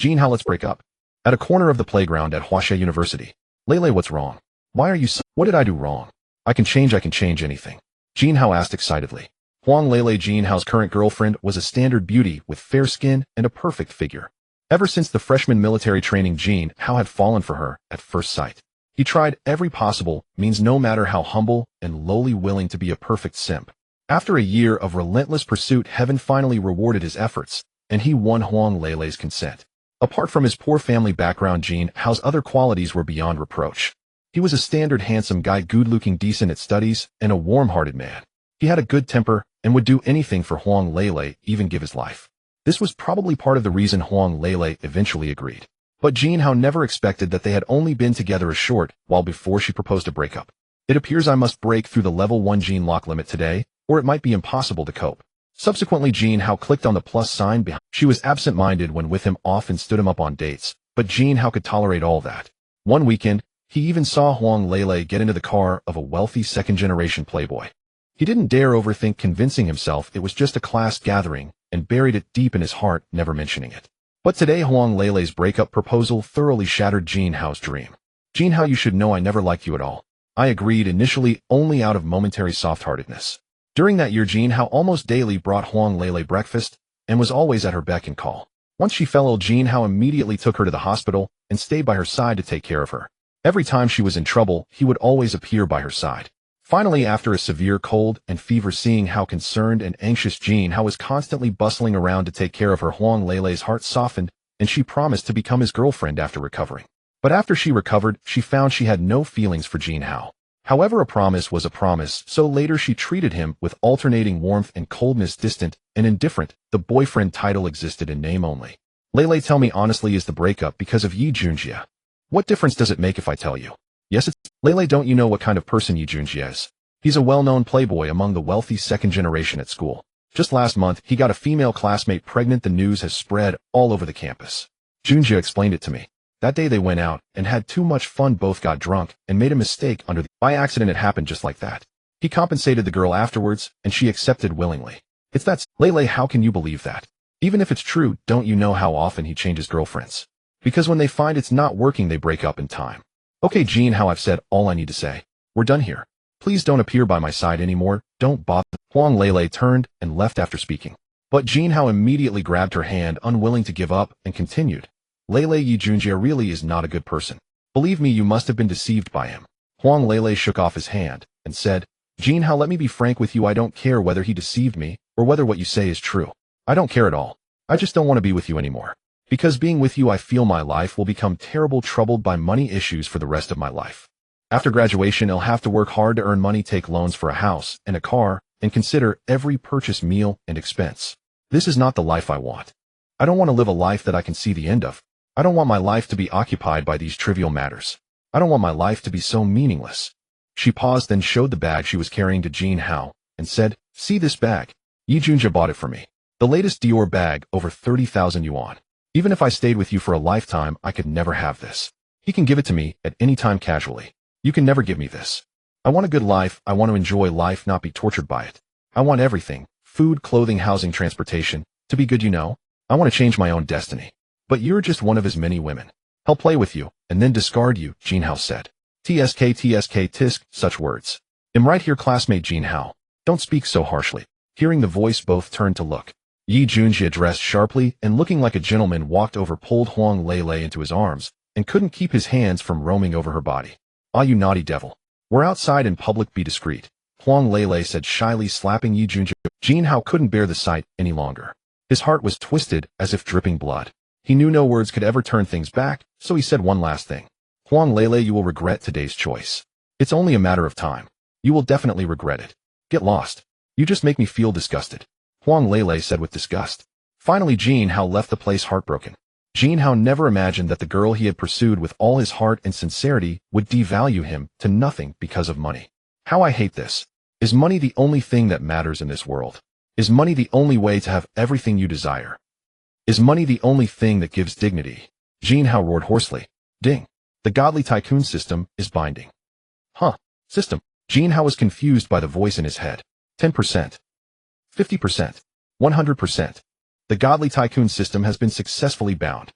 Jin Hao, let's break up. At a corner of the playground at Huaxia University. Lele, what's wrong? Why are you so— What did I do wrong? I can change anything. Jin Hao asked excitedly. Huang Lele, Jin Hao's current girlfriend, was a standard beauty with fair skin and a perfect figure. Ever since the freshman military training, Jin Hao had fallen for her at first sight. He tried every possible means, no matter how humble and lowly, willing to be a perfect simp. After a year of relentless pursuit, heaven finally rewarded his efforts, and he won Huang Lele's consent. Apart from his poor family background, Jin Hao's other qualities were beyond reproach. He was a standard handsome guy, good-looking, decent at studies, and a warm-hearted man. He had a good temper and would do anything for Huang Lele, even give his life. This was probably part of the reason Huang Lele eventually agreed. But Jin Hao never expected that they had only been together a short while before she proposed a breakup. It appears I must break through the level 1 gene lock limit today, or it might be impossible to cope. Subsequently, Jin Hao clicked on the plus sign behind. She was absent-minded when with him, often stood him up on dates, but Jin Hao could tolerate all that. One weekend, he even saw Huang Lele get into the car of a wealthy second-generation playboy. He didn't dare overthink, convincing himself it was just a class gathering, and buried it deep in his heart, never mentioning it. But today, Huang Lele's breakup proposal thoroughly shattered Jin Hao's dream. Jin Hao, you should know I never liked you at all. I agreed initially only out of momentary soft-heartedness. During that year, Jin Hao almost daily brought Huang Lele breakfast and was always at her beck and call. Once she fell ill, Jin Hao immediately took her to the hospital and stayed by her side to take care of her. Every time she was in trouble, he would always appear by her side. Finally, after a severe cold and fever, seeing how concerned and anxious Jin Hao was constantly bustling around to take care of her, Huang Lele's heart softened, and she promised to become his girlfriend after recovering. But after she recovered, she found she had no feelings for Jin Hao. However, a promise was a promise, so later she treated him with alternating warmth and coldness, distant and indifferent. The boyfriend title existed in name only. Lele, tell me honestly, is the breakup because of Yi Junjie? What difference does it make if I tell you? Yes, it's— Lele, don't you know what kind of person Yi Junjie is? He's a well-known playboy among the wealthy second generation at school. Just last month, he got a female classmate pregnant. The news has spread all over the campus. Junjie explained it to me. That day they went out and had too much fun, both got drunk and made a mistake by accident. It happened just like that. He compensated the girl afterwards, and she accepted willingly. It's that— Lele, how can you believe that? Even if it's true, don't you know how often he changes girlfriends? Because when they find it's not working, they break up in time. Okay, Jin Hao, I've said all I need to say. We're done here. Please don't appear by my side anymore, don't bother. Huang Lele turned and left after speaking. But Jin Hao immediately grabbed her hand, unwilling to give up, and continued. Lele, Yi Junjie really is not a good person. Believe me, you must have been deceived by him. Huang Lele shook off his hand and said, Jin Hao, let me be frank with you. I don't care whether he deceived me or whether what you say is true. I don't care at all. I just don't want to be with you anymore. Because being with you, I feel my life will become terrible, troubled by money issues for the rest of my life. After graduation, I'll have to work hard to earn money, take loans for a house and a car, and consider every purchase, meal, and expense. This is not the life I want. I don't want to live a life that I can see the end of. I don't want my life to be occupied by these trivial matters. I don't want my life to be so meaningless. She paused, then showed the bag she was carrying to Jin Hao and said, see this bag? Yi Junjie bought it for me. The latest Dior bag, over 30,000 yuan. Even if I stayed with you for a lifetime, I could never have this. He can give it to me at any time casually. You can never give me this. I want a good life. I want to enjoy life, not be tortured by it. I want everything, food, clothing, housing, transportation, to be good, you know. I want to change my own destiny. But you're just one of his many women. I'll play with you, and then discard you, Jin Hao said. Tisk, such words. I'm right here, classmate Jin Hao. Don't speak so harshly. Hearing the voice, both turned to look. Yi Junjie addressed sharply and looking like a gentleman walked over, pulled Huang Lele into his arms, and couldn't keep his hands from roaming over her body. Ah, you naughty devil. We're outside in public, be discreet. Huang Lele said shyly, slapping Yi Junjie. Jin Hao couldn't bear the sight any longer. His heart was twisted as if dripping blood. He knew no words could ever turn things back, so he said one last thing. Huang Lele, you will regret today's choice. It's only a matter of time. You will definitely regret it. Get lost. You just make me feel disgusted. Huang Lele said with disgust. Finally, Jin Hao left the place heartbroken. Jin Hao never imagined that the girl he had pursued with all his heart and sincerity would devalue him to nothing because of money. How I hate this. Is money the only thing that matters in this world? Is money the only way to have everything you desire? Is money the only thing that gives dignity? Jin Hao roared hoarsely. Ding. The godly Tycoon system is binding. Huh. System. Jin Hao was confused by the voice in his head. 10%. 50%. 100%. The godly Tycoon system has been successfully bound.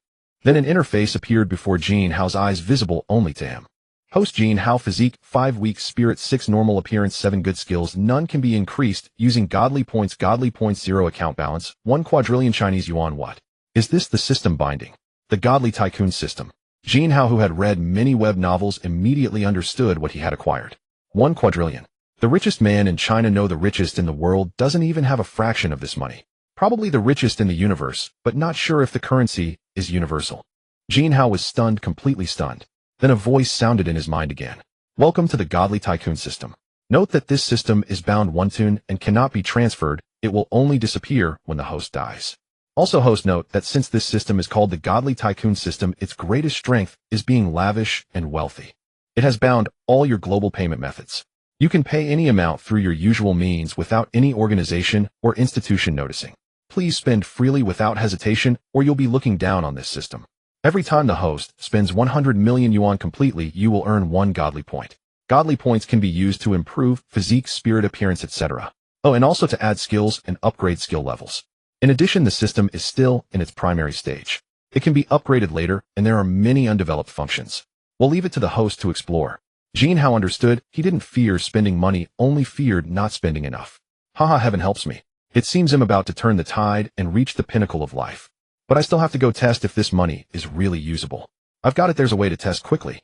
Then an interface appeared before Jin Hao's eyes, visible only to him. Host Jin Hao physique, 5 weak spirit, 6 normal appearance, 7 good skills, none can be increased using godly points, 0 account balance, 1 quadrillion Chinese yuan. What? Is this the system binding? The godly Tycoon system. Jin Hao, who had read many web novels, immediately understood what he had acquired. 1 quadrillion. The richest man in China, no, the richest in the world, doesn't even have a fraction of this money. Probably the richest in the universe, but not sure if the currency is universal. Jin Hao was stunned, completely stunned. Then a voice sounded in his mind again. Welcome to the godly Tycoon system. Note that this system is bound one-tune and cannot be transferred. It will only disappear when the host dies. Also, host, note that since this system is called the godly Tycoon system, its greatest strength is being lavish and wealthy. It has bound all your global payment methods. You can pay any amount through your usual means without any organization or institution noticing. Please spend freely without hesitation, or you'll be looking down on this system. Every time the host spends 100 million yuan completely, you will earn 1 godly point. Godly points can be used to improve physique, spirit, appearance, etc. Oh, and also to add skills and upgrade skill levels. In addition, the system is still in its primary stage. It can be upgraded later, and there are many undeveloped functions. We'll leave it to the host to explore. Jin Hao understood. He didn't fear spending money, only feared not spending enough. Haha, heaven helps me. It seems I'm about to turn the tide and reach the pinnacle of life. But I still have to go test if this money is really usable. I've got it, there's a way to test quickly.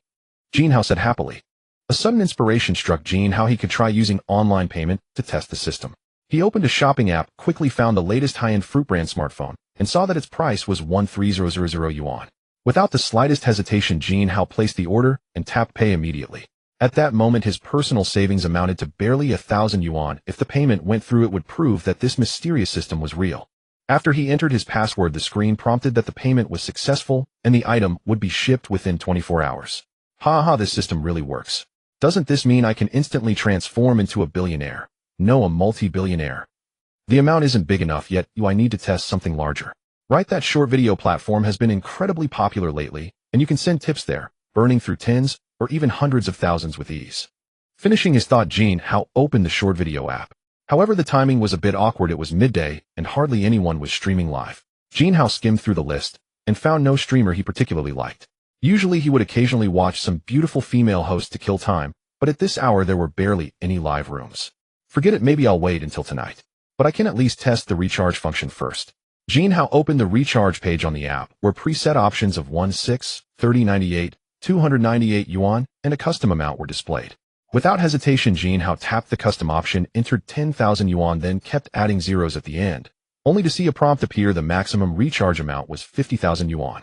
Jin Hao said happily. A sudden inspiration struck Jin Hao. He could try using online payment to test the system. He opened a shopping app, quickly found the latest high-end fruit brand smartphone, and saw that its price was 13,000 yuan. Without the slightest hesitation, Jin Hao placed the order and tapped pay immediately. At that moment, his personal savings amounted to barely 1,000 yuan. If the payment went through, it would prove that this mysterious system was real. After he entered his password, the screen prompted that the payment was successful and the item would be shipped within 24 hours. Haha, this system really works. Doesn't this mean I can instantly transform into a billionaire? No, a multi-billionaire. The amount isn't big enough yet. I need to test something larger. Right, that short video platform has been incredibly popular lately, and you can send tips there, burning through tens or even hundreds of thousands with ease. Finishing his thought, Jin Hao opened the short video app. However, the timing was a bit awkward. It was midday, and hardly anyone was streaming live. Jin Hao skimmed through the list and found no streamer he particularly liked. Usually he would occasionally watch some beautiful female hosts to kill time, but at this hour there were barely any live rooms. Forget it, maybe I'll wait until tonight. But I can at least test the recharge function first. Jin Hao opened the recharge page on the app, where preset options of 16, 3098, 298 yuan, and a custom amount were displayed. Without hesitation, Jin Hao tapped the custom option, entered 10,000 yuan, then kept adding zeros at the end, only to see a prompt appear. The maximum recharge amount was 50,000 yuan.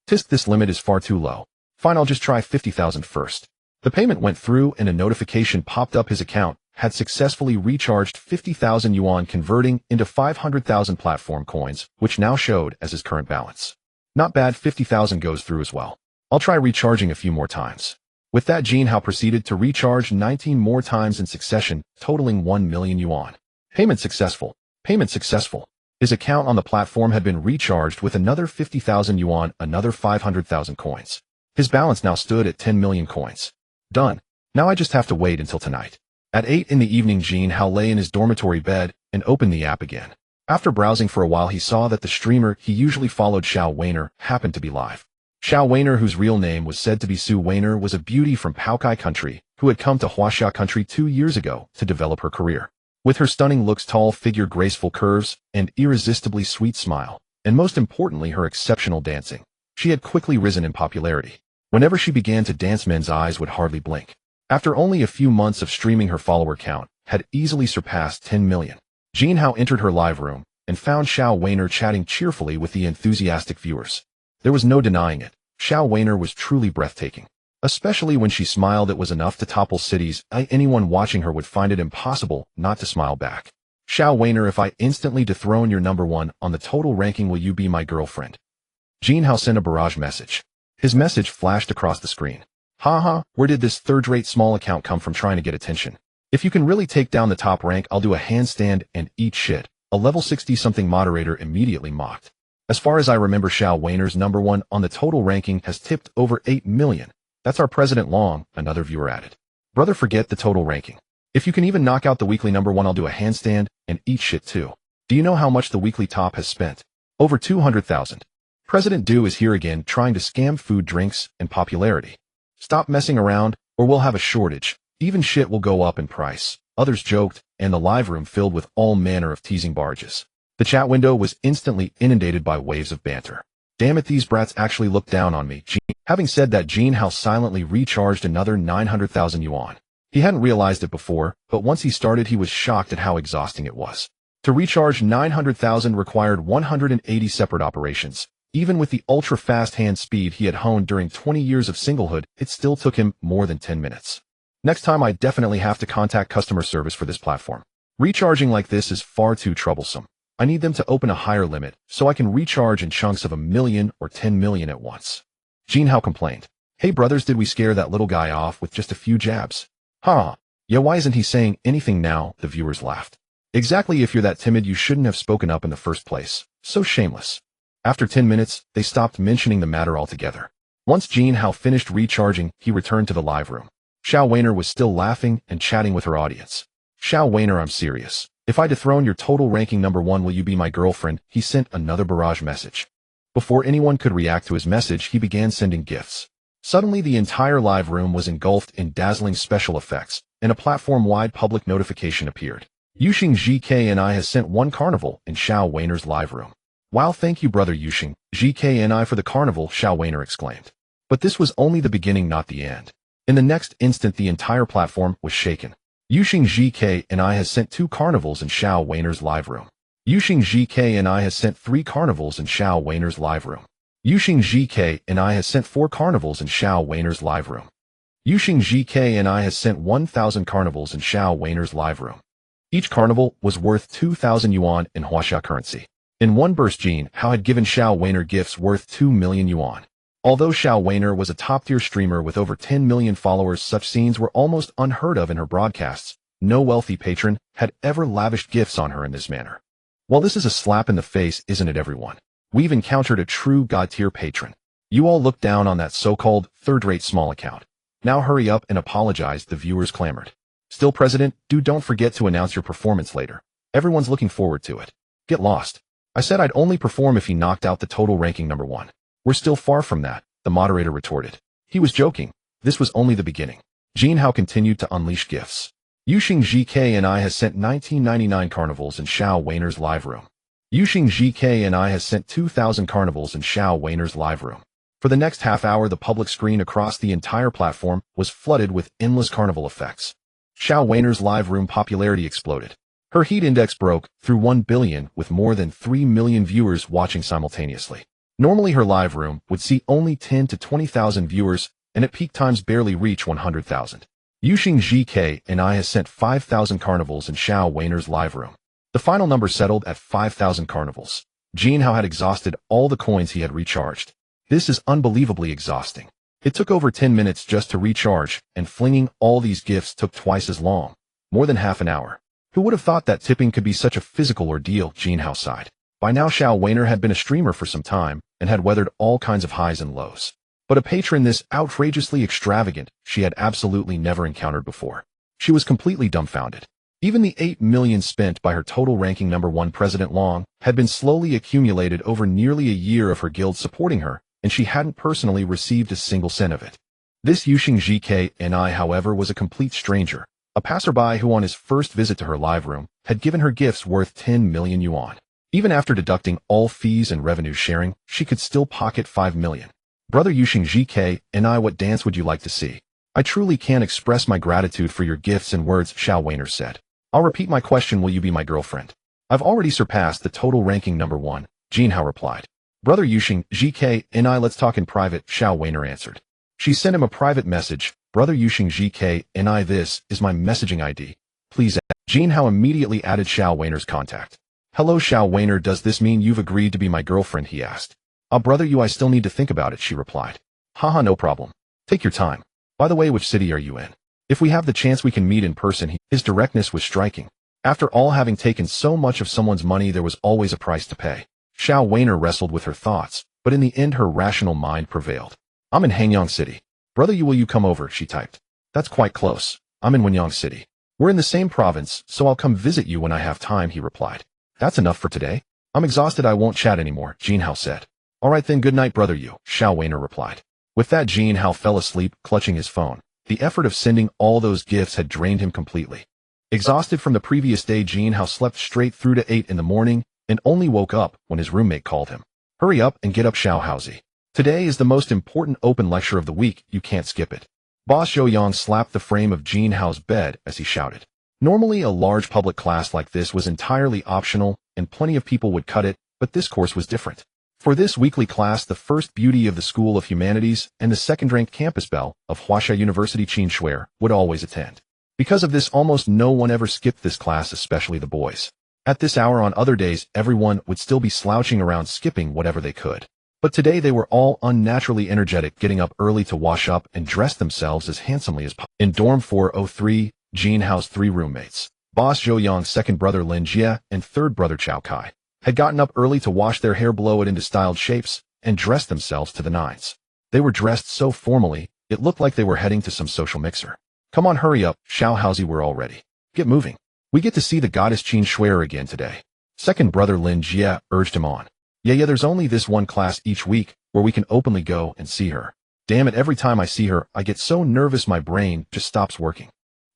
Tisk, this limit is far too low. Fine, I'll just try 50,000 first. The payment went through and a notification popped up. His account had successfully recharged 50,000 yuan, converting into 500,000 platform coins, which now showed as his current balance. Not bad, 50,000 goes through as well. I'll try recharging a few more times. With that, Jin Hao proceeded to recharge 19 more times in succession, totaling 1 million yuan. Payment successful. Payment successful. His account on the platform had been recharged with another 50,000 yuan, another 500,000 coins. His balance now stood at 10 million coins. Done. Now I just have to wait until tonight. At 8 in the evening, Jin Hao lay in his dormitory bed and opened the app again. After browsing for a while, he saw that the streamer he usually followed, Xiao Weiner, happened to be live. Xiao Weiner, whose real name was said to be Su Weiner, was a beauty from Paokai country who had come to Huaxia country 2 years ago to develop her career. With her stunning looks, tall figure, graceful curves, and irresistibly sweet smile, and most importantly her exceptional dancing, she had quickly risen in popularity. Whenever she began to dance, men's eyes would hardly blink. After only a few months of streaming, her follower count had easily surpassed 10 million. Jin Hao entered her live room and found Xiao Weiner chatting cheerfully with the enthusiastic viewers. There was no denying it. Xiao Weiner was truly breathtaking. Especially when she smiled, it was enough to topple cities. Anyone watching her would find it impossible not to smile back. Xiao Weiner, if I instantly dethrone your #1 on the total ranking, will you be my girlfriend? Jin Hao sent a barrage message. His message flashed across the screen. Haha, where did this third-rate small account come from trying to get attention? If you can really take down the top rank, I'll do a handstand and eat shit. A level 60-something moderator immediately mocked. As far as I remember, Xiao Weiner's #1 on the total ranking has tipped over 8 million. That's our President Long, another viewer added. Brother, forget the total ranking. If you can even knock out the weekly #1, I'll do a handstand and eat shit too. Do you know how much the weekly top has spent? Over 200,000. President Du is here again trying to scam food, drinks, and popularity. Stop messing around, or we'll have a shortage. Even shit will go up in price. Others joked, and the live room filled with all manner of teasing barges. The chat window was instantly inundated by waves of banter. Damn it, these brats actually looked down on me. Having said that, Jin Hao silently recharged another 900,000 yuan. He hadn't realized it before, but once he started he was shocked at how exhausting it was. To recharge 900,000 required 180 separate operations. Even with the ultra-fast hand speed he had honed during 20 years of singlehood, it still took him more than 10 minutes. Next time I definitely have to contact customer service for this platform. Recharging like this is far too troublesome. I need them to open a higher limit, so I can recharge in chunks of 1 million or 10 million at once. Jin Hao complained. Hey brothers, did we scare that little guy off with just a few jabs? Huh. Yeah, why isn't he saying anything now? The viewers laughed. Exactly, if you're that timid you shouldn't have spoken up in the first place. So shameless. After 10 minutes, they stopped mentioning the matter altogether. Once Jin Hao finished recharging, he returned to the live room. Xiao Weiner was still laughing and chatting with her audience. Xiao Weiner, I'm serious. If I dethrone your total ranking #1, will you be my girlfriend? He sent another barrage message. Before anyone could react to his message, he began sending gifts. Suddenly, the entire live room was engulfed in dazzling special effects, and a platform-wide public notification appeared. Yuxing GKNI has sent 1 carnival in Xiao Weiner's live room. Wow, thank you brother Yuxing GKNI for the carnival, Xiao Weiner exclaimed. But this was only the beginning, not the end. In the next instant, the entire platform was shaken. Yuxing GKNI has sent 2 carnivals in Xiao Weiner's live room. Yuxing GKNI has sent 3 carnivals in Xiao Weiner's live room. Yuxing GKNI has sent 4 carnivals in Xiao Weiner's live room. Yuxing GKNI has sent 1,000 carnivals in Xiao Weiner's live room. Each carnival was worth 2,000 yuan in Huaxia currency. In one burst, Jin Hao had given Xiao Weiner gifts worth 2 million yuan. Although Xiao Weiner was a top-tier streamer with over 10 million followers, such scenes were almost unheard of in her broadcasts. No wealthy patron had ever lavished gifts on her in this manner. While this is a slap in the face, isn't it everyone? We've encountered a true god-tier patron. You all look down on that so-called third-rate small account. Now hurry up and apologize, the viewers clamored. Still, President, don't forget to announce your performance later. Everyone's looking forward to it. Get lost. I said I'd only perform if he knocked out the total ranking #1. We're still far from that, the moderator retorted. He was joking. This was only the beginning. Jin Hao continued to unleash gifts. Yuxing GKNI has sent 1999 carnivals in Xiao Weiner's live room. Yuxing GKNI has sent 2,000 carnivals in Xiao Weiner's live room. For the next half hour, the public screen across the entire platform was flooded with endless carnival effects. Xiao Weiner's live room popularity exploded. Her heat index broke through 1 billion with more than 3 million viewers watching simultaneously. Normally her live room would see only 10 to 20,000 viewers, and at peak times barely reach 100,000. Yuxing GKNI has sent 5,000 carnivals in Xiao Weiner's live room. The final number settled at 5,000 carnivals. Jin Hao had exhausted all the coins he had recharged. This is unbelievably exhausting. It took over 10 minutes just to recharge, and flinging all these gifts took twice as long. More than half an hour. Who would have thought that tipping could be such a physical ordeal? Jin Hao sighed. By now Xiao Weiner had been a streamer for some time, and had weathered all kinds of highs and lows. But a patron this outrageously extravagant she had absolutely never encountered before. She was completely dumbfounded. Even the 8 million spent by her total ranking #1 President Long had been slowly accumulated over nearly a year of her guild supporting her, and she hadn't personally received a single cent of it. This Yuxing GKNI, however, was a complete stranger, a passerby who on his first visit to her live room had given her gifts worth 10 million yuan. Even after deducting all fees and revenue sharing, she could still pocket 5 million. Brother Yuxing GKNI, what dance would you like to see? I truly can't express my gratitude for your gifts in words, Xiao Weiner said. I'll repeat my question, will you be my girlfriend? I've already surpassed the total ranking #1, Jin Hao replied. Brother Yuxing GKNI, let's talk in private, Xiao Weiner answered. She sent him a private message. Brother Yuxing GKNI, this is my messaging ID. Please add. Jin Hao immediately added Xiao Weiner's contact. Hello Xiao Weiner, does this mean you've agreed to be my girlfriend? He asked. Brother I still need to think about it, she replied. Haha, no problem. Take your time. By the way, which city are you in? If we have the chance we can meet in person. His directness was striking. After all, having taken so much of someone's money, there was always a price to pay. Xiao Weiner wrestled with her thoughts, but in the end her rational mind prevailed. I'm in Hangyang City. Brother will you come over, she typed. That's quite close. I'm in Wenyang City. We're in the same province, so I'll come visit you when I have time, he replied. That's enough for today. I'm exhausted, I won't chat anymore, Jin Hao said. All right then, good night, brother you, Xiao Weiner replied. With that, Jin Hao fell asleep, clutching his phone. The effort of sending all those gifts had drained him completely. Exhausted from the previous day, Jin Hao slept straight through to 8 in the morning and only woke up when his roommate called him. Hurry up and get up, Xiao Haozi. Today is the most important open lecture of the week, you can't skip it. Boss Zhou Yang slapped the frame of Jin Hao's bed as he shouted. Normally, a large public class like this was entirely optional, and plenty of people would cut it, but this course was different. For this weekly class, the first beauty of the School of Humanities and the second-ranked campus belle of Huaxia University, Qin Shuer, would always attend. Because of this, almost no one ever skipped this class, especially the boys. At this hour on other days, everyone would still be slouching around skipping whatever they could. But today they were all unnaturally energetic, getting up early to wash up and dress themselves as handsomely as possible. In dorm 403, Jin Hao's 3 roommates, Boss Zhou Yang's second brother Lin Jie and third brother Chao Kai, had gotten up early to wash their hair, blow it into styled shapes, and dress themselves to the nines. They were dressed so formally, it looked like they were heading to some social mixer. Come on, hurry up, Xiao Haozi, we're all ready. Get moving. We get to see the goddess Qin Shuer again today. Second brother Lin Jie urged him on. Yeah, there's only this one class each week where we can openly go and see her. Damn it, every time I see her, I get so nervous my brain just stops working.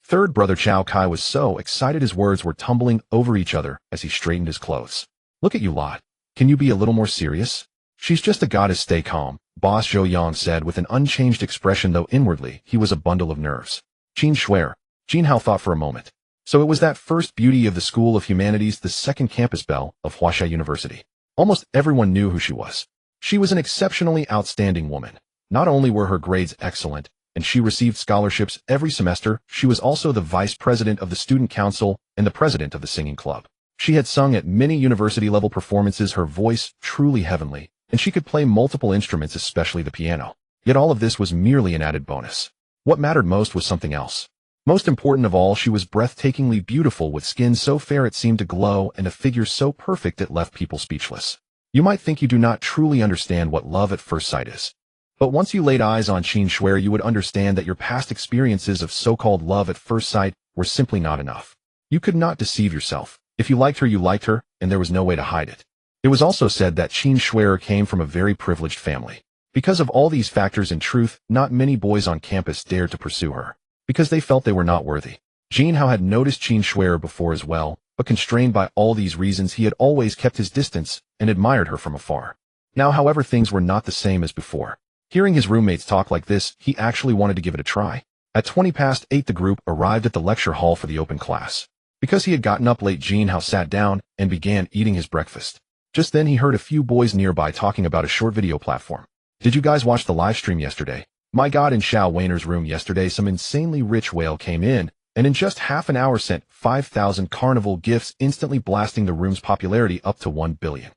Third brother Chao Kai was so excited his words were tumbling over each other as he straightened his clothes. Look at you lot. Can you be a little more serious? She's just a goddess, stay calm, Boss Zhou Yang said with an unchanged expression, though inwardly he was a bundle of nerves. Qin Shuer, Jin Hao thought for a moment. So it was that first beauty of the School of Humanities, the second campus belle of Huaxia University. Almost everyone knew who she was. She was an exceptionally outstanding woman. Not only were her grades excellent, and she received scholarships every semester, she was also the vice president of the student council and the president of the singing club. She had sung at many university-level performances, her voice truly heavenly, and she could play multiple instruments, especially the piano. Yet all of this was merely an added bonus. What mattered most was something else. Most important of all, she was breathtakingly beautiful, with skin so fair it seemed to glow and a figure so perfect it left people speechless. You might think you do not truly understand what love at first sight is. But once you laid eyes on Qin Shuer, you would understand that your past experiences of so-called love at first sight were simply not enough. You could not deceive yourself. If you liked her, and there was no way to hide it. It was also said that Qin Shuer came from a very privileged family. Because of all these factors, in truth, not many boys on campus dared to pursue her, because they felt they were not worthy. Jin Hao had noticed Qin Shuer before as well, but constrained by all these reasons, he had always kept his distance and admired her from afar. Now, however, things were not the same as before. Hearing his roommates talk like this, he actually wanted to give it a try. At 8:20, the group arrived at the lecture hall for the open class. Because he had gotten up late, Jin Hao sat down and began eating his breakfast. Just then he heard a few boys nearby talking about a short video platform. Did you guys watch the live stream yesterday? My God, in Xiao Weiner's room yesterday, some insanely rich whale came in, and in just half an hour sent 5,000 carnival gifts, instantly blasting the room's popularity up to 1 billion.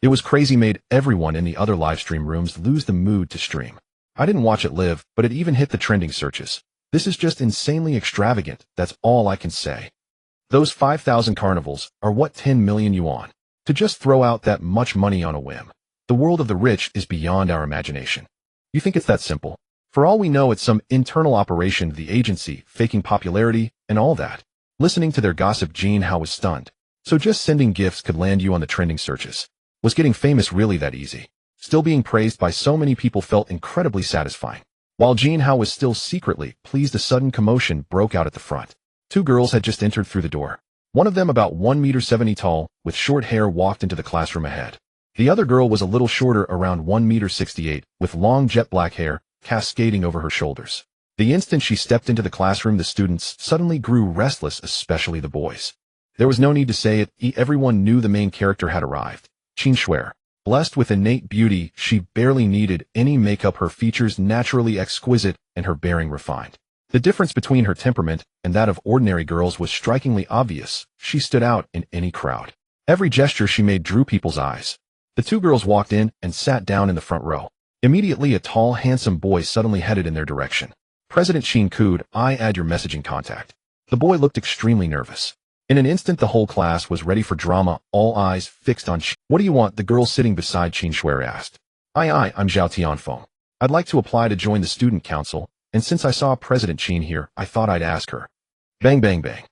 It was crazy, made everyone in the other live stream rooms lose the mood to stream. I didn't watch it live, but it even hit the trending searches. This is just insanely extravagant, that's all I can say. Those 5,000 carnivals are what, 10 million yuan? To just throw out that much money on a whim. The world of the rich is beyond our imagination. You think it's that simple? For all we know, it's some internal operation of the agency, faking popularity and all that. Listening to their gossip, Jin Hao was stunned. So just sending gifts could land you on the trending searches. Was getting famous really that easy? Still being praised by so many people felt incredibly satisfying. While Jin Hao was still secretly pleased, a sudden commotion broke out at the front. 2 girls had just entered through the door. One of them, about 1.70 meters tall, with short hair, walked into the classroom ahead. The other girl was a little shorter, around 1.68 meters, with long jet black hair cascading over her shoulders. The instant she stepped into the classroom, the students suddenly grew restless, especially the boys. There was no need to say it, everyone knew the main character had arrived. Qin Shuer. Blessed with innate beauty, she barely needed any makeup, her features naturally exquisite and her bearing refined. The difference between her temperament and that of ordinary girls was strikingly obvious. She stood out in any crowd. Every gesture she made drew people's eyes. The 2 girls walked in and sat down in the front row. Immediately, a tall, handsome boy suddenly headed in their direction. President Qin, could I add your messaging contact? The boy looked extremely nervous. In an instant, the whole class was ready for drama, all eyes fixed on Qin. What do you want? The girl sitting beside Qin Shuer asked. I'm Zhao Tianfeng. I'd like to apply to join the student council, and since I saw President Qin here, I thought I'd ask her. Bang, bang, bang.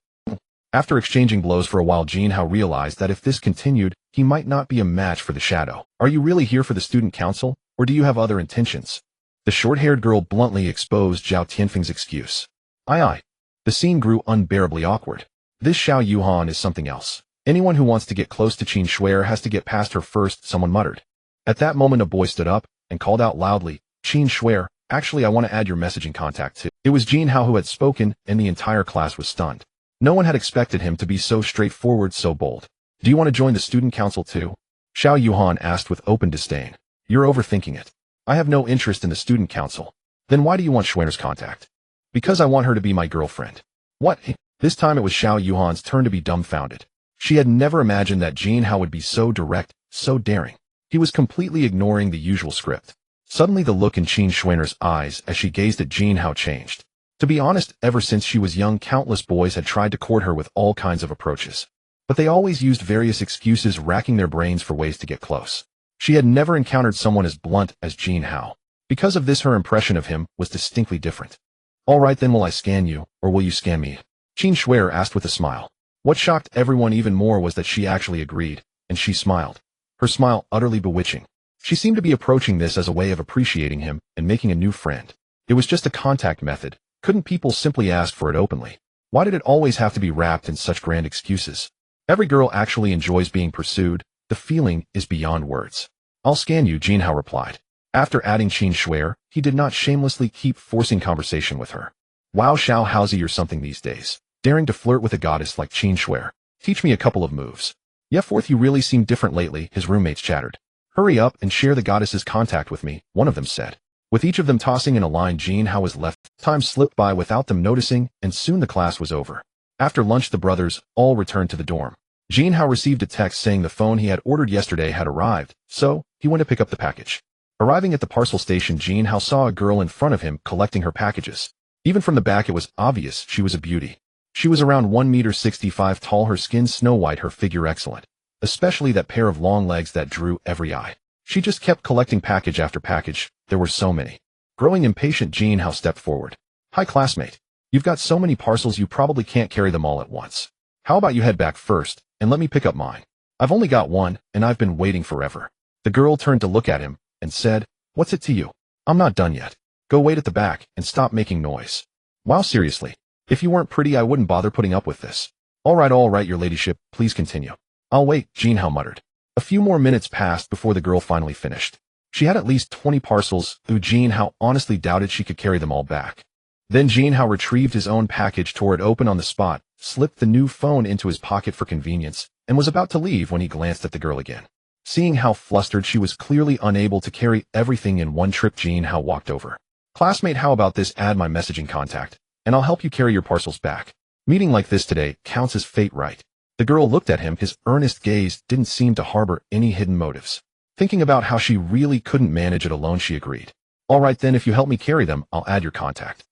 After exchanging blows for a while, Jin Hao realized that if this continued, he might not be a match for the shadow. Are you really here for the student council, or do you have other intentions? The short-haired girl bluntly exposed Zhao Tianfeng's excuse. Aye. The scene grew unbearably awkward. This Xiao Yuhan is something else. Anyone who wants to get close to Qin Shuer has to get past her first, someone muttered. At that moment a boy stood up and called out loudly, Qin Shuer, actually I want to add your messaging contact too. It was Jin Hao who had spoken, and the entire class was stunned. No one had expected him to be so straightforward, so bold. Do you want to join the student council too? Xiao Yuhan asked with open disdain. You're overthinking it. I have no interest in the student council. Then why do you want Shuer's contact? Because I want her to be my girlfriend. What? This time it was Xiao Yuhan's turn to be dumbfounded. She had never imagined that Jin Hao would be so direct, so daring. He was completely ignoring the usual script. Suddenly the look in Qin Shuer's eyes as she gazed at Jin Hao changed. To be honest, ever since she was young, countless boys had tried to court her with all kinds of approaches. But they always used various excuses, racking their brains for ways to get close. She had never encountered someone as blunt as Jin Hao. Because of this, her impression of him was distinctly different. All right then, will I scan you, or will you scan me? Qin Shuer asked with a smile. What shocked everyone even more was that she actually agreed, and she smiled. Her smile utterly bewitching. She seemed to be approaching this as a way of appreciating him and making a new friend. It was just a contact method. Couldn't people simply ask for it openly? Why did it always have to be wrapped in such grand excuses? Every girl actually enjoys being pursued. The feeling is beyond words. I'll scan you, Jin Hao replied. After adding Qin Shuer, he did not shamelessly keep forcing conversation with her. Wow, Xiao Haozi, you're something these days. Daring to flirt with a goddess like Qin Shuer. Teach me a couple of moves. Yeah, fourth, you really seem different lately, his roommates chattered. Hurry up and share the goddess's contact with me, one of them said. With each of them tossing in a line, Jin Hao was left. Time slipped by without them noticing, and soon the class was over. After lunch, the brothers all returned to the dorm. Jin Hao received a text saying the phone he had ordered yesterday had arrived, so he went to pick up the package. Arriving at the parcel station, Jin Hao saw a girl in front of him collecting her packages. Even from the back it was obvious she was a beauty. She was around 1.65 meters tall, her skin snow white, her figure excellent. Especially that pair of long legs that drew every eye. She just kept collecting package after package. There were so many. Growing impatient, Jin Hao stepped forward. Hi classmate. You've got so many parcels you probably can't carry them all at once. How about you head back first, and let me pick up mine? I've only got one, and I've been waiting forever. The girl turned to look at him, and said, What's it to you? I'm not done yet. Go wait at the back, and stop making noise. Wow, seriously. If you weren't pretty, I wouldn't bother putting up with this. All right, your ladyship, please continue. I'll wait, Jin Hao muttered. A few more minutes passed before the girl finally finished. She had at least 20 parcels, though Jin Hao honestly doubted she could carry them all back. Then Jin Hao retrieved his own package, tore it open on the spot, slipped the new phone into his pocket for convenience, and was about to leave when he glanced at the girl again. Seeing how flustered she was, clearly unable to carry everything in one trip, Jin Hao walked over. Classmate, how about this? Add my messaging contact, and I'll help you carry your parcels back. Meeting like this today counts as fate, right? The girl looked at him. His earnest gaze didn't seem to harbor any hidden motives. Thinking about how she really couldn't manage it alone, she agreed. All right then, if you help me carry them, I'll add your contact.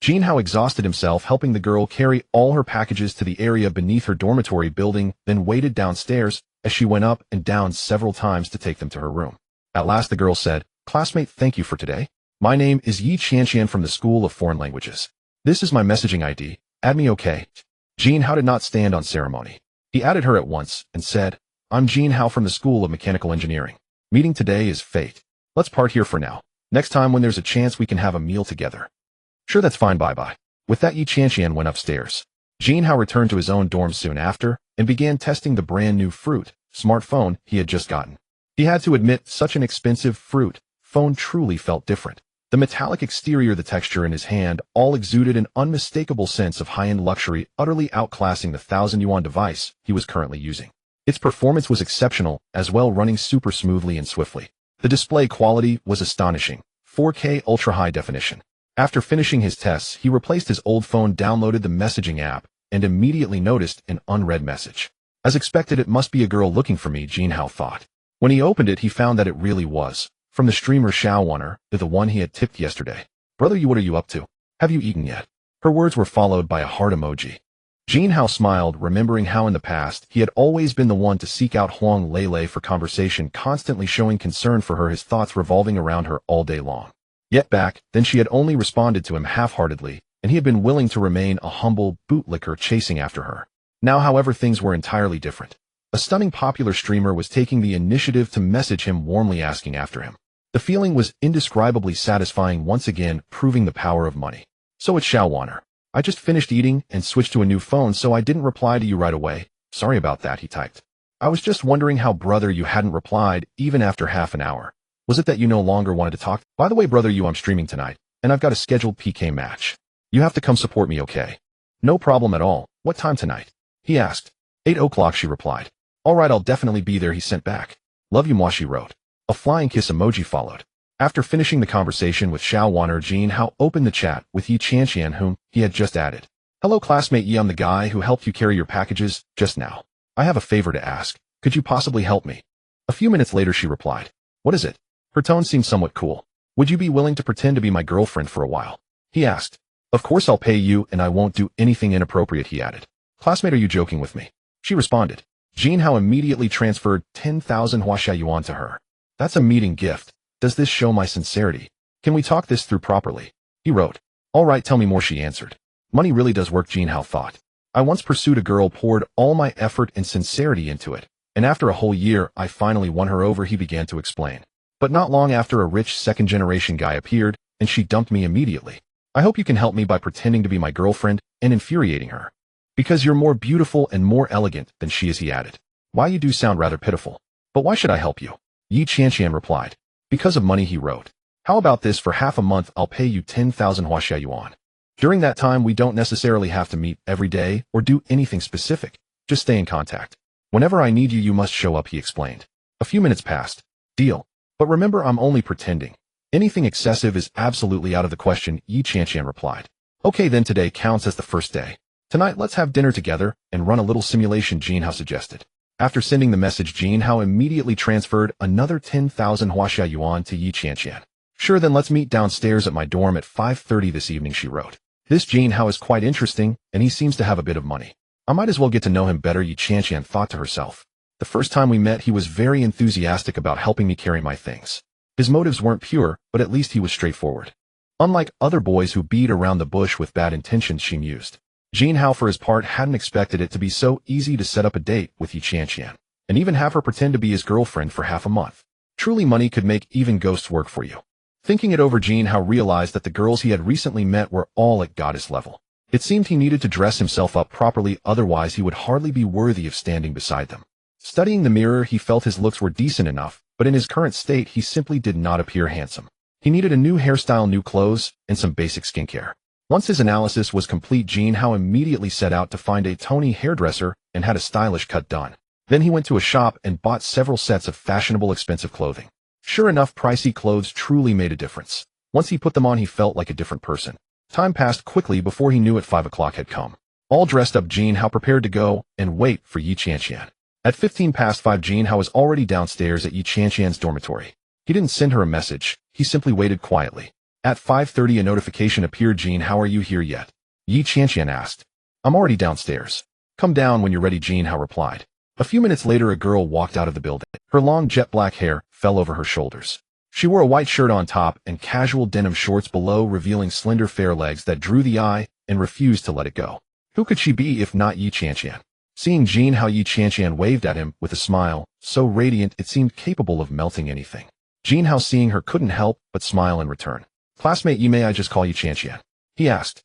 Jin Hao exhausted himself helping the girl carry all her packages to the area beneath her dormitory building, then waited downstairs as she went up and down several times to take them to her room. At last the girl said, Classmate, thank you for today. My name is Yi Qianqian from the School of Foreign Languages. This is my messaging ID. Add me, okay? Jin Hao did not stand on ceremony. He added her at once and said, I'm Jin Hao from the School of Mechanical Engineering. Meeting today is fate. Let's part here for now. Next time when there's a chance we can have a meal together. Sure, that's fine, bye-bye. With that, Yi Qianqian went upstairs. Jin Hao returned to his own dorm soon after and began testing the brand new fruit smartphone he had just gotten. He had to admit, such an expensive fruit phone truly felt different. The metallic exterior, the texture in his hand, all exuded an unmistakable sense of high-end luxury, utterly outclassing the 1,000 yuan device he was currently using. Its performance was exceptional, as well, running super smoothly and swiftly. The display quality was astonishing, 4K ultra-high definition. After finishing his tests, he replaced his old phone, downloaded the messaging app, and immediately noticed an unread message. As expected, it must be a girl looking for me, Jin Hao thought. When he opened it, he found that it really was from the streamer Xiao Wanner, the one he had tipped yesterday. Brother, what are you up to? Have you eaten yet? Her words were followed by a heart emoji. Jin Hao smiled, remembering how in the past he had always been the one to seek out Huang Lele for conversation, constantly showing concern for her, his thoughts revolving around her all day long. Yet back then she had only responded to him half-heartedly, and he had been willing to remain a humble bootlicker chasing after her. Now, however, things were entirely different. A stunning popular streamer was taking the initiative to message him, warmly asking after him. The feeling was indescribably satisfying, once again proving the power of money. So it's Shaowaner. I just finished eating and switched to a new phone, so I didn't reply to you right away. Sorry about that, he typed. I was just wondering how, brother, you hadn't replied even after half an hour. Was it that you no longer wanted to talk? By the way, brother, I'm streaming tonight, and I've got a scheduled PK match. You have to come support me, okay? No problem at all. What time tonight? He asked. 8 o'clock, she replied. All right, I'll definitely be there, he sent back. Love you, moi, she wrote. A flying kiss emoji followed. After finishing the conversation with Shaowaner, Jin Hao opened the chat with Yi Qianqian, whom he had just added. Hello, classmate Yi, I'm the guy who helped you carry your packages just now. I have a favor to ask. Could you possibly help me? A few minutes later, she replied. What is it? Her tone seemed somewhat cool. Would you be willing to pretend to be my girlfriend for a while? He asked. Of course I'll pay you, and I won't do anything inappropriate, he added. Classmate, are you joking with me? She responded. Jin Hao immediately transferred 10,000 Huaxia yuan to her. That's a meeting gift. Does this show my sincerity? Can we talk this through properly? He wrote. All right, tell me more, she answered. Money really does work, Jin Hao thought. I once pursued a girl, poured all my effort and sincerity into it, and after a whole year, I finally won her over, he began to explain. But not long after, a rich second-generation guy appeared, and she dumped me immediately. I hope you can help me by pretending to be my girlfriend and infuriating her. Because you're more beautiful and more elegant than she is, he added. Why, you do sound rather pitiful. But why should I help you? Yi Qianqian replied. Because of money, he wrote. How about this? For half a month, I'll pay you 10,000 Huaxia yuan. During that time, we don't necessarily have to meet every day or do anything specific. Just stay in contact. Whenever I need you, you must show up, he explained. A few minutes passed. Deal. But remember, I'm only pretending. Anything excessive is absolutely out of the question, Yi Qianqian replied. Okay, then today counts as the first day. Tonight, let's have dinner together and run a little simulation, Jin Hao suggested. After sending the message, Jin Hao immediately transferred another 10,000 Huaxia yuan to Yi Qianqian. Sure, then let's meet downstairs at my dorm at 5:30 this evening, she wrote. This Jin Hao is quite interesting, and he seems to have a bit of money. I might as well get to know him better, Yi Qianqian thought to herself. The first time we met, he was very enthusiastic about helping me carry my things. His motives weren't pure, but at least he was straightforward. Unlike other boys who beat around the bush with bad intentions, she mused. Jin Hao, for his part, hadn't expected it to be so easy to set up a date with Yi Qianqian, and even have her pretend to be his girlfriend for half a month. Truly, money could make even ghosts work for you. Thinking it over, Jin Hao realized that the girls he had recently met were all at goddess level. It seemed he needed to dress himself up properly, otherwise he would hardly be worthy of standing beside them. Studying the mirror, he felt his looks were decent enough, but in his current state, he simply did not appear handsome. He needed a new hairstyle, new clothes, and some basic skincare. Once his analysis was complete, Jin Hao immediately set out to find a Tony hairdresser and had a stylish cut done. Then he went to a shop and bought several sets of fashionable, expensive clothing. Sure enough, pricey clothes truly made a difference. Once he put them on, he felt like a different person. Time passed quickly before he knew it. 5 o'clock had come. All dressed up, Jin Hao prepared to go and wait for Yi Qianqian. At 5:15, Jin Hao was already downstairs at Yi Qianqian's dormitory. He didn't send her a message, he simply waited quietly. At 5:30, a notification appeared. Jin Hao, are you here yet? Yi Qianqian asked. I'm already downstairs. Come down when you're ready, Jin Hao replied. A few minutes later, a girl walked out of the building. Her long jet black hair fell over her shoulders. She wore a white shirt on top and casual denim shorts below, revealing slender fair legs that drew the eye and refused to let it go. Who could she be if not Yi Qianqian? Seeing Jin Hao, Yi Qianqian waved at him with a smile, so radiant it seemed capable of melting anything. Jin Hao, seeing her, couldn't help but smile in return. Classmate Yi, may I just call you Qianqian? He asked.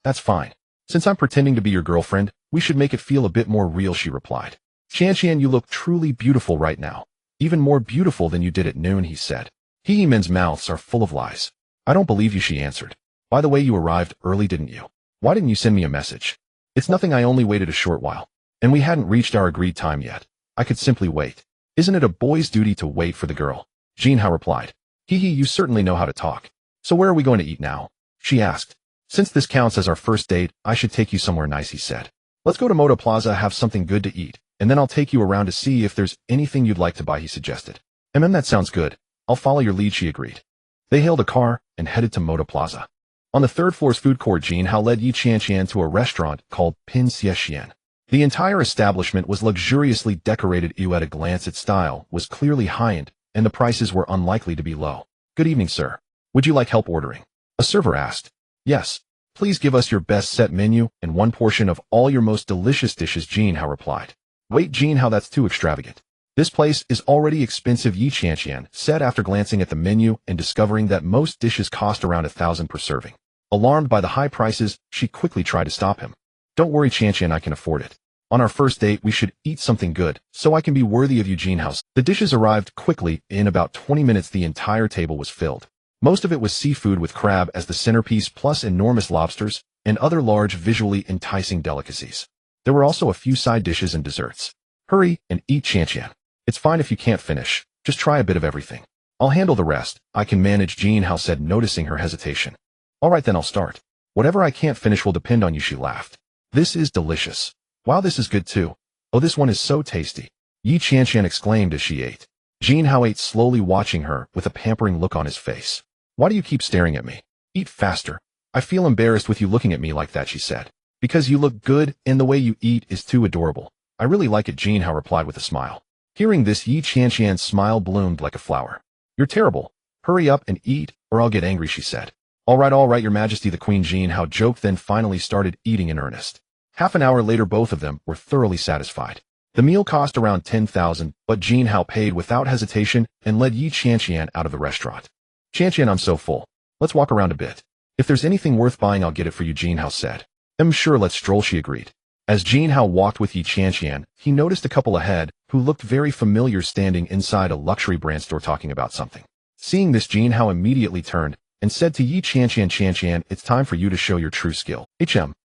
That's fine. Since I'm pretending to be your girlfriend, we should make it feel a bit more real, she replied. Qianqian, you look truly beautiful right now. Even more beautiful than you did at noon, he said. Men's mouths are full of lies. I don't believe you, she answered. By the way, you arrived early, didn't you? Why didn't you send me a message? It's nothing, I only waited a short while. And we hadn't reached our agreed time yet. I could simply wait. Isn't it a boy's duty to wait for the girl? Jin Hao replied. You certainly know how to talk. So where are we going to eat now? She asked. Since this counts as our first date, I should take you somewhere nice, he said. Let's go to Moda Plaza, have something good to eat, and then I'll take you around to see if there's anything you'd like to buy, he suggested. That sounds good. I'll follow your lead, she agreed. They hailed a car and headed to Moda Plaza. On the third floor's food court, Jin Hao led Yi Qianqian to a restaurant called Pin Xian. The entire establishment was luxuriously decorated. At a glance, its style was clearly high-end, and the prices were unlikely to be low. Good evening, sir. Would you like help ordering? A server asked. Yes. Please give us your best set menu and one portion of all your most delicious dishes, Jin Hao replied. Wait, Jin Hao, that's too extravagant. This place is already expensive, Yi Qianqian said after glancing at the menu and discovering that most dishes cost around 1,000 per serving. Alarmed by the high prices, she quickly tried to stop him. Don't worry, Qianqian, I can afford it. On our first date, we should eat something good, so I can be worthy of you, Jin Hao. The dishes arrived quickly. In about 20 minutes, the entire table was filled. Most of it was seafood with crab as the centerpiece, plus enormous lobsters and other large, visually enticing delicacies. There were also a few side dishes and desserts. Hurry and eat, Qianqian. It's fine if you can't finish. Just try a bit of everything. I'll handle the rest. I can manage, Jin Hao said, noticing her hesitation. All right, then I'll start. Whatever I can't finish will depend on you, she laughed. This is delicious. Wow, this is good too. Oh, this one is so tasty. Yi Qianqian exclaimed as she ate. Jin Hao ate slowly, watching her with a pampering look on his face. Why do you keep staring at me? Eat faster. I feel embarrassed with you looking at me like that, she said. Because you look good and the way you eat is too adorable. I really like it, Jin Hao replied with a smile. Hearing this, Yi Qianqian's smile bloomed like a flower. You're terrible. Hurry up and eat, or I'll get angry, she said. All right, your majesty, the queen, Jin Hao joked, then finally started eating in earnest. Half an hour later, both of them were thoroughly satisfied. The meal cost around 10,000, but Jin Hao paid without hesitation and led Yi Qianqian out of the restaurant. Qianqian, I'm so full. Let's walk around a bit. If there's anything worth buying, I'll get it for you, Jin Hao said. Sure, let's stroll, she agreed. As Jin Hao walked with Yi Qianqian, he noticed a couple ahead who looked very familiar standing inside a luxury brand store talking about something. Seeing this, Jin Hao immediately turned and said to Yi Qianqian, Qianqian, it's time for you to show your true skill.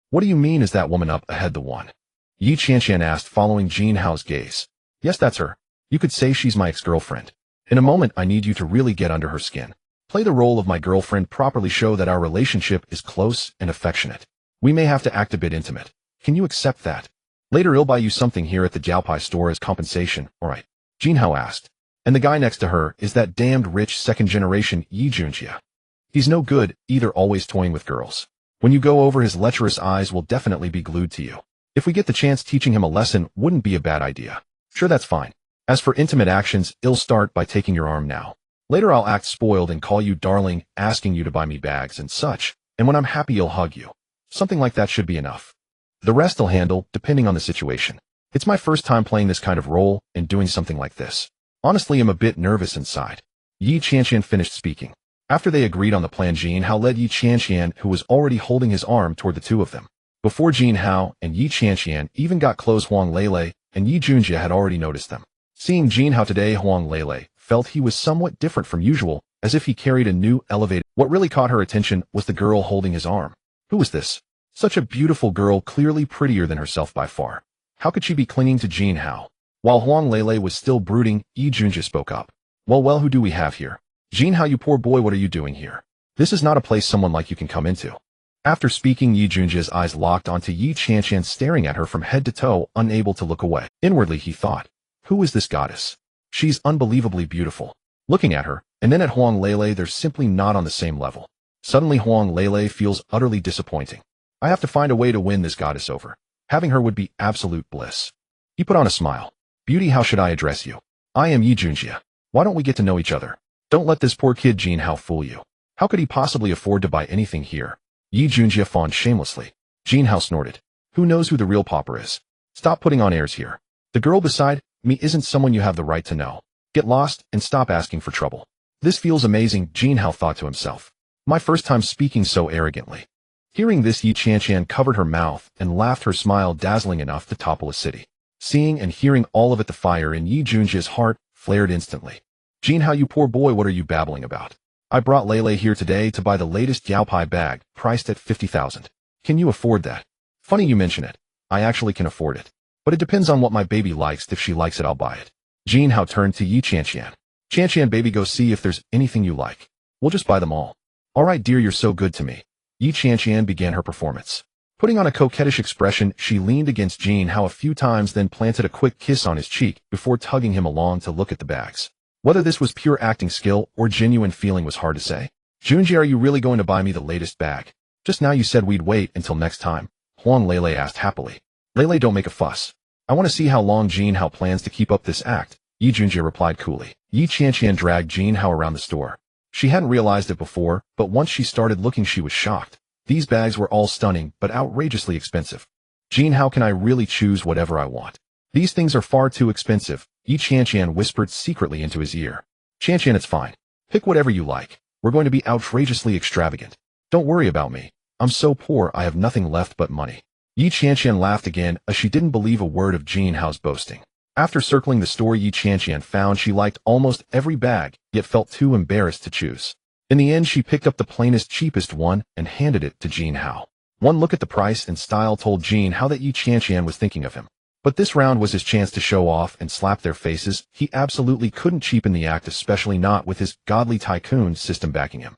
What do you mean, is that woman up ahead the one? Yi Qianqian asked, following Jin Hao's gaze. Yes, that's her. You could say she's my ex-girlfriend. In a moment, I need you to really get under her skin. Play the role of my girlfriend, properly show that our relationship is close and affectionate. We may have to act a bit intimate. Can you accept that? Later, I'll buy you something here at the Jiaopai store as compensation, alright? Jin Hao asked. And the guy next to her is that damned rich second-generation Yi Junjia. He's no good, either, always toying with girls. When you go over, his lecherous eyes will definitely be glued to you. If we get the chance, teaching him a lesson wouldn't be a bad idea. Sure, that's fine. As for intimate actions, I'll start by taking your arm now. Later, I'll act spoiled and call you darling, asking you to buy me bags and such, and when I'm happy, I'll hug you. Something like that should be enough. The rest I'll handle, depending on the situation. It's my first time playing this kind of role and doing something like this. Honestly, I'm a bit nervous inside. Yi Qianqian finished speaking. After they agreed on the plan, Jin Hao led Yi Qianqian, who was already holding his arm, toward the two of them. Before Jin Hao and Yi Qianqian even got close, Huang Lele and Yi Junjia had already noticed them. Seeing Jin Hao today, Huang Lele felt he was somewhat different from usual, as if he carried a new elevated. What really caught her attention was the girl holding his arm. Who was this? Such a beautiful girl, clearly prettier than herself by far. How could she be clinging to Jin Hao? While Huang Lele was still brooding, Yi Junjia spoke up. Well, who do we have here? Jin Hao, you poor boy, what are you doing here? This is not a place someone like you can come into. After speaking, Yi Junjia's eyes locked onto Yi Qianqian, staring at her from head to toe, unable to look away. Inwardly, he thought, who is this goddess? She's unbelievably beautiful. Looking at her, and then at Huang Lele, they're simply not on the same level. Suddenly, Huang Lele feels utterly disappointing. I have to find a way to win this goddess over. Having her would be absolute bliss. He put on a smile. Beauty, how should I address you? I am Yi Junjia. Why don't we get to know each other? Don't let this poor kid Jin Hao fool you. How could he possibly afford to buy anything here? Yi Junjia fawned shamelessly. Jin Hao snorted. Who knows who the real pauper is? Stop putting on airs here. The girl beside me isn't someone you have the right to know. Get lost and stop asking for trouble. This feels amazing, Jin Hao thought to himself. My first time speaking so arrogantly. Hearing this, Yi Qianqian covered her mouth and laughed, her smile dazzling enough to topple a city. Seeing and hearing all of it, the fire in Yi Junjia's heart flared instantly. Jin Hao, you poor boy, what are you babbling about? I brought Lele here today to buy the latest Jiaopai bag, priced at 50,000. Can you afford that? Funny you mention it. I actually can afford it. But it depends on what my baby likes. If she likes it, I'll buy it. Jin Hao turned to Yi Qianqian. Qianqian, baby, go see if there's anything you like. We'll just buy them all. All right, dear, you're so good to me. Yi Qianqian began her performance. Putting on a coquettish expression, she leaned against Jin Hao a few times, then planted a quick kiss on his cheek before tugging him along to look at the bags. Whether this was pure acting skill or genuine feeling was hard to say. Junji, are you really going to buy me the latest bag? Just now you said we'd wait until next time. Huang Lele asked happily. Lele, don't make a fuss. I want to see how long Jin Hao plans to keep up this act, Yi Junjia replied coolly. Yi Qianqian dragged Jin Hao around the store. She hadn't realized it before, but once she started looking, she was shocked. These bags were all stunning, but outrageously expensive. Jin, how can I really choose whatever I want? These things are far too expensive, Yi Qianqian whispered secretly into his ear. Qianqian, it's fine. Pick whatever you like. We're going to be outrageously extravagant. Don't worry about me. I'm so poor I have nothing left but money. Yi Qianqian laughed again as she didn't believe a word of Jin Hao's boasting. After circling the store, Yi Qianqian found she liked almost every bag, yet felt too embarrassed to choose. In the end, she picked up the plainest, cheapest one and handed it to Jin Hao. One look at the price and style told Jin Hao that Yi Qianqian was thinking of him. But this round was his chance to show off and slap their faces. He absolutely couldn't cheapen the act, especially not with his godly Tycoon system backing him.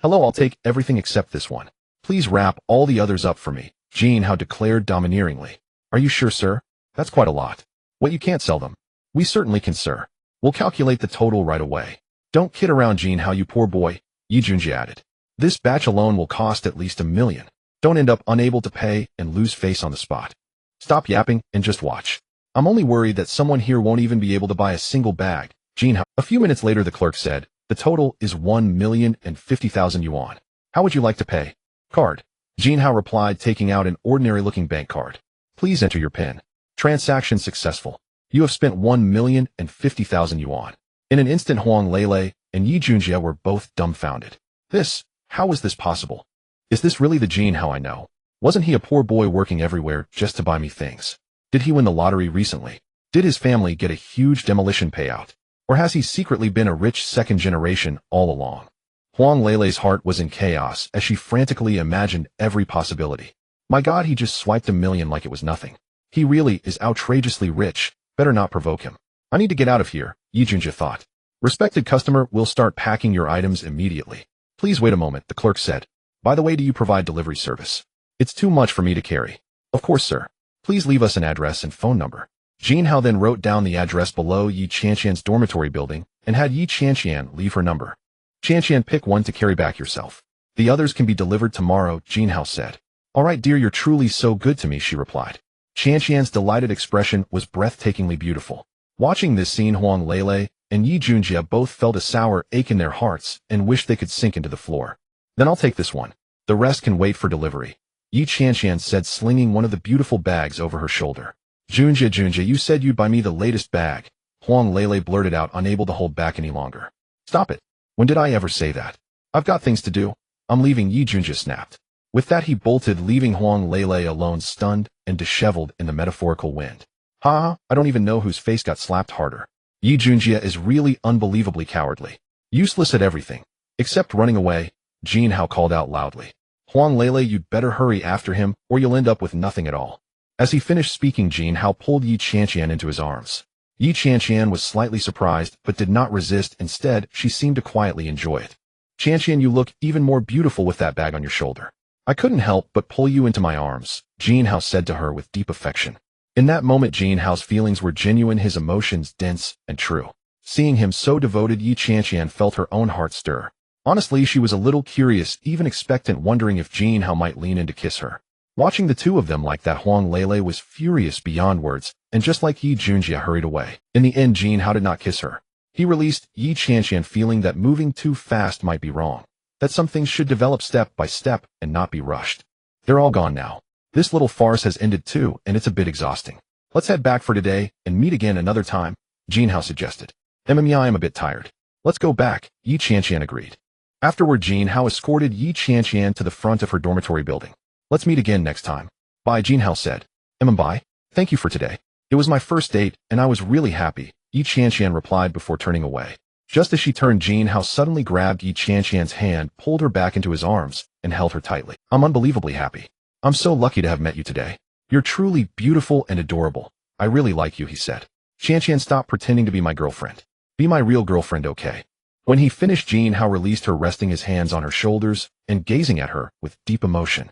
Hello, I'll take everything except this one. Please wrap all the others up for me, Jin Hao declared domineeringly. Are you sure, sir? That's quite a lot. What, you can't sell them? We certainly can, sir. We'll calculate the total right away. Don't kid around, Jin Hao, you poor boy, Yi Junjie added. This batch alone will cost at least $1 million. Don't end up unable to pay and lose face on the spot. Stop yapping and just watch. I'm only worried that someone here won't even be able to buy a single bag, Jin Hao. A few minutes later, the clerk said, the total is 1,050,000 yuan. How would you like to pay? Card. Jin Hao replied, taking out an ordinary-looking bank card. Please enter your PIN. Transaction successful. You have spent 1,050,000 yuan. In an instant, Huang Lele and Yi Junjie were both dumbfounded. How was this possible? Is this really the Jin Hao I know? Wasn't he a poor boy working everywhere just to buy me things? Did he win the lottery recently? Did his family get a huge demolition payout? Or has he secretly been a rich second generation all along? Huang Lele's heart was in chaos as she frantically imagined every possibility. My God, he just swiped $1 million like it was nothing. He really is outrageously rich. Better not provoke him. I need to get out of here, Yi Junjie thought. Respected customer, we'll start packing your items immediately. Please wait a moment, the clerk said. By the way, do you provide delivery service? It's too much for me to carry. Of course, sir. Please leave us an address and phone number. Jin Hao then wrote down the address below Yi Qianqian's dormitory building and had Yi Qianqian leave her number. Qianqian, pick one to carry back yourself. The others can be delivered tomorrow, Jin Hao said. All right, dear, you're truly so good to me, she replied. Qianqian's delighted expression was breathtakingly beautiful. Watching this scene, Huang Lele and Yi Junjie both felt a sour ache in their hearts and wished they could sink into the floor. Then I'll take this one. The rest can wait for delivery, Yi Qianqian said, slinging one of the beautiful bags over her shoulder. Junjie, you said you'd buy me the latest bag, Huang Lele blurted out, unable to hold back any longer. Stop it. When did I ever say that? I've got things to do. I'm leaving, Yi Junjie snapped. With that, he bolted, leaving Huang Lele alone, stunned and disheveled in the metaphorical wind. I don't even know whose face got slapped harder. Yi Junjie is really unbelievably cowardly. Useless at everything. Except running away, Jin Hao called out loudly. Huang Lele, you'd better hurry after him or you'll end up with nothing at all. As he finished speaking, Jin Hao pulled Yi Qianqian into his arms. Yi Qianqian was slightly surprised but did not resist. Instead, she seemed to quietly enjoy it. Qianqian, you look even more beautiful with that bag on your shoulder. I couldn't help but pull you into my arms, Jin Hao said to her with deep affection. In that moment, Jin Hao's feelings were genuine, his emotions dense and true. Seeing him so devoted, Yi Qianqian felt her own heart stir. Honestly, she was a little curious, even expectant, wondering if Jin Hao might lean in to kiss her. Watching the two of them like that, Huang Lele was furious beyond words, and just like Yi Junjie hurried away. In the end, Jin Hao did not kiss her. He released Yi Qianqian, feeling that moving too fast might be wrong, that some things should develop step by step and not be rushed. They're all gone now. This little farce has ended too, and it's a bit exhausting. Let's head back for today and meet again another time, Jin Hao suggested. I'm a bit tired. Let's go back, Yi Qianqian agreed. Afterward, Jin Hao escorted Yi Qianqian to the front of her dormitory building. Let's meet again next time. Bye, Jin Hao said. Bye. Thank you for today. It was my first date, and I was really happy, Yi Qianqian replied before turning away. Just as she turned, Jin Hao suddenly grabbed Yi Qianqian's hand, pulled her back into his arms, and held her tightly. I'm unbelievably happy. I'm so lucky to have met you today. You're truly beautiful and adorable. I really like you, he said. Qianqian, stop pretending to be my girlfriend. Be my real girlfriend, okay? When he finished, Jin Hao released her, resting his hands on her shoulders and gazing at her with deep emotion.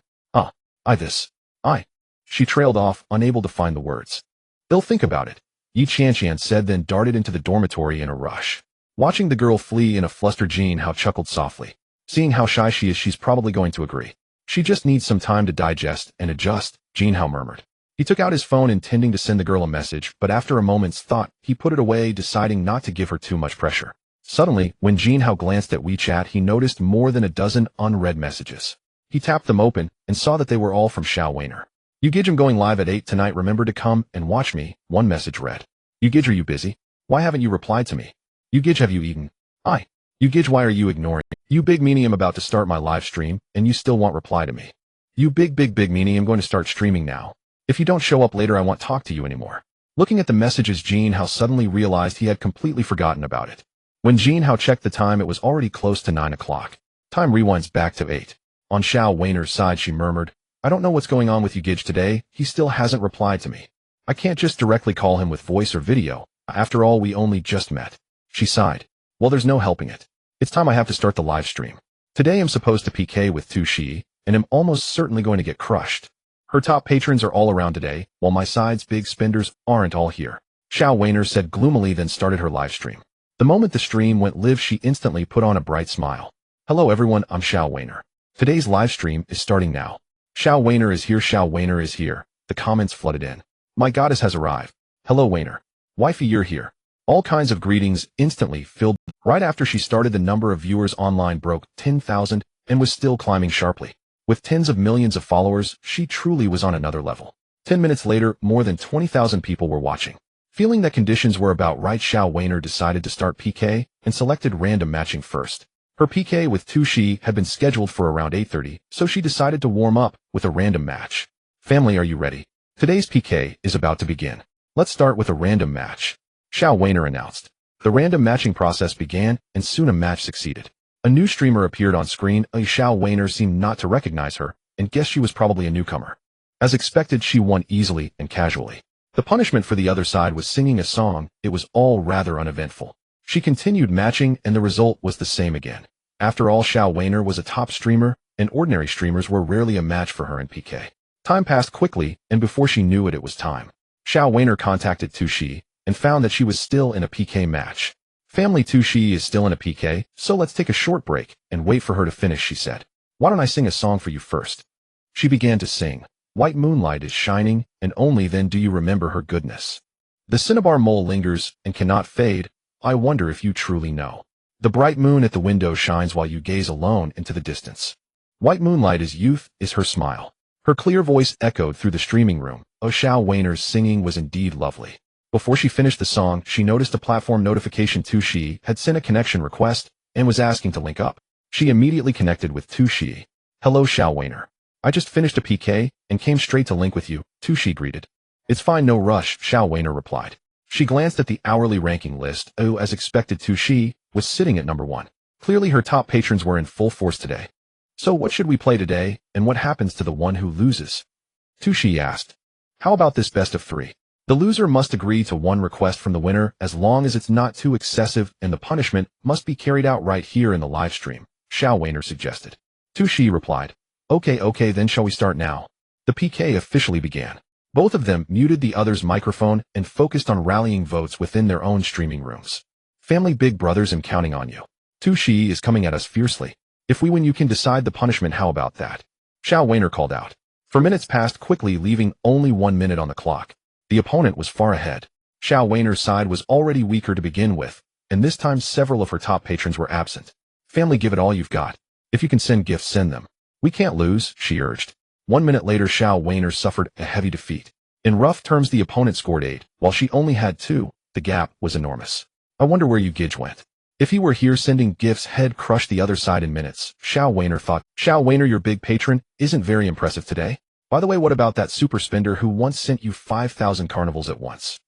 She trailed off, unable to find the words. They'll think about it, Yi Qianqian said, then darted into the dormitory in a rush. Watching the girl flee in a fluster, Jin Hao chuckled softly. Seeing how shy she is, she's probably going to agree. She just needs some time to digest and adjust, Jin Hao murmured. He took out his phone, intending to send the girl a message, but after a moment's thought, he put it away, deciding not to give her too much pressure. Suddenly, when Jin Hao glanced at WeChat, he noticed more than a dozen unread messages. He tapped them open and saw that they were all from Xiao Weiner. "You Gidge, I'm going live at 8 tonight. Remember to come and watch me," one message read. "You Gidge, are you busy? Why haven't you replied to me? You Gidge, have you eaten? Aye. You Gidge, why are you ignoring me? You big meanie, I'm about to start my live stream and you still won't reply to me. You big meanie, I'm going to start streaming now. If you don't show up later, I won't talk to you anymore." Looking at the messages, Jin Hao suddenly realized he had completely forgotten about it. When Jin Hao checked the time, it was already close to 9 o'clock. Time rewinds back to 8. On Xiao Weiner's side, she murmured, "I don't know what's going on with you Gidge today. He still hasn't replied to me. I can't just directly call him with voice or video. After all, we only just met." She sighed. "Well, there's no helping it. It's time I have to start the live stream. Today I'm supposed to PK with Tu Shi, and I'm almost certainly going to get crushed. Her top patrons are all around today, while my side's big spenders aren't all here." Xiao Weiner said gloomily, then started her live stream. The moment the stream went live, she instantly put on a bright smile. "Hello everyone, I'm Xiao Weiner. Today's live stream is starting now. Xiao Weiner is here, Xiao Weiner is here." The comments flooded in. "My goddess has arrived. Hello Weiner. Wifey, you're here." All kinds of greetings instantly filled. Right after she started, the number of viewers online broke 10,000 and was still climbing sharply. With tens of millions of followers, she truly was on another level. 10 minutes later, more than 20,000 people were watching. Feeling that conditions were about right, Xiao Weiner decided to start PK and selected random matching first. Her PK with Tu Shi had been scheduled for around 8:30, so she decided to warm up with a random match. "Family, are you ready? Today's PK is about to begin. Let's start with a random match," Xiao Weiner announced. The random matching process began, and soon a match succeeded. A new streamer appeared on screen. Xiao Weiner seemed not to recognize her, and guessed she was probably a newcomer. As expected, she won easily and casually. The punishment for the other side was singing a song. It was all rather uneventful. She continued matching, and the result was the same again. After all, Xiao Weiner was a top streamer, and ordinary streamers were rarely a match for her in PK. Time passed quickly, and before she knew it, it was time. Xiao Weiner contacted Tu Shi and found that she was still in a PK match. "Family, Tu Shi is still in a PK, so let's take a short break and wait for her to finish," she said. "Why don't I sing a song for you first?" She began to sing. "White moonlight is shining, and only then do you remember her goodness. The cinnabar mole lingers and cannot fade. I wonder if you truly know. The bright moon at the window shines while you gaze alone into the distance. White moonlight is youth, is her smile." Her clear voice echoed through the streaming room. Xiao Weiner's singing was indeed lovely. Before she finished the song, she noticed a platform notification. Tu Shi had sent a connection request and was asking to link up. She immediately connected with Tu Shi. "Hello Xiao Weiner. I just finished a PK and came straight to link with you," Tu Shi greeted. "It's fine, no rush," Xiao Weiner replied. She glanced at the hourly ranking list. As expected, Tu Shi was sitting at number 1. Clearly her top patrons were in full force today. "So what should we play today, and what happens to the one who loses?" Tu Shi asked. "How about this best of 3? The loser must agree to one request from the winner as long as it's not too excessive, and the punishment must be carried out right here in the live stream," Xiao Weiner suggested. Tu Shi replied. Okay, then shall we start now?" The PK officially began. Both of them muted the other's microphone and focused on rallying votes within their own streaming rooms. "Family, big brothers, I'm counting on you. Tu Shi is coming at us fiercely. If we win, you can decide the punishment. How about that?" Xiao Weiner called out. For minutes passed quickly, leaving only 1 minute on the clock. The opponent was far ahead. Xiao Weiner's side was already weaker to begin with, and this time several of her top patrons were absent. "Family, give it all you've got. If you can send gifts, send them. We can't lose," she urged. 1 minute later, Xiao Weiner suffered a heavy defeat. In rough terms, the opponent scored 8, while she only had 2. The gap was enormous. "I wonder where you Gidge went. If he were here sending gifts, he'd crush the other side in minutes," Xiao Weiner thought. "Xiao Weiner, your big patron isn't very impressive today. By the way, what about that super spender who once sent you 5,000 carnivals at once?"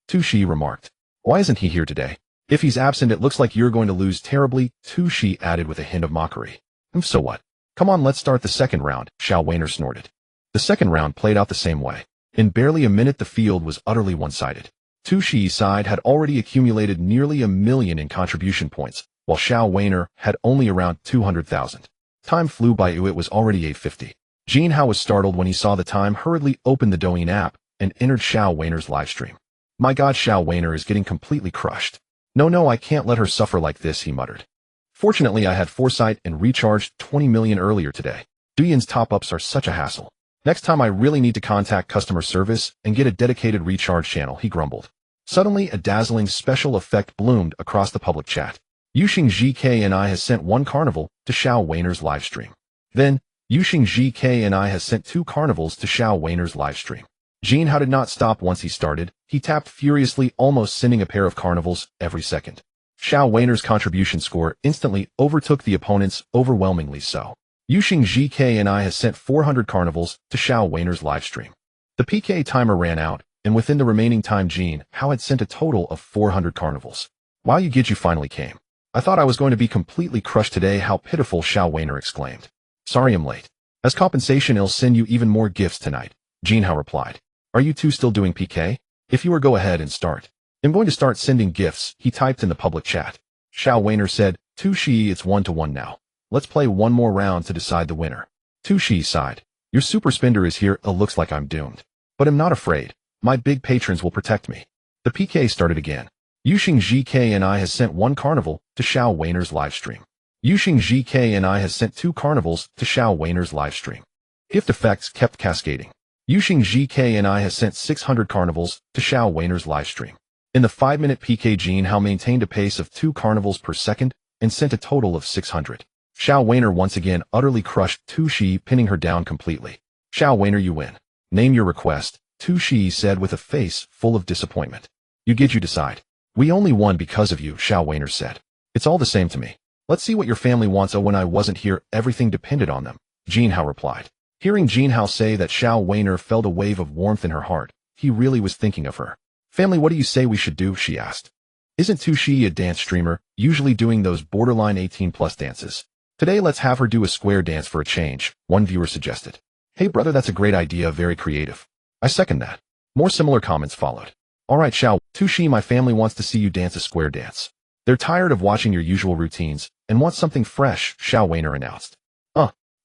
Tu Shi remarked. "Why isn't he here today? If he's absent, it looks like you're going to lose terribly," Tu Shi added with a hint of mockery. "So what? Come on, let's start the second round," Xiao Weiner snorted. The second round played out the same way. In barely a minute, the field was utterly one-sided. Tu Shi's side had already accumulated nearly 1 million in contribution points, while Xiao Weiner had only around 200,000. Time flew by. It was already 8:50. Jin Hao was startled when he saw the time, hurriedly opened the Douyin app, and entered Xiao Weiner's livestream. "My God, Xiao Weiner is getting completely crushed. No, I can't let her suffer like this," he muttered. "Fortunately, I had foresight and recharged 20 million earlier today. Douyin's top-ups are such a hassle. Next time I really need to contact customer service and get a dedicated recharge channel," he grumbled. Suddenly, a dazzling special effect bloomed across the public chat. "Yuxing GK and I has sent 1 carnival to Xiao Weiner's livestream." Then, Yuxing GK and I has sent 2 carnivals to Xiao Weiner's livestream. Jin Hao did not stop once he started. He tapped furiously, almost sending a pair of carnivals every second. Xiao Weiner's contribution score instantly overtook the opponent's, overwhelmingly so. Yuxing GK and I has sent 400 carnivals to Xiao Weiner's livestream. The PK timer ran out, and within the remaining time Jin Hao had sent a total of 400 carnivals. Wow, you finally came. I thought I was going to be completely crushed today. How pitiful, Xiao Weiner exclaimed. Sorry I'm late. As compensation I'll send you even more gifts tonight, Jin Hao replied. Are you two still doing PK? If you are, go ahead and start. I'm going to start sending gifts, he typed in the public chat. Xiao Weiner said, Tushi, it's 1-1 now. Let's play one more round to decide the winner. Tushi sighed. Your super spender is here. It looks like I'm doomed. But I'm not afraid. My big patrons will protect me. The PK started again. Yuxing GK and I has sent 1 carnival to Xiao Weiner's livestream. Yuxing GK and I has sent 2 carnivals to Xiao Weiner's livestream. Gift effects kept cascading. Yuxing GK and I has sent 600 carnivals to Xiao Weiner's livestream. In the 5-minute PK, Jin Hao maintained a pace of 2 carnivals per second and sent a total of 600. Xiao Weiner once again utterly crushed Tushi, pinning her down completely. Xiao Weiner, you win. Name your request, Tushi said with a face full of disappointment. You decide. We only won because of you, Xiao Weiner said. It's all the same to me. Let's see what your family wants. Oh, when I wasn't here, everything depended on them, Jin Hao replied. Hearing Jin Hao say that, Xiao Weiner felt a wave of warmth in her heart. He really was thinking of her. Family, what do you say we should do, she asked. Isn't Tushi a dance streamer, usually doing those borderline 18+ dances? Today let's have her do a square dance for a change, one viewer suggested. Hey brother, that's a great idea, very creative. I second that. More similar comments followed. Alright Tushi, my family wants to see you dance a square dance. They're tired of watching your usual routines, and want something fresh, Xiao Weiner announced.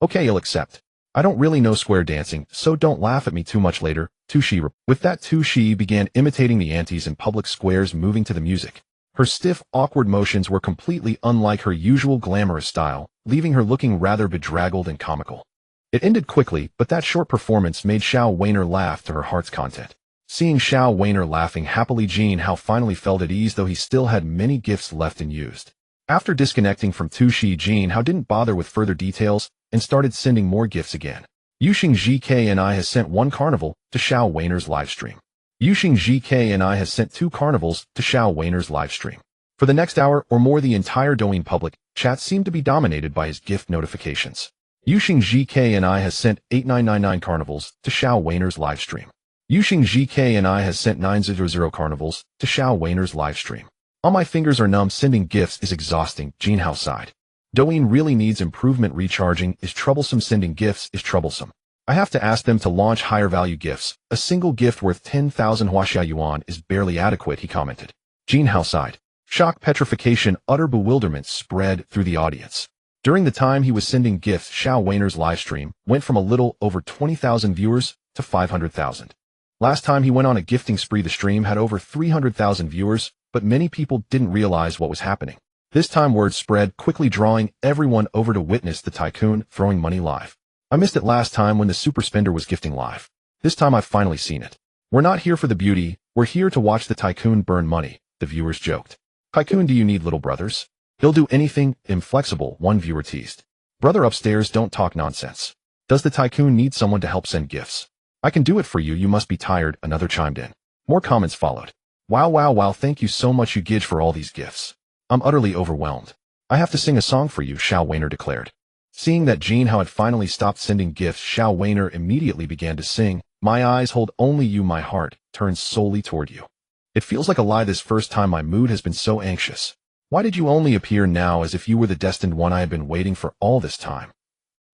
Okay, you'll accept. I don't really know square dancing, so don't laugh at me too much later, Tushi. With that, Tushi began imitating the aunties in public squares, moving to the music. Her stiff, awkward motions were completely unlike her usual glamorous style, leaving her looking rather bedraggled and comical. It ended quickly, but that short performance made Xiao Weiner laugh to her heart's content. Seeing Xiao Weiner laughing happily, Jin Hao finally felt at ease, though he still had many gifts left unused. After disconnecting from Tushi, Jin Hao didn't bother with further details and started sending more gifts again. Yuxing GK and I has sent 1 carnival to Xiao Weiner's livestream. Yuxing GK and I has sent 2 carnivals to Xiao Weiner's livestream. For the next hour or more, the entire Douyin public chat seemed to be dominated by his gift notifications. Yuxing GK and I has sent 8999 carnivals to Xiao Weiner's livestream. Yuxing GK and I has sent 900 carnivals to Xiao Weiner's livestream. All my fingers are numb. Sending gifts is exhausting, Jin Hao sighed. Douyin really needs improvement. Recharging is troublesome. Sending gifts is troublesome. I have to ask them to launch higher value gifts. A single gift worth 10,000 Huaxia yuan is barely adequate, he commented. Jin Hao sighed. Shock, petrification, utter bewilderment spread through the audience. During the time he was sending gifts, Xiao Weiner's livestream went from a little over 20,000 viewers to 500,000. Last time he went on a gifting spree, the stream had over 300,000 viewers, but many people didn't realize what was happening. This time word spread quickly, drawing everyone over to witness the Tycoon throwing money live. I missed it last time when the super spender was gifting live. This time I've finally seen it. We're not here for the beauty, we're here to watch the Tycoon burn money, the viewers joked. Tycoon, do you need little brothers? He'll do anything, inflexible, one viewer teased. Brother upstairs, don't talk nonsense. Does the Tycoon need someone to help send gifts? I can do it for you, you must be tired, another chimed in. More comments followed. Wow, thank you so much, you Gidge, for all these gifts. I'm utterly overwhelmed. I have to sing a song for you, Xiao Weiner declared. Seeing that Jin Hao had finally stopped sending gifts, Xiao Weiner immediately began to sing, My eyes hold only you, my heart turns solely toward you. It feels like a lie, this first time my mood has been so anxious. Why did you only appear now, as if you were the destined one I had been waiting for all this time?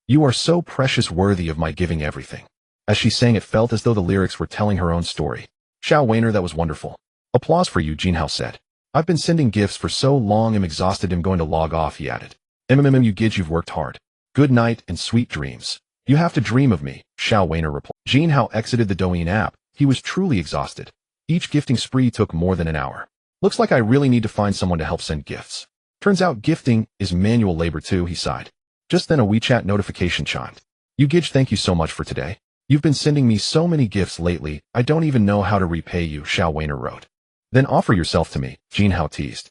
You are so precious, worthy of my giving everything. As she sang, it felt as though the lyrics were telling her own story. Xiao Weiner, that was wonderful. Applause for you, Jin Hao said. I've been sending gifts for so long, I'm exhausted, I'm going to log off, he added. You Gidge, you've worked hard. Good night and sweet dreams. You have to dream of me, Xiao Weiner replied. Jin Hao exited the Douyin app. He was truly exhausted. Each gifting spree took more than an hour. Looks like I really need to find someone to help send gifts. Turns out gifting is manual labor too, he sighed. Just then a WeChat notification chimed. You Gidge, thank you so much for today. You've been sending me so many gifts lately, I don't even know how to repay you, Xiao Weiner wrote. Then offer yourself to me, Jin Hao teased.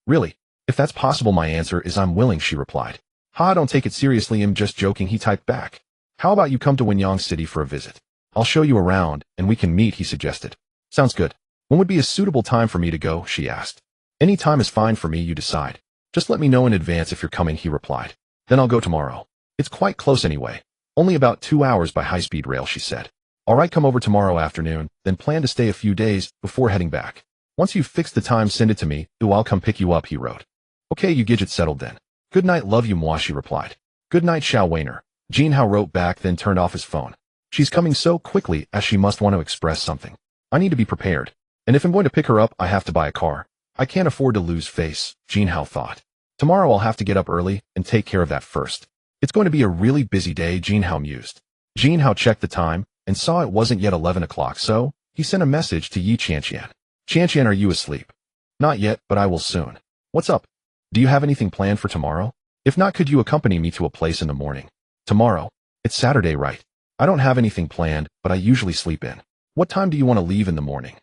Really? If that's possible, my answer is I'm willing, she replied. Ha, don't take it seriously, I'm just joking, he typed back. How about you come to Wenyang City for a visit? I'll show you around, and we can meet, he suggested. Sounds good. When would be a suitable time for me to go, she asked. Any time is fine for me, you decide. Just let me know in advance if you're coming, he replied. Then I'll go tomorrow. It's quite close anyway. Only about 2 hours by high-speed rail, she said. All right, come over tomorrow afternoon, then plan to stay a few days before heading back. Once you've fixed the time, send it to me. I'll come pick you up, he wrote. Okay, you get it settled then. Good night, love you, moi, she replied. Good night, Xiao Weiner. Jin Hao wrote back, then turned off his phone. She's coming so quickly as she must want to express something. I need to be prepared. And if I'm going to pick her up, I have to buy a car. I can't afford to lose face, Jin Hao thought. Tomorrow I'll have to get up early and take care of that first. It's going to be a really busy day, Jin Hao mused. Jin Hao checked the time and saw it wasn't yet 11 o'clock, so he sent a message to Yi Qianqian. Qianqian, are you asleep? Not yet, but I will soon. What's up? Do you have anything planned for tomorrow? If not, could you accompany me to a place in the morning? Tomorrow? It's Saturday, right? I don't have anything planned, but I usually sleep in. What time do you want to leave in the morning?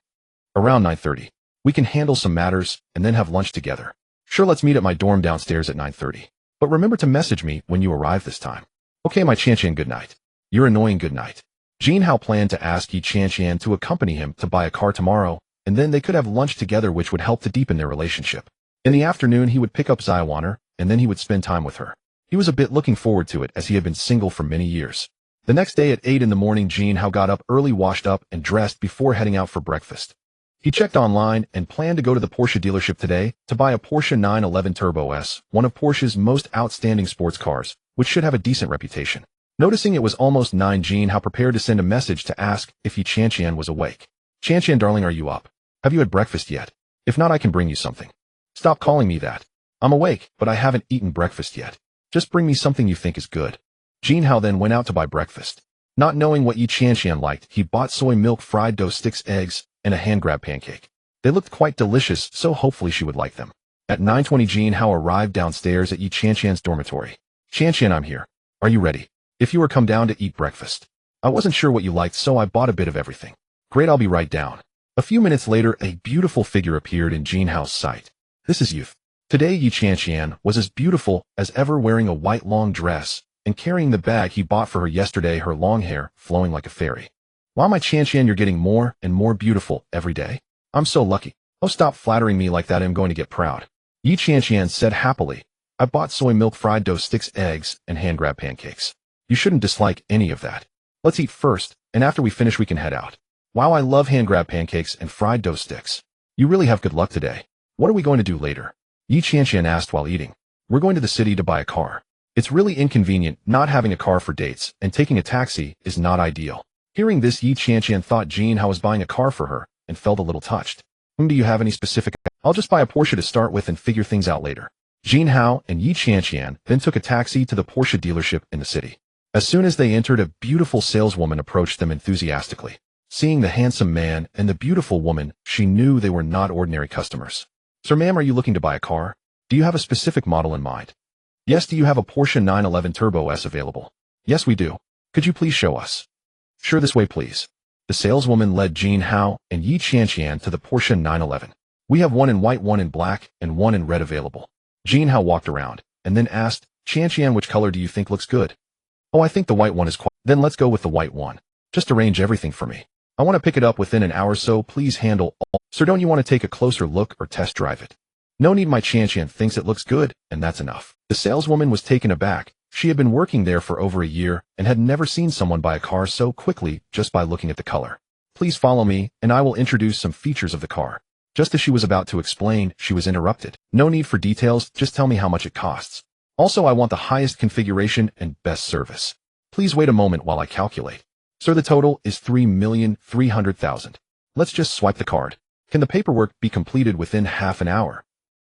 Around 9:30. We can handle some matters and then have lunch together. Sure, let's meet at my dorm downstairs at 9:30. But remember to message me when you arrive this time. Okay, my Qianqian, good night. You're annoying, good night. Jin Hao planned to ask Yi Qianqian to accompany him to buy a car tomorrow, and then they could have lunch together, which would help to deepen their relationship. In the afternoon, he would pick up Zaiwaner, and then he would spend time with her. He was a bit looking forward to it as he had been single for many years. The next day at 8 in the morning, Jin Hao got up early, washed up, and dressed before heading out for breakfast. He checked online and planned to go to the Porsche dealership today to buy a Porsche 911 Turbo S, one of Porsche's most outstanding sports cars, which should have a decent reputation. Noticing it was almost 9, Jin Hao prepared to send a message to ask if Yi Qianqian was awake. Qianqian, darling, are you up? Have you had breakfast yet? If not, I can bring you something. Stop calling me that. I'm awake, but I haven't eaten breakfast yet. Just bring me something you think is good. Jin Hao then went out to buy breakfast. Not knowing what Yi Qianqian liked, he bought soy milk, fried dough sticks, eggs, and a hand-grab pancake. They looked quite delicious, so hopefully she would like them. At 9:20, Jin Hao arrived downstairs at Yi Qianqian's dormitory. Qianqian, I'm here. Are you ready? If you were come down to eat breakfast. I wasn't sure what you liked, so I bought a bit of everything. Great, I'll be right down. A few minutes later, a beautiful figure appeared in Jin Hao's sight. This is youth. Today, Yi Qianqian was as beautiful as ever, wearing a white long dress and carrying the bag he bought for her yesterday, her long hair flowing like a fairy. Wow, my Qianqian, you're getting more and more beautiful every day. I'm so lucky. Oh, stop flattering me like that, I'm going to get proud. Yi Qianqian said happily. I bought soy milk, fried dough sticks, eggs, and hand-grab pancakes. You shouldn't dislike any of that. Let's eat first, and after we finish we can head out. Wow, I love hand-grab pancakes and fried dough sticks. You really have good luck today. What are we going to do later? Yi Qianqian asked while eating. We're going to the city to buy a car. It's really inconvenient not having a car for dates, and taking a taxi is not ideal. Hearing this, Yi Qianqian thought Jin Hao was buying a car for her, and felt a little touched. Do you have any specific? I'll just buy a Porsche to start with and figure things out later. Jin Hao and Yi Qianqian then took a taxi to the Porsche dealership in the city. As soon as they entered, a beautiful saleswoman approached them enthusiastically. Seeing the handsome man and the beautiful woman, she knew they were not ordinary customers. Sir, ma'am, are you looking to buy a car? Do you have a specific model in mind? Yes, do you have a Porsche 911 Turbo S available? Yes, we do. Could you please show us? Sure, this way, please. The saleswoman led Jin Hao and Yi Qianqian to the Porsche 911. We have one in white, one in black, and one in red available. Jin Hao walked around, and then asked, Qianqian, which color do you think looks good? Oh, I think the white one is quite... Then let's go with the white one. Just arrange everything for me. I want to pick it up within an hour, so please handle all... Sir, don't you want to take a closer look or test drive it? No need, my Qianqian thinks it looks good, and that's enough. The saleswoman was taken aback. She had been working there for over a year and had never seen someone buy a car so quickly just by looking at the color. Please follow me, and I will introduce some features of the car. Just as she was about to explain, she was interrupted. No need for details, just tell me how much it costs. Also, I want the highest configuration and best service. Please wait a moment while I calculate. Sir, the total is 3,300,000. Let's just swipe the card. Can the paperwork be completed within half an hour?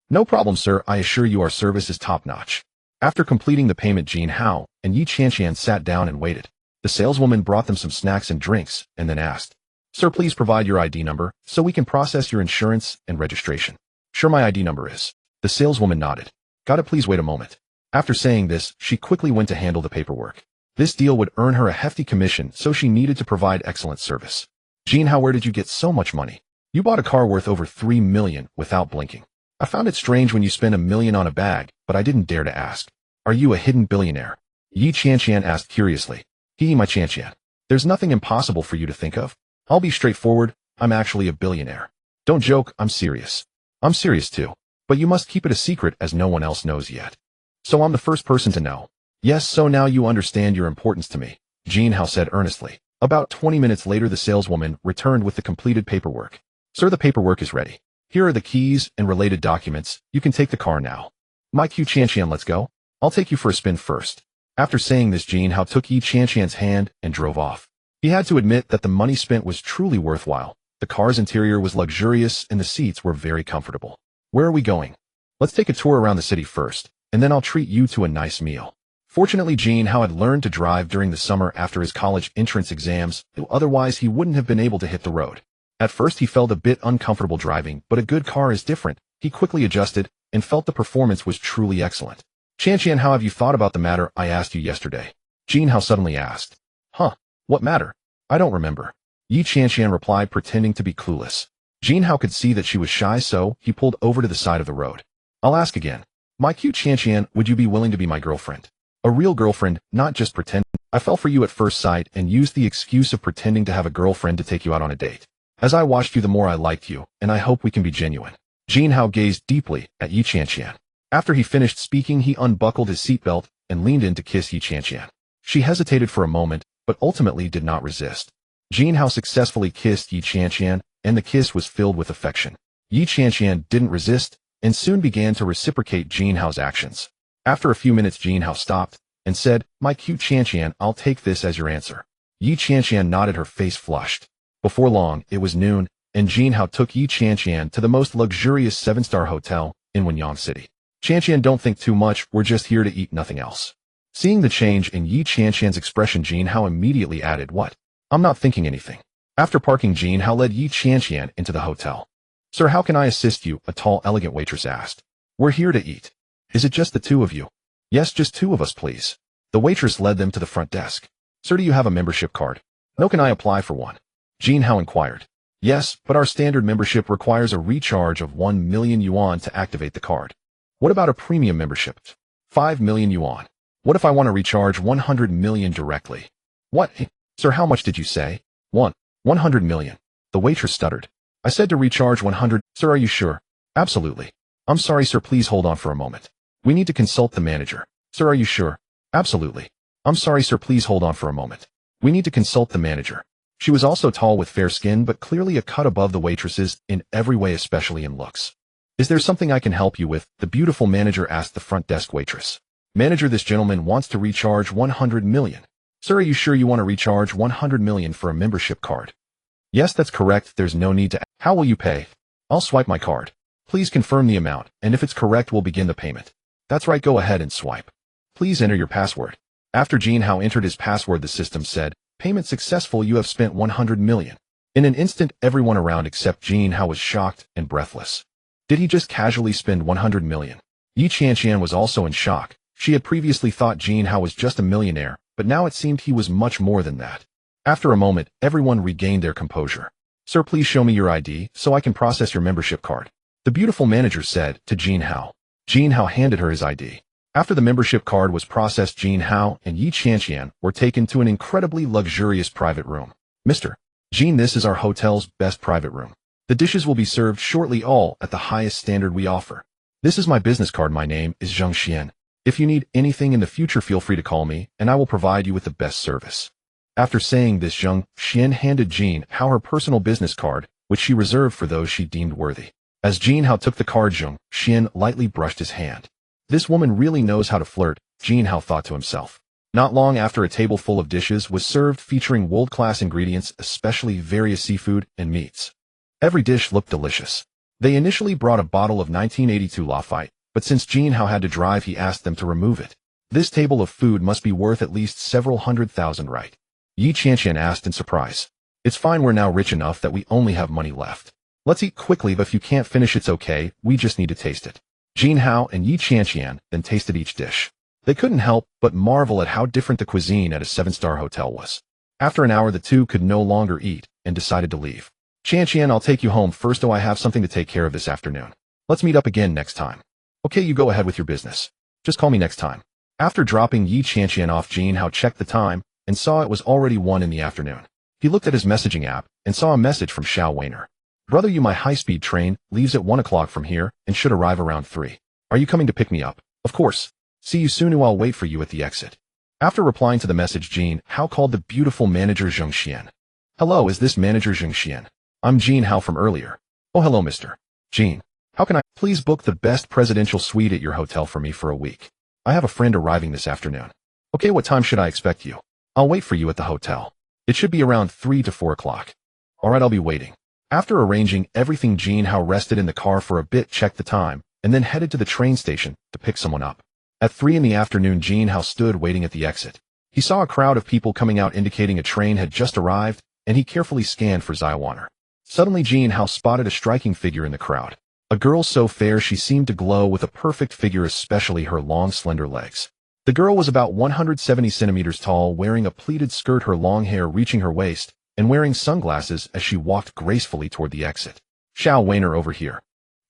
No problem, sir. I assure you our service is top-notch. After completing the payment, Jin Hao and Yi Qianqian sat down and waited. The saleswoman brought them some snacks and drinks, and then asked, Sir, please provide your ID number so we can process your insurance and registration. Sure, my ID number is. The saleswoman nodded. Got it, please wait a moment. After saying this, she quickly went to handle the paperwork. This deal would earn her a hefty commission, so she needed to provide excellent service. Jin Hao, where did you get so much money? You bought a car worth over 3 million without blinking. I found it strange when you spent $1 million on a bag, but I didn't dare to ask. Are you a hidden billionaire? Yi Qianqian asked curiously. My Qianqian. There's nothing impossible for you to think of. I'll be straightforward, I'm actually a billionaire. Don't joke, I'm serious. I'm serious too. But you must keep it a secret as no one else knows yet. So I'm the first person to know. Yes, so now you understand your importance to me, Jin Hao said earnestly. About 20 minutes later the saleswoman returned with the completed paperwork. Sir, the paperwork is ready. Here are the keys and related documents. You can take the car now. My Q Qianqian, let's go. I'll take you for a spin first. After saying this, Jin Hao took Yi Qianqian's hand and drove off. He had to admit that the money spent was truly worthwhile. The car's interior was luxurious and the seats were very comfortable. Where are we going? Let's take a tour around the city first, and then I'll treat you to a nice meal. Fortunately, Jin Hao had learned to drive during the summer after his college entrance exams, otherwise he wouldn't have been able to hit the road. At first he felt a bit uncomfortable driving, but a good car is different. He quickly adjusted and felt the performance was truly excellent. Qianqian, how have you thought about the matter I asked you yesterday? Jin Hao suddenly asked. Huh? What matter? I don't remember. Yi Qianqian replied, pretending to be clueless. Jin Hao could see that she was shy, so he pulled over to the side of the road. I'll ask again. My cute Qianqian, would you be willing to be my girlfriend? A real girlfriend, not just pretend. I fell for you at first sight and used the excuse of pretending to have a girlfriend to take you out on a date. As I watched you, the more I liked you, and I hope we can be genuine. Jin Hao gazed deeply at Yi Qianqian. After he finished speaking, he unbuckled his seatbelt and leaned in to kiss Yi Qianqian. She hesitated for a moment, but ultimately did not resist. Jin Hao successfully kissed Yi Qianqian, and the kiss was filled with affection. Yi Qianqian didn't resist, and soon began to reciprocate Jin Hao's actions. After a few minutes, Jin Hao stopped and said, My cute Qianqian, I'll take this as your answer. Yi Qianqian nodded, her face flushed. Before long, it was noon, and Jin Hao took Yi Qianqian to the most luxurious 7-star hotel in Wenyang City. Qianqian, don't think too much, we're just here to eat, nothing else. Seeing the change in Yi Qianqian's expression, Jin Hao immediately added, What? I'm not thinking anything. After parking, Jin Hao led Yi Qianqian into the hotel. Sir, how can I assist you? A tall, elegant waitress asked. We're here to eat. Is it just the two of you? Yes, just two of us, please. The waitress led them to the front desk. Sir, do you have a membership card? No, can I apply for one? Jin Hao inquired. Yes, but our standard membership requires a recharge of 1 million yuan to activate the card. What about a premium membership? 5 million yuan. What if I want to recharge 100 million directly? What? Sir, how much did you say? 100 million. The waitress stuttered. I said to recharge 100. Sir, are you sure? Absolutely. I'm sorry, sir, please hold on for a moment. We need to consult the manager. Sir, are you sure? Absolutely. I'm sorry, sir, please hold on for a moment. We need to consult the manager. She was also tall with fair skin, but clearly a cut above the waitresses in every way, especially in looks. Is there something I can help you with? The beautiful manager asked the front desk waitress. Manager, this gentleman wants to recharge 100 million. Sir, are you sure you want to recharge 100 million for a membership card? Yes, that's correct. There's no need to. How will you pay? I'll swipe my card. Please confirm the amount, and if it's correct, we'll begin the payment. That's right, go ahead and swipe. Please enter your password. After Jin Hao entered his password, the system said, Payment successful, you have spent 100 million. In an instant, everyone around except Jin Hao was shocked and breathless. Did he just casually spend 100 million? Yi Qianqian was also in shock. She had previously thought Jin Hao was just a millionaire, but now it seemed he was much more than that. After a moment, everyone regained their composure. Sir, please show me your ID so I can process your membership card. The beautiful manager said to Jin Hao. Jin Hao handed her his ID. After the membership card was processed, Jin Hao and Yi Qianqian were taken to an incredibly luxurious private room. Mr. Jin, this is our hotel's best private room. The dishes will be served shortly, all at the highest standard we offer. This is my business card. My name is Zheng Xian. If you need anything in the future, feel free to call me, and I will provide you with the best service. After saying this, Zheng Xian handed Jin Hao her personal business card, which she reserved for those she deemed worthy. As Jin Hao took the card, Zheng Xian lightly brushed his hand. This woman really knows how to flirt, Jin Hao thought to himself. Not long after, a table full of dishes was served featuring world-class ingredients, especially various seafood and meats. Every dish looked delicious. They initially brought a bottle of 1982 Lafite, but since Jin Hao had to drive, he asked them to remove it. This table of food must be worth at least several 100,000, right? Yi Qianqian asked in surprise. It's fine, we're now rich enough that we only have money left. Let's eat quickly, but if you can't finish, it's okay, we just need to taste it. Jin Hao and Yi Qianqian then tasted each dish. They couldn't help but marvel at how different the cuisine at a 7-star hotel was. After an hour, the two could no longer eat and decided to leave. Qianqian, I'll take you home first, though I have something to take care of this afternoon. Let's meet up again next time. Okay, you go ahead with your business. Just call me next time. After dropping Yi Qianqian off, Jin Hao checked the time and saw it was already 1 in the afternoon. He looked at his messaging app and saw a message from Xiao Weiner. Brother, my high-speed train leaves at 1 o'clock from here and should arrive around 3. Are you coming to pick me up? Of course. See you soon. I'll wait for you at the exit. After replying to the message, Jin Hao called the beautiful manager Zheng Xian. Hello, is this manager Zheng Xian? I'm Jin Hao from earlier. Oh, hello, Mr. Jin. How can I please book the best presidential suite at your hotel for me for a week? I have a friend arriving this afternoon. Okay, what time should I expect you? I'll wait for you at the hotel. It should be around 3 to 4 o'clock. Alright, I'll be waiting. After arranging everything, Jin Hao rested in the car for a bit, checked the time, and then headed to the train station to pick someone up. At 3 in the afternoon, Jin Hao stood waiting at the exit. He saw a crowd of people coming out indicating a train had just arrived, and he carefully scanned for Xiaowaner. Suddenly, Jin Hao spotted a striking figure in the crowd. A girl so fair she seemed to glow with a perfect figure, especially her long, slender legs. The girl was about 170 centimeters tall, wearing a pleated skirt, her long hair reaching her waist, and wearing sunglasses as she walked gracefully toward the exit. Xiao Weiner, over here.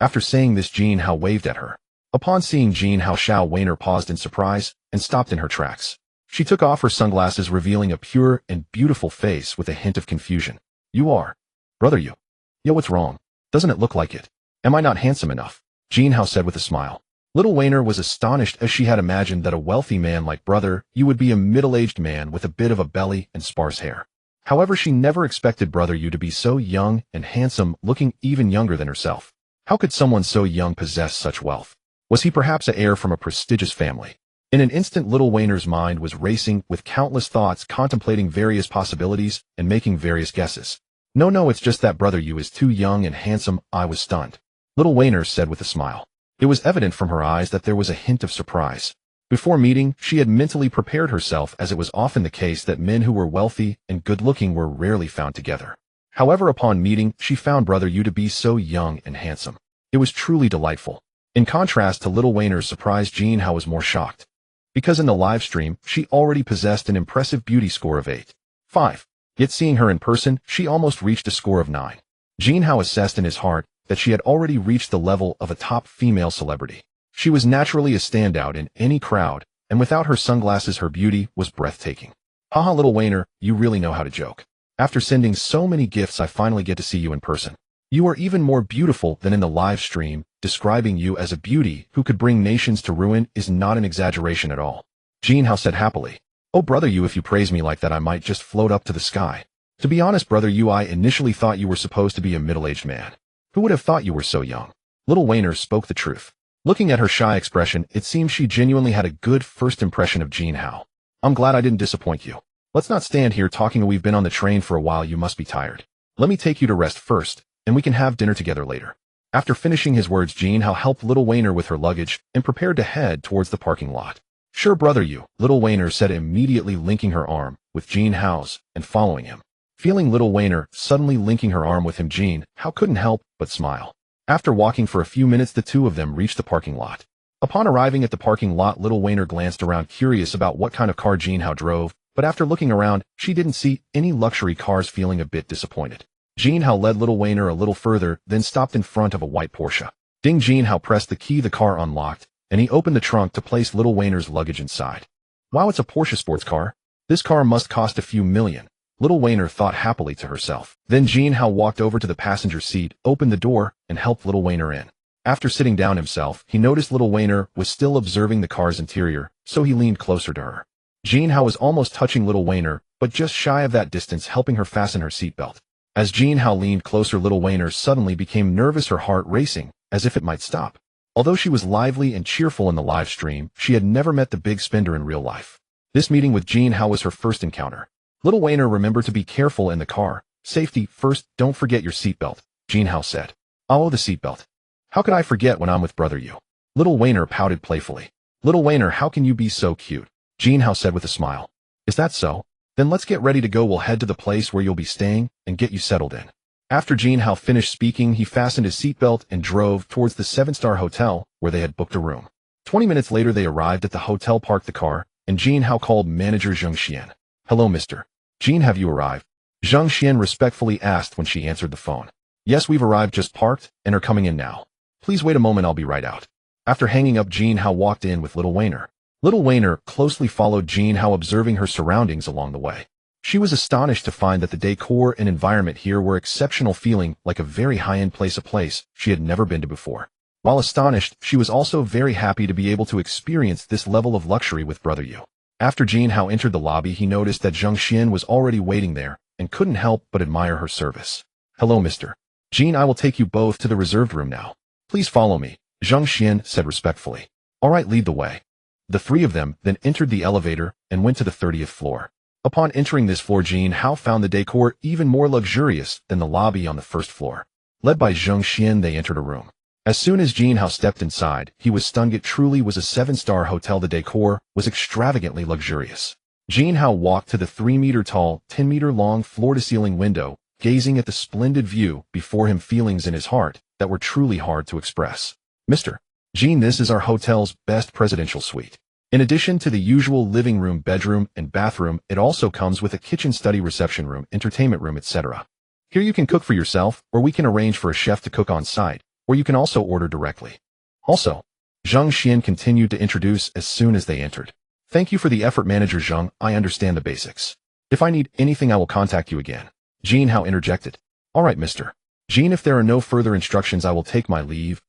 After saying this, Jin Hao waved at her. Upon seeing Jin Hao, Xiao Weiner paused in surprise and stopped in her tracks. She took off her sunglasses, revealing a pure and beautiful face with a hint of confusion. You are? Brother, you? Yo, what's wrong? Doesn't it look like it? Am I not handsome enough? Jin Hao said with a smile. Little Weiner was astonished, as she had imagined that a wealthy man like Brother you would be a middle-aged man with a bit of a belly and sparse hair. However, she never expected Brother you to be so young and handsome, looking even younger than herself. How could someone so young possess such wealth? Was he perhaps an heir from a prestigious family? In an instant, Little Weiner's mind was racing with countless thoughts, contemplating various possibilities and making various guesses. No, it's just that Brother you is too young and handsome. I was stunned. Little Weiner said with a smile. It was evident from her eyes that there was a hint of surprise. Before meeting, she had mentally prepared herself, as it was often the case that men who were wealthy and good-looking were rarely found together. However, upon meeting, she found Brother you to be so young and handsome. It was truly delightful. In contrast to Little Weiner's surprise, Jin Hao was more shocked. Because in the live stream, she already possessed an impressive beauty score of 8.5. Yet seeing her in person, she almost reached a score of 9. Jin Hao assessed in his heart that she had already reached the level of a top female celebrity. She was naturally a standout in any crowd, and without her sunglasses, her beauty was breathtaking. Haha, Little Weiner, you really know how to joke. After sending so many gifts, I finally get to see you in person. You are even more beautiful than in the live stream. Describing you as a beauty who could bring nations to ruin is not an exaggeration at all. Jin Hao said happily. Oh, Brother you, if you praise me like that, I might just float up to the sky. To be honest, Brother you, I initially thought you were supposed to be a middle-aged man. Who would have thought you were so young? Little Weiner spoke the truth. Looking at her shy expression, it seemed she genuinely had a good first impression of Jin Hao. I'm glad I didn't disappoint you. Let's not stand here talking. We've been on the train for a while. You must be tired. Let me take you to rest first, and we can have dinner together later. After finishing his words, Jin Hao helped Little Weiner with her luggage and prepared to head towards the parking lot. Sure, Brother you, Little Weiner said, immediately linking her arm with Jin Hao's and following him. Feeling Little Weiner suddenly linking her arm with him, Jin Hao couldn't help but smile. After walking for a few minutes, the two of them reached the parking lot. Upon arriving at the parking lot, Little Weiner glanced around, curious about what kind of car Jin Hao drove, but after looking around, she didn't see any luxury cars, feeling a bit disappointed. Jin Hao led Little Weiner a little further, then stopped in front of a white Porsche. Ding! Jin Hao pressed the key, the car unlocked, and he opened the trunk to place Little Weiner's luggage inside. Wow, it's a Porsche sports car. This car must cost a few million. Little Weiner thought happily to herself. Then Jin Hao walked over to the passenger seat, opened the door, and helped Little Weiner in. After sitting down himself, he noticed Little Weiner was still observing the car's interior, so he leaned closer to her. Jin Hao was almost touching Little Weiner, but just shy of that distance, helping her fasten her seatbelt. As Jin Hao leaned closer, Little Weiner suddenly became nervous, her heart racing, as if it might stop. Although she was lively and cheerful in the live stream, she had never met the big spender in real life. This meeting with Jin Hao was her first encounter. Little Weiner, remember to be careful in the car. Safety first, don't forget your seatbelt, Jin Hao said. Oh, the seatbelt. How could I forget when I'm with Brother you? Little Weiner pouted playfully. Little Weiner, how can you be so cute? Jin Hao said with a smile. Is that so? Then let's get ready to go. We'll head to the place where you'll be staying and get you settled in. After Jin Hao finished speaking, he fastened his seatbelt and drove towards the 7-star hotel where they had booked a room. 20 minutes later, they arrived at the hotel, parked the car, and Jin Hao called manager Zheng Xian. Hello, Mr. Jin, have you arrived? Zheng Xian respectfully asked when she answered the phone. Yes, we've arrived, just parked, and are coming in now. Please wait a moment, I'll be right out. After hanging up, Jin Hao walked in with Little Weiner. Little Wayner closely followed Jin Hao, observing her surroundings along the way. She was astonished to find that the decor and environment here were exceptional, feeling like a very high-end place, a place she had never been to before. While astonished, she was also very happy to be able to experience this level of luxury with Brother Yu. After Jin Hao entered the lobby, he noticed that Zheng Xian was already waiting there and couldn't help but admire her service. "Hello, Mr. Jin, I will take you both to the reserved room now. Please follow me," Zheng Xian said respectfully. "All right, lead the way." The three of them then entered the elevator and went to the 30th floor. Upon entering this floor, Jin Hao found the decor even more luxurious than the lobby on the first floor. Led by Zheng Xian, they entered a room. As soon as Jin Hao stepped inside, he was stunned. It truly was a 7-star hotel. The decor was extravagantly luxurious. Jin Hao walked to the 3-meter-tall, 10-meter-long floor-to-ceiling window, gazing at the splendid view before him, feelings in his heart that were truly hard to express. "Mr. Jin, this is our hotel's best presidential suite. In addition to the usual living room, bedroom, and bathroom, it also comes with a kitchen, study, reception room, entertainment room, etc. Here you can cook for yourself, or we can arrange for a chef to cook on site, or you can also order directly." Also, Zheng Xian continued to introduce as soon as they entered. "Thank you for the effort, Manager Zheng. I understand the basics. If I need anything, I will contact you again," Jin Hao interjected. "All right, Mr. Jin, if there are no further instructions, I will take my leave."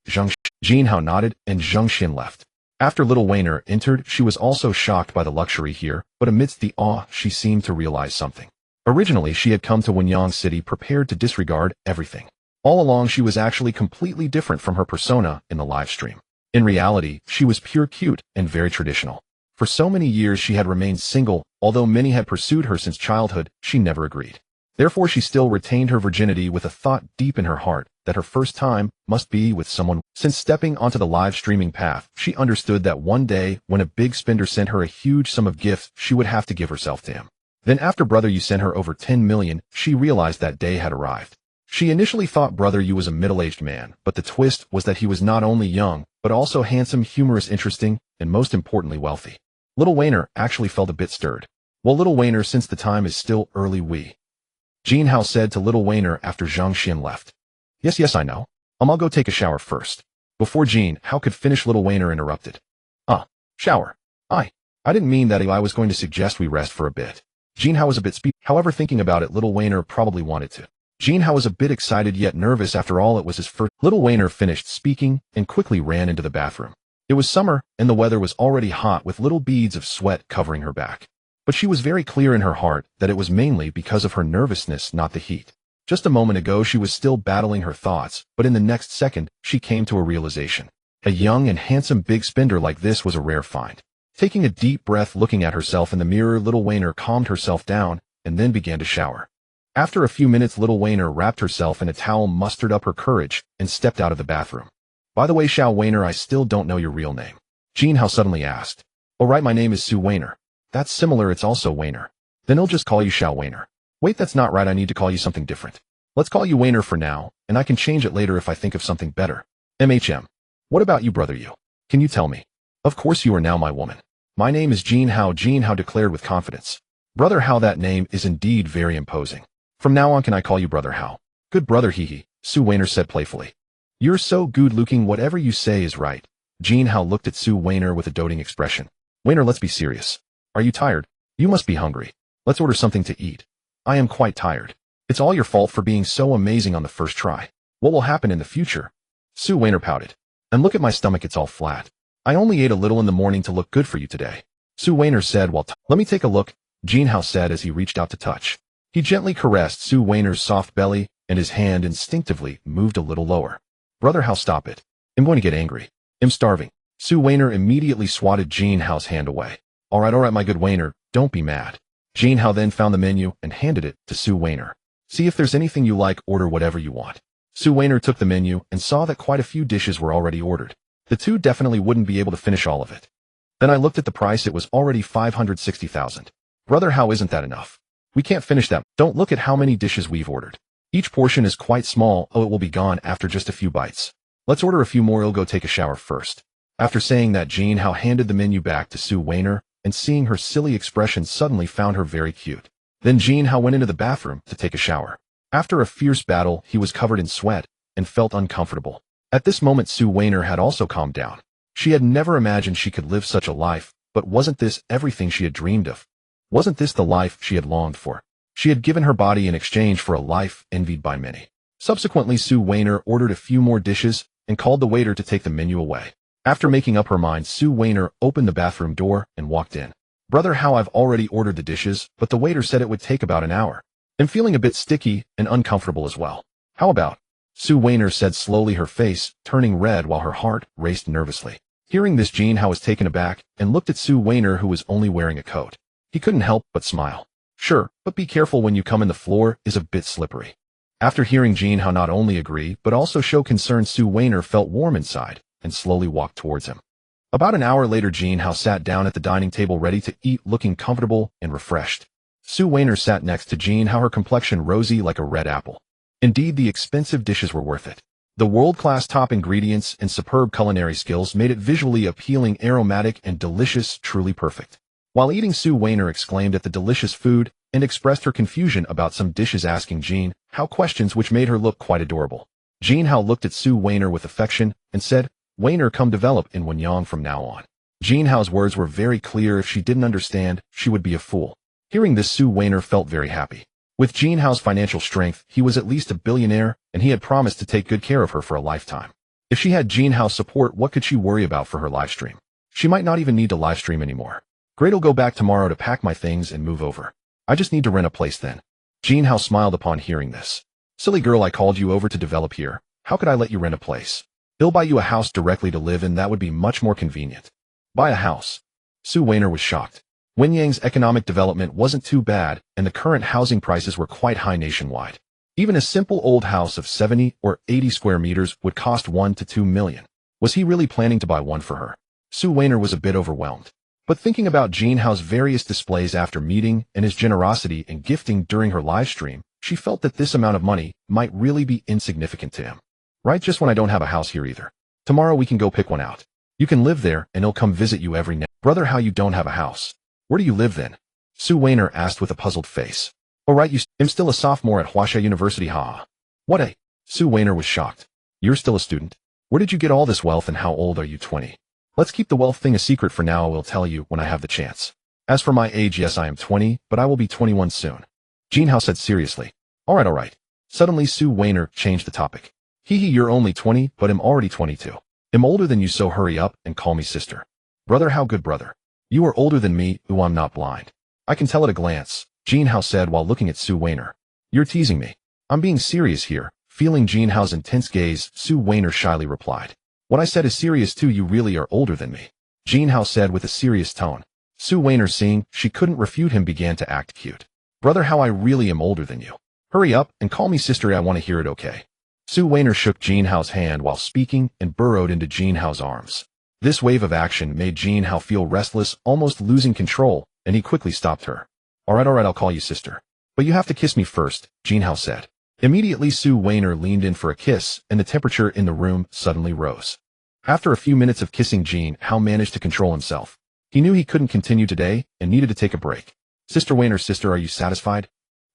Jin Hao nodded, and Zheng Xian left. After Little Wayner entered, she was also shocked by the luxury here, but amidst the awe, she seemed to realize something. Originally, she had come to Wenyang City prepared to disregard everything. All along, she was actually completely different from her persona in the live stream. In reality, she was pure cute and very traditional. For so many years, she had remained single. Although many had pursued her since childhood, she never agreed. Therefore, she still retained her virginity, with a thought deep in her heart that her first time must be with someone. Since stepping onto the live streaming path, she understood that one day, when a big spender sent her a huge sum of gifts, she would have to give herself to him. Then after Brother Yu sent her over 10 million, she realized that day had arrived. She initially thought Brother Yu was a middle-aged man, but the twist was that he was not only young, but also handsome, humorous, interesting, and most importantly, wealthy. Little Wayner actually felt a bit stirred. "Well, Little Wayner, since the time is still early, Jin Hao said to Little Wayner after Zheng Xian left. Yes, I know. I'll go take a shower first." Before Jin Hao could finish, Little Wayner interrupted. Shower. I didn't mean that. I was going to suggest we rest for a bit." Jin Hao was a bit however, thinking about it, Little Wayner probably wanted to. Jin Hao was a bit excited yet nervous. After all, it was his first. Little Wayner finished speaking and quickly ran into the bathroom. It was summer, and the weather was already hot, with little beads of sweat covering her back. But she was very clear in her heart that it was mainly because of her nervousness, not the heat. Just a moment ago, she was still battling her thoughts, but in the next second, she came to a realization. A young and handsome big spender like this was a rare find. Taking a deep breath, looking at herself in the mirror, Little Wayner calmed herself down and then began to shower. After a few minutes, Little Wayner wrapped herself in a towel, mustered up her courage, and stepped out of the bathroom. "By the way, Xiao Wayner, I still don't know your real name," Jin Hao suddenly asked. "Oh right, my name is Su Wayner." "That's similar, it's also Wayner." "Then I'll just call you Xiao Wayner." "Wait, that's not right, I need to call you something different." "Let's call you Wayner for now, and I can change it later if I think of something better." What about you, Brother Yu? Can you tell me?" "Of course, you are now my woman." "My name is Jin Hao," Jin Hao declared with confidence. "Brother Hao, that name is indeed very imposing. From now on, can I call you Brother Hao?" "Good brother, hee, Su Wayner said playfully. "You're so good-looking, whatever you say is right." Jin Hao looked at Su Wayner with a doting expression. "Wayner, let's be serious. Are you tired? You must be hungry. Let's order something to eat." "I am quite tired." "It's all your fault for being so amazing on the first try. What will happen in the future?" Su Wayner pouted. "And look at my stomach, it's all flat. I only ate a little in the morning to look good for you today." Su Wayner said while "Let me take a look," Jin Hao said as he reached out to touch. He gently caressed Su Wayner's soft belly, and his hand instinctively moved a little lower. "Brother Hao, stop it. I'm going to get angry. I'm starving." Su Wayner immediately swatted Jin Hao's hand away. All right, my good Wayner, don't be mad." Jin Hao then found the menu and handed it to Su Wayner. "See if there's anything you like, order whatever you want." Su Wayner took the menu and saw that quite a few dishes were already ordered. The two definitely wouldn't be able to finish all of it. Then I looked at the price, it was already 560,000. "Brother, how isn't that enough? We can't finish that. Don't look at how many dishes we've ordered. Each portion is quite small. Oh, it will be gone after just a few bites. Let's order a few more. I'll go take a shower first." After saying that, Jin Hao handed the menu back to Su Wayner, and seeing her silly expression suddenly found her very cute. Then Jin Hao went into the bathroom to take a shower. After a fierce battle, he was covered in sweat and felt uncomfortable. At this moment, Su Wayner had also calmed down. She had never imagined she could live such a life, but But wasn't this everything she had dreamed of? Wasn't this the life she had longed for? She had given her body in exchange for a life envied by many. Subsequently, Sue Wainer ordered a few more dishes and called the waiter to take the menu away. After making up her mind, Sue Wainer opened the bathroom door and walked in. "Brother Hao, I've already ordered the dishes, but the waiter said it would take about an hour. I'm feeling a bit sticky and uncomfortable as well. How about?" Sue Wainer said slowly, her face turning red while her heart raced nervously. Hearing this, Jin Hao was taken aback and looked at Sue Wainer, who was only wearing a coat. He couldn't help but smile. "Sure, but be careful when you come in, the floor is a bit slippery." After hearing Jin Hao not only agree but also show concern, Sue Wainer felt warm inside and slowly walked towards him. About an hour later, Jin Hao sat down at the dining table ready to eat, looking comfortable and refreshed. Sue Wainer sat next to Jin Hao, her complexion rosy like a red apple. Indeed, the expensive dishes were worth it. The world-class top ingredients and superb culinary skills made it visually appealing, aromatic, and delicious, truly perfect. While eating, Sue Wainer exclaimed at the delicious food and expressed her confusion about some dishes, asking Jin Hao questions which made her look quite adorable. Jin Hao looked at Sue Wainer with affection and said, "Wainer, come develop in Wenyang from now on." Jin Hao's words were very clear. If she didn't understand, she would be a fool. Hearing this, Sue Wainer felt very happy. With Jin Hao's financial strength, he was at least a billionaire, and he had promised to take good care of her for a lifetime. If she had Jin Hao's support, what could she worry about for her livestream? She might not even need to livestream anymore. "Great, I'll go back tomorrow to pack my things and move over. I just need to rent a place then." Jin Hao smiled upon hearing this. "Silly girl, I called you over to develop here. How could I let you rent a place? He'll buy you a house directly to live in. That would be much more convenient." Buy a house? Sue Wainer was shocked. Wenyang's economic development wasn't too bad, and the current housing prices were quite high nationwide. Even a simple old house of 70 or 80 square meters would cost 1 to 2 million. Was he really planning to buy one for her? Sue Wainer was a bit overwhelmed. But thinking about Jin Hao's various displays after meeting and his generosity and gifting during her live stream, she felt that this amount of money might really be insignificant to him. Right, just when I don't have a house here either. Tomorrow we can go pick one out. You can live there and he'll come visit you every night. Brother, how you don't have a house? Where do you live then? Sue Wainer asked with a puzzled face. Oh right, I'm still a sophomore at Huaxia University. Ha. What a? Sue Wainer was shocked. You're still a student? Where did you get all this wealth and how old are you? 20. Let's keep the wealth thing a secret for now. I will tell you when I have the chance. As for my age, yes, I am 20, but I will be 21 soon. Jin Hao said seriously. All right. Suddenly Sue Wainer changed the topic. Hee, you're only 20, but I'm already 22. I'm older than you, so hurry up and call me sister. Brother, how good brother. You are older than me, ooh, I'm not blind. I can tell at a glance, Jin Hao said while looking at Sue Wainer. You're teasing me. I'm being serious here. Feeling Jin Hao's intense gaze, Sue Wainer shyly replied. What I said is serious too, you really are older than me. Jin Hao said with a serious tone. Sue Wainer, seeing she couldn't refute him, began to act cute. Brother, how I really am older than you. Hurry up and call me sister, I want to hear it, okay? Sue Wainer shook Jin Hao's hand while speaking and burrowed into Jin Hao's arms. This wave of action made Jin Hao feel restless, almost losing control, and he quickly stopped her. All right, I'll call you sister. But you have to kiss me first, Jin Hao said. Immediately Sue Wainer leaned in for a kiss, and the temperature in the room suddenly rose. After a few minutes of kissing, Jin Hao managed to control himself. He knew he couldn't continue today and needed to take a break. Sister Wainer, sister, are you satisfied?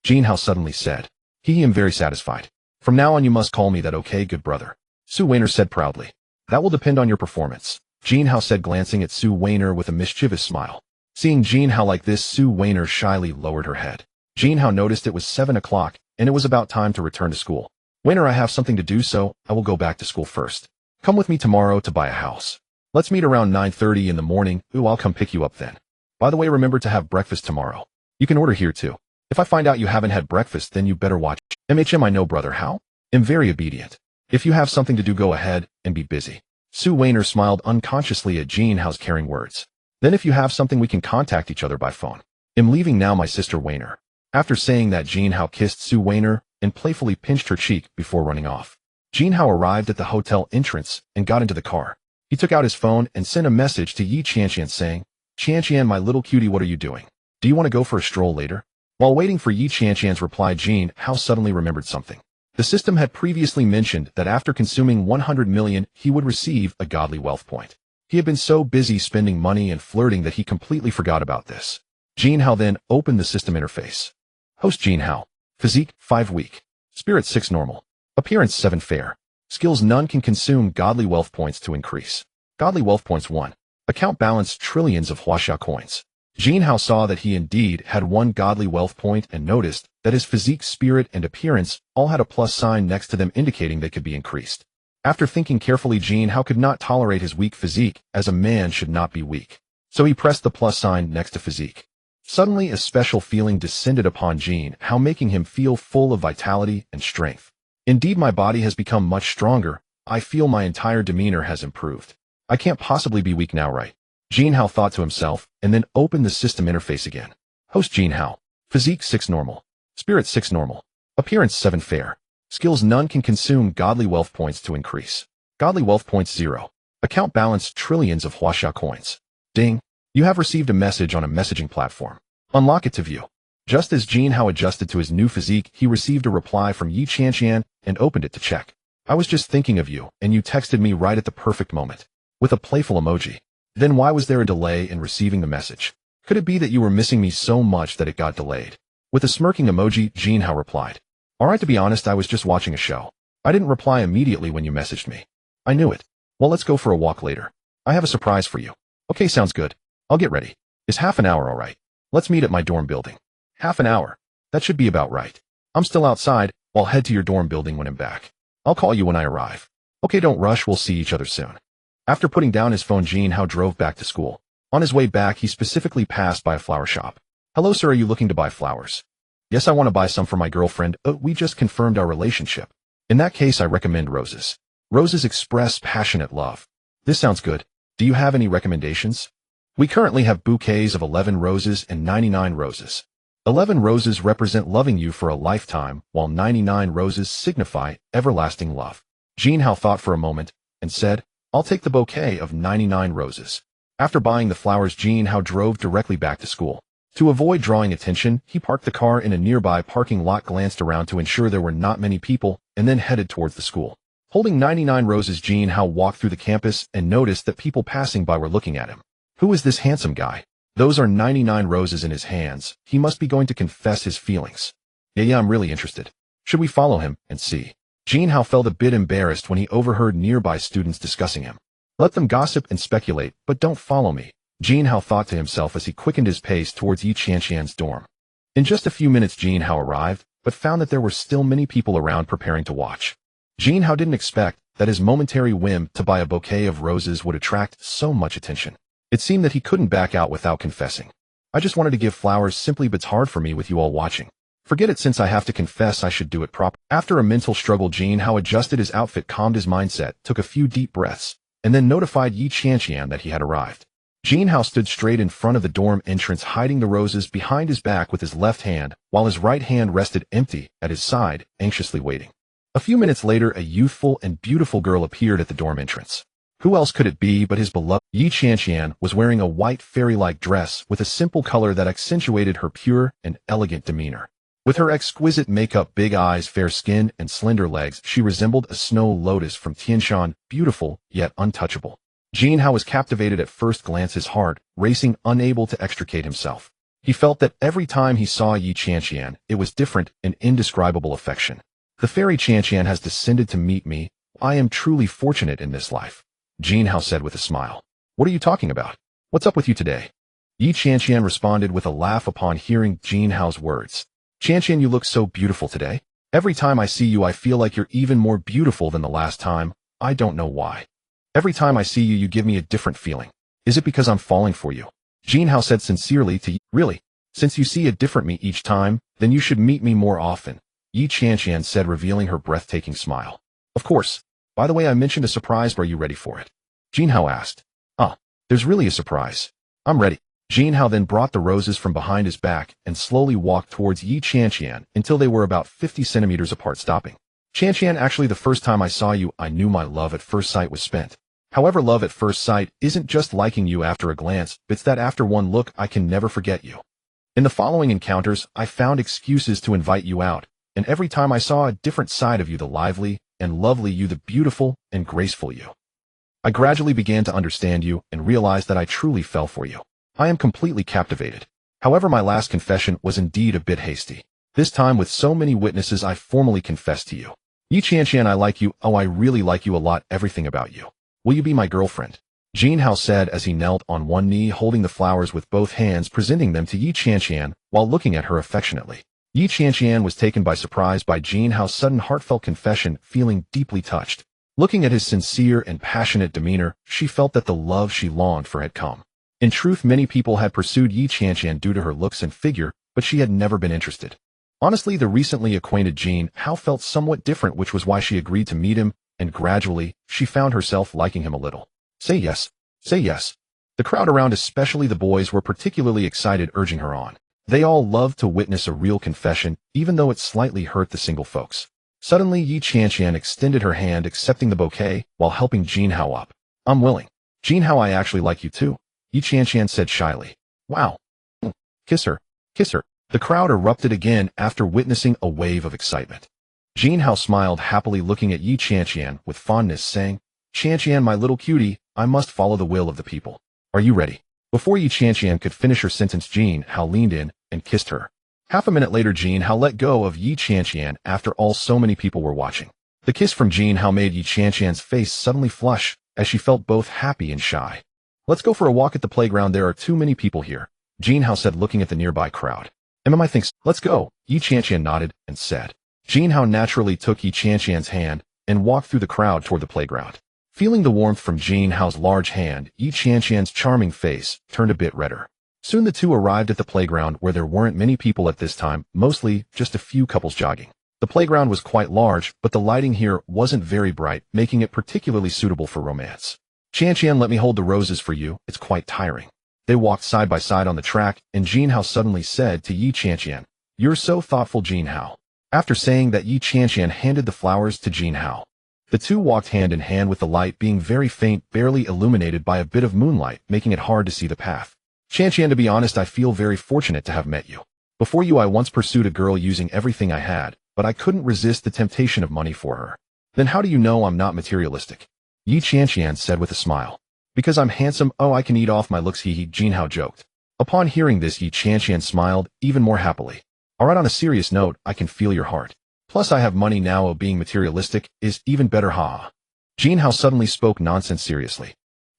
Jin Hao suddenly said. He am very satisfied. From now on you must call me that, okay, good brother. Sue Wainer said proudly. That will depend on your performance, Jin Hao said, glancing at Sue Wainer with a mischievous smile. Seeing Jin Hao like this, Sue Wainer shyly lowered her head. Jin Hao noticed it was 7 o'clock, and it was about time to return to school. Wainer, I have something to do, so I will go back to school first. Come with me tomorrow to buy a house. Let's meet around 9:30 in the morning. Ooh, I'll come pick you up then. By the way, remember to have breakfast tomorrow. You can order here too. If I find out you haven't had breakfast, then you better watch. I know, brother. How? I'm very obedient. If you have something to do, go ahead and be busy. Sue Wainer smiled unconsciously at Jin Hao's caring words. Then if you have something, we can contact each other by phone. I'm leaving now, my sister Wainer. After saying that, Jin Hao kissed Sue Wainer and playfully pinched her cheek before running off. Jin Hao arrived at the hotel entrance and got into the car. He took out his phone and sent a message to Yi Qianqian saying, Qianqian, my little cutie, what are you doing? Do you want to go for a stroll later? While waiting for Yi Qianqian's reply, Jin Hao suddenly remembered something. The system had previously mentioned that after consuming 100 million, he would receive a godly wealth point. He had been so busy spending money and flirting that he completely forgot about this. Jin Hao then opened the system interface. Host Jin Hao. Physique 5 weak. Spirit 6 normal. Appearance 7 fair. Skills none can consume godly wealth points to increase. Godly wealth points 1. Account balance trillions of Huaxia coins. Jin Hao saw that he indeed had one godly wealth point and noticed that his physique, spirit, and appearance all had a plus sign next to them indicating they could be increased. After thinking carefully, Jin Hao could not tolerate his weak physique, as a man should not be weak. So he pressed the plus sign next to physique. Suddenly, a special feeling descended upon Jin Hao, making him feel full of vitality and strength. Indeed, my body has become much stronger. I feel my entire demeanor has improved. I can't possibly be weak now, right? Jin Hao thought to himself, and then opened the system interface again. Host Jin Hao. Physique 6 normal. Spirit 6 normal. Appearance 7 fair. Skills none can consume godly wealth points to increase. Godly wealth points 0. Account balance trillions of Huaxia coins. Ding. You have received a message on a messaging platform. Unlock it to view. Just as Jin Hao adjusted to his new physique, he received a reply from Yi Qianqian and opened it to check. I was just thinking of you, and you texted me right at the perfect moment. With a playful emoji. Then why was there a delay in receiving the message? Could it be that you were missing me so much that it got delayed? With a smirking emoji, Jin Hao replied. Alright, to be honest, I was just watching a show. I didn't reply immediately when you messaged me. I knew it. Well, let's go for a walk later. I have a surprise for you. Okay, sounds good. I'll get ready. Is half an hour alright? Let's meet at my dorm building. Half an hour? That should be about right. I'm still outside. I'll head to your dorm building when I'm back. I'll call you when I arrive. Okay, don't rush. We'll see each other soon. After putting down his phone, Jin Hao drove back to school. On his way back, he specifically passed by a flower shop. Hello, sir. Are you looking to buy flowers? Yes, I want to buy some for my girlfriend. We just confirmed our relationship. In that case, I recommend roses. Roses express passionate love. This sounds good. Do you have any recommendations? We currently have bouquets of 11 roses and 99 roses. 11 roses represent loving you for a lifetime, while 99 roses signify everlasting love. Jin Hao thought for a moment and said, I'll take the bouquet of 99 roses. After buying the flowers, Jin Hao drove directly back to school. To avoid drawing attention, he parked the car in a nearby parking lot, glanced around to ensure there were not many people, and then headed towards the school. Holding 99 roses, Jin Hao walked through the campus and noticed that people passing by were looking at him. Who is this handsome guy? Those are 99 roses in his hands. He must be going to confess his feelings. Yeah, I'm really interested. Should we follow him and see? Jin Hao felt a bit embarrassed when he overheard nearby students discussing him. Let them gossip and speculate, but don't follow me. Jin Hao thought to himself as he quickened his pace towards Yi Qianqian's dorm. In just a few minutes, Jin Hao arrived, but found that there were still many people around preparing to watch. Jin Hao didn't expect that his momentary whim to buy a bouquet of roses would attract so much attention. It seemed that he couldn't back out without confessing. I just wanted to give flowers simply, but it's hard for me with you all watching. Forget it, since I have to confess I should do it proper. After a mental struggle, Jin Hao adjusted his outfit, calmed his mindset, took a few deep breaths, and then notified Yi Qianqian that he had arrived. Jin Hao stood straight in front of the dorm entrance, hiding the roses behind his back with his left hand, while his right hand rested empty at his side, anxiously waiting. A few minutes later, a youthful and beautiful girl appeared at the dorm entrance. Who else could it be but his beloved? Yi Qianqian was wearing a white fairy-like dress with a simple color that accentuated her pure and elegant demeanor. With her exquisite makeup, big eyes, fair skin, and slender legs, she resembled a snow lotus from Tianshan, beautiful yet untouchable. Jin Hao was captivated at first glance, his heart racing, unable to extricate himself. He felt that every time he saw Yi Qianqian, it was different, an indescribable affection. The fairy Qianqian has descended to meet me. I am truly fortunate in this life, Jin Hao said with a smile. What are you talking about? What's up with you today? Yi Qianqian responded with a laugh upon hearing Jin Hao's words. Qianqian, you look so beautiful today. Every time I see you, I feel like you're even more beautiful than the last time. I don't know why. Every time I see you, you give me a different feeling. Is it because I'm falling for you? Jin Hao said sincerely to Yi. Really? Since you see a different me each time, then you should meet me more often, Yi Qianqian said, revealing her breathtaking smile. Of course. By the way, I mentioned a surprise. Are you ready for it? Jin Hao asked. There's really a surprise. I'm ready. Jin Hao then brought the roses from behind his back and slowly walked towards Yi Qianqian until they were about 50 centimeters apart, stopping. Qianqian, actually the first time I saw you, I knew my love at first sight was spent. However, love at first sight isn't just liking you after a glance, it's that after one look, I can never forget you. In the following encounters, I found excuses to invite you out, and every time I saw a different side of you, the lively and lovely you, the beautiful and graceful you. I gradually began to understand you and realized that I truly fell for you. I am completely captivated. However, my last confession was indeed a bit hasty. This time, with so many witnesses, I formally confessed to you. Yi Qianqian, I like you. Oh, I really like you a lot, everything about you. Will you be my girlfriend? Jin Hao said as he knelt on one knee holding the flowers with both hands, presenting them to Yi Qianqian while looking at her affectionately. Yi Qianqian was taken by surprise by Jin Hao's sudden heartfelt confession, feeling deeply touched. Looking at his sincere and passionate demeanor, she felt that the love she longed for had come. In truth, many people had pursued Yi Qianqian due to her looks and figure, but she had never been interested. Honestly, the recently acquainted Jin Hao felt somewhat different, which was why she agreed to meet him, and gradually, she found herself liking him a little. Say yes. Say yes. The crowd around, especially the boys, were particularly excited, urging her on. They all loved to witness a real confession, even though it slightly hurt the single folks. Suddenly, Yi Qianqian extended her hand, accepting the bouquet, while helping Jin Hao up. I'm willing. Jin Hao, I actually like you too, Yi Qianqian said shyly. Wow. Kiss her. Kiss her. The crowd erupted again after witnessing a wave of excitement. Jin Hao smiled happily, looking at Yi Qianqian with fondness, saying, Qianqian, my little cutie, I must follow the will of the people. Are you ready? Before Yi Qianqian could finish her sentence, Jin Hao leaned in and kissed her. Half a minute later, Jin Hao let go of Yi Qianqian after all so many people were watching. The kiss from Jin Hao made Yi Qianqian's face suddenly flush, as she felt both happy and shy. Let's go for a walk at the playground, there are too many people here, Jin Hao said, looking at the nearby crowd. I think so. Let's go, Yi Qianqian nodded and said. Jin Hao naturally took Yi Qianqian's hand and walked through the crowd toward the playground. Feeling the warmth from Jin Hao's large hand, Yi Qianqian's charming face turned a bit redder. Soon the two arrived at the playground, where there weren't many people at this time, mostly just a few couples jogging. The playground was quite large, but the lighting here wasn't very bright, making it particularly suitable for romance. Qianqian, let me hold the roses for you, it's quite tiring. They walked side by side on the track, and Jin Hao suddenly said to Yi Qianqian, You're so thoughtful, Jin Hao. After saying that, Yi Qianqian handed the flowers to Jin Hao. The two walked hand in hand, with the light being very faint, barely illuminated by a bit of moonlight, making it hard to see the path. Qianqian, to be honest, I feel very fortunate to have met you. Before you, I once pursued a girl using everything I had, but I couldn't resist the temptation of money for her. Then how do you know I'm not materialistic? Yi Qianqian said with a smile. Because I'm handsome, oh, I can eat off my looks, hee hee, Jin Hao joked. Upon hearing this, Yi Qianqian smiled even more happily. Alright, on a serious note, I can feel your heart. Plus I have money now, oh, being materialistic is even better, ha. Jin Hao suddenly spoke nonsense seriously.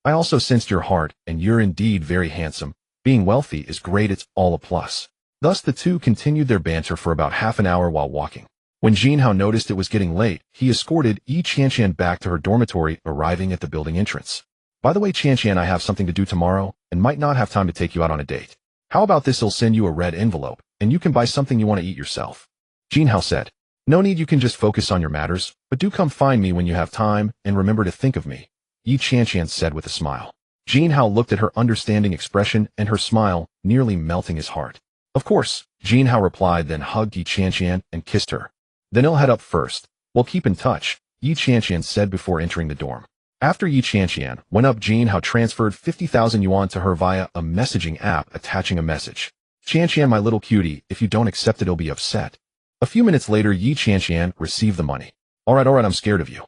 I also sensed your heart, and you're indeed very handsome. Being wealthy is great, it's all a plus. Thus the two continued their banter for about half an hour while walking. When Jin Hao noticed it was getting late, he escorted Yi Qianqian back to her dormitory, arriving at the building entrance. By the way, Qianqian, I have something to do tomorrow, and might not have time to take you out on a date. How about this? I'll send you a red envelope, and you can buy something you want to eat yourself. Jin Hao said. No need, you can just focus on your matters, but do come find me when you have time, and remember to think of me, Yi Qianqian said with a smile. Jin Hao looked at her understanding expression, and her smile nearly melting his heart. Of course, Jin Hao replied, then hugged Yi Qianqian and kissed her. Then I'll head up first. We'll keep in touch, Yi Qianqian said before entering the dorm. After Yi Qianqian went up, Jin Hao transferred 50,000 yuan to her via a messaging app, attaching a message. Qianqian, my little cutie, if you don't accept it, I'll be upset. A few minutes later, Yi Qianqian received the money. Alright, I'm scared of you.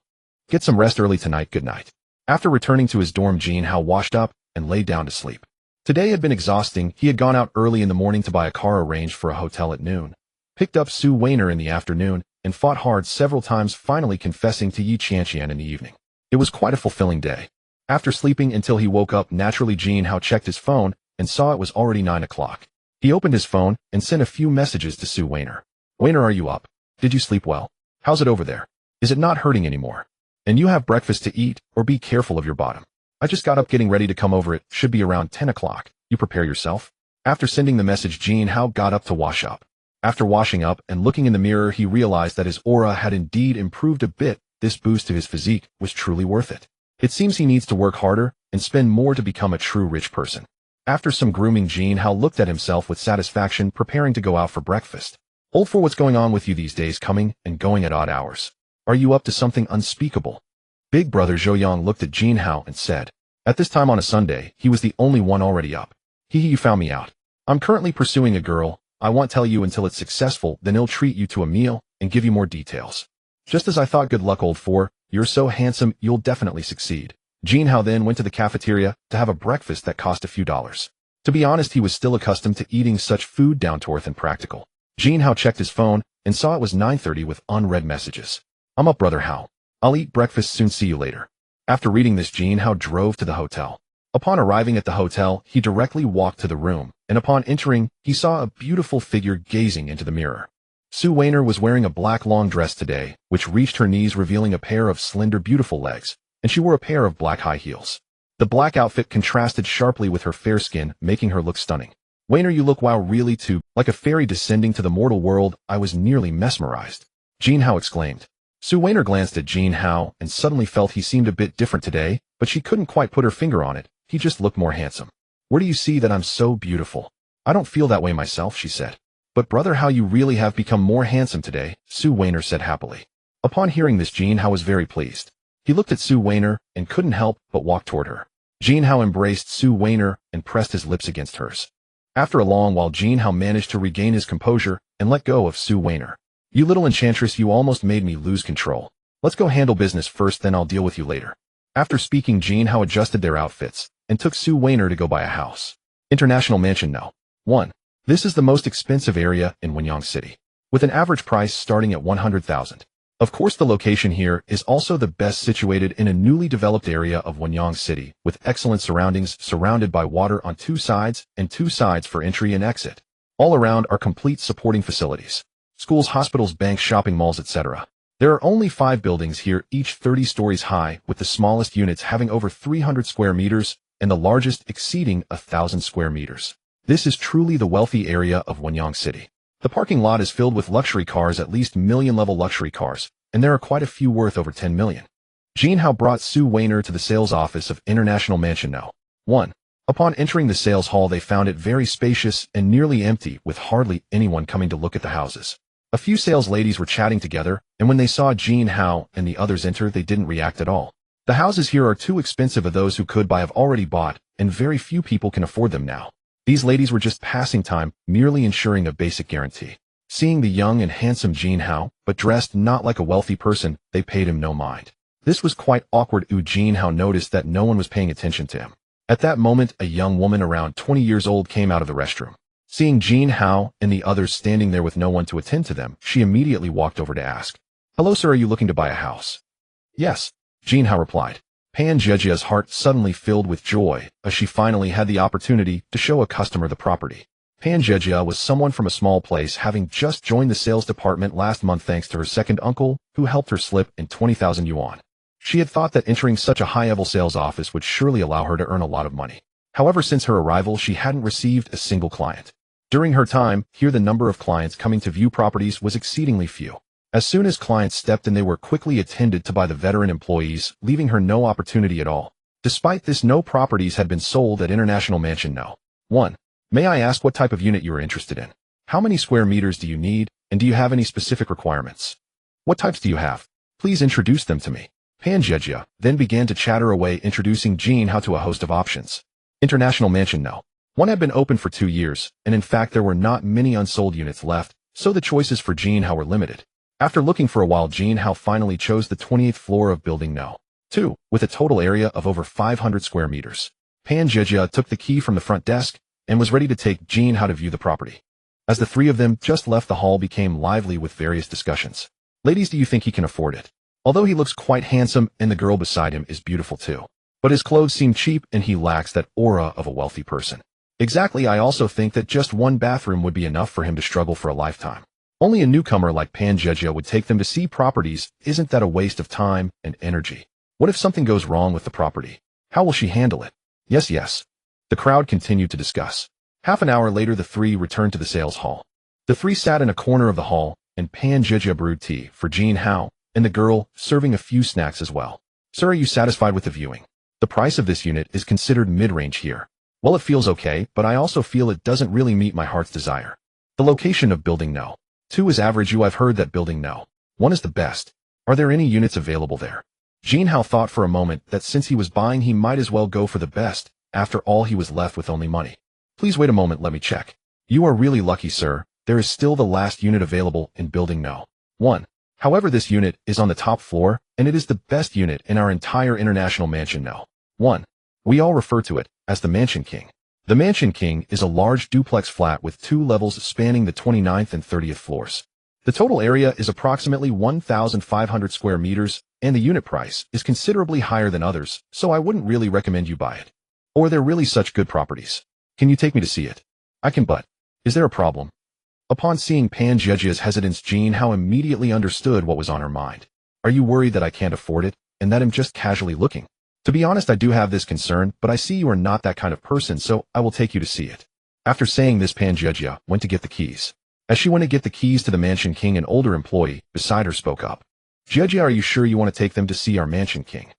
Get some rest early tonight, good night. After returning to his dorm, Jin Hao washed up and lay down to sleep. Today had been exhausting. He had gone out early in the morning to buy a car, arranged for a hotel at noon, picked up Su Weiner in the afternoon, and fought hard several times, finally confessing to Yi Qianqian in the evening. It was quite a fulfilling day. After sleeping until he woke up, naturally Jin Hao checked his phone and saw it was already 9 o'clock. He opened his phone and sent a few messages to Su Weiner. Weiner, are you up? Did you sleep well? How's it over there? Is it not hurting anymore? And you have breakfast to eat, or be careful of your bottom. I just got up getting ready to come over, it should be around 10 o'clock. You prepare yourself? After sending the message, Jin Hao got up to wash up. After washing up and looking in the mirror, he realized that his aura had indeed improved a bit. This boost to his physique was truly worth it. It seems he needs to work harder and spend more to become a true rich person. After some grooming, Jin Hao looked at himself with satisfaction, preparing to go out for breakfast. Old for what's going on with you these days, coming and going at odd hours. Are you up to something unspeakable? Big brother Zhou Yang looked at Jin Hao and said. At this time on a Sunday, he was the only one already up. You found me out. I'm currently pursuing a girl. I won't tell you until it's successful, then he'll treat you to a meal and give you more details. Just as I thought, good luck, old four. You're so handsome, you'll definitely succeed. Jin Hao then went to the cafeteria to have a breakfast that cost a few dollars. To be honest, he was still accustomed to eating such food down to earth and practical. Jin Hao checked his phone and saw it was 9:30 with unread messages. I'm up, brother Hao. I'll eat breakfast soon, see you later. After reading this, Jin Hao drove to the hotel. Upon arriving at the hotel, he directly walked to the room, and upon entering, he saw a beautiful figure gazing into the mirror. Sue Wainer was wearing a black long dress today, which reached her knees, revealing a pair of slender, beautiful legs, and she wore a pair of black high heels. The black outfit contrasted sharply with her fair skin, making her look stunning. Wainer, you look wow, really too, like a fairy descending to the mortal world. I was nearly mesmerized. Jin Hao exclaimed. Sue Wainer glanced at Jin Hao and suddenly felt he seemed a bit different today, but she couldn't quite put her finger on it. He just looked more handsome. Where do you see that I'm so beautiful? I don't feel that way myself, she said. But brother, how you really have become more handsome today, Sue Wainer said happily. Upon hearing this, Jin Hao was very pleased. He looked at Sue Wainer and couldn't help but walk toward her. Jin Hao embraced Sue Wainer and pressed his lips against hers. After a long while, Jin Hao managed to regain his composure and let go of Sue Wainer. You little enchantress, you almost made me lose control. Let's go handle business first, then I'll deal with you later. After speaking, Jin Hao adjusted their outfits and took Sue Wainer to go buy a house. International Mansion No. 1. This is the most expensive area in Wenyang City, with an average price starting at 100,000. Of course, the location here is also the best situated in a newly developed area of Wenyang City, with excellent surroundings, surrounded by water on two sides and two sides for entry and exit. All around are complete supporting facilities. Schools, hospitals, banks, shopping malls, etc. There are only 5 buildings here, each 30 stories high, with the smallest units having over 300 square meters and the largest exceeding 1,000 square meters. This is truly the wealthy area of Wenyang City. The parking lot is filled with luxury cars, at least million-level luxury cars, and there are quite a few worth over 10 million. Jin Hao brought Sue Wainer to the sales office of International Mansion No. 1. Upon entering the sales hall, they found it very spacious and nearly empty, with hardly anyone coming to look at the houses. A few sales ladies were chatting together, and when they saw Jin Hao and the others enter, they didn't react at all. The houses here are too expensive, of those who could buy have already bought, and very few people can afford them now. These ladies were just passing time, merely ensuring a basic guarantee. Seeing the young and handsome Jin Hao, but dressed not like a wealthy person, they paid him no mind. This was quite awkward. Jin Hao noticed that no one was paying attention to him. At that moment, a young woman around 20 years old came out of the restroom. Seeing Jin Hao and the others standing there with no one to attend to them, she immediately walked over to ask, "Hello sir, are you looking to buy a house?" "Yes," Jin Hao replied. Pan Jejia's heart suddenly filled with joy as she finally had the opportunity to show a customer the property. Pan Jejia was someone from a small place, having just joined the sales department last month thanks to her second uncle, who helped her slip in 20,000 yuan. She had thought that entering such a high-level sales office would surely allow her to earn a lot of money. However, since her arrival, she hadn't received a single client. During her time here, the number of clients coming to view properties was exceedingly few. As soon as clients stepped in, they were quickly attended to by the veteran employees, leaving her no opportunity at all. Despite this, no properties had been sold at International Mansion No. 1. May I ask what type of unit you are interested in? How many square meters do you need, and do you have any specific requirements? What types do you have? Please introduce them to me. Pan Jejia then began to chatter away, introducing Jin Hao to a host of options. International Mansion No. 1 had been open for 2 years, and in fact there were not many unsold units left, so the choices for Jin Hao were limited. After looking for a while, Jin Hao finally chose the 28th floor of Building No. 2, with a total area of over 500 square meters. Pan Jejia took the key from the front desk and was ready to take Jin Hao to view the property. As the three of them just left, the hall became lively with various discussions. Ladies, do you think he can afford it? Although he looks quite handsome and the girl beside him is beautiful too. But his clothes seem cheap and he lacks that aura of a wealthy person. Exactly, I also think that just one bathroom would be enough for him to struggle for a lifetime. Only a newcomer like Pan Jejia would take them to see properties. Isn't that a waste of time and energy? What if something goes wrong with the property? How will she handle it? Yes. The crowd continued to discuss. Half an hour later, the three returned to the sales hall. The three sat in a corner of the hall, and Pan Jejia brewed tea for Jin Hao and the girl, serving a few snacks as well. Sir, are you satisfied with the viewing? The price of this unit is considered mid-range here. Well, it feels okay, but I also feel it doesn't really meet my heart's desire. The location of Building No. 2 is average. I've heard that Building No. 1 is the best. Are there any units available there? Jin Hao thought for a moment that since he was buying, he might as well go for the best. After all, he was left with only money. Please wait a moment, let me check. You are really lucky, sir. There is still the last unit available in Building No. 1. However, this unit is on the top floor, and it is the best unit in our entire International Mansion No. 1. We all refer to it as the Mansion King. The Mansion King is a large duplex flat with 2 levels spanning the 29th and 30th floors. The total area is approximately 1,500 square meters, and the unit price is considerably higher than others, so I wouldn't really recommend you buy it. Or they're really such good properties. Can you take me to see it? I can, but is there a problem? Upon seeing Pan Jiejia's hesitance, Jin Hao immediately understood what was on her mind. Are you worried that I can't afford it, and that I'm just casually looking? To be honest, I do have this concern, but I see you are not that kind of person, so I will take you to see it. After saying this, Pan Jiejia went to get the keys. As she went to get the keys to the Mansion King, an older employee beside her spoke up. Jiejia, are you sure you want to take them to see our Mansion King?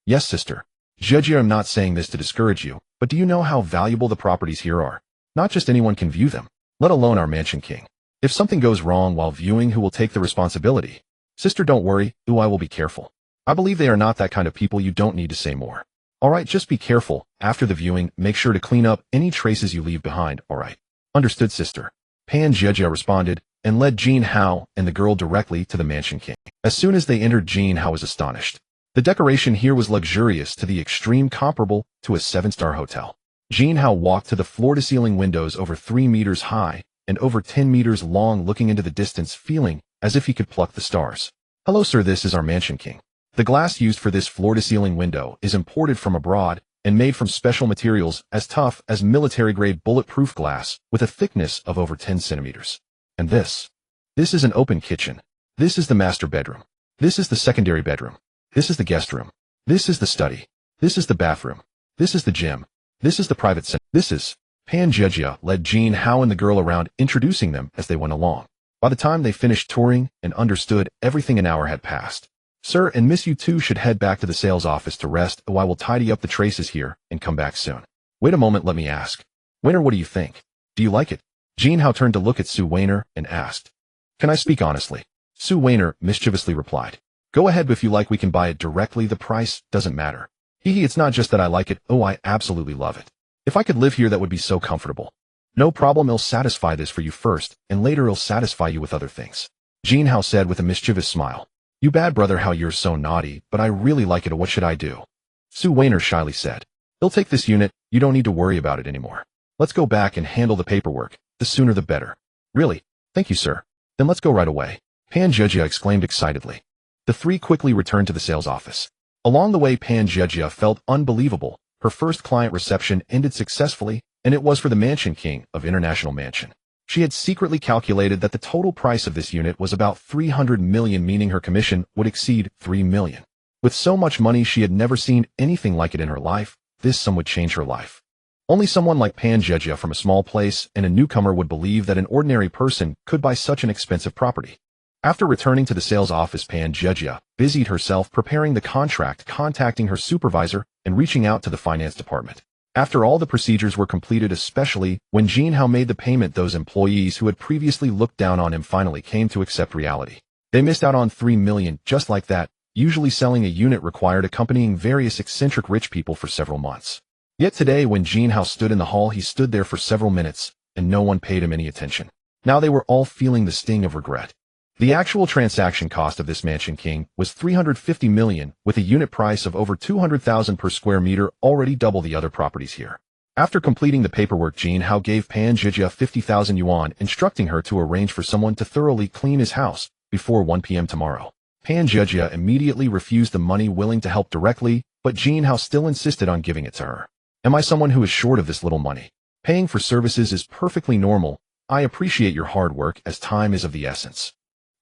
Yes, sister. Jiejia, I'm not saying this to discourage you, but do you know how valuable the properties here are? Not just anyone can view them, let alone our Mansion King. If something goes wrong while viewing, who will take the responsibility? Sister, don't worry, I will be careful. I believe they are not that kind of people. You don't need to say more. Alright, just be careful. After the viewing, make sure to clean up any traces you leave behind, alright? Understood, sister. Pan Jiejia responded, and led Jin Hao and the girl directly to the Mansion King. As soon as they entered, Jin Hao was astonished. The decoration here was luxurious to the extreme, comparable to a 7-star hotel. Jin Hao walked to the floor-to-ceiling windows over 3 meters high and over 10 meters long, looking into the distance, feeling as if he could pluck the stars. Hello, sir, this is our Mansion King. The glass used for this floor-to-ceiling window is imported from abroad and made from special materials as tough as military-grade bulletproof glass with a thickness of over 10 centimeters. And this is an open kitchen. This is the master bedroom. This is the secondary bedroom. This is the guest room. This is the study. This is the bathroom. This is the gym. This is the private center. This is... Pan Jiejia led Jin Hao and the girl around, introducing them as they went along. By the time they finished touring and understood everything, an hour had passed. Sir and Miss, you two should head back to the sales office to rest, I will tidy up the traces here and come back soon. Wait a moment, let me ask. Wainer, what do you think? Do you like it? Jin Hao turned to look at Su Wainer and asked. Can I speak honestly? Su Wainer mischievously replied. Go ahead, if you like, we can buy it directly, the price doesn't matter. Hee, it's not just that I like it, I absolutely love it. If I could live here, that would be so comfortable. No problem, I'll satisfy this for you first, and later I'll satisfy you with other things. Jin Hao said with a mischievous smile. You bad brother, how you're so naughty, but I really like it, what should I do? Su Wainer shyly said. He'll take this unit, you don't need to worry about it anymore. Let's go back and handle the paperwork, the sooner the better. Really? Thank you, sir. Then let's go right away. Pan Jiejia exclaimed excitedly. The three quickly returned to the sales office. Along the way, Pan Jiejia felt unbelievable. Her first client reception ended successfully, and it was for the Mansion King of International Mansion. She had secretly calculated that the total price of this unit was about 300 million, meaning her commission would exceed 3 million. With so much money, she had never seen anything like it in her life. This sum would change her life. Only someone like Pan Jiejia from a small place and a newcomer would believe that an ordinary person could buy such an expensive property. After returning to the sales office, Pan Jiejia busied herself preparing the contract, contacting her supervisor, and reaching out to the finance department. After all the procedures were completed, especially when Jin Hao made the payment, those employees who had previously looked down on him finally came to accept reality. They missed out on 3 million just like that. Usually selling a unit required accompanying various eccentric rich people for several months. Yet today, when Jin Hao stood in the hall, he stood there for several minutes, and no one paid him any attention. Now they were all feeling the sting of regret. The actual transaction cost of this Mansion King was 350 million, with a unit price of over 200,000 per square meter, already double the other properties here. After completing the paperwork, Jin Hao gave Pan Jiejia 50,000 yuan, instructing her to arrange for someone to thoroughly clean his house before 1 p.m. tomorrow. Pan Jiejia immediately refused the money, willing to help directly, but Jin Hao still insisted on giving it to her. Am I someone who is short of this little money? Paying for services is perfectly normal. I appreciate your hard work, as time is of the essence.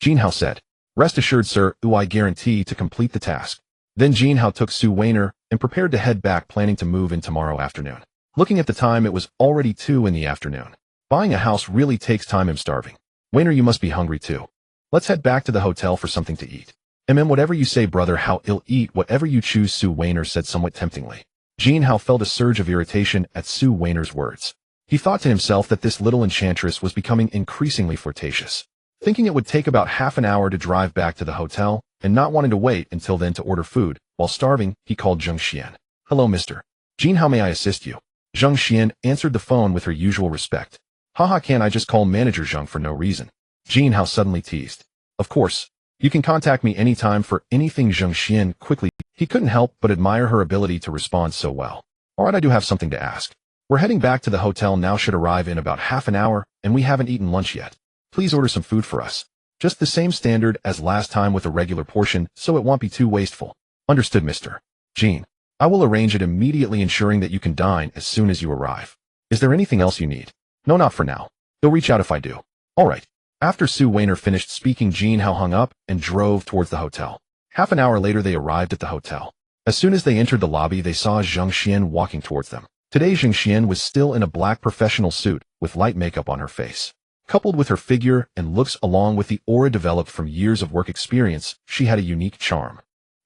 Jin Hao said. Rest assured, sir, I guarantee to complete the task. Then Jin Hao took Su Wainer and prepared to head back, planning to move in tomorrow afternoon. Looking at the time, it was already 2 in the afternoon. Buying a house really takes time. I'm starving. Wainer, you must be hungry too. Let's head back to the hotel for something to eat. Whatever you say, brother, how I'll eat whatever you choose, Su Wainer said somewhat temptingly. Jin Hao felt a surge of irritation at Su Wainer's words. He thought to himself that this little enchantress was becoming increasingly flirtatious. Thinking it would take about half an hour to drive back to the hotel, and not wanting to wait until then to order food, while starving, he called Zheng Xian. Hello, mister. Jin, how may I assist you? Zheng Xian answered the phone with her usual respect. Haha, can't I just call Manager Zheng for no reason? Jin Hao suddenly teased. Of course. You can contact me anytime for anything, Zheng Xian quickly. He couldn't help but admire her ability to respond so well. Alright, I do have something to ask. We're heading back to the hotel now, should arrive in about half an hour, and we haven't eaten lunch yet. Please order some food for us. Just the same standard as last time with a regular portion, so it won't be too wasteful. Understood, Mr. Jin. I will arrange it immediately, ensuring that you can dine as soon as you arrive. Is there anything else you need? No, not for now. You'll reach out if I do. Alright. After Su Weiner finished speaking, Jin Hao hung up and drove towards the hotel. Half an hour later, they arrived at the hotel. As soon as they entered the lobby, they saw Zheng Xian walking towards them. Today, Zheng Xian was still in a black professional suit with light makeup on her face. Coupled with her figure and looks along with the aura developed from years of work experience, she had a unique charm.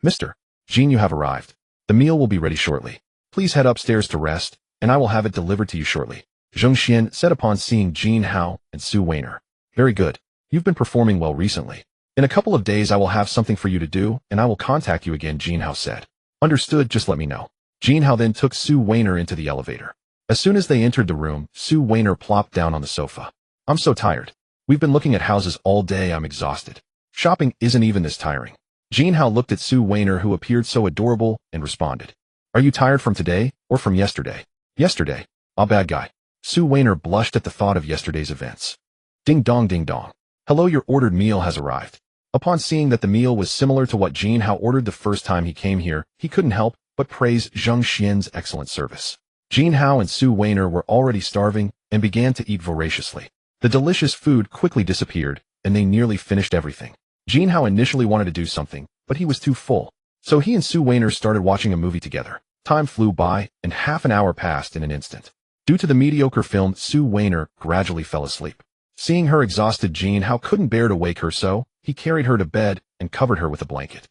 Mr. Jin, you have arrived. The meal will be ready shortly. Please head upstairs to rest, and I will have it delivered to you shortly. Zheng Xian said upon seeing Jin Hao and Su Weiner. Very good. You've been performing well recently. In a couple of days I will have something for you to do, and I will contact you again, Jin Hao said. Understood, just let me know. Jin Hao then took Su Weiner into the elevator. As soon as they entered the room, Su Weiner plopped down on the sofa. I'm so tired. We've been looking at houses all day, I'm exhausted. Shopping isn't even this tiring. Jin Hao looked at Su Weiner, who appeared so adorable, and responded. Are you tired from today, or from yesterday? Yesterday. Ah, bad guy. Su Weiner blushed at the thought of yesterday's events. Ding dong, ding dong. Hello, your ordered meal has arrived. Upon seeing that the meal was similar to what Jin Hao ordered the first time he came here, he couldn't help but praise Zheng Xian's excellent service. Jin Hao and Su Weiner were already starving and began to eat voraciously. The delicious food quickly disappeared, and they nearly finished everything. Jin Hao initially wanted to do something, but he was too full. So he and Su Weiner started watching a movie together. Time flew by, and half an hour passed in an instant. Due to the mediocre film, Su Weiner gradually fell asleep. Seeing her exhausted, Jin Hao couldn't bear to wake her, so he carried her to bed and covered her with a blanket.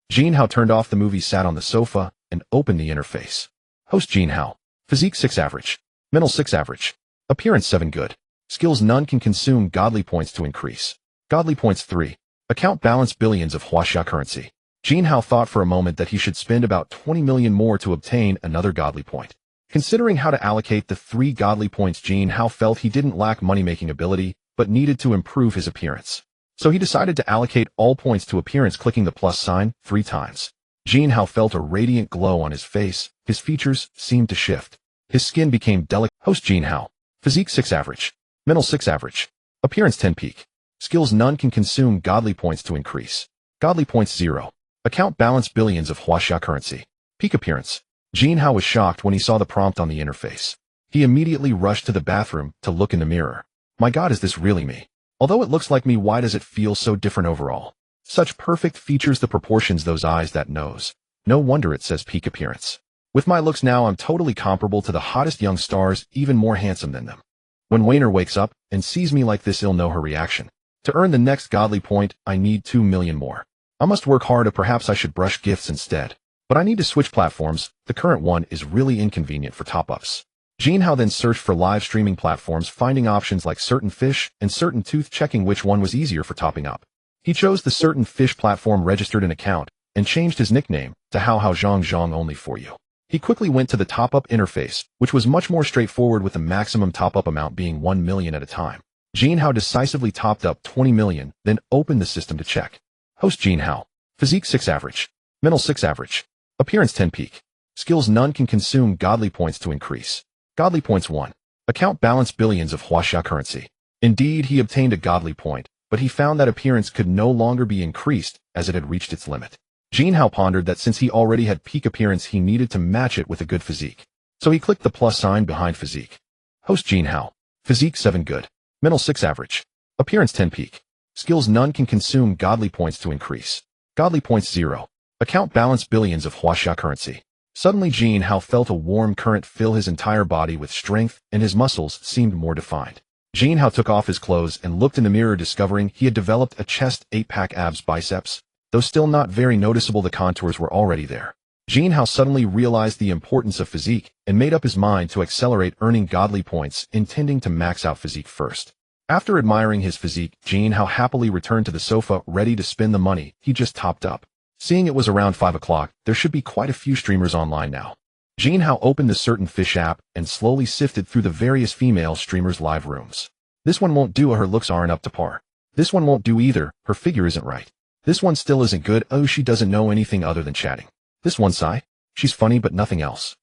Jin Hao turned off the movie, sat on the sofa, and opened the interface. Host Jin Hao. Physique 6 average. Mental 6 average. Appearance 7 good. Skills none can consume godly points to increase. Godly points 3. Account balance billions of Huaxia currency. Jin Hao thought for a moment that he should spend about 20 million more to obtain another godly point. Considering how to allocate the 3 godly points, Jin Hao felt he didn't lack money-making ability, but needed to improve his appearance. So he decided to allocate all points to appearance, clicking the plus sign 3 times. Jin Hao felt a radiant glow on his face, his features seemed to shift. His skin became delicate. Host Jin Hao. Physique 6 average. Mental 6 average. Appearance 10 peak. Skills none can consume godly points to increase. Godly points 0. Account balance billions of Huaxia currency. Peak appearance. Jin Hao was shocked when he saw the prompt on the interface. He immediately rushed to the bathroom to look in the mirror. My God, is this really me? Although it looks like me, why does it feel so different overall? Such perfect features, the proportions, those eyes, that nose. No wonder it says peak appearance. With my looks now, I'm totally comparable to the hottest young stars, even more handsome than them. When Weiner wakes up and sees me like this, he'll know her reaction. To earn the next godly point, I need 2 million more. I must work hard, or perhaps I should brush gifts instead. But I need to switch platforms. The current one is really inconvenient for top-ups. Jin Hao then searched for live streaming platforms, finding options like Certain Fish and Certain Tooth, checking which one was easier for topping up. He chose the Certain Fish platform, registered an account, and changed his nickname to Hao Zhang only for you. He quickly went to the top-up interface, which was much more straightforward, with the maximum top-up amount being 1 million at a time. Jin Hao decisively topped up 20 million, then opened the system to check. Host Jin Hao. Physique 6 average. Mental 6 average. Appearance 10 peak. Skills none can consume godly points to increase. Godly points 1. Account balance billions of Huaxia currency. Indeed, he obtained a godly point, but he found that appearance could no longer be increased as it had reached its limit. Jin Hao pondered that since he already had peak appearance, he needed to match it with a good physique. So he clicked the plus sign behind physique. Host Jin Hao. Physique 7 good. Mental 6 average. Appearance 10 peak. Skills none can consume godly points to increase. Godly points 0. Account balance billions of Huaxia currency. Suddenly Jin Hao felt a warm current fill his entire body with strength, and his muscles seemed more defined. Jin Hao took off his clothes and looked in the mirror, discovering he had developed a chest, 8-pack abs, biceps. Though still not very noticeable, the contours were already there. Jin Hao suddenly realized the importance of physique and made up his mind to accelerate earning godly points, intending to max out physique first. After admiring his physique, Jin Hao happily returned to the sofa, ready to spend the money he just topped up. Seeing it was around 5 o'clock, there should be quite a few streamers online now. Jin Hao opened the Certain Fish app and slowly sifted through the various female streamers' live rooms. This one won't do, her looks aren't up to par. This one won't do either, her figure isn't right. This one still isn't good, oh, she doesn't know anything other than chatting. This one, sigh. She's funny but nothing else.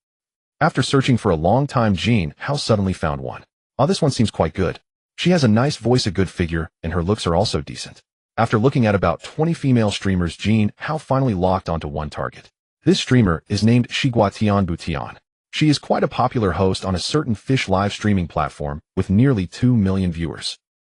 After searching for a long time, Jin Hao suddenly found one. Oh, this one seems quite good. She has a nice voice, a good figure, and her looks are also decent. After looking at about 20 female streamers, Jin Hao finally locked onto one target. This streamer is named Shiguatian. She is quite a popular host on a certain fish live streaming platform with nearly 2 million viewers.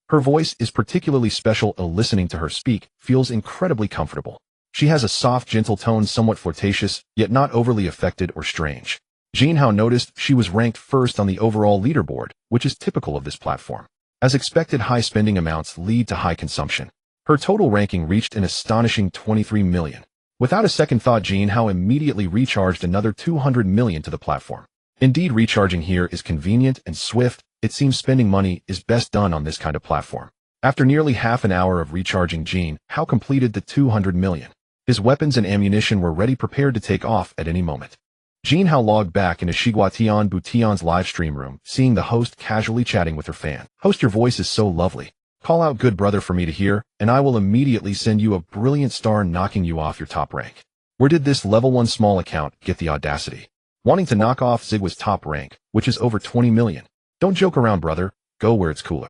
Her voice is particularly special. Listening to her speak feels incredibly comfortable. She has a soft, gentle tone, somewhat flirtatious, yet not overly affected or strange. Jin Hao noticed she was ranked first on the overall leaderboard, which is typical of this platform. As expected, high spending amounts lead to high consumption. Her total ranking reached an astonishing 23 million. Without a second thought, Jin Hao immediately recharged another 200 million to the platform. Indeed, recharging here is convenient and swift. It seems spending money is best done on this kind of platform. After nearly half an hour of recharging, Jin Hao completed the 200 million. His weapons and ammunition were ready, prepared to take off at any moment. Jin Hao logged back into Shiguatian's live stream room, seeing the host casually chatting with her fan. "Host, your voice is so lovely. Call out good brother for me to hear, and I will immediately send you a brilliant star, knocking you off your top rank." Where did this level 1 small account get the audacity? Wanting to knock off Zigwa's top rank, which is over 20 million. Don't joke around, brother. Go where it's cooler.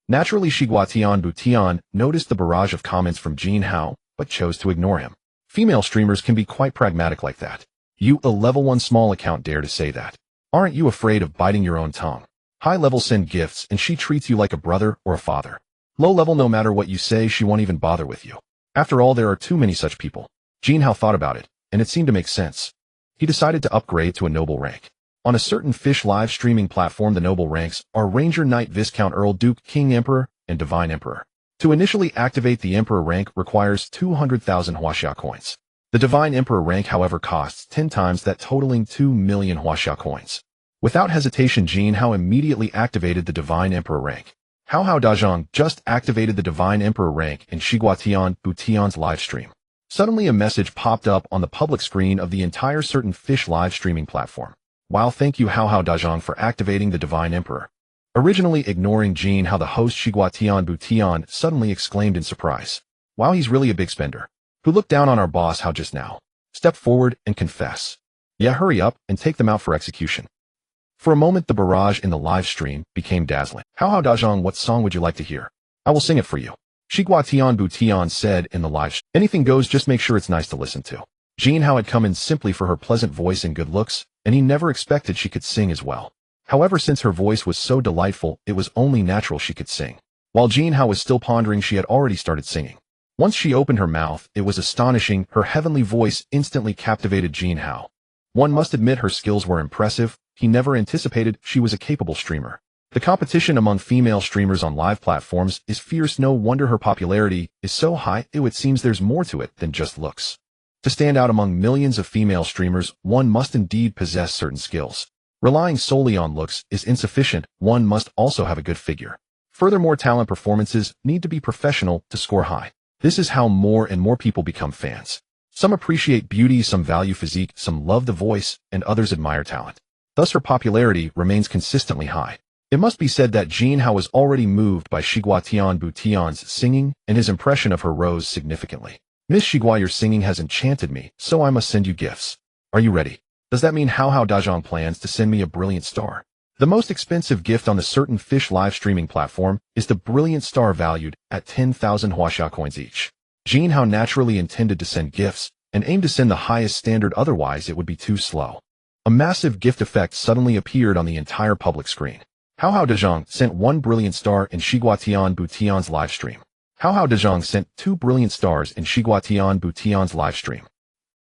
Naturally, Shiguatian noticed the barrage of comments from Jin Hao, but chose to ignore him. Female streamers can be quite pragmatic like that. You, a level 1 small account, dare to say that? Aren't you afraid of biting your own tongue? High level send gifts and she treats you like a brother or a father. Low level, no matter what you say, she won't even bother with you. After all, there are too many such people. Jin Hao thought about it, and it seemed to make sense. He decided to upgrade to a noble rank. On a certain fish live streaming platform, the noble ranks are Ranger, Knight, Viscount, Earl, Duke, King, Emperor, and Divine Emperor. To initially activate the Emperor rank requires 200,000 Huaxia coins. The Divine Emperor rank, however, costs 10 times that, totaling 2 million Huaxia coins. Without hesitation, Jin Hao immediately activated the Divine Emperor rank. Hao Dazhang just activated the Divine Emperor rank in Shiguatian's live stream. Suddenly a message popped up on the public screen of the entire certain fish live streaming platform. "Wow, thank you Hao Dazhang for activating the Divine Emperor." Originally ignoring Jin Hao, the host Shiguatian suddenly exclaimed in surprise. "Wow, he's really a big spender. Who looked down on our boss Hao just now? Step forward and confess. Yeah, hurry up and take them out for execution." For a moment, the barrage in the live stream became dazzling. "Hao Dazhang, what song would you like to hear? I will sing it for you." Shiguatian said in the live stream. "Anything goes, just make sure it's nice to listen to." Jin Hao had come in simply for her pleasant voice and good looks, and he never expected she could sing as well. However, since her voice was so delightful, it was only natural she could sing. While Jin Hao was still pondering, she had already started singing. Once she opened her mouth, it was astonishing. Her heavenly voice instantly captivated Jin Hao. One must admit her skills were impressive. He never anticipated she was a capable streamer. The competition among female streamers on live platforms is fierce. No wonder her popularity is so high. It seems there's more to it than just looks. To stand out among millions of female streamers, one must indeed possess certain skills. Relying solely on looks is insufficient. One must also have a good figure. Furthermore, talent performances need to be professional to score high. This is how more and more people become fans. Some appreciate beauty, some value physique, some love the voice, and others admire talent. Thus her popularity remains consistently high. It must be said that Jin Hao was already moved by Shiguatian's singing, and his impression of her rose significantly. "Miss Shigua, your singing has enchanted me, so I must send you gifts. Are you ready? Does that mean Hao Dazhang plans to send me a brilliant star?" The most expensive gift on the certain fish live streaming platform is the brilliant star, valued at 10,000 Huaxia coins each. Jin Hao naturally intended to send gifts, and aimed to send the highest standard, otherwise it would be too slow. A massive gift effect suddenly appeared on the entire public screen. Hao Dazhang sent 1 brilliant star in Shiguatian's live stream. Hao Dazhang sent 2 brilliant stars in Shiguatian's live stream.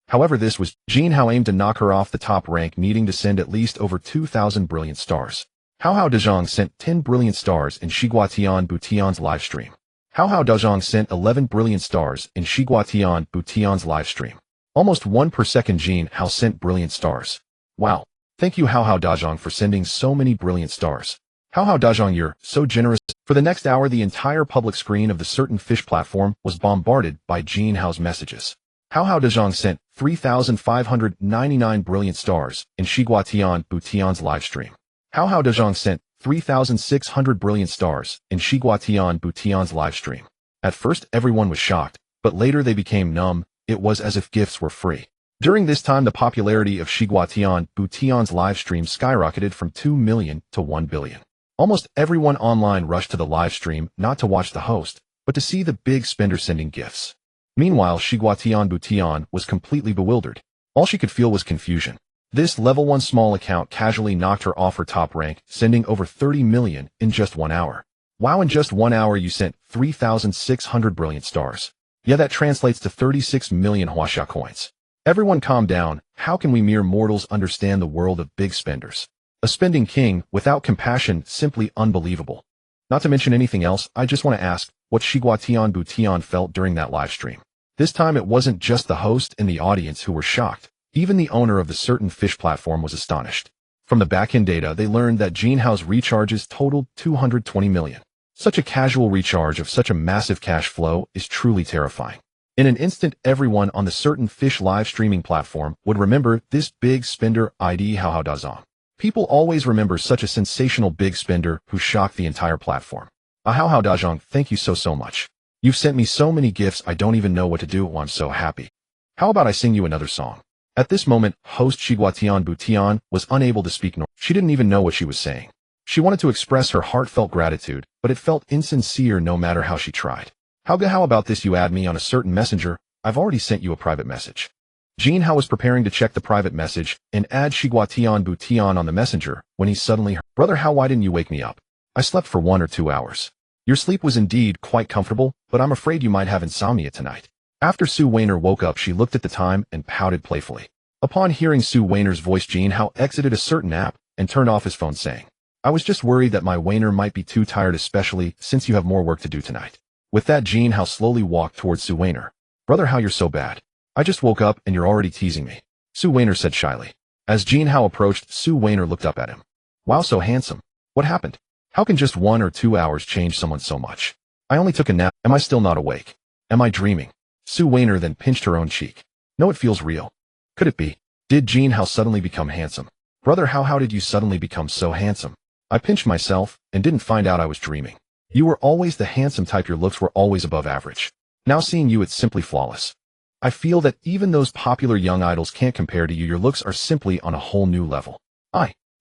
However, this was Jin Hao aimed to knock her off the top rank, needing to send at least over 2,000 brilliant stars. Hao Dazhang sent 10 brilliant stars in Shiguatian's live stream. Hao Dazhang sent 11 brilliant stars in Shiguatian's live stream. Almost 1 per second Jin Hao sent brilliant stars. Wow. Thank you Hao Dazhang for sending so many brilliant stars. Hao Dazhang, you're so generous. For the next hour, the entire public screen of the certain fish platform was bombarded by Jin Hao's messages. Hao Dazhang sent 3,599 brilliant stars in Shiguatian's live stream. Hao Dazhang sent 3,600 brilliant stars in Shiguatian's live stream. At first, everyone was shocked, but later they became numb. It was as if gifts were free. During this time, the popularity of Shiguatian's live stream skyrocketed from 2 million to 1 billion. Almost everyone online rushed to the live stream, not to watch the host, but to see the big spender sending gifts. Meanwhile, Shiguatian Butian was completely bewildered. All she could feel was confusion. This level 1 small account casually knocked her off her top rank, sending over 30 million in just 1 hour. Wow, in just 1 hour you sent 3,600 brilliant stars. Yeah, that translates to 36 million Huaxia coins. Everyone calm down. How can we mere mortals understand the world of big spenders? A spending king, without compassion, simply unbelievable. Not to mention anything else, I just want to ask what Shiguatian Butian felt during that live stream. This time it wasn't just the host and the audience who were shocked. Even the owner of the certain fish platform was astonished. From the backend data, they learned that Jin Hao's recharges totaled 220 million. Such a casual recharge of such a massive cash flow is truly terrifying. In an instant, everyone on the certain fish live streaming platform would remember this big spender ID Hao Dazong. People always remember such a sensational big spender who shocked the entire platform. Hao Dazong, thank you so much. You've sent me so many gifts I don't even know what to do. I'm so happy. How about I sing you another song? At this moment, host Shiguatian Butian was unable to speak nor she didn't even know what she was saying. She wanted to express her heartfelt gratitude, but it felt insincere no matter how she tried. How about this, you add me on a certain messenger? I've already sent you a private message. Jin Hao was preparing to check the private message and add Shiguatian Butian on the messenger when he suddenly heard, Brother Hao, why didn't you wake me up? I slept for 1 or 2 hours. Your sleep was indeed quite comfortable, but I'm afraid you might have insomnia tonight. After Su Weiner woke up, she looked at the time and pouted playfully. Upon hearing Su Weiner's voice, Jin Hao exited a certain app and turned off his phone, saying, I was just worried that my Weiner might be too tired, especially since you have more work to do tonight. With that, Jin Hao slowly walked towards Su Weiner. Brother Hao, you're so bad. I just woke up and you're already teasing me, Su Weiner said shyly. As Jin Hao approached, Su Weiner looked up at him. Wow, so handsome. What happened? How can just 1 or 2 hours change someone so much? I only took a nap. Am I still not awake? Am I dreaming? Su Weiner then pinched her own cheek. No, it feels real. Could it be? Did Jin Hao suddenly become handsome? Brother Hao, how did you suddenly become so handsome? I pinched myself and didn't find out I was dreaming. You were always the handsome type. Your looks were always above average. Now seeing you, it's simply flawless. I feel that even those popular young idols can't compare to you. Your looks are simply on a whole new level.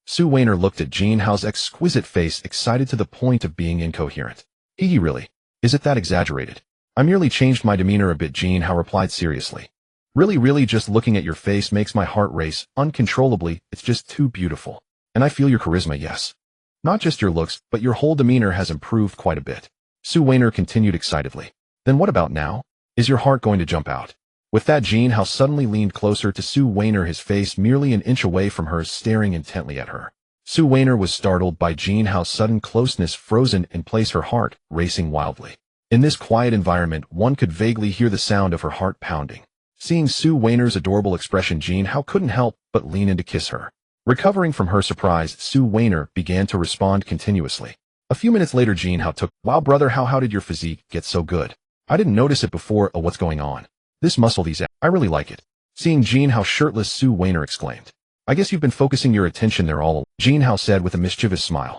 Su Weiner looked at Jin Hao's exquisite face, excited to the point of being incoherent. Really? Is it that exaggerated? I merely changed my demeanor a bit, Jin Hao replied seriously. Really, just looking at your face makes my heart race uncontrollably. It's just too beautiful. And I feel your charisma, yes. Not just your looks, but your whole demeanor has improved quite a bit. Su Weiner continued excitedly. Then what about now? Is your heart going to jump out? With that, Jin Hao suddenly leaned closer to Su Weiner, his face merely an inch away from hers, staring intently at her. Su Weiner was startled by Jin Hao's sudden closeness, frozen in place, her heart racing wildly. In this quiet environment, one could vaguely hear the sound of her heart pounding. Seeing Su Weiner's adorable expression, Jin Hao couldn't help but lean in to kiss her. Recovering from her surprise, Su Weiner began to respond continuously. A few minutes later, Jin Hao took, Wow, brother Hao, how did your physique get so good? I didn't notice it before. What's going on? This muscle, these abs, I really like it. Seeing Jin Hao shirtless, Su Weiner exclaimed. I guess you've been focusing your attention there all along, Jin Hao said with a mischievous smile.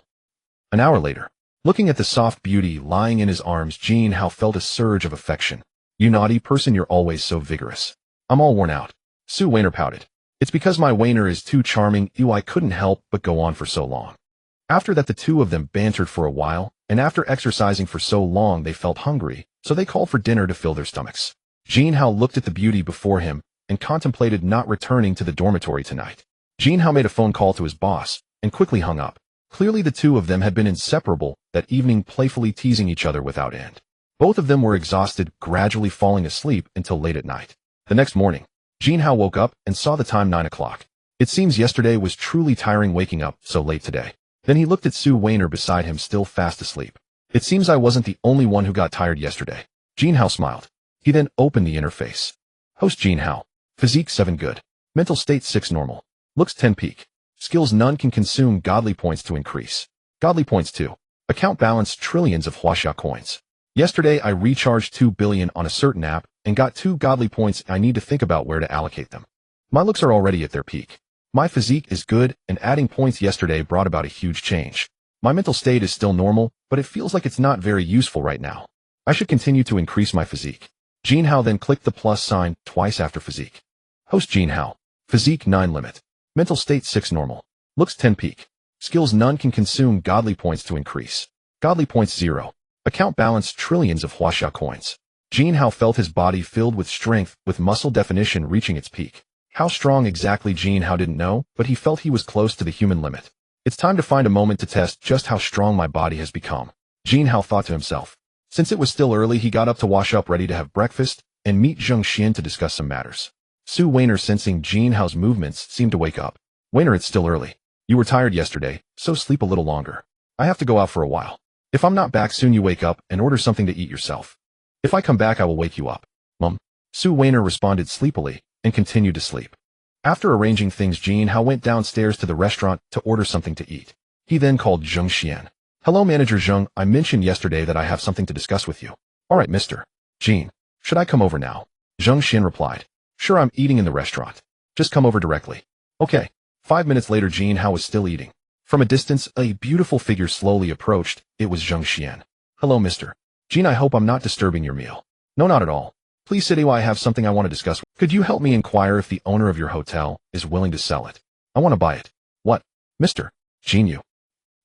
An hour later, looking at the soft beauty lying in his arms, Jin Hao felt a surge of affection. You naughty person, you're always so vigorous. I'm all worn out. Su Weiner pouted. It's because my Weiner is too charming. I couldn't help but go on for so long. After that, the two of them bantered for a while, and after exercising for so long they felt hungry, so they called for dinner to fill their stomachs. Jin Hao looked at the beauty before him and contemplated not returning to the dormitory tonight. Jin Hao made a phone call to his boss and quickly hung up. Clearly the two of them had been inseparable that evening, playfully teasing each other without end. Both of them were exhausted, gradually falling asleep until late at night. The next morning, Jin Hao woke up and saw the time 9 o'clock. It seems yesterday was truly tiring waking up so late today. Then he looked at Su Weiner beside him, still fast asleep. It seems I wasn't the only one who got tired yesterday. Jin Hao smiled. He then opened the interface. Host Jin Hao. Physique 7 good. Mental state 6 normal. Looks 10 peak. Skills none can consume godly points to increase. Godly points 2. Account balance trillions of Huaxia coins. Yesterday I recharged 2 billion on a certain app and got 2 godly points. I need to think about where to allocate them. My looks are already at their peak. My physique is good, and adding points yesterday brought about a huge change. My mental state is still normal, but it feels like it's not very useful right now. I should continue to increase my physique. Jin Hao then clicked the plus sign twice after physique. Host Jin Hao. Physique 9 limit. Mental state 6 normal. Looks 10 peak. Skills none can consume godly points to increase. Godly points 0. Account balance trillions of Huaxia coins. Jin Hao felt his body filled with strength, with muscle definition reaching its peak. How strong exactly Jin Hao didn't know, but he felt he was close to the human limit. It's time to find a moment to test just how strong my body has become, Jin Hao thought to himself. Since it was still early, he got up to wash up ready to have breakfast and meet Zheng Xian to discuss some matters. Su Weiner, sensing Jin Hao's movements, seemed to wake up. Weiner, it's still early. You were tired yesterday, so sleep a little longer. I have to go out for a while. If I'm not back soon, you wake up and order something to eat yourself. If I come back, I will wake you up. Su Weiner responded sleepily and continued to sleep. After arranging things, Jin Hao went downstairs to the restaurant to order something to eat. He then called Zheng Xian. Hello, Manager Zheng, I mentioned yesterday that I have something to discuss with you. All right, Mr. Jin. Should I come over now? Zheng Xian replied. Sure, I'm eating in the restaurant. Just come over directly. Okay. 5 minutes later, Jin Hao was still eating. From a distance, a beautiful figure slowly approached. It was Zheng Xian. Hello, Mr. Jin, I hope I'm not disturbing your meal. No, not at all. Please sit. I have something I want to discuss. Could you help me inquire if the owner of your hotel is willing to sell it? I want to buy it. What? Mr. Jin, you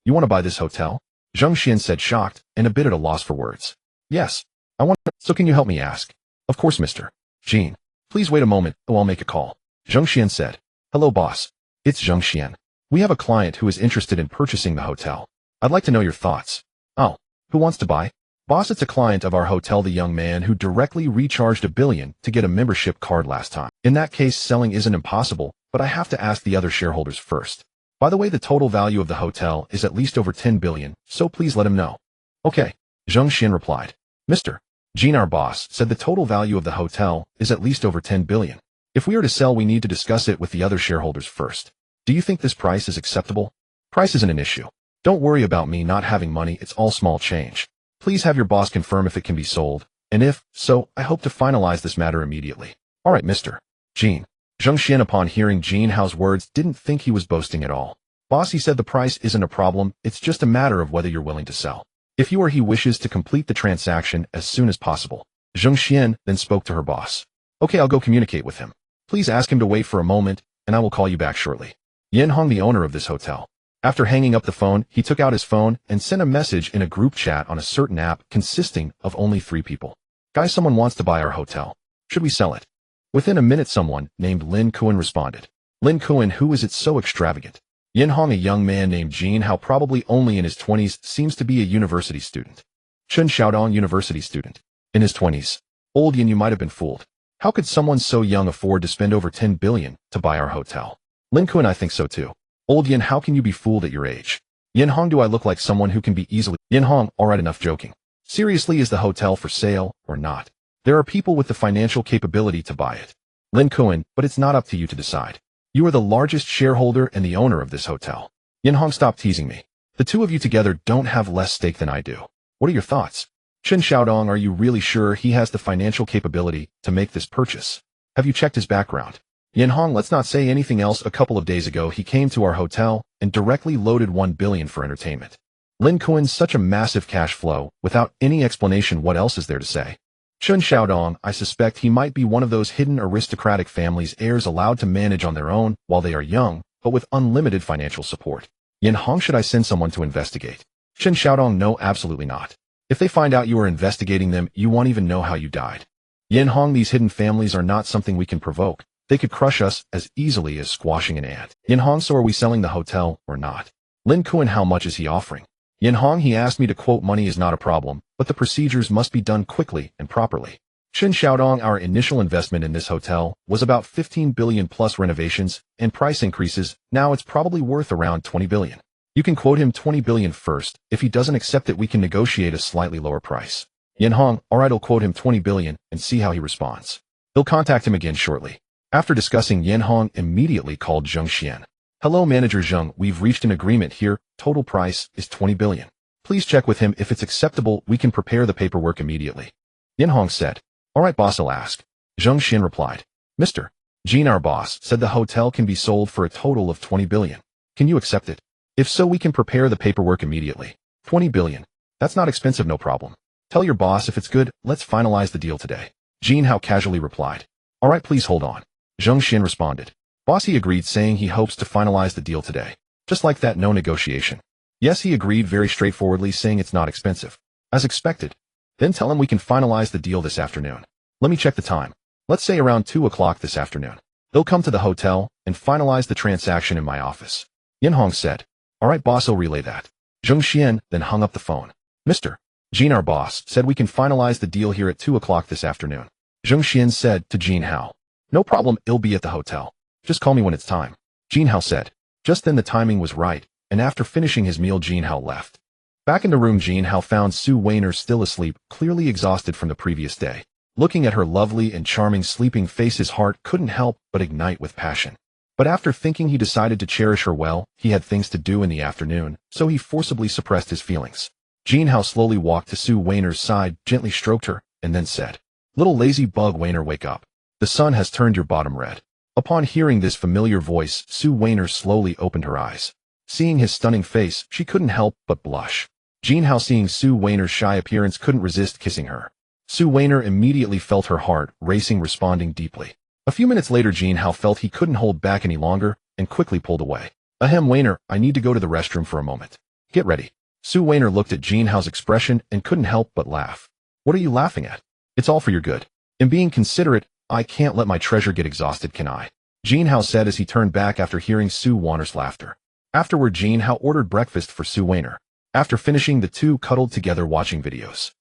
want to buy this hotel? Zheng Xian said, shocked and a bit at a loss for words. Yes. I want to. So can you help me ask? Of course, Mr. Jin. Please wait a moment. I'll make a call. Zheng Xian said. Hello, boss. It's Zheng Xian. We have a client who is interested in purchasing the hotel. I'd like to know your thoughts. Oh, who wants to buy? Boss, it's a client of our hotel, the young man who directly recharged $1 billion to get a membership card last time. In that case, selling isn't impossible, but I have to ask the other shareholders first. By the way, the total value of the hotel is at least over 10 billion, so please let him know. Okay, Zheng Xian replied. Mr. Jin, our boss, said the total value of the hotel is at least over 10 billion. If we are to sell, we need to discuss it with the other shareholders first. Do you think this price is acceptable? Price isn't an issue. Don't worry about me not having money, it's all small change. Please have your boss confirm if it can be sold, and if so, I hope to finalize this matter immediately. All right, Mr. Jin. Zheng Xian, upon hearing Jin Hao's words, didn't think he was boasting at all. Boss, he said, the price isn't a problem, it's just a matter of whether you're willing to sell. If you or he wishes to complete the transaction as soon as possible. Zheng Xian then spoke to her boss. Okay, I'll go communicate with him. Please ask him to wait for a moment, and I will call you back shortly. Yin Hong, the owner of this hotel. After hanging up the phone, he took out his phone and sent a message in a group chat on a certain app consisting of only 3 people. Guys, someone wants to buy our hotel. Should we sell it? Within a minute, someone named Lin Kuan responded. Lin Kuan, who is it so extravagant? Yin Hong, a young man named Jin Hao, probably only in his 20s, seems to be a university student. Chen Xiaodong, university student. In his 20s. Old Yin, you might have been fooled. How could someone so young afford to spend over 10 billion to buy our hotel? Lin Kuan, I think so too. Old Yin, how can you be fooled at your age? Yin Hong, do I look like someone who can be easily? Yin Hong, alright, enough joking. Seriously, is the hotel for sale or not? There are people with the financial capability to buy it. Lin Kuan, but it's not up to you to decide. You are the largest shareholder and the owner of this hotel. Yin Hong, stop teasing me. The two of you together don't have less stake than I do. What are your thoughts? Chen Xiaodong, are you really sure he has the financial capability to make this purchase? Have you checked his background? Yin Hong, let's not say anything else. A couple of days ago, he came to our hotel and directly loaded 1 billion for entertainment. Lin Kuan, such a massive cash flow, without any explanation. What else is there to say? Chen Xiaodong, I suspect he might be one of those hidden aristocratic families, heirs allowed to manage on their own while they are young, but with unlimited financial support. Yin Hong, should I send someone to investigate? Chen Xiaodong, no, absolutely not. If they find out you are investigating them, you won't even know how you died. Yin Hong, these hidden families are not something we can provoke. They could crush us as easily as squashing an ant. Yin Hong, so are we selling the hotel or not? Lin Kuan, how much is he offering? Yin Hong, he asked me to quote, money is not a problem, but the procedures must be done quickly and properly. Chen Xiaodong, our initial investment in this hotel was about 15 billion plus renovations and price increases. Now it's probably worth around 20 billion. You can quote him 20 billion first. If he doesn't accept it, we can negotiate a slightly lower price. Yin Hong, alright, I'll quote him 20 billion and see how he responds. He'll contact him again shortly. After discussing, Yin Hong immediately called Zheng Xian. Hello, Manager Zheng, we've reached an agreement here. Total price is 20 billion. Please check with him. If it's acceptable, we can prepare the paperwork immediately. Yin Hong said. Alright, boss, I'll ask. Zheng Xian replied. Mr. Jin, our boss, said the hotel can be sold for a total of 20 billion. Can you accept it? If so, we can prepare the paperwork immediately. 20 billion. That's not expensive, no problem. Tell your boss if it's good, let's finalize the deal today. Jin Hao casually replied. Alright, please hold on. Zheng Xian responded. Boss, he agreed, saying he hopes to finalize the deal today. Just like that, no negotiation. Yes, he agreed very straightforwardly, saying it's not expensive. As expected. Then tell him we can finalize the deal this afternoon. Let me check the time. Let's say around 2 o'clock this afternoon. They'll come to the hotel and finalize the transaction in my office. Jin Hao said. All right, boss, I'll relay that. Zheng Xian then hung up the phone. Mr. Jin, our boss, said we can finalize the deal here at 2 o'clock this afternoon. Zheng Xian said to Jin Hao. No problem, it'll be at the hotel. Just call me when it's time. Jin Hao said. Just then the timing was right, and after finishing his meal Jin Hao left. Back in the room Jin Hao found Su Weiner still asleep, clearly exhausted from the previous day. Looking at her lovely and charming sleeping face his heart couldn't help but ignite with passion. But after thinking he decided to cherish her well, he had things to do in the afternoon, so he forcibly suppressed his feelings. Jin Hao slowly walked to Su Weiner's side, gently stroked her, and then said, Little lazy bug Weiner, wake up. The sun has turned your bottom red. Upon hearing this familiar voice, Su Weiner slowly opened her eyes. Seeing his stunning face, she couldn't help but blush. Jin Hao, seeing Su Weiner's shy appearance, couldn't resist kissing her. Su Weiner immediately felt her heart racing, responding deeply. A few minutes later Jin Hao felt he couldn't hold back any longer and quickly pulled away. Ahem, Weiner, I need to go to the restroom for a moment. Get ready. Su Weiner looked at Jin Hao's expression and couldn't help but laugh. What are you laughing at? It's all for your good. In being considerate, I can't let my treasure get exhausted, can I? Jin Hao said as he turned back after hearing Su Weiner's laughter. Afterward Jin Hao ordered breakfast for Su Weiner. After finishing, the two cuddled together watching videos.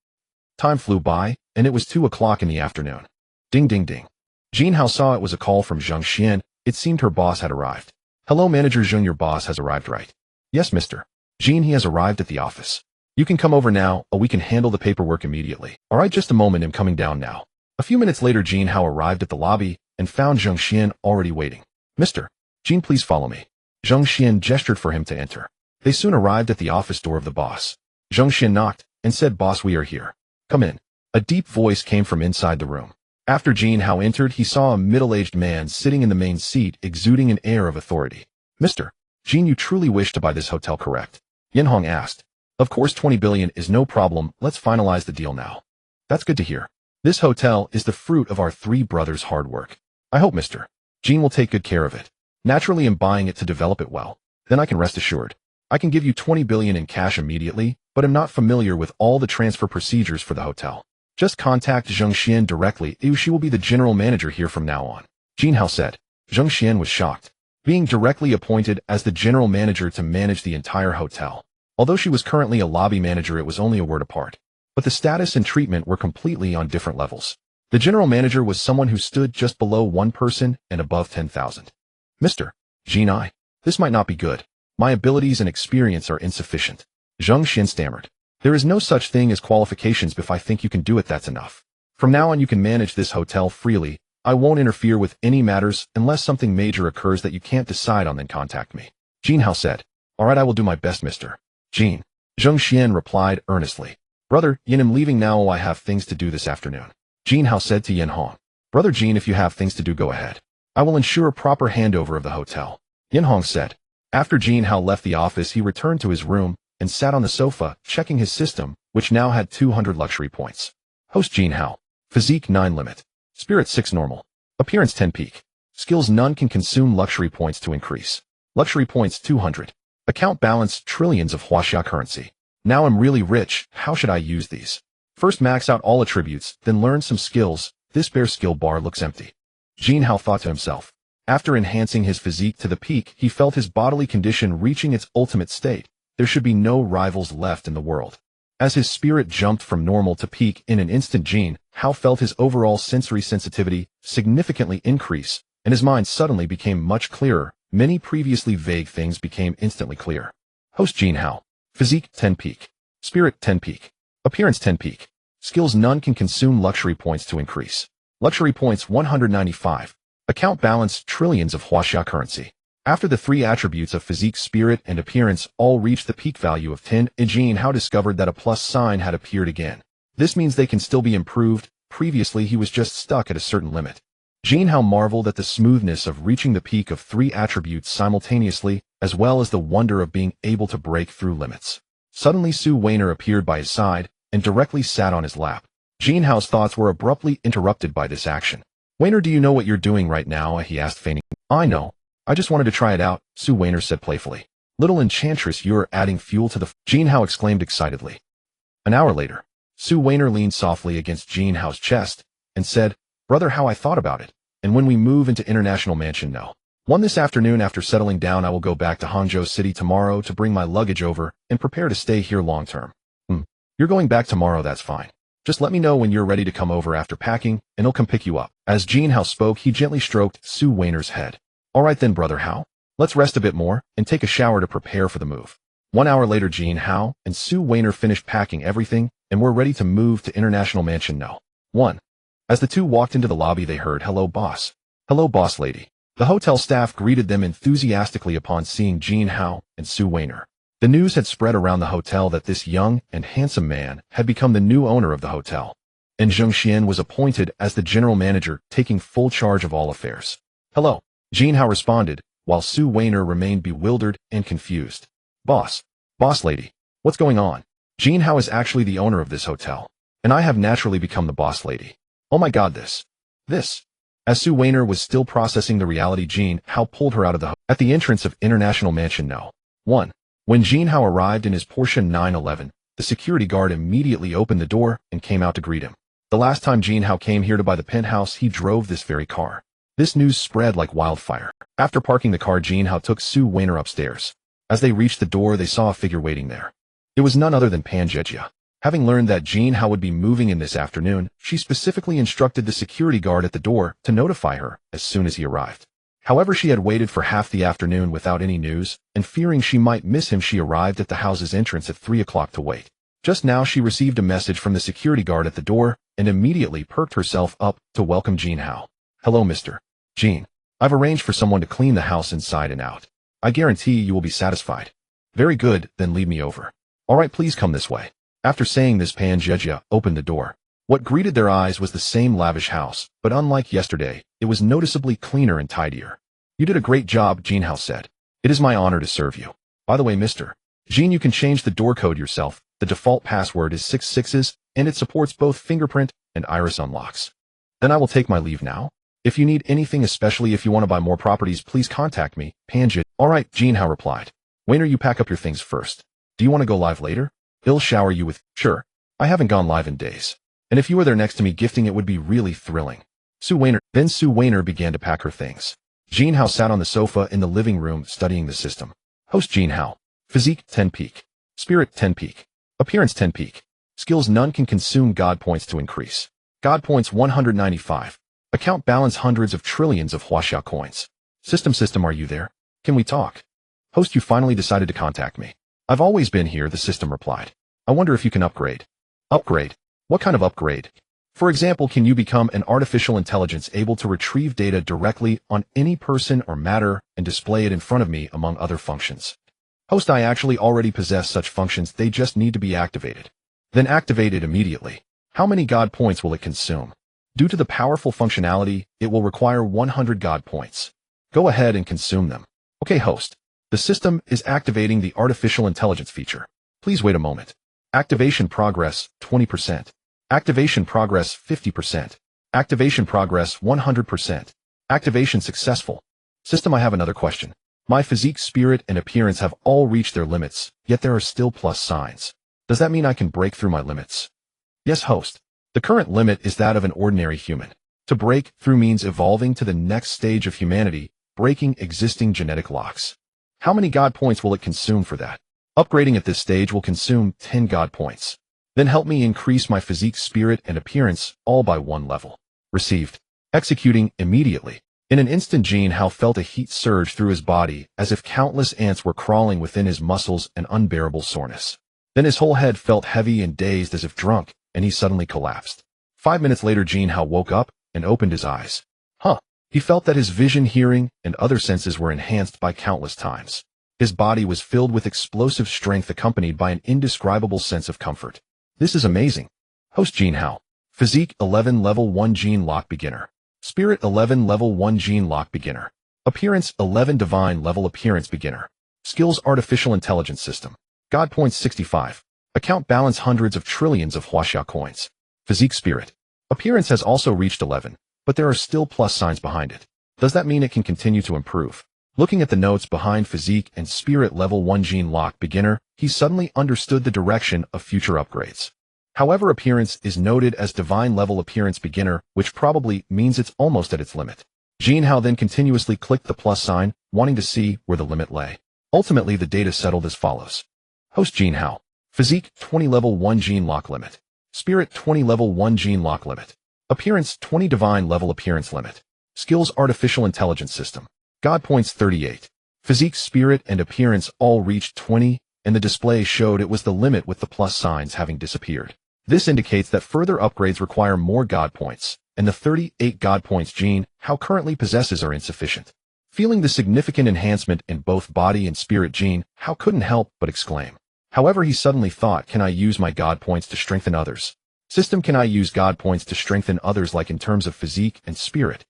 Time flew by, and it was 2 o'clock in the afternoon. Ding ding ding. Jin Hao saw it was a call from Zheng Xian. It seemed her boss had arrived. Hello manager Zheng, your boss has arrived, right? Yes, Mr. Jin, he has arrived at the office. You can come over now, or we can handle the paperwork immediately. Alright, just a moment, I'm coming down now. A few minutes later Jin Hao arrived at the lobby and found Zheng Xian already waiting. Mr. Jin, please follow me. Zheng Xian gestured for him to enter. They soon arrived at the office door of the boss. Zheng Xian knocked and said, Boss, we are here. Come in. A deep voice came from inside the room. After Jin Hao entered, he saw a middle-aged man sitting in the main seat, exuding an air of authority. Mr. Jin, you truly wish to buy this hotel, correct? Yin Hong asked. Of course, 20 billion is no problem. Let's finalize the deal now. That's good to hear. This hotel is the fruit of our three brothers' hard work. I hope Mr. Jin will take good care of it. Naturally, I'm buying it to develop it well. Then I can rest assured. I can give you 20 billion in cash immediately, but I'm not familiar with all the transfer procedures for the hotel. Just contact Zheng Xian directly. She will be the general manager here from now on. Jin Hao said. Zheng Xian was shocked. Being directly appointed as the general manager to manage the entire hotel. Although she was currently a lobby manager, it was only a word apart. But the status and treatment were completely on different levels. The general manager was someone who stood just below 1 person and above 10,000. Mr. Jin, this might not be good. My abilities and experience are insufficient. Zheng Xian stammered. There is no such thing as qualifications. If I think you can do it, that's enough. From now on you can manage this hotel freely. I won't interfere with any matters unless something major occurs that you can't decide on, then contact me. Jin Hao said. Alright, I will do my best, Mr. Jin. Zheng Xian replied earnestly. Brother, Yin, I'm leaving now. I have things to do this afternoon. Jin Hao said to Yin Hong. Brother Jin, if you have things to do, go ahead. I will ensure a proper handover of the hotel. Yin Hong said. After Jin Hao left the office, he returned to his room and sat on the sofa, checking his system, which now had 200 luxury points. Host Jin Hao. Physique 9 limit. Spirit 6 normal. Appearance 10 peak. Skills none can consume luxury points to increase. Luxury points 200. Account balance trillions of Huaxia currency. Now I'm really rich. How should I use these? First max out all attributes, then learn some skills. This bare skill bar looks empty. Jin Hao thought to himself. After enhancing his physique to the peak, he felt his bodily condition reaching its ultimate state. There should be no rivals left in the world. As his spirit jumped from normal to peak in an instant, Jin Hao felt his overall sensory sensitivity significantly increase, and his mind suddenly became much clearer. Many previously vague things became instantly clear. Host Jin Hao. Physique 10 peak. Spirit 10 peak. Appearance 10 peak. Skills none can consume luxury points to increase. Luxury points 195. Account balance trillions of Huaxia currency. After the 3 attributes of physique, spirit, and appearance all reached the peak value of 10, Jin Hao discovered that a plus sign had appeared again. This means they can still be improved. Previously he was just stuck at a certain limit. Jin Hao marveled at the smoothness of reaching the peak of 3 attributes simultaneously, as well as the wonder of being able to break through limits. Suddenly Su Weiner appeared by his side and directly sat on his lap. Jin Hao's thoughts were abruptly interrupted by this action. Weiner, do you know what you're doing right now? He asked, feigning. I know. I just wanted to try it out, Su Weiner said playfully. Little enchantress, you're adding fuel to the Jin Hao exclaimed excitedly. An hour later, Su Weiner leaned softly against Jin Hao's chest and said, "Brother Hao, I thought about it, and when we move into International Mansion No. 1 this afternoon after settling down, I will go back to Hangzhou City tomorrow to bring my luggage over and prepare to stay here long term." You're going back tomorrow, that's fine. Just let me know when you're ready to come over after packing, and I'll come pick you up. As Jin Hao spoke, he gently stroked Su Weiner's head. All right then, Brother Hao. Let's rest a bit more and take a shower to prepare for the move. 1 hour later, Jin Hao and Su Weiner finished packing everything and were ready to move to International Mansion No. 1. As the two walked into the lobby, they heard, "Hello, boss." "Hello, boss lady." The hotel staff greeted them enthusiastically upon seeing Jin Hao and Su Weiner. The news had spread around the hotel that this young and handsome man had become the new owner of the hotel, and Zheng Xian was appointed as the general manager, taking full charge of all affairs. "Hello," Jin Hao responded, while Su Weiner remained bewildered and confused. Boss lady, what's going on? Jin Hao is actually the owner of this hotel, and I have naturally become the boss lady. Oh my god, this. As Su Weiner was still processing the reality, Jin Hao pulled her out of the hotel. At the entrance of International Mansion No. 1. When Jin Hao arrived in his Porsche 911, the security guard immediately opened the door and came out to greet him. The last time Jin Hao came here to buy the penthouse, he drove this very car. This news spread like wildfire. After parking the car, Jin Hao took Su Weiner upstairs. As they reached the door, they saw a figure waiting there. It was none other than Pan Jejia. Having learned that Jin Hao would be moving in this afternoon, she specifically instructed the security guard at the door to notify her as soon as he arrived. However, she had waited for half the afternoon without any news, and fearing she might miss him, she arrived at the house's entrance at 3 o'clock to wait. Just now she received a message from the security guard at the door and immediately perked herself up to welcome Jin Hao. "Hello, Mr. Jin. I've arranged for someone to clean the house inside and out. I guarantee you will be satisfied." "Very good, then lead me over." "All right, please come this way." After saying this, Pan Jejia opened the door. What greeted their eyes was the same lavish house, but unlike yesterday, it was noticeably cleaner and tidier. "You did a great job," Jin Hao said. "It is my honor to serve you. By the way, Mr. Jin, you can change the door code yourself. The default password is 6 6s, and it supports both fingerprint and iris unlocks." "Then I will take my leave now. If you need anything, especially if you want to buy more properties, please contact me." Pan Jejia. "All right," Jin Hao replied. "Weiner, you pack up your things first. Do you want to go live later? He'll shower you with—" "Sure. I haven't gone live in days. And if you were there next to me gifting, it would be really thrilling." Then Su Weiner began to pack her things. Jin Hao sat on the sofa in the living room studying the system. Host Jin Hao. Physique 10 peak. Spirit 10 peak. Appearance 10 peak. Skills none can consume God points to increase. God points 195. Account balance hundreds of trillions of Huaxia coins. System, are you there? Can we talk? Host, you finally decided to contact me. I've always been here, the system replied. I wonder if you can upgrade. Upgrade? What kind of upgrade? For example, can you become an artificial intelligence able to retrieve data directly on any person or matter and display it in front of me, among other functions? Host, I actually already possess such functions, they just need to be activated. Then activate it immediately. How many God points will it consume? Due to the powerful functionality, it will require 100 God points. Go ahead and consume them. Okay, host. The system is activating the artificial intelligence feature. Please wait a moment. Activation progress 20%. Activation progress 50%. Activation progress 100%. Activation successful. System, I have another question. My physique, spirit, and appearance have all reached their limits, yet there are still plus signs. Does that mean I can break through my limits? Yes, host. The current limit is that of an ordinary human. To break through means evolving to the next stage of humanity, breaking existing genetic locks. How many God points will it consume for that? Upgrading at this stage will consume 10 God points. Then help me increase my physique, spirit, and appearance, all by 1 level. Received. Executing immediately. In an instant, Jin Hao felt a heat surge through his body, as if countless ants were crawling within his muscles, and unbearable soreness. Then his whole head felt heavy and dazed as if drunk, and he suddenly collapsed. 5 minutes later, Jin Hao woke up and opened his eyes. He felt that his vision, hearing, and other senses were enhanced by countless times. His body was filled with explosive strength accompanied by an indescribable sense of comfort. This is amazing. Host Jin Hao. Physique 11 level 1 Gene Lock Beginner. Spirit 11 level 1 Gene Lock Beginner. Appearance 11 Divine level Appearance Beginner. Skills Artificial Intelligence System. God points 65. Account balance hundreds of trillions of Huaxia coins. Physique Spirit. Appearance has also reached 11, but there are still plus signs behind it. Does that mean it can continue to improve? Looking at the notes behind Physique and Spirit level 1 Gene Lock Beginner, he suddenly understood the direction of future upgrades. However, appearance is noted as divine level appearance beginner, which probably means it's almost at its limit. Jin Hao then continuously clicked the plus sign, wanting to see where the limit lay. Ultimately, the data settled as follows. Host Jin Hao. Physique 20 level 1 gene lock limit. Spirit 20 level 1 gene lock limit. Appearance 20 divine level appearance limit. Skills artificial intelligence system. God points 38. Physique, spirit, and appearance all reached 20, and the display showed it was the limit with the plus signs having disappeared. This indicates that further upgrades require more God points, and the 38 God points Jin Hao currently possesses are insufficient. Feeling the significant enhancement in both body and spirit, Jin Hao couldn't help but exclaim. However, he suddenly thought, can I use my God points to strengthen others? System, can I use God points to strengthen others like in terms of physique and spirit?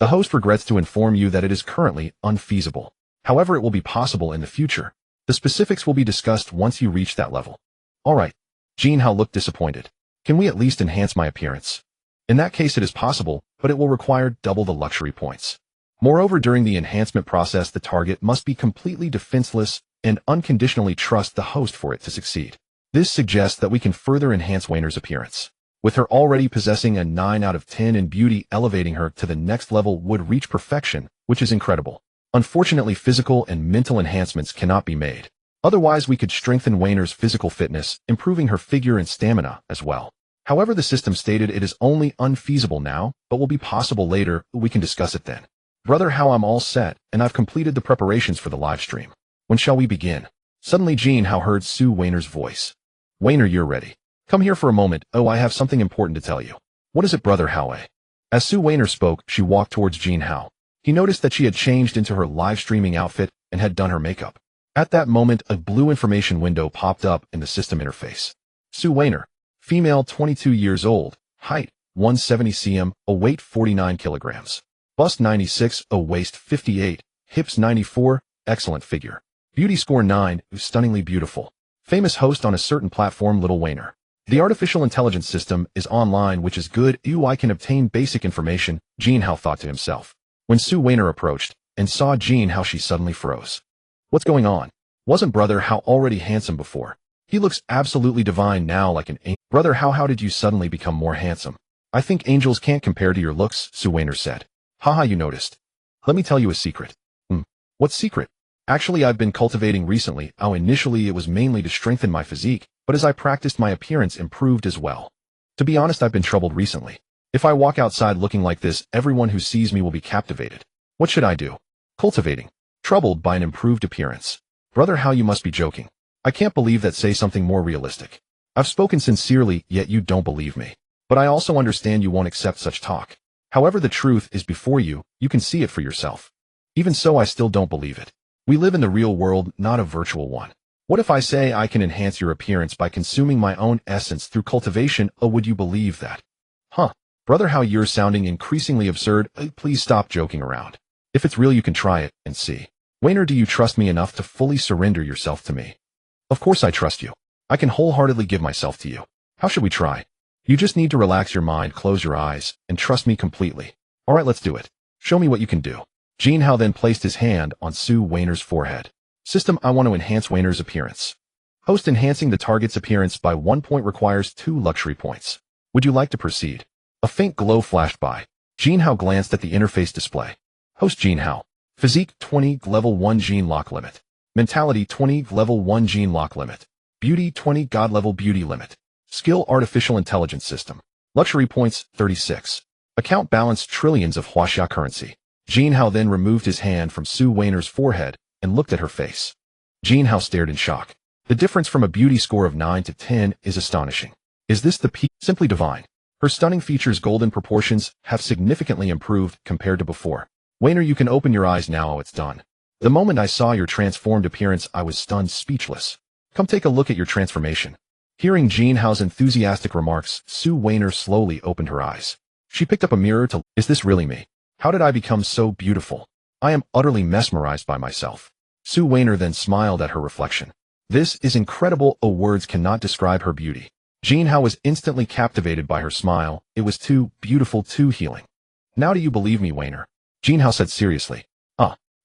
The host regrets to inform you that it is currently unfeasible. However, it will be possible in the future. The specifics will be discussed once you reach that level. Alright. Jin Hao looked disappointed. Can we at least enhance my appearance? In that case, it is possible, but it will require double the luxury points. Moreover, during the enhancement process, the target must be completely defenseless and unconditionally trust the host for it to succeed. This suggests that we can further enhance Weiner's appearance. With her already possessing a 9 out of 10 in beauty, elevating her to the next level would reach perfection, which is incredible. Unfortunately, physical and mental enhancements cannot be made. Otherwise, we could strengthen Weiner's physical fitness, improving her figure and stamina as well. However, the system stated it is only unfeasible now, but will be possible later. We can discuss it then. Brother Hao, I'm all set, and I've completed the preparations for the live stream. When shall we begin? Suddenly Jin Hao heard Su Weiner's voice. Weiner, you're ready. Come here for a moment. Oh, I have something important to tell you. What is it, Brother Hao? As Su Weiner spoke, she walked towards Jin Hao. He noticed that she had changed into her live streaming outfit and had done her makeup. At that moment, a blue information window popped up in the system interface. Su Weiner, female, 22 years old, height 170 cm, a weight 49 kilograms, bust 96, a waist 58, hips 94, excellent figure. Beauty score 9, stunningly beautiful. Famous host on a certain platform, Little Weiner. The artificial intelligence system is online, which is good. I can obtain basic information, Jin Hao thought to himself. When Su Weiner approached and saw Jin Hao, she suddenly froze. What's going on? Wasn't Brother Hao already handsome before? He looks absolutely divine now, like an angel. Brother Hao, how did you suddenly become more handsome? I think angels can't compare to your looks, Su Weiner said. Haha, you noticed. Let me tell you a secret. What secret? Actually, I've been cultivating recently. Initially it was mainly to strengthen my physique, but as I practiced, my appearance improved as well. To be honest, I've been troubled recently. If I walk outside looking like this, everyone who sees me will be captivated. What should I do? Cultivating. Troubled by an improved appearance. Brother Hao, you must be joking. I can't believe that. Say something more realistic. I've spoken sincerely, yet you don't believe me. But I also understand you won't accept such talk. However, the truth is before you, you can see it for yourself. Even so, I still don't believe it. We live in the real world, not a virtual one. What if I say I can enhance your appearance by consuming my own essence through cultivation? Would you believe that? Brother Hao, you're sounding increasingly absurd. Please stop joking around. If it's real, you can try it and see. Weiner, do you trust me enough to fully surrender yourself to me? Of course I trust you. I can wholeheartedly give myself to you. How should we try? You just need to relax your mind, close your eyes, and trust me completely. Alright, let's do it. Show me what you can do. Jin Hao then placed his hand on Su Weiner's forehead. System, I want to enhance Weiner's appearance. Host, enhancing the target's appearance by 1 point requires 2 luxury points. Would you like to proceed? A faint glow flashed by. Jin Hao glanced at the interface display. Host Jin Hao. Physique 20, level 1 gene lock limit. Mentality 20, level 1 gene lock limit. Beauty 20, God level beauty limit. Skill artificial intelligence system. Luxury points 36. Account balance trillions of Huaxia currency. Jin Hao then removed his hand from Su Weiner's forehead and looked at her face. Jin Hao stared in shock. The difference from a beauty score of 9 to 10 is astonishing. Is this the peak? Simply divine. Her stunning features, golden proportions, have significantly improved compared to before. Weiner, you can open your eyes now. It's done. The moment I saw your transformed appearance, I was stunned, speechless. Come take a look at your transformation. Hearing Jin Hao's enthusiastic remarks, Su Weiner slowly opened her eyes. She picked up a mirror to... Is this really me? How did I become so beautiful? I am utterly mesmerized by myself. Su Weiner then smiled at her reflection. This is incredible. Words cannot describe her beauty. Jin Hao was instantly captivated by her smile. It was too beautiful, too healing. Now do you believe me, Weiner? Jin Hao said seriously.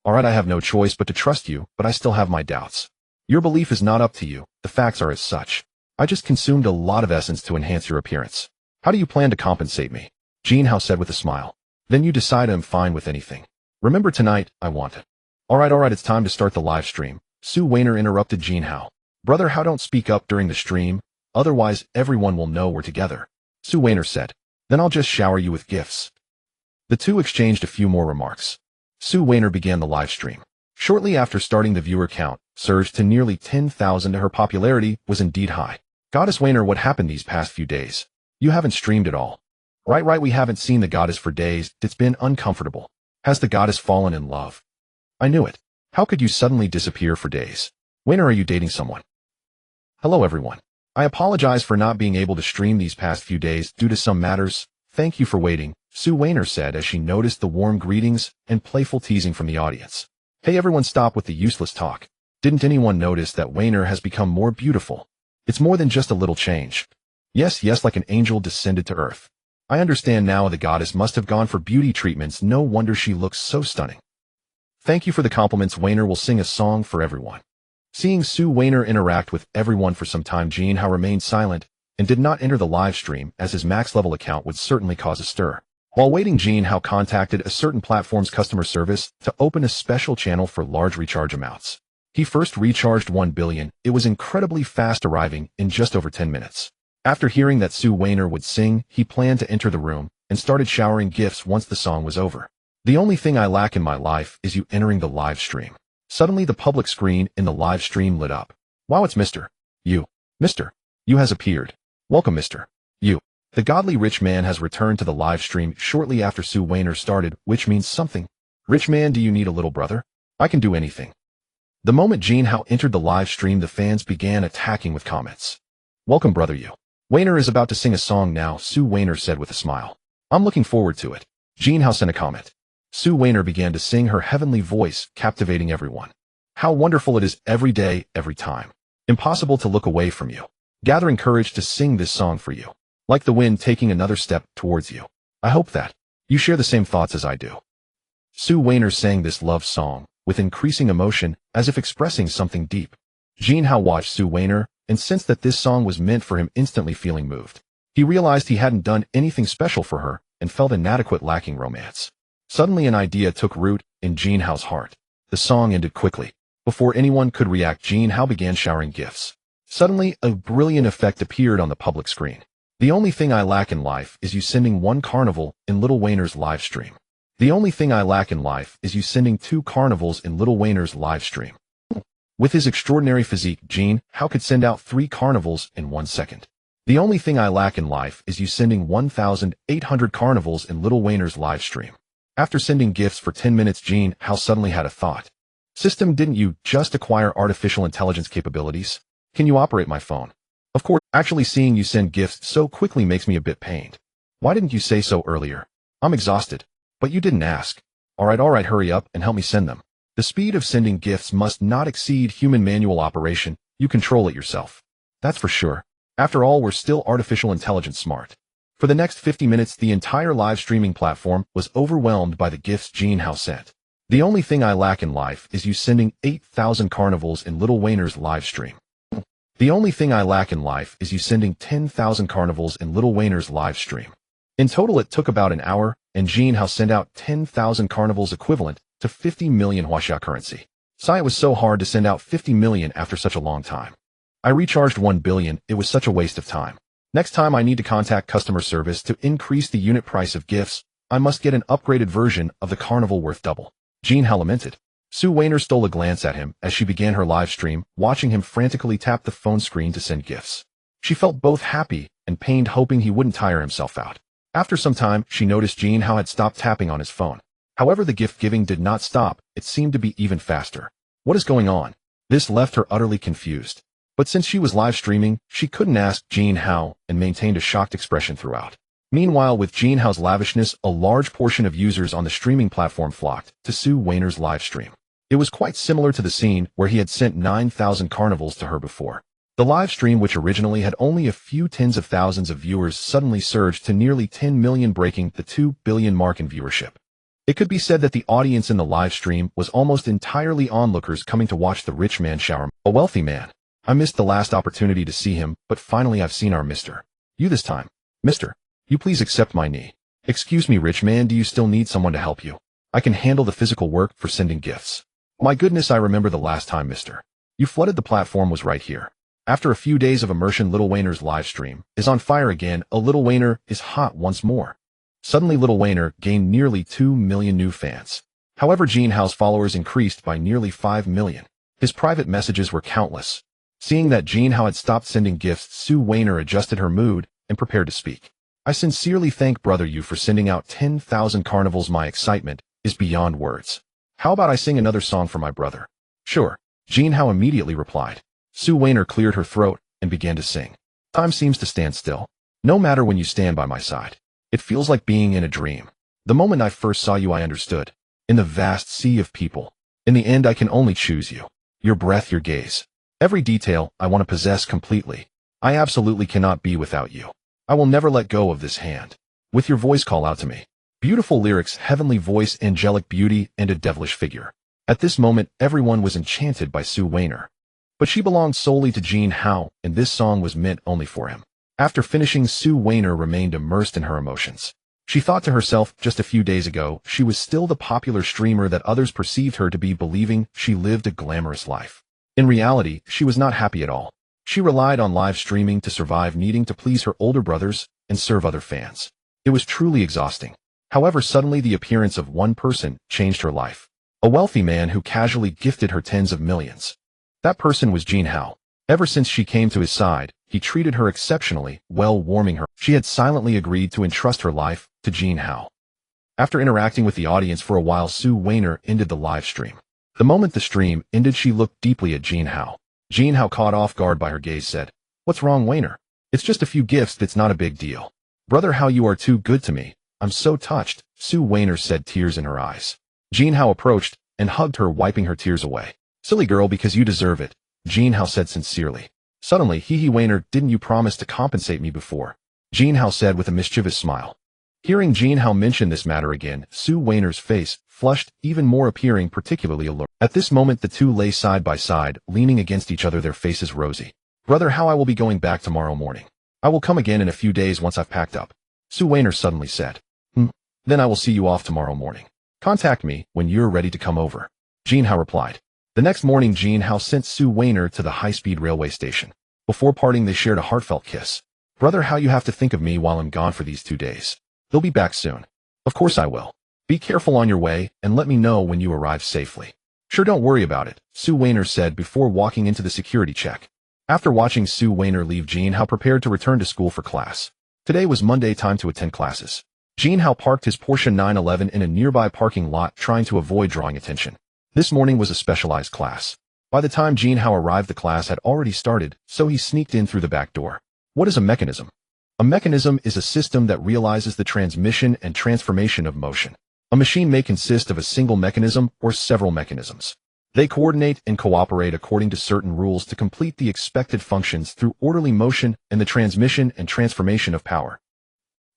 Alright, I have no choice but to trust you, but I still have my doubts. Your belief is not up to you. The facts are as such. I just consumed a lot of essence to enhance your appearance. How do you plan to compensate me? Jin Hao said with a smile. Then you decide I'm fine with anything. Remember tonight, I want it. Alright, it's time to start the live stream. Su Weiner interrupted Jin Hao. Brother, how don't speak up during the stream, otherwise everyone will know we're together. Su Weiner said. Then I'll just shower you with gifts. The two exchanged a few more remarks. Su Weiner began the live stream. Shortly after starting, the viewer count surged to nearly 10,000. Her popularity was indeed high. Goddess Weiner, what happened these past few days? You haven't streamed at all. Right, we haven't seen the goddess for days. It's been uncomfortable. Has the goddess fallen in love? I knew it. How could you suddenly disappear for days? Weiner, are you dating someone? Hello everyone. I apologize for not being able to stream these past few days due to some matters. Thank you for waiting, Su Weiner said as she noticed the warm greetings and playful teasing from the audience. Hey everyone, stop with the useless talk. Didn't anyone notice that Weiner has become more beautiful? It's more than just a little change. Yes, like an angel descended to earth. I understand now, the goddess must have gone for beauty treatments. No wonder she looks so stunning. Thank you for the compliments. Weiner will sing a song for everyone. Seeing Su Weiner interact with everyone for some time, Jin Hao remained silent and did not enter the live stream, as his max level account would certainly cause a stir. While waiting, Jin Hao contacted a certain platform's customer service to open a special channel for large recharge amounts. He first recharged 1 billion. It was incredibly fast, arriving in just over 10 minutes. After hearing that Su Weiner would sing, he planned to enter the room and started showering gifts once the song was over. The only thing I lack in my life is you entering the live stream. Suddenly the public screen in the live stream lit up. Wow, it's Mr. You. Mr. You has appeared. Welcome, Mr. You. The godly rich man has returned to the live stream shortly after Su Weiner started, which means something. Rich man, do you need a little brother? I can do anything. The moment Jin Hao entered the live stream, the fans began attacking with comments. Welcome, brother you. Weiner is about to sing a song now, Su Weiner said with a smile. I'm looking forward to it. Jin Hao sent a comment. Su Weiner began to sing, her heavenly voice captivating everyone. How wonderful it is, every day, every time. Impossible to look away from you. Gathering courage to sing this song for you. Like the wind taking another step towards you. I hope that you share the same thoughts as I do. Su Weiner sang this love song with increasing emotion, as if expressing something deep. Jin Hao watched Su Weiner and sensed that this song was meant for him, instantly feeling moved. He realized he hadn't done anything special for her and felt inadequate, lacking romance. Suddenly an idea took root in Jin Hao's heart. The song ended quickly. Before anyone could react, Jin Hao began showering gifts. Suddenly, a brilliant effect appeared on the public screen. The only thing I lack in life is you sending 1 carnival in Little Weiner's live stream. The only thing I lack in life is you sending 2 carnivals in Little Weiner's live stream. With his extraordinary physique, Jin Hao could send out 3 carnivals in 1 second. The only thing I lack in life is you sending 1,800 carnivals in Little Weiner's live stream. After sending gifts for 10 minutes, Jin Hao suddenly had a thought. System, didn't you just acquire artificial intelligence capabilities? Can you operate my phone? Of course, actually seeing you send gifts so quickly makes me a bit pained. Why didn't you say so earlier? I'm exhausted. But you didn't ask. Alright, hurry up and help me send them. The speed of sending gifts must not exceed human manual operation. You control it yourself. That's for sure. After all, we're still artificial intelligence smart. For the next 50 minutes, the entire live streaming platform was overwhelmed by the gifts Jin Hao sent. The only thing I lack in life is you sending 8,000 carnivals in Little Weiner's live stream. The only thing I lack in life is you sending 10,000 carnivals in Little Weiner's live stream. In total, it took about an hour, and Jin Hao sent out 10,000 carnivals, equivalent to 50 million Huaxia currency. It was so hard to send out 50 million after such a long time. I recharged 1 billion, it was such a waste of time. Next time I need to contact customer service to increase the unit price of gifts, I must get an upgraded version of the carnival worth double. Jin Hao lamented. Su Weiner stole a glance at him as she began her live stream, watching him frantically tap the phone screen to send gifts. She felt both happy and pained, hoping he wouldn't tire himself out. After some time, she noticed Jin Hao had stopped tapping on his phone. However, the gift giving did not stop, it seemed to be even faster. What is going on? This left her utterly confused. But since she was live streaming, she couldn't ask Jin Hao and maintained a shocked expression throughout. Meanwhile, with Jin Hao's lavishness, a large portion of users on the streaming platform flocked to Su Weiner's live stream. It was quite similar to the scene where he had sent 9,000 carnivals to her before. The live stream, which originally had only a few tens of thousands of viewers, suddenly surged to nearly 10 million, breaking the 2 billion mark in viewership. It could be said that the audience in the live stream was almost entirely onlookers coming to watch the rich man shower a wealthy man. I missed the last opportunity to see him, but finally I've seen our mister. You this time. Mister, you please accept my knee. Excuse me, rich man, do you still need someone to help you? I can handle the physical work for sending gifts. My goodness, I remember the last time, mister. You flooded the platform was right here. After a few days of immersion, Little Wayner's live stream is on fire again. Little Wayner is hot once more. Suddenly, Little Wayner gained nearly 2 million new fans. However, Jin Hao's followers increased by nearly 5 million. His private messages were countless. Seeing that Jin Hao had stopped sending gifts, Sue Wayner adjusted her mood and prepared to speak. I sincerely thank brother you for sending out 10,000 carnivals. My excitement is beyond words. How about I sing another song for my brother? Sure, Jin Hao immediately replied. Sue Wayner cleared her throat and began to sing. Time seems to stand still. No matter when you stand by my side. It feels like being in a dream. The moment I first saw you, I understood. In the vast sea of people. In the end, I can only choose you. Your breath, your gaze. Every detail I want to possess completely. I absolutely cannot be without you. I will never let go of this hand. With your voice, call out to me. Beautiful lyrics, heavenly voice, angelic beauty, and a devilish figure. At this moment, everyone was enchanted by Sue Wayner. But she belonged solely to Jin Hao, and this song was meant only for him. After finishing, Sue Wayner remained immersed in her emotions. She thought to herself, just a few days ago, she was still the popular streamer that others perceived her to be, believing she lived a glamorous life. In reality, she was not happy at all. She relied on live streaming to survive, needing to please her older brothers and serve other fans. It was truly exhausting. However, suddenly the appearance of one person changed her life. A wealthy man who casually gifted her tens of millions. That person was Jin Hao. Ever since she came to his side, he treated her exceptionally well, warming her. She had silently agreed to entrust her life to Jin Hao. After interacting with the audience for a while, Sue Wayner ended the live stream. The moment the stream ended, she looked deeply at Jin Hao. Jin Hao, caught off guard by her gaze, said, "What's wrong, Wayner? It's just a few gifts, that's not a big deal. Brother Hao, you are too good to me. I'm so touched," Sue Wayner said, tears in her eyes. Jin Hao approached and hugged her, wiping her tears away. "Silly girl, because you deserve it," Jin Hao said sincerely. Suddenly, hee Wayner, didn't you promise to compensate me before?" Jin Hao said with a mischievous smile. Hearing Jin Hao mention this matter again, Sue Wayner's face flushed even more, appearing particularly alert. At this moment, the two lay side by side, leaning against each other, their faces rosy. "Brother Hao, I will be going back tomorrow morning. I will come again in a few days once I've packed up," Sue Wayner suddenly said. Then I will see you off tomorrow morning. Contact me when you're ready to come over," Jin Hao replied. The next morning, Jin Hao sent Sue Wayner to the high-speed railway station. Before parting, they shared a heartfelt kiss. "Brother Hao, you have to think of me while I'm gone for these 2 days. They'll be back soon." "Of course I will. Be careful on your way, and let me know when you arrive safely." "Sure, don't worry about it," Sue Wayner said before walking into the security check. After watching Sue Wayner leave, Jin Hao prepared to return to school for class. Today was Monday, time to attend classes. Jin Hao parked his Porsche 911 in a nearby parking lot, trying to avoid drawing attention. This morning was a specialized class. By the time Jin Hao arrived, the class had already started, so he sneaked in through the back door. What is a mechanism? A mechanism is a system that realizes the transmission and transformation of motion. A machine may consist of a single mechanism or several mechanisms. They coordinate and cooperate according to certain rules to complete the expected functions through orderly motion and the transmission and transformation of power.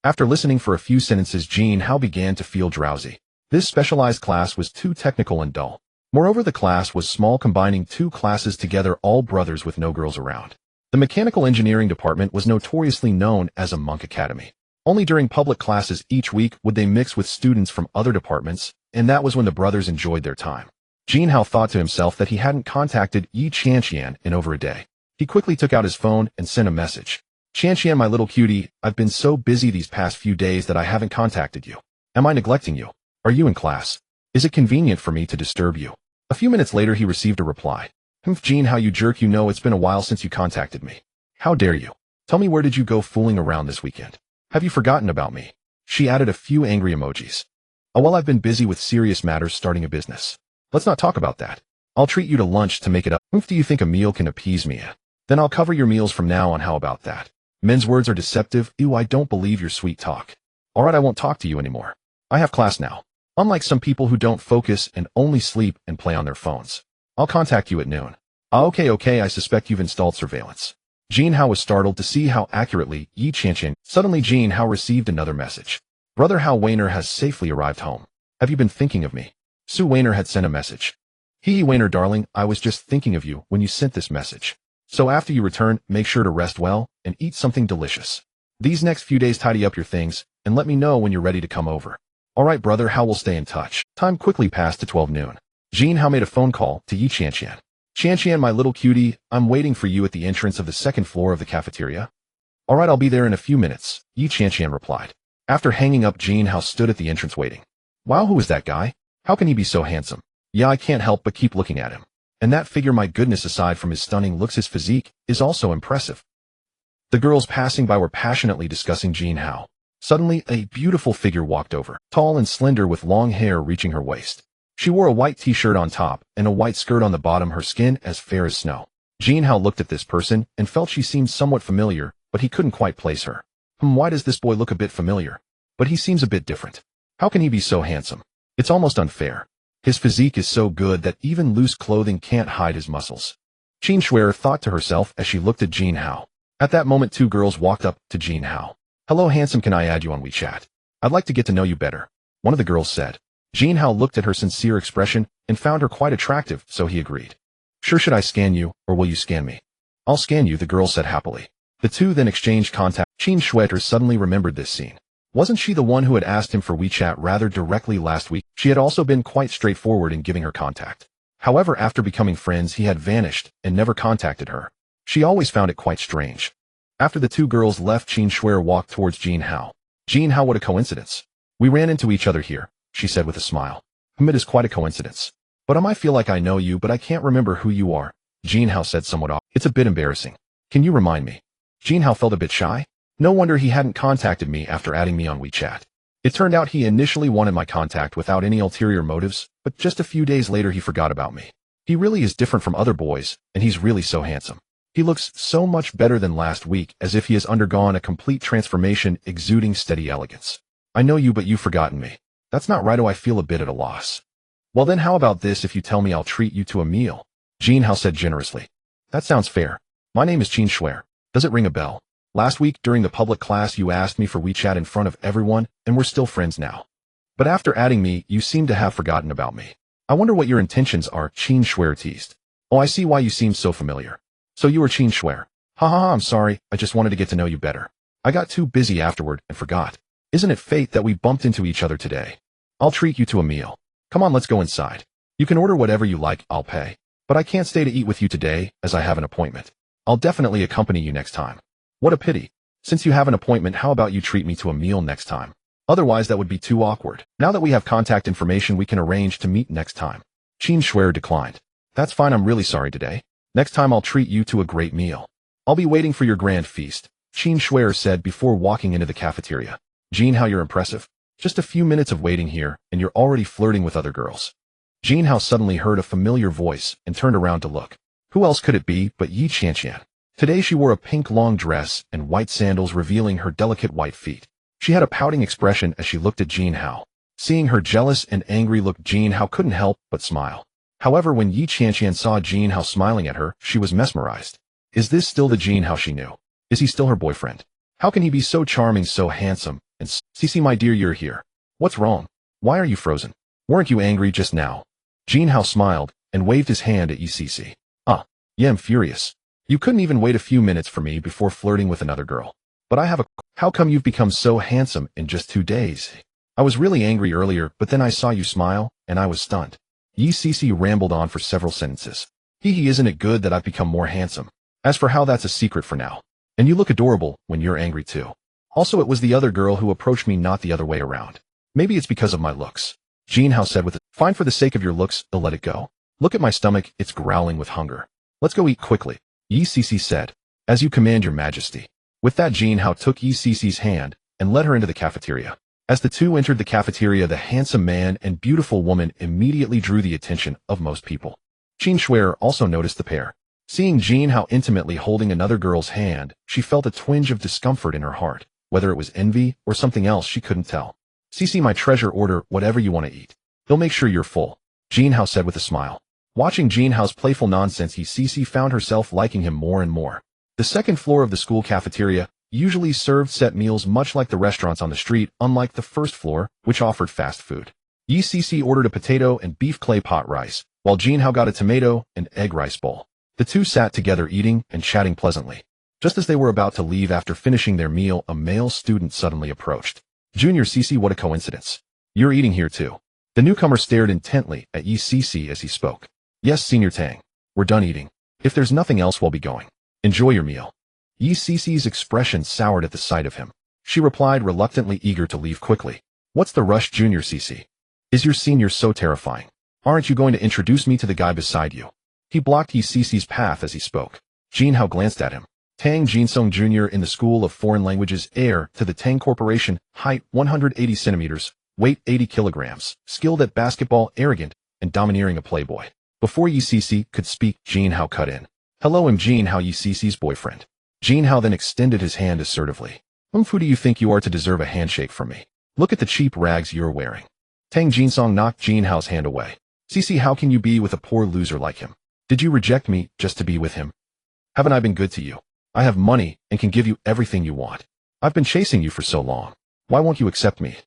After listening for a few sentences, Jin Hao began to feel drowsy. This specialized class was too technical and dull. Moreover, the class was small, combining 2 classes together, all brothers with no girls around. The mechanical engineering department was notoriously known as a monk academy. Only during public classes each week would they mix with students from other departments, and that was when the brothers enjoyed their time. Jin Hao thought to himself that he hadn't contacted Yi Qianqian in over a day. He quickly took out his phone and sent a message. "Qianqian, my little cutie, I've been so busy these past few days that I haven't contacted you. Am I neglecting you? Are you in class? Is it convenient for me to disturb you?" A few minutes later, he received a reply. "Jin Hao, you jerk, you know it's been a while since you contacted me. How dare you? Tell me, where did you go fooling around this weekend? Have you forgotten about me?" She added a few angry emojis. "Oh, well, I've been busy with serious matters, starting a business. Let's not talk about that. I'll treat you to lunch to make it up. Do you think a meal can appease me? Then I'll cover your meals from now on. How about that? Men's words are deceptive. Ew, I don't believe your sweet talk. Alright, I won't talk to you anymore. I have class now. Unlike some people who don't focus and only sleep and play on their phones. I'll contact you at noon." Okay, I suspect you've installed surveillance." Jin Hao was startled to see how accurately Yi Qianqian. Suddenly, Jin Hao received another message. "Brother Hao, Wayner has safely arrived home. Have you been thinking of me?" Sue Wayner had sent a message. "Hee Wayner, darling, I was just thinking of you when you sent this message. So after you return, make sure to rest well and eat something delicious. These next few days tidy up your things and let me know when you're ready to come over. Alright brother, how we'll stay in touch. Time quickly passed to 12 noon. Jin Hao made a phone call to Yi Qianqian. Qianqian, my little cutie, I'm waiting for you at the entrance of the second floor of the cafeteria. Alright, I'll be there in a few minutes, Yi Qianqian replied. After hanging up, Jin Hao stood at the entrance waiting. Wow, who is that guy? How can he be so handsome? Yeah, I can't help but keep looking at him. And that figure, my goodness, aside from his stunning looks, his physique is also impressive. The girls passing by were passionately discussing Jin Hao. Suddenly, a beautiful figure walked over, tall and slender with long hair reaching her waist. She wore a white t-shirt on top and a white skirt on the bottom, her skin as fair as snow. Jin Hao looked at this person and felt she seemed somewhat familiar, but he couldn't quite place her. Why does this boy look a bit familiar? But he seems a bit different. How can he be so handsome? It's almost unfair. His physique is so good that even loose clothing can't hide his muscles. Qin Shuer thought to herself as she looked at Jin Hao. At that moment, two girls walked up to Jin Hao. Hello handsome, can I add you on WeChat? I'd like to get to know you better, one of the girls said. Jin Hao looked at her sincere expression and found her quite attractive, so he agreed. Sure, should I scan you, or will you scan me? I'll scan you, the girl said happily. The two then exchanged contact. Qin Shuer suddenly remembered this scene. Wasn't she the one who had asked him for WeChat rather directly last week? She had also been quite straightforward in giving her contact. However, after becoming friends, he had vanished and never contacted her. She always found it quite strange. After the two girls left, Qin Shuer walked towards Jin Hao. Jin Hao, what a coincidence. We ran into each other here, she said with a smile. It is quite a coincidence. But I might feel like I know you, but I can't remember who you are, Jin Hao said somewhat off. It's a bit embarrassing. Can you remind me? Jin Hao felt a bit shy. No wonder he hadn't contacted me after adding me on WeChat. It turned out he initially wanted my contact without any ulterior motives, but just a few days later he forgot about me. He really is different from other boys, and he's really so handsome. He looks so much better than last week, as if he has undergone a complete transformation, exuding steady elegance. I know you, but you've forgotten me. That's not right. Oh, I feel a bit at a loss. Well then, how about this? If you tell me, I'll treat you to a meal, Jin Hao said generously. That sounds fair. My name is Qin Shuer. Does it ring a bell? Last week, during the public class, you asked me for WeChat in front of everyone, and we're still friends now. But after adding me, you seem to have forgotten about me. I wonder what your intentions are, Qin Shuer teased. Oh, I see why you seem so familiar. So you were Qin Shuer. Ha ha ha, I'm sorry, I just wanted to get to know you better. I got too busy afterward and forgot. Isn't it fate that we bumped into each other today? I'll treat you to a meal. Come on, let's go inside. You can order whatever you like, I'll pay. But I can't stay to eat with you today, as I have an appointment. I'll definitely accompany you next time. What a pity. Since you have an appointment, how about you treat me to a meal next time? Otherwise that would be too awkward. Now that we have contact information, we can arrange to meet next time. Qin Shuer declined. That's fine, I'm really sorry today. Next time I'll treat you to a great meal. I'll be waiting for your grand feast, Qin Shuer said before walking into the cafeteria. Jin Hao, you're impressive. Just a few minutes of waiting here, and you're already flirting with other girls. Jin Hao suddenly heard a familiar voice and turned around to look. Who else could it be but Yi Qianqian? Today she wore a pink long dress and white sandals revealing her delicate white feet. She had a pouting expression as she looked at Jin Hao. Seeing her jealous and angry look, Jin Hao couldn't help but smile. However, when Yi Qianqian saw Jin Hao smiling at her, she was mesmerized. Is this still the Jin Hao she knew? Is he still her boyfriend? How can he be so charming, so handsome, and Cici, my dear, you're here. What's wrong? Why are you frozen? Weren't you angry just now? Jin Hao smiled and waved his hand at Yi Cici. Yeah, I'm furious. You couldn't even wait a few minutes for me before flirting with another girl. But I have a... How come you've become so handsome in just 2 days? I was really angry earlier, but then I saw you smile, and I was stunned. Yi Cici rambled on for several sentences. Isn't it good that I've become more handsome? As for how, that's a secret for now. And you look adorable when you're angry too. Also, it was the other girl who approached me, not the other way around. Maybe it's because of my looks. Jin Hao said with a... Fine, for the sake of your looks, I'll let it go. Look at my stomach, it's growling with hunger. Let's go eat quickly, Yi Cici said. As you command, your majesty. With that, Jin Hao took Yi Cici's hand and led her into the cafeteria. As the two entered the cafeteria, the handsome man and beautiful woman immediately drew the attention of most people. Qin Shuer also noticed the pair. Seeing Jin Hao intimately holding another girl's hand, she felt a twinge of discomfort in her heart. Whether it was envy or something else, she couldn't tell. Cici, my treasure, order whatever you want to eat. He'll make sure you're full, Jin Hao said with a smile. Watching Jin Hao's playful nonsense, Cici found herself liking him more and more. The second floor of the school cafeteria usually served set meals much like the restaurants on the street, unlike the first floor, which offered fast food. Yi Cici ordered a potato and beef clay pot rice, while Jin Hao got a tomato and egg rice bowl. The two sat together eating and chatting pleasantly. Just as they were about to leave after finishing their meal, a male student suddenly approached. Junior CC, what a coincidence. You're eating here too. The newcomer stared intently at Yi CC as he spoke. Yes, Senior Tang. We're done eating. If there's nothing else, we'll be going. Enjoy your meal. Yi CC's expression soured at the sight of him. She replied, reluctantly, eager to leave quickly. What's the rush, Junior CC? Is your senior so terrifying? Aren't you going to introduce me to the guy beside you? He blocked Yi CC's path as he spoke. Jin Hao glanced at him. Tang Jinsong Jr. in the School of Foreign Languages, heir to the Tang Corporation, height 180 centimeters, weight 80 kilograms, skilled at basketball, arrogant, and domineering, a playboy. Before Yi CC could speak, Jin Hao cut in. Hello, I'm Jin Hao, Yi CC's boyfriend. Jin Hao then extended his hand assertively. Who do you think you are to deserve a handshake from me? Look at the cheap rags you're wearing. Tang Jinsong knocked Jin Hao's hand away. CC, how can you be with a poor loser like him? Did you reject me just to be with him? Haven't I been good to you? I have money and can give you everything you want. I've been chasing you for so long. Why won't you accept me?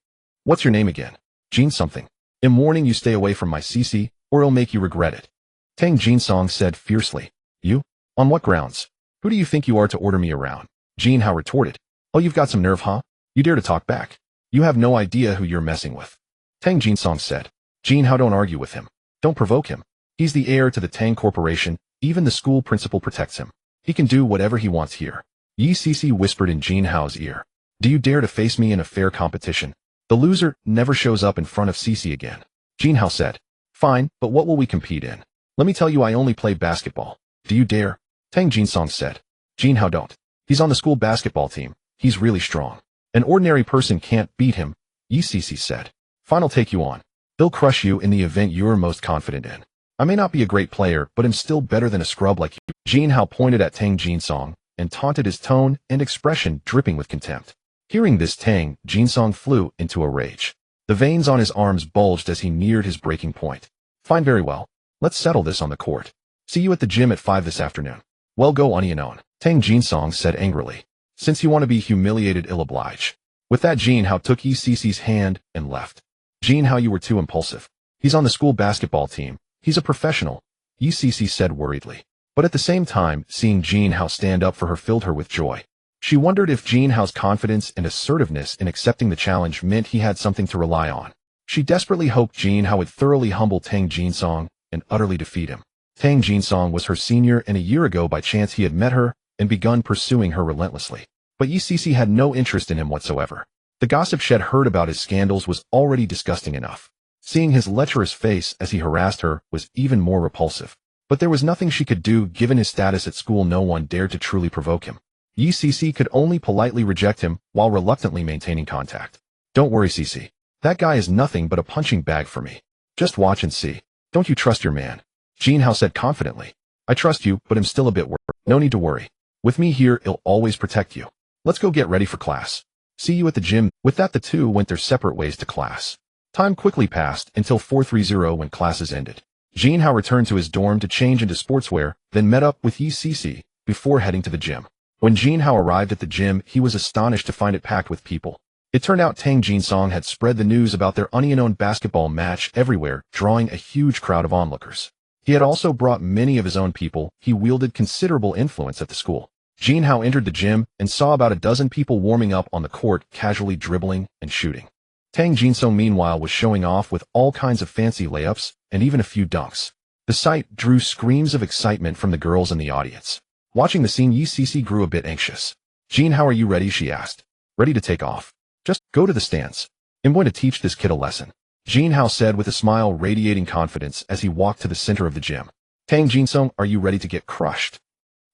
What's your name again? Jin something. In warning you stay away from my CC, or it'll make you regret it. Tang Jinsong said fiercely. You? On what grounds? Who do you think you are to order me around? Jin Hao retorted. Oh, you've got some nerve, huh? You dare to talk back? You have no idea who you're messing with. Tang Jinsong said. Jin Hao, don't argue with him. Don't provoke him. He's the heir to the Tang Corporation. Even the school principal protects him. He can do whatever he wants here. Yi CC whispered in Jin Hao's ear. Do you dare to face me in a fair competition? The loser never shows up in front of CC again. Jin Hao said. Fine, but what will we compete in? Let me tell you, I only play basketball. Do you dare? Tang Jinsong said. Jin Hao, don't. He's on the school basketball team. He's really strong. An ordinary person can't beat him, Yi CC said. Fine, I'll take you on. They'll crush you in the event you're most confident in. I may not be a great player, but I'm still better than a scrub like you. Jin Hao pointed at Tang Jinsong and taunted, his tone and expression dripping with contempt. Hearing this, Tang Jinsong flew into a rage. The veins on his arms bulged as he neared his breaking point. Fine, very well. Let's settle this on the court. See you at the gym at 5 this afternoon. Well, go on, Yanon. Tang Jinsong said angrily. Since you want to be humiliated, ill oblige. With that, Jin Hao took Yi CC's hand and left. Jin Hao, you were too impulsive. He's on the school basketball team. He's a professional, Yi CC said worriedly. But at the same time, seeing Jin Hao stand up for her filled her with joy. She wondered if Jin Hao's confidence and assertiveness in accepting the challenge meant he had something to rely on. She desperately hoped Jin Hao would thoroughly humble Tang Jinsong and utterly defeat him. Tang Jinsong was her senior, and a year ago by chance he had met her and begun pursuing her relentlessly. But Yi CC had no interest in him whatsoever. The gossip she had heard about his scandals was already disgusting enough. Seeing his lecherous face as he harassed her was even more repulsive. But there was nothing she could do given his status at school. No one dared to truly provoke him. Yi CC could only politely reject him while reluctantly maintaining contact. Don't worry, CC. That guy is nothing but a punching bag for me. Just watch and see. Don't you trust your man? Jin Hao said confidently. I trust you, but I'm still a bit worried. No need to worry. With me here, I'll always protect you. Let's go get ready for class. See you at the gym. With that, the two went their separate ways to class. Time quickly passed until 4:30 when classes ended. Jin Hao returned to his dorm to change into sportswear, then met up with Yi CC before heading to the gym. When Jin Hao arrived at the gym, he was astonished to find it packed with people. It turned out Tang Jinsong had spread the news about their unknown basketball match everywhere, drawing a huge crowd of onlookers. He had also brought many of his own people. He wielded considerable influence at the school. Jin Hao entered the gym and saw about a dozen people warming up on the court, casually dribbling and shooting. Tang Jinsong meanwhile was showing off with all kinds of fancy layups and even a few dunks. The sight drew screams of excitement from the girls in the audience. Watching the scene, Yi CC grew a bit anxious. Jin, how are you ready? She asked. Ready to take off. Just go to the stands. I'm going to teach this kid a lesson. Jin Hao said with a smile radiating confidence as he walked to the center of the gym. Tang Jinsong, are you ready to get crushed?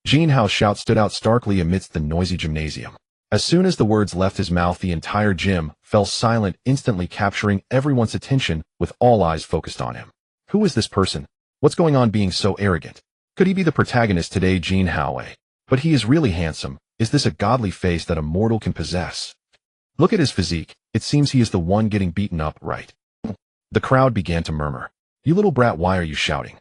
Jin Hao's shout stood out starkly amidst the noisy gymnasium. As soon as the words left his mouth, the entire gym fell silent, instantly capturing everyone's attention with all eyes focused on him. Who is this person? What's going on being so arrogant? Could he be the protagonist today, Jin Hao? But he is really handsome. Is this a godly face that a mortal can possess? Look at his physique. It seems he is the one getting beaten up, right? The crowd began to murmur. You little brat, why are you shouting?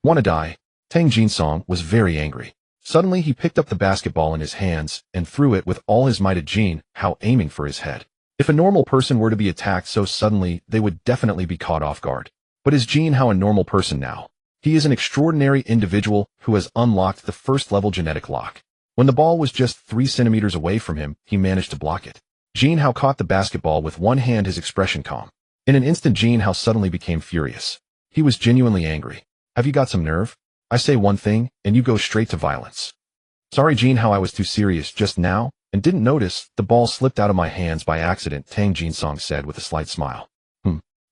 Wanna die? Tang Jinsong was very angry. Suddenly he picked up the basketball in his hands and threw it with all his might at Jin Hao, aiming for his head. If a normal person were to be attacked so suddenly, they would definitely be caught off guard. But is Jin Hao a normal person now? He is an extraordinary individual who has unlocked the first-level genetic lock. When the ball was just 3 centimeters away from him, he managed to block it. Jin Hao caught the basketball with one hand, his expression calm. In an instant, Jin Hao suddenly became furious. He was genuinely angry. Have you got some nerve? I say one thing, and you go straight to violence. Sorry, Jin Hao, I was too serious just now, and didn't notice the ball slipped out of my hands by accident, Tang Jinsong said with a slight smile.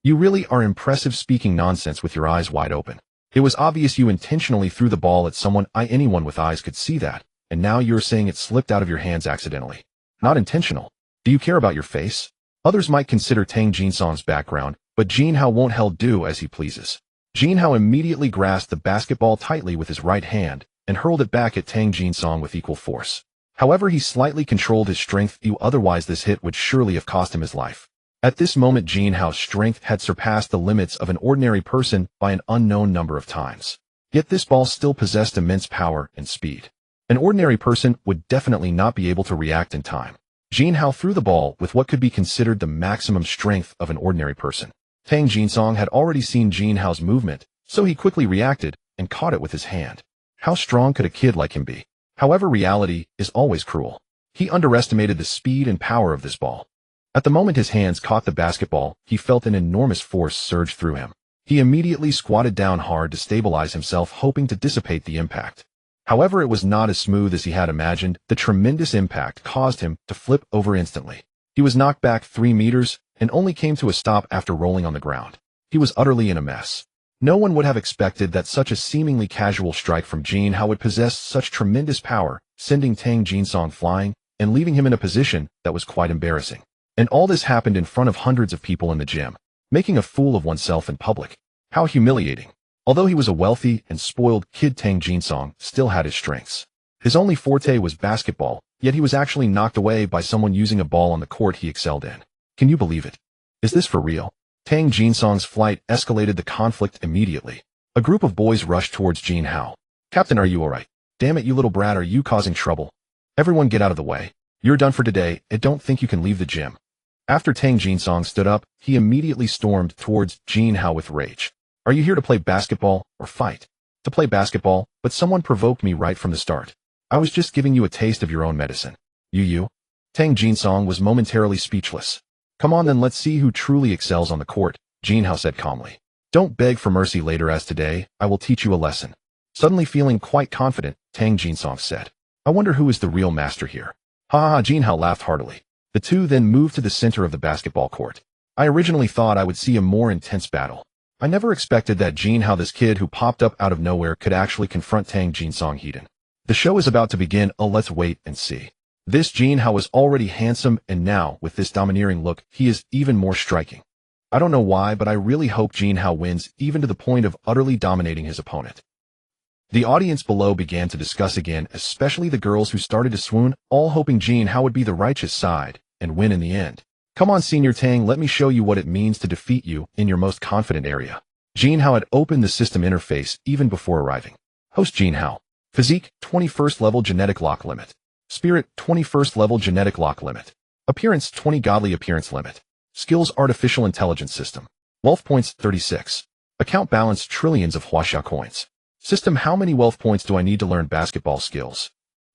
You really are impressive, speaking nonsense with your eyes wide open. It was obvious you intentionally threw the ball at someone. Anyone with eyes could see that, and now you're saying it slipped out of your hands accidentally. Not intentional. Do you care about your face? Others might consider Tang Jinsong's background, but Jin Hao won't do as he pleases. Jin Hao immediately grasped the basketball tightly with his right hand and hurled it back at Tang Jinsong with equal force. However, he slightly controlled his strength, otherwise this hit would surely have cost him his life. At this moment, Jin Hao's strength had surpassed the limits of an ordinary person by an unknown number of times. Yet this ball still possessed immense power and speed. An ordinary person would definitely not be able to react in time. Jin Hao threw the ball with what could be considered the maximum strength of an ordinary person. Tang Jinsong had already seen Jin Hao's movement, so he quickly reacted and caught it with his hand. How strong could a kid like him be? However, reality is always cruel. He underestimated the speed and power of this ball. At the moment his hands caught the basketball, he felt an enormous force surge through him. He immediately squatted down hard to stabilize himself, hoping to dissipate the impact. However, it was not as smooth as he had imagined. The tremendous impact caused him to flip over instantly. He was knocked back 3 meters and only came to a stop after rolling on the ground. He was utterly in a mess. No one would have expected that such a seemingly casual strike from Jin Hao would possess such tremendous power, sending Tang Jinsong flying and leaving him in a position that was quite embarrassing. And all this happened in front of hundreds of people in the gym, making a fool of oneself in public. How humiliating. Although he was a wealthy and spoiled kid, Tang Jinsong still had his strengths. His only forte was basketball, yet he was actually knocked away by someone using a ball on the court he excelled in. Can you believe it? Is this for real? Tang Jinsong's flight escalated the conflict immediately. A group of boys rushed towards Jin Hao. Captain, are you alright? Damn it, you little brat, are you causing trouble? Everyone get out of the way. You're done for today, and don't think you can leave the gym. After Tang Jinsong stood up, he immediately stormed towards Jin Hao with rage. Are you here to play basketball or fight? To play basketball, but someone provoked me right from the start. I was just giving you a taste of your own medicine. You? Tang Jinsong was momentarily speechless. Come on then, let's see who truly excels on the court, Jin Hao said calmly. Don't beg for mercy later, as today, I will teach you a lesson. Suddenly feeling quite confident, Tang Jinsong said. I wonder who is the real master here. Ha ha ha, Jin Hao laughed heartily. The two then moved to the center of the basketball court. I originally thought I would see a more intense battle. I never expected that Jin Hao, this kid who popped up out of nowhere, could actually confront Tang Jinsong head-on. The show is about to begin, let's wait and see. This Jin Hao was already handsome, and now, with this domineering look, he is even more striking. I don't know why, but I really hope Jin Hao wins, even to the point of utterly dominating his opponent. The audience below began to discuss again, especially the girls who started to swoon, all hoping Jin Hao would be the righteous side and win in the end. Come on, Senior Tang, let me show you what it means to defeat you in your most confident area. Jin Hao had opened the system interface even before arriving. Host Jin Hao. Physique, 21st level genetic lock limit. Spirit, 21st level genetic lock limit. Appearance, 20 godly appearance limit. Skills, artificial intelligence system. Wealth points, 36. Account balance, trillions of Huaxia coins. System, how many wealth points do I need to learn basketball skills?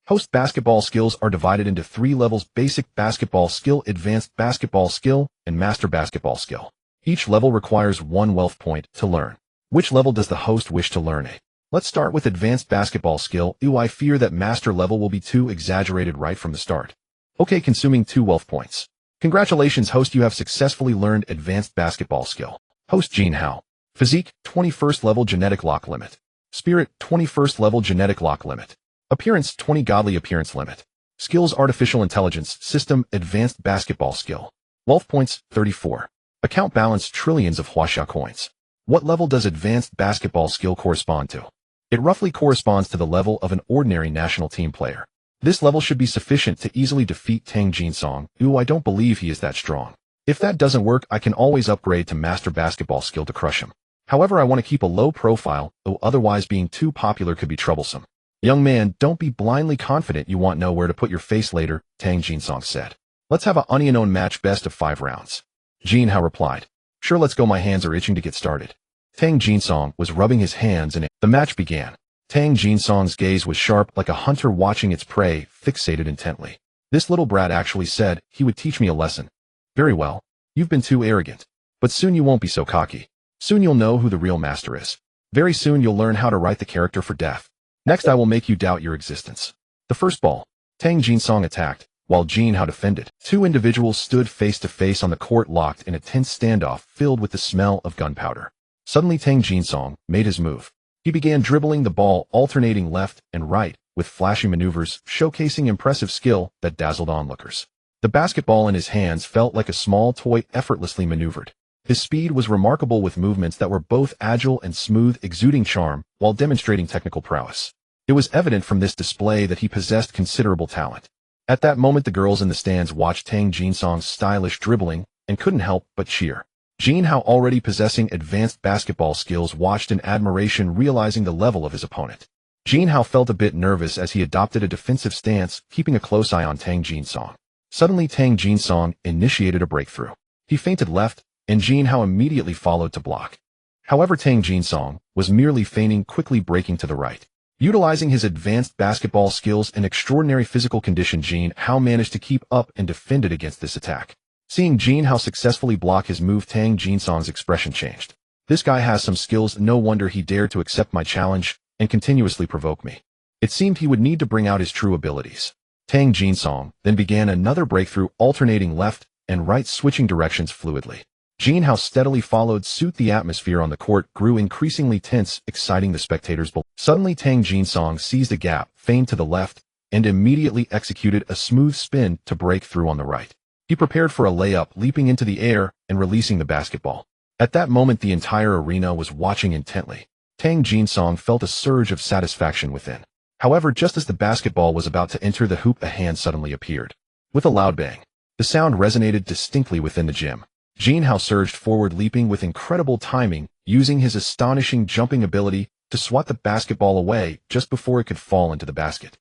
Host, basketball skills are divided into 3 levels: basic basketball skill, advanced basketball skill, and master basketball skill. Each level requires 1 wealth point to learn. Which level does the host wish to learn? Let's start with advanced basketball skill. I fear that master level will be too exaggerated right from the start. Okay, consuming 2 wealth points. Congratulations, host, you have successfully learned advanced basketball skill. Host Jin Hao. Physique, 21st level genetic lock limit. Spirit, 21st level genetic lock limit. Appearance, 20 godly appearance limit. Skills, artificial intelligence system, advanced basketball skill. Wealth points, 34. Account balance, trillions of Huaxia coins. What level does advanced basketball skill correspond to? It roughly corresponds to the level of an ordinary national team player. This level should be sufficient to easily defeat Tang Jinsong. I don't believe he is that strong. If that doesn't work, I can always upgrade to master basketball skill to crush him. However, I want to keep a low profile, otherwise being too popular could be troublesome. Young man, don't be blindly confident you won't know where to put your face later, Tang Jinsong said. Let's have a onion match, best of 5 rounds. Jin Hao replied. Sure, let's go, my hands are itching to get started. Tang Jinsong was rubbing his hands and the match began. Tang Jinsong's gaze was sharp like a hunter watching its prey, fixated intently. This little brat actually said he would teach me a lesson. Very well. You've been too arrogant. But soon you won't be so cocky. Soon you'll know who the real master is. Very soon you'll learn how to write the character for death. Next I will make you doubt your existence. The first ball. Tang Jinsong attacked, while Jin Hao defended. Two individuals stood face to face on the court, locked in a tense standoff filled with the smell of gunpowder. Suddenly Tang Jinsong made his move. He began dribbling the ball, alternating left and right, with flashy maneuvers, showcasing impressive skill that dazzled onlookers. The basketball in his hands felt like a small toy effortlessly maneuvered. His speed was remarkable, with movements that were both agile and smooth, exuding charm while demonstrating technical prowess. It was evident from this display that he possessed considerable talent. At that moment the girls in the stands watched Tang Jinsong's stylish dribbling and couldn't help but cheer. Jin Hao, already possessing advanced basketball skills, watched in admiration, realizing the level of his opponent. Jin Hao felt a bit nervous as he adopted a defensive stance, keeping a close eye on Tang Jinsong. Suddenly Tang Jinsong initiated a breakthrough. He feinted left, and Jin Hao immediately followed to block. However, Tang Jinsong was merely feigning, quickly breaking to the right. Utilizing his advanced basketball skills and extraordinary physical condition, Jin Hao managed to keep up and defended against this attack. Seeing Jin Hao successfully block his move, Tang Jinsong's expression changed. This guy has some skills, no wonder he dared to accept my challenge and continuously provoke me. It seemed he would need to bring out his true abilities. Tang Jinsong then began another breakthrough, alternating left and right, switching directions fluidly. Jin Hao steadily followed suit. The atmosphere on the court grew increasingly tense, exciting the spectators below. Suddenly Tang Jinsong seized a gap, feigned to the left, and immediately executed a smooth spin to break through on the right. He prepared for a layup, leaping into the air and releasing the basketball. At that moment the entire arena was watching intently. Tang Jinsong felt a surge of satisfaction within. However, just as the basketball was about to enter the hoop, a hand suddenly appeared. With a loud bang, the sound resonated distinctly within the gym. Jin Hao surged forward, leaping with incredible timing, using his astonishing jumping ability to swat the basketball away just before it could fall into the basket.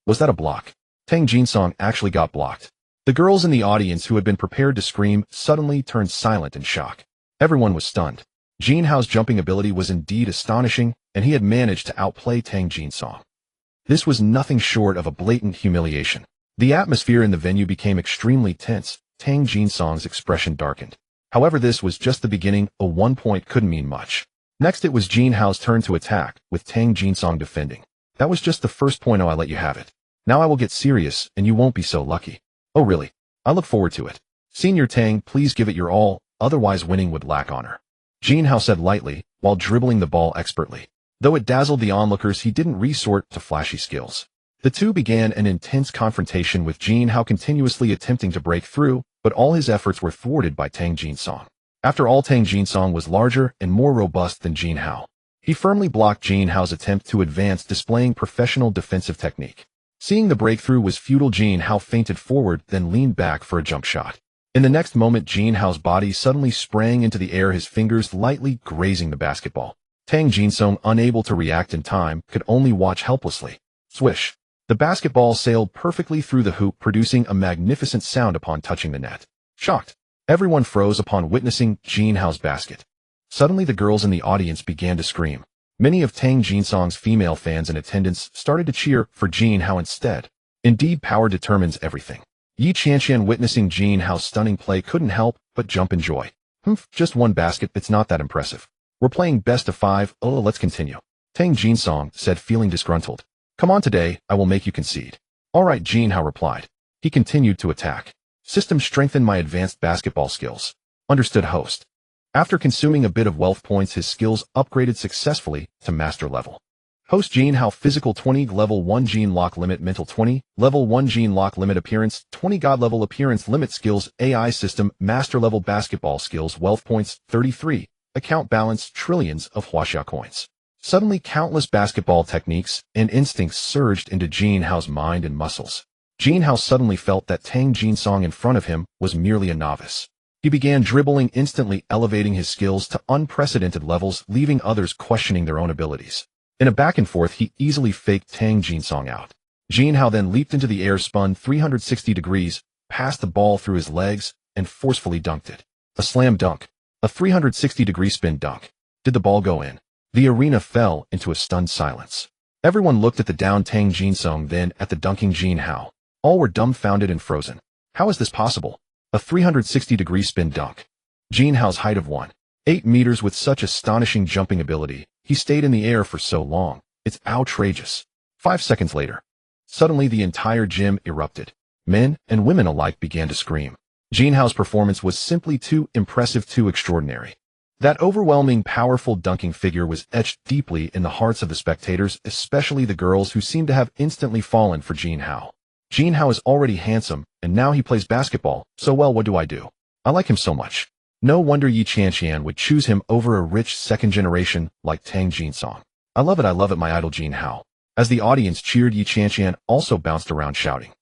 Was that a block? Tang Jinsong actually got blocked. The girls in the audience, who had been prepared to scream, suddenly turned silent in shock. Everyone was stunned. Jin Hao's jumping ability was indeed astonishing, and he had managed to outplay Tang Jinsong. This was nothing short of a blatant humiliation. The atmosphere in the venue became extremely tense. Tang Jinsong's expression darkened. However, this was just the beginning. A 1 point couldn't mean much. Next it was Jin Hao's turn to attack, with Tang Jinsong defending. That was just the first point. Oh, I let you have it. Now I will get serious, and you won't be so lucky. Oh really? I look forward to it. Senior Tang, please give it your all, otherwise winning would lack honor. Jin Hao said lightly, while dribbling the ball expertly. Though it dazzled the onlookers, he didn't resort to flashy skills. The two began an intense confrontation, with Jin Hao continuously attempting to break through, but all his efforts were thwarted by Tang Jinsong. After all, Tang Jinsong was larger and more robust than Jin Hao. He firmly blocked Jin Hao's attempt to advance, displaying professional defensive technique. Seeing the breakthrough was futile, Jin Hao feinted forward, then leaned back for a jump shot. In the next moment, Jin Hao's body suddenly sprang into the air, his fingers lightly grazing the basketball. Tang Jinsong, unable to react in time, could only watch helplessly. Swish! The basketball sailed perfectly through the hoop, producing a magnificent sound upon touching the net. Shocked, everyone froze upon witnessing Jin Hao's basket. Suddenly the girls in the audience began to scream. Many of Tang Jinsong's female fans in attendance started to cheer for Jin Hao instead. Indeed, power determines everything. Yi Qianqian, witnessing Jin Hao's stunning play, couldn't help but jump in joy. Just one basket, it's not that impressive. We're playing best of 5, oh let's continue. Tang Jinsong said, feeling disgruntled. Come on, today, I will make you concede. Alright, Jin Hao replied. He continued to attack. System strengthened my advanced basketball skills. Understood, host. After consuming a bit of wealth points, his skills upgraded successfully to master level. Host Jin Hao, physical 20, level 1 Gene lock limit, mental 20, level 1 Gene lock limit, appearance 20, god level appearance limit, skills AI system, master level basketball skills, wealth points 33, account balance trillions of Huaxia coins. Suddenly countless basketball techniques and instincts surged into Jin Hao's mind and muscles. Jin Hao suddenly felt that Tang Jinsong in front of him was merely a novice. He began dribbling, instantly elevating his skills to unprecedented levels, leaving others questioning their own abilities. In a back and forth, he easily faked Tang Jinsong out. Jin Hao then leaped into the air, spun 360 degrees, passed the ball through his legs, and forcefully dunked it. A slam dunk. A 360-degree spin dunk. Did the ball go in? The arena fell into a stunned silence. Everyone looked at the downed Tang Jinsong, then at the dunking Jin Hao. All were dumbfounded and frozen. How is this possible? A 360-degree spin dunk. Jin Hao's height of 1.8 meters with such astonishing jumping ability. He stayed in the air for so long. It's outrageous. 5 seconds later, suddenly the entire gym erupted. Men and women alike began to scream. Jin Hao's performance was simply too impressive, too extraordinary. That overwhelming, powerful dunking figure was etched deeply in the hearts of the spectators, especially the girls who seemed to have instantly fallen for Jin Hao. Jin Hao is already handsome, and now he plays basketball so well. What do? I like him so much. No wonder Yi Qianqian would choose him over a rich second generation like Tang Jinsong. I love it, my idol Jin Hao. As the audience cheered, Yi Qianqian also bounced around shouting,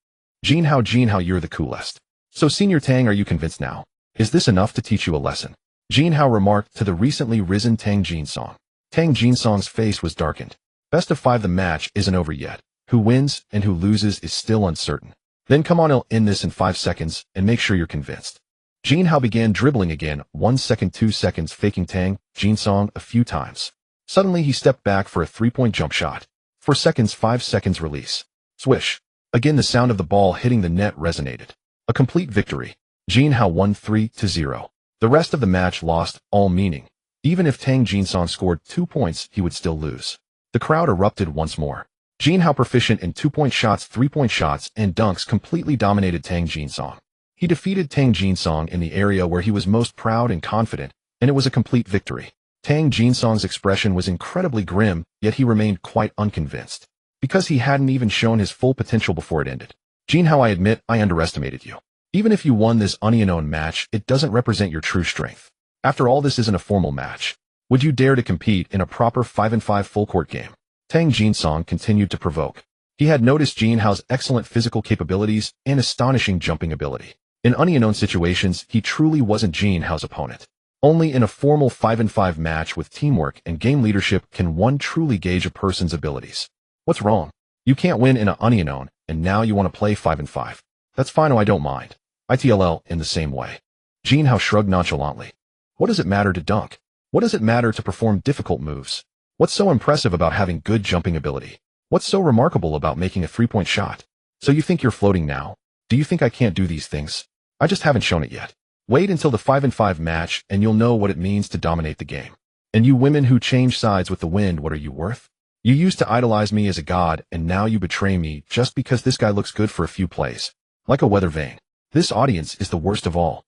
Jin Hao, you're the coolest. So Senior Tang, are you convinced now? Is this enough to teach you a lesson? Jin Hao remarked to the recently risen Tang Jinsong. Tang Jinsong's face was darkened. Best of 5, the match isn't over yet. Who wins and who loses is still uncertain. Then come on, I'll end this in 5 seconds and make sure you're convinced. Jin Hao began dribbling again, 1 second, 2 seconds, faking Tang Jinsong a few times. Suddenly he stepped back for a 3-point jump shot. 4 seconds, 5 seconds, release. Swish. Again the sound of the ball hitting the net resonated. A complete victory. Jin Hao won 3-0. The rest of the match lost all meaning. Even if Tang Jinsong scored 2 points, he would still lose. The crowd erupted once more. Jin Hao, proficient in 2-point shots, 3-point shots, and dunks, completely dominated Tang Jinsong. He defeated Tang Jinsong in the area where he was most proud and confident, and it was a complete victory. Tang Jinsong's expression was incredibly grim, yet he remained quite unconvinced. Because he hadn't even shown his full potential before it ended. Jin Hao, I admit I underestimated you. Even if you won this unknown match, it doesn't represent your true strength. After all, this isn't a formal match. Would you dare to compete in a proper 5-on-5 full-court game? Tang Jinsong continued to provoke. He had noticed Jin Hao's excellent physical capabilities and astonishing jumping ability. In unknown situations, he truly wasn't Jin Hao's opponent. Only in a formal 5-on-5 match with teamwork and game leadership can one truly gauge a person's abilities. What's wrong? You can't win in a unknown, and now you want to play 5-on-5. That's fine, I don't mind. ITLL in the same way. Jin Hao shrugged nonchalantly. What does it matter to dunk? What does it matter to perform difficult moves? What's so impressive about having good jumping ability? What's so remarkable about making a 3-point shot? So you think you're floating now? Do you think I can't do these things? I just haven't shown it yet. Wait until the 5-on-5 match and you'll know what it means to dominate the game. And you women who change sides with the wind, what are you worth? You used to idolize me as a god, and now you betray me just because this guy looks good for a few plays. Like a weather vane. This audience is the worst of all.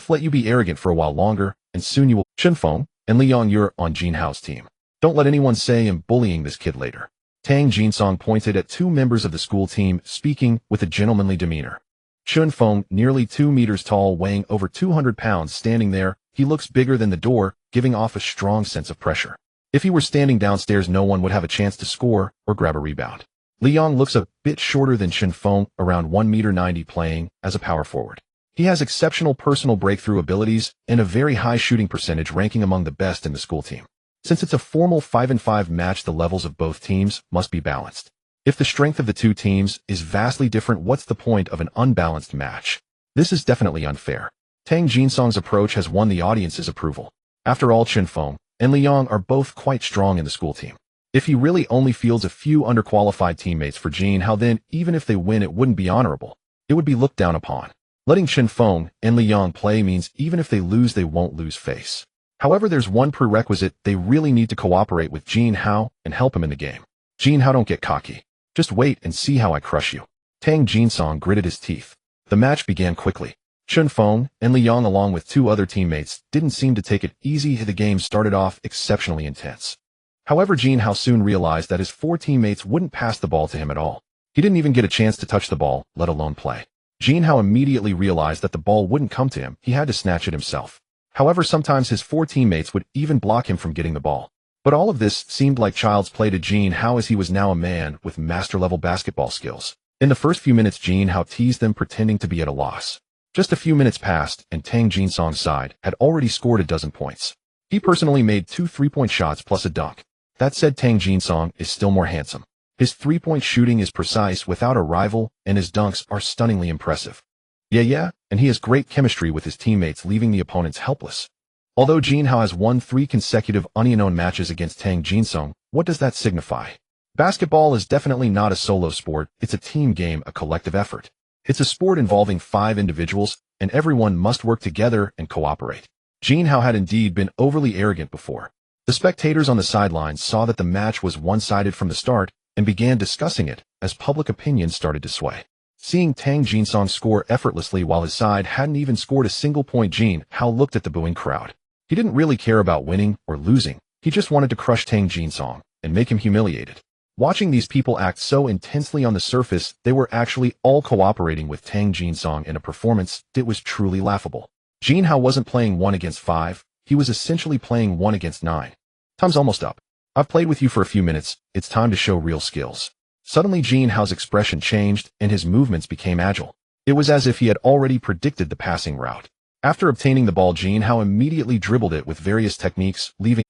Let you be arrogant for a while longer, and soon you will. Shunfeng and Liang, you're on Jin Hao's team. Don't let anyone say I'm bullying this kid later. Tang Jinsong pointed at 2 members of the school team, speaking with a gentlemanly demeanor. Shunfeng, nearly 2 meters tall, weighing over 200 pounds, standing there, he looks bigger than the door, giving off a strong sense of pressure. If he were standing downstairs, no one would have a chance to score or grab a rebound. Liang looks a bit shorter than Shunfeng, around 1.90 m, playing as a power forward. He has exceptional personal breakthrough abilities and a very high shooting percentage, ranking among the best in the school team. Since it's a formal 5-on-5 match, the levels of both teams must be balanced. If the strength of the 2 teams is vastly different, what's the point of an unbalanced match? This is definitely unfair. Tang Jinsong's approach has won the audience's approval. After all, Shunfeng and Liang are both quite strong in the school team. If he really only fields a few underqualified teammates for Jin Hao, then even if they win, it wouldn't be honorable. It would be looked down upon. Letting Shunfeng and Liang play means even if they lose, they won't lose face. However, there's one prerequisite: they really need to cooperate with Jin Hao and help him in the game. Jin Hao, don't get cocky. Just wait and see how I crush you. Tang Jinsong gritted his teeth. The match began quickly. Shunfeng and Liang, along with 2 other teammates, didn't seem to take it easy. The game started off exceptionally intense. However, Jin Hao soon realized that his 4 teammates wouldn't pass the ball to him at all. He didn't even get a chance to touch the ball, let alone play. Jin Hao immediately realized that the ball wouldn't come to him. He had to snatch it himself. However, sometimes his 4 teammates would even block him from getting the ball. But all of this seemed like child's play to Jin Hao, as he was now a man with master-level basketball skills. In the first few minutes, Jin Hao teased them, pretending to be at a loss. Just a few minutes passed, and Tang Jinsong's side had already scored a dozen points. He personally made 2 3-point shots plus a dunk. That said, Tang Jinsong is still more handsome. His 3-point shooting is precise without a rival, and his dunks are stunningly impressive. Yeah, and he has great chemistry with his teammates, leaving the opponents helpless. Although Jin Hao has won 3 consecutive unknown matches against Tang Jinsong, what does that signify? Basketball is definitely not a solo sport, it's a team game, a collective effort. It's a sport involving 5 individuals, and everyone must work together and cooperate. Jin Hao had indeed been overly arrogant before. The spectators on the sidelines saw that the match was one-sided from the start and began discussing it as public opinion started to sway. Seeing Tang Jinsong score effortlessly while his side hadn't even scored a single point, Jin Hao looked at the booing crowd. He didn't really care about winning or losing, he just wanted to crush Tang Jinsong and make him humiliated. Watching these people act so intensely on the surface, they were actually all cooperating with Tang Jinsong in a performance that was truly laughable. Jin Hao wasn't playing 1 against 5, he was essentially playing 1 against 9. Time's almost up. I've played with you for a few minutes, it's time to show real skills. Suddenly Jin Hao's expression changed and his movements became agile. It was as if he had already predicted the passing route. After obtaining the ball, Jin Hao immediately dribbled it with various techniques, leaving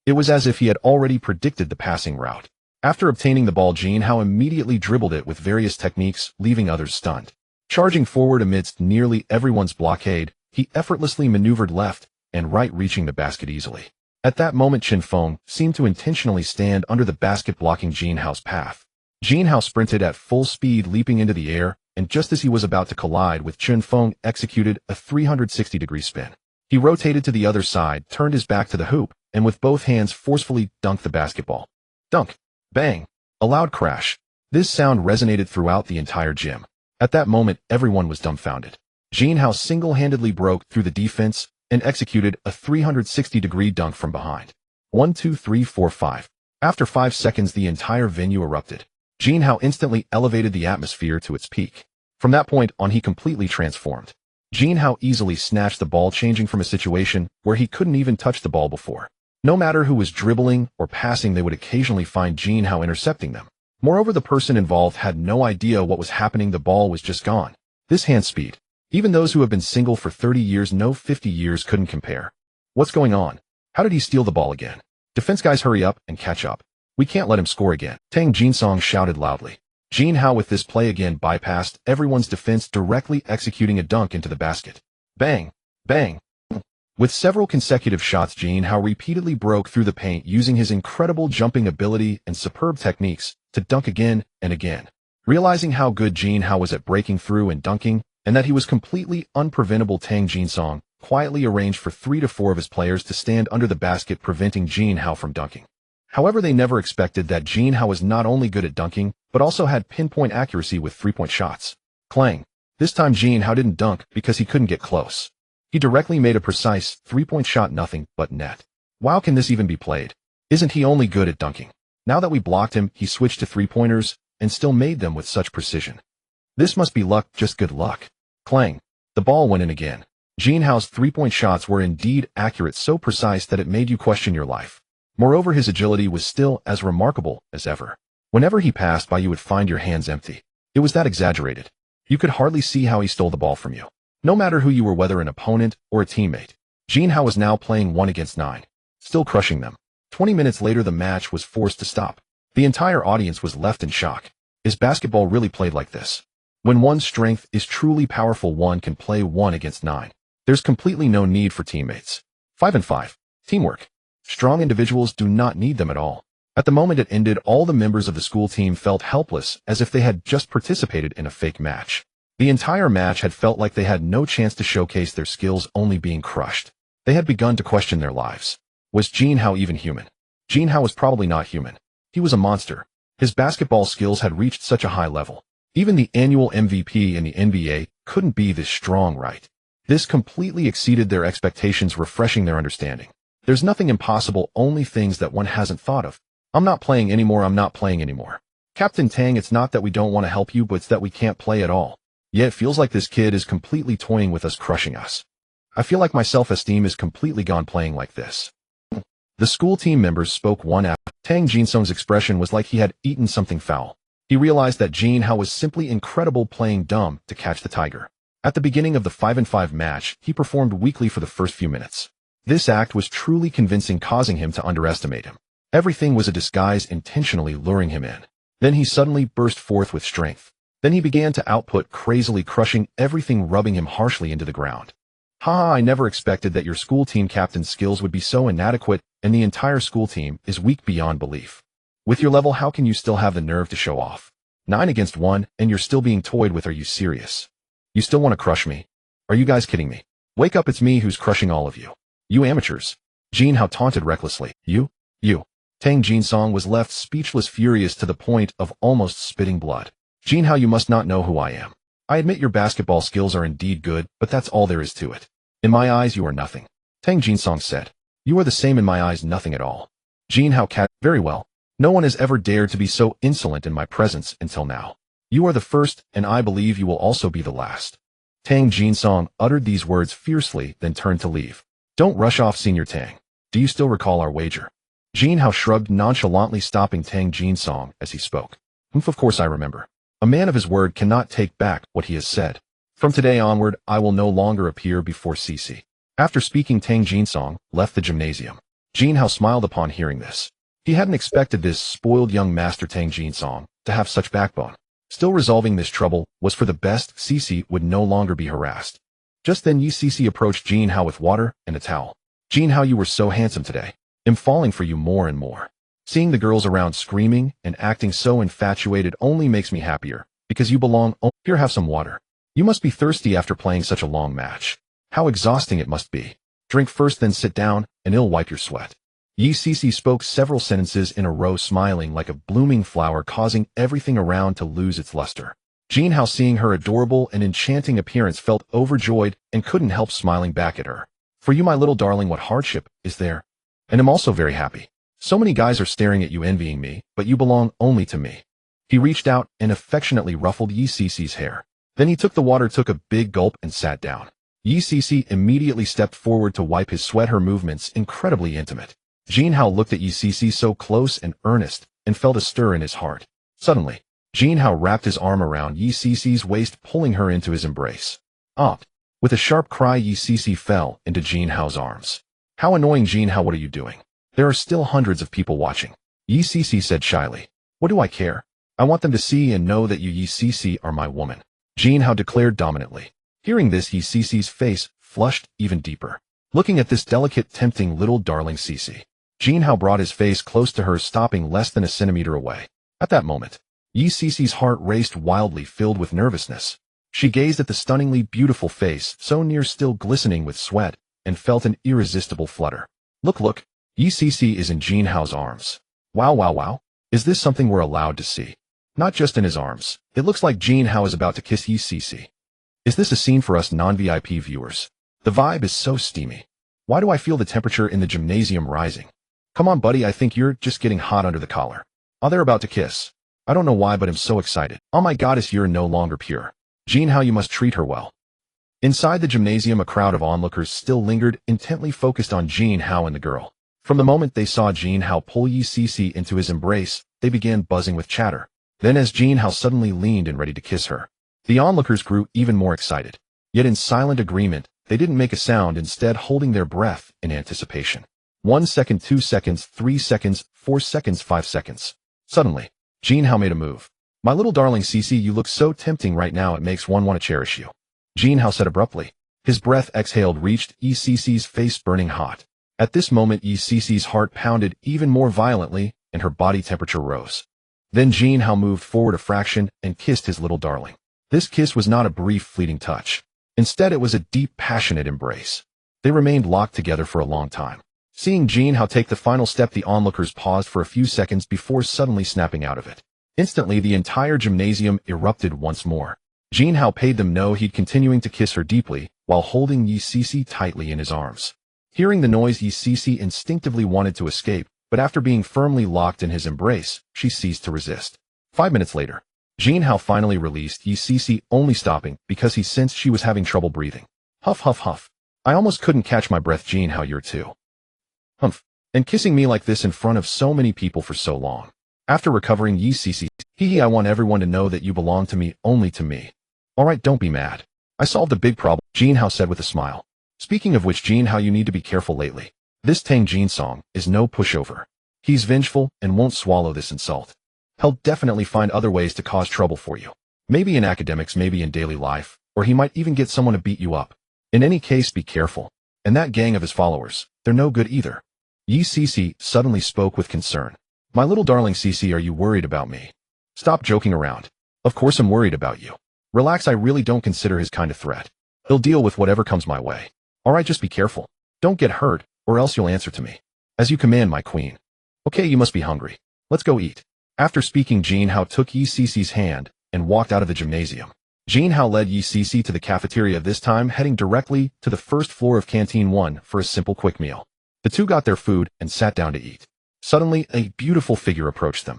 others stunned. Charging forward amidst nearly everyone's blockade, he effortlessly maneuvered left and right, reaching the basket easily. At that moment, Chen Feng seemed to intentionally stand under the basket, blocking Jin Hao's path. Jin Hao sprinted at full speed, leaping into the air, and just as he was about to collide with Chen Feng, executed a 360-degree spin. He rotated to the other side, turned his back to the hoop, and with both hands forcefully dunked the basketball. Dunk! Bang! A loud crash. This sound resonated throughout the entire gym. At that moment, everyone was dumbfounded. Jin Hao single-handedly broke through the defense and executed a 360-degree dunk from behind. 1, 2, 3, 4, 5. After 5 seconds, the entire venue erupted. Jin Hao instantly elevated the atmosphere to its peak. From that point on, he completely transformed. Jin Hao easily snatched the ball, changing from a situation where he couldn't even touch the ball before. No matter who was dribbling or passing, they would occasionally find Jin Hao intercepting them. Moreover, the person involved had no idea what was happening, the ball was just gone. This hand speed. Even those who have been single for 30 years, no 50 years, couldn't compare. What's going on? How did he steal the ball again? Defense guys, hurry up and catch up. We can't let him score again. Tang Jinsong shouted loudly. Jin Hao with this play again bypassed everyone's defense, directly executing a dunk into the basket. Bang! Bang! With several consecutive shots, Jin Hao repeatedly broke through the paint, using his incredible jumping ability and superb techniques to dunk again and again. Realizing how good Jin Hao was at breaking through and dunking, and that he was completely unpreventable, Tang Jinsong quietly arranged for 3 to 4 of his players to stand under the basket, preventing Jin Hao from dunking. However, they never expected that Jin Hao was not only good at dunking, but also had pinpoint accuracy with 3-point shots. Clang! This time Jin Hao didn't dunk because he couldn't get close. He directly made a precise 3-point shot, nothing but net. Wow, can this even be played? Isn't he only good at dunking? Now that we blocked him, he switched to 3-pointers and still made them with such precision. This must be luck, just good luck. Clang! The ball went in again. Jin Hao's 3-point shots were indeed accurate, so precise that it made you question your life. Moreover, his agility was still as remarkable as ever. Whenever he passed by, you would find your hands empty. It was that exaggerated. You could hardly see how he stole the ball from you. No matter who you were, whether an opponent or a teammate, Jin Hao was now playing 1 against 9, still crushing them. 20 minutes later, the match was forced to stop. The entire audience was left in shock. Is basketball really played like this? When one's strength is truly powerful, one can play 1 against 9. There's completely no need for teammates. 5 and 5. Teamwork. Strong individuals do not need them at all. At the moment it ended, all the members of the school team felt helpless, as if they had just participated in a fake match. The entire match had felt like they had no chance to showcase their skills, only being crushed. They had begun to question their lives. Was Jin Hao even human? Jin Hao was probably not human. He was a monster. His basketball skills had reached such a high level. Even the annual MVP in the NBA couldn't be this strong, right? This completely exceeded their expectations, refreshing their understanding. There's nothing impossible, only things that one hasn't thought of. I'm not playing anymore, I'm not playing anymore. Captain Tang, it's not that we don't want to help you, but it's that we can't play at all. Yeah, it feels like this kid is completely toying with us, crushing us. I feel like my self-esteem is completely gone playing like this. The school team members spoke one after. Tang Jinsong's expression was like he had eaten something foul. He realized that Jin Hao was simply incredible, playing dumb to catch the tiger. At the beginning of the 5 and 5 match, he performed weakly for the first few minutes. This act was truly convincing, causing him to underestimate him. Everything was a disguise, intentionally luring him in. Then he suddenly burst forth with strength. Then he began to output crazily, crushing everything, rubbing him harshly into the ground. Haha, I never expected that your school team captain's skills would be so inadequate and the entire school team is weak beyond belief. With your level, how can you still have the nerve to show off? 9 against 1 and you're still being toyed with. Are you serious? You still want to crush me? Are you guys kidding me? Wake up, it's me who's crushing all of you. You amateurs. Jin Hao taunted recklessly. You. Tang Jinsong was left speechless, furious to the point of almost spitting blood. Jin Hao, you must not know who I am. I admit your basketball skills are indeed good, but that's all there is to it. In my eyes, you are nothing. Tang Jinsong said. You are the same in my eyes, nothing at all. Jin Hao cat. Very well. No one has ever dared to be so insolent in my presence until now. You are the first, and I believe you will also be the last. Tang Jinsong uttered these words fiercely, then turned to leave. Don't rush off, Senior Tang. Do you still recall our wager? Jin Hao shrugged nonchalantly, stopping Tang Jinsong as he spoke. Of course I remember. A man of his word cannot take back what he has said. From today onward, I will no longer appear before CC. After speaking, Tang Jinsong left the gymnasium. Jin Hao smiled upon hearing this. He hadn't expected this spoiled young master Tang Jinsong to have such backbone. Still, resolving this trouble was for the best. CC would no longer be harassed. Just then CC approached Jin Hao with water and a towel. Jin Hao, you were so handsome today. I'm falling for you more and more. Seeing the girls around screaming and acting so infatuated only makes me happier, because you belong. Oh, here, have some water. You must be thirsty after playing such a long match. How exhausting it must be. Drink first, then sit down, and it'll wipe your sweat. CC spoke several sentences in a row, smiling like a blooming flower, causing everything around to lose its luster. Jin Hao, seeing her adorable and enchanting appearance, felt overjoyed and couldn't help smiling back at her. For you, my little darling, what hardship is there? And I'm also very happy. So many guys are staring at you, envying me, but you belong only to me. He reached out and affectionately ruffled CC's hair. Then he took the water, took a big gulp, and sat down. CC immediately stepped forward to wipe his sweat, her movements incredibly intimate. Jin Hao looked at CC so close and earnest and felt a stir in his heart. Suddenly, Jin Hao wrapped his arm around CC's waist, pulling her into his embrace. With a sharp cry, CC fell into Jin Hao's arms. How annoying, Jin Hao, what are you doing? There are still hundreds of people watching. CC said shyly. What do I care? I want them to see and know that you CC are my woman. Jin Hao declared dominantly. Hearing this, CC's face flushed even deeper. Looking at this delicate, tempting little darling CC, Jin Hao brought his face close to hers, stopping less than a centimeter away. At that moment, CC's heart raced wildly, filled with nervousness. She gazed at the stunningly beautiful face, so near, still glistening with sweat, and felt an irresistible flutter. Look, CC is in Jin Hao's arms. Wow. Is this something we're allowed to see? Not just in his arms. It looks like Jin Hao is about to kiss CC. Is this a scene for us non-VIP viewers? The vibe is so steamy. Why do I feel the temperature in the gymnasium rising? Come on, buddy, I think you're just getting hot under the collar. They're about to kiss. I don't know why, but I'm so excited. Oh my goddess, you're no longer pure. Jin Hao, you must treat her well. Inside the gymnasium, a crowd of onlookers still lingered, intently focused on Jin Hao and the girl. From the moment they saw Jin Hao pull CC into his embrace, they began buzzing with chatter. Then as Jin Hao suddenly leaned in ready to kiss her, the onlookers grew even more excited. Yet in silent agreement, they didn't make a sound, instead holding their breath in anticipation. 1 second, 2 seconds, 3 seconds, 4 seconds, 5 seconds. Suddenly, Jin Hao made a move. My little darling CC, you look so tempting right now, it makes one want to cherish you. Jin Hao said abruptly. His breath exhaled reached CC's face, burning hot. At this moment, CC's heart pounded even more violently, and her body temperature rose. Then Jin Hao moved forward a fraction and kissed his little darling. This kiss was not a brief, fleeting touch. Instead, it was a deep, passionate embrace. They remained locked together for a long time. Seeing Jin Hao take the final step, the onlookers paused for a few seconds before suddenly snapping out of it. Instantly, the entire gymnasium erupted once more. Jin Hao paid them no heed, continuing to kiss her deeply, while holding CC tightly in his arms. Hearing the noise, CC instinctively wanted to escape, but after being firmly locked in his embrace, she ceased to resist. 5 minutes later, Jin Hao finally released CC, only stopping because he sensed she was having trouble breathing. Huff, huff, huff. I almost couldn't catch my breath. Jin Hao, you're too. Humph. And kissing me like this in front of so many people for so long. After recovering, CC, I want everyone to know that you belong to me, only to me. Alright, don't be mad. I solved a big problem, Jin Hao said with a smile. Speaking of which, Jin Hao, you need to be careful lately. This Tang Jinsong is no pushover. He's vengeful and won't swallow this insult. He'll definitely find other ways to cause trouble for you. Maybe in academics, maybe in daily life, or he might even get someone to beat you up. In any case, be careful. And that gang of his followers, they're no good either. Yi Cece suddenly spoke with concern. My little darling Cece, are you worried about me? Stop joking around. Of course I'm worried about you. Relax, I really don't consider his kind of threat. He'll deal with whatever comes my way. Alright, just be careful. Don't get hurt, or else you'll answer to me. As you command, my queen. Okay, you must be hungry. Let's go eat. After speaking, Jin Hao took Yi Cece's hand and walked out of the gymnasium. Jin Hao led Yi Cece to the cafeteria, this time heading directly to the first floor of Canteen 1 for a simple quick meal. The two got their food and sat down to eat. Suddenly, a beautiful figure approached them.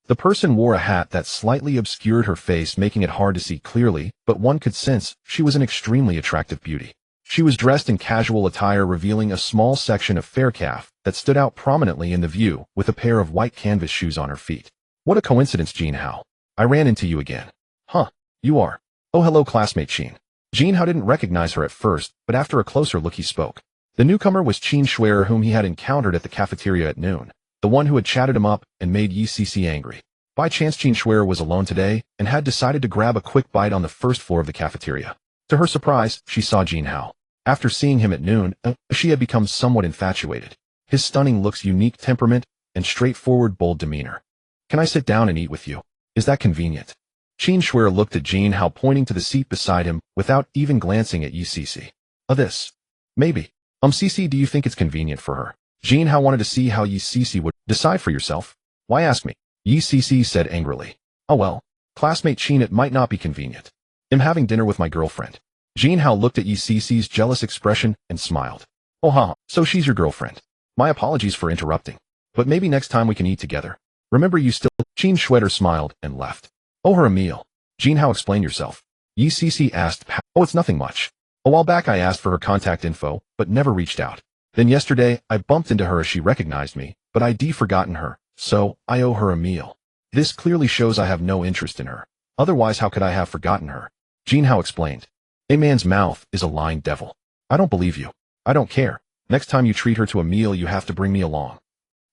The person wore a hat that slightly obscured her face, making it hard to see clearly, but one could sense she was an extremely attractive beauty. She was dressed in casual attire, revealing a small section of fair calf that stood out prominently in the view, with a pair of white canvas shoes on her feet. What a coincidence, Jin Hao. I ran into you again. Huh, you are. Oh, hello, classmate Qin. Jin Hao didn't recognize her at first, but after a closer look he spoke. The newcomer was Qin Shuer, whom he had encountered at the cafeteria at noon, the one who had chatted him up and made Yi Cece angry. By chance, Qin Shuer was alone today and had decided to grab a quick bite on the first floor of the cafeteria. To her surprise, she saw Jin Hao. After seeing him at noon, she had become somewhat infatuated. His stunning looks, unique temperament, and straightforward, bold demeanor. Can I sit down and eat with you? Is that convenient? Qin Shuer looked at Jin Hao, pointing to the seat beside him, without even glancing at Yi Cece. This. Maybe. Cece, do you think it's convenient for her? Jin Hao wanted to see how Yi Cece would. Decide for yourself. Why ask me? Yi Cece said angrily. Oh well, classmate Qin, it might not be convenient. I'm having dinner with my girlfriend. Jin Hao looked at Yi Cece's jealous expression and smiled. Oh ha, so she's your girlfriend. My apologies for interrupting. But maybe next time we can eat together. Remember, you still. Qin Shuer smiled and left. Oh, her a meal. Jin Hao, explain yourself. Yi Cece asked. Oh, it's nothing much. A while back I asked for her contact info, but never reached out. Then yesterday, I bumped into her as she recognized me, but I'd forgotten her, so I owe her a meal. This clearly shows I have no interest in her. Otherwise, how could I have forgotten her? Jin Hao explained. A man's mouth is a lying devil. I don't believe you. I don't care. Next time you treat her to a meal, you have to bring me along.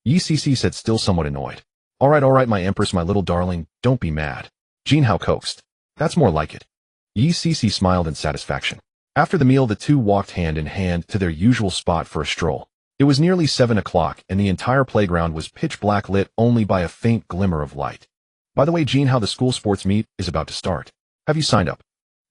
Yi Cece said, still somewhat annoyed. Alright, my empress, my little darling, don't be mad. Jin Hao coaxed. That's more like it. Yi Cece smiled in satisfaction. After the meal, the two walked hand in hand to their usual spot for a stroll. It was nearly 7 o'clock, and the entire playground was pitch black, lit only by a faint glimmer of light. By the way, Jin Hao, the school sports meet is about to start. Have you signed up?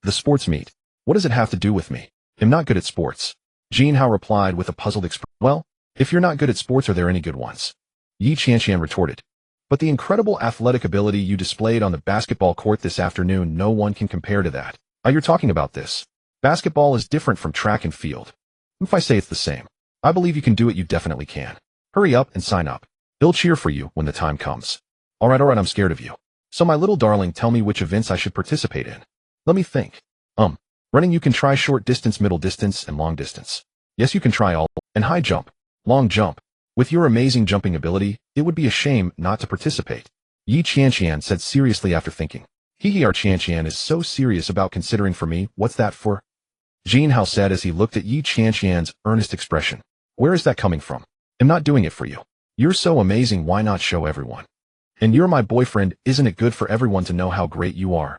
The sports meet? What does it have to do with me? I'm not good at sports. Jin Hao replied with a puzzled expression. Well, if you're not good at sports, are there any good ones? Yi Qianqian retorted. But the incredible athletic ability you displayed on the basketball court this afternoon, no one can compare to that. You're talking about this. Basketball is different from track and field. If I say it's the same, I believe you can do it. You definitely can. Hurry up and sign up. They'll cheer for you when the time comes. Alright, I'm scared of you. So my little darling, tell me which events I should participate in. Let me think. Running, you can try short distance, middle distance, and long distance. Yes, you can try all. And high jump. Long jump. With your amazing jumping ability, it would be a shame not to participate. Yi Qianqian said seriously after thinking. Our Qianqian is so serious about considering for me. What's that for? Jin Hao said as he looked at Yi Qianqian's earnest expression. Where is that coming from? I'm not doing it for you. You're so amazing, why not show everyone? And you're my boyfriend, isn't it good for everyone to know how great you are?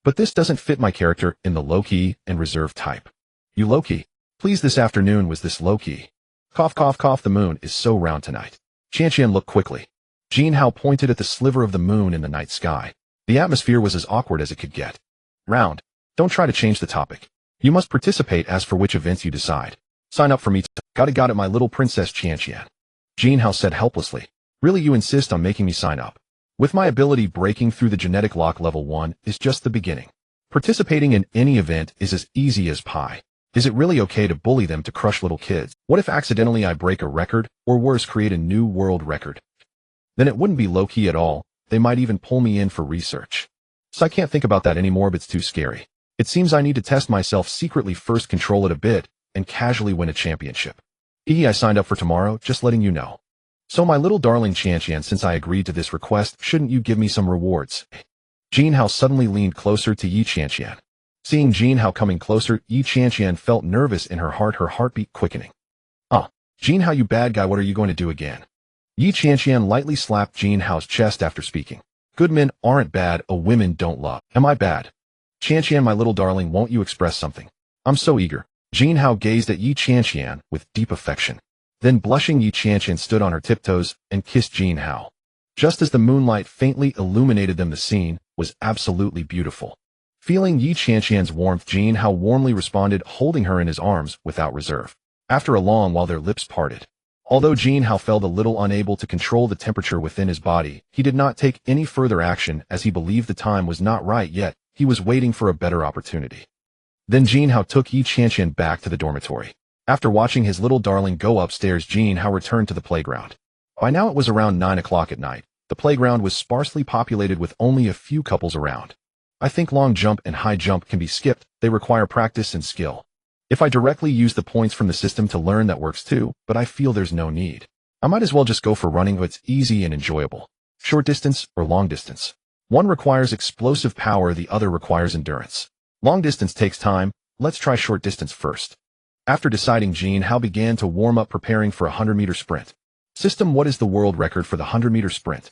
But this doesn't fit my character in the low-key and reserved type. You low-key? Please, this afternoon was this low-key. Cough, cough, cough, the moon is so round tonight. Qianqian looked quickly. Jin Hao pointed at the sliver of the moon in the night sky. The atmosphere was as awkward as it could get. Round. Don't try to change the topic. You must participate. As for which events you decide. Sign up for me. Got it, my little princess Qianqian. Jin Hao said helplessly. Really, you insist on making me sign up? With my ability, breaking through the genetic lock level 1 is just the beginning. Participating in any event is as easy as pie. Is it really okay to bully them to crush little kids? What if accidentally I break a record, or worse, create a new world record? Then it wouldn't be low-key at all. They might even pull me in for research. So I can't think about that anymore, but it's too scary. It seems I need to test myself secretly first, control it a bit, and casually win a championship. I signed up for tomorrow, just letting you know. So my little darling Qianqian, since I agreed to this request, shouldn't you give me some rewards? Jin Hao suddenly leaned closer to Yi Qianqian. Seeing Jin Hao coming closer, Yi Qianqian felt nervous in her heartbeat quickening. Jin Hao, you bad guy, what are you going to do again? Yi Qianqian lightly slapped Jin Hao's chest after speaking. Good men aren't bad, women don't love. Am I bad? Qianqian, my little darling, won't you express something? I'm so eager. Jin Hao gazed at Yi Qianqian with deep affection. Then blushing Yi Qianqian stood on her tiptoes and kissed Jin Hao. Just as the moonlight faintly illuminated them, the scene was absolutely beautiful. Feeling Yi Qianqian's warmth, Jin Hao warmly responded, holding her in his arms without reserve. After a long while, their lips parted. Although Jin Hao felt a little unable to control the temperature within his body, he did not take any further action as he believed the time was not right yet. He was waiting for a better opportunity. Then Jin Hao took Yi Qianqian back to the dormitory. After watching his little darling go upstairs, Jin Hao returned to the playground. By now it was around 9 o'clock at night. The playground was sparsely populated with only a few couples around. I think long jump and high jump can be skipped. They require practice and skill. If I directly use the points from the system to learn, that works too, but I feel there's no need. I might as well just go for running. It's easy and enjoyable. Short distance or long distance. One requires explosive power, the other requires endurance. Long distance takes time. Let's try short distance first. After deciding, Jin Hao began to warm up, preparing for a 100-meter sprint. System: what is the world record for the 100-meter sprint?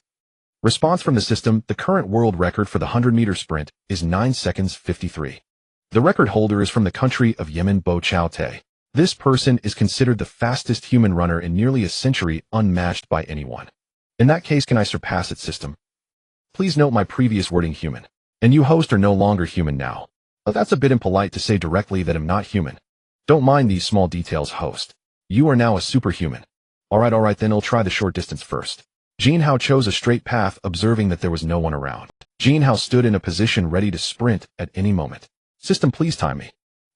Response from the system: the current world record for the 100-meter sprint is 9 seconds 53. The record holder is from the country of Yemen, Bo Chao Te. This person is considered the fastest human runner in nearly a century, unmatched by anyone. In that case, can I surpass it, system? Please note my previous wording, human. And you, host, are no longer human now. But that's a bit impolite to say directly that I'm not human. Don't mind these small details, host. You are now a superhuman. Alright, then I'll try the short distance first. Jin Hao chose a straight path, observing that there was no one around. Jin Hao stood in a position ready to sprint at any moment. System, please time me.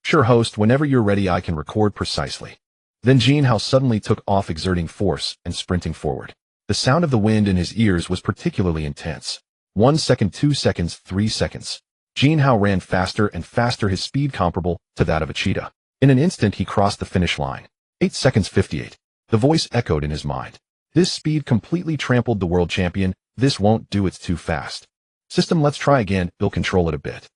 Sure, host, whenever you're ready I can record precisely. Then Jin Hao suddenly took off, exerting force and sprinting forward. The sound of the wind in his ears was particularly intense. 1 second, 2 seconds, 3 seconds. Jin Hao ran faster and faster, his speed comparable to that of a cheetah. In an instant he crossed the finish line. 8 seconds 58. The voice echoed in his mind. This speed completely trampled the world champion. This won't do, it's too fast. System, let's try again, we'll control it a bit.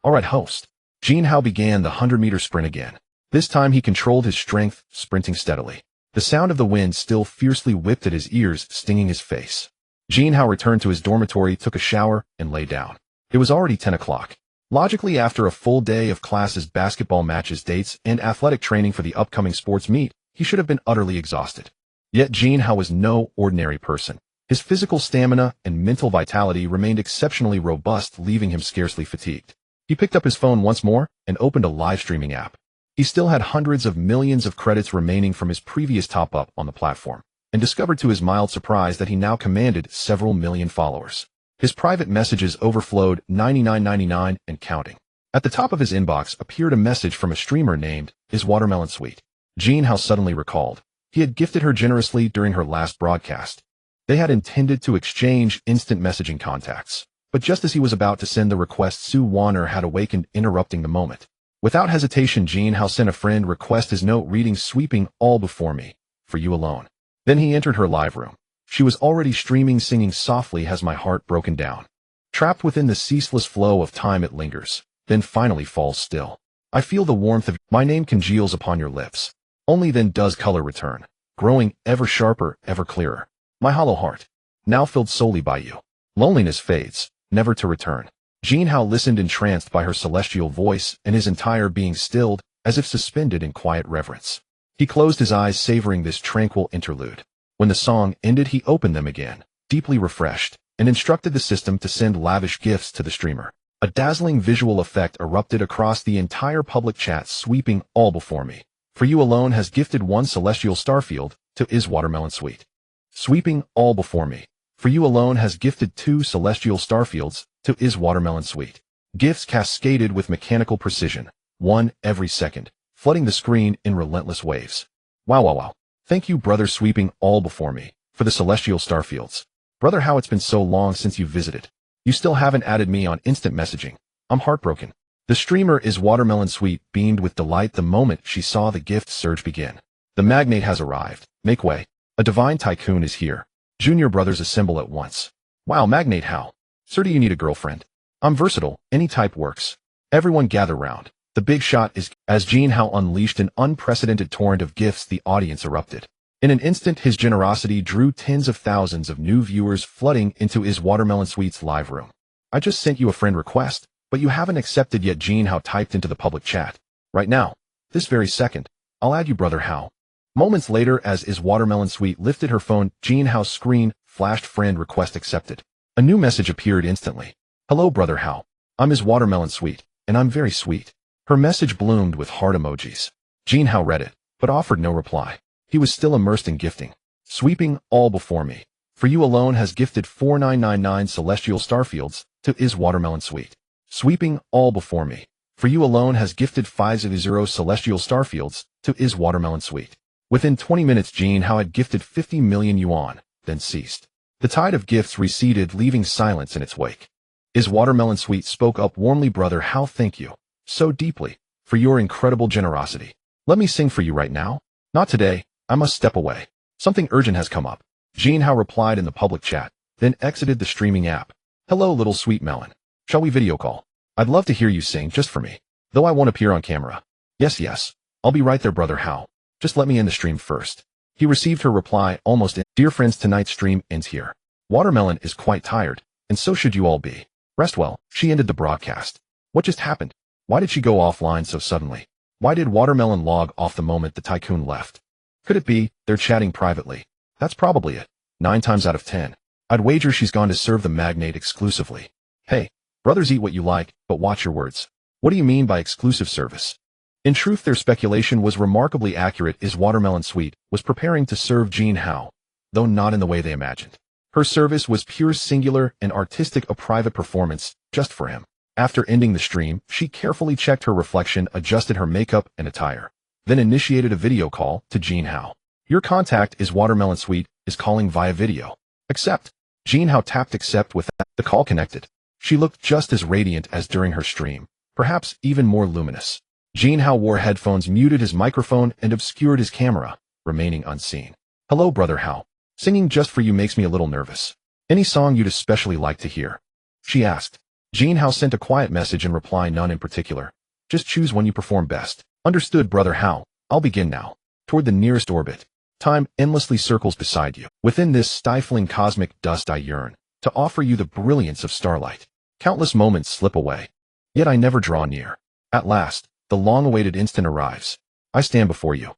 Alright, host. Jin Hao began the 100-meter sprint again. This time he controlled his strength, sprinting steadily. The sound of the wind still fiercely whipped at his ears, stinging his face. Jin Hao returned to his dormitory, took a shower, and lay down. It was already 10 o'clock. Logically, after a full day of classes, basketball matches, dates, and athletic training for the upcoming sports meet, he should have been utterly exhausted. Yet Jin Hao was no ordinary person. His physical stamina and mental vitality remained exceptionally robust, leaving him scarcely fatigued. He picked up his phone once more and opened a live streaming app. He still had hundreds of millions of credits remaining from his previous top-up on the platform, and discovered to his mild surprise that he now commanded several million followers. His private messages overflowed, 99.99 and counting. At the top of his inbox appeared a message from a streamer named Is Watermelon Sweet. Jin Hao suddenly recalled. He had gifted her generously during her last broadcast. They had intended to exchange instant messaging contacts. But just as he was about to send the request, Su Wanner had awakened, interrupting the moment. Without hesitation, Jin Hao sent a friend request, his note reading, sweeping all before me, for you alone. Then he entered her live room. She was already streaming, singing softly, Has my heart broken down. Trapped within the ceaseless flow of time, it lingers, then finally falls still. I feel the warmth of my name congeals upon your lips. Only then does color return, growing ever sharper, ever clearer. My hollow heart, now filled solely by you. Loneliness fades, never to return. Jin Hao listened, entranced by her celestial voice, and his entire being stilled, as if suspended in quiet reverence. He closed his eyes, savoring this tranquil interlude. When the song ended, he opened them again, deeply refreshed, and instructed the system to send lavish gifts to the streamer. A dazzling visual effect erupted across the entire public chat, sweeping all before me. For you alone has gifted 1 celestial starfield to Is Watermelon Sweet. Sweeping all before me. For you alone has gifted 2 celestial starfields to Is Watermelon Sweet. Gifts cascaded with mechanical precision, 1 every second, flooding the screen in relentless waves. Wow. Thank you, brother, sweeping all before me, for the celestial starfields. Brother, how it's been so long since you visited. You still haven't added me on instant messaging. I'm heartbroken. The streamer Is Watermelon Sweet beamed with delight the moment she saw the gift surge begin. The magnate has arrived. Make way. A divine tycoon is here. Junior brothers assemble at once. Wow, Magnate Hao. Sir, do you need a girlfriend? I'm versatile, any type works. Everyone gather round. The big shot is... As Jin Hao unleashed an unprecedented torrent of gifts, the audience erupted. In an instant, his generosity drew tens of thousands of new viewers flooding into Is Watermelon Sweet's live room. I just sent you a friend request, but you haven't accepted yet, Jin Hao typed into the public chat. Right now. This very second. I'll add you, brother Hao. Moments later, as is Watermelon Sweet lifted her phone, Jin Hao's screen flashed friend request accepted. A new message appeared instantly. Hello, brother Hao. I'm his Watermelon Sweet, and I'm very sweet. Her message bloomed with heart emojis. Jin Hao read it, but offered no reply. He was still immersed in gifting. Sweeping all before me. For you alone has gifted 4999 celestial starfields to is Watermelon Sweet. Sweeping all before me. For you alone has gifted 50 celestial starfields to is Watermelon Sweet. Within 20 minutes, Jin Hao had gifted 50 million yuan, then ceased. The tide of gifts receded, leaving silence in its wake. Is Watermelon Sweet spoke up warmly, brother Hao, thank you so deeply for your incredible generosity. Let me sing for you right now. Not today, I must step away. Something urgent has come up. Jin Hao replied in the public chat, then exited the streaming app. Hello, little sweet melon. Shall we video call? I'd love to hear you sing just for me, though I won't appear on camera. Yes, I'll be right there, brother Hao. Just let me end the stream first. He received her reply almost in. Dear friends, tonight's stream ends here. Watermelon is quite tired, and so should you all be. Rest well. She ended the broadcast. What just happened? Why did she go offline so suddenly? Why did Watermelon log off the moment the Tycoon left? Could it be they're chatting privately? That's probably it. 9 times out of 10. I'd wager she's gone to serve the magnate exclusively. Hey, brothers, eat what you like, but watch your words. What do you mean by exclusive service? In truth, their speculation was remarkably accurate. Is Watermelon Sweet was preparing to serve Jin Hao, though not in the way they imagined. Her service was pure, singular, and artistic, a private performance, just for him. After ending the stream, she carefully checked her reflection, adjusted her makeup and attire, then initiated a video call to Jin Hao. Your contact is Watermelon Sweet is calling via video. Accept. Jin Hao tapped accept with that. The call connected. She looked just as radiant as during her stream, perhaps even more luminous. Jin Hao wore headphones, muted his microphone, and obscured his camera, remaining unseen. Hello, brother Hao. Singing just for you makes me a little nervous. Any song you'd especially like to hear? She asked. Jin Hao sent a quiet message in reply, none in particular. Just choose one you perform best. Understood, brother Hao. I'll begin now. Toward the nearest orbit. Time endlessly circles beside you. Within this stifling cosmic dust I yearn, to offer you the brilliance of starlight. Countless moments slip away. Yet I never draw near. At last, the long-awaited instant arrives. I stand before you.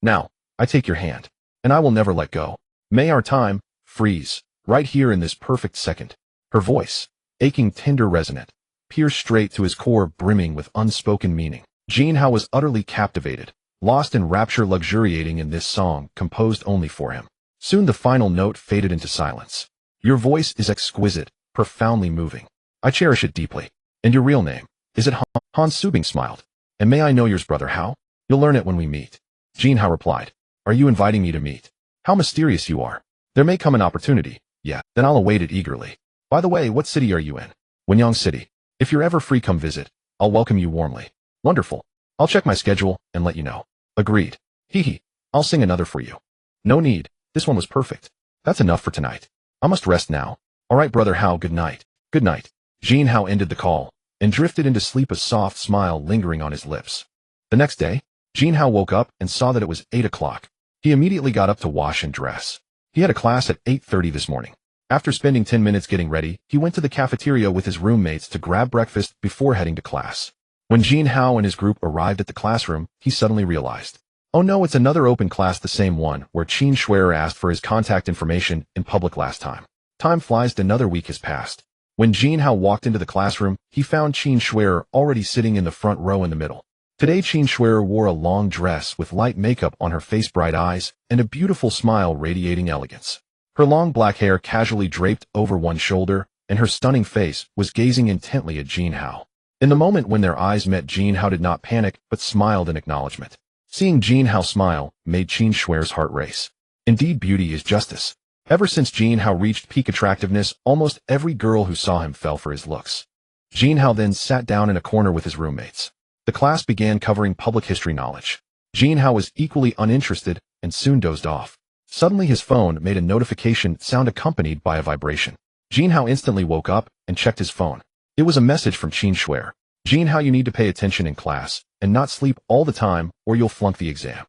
Now, I take your hand. And I will never let go. May our time freeze, right here in this perfect second. Her voice, aching, tender, resonant, pierced straight to his core, brimming with unspoken meaning. Jin Hao was utterly captivated, lost in rapture, luxuriating in this song composed only for him. Soon the final note faded into silence. Your voice is exquisite, profoundly moving. I cherish it deeply. And your real name? Is it Han? Han Subing smiled. And may I know yours, brother Hao? You'll learn it when we meet. Jin Hao replied. Are you inviting me to meet? How mysterious you are. There may come an opportunity. Yeah, then I'll await it eagerly. By the way, what city are you in? Wenyang City. If you're ever free, come visit. I'll welcome you warmly. Wonderful. I'll check my schedule and let you know. Agreed. Hee. I'll sing another for you. No need. This one was perfect. That's enough for tonight. I must rest now. All right, brother Hao, good night. Good night. Jin Hao ended the call and drifted into sleep, a soft smile lingering on his lips. The next day, Jin Hao woke up and saw that it was 8 o'clock. He immediately got up to wash and dress. He had a class at 8:30 this morning. After spending 10 minutes getting ready, he went to the cafeteria with his roommates to grab breakfast before heading to class. When Jin Hao and his group arrived at the classroom, he suddenly realized, oh no, it's another open class, the same one where Qin Shuer asked for his contact information in public last time. Time flies, another week has passed. When Jin Hao walked into the classroom, he found Qin Shuer already sitting in the front row in the middle. Today Qin Shuer wore a long dress with light makeup on her face, bright eyes, and a beautiful smile radiating elegance. Her long black hair casually draped over one shoulder, and her stunning face was gazing intently at Jin Hao. In the moment when their eyes met, Jin Hao did not panic, but smiled in acknowledgement. Seeing Jin Hao smile made Qin Shuer's heart race. Indeed, beauty is justice. Ever since Jin Hao reached peak attractiveness, almost every girl who saw him fell for his looks. Jin Hao then sat down in a corner with his roommates. The class began covering public history knowledge. Jin Hao was equally uninterested and soon dozed off. Suddenly his phone made a notification sound accompanied by a vibration. Jin Hao instantly woke up and checked his phone. It was a message from Qin Shuer. Jin Hao, you need to pay attention in class and not sleep all the time or you'll flunk the exam.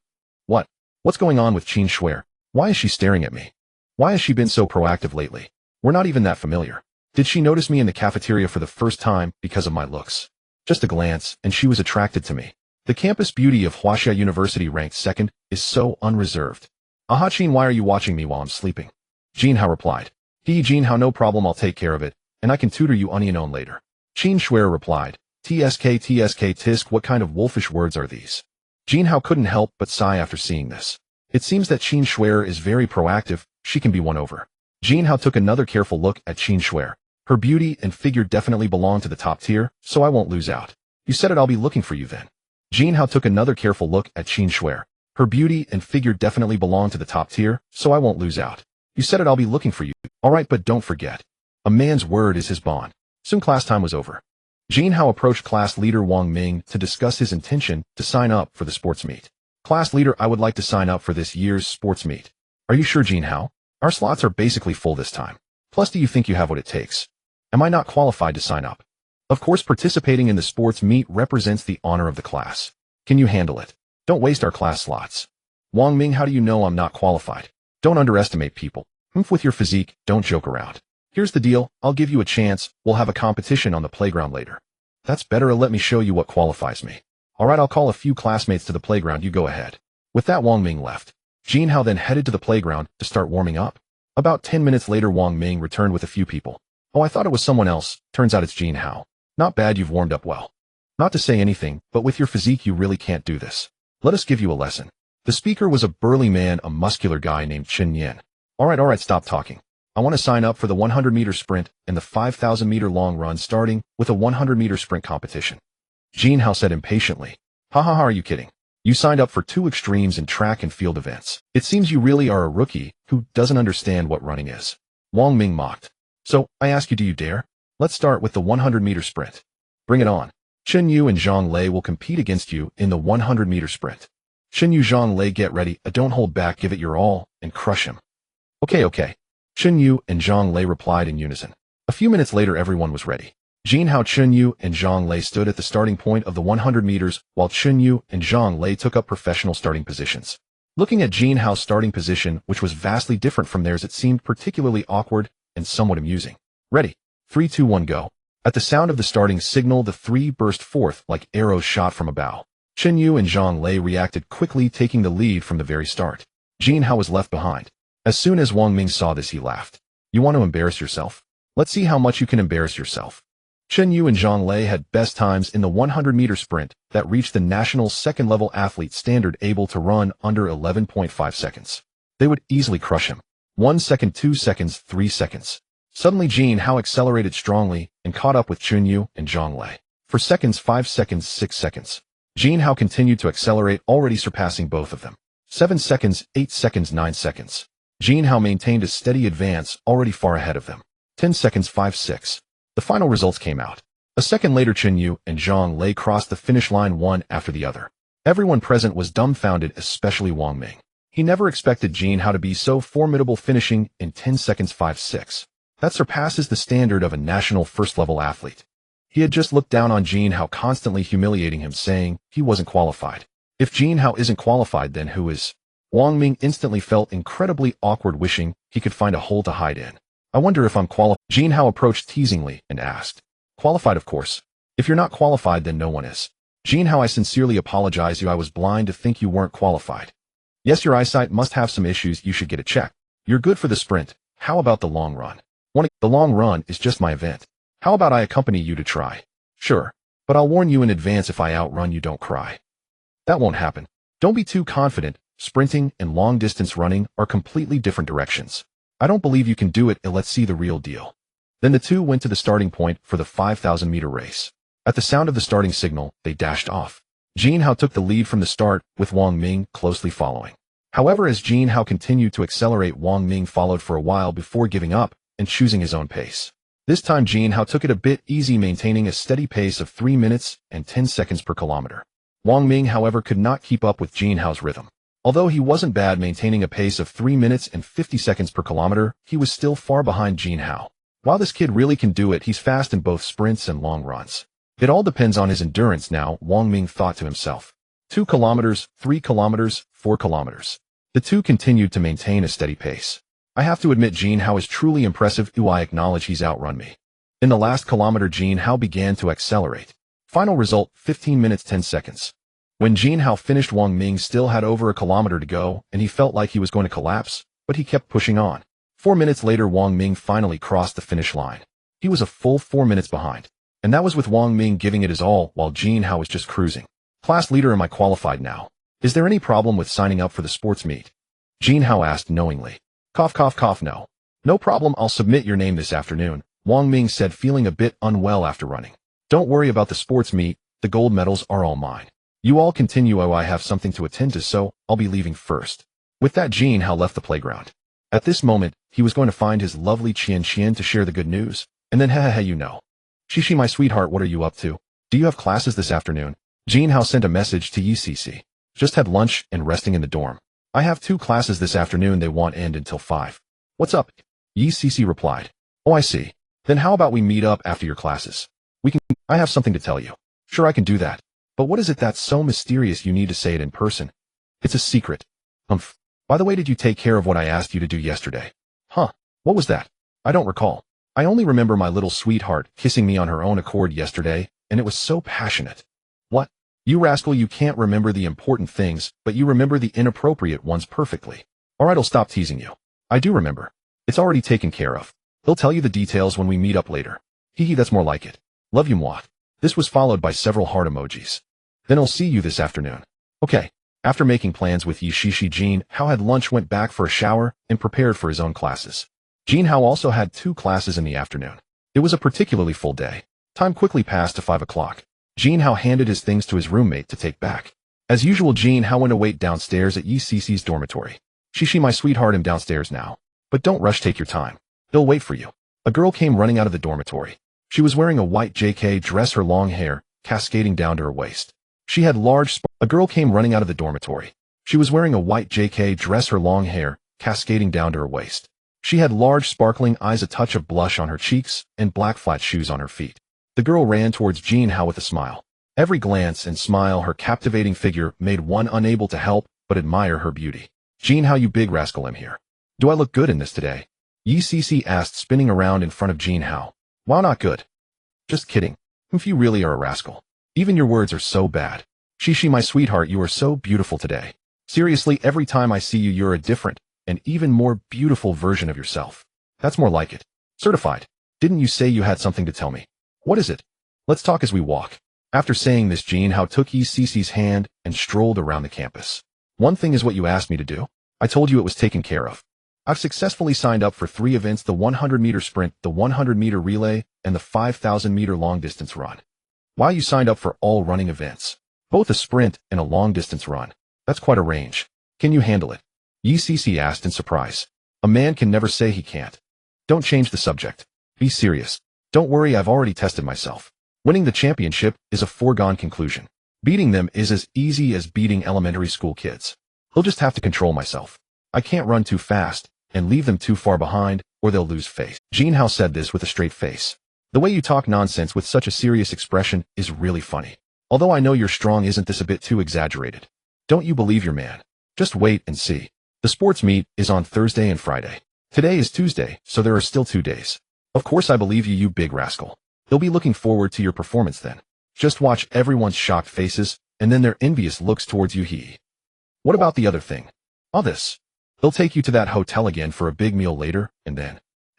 What's going on with Qin Shuer? Why is she staring at me? Why has she been so proactive lately? We're not even that familiar. Did she notice me in the cafeteria for the first time because of my looks? Just a glance, and she was attracted to me. The campus beauty of Huaxia University ranked second is so unreserved. Aha Qin, why are you watching me while I'm sleeping? Jin Hao replied. Jin Hao, no problem, I'll take care of it, and I can tutor you onion on later. Qin Shuer replied. TSK tisk, what kind of wolfish words are these? Jin Hao couldn't help but sigh after seeing this. It seems that Qin Shuer is very proactive, she can be won over. Jin Hao took another careful look at Qin Shuer. Her beauty and figure definitely belong to the top tier, so I won't lose out. You said it, I'll be looking for you then. Jin Hao took another careful look at Qin Shuer. Her beauty and figure definitely belong to the top tier, so I won't lose out. You said it, I'll be looking for you. Alright, but don't forget. A man's word is his bond. Soon class time was over. Jin Hao approached class leader Wang Ming to discuss his intention to sign up for the sports meet. Class leader, I would like to sign up for this year's sports meet. Are you sure, Jin Hao? Our slots are basically full this time. Plus, do you think you have what it takes? Am I not qualified to sign up? Of course, participating in the sports meet represents the honor of the class. Can you handle it? Don't waste our class slots. Wang Ming, how do you know I'm not qualified? Don't underestimate people. With your physique, don't joke around. Here's the deal, I'll give you a chance, we'll have a competition on the playground later. That's better, let me show you what qualifies me. Alright, I'll call a few classmates to the playground, you go ahead. With that, Wang Ming left. Jin Hao then headed to the playground to start warming up. About 10 minutes later, Wang Ming returned with a few people. Oh, I thought it was someone else, turns out it's Jin Hao. Not bad, you've warmed up well. Not to say anything, but with your physique you really can't do this. Let us give you a lesson. The speaker was a burly man, a muscular guy named Chen Yin. Alright, stop talking. I want to sign up for the 100-meter sprint and the 5,000-meter long run, starting with a 100-meter sprint competition. Jin Hao said impatiently. Are you kidding? You signed up for two extremes in track and field events. It seems you really are a rookie who doesn't understand what running is. Wang Ming mocked. So, I ask you, do you dare? Let's start with the 100-meter sprint. Bring it on. Chen Yu and Zhang Lei will compete against you in the 100-meter sprint. Chen Yu, Zhang Lei, get ready, don't hold back, give it your all, and crush him. Okay. Chen Yu and Zhang Lei replied in unison. A few minutes later, everyone was ready. Jin Hao, Chen Yu, and Zhang Lei stood at the starting point of the 100 meters, while Chen Yu and Zhang Lei took up professional starting positions. Looking at Jin Hao's starting position, which was vastly different from theirs, it seemed particularly awkward and somewhat amusing. Ready. 3, 2, 1, go. At the sound of the starting signal, the three burst forth like arrows shot from a bow. Chen Yu and Zhang Lei reacted quickly, taking the lead from the very start. Jin Hao was left behind. As soon as Wang Ming saw this, he laughed. You want to embarrass yourself? Let's see how much you can embarrass yourself. Chen Yu and Zhang Lei had best times in the 100-meter sprint that reached the national second-level athlete standard, able to run under 11.5 seconds. They would easily crush him. 1 second, 2 seconds, 3 seconds. Suddenly, Jin Hao accelerated strongly and caught up with Chen Yu and Zhang Lei. For seconds, 5 seconds, 6 seconds. Jin Hao continued to accelerate, already surpassing both of them. 7 seconds, 8 seconds, 9 seconds. Jin Hao maintained a steady advance, already far ahead of them. 10 seconds, 5, 6. The final results came out. A second later, Chen Yu and Zhang Lei crossed the finish line one after the other. Everyone present was dumbfounded, especially Wang Ming. He never expected Jin Hao to be so formidable, finishing in 10 seconds, 5, 6. That surpasses the standard of a national first-level athlete. He had just looked down on Jin Hao, constantly humiliating him, saying he wasn't qualified. If Jin Hao isn't qualified, then who is? Wang Ming instantly felt incredibly awkward, wishing he could find a hole to hide in. I wonder if I'm qualified. Jin Hao approached teasingly and asked. Qualified, of course. If you're not qualified, then no one is. Jin Hao, I sincerely apologize, I was blind to think you weren't qualified. Yes, your eyesight must have some issues, you should get it checked. You're good for the sprint. How about the long run? The long run is just my event. How about I accompany you to try? Sure. But I'll warn you in advance, if I outrun you, don't cry. That won't happen. Don't be too confident. Sprinting and long-distance running are completely different directions. I don't believe you can do it, let's see the real deal. Then the two went to the starting point for the 5,000-meter race. At the sound of the starting signal, they dashed off. Jin Hao took the lead from the start, with Wang Ming closely following. However, as Jin Hao continued to accelerate, Wang Ming followed for a while before giving up and choosing his own pace. This time, Jin Hao took it a bit easy, maintaining a steady pace of 3 minutes and 10 seconds per kilometer. Wang Ming, however, could not keep up with Jin Hao's rhythm. Although he wasn't bad maintaining a pace of 3 minutes and 50 seconds per kilometer, he was still far behind Jin Hao. While this kid really can do it, he's fast in both sprints and long runs. It all depends on his endurance now, Wang Ming thought to himself. 2 kilometers, 3 kilometers, 4 kilometers. The two continued to maintain a steady pace. I have to admit, Jin Hao is truly impressive. I acknowledge he's outrun me. In the last kilometer, Jin Hao began to accelerate. Final result, 15 minutes 10 seconds. When Jin Hao finished, Wang Ming still had over a kilometer to go, and he felt like he was going to collapse, but he kept pushing on. 4 minutes later, Wang Ming finally crossed the finish line. He was a full 4 minutes behind. And that was with Wang Ming giving it his all while Jin Hao was just cruising. Class leader, am I qualified now? Is there any problem with signing up for the sports meet? Jin Hao asked knowingly. Cough, cough, cough, no. No problem, I'll submit your name this afternoon, Wang Ming said, feeling a bit unwell after running. Don't worry about the sports meet, the gold medals are all mine. You all continue, I have something to attend to, so I'll be leaving first. With that, Jin Hao left the playground. At this moment, he was going to find his lovely Qian to share the good news, and then you know. Shishi, my sweetheart, what are you up to? Do you have classes this afternoon? Jin Hao sent a message to YCC. Just had lunch and resting in the dorm. I have 2 classes this afternoon, they won't end until 5. What's up? YCC replied. Oh, I see. Then how about we meet up after your classes? I have something to tell you. Sure, I can do that. But what is it that's so mysterious you need to say it in person? It's a secret. By the way, did you take care of what I asked you to do yesterday? Huh, what was that? I don't recall. I only remember my little sweetheart kissing me on her own accord yesterday, and it was so passionate. What? You rascal, you can't remember the important things, but you remember the inappropriate ones perfectly. Alright, I'll stop teasing you. I do remember. It's already taken care of. He'll tell you the details when we meet up later. Hee, that's more like it. Love you, mwah. This was followed by several heart emojis. Then I'll see you this afternoon. Okay. After making plans with Yishishi, Jin Hao had lunch, went back for a shower, and prepared for his own classes. Jin Hao also had 2 classes in the afternoon. It was a particularly full day. Time quickly passed to 5 o'clock. Jin Hao handed his things to his roommate to take back. As usual, Jin Hao went to wait downstairs at YCC's dormitory. Shishi, my sweetheart, I'm downstairs now. But don't rush, take your time. They'll wait for you. A girl came running out of the dormitory. She was wearing a white JK dress, her long hair cascading down to her waist. She had A girl came running out of the dormitory. She was wearing a white JK dress, her long hair cascading down to her waist. She had large sparkling eyes, a touch of blush on her cheeks, and black flat shoes on her feet. The girl ran towards Jin Hao with a smile. Every glance and smile, her captivating figure made one unable to help but admire her beauty. Jin Hao, you big rascal, I'm here. Do I look good in this today? YCC asked, spinning around in front of Jin Hao. Wow, not good. Just kidding. If you really are a rascal. Even your words are so bad. Shishi, my sweetheart, you are so beautiful today. Seriously, every time I see you, you're a different and even more beautiful version of yourself. That's more like it. Certified. Didn't you say you had something to tell me? What is it? Let's talk as we walk. After saying this, Jin Hao took YCC's hand and strolled around the campus. One thing is what you asked me to do. I told you it was taken care of. I've successfully signed up for 3 events, the 100-meter sprint, the 100-meter relay, and the 5,000-meter long-distance run. Wow, you signed up for all running events. Both a sprint and a long-distance run. That's quite a range. Can you handle it? YCC asked in surprise. A man can never say he can't. Don't change the subject. Be serious. Don't worry, I've already tested myself. Winning the championship is a foregone conclusion. Beating them is as easy as beating elementary school kids. I'll just have to control myself. I can't run too fast and leave them too far behind, or they'll lose face. Jin Hao said this with a straight face. The way you talk nonsense with such a serious expression is really funny. Although I know you're strong, isn't this a bit too exaggerated? Don't you believe your man? Just wait and see. The sports meet is on Thursday and Friday. Today is Tuesday, so there are still 2 days. Of course I believe you, you big rascal. They'll be looking forward to your performance then. Just watch everyone's shocked faces, and then their envious looks towards you. What about the other thing? All this. They'll take you to that hotel again for a big meal later, and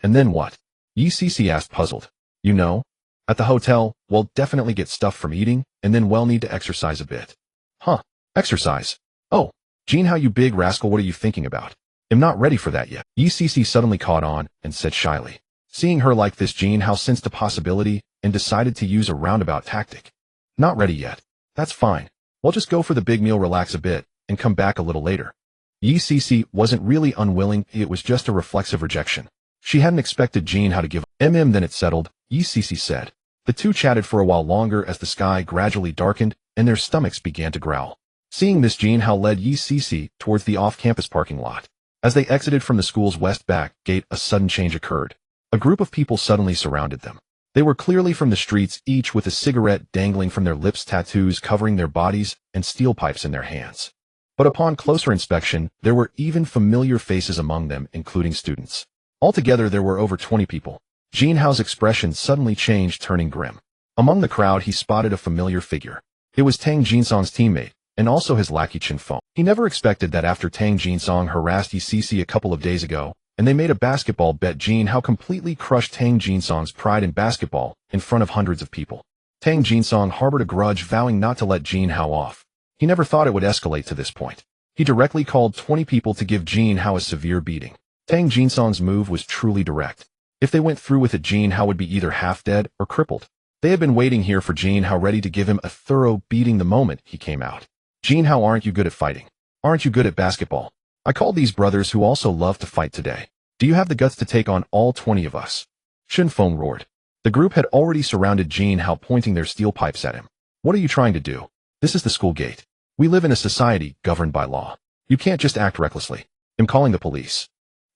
then what? YCC asked, puzzled. You know? At the hotel, we'll definitely get stuff from eating, and then we'll need to exercise a bit. Huh? Exercise? Oh, Jin Hao, you big rascal, what are you thinking about? I'm not ready for that yet. YCC suddenly caught on and said shyly. Seeing her like this, Jin Hao sensed a possibility and decided to use a roundabout tactic. Not ready yet. That's fine. We'll just go for the big meal, relax a bit, and come back a little later. YCC wasn't really unwilling, it was just a reflexive rejection. She hadn't expected Jin Hao to give then it settled, YCC said. The two chatted for a while longer as the sky gradually darkened and their stomachs began to growl. Seeing this, Jin Hao led YCC towards the off-campus parking lot. As they exited from the school's west back gate, a sudden change occurred. A group of people suddenly surrounded them. They were clearly from the streets, each with a cigarette dangling from their lips, tattoos covering their bodies, and steel pipes in their hands. But upon closer inspection, there were even familiar faces among them, including students. Altogether, there were over 20 people. Jin Hao's expression suddenly changed, turning grim. Among the crowd, he spotted a familiar figure. It was Tang Jinsong's teammate, and also his lackey Chen Feng. He never expected that after Tang Jinsong harassed ECC a couple of days ago, and they made a basketball bet, Jin Hao completely crushed Tang Jinsong's pride in basketball in front of hundreds of people. Tang Jinsong harbored a grudge, vowing not to let Jin Hao off. He never thought it would escalate to this point. He directly called 20 people to give Jin Hao a severe beating. Tang Jinsong's move was truly direct. If they went through with it, Jin Hao would be either half dead or crippled. They had been waiting here for Jin Hao, ready to give him a thorough beating the moment he came out. Jin Hao, aren't you good at fighting? Aren't you good at basketball? I called these brothers who also love to fight today. Do you have the guts to take on all 20 of us? Chen Feng roared. The group had already surrounded Jin Hao, pointing their steel pipes at him. What are you trying to do? This is the school gate. We live in a society governed by law. You can't just act recklessly. I'm calling the police.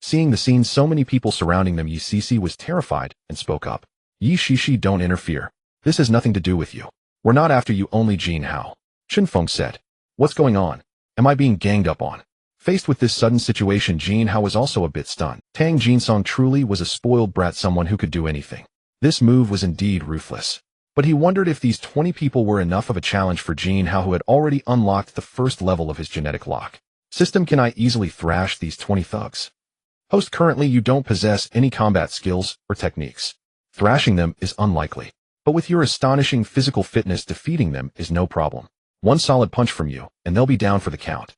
Seeing the scene, so many people surrounding them, Yi Cici was terrified and spoke up. Yi Shishi, don't interfere. This has nothing to do with you. We're not after you, only Jin Hao. Chen Feng said. What's going on? Am I being ganged up on? Faced with this sudden situation, Jin Hao was also a bit stunned. Tang Jinsong truly was a spoiled brat, someone who could do anything. This move was indeed ruthless. But he wondered if these 20 people were enough of a challenge for Jin Hao, who had already unlocked the first level of his genetic lock. System, can I easily thrash these 20 thugs? Host, currently you don't possess any combat skills or techniques. Thrashing them is unlikely. But with your astonishing physical fitness, defeating them is no problem. One solid punch from you, and they'll be down for the count.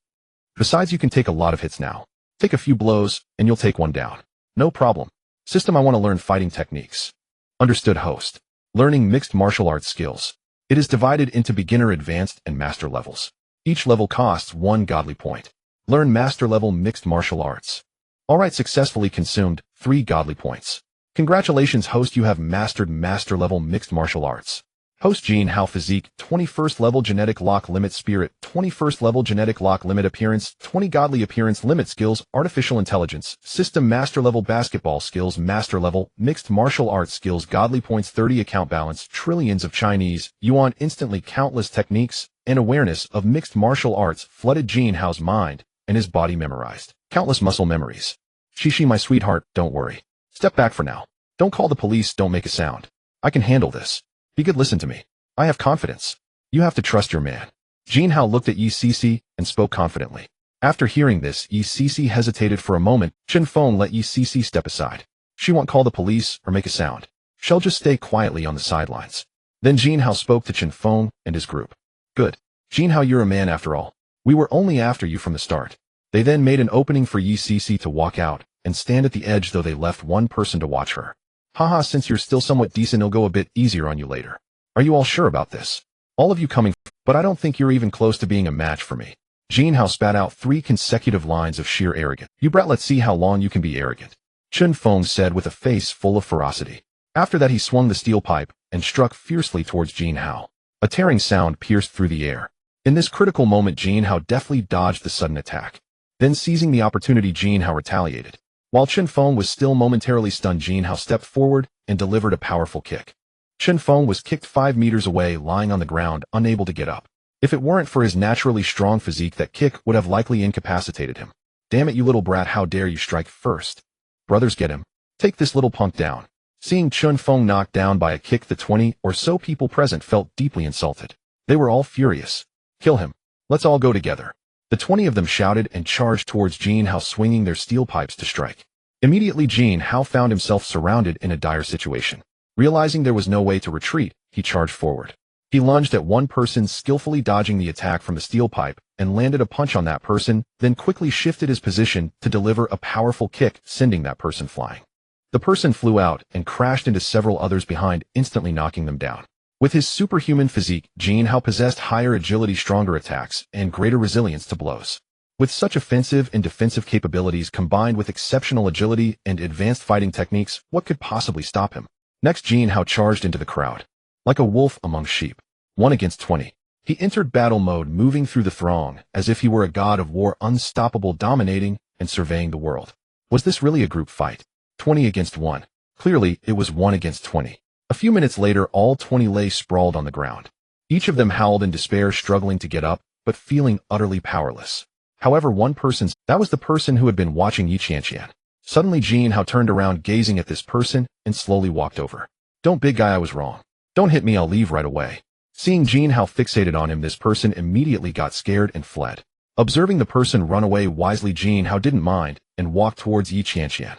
Besides, you can take a lot of hits now. Take a few blows, and you'll take one down. No problem. System, I want to learn fighting techniques. Understood, host. Learning mixed martial arts skills. It is divided into beginner, advanced, and master levels. Each level costs 1 godly point. Learn master level mixed martial arts. Alright, successfully consumed 3 godly points. Congratulations, host, you have mastered master level mixed martial arts. Host, Jin Hao physique, 21st level genetic lock limit spirit, 21st level genetic lock limit appearance, 20 godly appearance limit skills, artificial intelligence, system master level basketball skills, master level, mixed martial arts skills, godly points 30, account balance, trillions of Chinese yuan, instantly countless techniques, and awareness of mixed martial arts flooded Jin Hao's mind, and his body memorized countless muscle memories. Shishi, my sweetheart, don't worry. Step back for now. Don't call the police, don't make a sound. I can handle this. Be good, listen to me. I have confidence. You have to trust your man. Jin Hao looked at Yi Cici and spoke confidently. After hearing this, Yi Cici hesitated for a moment. Chen Feng let Yi Cici step aside. She won't call the police or make a sound. She'll just stay quietly on the sidelines. Then Jin Hao spoke to Chen Feng and his group. Good. Jin Hao, you're a man after all. We were only after you from the start. They then made an opening for Yi Cici to walk out and stand at the edge, though they left one person to watch her. Haha, since you're still somewhat decent, it'll go a bit easier on you later. Are you all sure about this? All of you coming, but I don't think you're even close to being a match for me. Jin Hao spat out 3 consecutive lines of sheer arrogance. You brat, let's see how long you can be arrogant. Chen Feng said with a face full of ferocity. After that, he swung the steel pipe and struck fiercely towards Jin Hao. A tearing sound pierced through the air. In this critical moment, Jin Hao deftly dodged the sudden attack. Then, seizing the opportunity, Jin Hao retaliated. While Chen Feng was still momentarily stunned, Jin Hao stepped forward and delivered a powerful kick. Chen Feng was kicked 5 meters away, lying on the ground, unable to get up. If it weren't for his naturally strong physique, that kick would have likely incapacitated him. Damn it, you little brat, how dare you strike first? Brothers, get him. Take this little punk down. Seeing Chen Feng knocked down by a kick, the 20 or so people present felt deeply insulted. They were all furious. Kill him. Let's all go together. The 20 of them shouted and charged towards Jin Hao, swinging their steel pipes to strike. Immediately, Jin Hao found himself surrounded in a dire situation. Realizing there was no way to retreat, he charged forward. He lunged at one person, skillfully dodging the attack from the steel pipe, and landed a punch on that person, then quickly shifted his position to deliver a powerful kick, sending that person flying. The person flew out and crashed into several others behind, instantly knocking them down. With his superhuman physique, Jin Hao possessed higher agility, stronger attacks, and greater resilience to blows. With such offensive and defensive capabilities combined with exceptional agility and advanced fighting techniques, what could possibly stop him? Next, Jin Hao charged into the crowd. Like a wolf among sheep. 1 against 20. He entered battle mode, moving through the throng as if he were a god of war, unstoppable, dominating and surveying the world. Was this really a group fight? 20 against 1. Clearly, it was 1 against 20. A few minutes later, all 20 lay sprawled on the ground. Each of them howled in despair, struggling to get up, but feeling utterly powerless. However, that was the person who had been watching Yi Qianqian. Suddenly, Jin Hao turned around, gazing at this person, and slowly walked over. Don't, big guy, I was wrong. Don't hit me, I'll leave right away. Seeing Jin Hao fixated on him, this person immediately got scared and fled. Observing the person run away wisely, Jin Hao didn't mind and walked towards Yi Qianqian.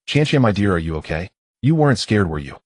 Qianqian, my dear, are you okay? You weren't scared, were you?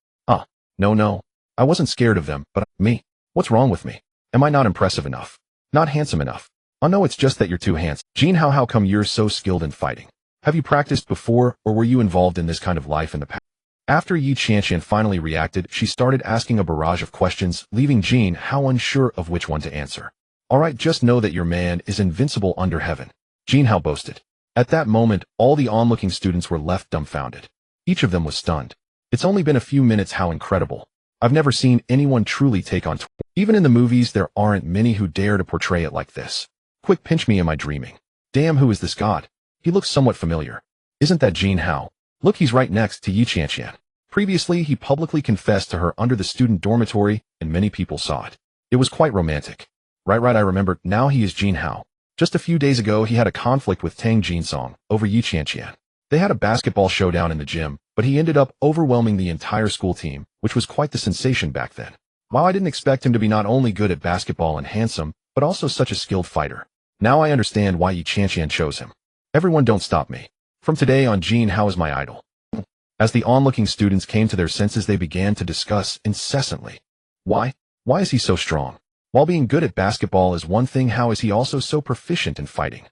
No. I wasn't scared of them, but me? What's wrong with me? Am I not impressive enough? Not handsome enough? Oh no, it's just that you're too handsome. Jin Hao, how come you're so skilled in fighting? Have you practiced before, or were you involved in this kind of life in the past? After Yi Qianqian finally reacted, she started asking a barrage of questions, leaving Jin Hao unsure of which one to answer. Alright, just know that your man is invincible under heaven, Jin Hao boasted. At that moment, all the onlooking students were left dumbfounded. Each of them was stunned. It's only been a few minutes, how incredible. I've never seen anyone truly take on. Even in the movies, there aren't many who dare to portray it like this. Quick, pinch me, am I dreaming? Damn, who is this god? He looks somewhat familiar. Isn't that Jin Hao? Look, he's right next to Yi Qianqian. Previously, he publicly confessed to her under the student dormitory, and many people saw it. It was quite romantic. Right, I remember. Now he is Jin Hao. Just a few days ago, he had a conflict with Tang Jinsong over Yi Qianqian. They had a basketball showdown in the gym, but he ended up overwhelming the entire school team, which was quite the sensation back then. While I didn't expect him to be not only good at basketball and handsome, but also such a skilled fighter. Now I understand why Yi Qianqian chose him. Everyone, don't stop me. From today on, Jin Hao is my idol. As the onlooking students came to their senses, they began to discuss incessantly. Why is he so strong? While being good at basketball is one thing, how is he also so proficient in fighting?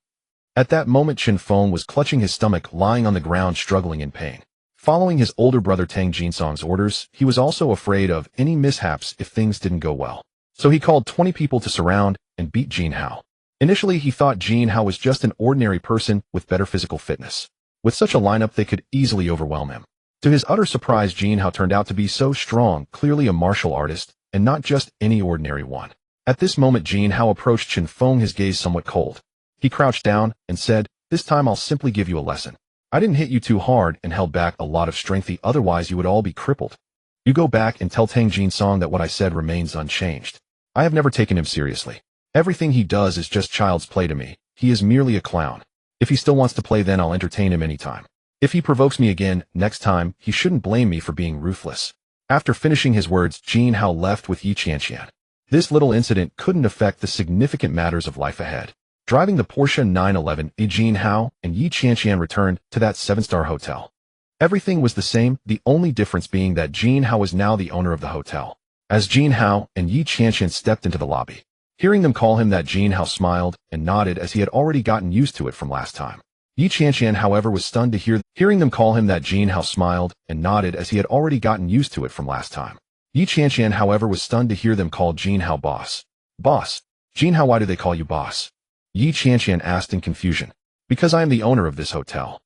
At that moment, Chen Feng was clutching his stomach, lying on the ground, struggling in pain. Following his older brother Tang Jinsong's orders, he was also afraid of any mishaps if things didn't go well. So he called 20 people to surround and beat Jin Hao. Initially, he thought Jin Hao was just an ordinary person with better physical fitness. With such a lineup, they could easily overwhelm him. To his utter surprise, Jin Hao turned out to be so strong, clearly a martial artist, and not just any ordinary one. At this moment, Jin Hao approached Chen Feng, his gaze somewhat cold. He crouched down and said, "This time I'll simply give you a lesson. I didn't hit you too hard and held back a lot of strength, otherwise you would all be crippled. You go back and tell Tang Jinsong that what I said remains unchanged. I have never taken him seriously. Everything he does is just child's play to me. He is merely a clown. If he still wants to play, then I'll entertain him anytime. If he provokes me again, next time, he shouldn't blame me for being ruthless." After finishing his words, Jin Hao left with Yi Qianqian. This little incident couldn't affect the significant matters of life ahead. Driving the Porsche 911, Jin Hao and Yi Qianqian returned to that 7-star hotel. Everything was the same, the only difference being that Jin Hao was now the owner of the hotel. As Jin Hao and Yi Qianqian stepped into the lobby, hearing them call him that, Jin Hao smiled and nodded as he had already gotten used to it from last time. Yi Qianqian, however, was stunned to hearing them call him that. Jin Hao smiled and nodded as he had already gotten used to it from last time. Yi Qianqian, however, was stunned to hear them call Jin Hao boss. Boss? Jin Hao, why do they call you boss? Yi Qianqian asked in confusion. Because I am the owner of this hotel.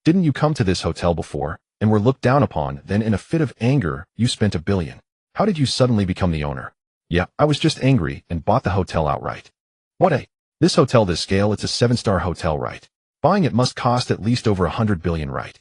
Didn't you come to this hotel before, and were looked down upon, then in a fit of anger, you spent $1 billion. How did you suddenly become the owner? Yeah, I was just angry and bought the hotel outright. What this hotel, this scale, it's a 7-star hotel, right? Buying it must cost at least over $100 billion, right?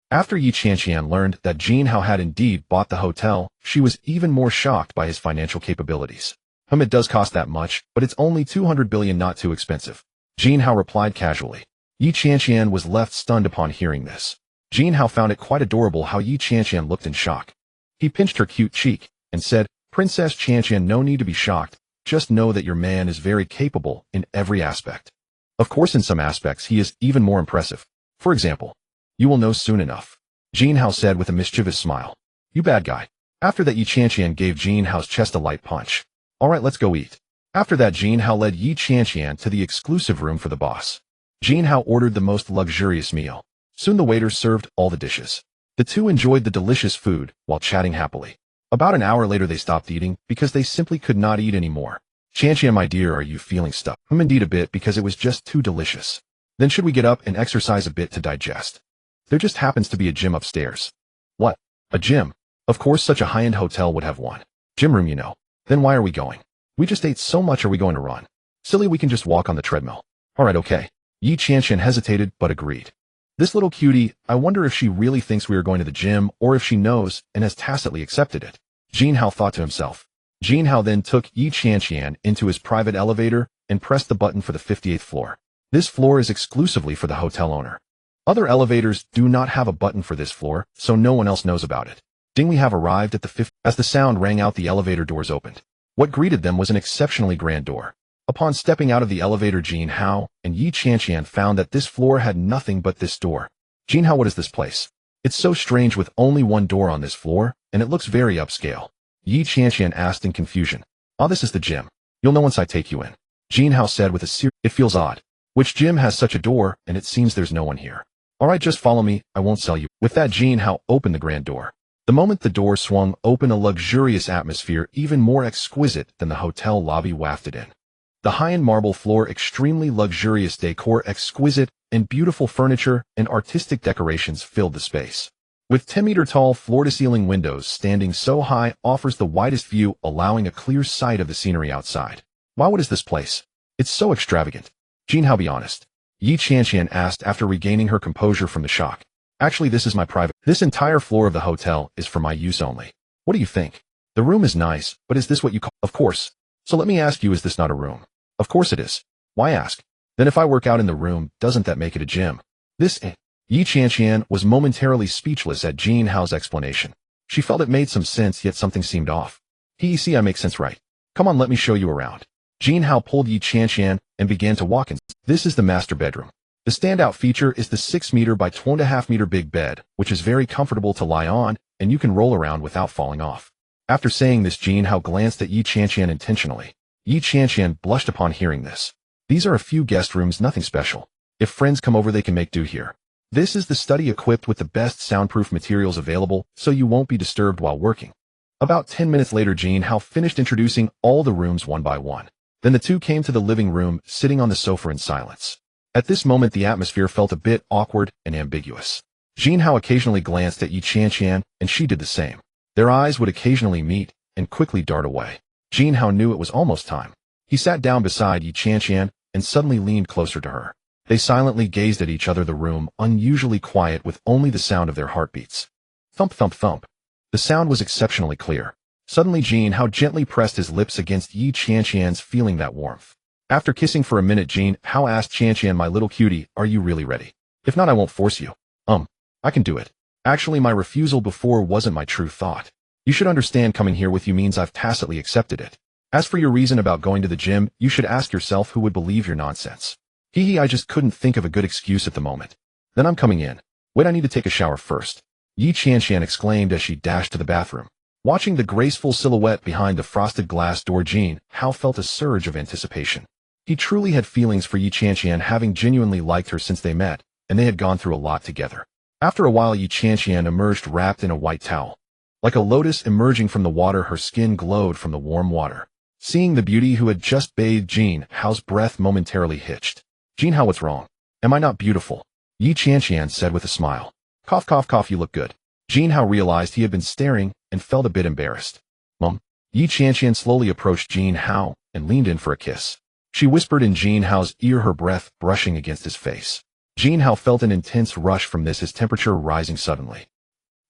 After Yi Qianqian learned that Jin Hao had indeed bought the hotel, she was even more shocked by his financial capabilities. It does cost that much, but it's only $200 billion, not too expensive. Jin Hao replied casually. Yi Qianqian was left stunned upon hearing this. Jin Hao found it quite adorable how Yi Qianqian looked in shock. He pinched her cute cheek and said, "Princess Qianqian, no need to be shocked. Just know that your man is very capable in every aspect. Of course, in some aspects, he is even more impressive. For example, you will know soon enough," Jin Hao said with a mischievous smile. "You bad guy." After that, Yi Qianqian gave Jin Hao's chest a light punch. "Alright, let's go eat." After that, Jin Hao led Yi Qianqian to the exclusive room for the boss. Jin Hao ordered the most luxurious meal. Soon the waiter served all the dishes. The two enjoyed the delicious food while chatting happily. About an hour later, they stopped eating because they simply could not eat anymore. "Qianqian, my dear, are you feeling stuck?" "Indeed a bit, because it was just too delicious." "Then should we get up and exercise a bit to digest? There just happens to be a gym upstairs." "What? A gym?" "Of course, such a high-end hotel would have one. Gym room, you know." "Then why are we going? We just ate so much, are we going to run?" "Silly, we can just walk on the treadmill." "Alright, okay." Yi Qianqian hesitated but agreed. This little cutie, I wonder if she really thinks we are going to the gym or if she knows and has tacitly accepted it, Jin Hao thought to himself. Jin Hao then took Yi Qianqian into his private elevator and pressed the button for the 58th floor. This floor is exclusively for the hotel owner. Other elevators do not have a button for this floor, so no one else knows about it. Ding, we have arrived at the 5th. As the sound rang out, the elevator doors opened. What greeted them was an exceptionally grand door. Upon stepping out of the elevator, Jin Hao and Yi Qianqian found that this floor had nothing but this door. Jin Hao, what is this place? It's so strange with only one door on this floor, and it looks very upscale. Yi Qianqian asked in confusion. Ah, this is the gym. You'll know once I take you in. Jin Hao said with a serious. It feels odd. Which gym has such a door, and it seems there's no one here. Alright, just follow me, I won't sell you. With that, Jin Hao opened the grand door. The moment the door swung open, a luxurious atmosphere even more exquisite than the hotel lobby wafted in. The high-end marble floor, extremely luxurious decor, exquisite and beautiful furniture, and artistic decorations filled the space. With 10-meter-tall floor-to-ceiling windows standing so high, offers the widest view, allowing a clear sight of the scenery outside. Wow, what is this place? It's so extravagant. Jin Hao, be honest. Yi Qianqian asked after regaining her composure from the shock. Actually, this is my private. This entire floor of the hotel is for my use only. What do you think? The room is nice, but is this what you call? Of course. So let me ask you, is this not a room? Of course it is. Why ask? Then if I work out in the room, doesn't that make it a gym? Yi Qianqian was momentarily speechless at Jin Hao's explanation. She felt it made some sense, yet something seemed off. See, I make sense, right? Come on, let me show you around. Jin Hao pulled Yi Qianqian and began to walk in. This is the master bedroom. The standout feature is the 6-meter by 2.5-meter big bed, which is very comfortable to lie on, and you can roll around without falling off. After saying this, Jin Hao glanced at Yi Qianqian intentionally. Yi Qianqian blushed upon hearing this. These are a few guest rooms, nothing special. If friends come over, they can make do here. This is the study equipped with the best soundproof materials available, so you won't be disturbed while working. About 10 minutes later, Jin Hao finished introducing all the rooms one by one. Then the two came to the living room, sitting on the sofa in silence. At this moment, the atmosphere felt a bit awkward and ambiguous. Jin Hao occasionally glanced at Yi Qianqian, and she did the same. Their eyes would occasionally meet and quickly dart away. Jin Hao knew it was almost time. He sat down beside Yi Qianqian and suddenly leaned closer to her. They silently gazed at each other, the room unusually quiet with only the sound of their heartbeats. Thump, thump, thump. The sound was exceptionally clear. Suddenly, Jin Hao gently pressed his lips against Yi Qianqian's, feeling that warmth. After kissing for a minute, Jin Hao asked Qianqian, my little cutie, are you really ready? If not, I won't force you. I can do it. Actually, my refusal before wasn't my true thought. You should understand, coming here with you means I've tacitly accepted it. As for your reason about going to the gym, you should ask yourself who would believe your nonsense. I just couldn't think of a good excuse at the moment. Then I'm coming in. Wait, I need to take a shower first. Yi Qianqian exclaimed as she dashed to the bathroom. Watching the graceful silhouette behind the frosted glass door, Jin Hao felt a surge of anticipation. He truly had feelings for Yi Qianqian, having genuinely liked her since they met, and they had gone through a lot together. After a while, Yi Qianqian emerged wrapped in a white towel. Like a lotus emerging from the water, her skin glowed from the warm water. Seeing the beauty who had just bathed, Jin Hao's breath momentarily hitched. Jin Hao, what's wrong? Am I not beautiful? Yi Qianqian said with a smile. Cough, cough, cough, you look good. Jin Hao realized he had been staring and felt a bit embarrassed. Yi Qianqian slowly approached Jin Hao and leaned in for a kiss. She whispered in Jin Hao's ear, her breath brushing against his face. Jin Hao felt an intense rush from this, his temperature rising suddenly.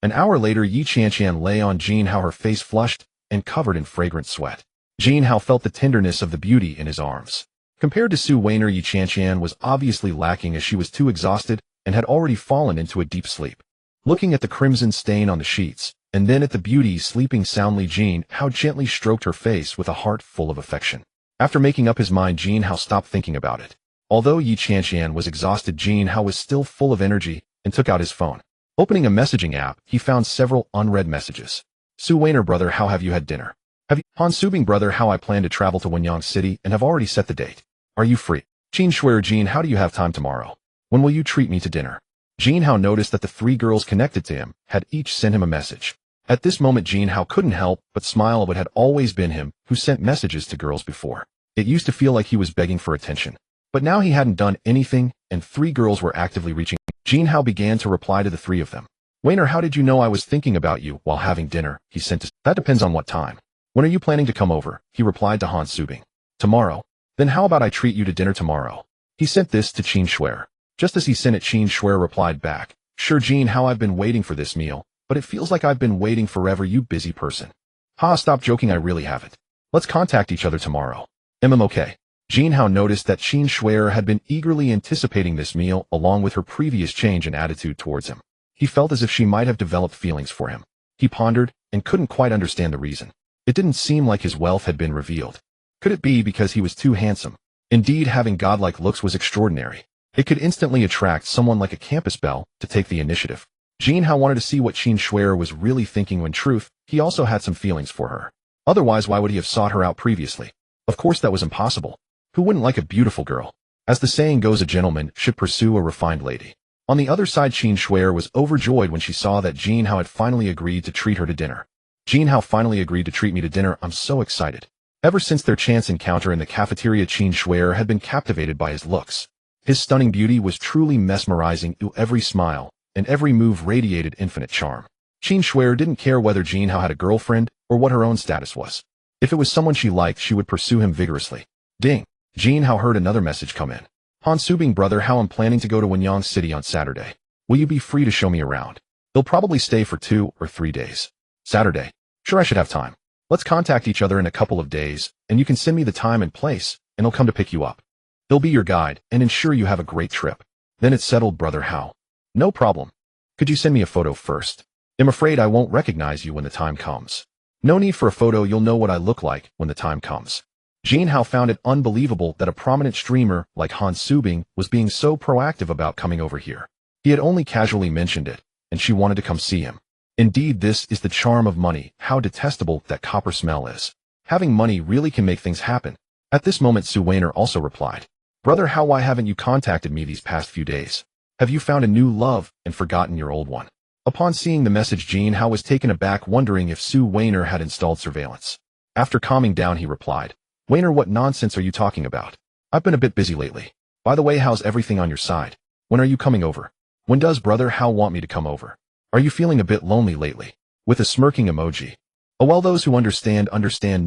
An hour later, Yi Qianqian lay on Jin Hao, her face flushed and covered in fragrant sweat. Jin Hao felt the tenderness of the beauty in his arms. Compared to Su Weiner, Yi Qianqian was obviously lacking, as she was too exhausted and had already fallen into a deep sleep. Looking at the crimson stain on the sheets, and then at the beauty sleeping soundly, Jin Hao gently stroked her face with a heart full of affection. After making up his mind, Jin Hao stopped thinking about it. Although Yi Qianqian was exhausted, Jin Hao was still full of energy and took out his phone. Opening a messaging app, he found several unread messages. Su Weiner, brother, how have you had dinner? Have you? Han Subing, brother, how I plan to travel to Wenyang City and have already set the date. Are you free? Qin Shuer, Jin, how do you have time tomorrow? When will you treat me to dinner? Jin Hao noticed that the 3 girls connected to him had each sent him a message. At this moment, Jin Hao couldn't help but smile. It had always been him who sent messages to girls before. It used to feel like he was begging for attention. But now he hadn't done anything, and 3 girls were actively reaching. Jin Hao began to reply to the 3 of them. Weiner, how did you know I was thinking about you while having dinner? He sent to. That depends on what time. When are you planning to come over? He replied to Han Subing. Tomorrow. Then how about I treat you to dinner tomorrow? He sent this to Qin Shuer. Just as he sent it, Qin Shuer replied back. Sure, Jin Hao, I've been waiting for this meal, but it feels like I've been waiting forever, you busy person. Ha, stop joking, I really haven't. Let's contact each other tomorrow. Okay. Jin Hao noticed that Qin Shuer had been eagerly anticipating this meal along with her previous change in attitude towards him. He felt as if she might have developed feelings for him. He pondered and couldn't quite understand the reason. It didn't seem like his wealth had been revealed. Could it be because he was too handsome? Indeed, having godlike looks was extraordinary. It could instantly attract someone like a campus belle to take the initiative. Jin Hao wanted to see what Qin Shui'er was really thinking when in truth, he also had some feelings for her. Otherwise, why would he have sought her out previously? Of course that was impossible. Who wouldn't like a beautiful girl? As the saying goes, a gentleman should pursue a refined lady. On the other side, Qin Shui'er was overjoyed when she saw that Jin Hao had finally agreed to treat her to dinner. Jin Hao finally agreed to treat me to dinner. I'm so excited. Ever since their chance encounter in the cafeteria, Qin Shui'er had been captivated by his looks. His stunning beauty was truly mesmerizing. Every smile and every move radiated infinite charm. Qin Shui'er didn't care whether Jin Hao had a girlfriend or what her own status was. If it was someone she liked, she would pursue him vigorously. Ding! Jin Hao heard another message come in. Han Subing, brother Hao, I'm planning to go to Wenyang City on Saturday. Will you be free to show me around? They'll probably stay for 2 or 3 days. Saturday. Sure, I should have time. Let's contact each other in a couple of days, and you can send me the time and place, and I'll come to pick you up. They'll be your guide and ensure you have a great trip. Then it's settled, brother Hao. No problem. Could you send me a photo first? I'm afraid I won't recognize you when the time comes. No need for a photo, you'll know what I look like when the time comes. Jin Hao found it unbelievable that a prominent streamer like Han Subing was being so proactive about coming over here. He had only casually mentioned it, and she wanted to come see him. Indeed, this is the charm of money, how detestable that copper smell is. Having money really can make things happen. At this moment, Su Weiner also replied, Brother Hao, why haven't you contacted me these past few days? Have you found a new love and forgotten your old one? Upon seeing the message, Jin Hao was taken aback, wondering if Su Weiner had installed surveillance. After calming down, he replied, Weiner, what nonsense are you talking about? I've been a bit busy lately. By the way, how's everything on your side? When are you coming over? When does brother Hao want me to come over? Are you feeling a bit lonely lately? With a smirking emoji. Oh well, those who understand,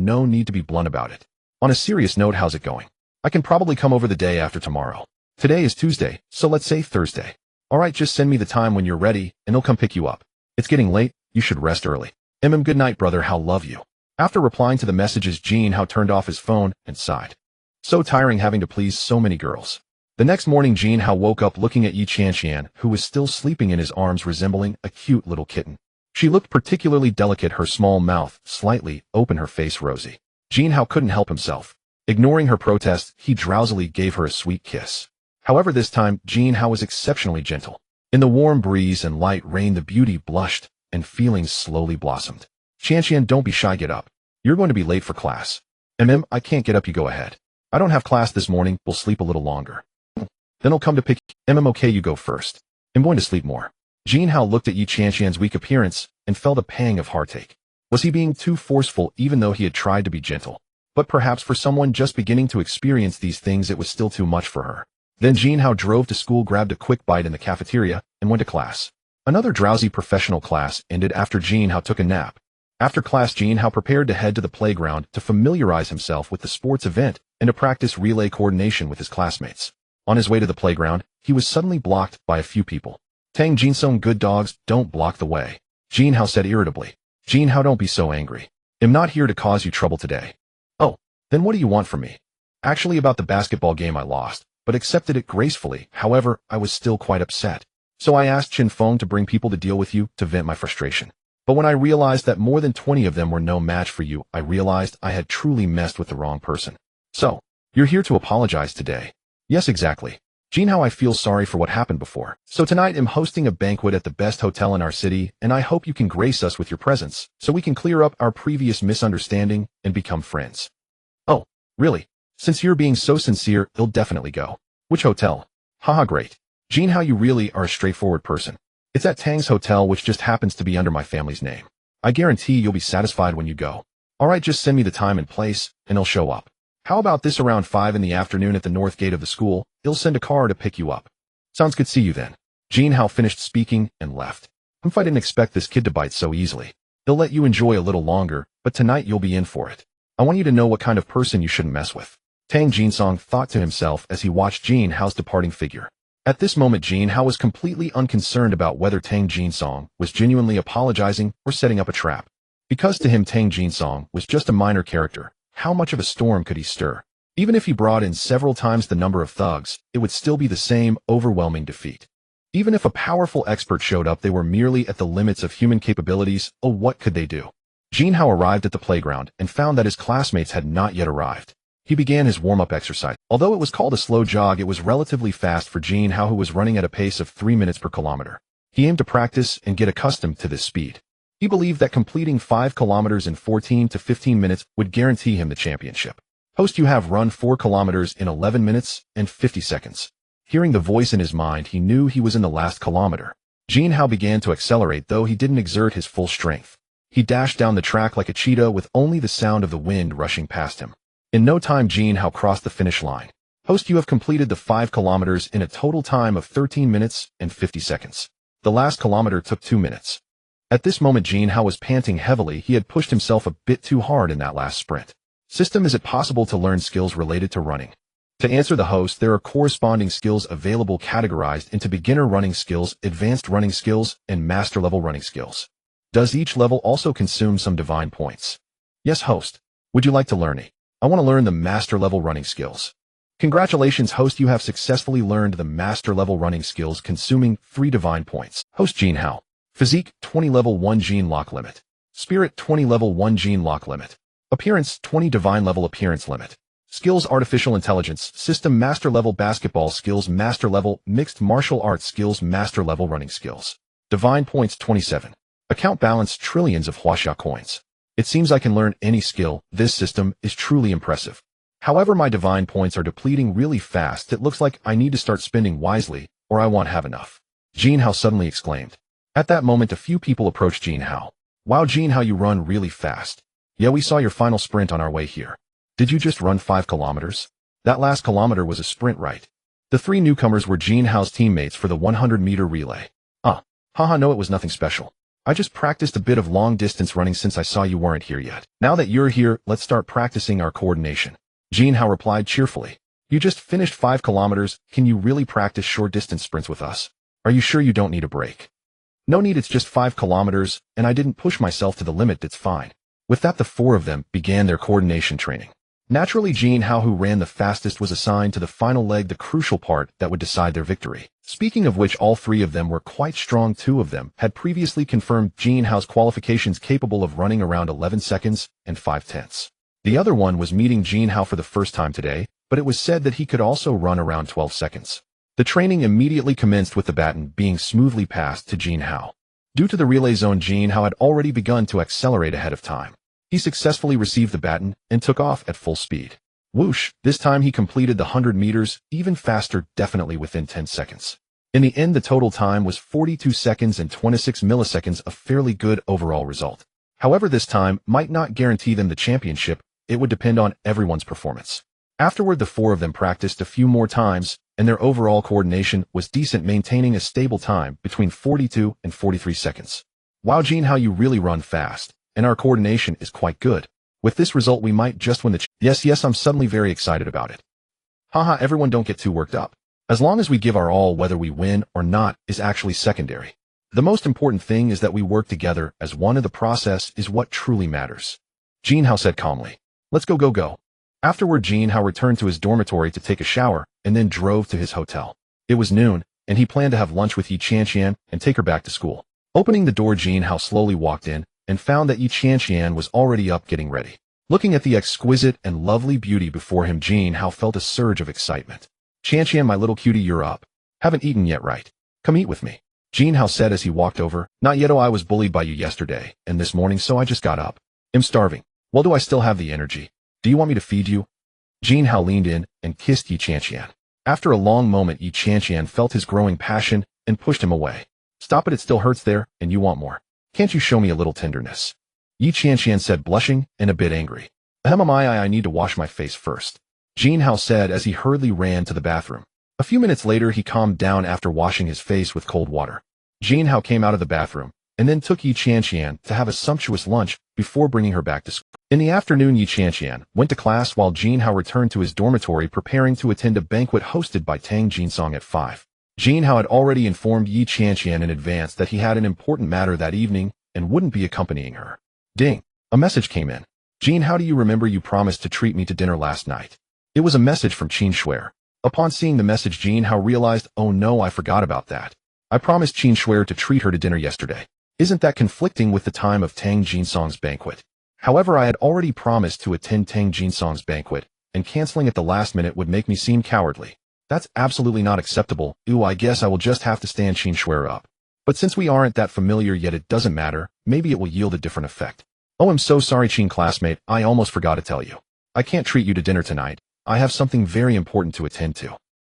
no need to be blunt about it. On a serious note, how's it going? I can probably come over the day after tomorrow. Today is Tuesday, so let's say Thursday. Alright, just send me the time when you're ready, and I'll come pick you up. It's getting late, you should rest early. Good night, brother Hao, love you. After replying to the messages, Jin Hao turned off his phone and sighed. So tiring having to please so many girls. The next morning, Jin Hao woke up looking at Yi Qianqian, who was still sleeping in his arms, resembling a cute little kitten. She looked particularly delicate, her small mouth slightly open, her face rosy. Jin Hao couldn't help himself. Ignoring her protest, he drowsily gave her a sweet kiss. However, this time, Jin Hao was exceptionally gentle. In the warm breeze and light rain, the beauty blushed, and feelings slowly blossomed. Qianqian, don't be shy, get up. You're going to be late for class. I can't get up, you go ahead. I don't have class this morning, we'll sleep a little longer. Then I'll come to pick you. Okay, you go first. I'm going to sleep more. Jin Hao looked at Yi Qianqian's weak appearance and felt a pang of heartache. Was he being too forceful, even though he had tried to be gentle? But perhaps for someone just beginning to experience these things, it was still too much for her. Then Jin Hao drove to school, grabbed a quick bite in the cafeteria, and went to class. Another drowsy professional class ended after Jin Hao took a nap. After class, Jin Hao prepared to head to the playground to familiarize himself with the sports event and to practice relay coordination with his classmates. On his way to the playground, he was suddenly blocked by a few people. Tang Jinsong, good dogs, don't block the way. Jin Hao said irritably. Jin Hao, don't be so angry. I'm not here to cause you trouble today. Oh, then what do you want from me? Actually, about the basketball game I lost, but accepted it gracefully. However, I was still quite upset. So I asked Chen Feng to bring people to deal with you to vent my frustration. But when I realized that more than 20 of them were no match for you, I realized I had truly messed with the wrong person. So, you're here to apologize today. Yes, exactly. Jin Hao, I feel sorry for what happened before. So tonight I'm hosting a banquet at the best hotel in our city, and I hope you can grace us with your presence, so we can clear up our previous misunderstanding and become friends. Oh, really? Since you're being so sincere, I'll definitely go. Which hotel? Haha, great. Jin Hao, you really are a straightforward person. It's at Tang's hotel, which just happens to be under my family's name. I guarantee you'll be satisfied when you go. Alright, just send me the time and place, and I'll show up. How about this, around 5 in the afternoon at the north gate of the school? I'll send a car to pick you up. Sounds good, see you then. Jin Hao finished speaking and left. I didn't expect this kid to bite so easily. They'll let you enjoy a little longer, but tonight you'll be in for it. I want you to know what kind of person you shouldn't mess with. Tang Jinsong thought to himself as he watched Jin Hao's departing figure. At this moment, Jin Hao was completely unconcerned about whether Tang Jinsong was genuinely apologizing or setting up a trap. Because to him, Tang Jinsong was just a minor character. How much of a storm could he stir? Even if he brought in several times the number of thugs, it would still be the same overwhelming defeat. Even if a powerful expert showed up, they were merely at the limits of human capabilities. Oh, what could they do? Jin Hao arrived at the playground and found that his classmates had not yet arrived. He began his warm-up exercise. Although it was called a slow jog, it was relatively fast for Jin Hao, who was running at a pace of 3 minutes per kilometer. He aimed to practice and get accustomed to this speed. He believed that completing 5 kilometers in 14 to 15 minutes would guarantee him the championship. Host, you have run 4 kilometers in 11 minutes and 50 seconds. Hearing the voice in his mind, he knew he was in the last kilometer. Jin Hao began to accelerate, though he didn't exert his full strength. He dashed down the track like a cheetah, with only the sound of the wind rushing past him. In no time, Jin Hao crossed the finish line. Host, you have completed the 5 kilometers in a total time of 13 minutes and 50 seconds. The last kilometer took 2 minutes. At this moment, Jin Hao was panting heavily. He had pushed himself a bit too hard in that last sprint. System, is it possible to learn skills related to running? To answer the host, there are corresponding skills available categorized into beginner running skills, advanced running skills, and master level running skills. Does each level also consume some divine points? Yes, host. Would you like to learn it? I want to learn the master level running skills. Congratulations, host, you have successfully learned the master level running skills, consuming 3 divine points. Host: Jin Hao. Physique, 20 level 1 gene lock limit. Spirit, 20 level 1 gene lock limit. Appearance, 20 divine level appearance limit. Skills: artificial intelligence, system master level basketball skills, master level mixed martial arts skills, master level running skills. Divine points 27. Account balance, trillions of Huaxia coins. It seems I can learn any skill. This system is truly impressive. However, my divine points are depleting really fast. It looks like I need to start spending wisely, or I won't have enough. Jin Hao suddenly exclaimed. At that moment, a few people approached Jin Hao. Wow, Jin Hao, you run really fast. Yeah, we saw your final sprint on our way here. Did you just run 5 kilometers? That last kilometer was a sprint, right? The 3 newcomers were Jin Hao's teammates for the 100-meter relay. Haha, no, it was nothing special. I just practiced a bit of long-distance running since I saw you weren't here yet. Now that you're here, let's start practicing our coordination. Jin Hao replied cheerfully. You just finished 5 kilometers. Can you really practice short-distance sprints with us? Are you sure you don't need a break? No need, it's just 5 kilometers, and I didn't push myself to the limit, that's fine. With that, the 4 of them began their coordination training. Naturally, Jin Hao, who ran the fastest, was assigned to the final leg, the crucial part that would decide their victory. Speaking of which, all 3 of them were quite strong. 2 of them had previously confirmed Jin Hao's qualifications, capable of running around 11 seconds and 5/10. The other one was meeting Jin Hao for the first time today, but it was said that he could also run around 12 seconds. The training immediately commenced with the baton being smoothly passed to Jin Hao. Due to the relay zone, Jin Hao had already begun to accelerate ahead of time. He successfully received the baton and took off at full speed. Whoosh! This time he completed the 100 meters, even faster, definitely within 10 seconds. In the end, the total time was 42 seconds and 26 milliseconds, a fairly good overall result. However, this time might not guarantee them the championship. It would depend on everyone's performance. Afterward, the 4 of them practiced a few more times, and their overall coordination was decent, maintaining a stable time between 42 and 43 seconds. Wow, Jin Hao, you really run fast, and our coordination is quite good. With this result, we might just win the Yes, I'm suddenly very excited about it. Haha, everyone, don't get too worked up. As long as we give our all, whether we win or not is actually secondary. The most important thing is that we work together as one, and the process is what truly matters. Jin Hao said calmly. Let's go. Afterward, Jin Hao returned to his dormitory to take a shower and then drove to his hotel. It was noon, and he planned to have lunch with Yi Qianqian and take her back to school. Opening the door, Jin Hao slowly walked in and found that Yi Qianqian was already up getting ready. Looking at the exquisite and lovely beauty before him, Jin Hao felt a surge of excitement. Qianqian, my little cutie, you're up. Haven't eaten yet, right? Come eat with me. Jin Hao said as he walked over. Not yet. Oh, I was bullied by you yesterday and this morning, so I just got up. I'm starving. Well, do I still have the energy? Do you want me to feed you? Jin Hao leaned in and kissed Yi Qianqian. After a long moment, Yi Qianqian felt his growing passion and pushed him away. Stop it, still hurts there, and you want more. Can't you show me a little tenderness? Yi Qianqian said, blushing and a bit angry. I need to wash my face first. Jin Hao said as he hurriedly ran to the bathroom. A few minutes later, he calmed down after washing his face with cold water. Jin Hao came out of the bathroom and then took Yi Qianqian to have a sumptuous lunch before bringing her back to school. In the afternoon, Yi Qianqian went to class while Jin Hao returned to his dormitory, preparing to attend a banquet hosted by Tang Jinsong at 5. Jin Hao had already informed Yi Qianqian in advance that he had an important matter that evening and wouldn't be accompanying her. Ding! A message came in. Jin, how do you remember you promised to treat me to dinner last night? It was a message from Qin Shuer. Upon seeing the message, Jin Hao realized, oh no, I forgot about that. I promised Qin Shuer to treat her to dinner yesterday. Isn't that conflicting with the time of Tang Jinsong's banquet? However, I had already promised to attend Tang Jinsong's banquet, and canceling at the last minute would make me seem cowardly. That's absolutely not acceptable. Ooh, I guess I will just have to stand Qin Shuer up. But since we aren't that familiar yet, it doesn't matter. Maybe it will yield a different effect. Oh, I'm so sorry, Qin classmate. I almost forgot to tell you. I can't treat you to dinner tonight. I have something very important to attend to.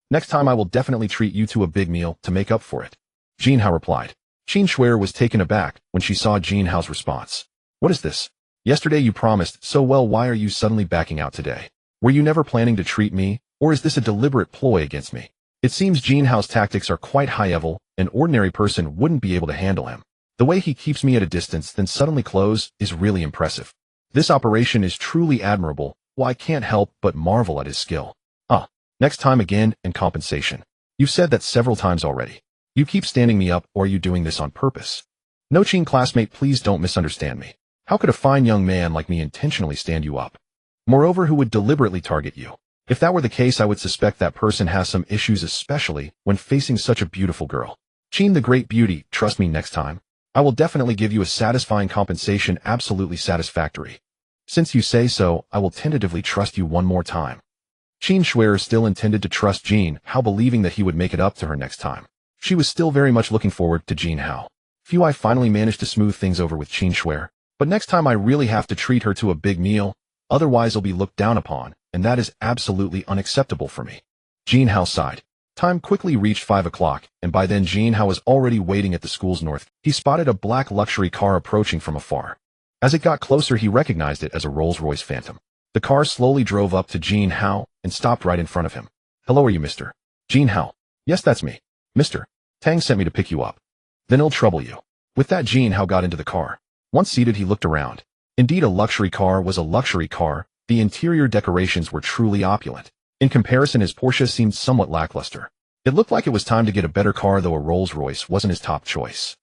Next time I will definitely treat you to a big meal to make up for it. Jin Hao replied. Qin Shuer was taken aback when she saw Jin Hao's response. What is this? Yesterday you promised so well, why are you suddenly backing out today? Were you never planning to treat me, or is this a deliberate ploy against me? It seems Jin Hao's tactics are quite high-level. An ordinary person wouldn't be able to handle him. The way he keeps me at a distance then suddenly close is really impressive. This operation is truly admirable. Well, I can't help but marvel at his skill. Next time again, and compensation. You've said that several times already. You keep standing me up, or are you doing this on purpose? No, Qin classmate, please don't misunderstand me. How could a fine young man like me intentionally stand you up? Moreover, who would deliberately target you? If that were the case, I would suspect that person has some issues, especially when facing such a beautiful girl. Qin the Great Beauty, trust me, next time, I will definitely give you a satisfying compensation, absolutely satisfactory. Since you say so, I will tentatively trust you one more time. Qin Shuer still intended to trust Jin Hao, believing that he would make it up to her next time. She was still very much looking forward to Jin Hao. I finally managed to smooth things over with Qin Shuer, but next time I really have to treat her to a big meal, otherwise I'll be looked down upon, and that is absolutely unacceptable for me. Jin Hao sighed. Time quickly reached 5 o'clock, and by then Jin Hao was already waiting at the school's north. He spotted a black luxury car approaching from afar. As it got closer, he recognized it as a Rolls-Royce Phantom. The car slowly drove up to Jin Hao and stopped right in front of him. Hello, are you Mr. Jin Hao? Yes, that's me. Mr. Tang sent me to pick you up. Then he'll trouble you. With that, Jin Hao got into the car. Once seated, he looked around. Indeed, a luxury car was a luxury car. The interior decorations were truly opulent. In comparison, his Porsche seemed somewhat lackluster. It looked like it was time to get a better car, though a Rolls-Royce wasn't his top choice.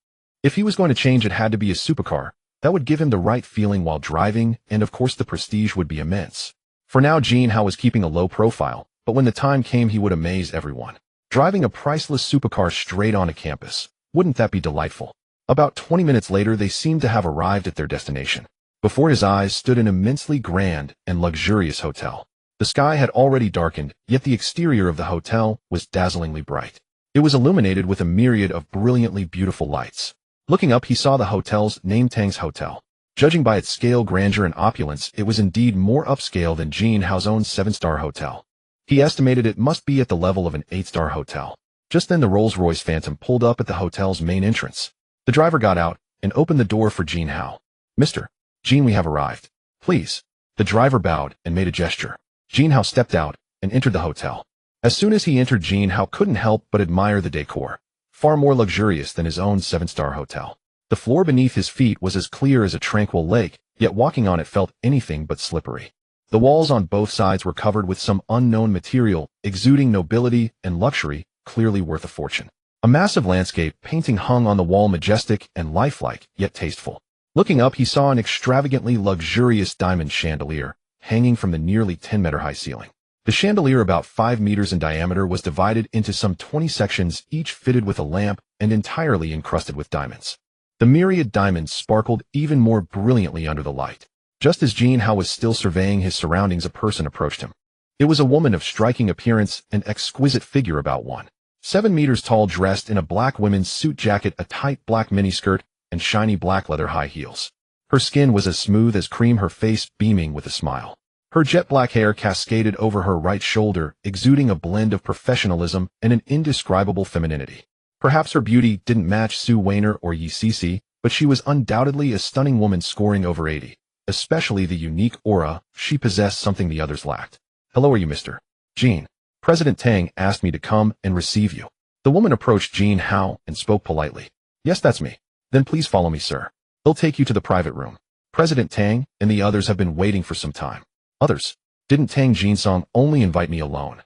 If he was going to change, it had to be a supercar. That would give him the right feeling while driving, and of course the prestige would be immense. For now, Jin Hao was keeping a low profile, but when the time came, he would amaze everyone. Driving a priceless supercar straight onto campus. Wouldn't that be delightful? About 20 minutes later, they seemed to have arrived at their destination. Before his eyes stood an immensely grand and luxurious hotel. The sky had already darkened, yet the exterior of the hotel was dazzlingly bright. It was illuminated with a myriad of brilliantly beautiful lights. Looking up, he saw the hotel's name, Tang's Hotel. Judging by its scale, grandeur, and opulence, it was indeed more upscale than Jin Hao's own 7-star hotel. He estimated it must be at the level of an 8-star hotel. Just then, the Rolls-Royce Phantom pulled up at the hotel's main entrance. The driver got out and opened the door for Jin Hao. Mr. Jin, we have arrived. Please. The driver bowed and made a gesture. Jin Hao stepped out and entered the hotel. As soon as he entered, Jin Hao couldn't help but admire the decor. Far more luxurious than his own 7-star hotel. The floor beneath his feet was as clear as a tranquil lake, yet walking on it felt anything but slippery. The walls on both sides were covered with some unknown material, exuding nobility and luxury, clearly worth a fortune. A massive landscape painting hung on the wall, majestic and lifelike, yet tasteful. Looking up, he saw an extravagantly luxurious diamond chandelier, hanging from the nearly 10-meter-high ceiling. The chandelier, about 5 meters in diameter, was divided into some 20 sections, each fitted with a lamp and entirely encrusted with diamonds. The myriad diamonds sparkled even more brilliantly under the light. Just as Jin Hao was still surveying his surroundings, a person approached him. It was a woman of striking appearance and exquisite figure, about 1.7 meters tall, dressed in a black women's suit jacket, a tight black miniskirt, and shiny black leather high heels. Her skin was as smooth as cream, her face beaming with a smile. Her jet black hair cascaded over her right shoulder, exuding a blend of professionalism and an indescribable femininity. Perhaps her beauty didn't match Su Weiner or Yi Cixi, but she was undoubtedly a stunning woman, scoring over 80. Especially the unique aura she possessed, something the others lacked. Hello, are you Mr. Jin? President Tang asked me to come and receive you. The woman approached Jin Hao and spoke politely. Yes, that's me. Then please follow me, sir. He'll take you to the private room. President Tang and the others have been waiting for some time. Others? Didn't Tang Jinsong only invite me alone?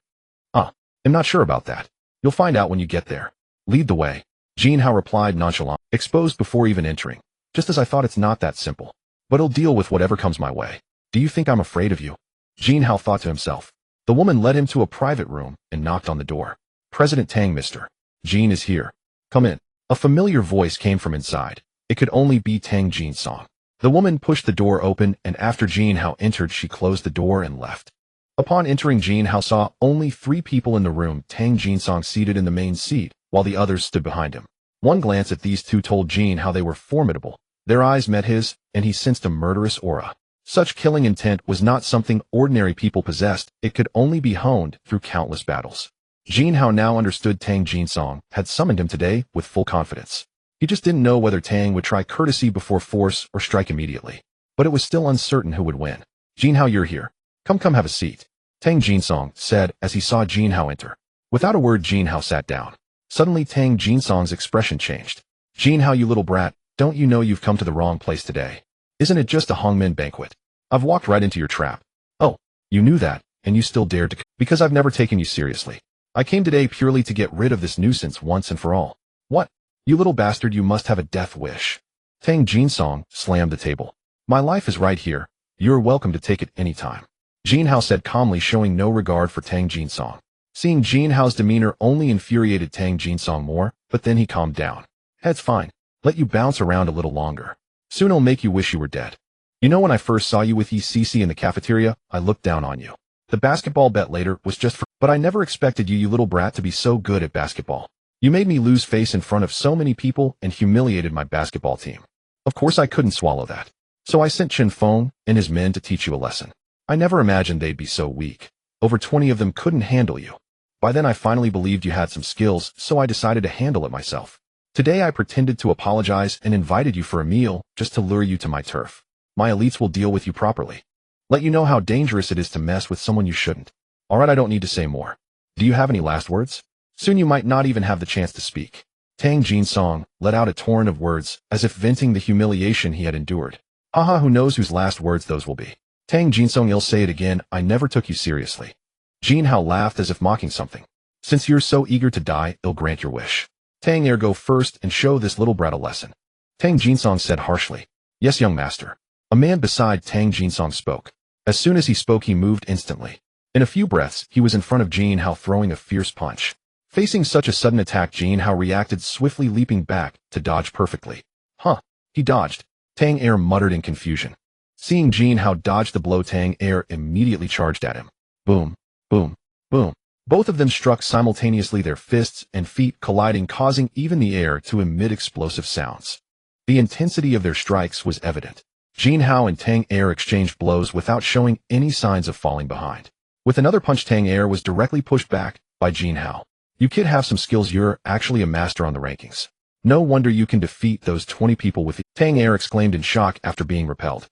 I'm not sure about that. You'll find out when you get there. Lead the way. Jin Hao replied nonchalant, exposed before even entering. Just as I thought, it's not that simple. But I'll deal with whatever comes my way. Do you think I'm afraid of you? Jin Hao thought to himself. The woman led him to a private room and knocked on the door. President Tang, Mr. Jin is here. Come in. A familiar voice came from inside. It could only be Tang Jinsong. The woman pushed the door open, and after Jin Hao entered, she closed the door and left. Upon entering, Jin Hao saw only 3 people in the room, Tang Jinsong seated in the main seat, while the others stood behind him. One glance at these two told Jin Hao they were formidable. Their eyes met his, and he sensed a murderous aura. Such killing intent was not something ordinary people possessed. It could only be honed through countless battles. Jin Hao now understood Tang Jinsong had summoned him today with full confidence. He just didn't know whether Tang would try courtesy before force or strike immediately. But it was still uncertain who would win. Jin Hao, you're here. Come have a seat, Tang Jinsong said as he saw Jin Hao enter. Without a word, Jin Hao sat down. Suddenly, Tang Jinsong's expression changed. Jin Hao, you little brat, don't you know you've come to the wrong place today? Isn't it just a hangmen banquet? I've walked right into your trap. Oh, you knew that, and you still dared to, because I've never taken you seriously. I came today purely to get rid of this nuisance once and for all. What? You little bastard, you must have a death wish. Tang Jinsong slammed the table. My life is right here. You're welcome to take it any time. Jin Hao said calmly, showing no regard for Tang Jinsong. Seeing Jin Hao's demeanor only infuriated Tang Jinsong more, but then he calmed down. It's fine. Let you bounce around a little longer. Soon I'll make you wish you were dead. You know, when I first saw you with ECC in the cafeteria, I looked down on you. The basketball bet later was just for, but I never expected you little brat to be so good at basketball. You made me lose face in front of so many people and humiliated my basketball team. Of course I couldn't swallow that. So I sent Chen Feng and his men to teach you a lesson. I never imagined they'd be so weak. Over 20 of them couldn't handle you. By then I finally believed you had some skills, so I decided to handle it myself. Today I pretended to apologize and invited you for a meal just to lure you to my turf. My elites will deal with you properly. Let you know how dangerous it is to mess with someone you shouldn't. Alright, I don't need to say more. Do you have any last words? Soon you might not even have the chance to speak. Tang Jinsong let out a torrent of words, as if venting the humiliation he had endured. Haha, who knows whose last words those will be. Tang Jinsong, you'll say it again, I never took you seriously. Jin Hao laughed as if mocking something. Since you're so eager to die, I'll grant your wish. Tang Er, go first and show this little brat a lesson. Tang Jinsong said harshly. Yes, young master. A man beside Tang Jinsong spoke. As soon as he spoke, he moved instantly. In a few breaths, he was in front of Jin Hao, throwing a fierce punch. Facing such a sudden attack, Jin Hao reacted swiftly, leaping back to dodge perfectly. Huh, he dodged. Tang Er muttered in confusion. Seeing Jin Hao dodge the blow, Tang Er immediately charged at him. Boom, boom, boom. Both of them struck simultaneously, their fists and feet colliding, causing even the air to emit explosive sounds. The intensity of their strikes was evident. Jin Hao and Tang Er exchanged blows without showing any signs of falling behind. With another punch, Tang Er was directly pushed back by Jin Hao. You kid have some skills, you're actually a master on the rankings. No wonder you can defeat those 20 people with you. Tang Er exclaimed in shock after being repelled.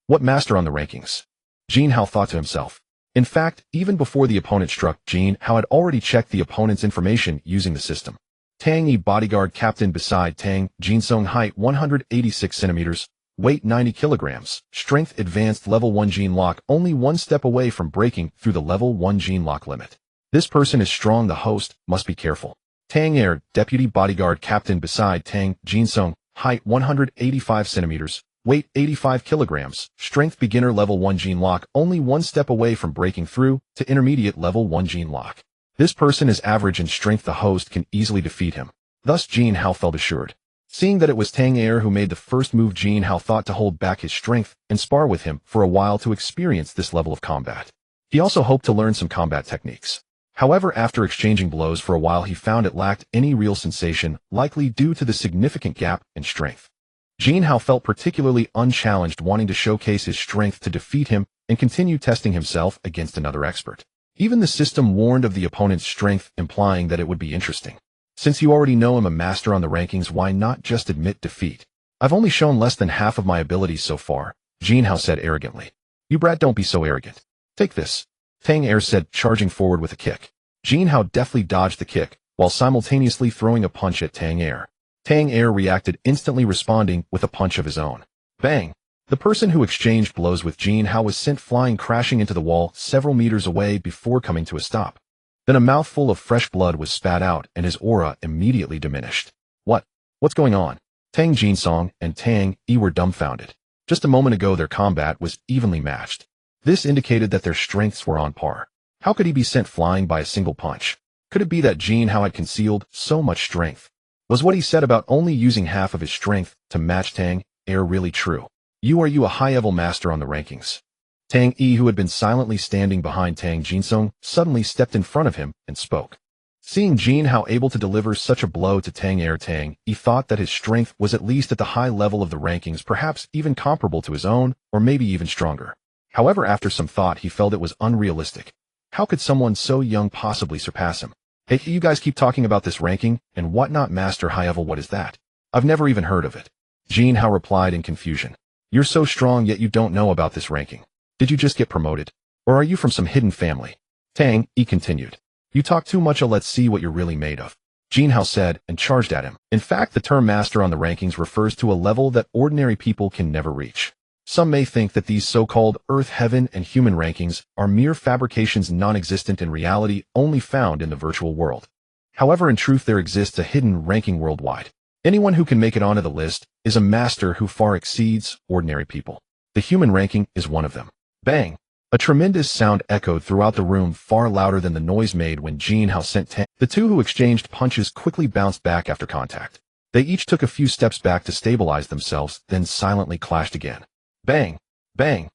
What master on the rankings? Jin Hao thought to himself. In fact, even before the opponent struck, Jin Hao had already checked the opponent's information using the system. Tang Yi, bodyguard captain beside Tang Jinsong, height 186 centimeters, weight 90 kilograms, strength advanced level 1 Jin lock, only one step away from breaking through the level 1 Jin lock limit. This person is strong, the host must be careful. Tang Er, deputy bodyguard captain beside Tang Jinsong, height 185 centimeters, weight 85 kilograms, strength beginner level 1 Jin lock, only one step away from breaking through to intermediate level 1 Jin lock. This person is average in strength, the host can easily defeat him. Thus Jin Hao felt assured. Seeing that it was Tang Er who made the first move, Jin Hao thought to hold back his strength and spar with him for a while to experience this level of combat. He also hoped to learn some combat techniques. However, after exchanging blows for a while, he found it lacked any real sensation, likely due to the significant gap in strength. Jin Hao felt particularly unchallenged, wanting to showcase his strength to defeat him and continue testing himself against another expert. Even the system warned of the opponent's strength, implying that it would be interesting. Since you already know I'm a master on the rankings, why not just admit defeat? I've only shown less than half of my abilities so far, Jin Hao said arrogantly. You brat, don't be so arrogant. Take this, Tang Er said, charging forward with a kick. Jin Hao deftly dodged the kick, while simultaneously throwing a punch at Tang Er. Tang Er reacted, instantly responding with a punch of his own. Bang! The person who exchanged blows with Jin Hao was sent flying, crashing into the wall several meters away before coming to a stop. Then a mouthful of fresh blood was spat out and his aura immediately diminished. What's going on? Tang Jinsong and Tang Yi were dumbfounded. Just a moment ago their combat was evenly matched. This indicated that their strengths were on par. How could he be sent flying by a single punch? Could it be that Jin Hao had concealed so much strength? Was what he said about only using half of his strength to match Tang Air really true? Are you a high-level master on the rankings? Tang Yi, who had been silently standing behind Tang Jinsong, suddenly stepped in front of him and spoke. Seeing Jin Hao able to deliver such a blow to Tang Air, Tang Yi thought that his strength was at least at the high level of the rankings, perhaps even comparable to his own, or maybe even stronger. However, after some thought, he felt it was unrealistic. How could someone so young possibly surpass him? Hey, you guys keep talking about this ranking and whatnot, master high level, what is that? I've never even heard of it. Jin Hao replied in confusion. You're so strong yet you don't know about this ranking. Did you just get promoted? Or are you from some hidden family? Tang Yi continued. You talk too much, let's see what you're really made of. Jin Hao said and charged at him. In fact, the term master on the rankings refers to a level that ordinary people can never reach. Some may think that these so-called earth, heaven, and human rankings are mere fabrications, non-existent in reality, only found in the virtual world. However, in truth, there exists a hidden ranking worldwide. Anyone who can make it onto the list is a master who far exceeds ordinary people. The human ranking is one of them. Bang! A tremendous sound echoed throughout the room, far louder than the noise made when Jin Hao sent Tang. The two who exchanged punches quickly bounced back after contact. They each took a few steps back to stabilize themselves, then silently clashed again. Bang! Bang!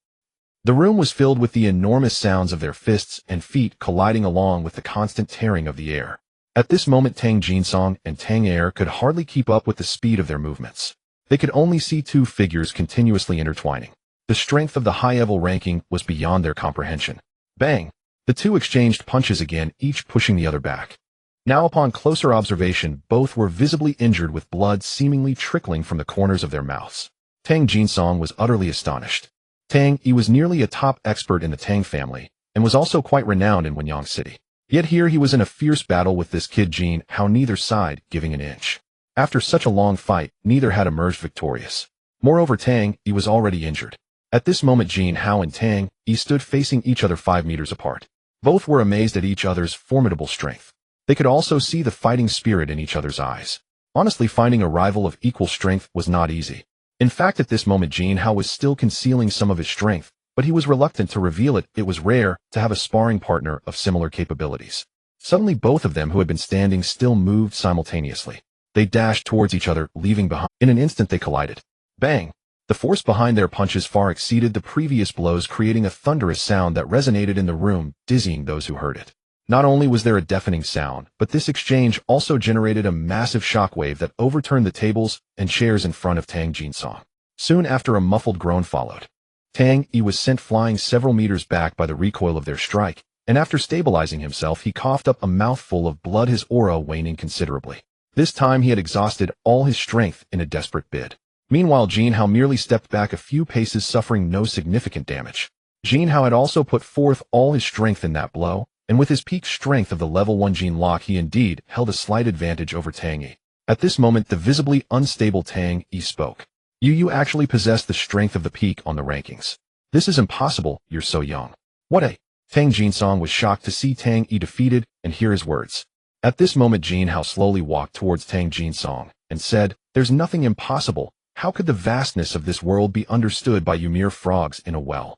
The room was filled with the enormous sounds of their fists and feet colliding along with the constant tearing of the air. At this moment, Tang Jinsong and Tang Air could hardly keep up with the speed of their movements. They could only see two figures continuously intertwining. The strength of the high-level ranking was beyond their comprehension. Bang! The two exchanged punches again, each pushing the other back. Now, upon closer observation, both were visibly injured with blood seemingly trickling from the corners of their mouths. Tang Jinsong was utterly astonished. Tang Yi was nearly a top expert in the Tang family, and was also quite renowned in Wenyang City. Yet here he was in a fierce battle with this kid Jin Hao, neither side giving an inch. After such a long fight, neither had emerged victorious. Moreover, Tang Yi was already injured. At this moment, Jin Hao and Tang Yi stood facing each other 5 meters apart. Both were amazed at each other's formidable strength. They could also see the fighting spirit in each other's eyes. Honestly, finding a rival of equal strength was not easy. In fact, at this moment, Jin Hao was still concealing some of his strength, but he was reluctant to reveal it. It was rare to have a sparring partner of similar capabilities. Suddenly, both of them who had been standing still moved simultaneously. They dashed towards each other, leaving behind. In an instant, they collided. Bang! The force behind their punches far exceeded the previous blows, creating a thunderous sound that resonated in the room, dizzying those who heard it. Not only was there a deafening sound, but this exchange also generated a massive shockwave that overturned the tables and chairs in front of Tang Jinsong. Soon after, a muffled groan followed. Tang Yi was sent flying several meters back by the recoil of their strike, and after stabilizing himself, he coughed up a mouthful of blood, his aura waning considerably. This time he had exhausted all his strength in a desperate bid. Meanwhile, Jin Hao merely stepped back a few paces, suffering no significant damage. Jin Hao had also put forth all his strength in that blow, and with his peak strength of the level 1 Jin Lock, he indeed held a slight advantage over Tang Yi. At this moment, the visibly unstable Tang Yi spoke. You actually possess the strength of the peak on the rankings. This is impossible, you're so young. What a... Tang Jinsong was shocked to see Tang Yi defeated and hear his words. At this moment, Jin Hao slowly walked towards Tang Jinsong and said, "There's nothing impossible. How could the vastness of this world be understood by you mere frogs in a well?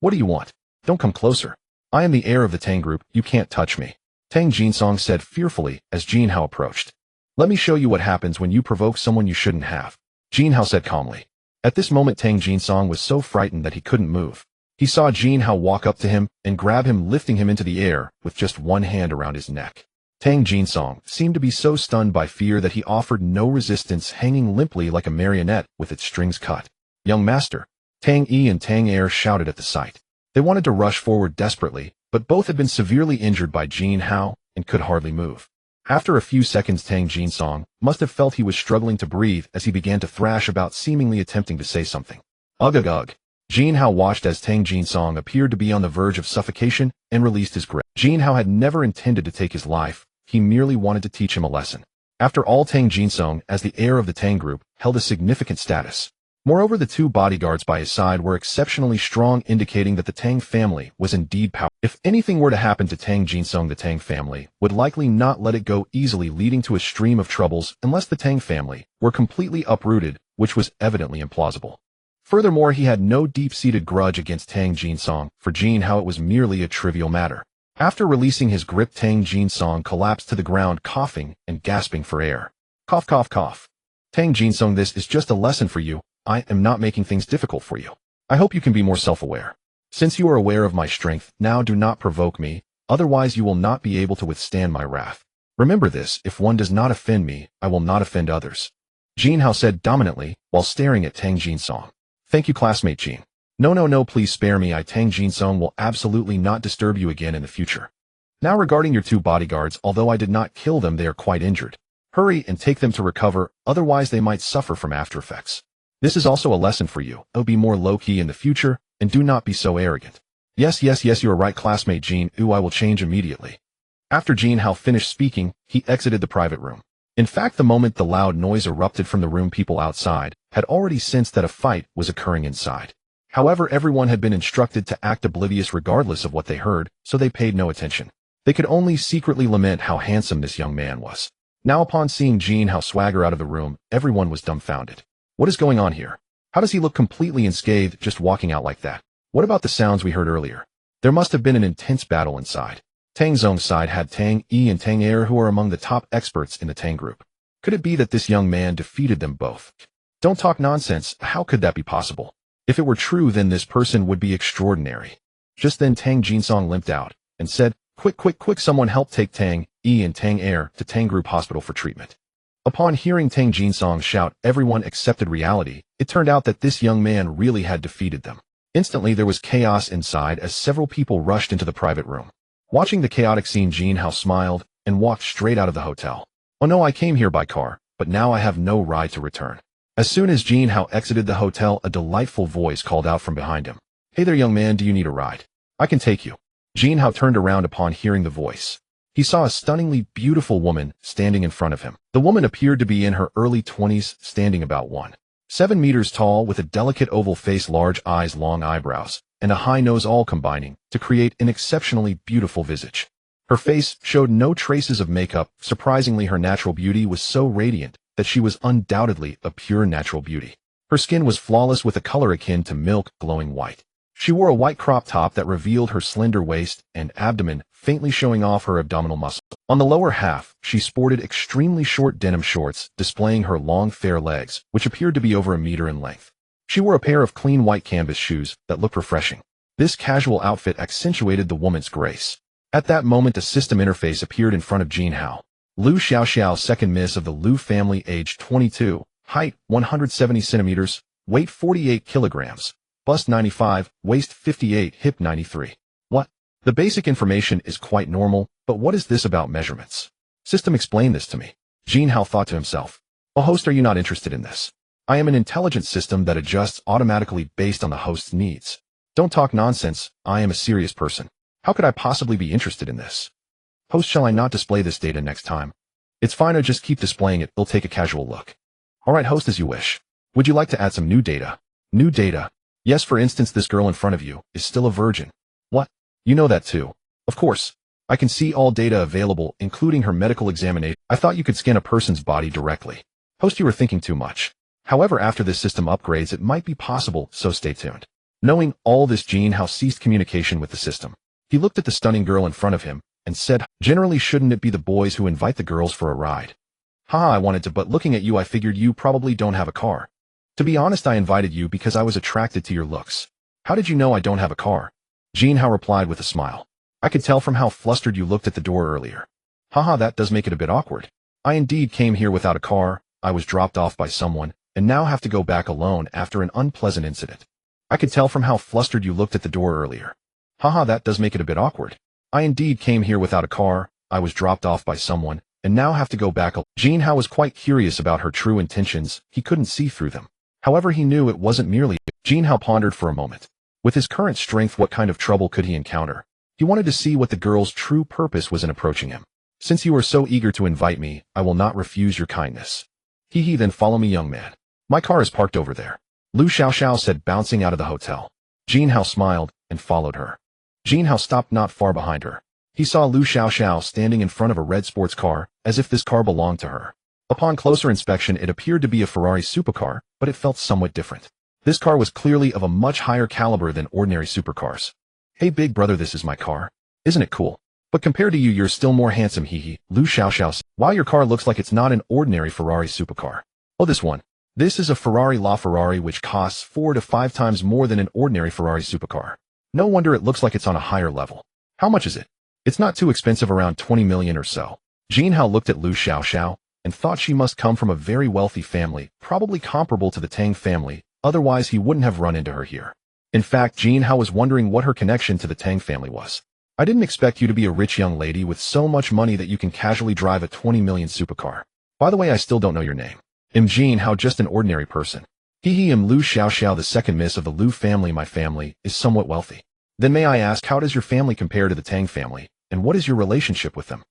What do you want? Don't come closer. I am the heir of the Tang group, you can't touch me," Tang Jinsong said fearfully as Jin Hao approached. "Let me show you what happens when you provoke someone you shouldn't have," Jin Hao said calmly. At this moment, Tang Jinsong was so frightened that he couldn't move. He saw Jin Hao walk up to him and grab him, lifting him into the air with just one hand around his neck. Tang Jinsong seemed to be so stunned by fear that he offered no resistance, hanging limply like a marionette with its strings cut. "Young master!" Tang Yi and Tang Air shouted at the sight. They wanted to rush forward desperately, but both had been severely injured by Jin Hao and could hardly move. After a few seconds, Tang Jinsong must have felt he was struggling to breathe as he began to thrash about, seemingly attempting to say something. Ugh, ugh. Jin Hao watched as Tang Jinsong appeared to be on the verge of suffocation and released his grip. Jin Hao had never intended to take his life. He merely wanted to teach him a lesson. After all, Tang Jinsong, as the heir of the Tang group, held a significant status. Moreover, the two bodyguards by his side were exceptionally strong, indicating that the Tang family was indeed powerful. If anything were to happen to Tang Jinsong, the Tang family would likely not let it go easily, leading to a stream of troubles unless the Tang family were completely uprooted, which was evidently implausible. Furthermore, he had no deep-seated grudge against Tang Jinsong. For Jin Hao, it was merely a trivial matter. After releasing his grip, Tang Jinsong collapsed to the ground, coughing and gasping for air. Cough, cough, cough. Tang Jinsong, this is just a lesson for you. I am not making things difficult for you. I hope you can be more self-aware. Since you are aware of my strength, now do not provoke me, otherwise you will not be able to withstand my wrath. Remember this, if one does not offend me, I will not offend others. Jin Hao said dominantly, while staring at Tang Jinsong. Thank you, classmate Jin. No, please spare me. Tang Jinsong will absolutely not disturb you again in the future. Now regarding your two bodyguards, although I did not kill them, they are quite injured. Hurry and take them to recover, otherwise they might suffer from after effects. This is also a lesson for you. Oh, be more low-key in the future, and do not be so arrogant. Yes, you are right, classmate Jin. I will change immediately. After Jin Hao finished speaking, he exited the private room. In fact, the moment the loud noise erupted from the room, people outside had already sensed that a fight was occurring inside. However, everyone had been instructed to act oblivious regardless of what they heard, so they paid no attention. They could only secretly lament how handsome this young man was. Now upon seeing Jin Hao swagger out of the room, everyone was dumbfounded. What is going on here? How does he look completely unscathed just walking out like that? What about the sounds we heard earlier? There must have been an intense battle inside. Tang Zong's side had Tang Yi and Tang Er, who are among the top experts in the Tang group. Could it be that this young man defeated them both? Don't talk nonsense. How could that be possible? If it were true, then this person would be extraordinary. Just then Tang Jinsong limped out and said, Quick, someone help take Tang Yi and Tang Er to Tang Group Hospital for treatment. Upon hearing Tang Jinsong shout, everyone accepted reality. It turned out that this young man really had defeated them. Instantly there was chaos inside as several people rushed into the private room. Watching the chaotic scene, Jin Hao smiled and walked straight out of the hotel. Oh no, I came here by car, but now I have no ride to return. As soon as Jin Hao exited the hotel, a delightful voice called out from behind him. Hey there, young man, do you need a ride? I can take you. Jin Hao turned around upon hearing the voice. He saw a stunningly beautiful woman standing in front of him. The woman appeared to be in her early 20s, standing about 1.7 meters tall, with a delicate oval face, large eyes, long eyebrows, and a high nose, all combining to create an exceptionally beautiful visage. Her face showed no traces of makeup. Surprisingly, her natural beauty was so radiant that she was undoubtedly a pure natural beauty. Her skin was flawless with a color akin to milk, glowing white. She wore a white crop top that revealed her slender waist and abdomen, faintly showing off her abdominal muscle. On the lower half, she sported extremely short denim shorts, displaying her long, fair legs, which appeared to be over 1 meter in length. She wore a pair of clean white canvas shoes that looked refreshing. This casual outfit accentuated the woman's grace. At that moment, a system interface appeared in front of Jin Hao. Liu Xiaoxiao, second miss of the Liu family, age 22, height 170 centimeters, weight 48 kilograms. Bust 95, waist 58, hip 93. What? The basic information is quite normal, but what is this about measurements? System, explain this to me. Jin Hao thought to himself. Oh, host, are you not interested in this? I am an intelligent system that adjusts automatically based on the host's needs. Don't talk nonsense. I am a serious person. How could I possibly be interested in this? Host, shall I not display this data next time? It's fine, I'll just keep displaying it. We'll take a casual look. Alright, host, as you wish. Would you like to add some new data? New data? Yes, for instance, this girl in front of you is still a virgin. What? You know that too. Of course. I can see all data available, including her medical examination. I thought you could scan a person's body directly. Host, you are thinking too much. However, after this system upgrades, it might be possible, so stay tuned. Knowing all this, Jin Hao ceased communication with the system. He looked at the stunning girl in front of him and said, generally shouldn't it be the boys who invite the girls for a ride? Haha, I wanted to, but looking at you I figured you probably don't have a car. To be honest, I invited you because I was attracted to your looks. How did you know I don't have a car? Jin Hao replied with a smile. I could tell from how flustered you looked at the door earlier. Haha, that does make it a bit awkward. I indeed came here without a car, I was dropped off by someone, and now have to go back alone after an unpleasant incident. I could tell from how flustered you looked at the door earlier. Haha, that does make it a bit awkward. I indeed came here without a car, I was dropped off by someone, and now have to go back alone. Jin Hao was quite curious about her true intentions. He couldn't see through them. However, he knew it wasn't merely. Jin Hao pondered for a moment. With his current strength, what kind of trouble could he encounter? He wanted to see what the girl's true purpose was in approaching him. Since you are so eager to invite me, I will not refuse your kindness. Hee, then follow me, young man. My car is parked over there. Liu Xiaoxiao said, bouncing out of the hotel. Jin Hao smiled and followed her. Jin Hao stopped not far behind her. He saw Liu Xiaoxiao standing in front of a red sports car, as if this car belonged to her. Upon closer inspection, it appeared to be a Ferrari supercar, but it felt somewhat different. This car was clearly of a much higher caliber than ordinary supercars. Hey big brother, this is my car. Isn't it cool? But compared to you, you're still more handsome, hee. Lu Xiaoxiao said. Wow, your car looks like it's not an ordinary Ferrari supercar. Oh, this one. This is a Ferrari LaFerrari which costs 4 to 5 times more than an ordinary Ferrari supercar. No wonder it looks like it's on a higher level. How much is it? It's not too expensive, around 20 million or so. Jin Hao looked at Lu Xiaoxiao and thought she must come from a very wealthy family, probably comparable to the Tang family, otherwise he wouldn't have run into her here. In fact, Jin Hao was wondering what her connection to the Tang family was. I didn't expect you to be a rich young lady with so much money that you can casually drive a 20 million supercar. By the way, I still don't know your name. I'm Jin Hao, just an ordinary person. I'm Lu Xiaoxiao, the second miss of the Lu family. My family is somewhat wealthy. Then may I ask, how does your family compare to the Tang family, and what is your relationship with them?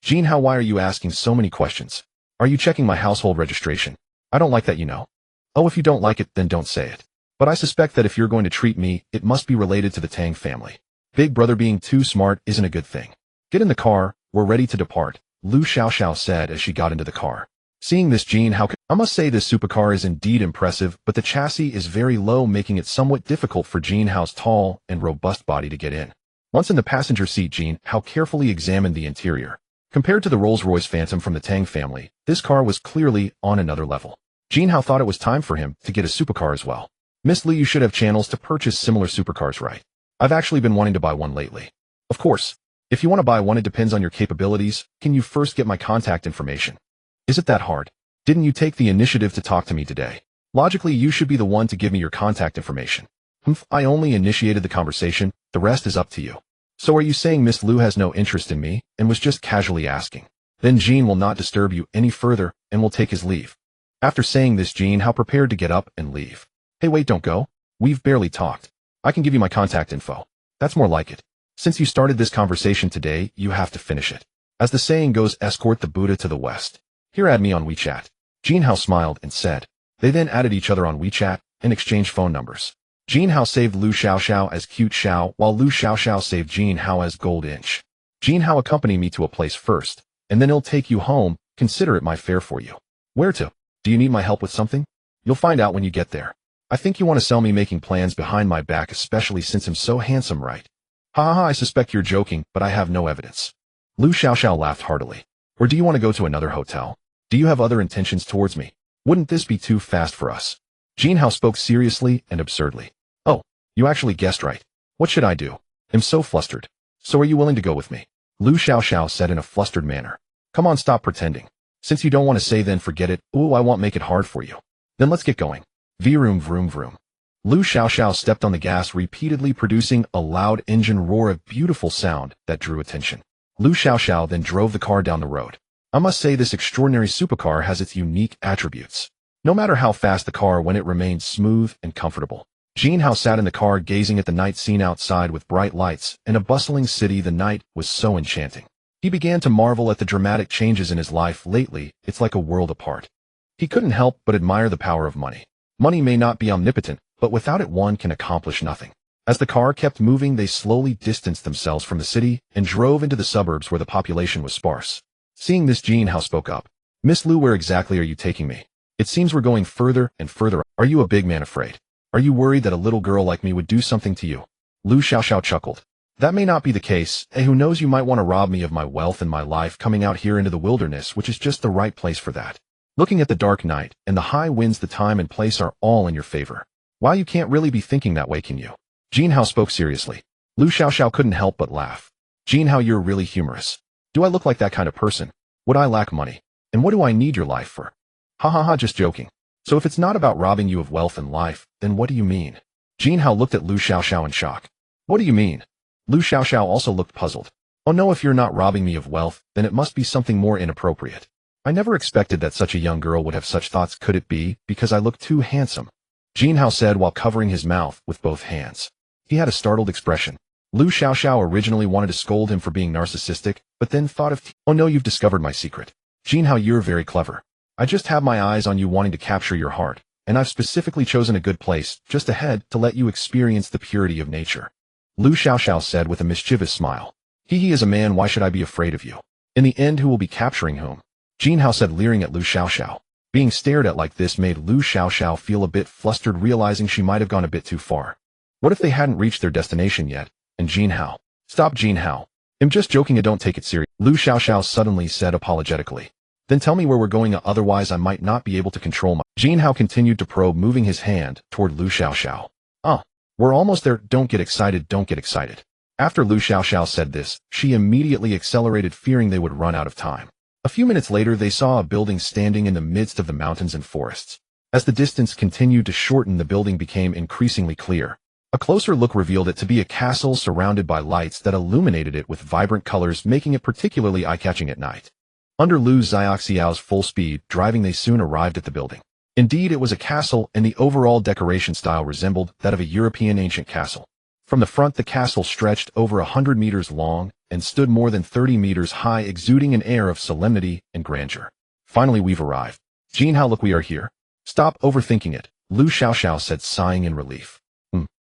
Jin Hao, why are you asking so many questions? Are you checking my household registration? I don't like that, you know. Oh, if you don't like it, then don't say it. But I suspect that if you're going to treat me, it must be related to the Tang family. Big brother being too smart isn't a good thing. Get in the car, we're ready to depart, Lu Xiaoxiao said as she got into the car. Seeing this, Jin Hao, I must say this supercar is indeed impressive, but the chassis is very low, making it somewhat difficult for Jin Hao's tall and robust body to get in. Once in the passenger seat, Jin Hao carefully examined the interior. Compared to the Rolls-Royce Phantom from the Tang family, this car was clearly on another level. Jin Hao thought it was time for him to get a supercar as well. Miss Li, you should have channels to purchase similar supercars, right? I've actually been wanting to buy one lately. Of course. If you want to buy one, it depends on your capabilities. Can you first get my contact information? Is it that hard? Didn't you take the initiative to talk to me today? Logically, you should be the one to give me your contact information. I only initiated the conversation. The rest is up to you. So are you saying Miss Lu has no interest in me and was just casually asking? Then Jin will not disturb you any further and will take his leave. After saying this, Jin Hao prepared to get up and leave. Hey, wait, don't go. We've barely talked. I can give you my contact info. That's more like it. Since you started this conversation today, you have to finish it. As the saying goes, escort the Buddha to the west. Here, add me on WeChat. Jin Hao smiled and said. They then added each other on WeChat and exchanged phone numbers. Jin Hao saved Lu Xiaoxiao as Cute Xiao, while Lu Xiaoxiao saved Jin Hao as Gold Inch. Jin Hao, accompany me to a place first, and then he'll take you home. Consider it my fare for you. Where to? Do you need my help with something? You'll find out when you get there. I think you want to sell me making plans behind my back, especially since I'm so handsome, right? Ha ha ha, I suspect you're joking, but I have no evidence. Lu Xiaoxiao laughed heartily. Or do you want to go to another hotel? Do you have other intentions towards me? Wouldn't this be too fast for us? Jin Hao spoke seriously and absurdly. Oh, you actually guessed right. What should I do? I'm so flustered. So are you willing to go with me? Lu Xiaoxiao said in a flustered manner. Come on, stop pretending. Since you don't want to say, then forget it. Ooh, I won't make it hard for you. Then let's get going. Vroom vroom vroom. Lu Xiaoxiao stepped on the gas repeatedly, producing a loud engine roar, a beautiful sound that drew attention. Lu Xiaoxiao then drove the car down the road. I must say this extraordinary supercar has its unique attributes. No matter how fast the car went, it remained smooth and comfortable. Jin Hao sat in the car gazing at the night scene outside with bright lights and a bustling city. The night was so enchanting. He began to marvel at the dramatic changes in his life lately. It's like a world apart. He couldn't help but admire the power of money. Money may not be omnipotent, but without it one can accomplish nothing. As the car kept moving, they slowly distanced themselves from the city and drove into the suburbs where the population was sparse. Seeing this, Jin Hao spoke up. Miss Lu, where exactly are you taking me? It seems we're going further and further. Are you a big man afraid? Are you worried that a little girl like me would do something to you? Lu Xiaoxiao chuckled. That may not be the case. Who knows, you might want to rob me of my wealth and my life coming out here into the wilderness, which is just the right place for that. Looking at the dark night and the high winds, the time and place are all in your favor. Why, you can't really be thinking that way, can you? Jin Hao spoke seriously. Lu Xiaoxiao couldn't help but laugh. Jin Hao, you're really humorous. Do I look like that kind of person? Would I lack money? And what do I need your life for? Ha ha ha, just joking. So if it's not about robbing you of wealth and life, then what do you mean? Jin Hao looked at Lu Xiaoxiao in shock. What do you mean? Lu Xiaoxiao also looked puzzled. Oh no, if you're not robbing me of wealth, then it must be something more inappropriate. I never expected that such a young girl would have such thoughts. Could it be because I look too handsome? Jin Hao said while covering his mouth with both hands. He had a startled expression. Lu Xiaoxiao originally wanted to scold him for being narcissistic, but then thought of, oh no, you've discovered my secret. Jin Hao, you're very clever. I just have my eyes on you, wanting to capture your heart, and I've specifically chosen a good place, just ahead, to let you experience the purity of nature. Lu Xiaoxiao said with a mischievous smile. He is a man, why should I be afraid of you? In the end, who will be capturing whom? Jin Hao said, leering at Lu Xiaoxiao. Being stared at like this made Lu Xiaoxiao feel a bit flustered, realizing she might have gone a bit too far. What if they hadn't reached their destination yet? And Jin Hao. Stop, Jin Hao. I'm just joking, I don't take it serious. Lu Xiaoxiao suddenly said apologetically. Then tell me where we're going, otherwise I might not be able to control my... Jin Hao continued to probe, moving his hand toward Lu Xiaoxiao. We're almost there, don't get excited, don't get excited. After Lu Xiaoxiao said this, she immediately accelerated, fearing they would run out of time. A few minutes later, they saw a building standing in the midst of the mountains and forests. As the distance continued to shorten, the building became increasingly clear. A closer look revealed it to be a castle surrounded by lights that illuminated it with vibrant colors, making it particularly eye-catching at night. Under Lu Xiaoxiao's full speed driving, they soon arrived at the building. Indeed, it was a castle, and the overall decoration style resembled that of a European ancient castle. From the front, the castle stretched over 100 meters long and stood more than 30 meters high, exuding an air of solemnity and grandeur. Finally, we've arrived. Jin Hao, look, we are here. Stop overthinking it, Lu Xiaoxiao said, sighing in relief.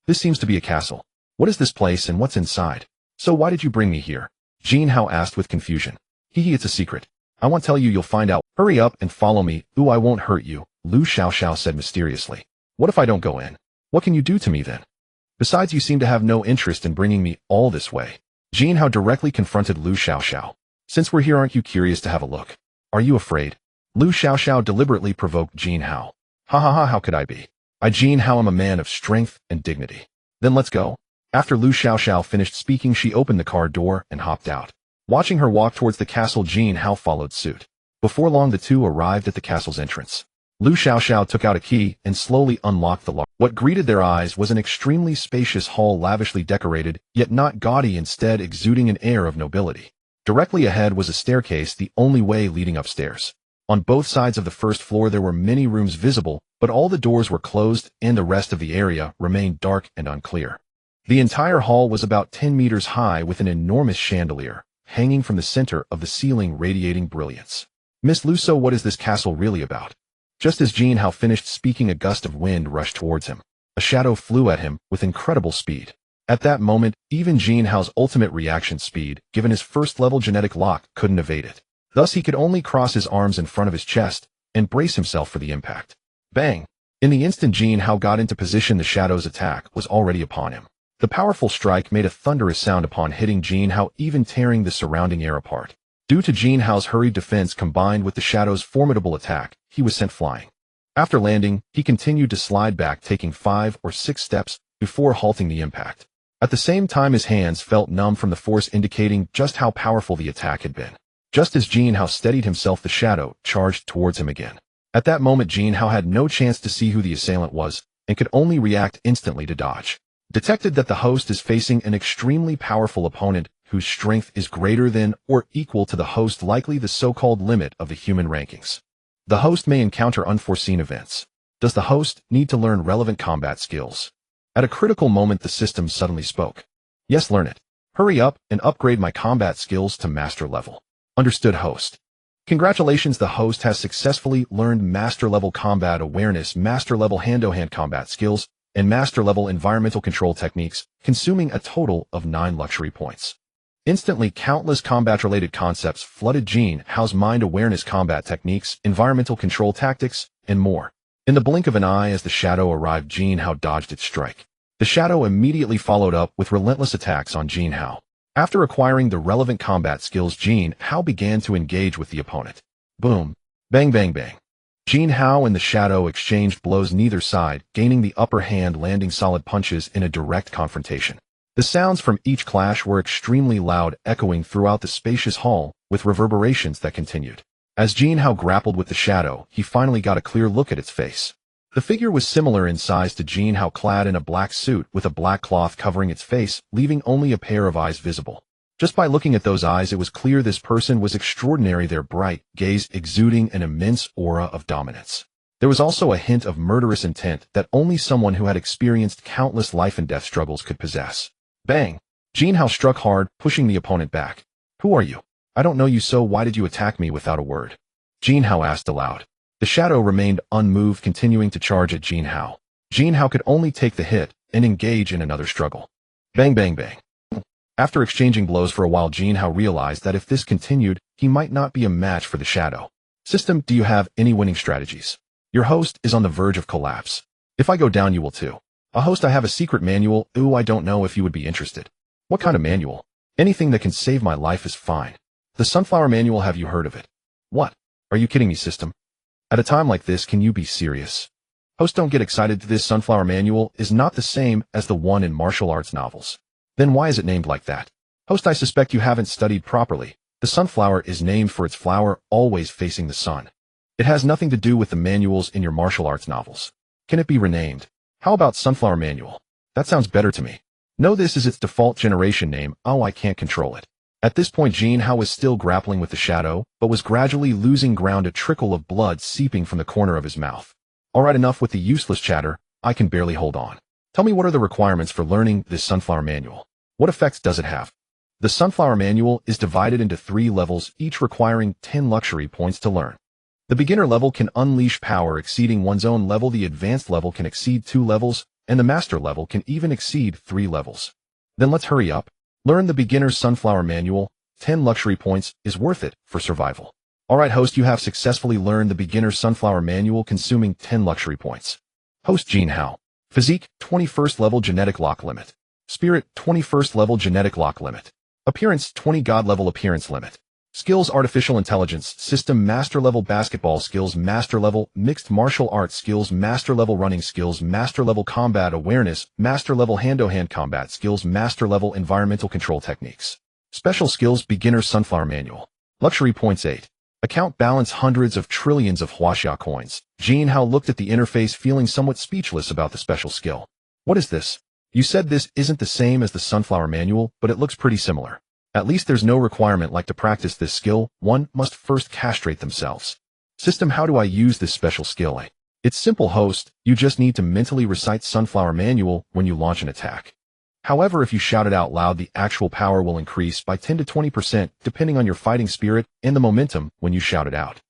This seems to be a castle. What is this place and what's inside? So why did you bring me here? Jin Hao asked with confusion. It's a secret. I won't tell you, you'll find out. Hurry up and follow me. I won't hurt you, Lu Xiaoxiao said mysteriously. What if I don't go in? What can you do to me then? Besides, you seem to have no interest in bringing me all this way. Jin Hao directly confronted Lu Xiaoxiao. Since we're here, aren't you curious to have a look? Are you afraid? Lu Xiaoxiao deliberately provoked Jin Hao. Ha, how could I be? I, Jin Hao, am a man of strength and dignity. Then let's go. After Lu Xiaoxiao finished speaking, she opened the car door and hopped out. Watching her walk towards the castle, Jin Hao followed suit. Before long, the two arrived at the castle's entrance. Lu Xiaoxiao took out a key and slowly unlocked the lock. What greeted their eyes was an extremely spacious hall, lavishly decorated, yet not gaudy, instead exuding an air of nobility. Directly ahead was a staircase, the only way leading upstairs. On both sides of the first floor there were many rooms visible, but all the doors were closed and the rest of the area remained dark and unclear. The entire hall was about 10 meters high, with an enormous chandelier hanging from the center of the ceiling, radiating brilliance. Miss Lu, so what is this castle really about? Just as Jin Hao finished speaking, a gust of wind rushed towards him. A shadow flew at him with incredible speed. At that moment, even Jin Hao's ultimate reaction speed, given his first-level genetic lock, couldn't evade it. Thus, he could only cross his arms in front of his chest and brace himself for the impact. Bang! In the instant Jin Hao got into position, the shadow's attack was already upon him. The powerful strike made a thunderous sound upon hitting Jin Hao, even tearing the surrounding air apart. Due to Jin Hao's hurried defense combined with the shadow's formidable attack, he was sent flying. After landing, he continued to slide back, taking 5 or 6 steps before halting the impact. At the same time, his hands felt numb from the force, indicating just how powerful the attack had been. Just as Jin Hao steadied himself, the shadow charged towards him again. At that moment, Jin Hao had no chance to see who the assailant was and could only react instantly to dodge. Detected that the host is facing an extremely powerful opponent whose strength is greater than or equal to the host, likely the so-called limit of the human rankings. The host may encounter unforeseen events. Does the host need to learn relevant combat skills? At a critical moment, the system suddenly spoke. Yes, learn it. Hurry up and upgrade my combat skills to master level. Understood, host. Congratulations, the host has successfully learned master level combat awareness, master level hand-to-hand combat skills, and master level environmental control techniques, consuming a total of 9 luxury points. Instantly, countless combat-related concepts flooded Jin Hao's mind: awareness, combat techniques, environmental control tactics, and more. In the blink of an eye, as the shadow arrived, Jin Hao dodged its strike. The shadow immediately followed up with relentless attacks on Jin Hao. After acquiring the relevant combat skills, Jin Hao began to engage with the opponent. Boom! Bang, bang, bang. Jin Hao and the shadow exchanged blows, neither side gaining the upper hand, landing solid punches in a direct confrontation. The sounds from each clash were extremely loud, echoing throughout the spacious hall, with reverberations that continued. As Jin Hao grappled with the shadow, he finally got a clear look at its face. The figure was similar in size to Jin Hao, clad in a black suit with a black cloth covering its face, leaving only a pair of eyes visible. Just by looking at those eyes, it was clear this person was extraordinary, their bright gaze exuding an immense aura of dominance. There was also a hint of murderous intent that only someone who had experienced countless life and death struggles could possess. Bang! Jin Hao struck hard, pushing the opponent back. Who are you? I don't know you, so why did you attack me without a word? Jin Hao asked aloud. The shadow remained unmoved, continuing to charge at Jin Hao. Jin Hao could only take the hit and engage in another struggle. Bang, bang, bang. After exchanging blows for a while, Jin Hao realized that if this continued, he might not be a match for the shadow. System, do you have any winning strategies? Your host is on the verge of collapse. If I go down, you will too. A host, I have a secret manual. Ooh, I don't know if you would be interested. What kind of manual? Anything that can save my life is fine. The Sunflower Manual, have you heard of it? What? Are you kidding me, system? At a time like this, can you be serious? Host, don't get excited. This Sunflower Manual is not the same as the one in martial arts novels. Then why is it named like that? Host, I suspect you haven't studied properly. The sunflower is named for its flower always facing the sun. It has nothing to do with the manuals in your martial arts novels. Can it be renamed? How about Sunflower Manual? That sounds better to me. No, this is its default generation name. Oh, I can't control it. At this point, Jin Hao was still grappling with the shadow, but was gradually losing ground, a trickle of blood seeping from the corner of his mouth. Alright, enough with the useless chatter. I can barely hold on. Tell me, what are the requirements for learning this Sunflower Manual? What effects does it have? The Sunflower Manual is divided into 3 levels, each requiring 10 luxury points to learn. The beginner level can unleash power exceeding one's own level, the advanced level can exceed 2 levels, and the master level can even exceed 3 levels. Then let's hurry up. Learn the beginner's Sunflower Manual. 10 luxury points is worth it for survival. Alright, host, you have successfully learned the beginner's Sunflower Manual, consuming 10 luxury points. Host Jin Hao. Physique, 21st level genetic lock limit. Spirit, 21st level genetic lock limit. Appearance, 20 god level appearance limit. Skills, artificial intelligence, system master level, basketball skills master level, mixed martial arts skills master level, running skills master level, combat awareness master level, hand-to-hand combat skills master level, environmental control techniques. Special skills, beginner Sunflower Manual. Luxury points 8. Account balance, hundreds of trillions of Huaxia coins. Jin Hao looked at the interface, feeling somewhat speechless about the special skill. What is this? You said this isn't the same as the Sunflower Manual, but it looks pretty similar. At least there's no requirement like to practice this skill. One must first castrate themselves. System, how do I use this special skill? It's simple, host. You just need to mentally recite Sunflower Manual when you launch an attack. However, if you shout it out loud, the actual power will increase by 10 to 20% depending on your fighting spirit and the momentum when you shout it out.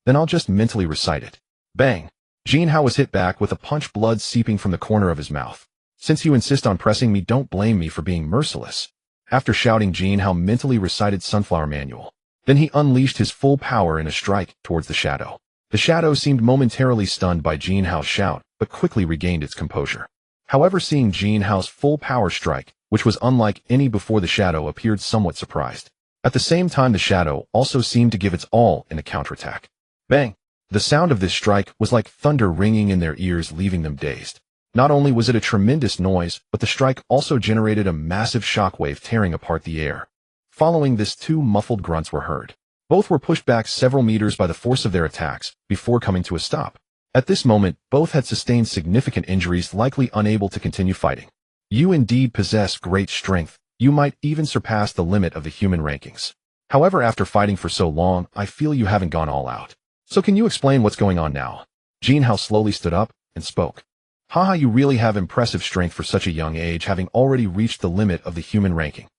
Then I'll just mentally recite it. Bang! Jin Hao was hit back with a punch, blood seeping from the corner of his mouth. Since you insist on pressing me, don't blame me for being merciless. After shouting, Jin Hao mentally recited Sunflower Manual. Then he unleashed his full power in a strike towards the shadow. The shadow seemed momentarily stunned by Jin Hao's shout, but quickly regained its composure. However, seeing Jin Hao's full power strike, which was unlike any before, the shadow appeared somewhat surprised. At the same time, the shadow also seemed to give its all in a counterattack. Bang! The sound of this strike was like thunder ringing in their ears, leaving them dazed. Not only was it a tremendous noise, but the strike also generated a massive shockwave tearing apart the air. Following this, 2 muffled grunts were heard. Both were pushed back several meters by the force of their attacks, before coming to a stop. At this moment, both had sustained significant injuries, likely unable to continue fighting. You indeed possess great strength. You might even surpass the limit of the human rankings. However, after fighting for so long, I feel you haven't gone all out. So can you explain what's going on now? Jin Hao slowly stood up and spoke. Haha, you really have impressive strength for such a young age, having already reached the limit of the human ranking.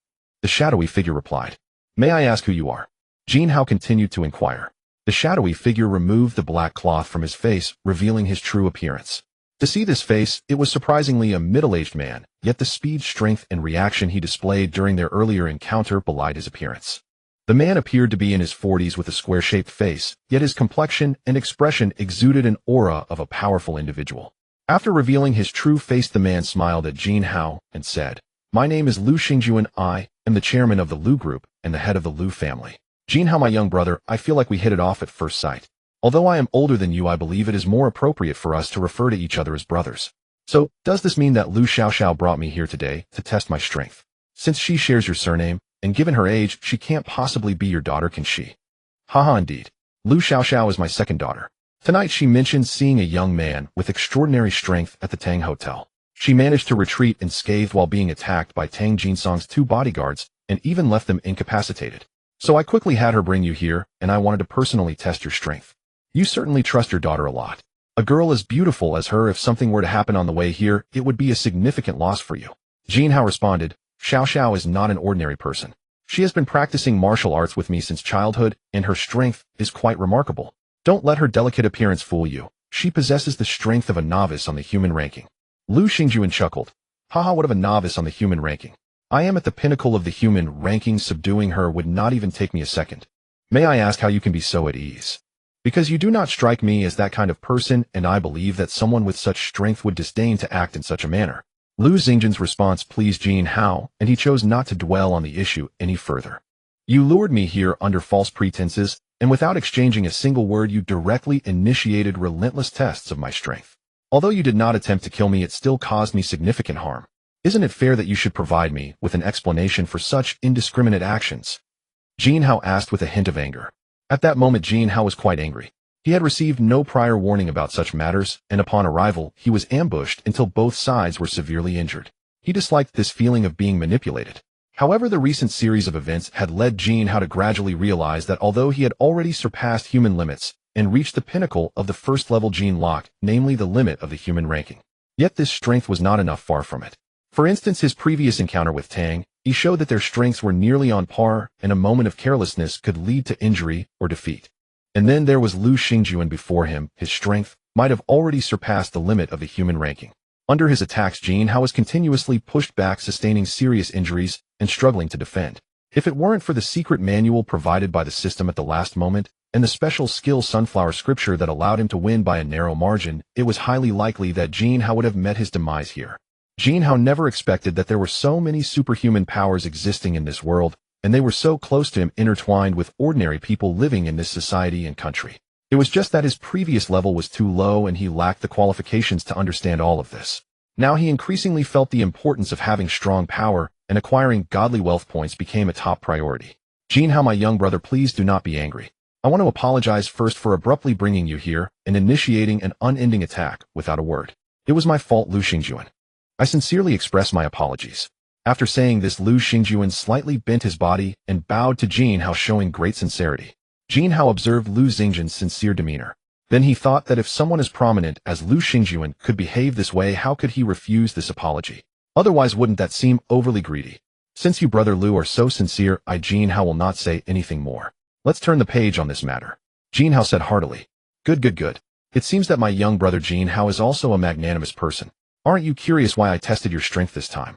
The shadowy figure replied. May I ask who you are? Jin Hao continued to inquire. The shadowy figure removed the black cloth from his face, revealing his true appearance. To see this face, it was surprisingly a middle-aged man, yet the speed, strength, and reaction he displayed during their earlier encounter belied his appearance. The man appeared to be in his 40s with a square-shaped face, yet his complexion and expression exuded an aura of a powerful individual. After revealing his true face, the man smiled at Jin Hao and said, My name is Lu Xingju and I am the chairman of the Lu Group and the head of the Lu family. Jin Hao, my young brother, I feel like we hit it off at first sight. Although I am older than you, I believe it is more appropriate for us to refer to each other as brothers. So, does this mean that Lu Xiaoxiao brought me here today to test my strength? Since she shares your surname, and given her age, she can't possibly be your daughter, can she? Haha, indeed. Lu Xiaoxiao is my second daughter. Tonight she mentioned seeing a young man with extraordinary strength at the Tang Hotel. She managed to retreat unscathed while being attacked by Tang Jinsong's 2 bodyguards and even left them incapacitated. So I quickly had her bring you here, and I wanted to personally test your strength. You certainly trust your daughter a lot. A girl as beautiful as her, if something were to happen on the way here, it would be a significant loss for you. Jin Hao responded, Xiao is not an ordinary person. She has been practicing martial arts with me since childhood, and her strength is quite remarkable. Don't let her delicate appearance fool you. She possesses the strength of a novice on the human ranking. Lu Xingjuan chuckled. Haha, what of a novice on the human ranking? I am at the pinnacle of the human ranking. Subduing her would not even take me a second. May I ask how you can be so at ease? Because you do not strike me as that kind of person, and I believe that someone with such strength would disdain to act in such a manner. Lu Xingjin's response pleased Jin Hao, and he chose not to dwell on the issue any further. You lured me here under false pretenses, and without exchanging a single word you directly initiated relentless tests of my strength. Although you did not attempt to kill me, it still caused me significant harm. Isn't it fair that you should provide me with an explanation for such indiscriminate actions? Jin Hao asked with a hint of anger. At that moment Jin Hao was quite angry. He had received no prior warning about such matters, and upon arrival, he was ambushed until both sides were severely injured. He disliked this feeling of being manipulated. However, the recent series of events had led Jin Hao to gradually realize that although he had already surpassed human limits and reached the pinnacle of the first-level gene lock, namely the limit of the human ranking, yet this strength was not enough, far from it. For instance, his previous encounter with Tang, he showed that their strengths were nearly on par, and a moment of carelessness could lead to injury or defeat. And then there was Lu Xingjun before him. His strength might have already surpassed the limit of the human ranking. Under his attacks, Jin Hao was continuously pushed back, sustaining serious injuries and struggling to defend. If it weren't for the secret manual provided by the system at the last moment, and the special skill Sunflower Scripture that allowed him to win by a narrow margin, it was highly likely that Jin Hao would have met his demise here. Jin Hao never expected that there were so many superhuman powers existing in this world, and they were so close to him, intertwined with ordinary people living in this society and country. It was just that his previous level was too low and he lacked the qualifications to understand all of this. Now he increasingly felt the importance of having strong power, and acquiring godly wealth points became a top priority. Jin Hao, my young brother, please do not be angry. I want to apologize first for abruptly bringing you here and initiating an unending attack without a word. It was my fault, Lu Xingjun. I sincerely express my apologies. After saying this, Lu Xingjun slightly bent his body and bowed to Jin Hao, showing great sincerity. Jin Hao observed Lu Xingjun's sincere demeanor. Then he thought that if someone as prominent as Lu Xingjun could behave this way, how could he refuse this apology? Otherwise, wouldn't that seem overly greedy? Since you, brother Lu, are so sincere, Jin Hao will not say anything more. Let's turn the page on this matter. Jin Hao said heartily. Good. It seems that my young brother Jin Hao is also a magnanimous person. Aren't you curious why I tested your strength this time?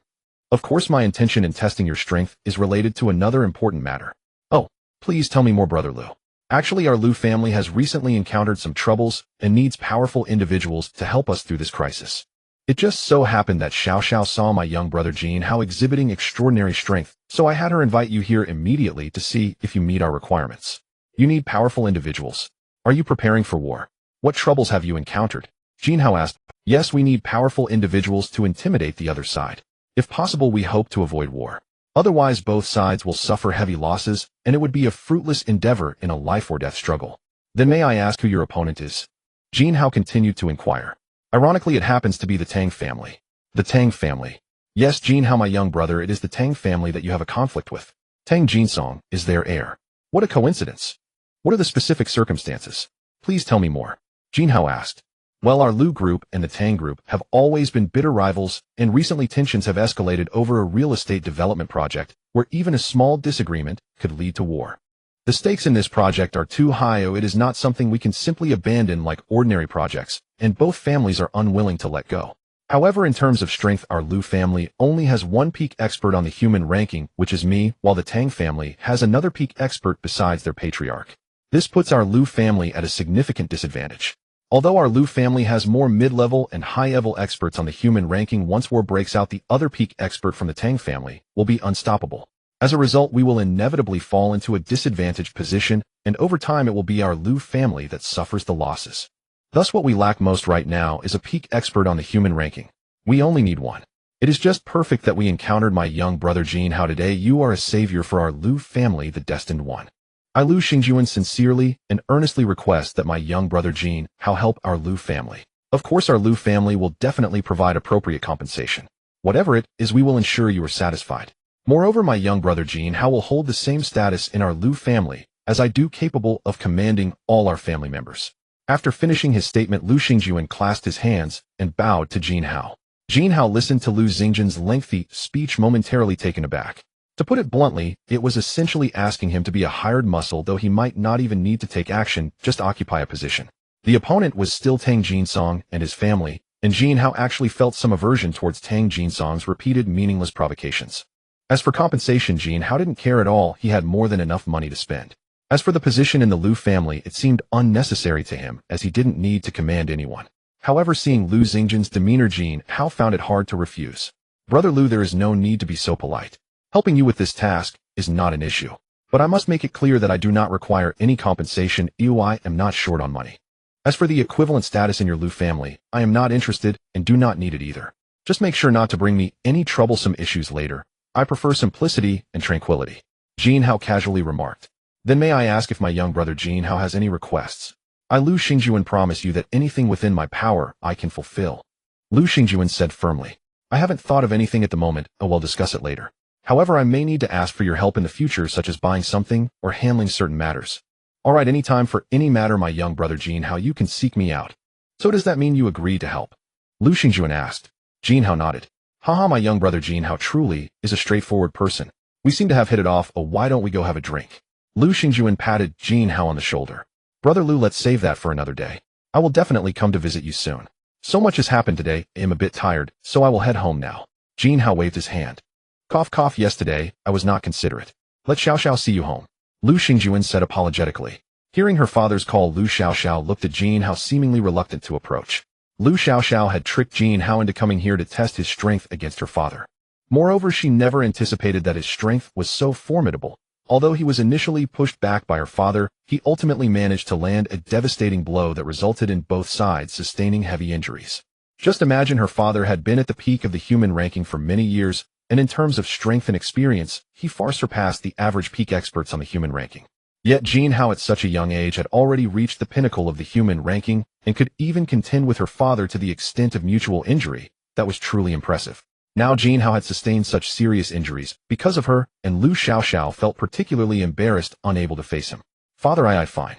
Of course, my intention in testing your strength is related to another important matter. Oh, please tell me more, brother Lu. Actually, our Lu family has recently encountered some troubles and needs powerful individuals to help us through this crisis. It just so happened that Xiao saw my young brother Jin Hao exhibiting extraordinary strength, so I had her invite you here immediately to see if you meet our requirements. You need powerful individuals. Are you preparing for war? What troubles have you encountered? Jin Hao asked. Yes, we need powerful individuals to intimidate the other side. If possible, we hope to avoid war. Otherwise, both sides will suffer heavy losses, and it would be a fruitless endeavor in a life-or-death struggle. Then may I ask who your opponent is? Jin Hao continued to inquire. Ironically, it happens to be the Tang family. The Tang family. Yes, Jin Hao, my young brother, it is the Tang family that you have a conflict with. Tang Jinsong is their heir. What a coincidence. What are the specific circumstances? Please tell me more. Jin Hao asked. Well, our Lu group and the Tang group have always been bitter rivals, and recently tensions have escalated over a real estate development project where even a small disagreement could lead to war. The stakes in this project are too high, it is not something we can simply abandon like ordinary projects, and both families are unwilling to let go. However, in terms of strength, our Lu family only has one peak expert on the human ranking, which is me, while the Tang family has another peak expert besides their patriarch. This puts our Lu family at a significant disadvantage. Although our Lu family has more mid-level and high-level experts on the human ranking, once war breaks out, the other peak expert from the Tang family will be unstoppable. As a result, we will inevitably fall into a disadvantaged position, and over time it will be our Lu family that suffers the losses. Thus, what we lack most right now is a peak expert on the human ranking. We only need one. It is just perfect that we encountered my young brother Jin Hao today. You are a savior for our Lu family, the destined one. I, Lu Xingjun, sincerely and earnestly request that my young brother Jin Hao help our Lu family. Of course, our Lu family will definitely provide appropriate compensation. Whatever it is, we will ensure you are satisfied. Moreover, my young brother Jin Hao will hold the same status in our Lu family as I do, capable of commanding all our family members. After finishing his statement, Lu Xingjun clasped his hands and bowed to Jin Hao. Jin Hao listened to Lu Xingjun's lengthy speech, momentarily taken aback. To put it bluntly, it was essentially asking him to be a hired muscle, though he might not even need to take action, just occupy a position. The opponent was still Tang Jinsong and his family, and Jin Hao actually felt some aversion towards Tang Jinsong's repeated meaningless provocations. As for compensation, Jin Hao didn't care at all. He had more than enough money to spend. As for the position in the Lu family, it seemed unnecessary to him, as he didn't need to command anyone. However, seeing Lu Xingjun's demeanor, Jin Hao found it hard to refuse. Brother Lu, there is no need to be so polite. Helping you with this task is not an issue. But I must make it clear that I do not require any compensation. I am not short on money. As for the equivalent status in your Lu family, I am not interested and do not need it either. Just make sure not to bring me any troublesome issues later. I prefer simplicity and tranquility. Jin Hao casually remarked. Then may I ask if my young brother Jin Hao has any requests? I, Lu Xingjun, promise you that anything within my power I can fulfill. Lu Xingjun said firmly. I haven't thought of anything at the moment, we'll discuss it later. However, I may need to ask for your help in the future, such as buying something or handling certain matters. Alright, any time for any matter, my young brother Jin Hao, you can seek me out. So does that mean you agree to help? Lu Xingjun asked. Jin Hao nodded. Haha, my young brother Jin Hao truly is a straightforward person. We seem to have hit it off. Why don't we go have a drink? Lu Xingjun patted Jin Hao on the shoulder. Brother Lu, let's save that for another day. I will definitely come to visit you soon. So much has happened today, I am a bit tired, so I will head home now. Jin Hao waved his hand. Cough cough, yesterday, I was not considerate. Let Xiao Xiao see you home. Lu Xingjun said apologetically. Hearing her father's call, Lu Xiao Xiao looked at Jin Hao, seemingly reluctant to approach. Lu Xiao Xiao had tricked Jin Hao into coming here to test his strength against her father. Moreover, she never anticipated that his strength was so formidable. Although he was initially pushed back by her father, he ultimately managed to land a devastating blow that resulted in both sides sustaining heavy injuries. Just imagine, her father had been at the peak of the human ranking for many years, and in terms of strength and experience, he far surpassed the average peak experts on the human ranking. Yet Jin Hao at such a young age had already reached the pinnacle of the human ranking and could even contend with her father to the extent of mutual injury. That was truly impressive. Now Jin Hao had sustained such serious injuries because of her, and Lu Xiao Xiao felt particularly embarrassed, unable to face him. Father, I fine.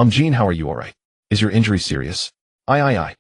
Jin Hao, are you alright? Is your injury serious? I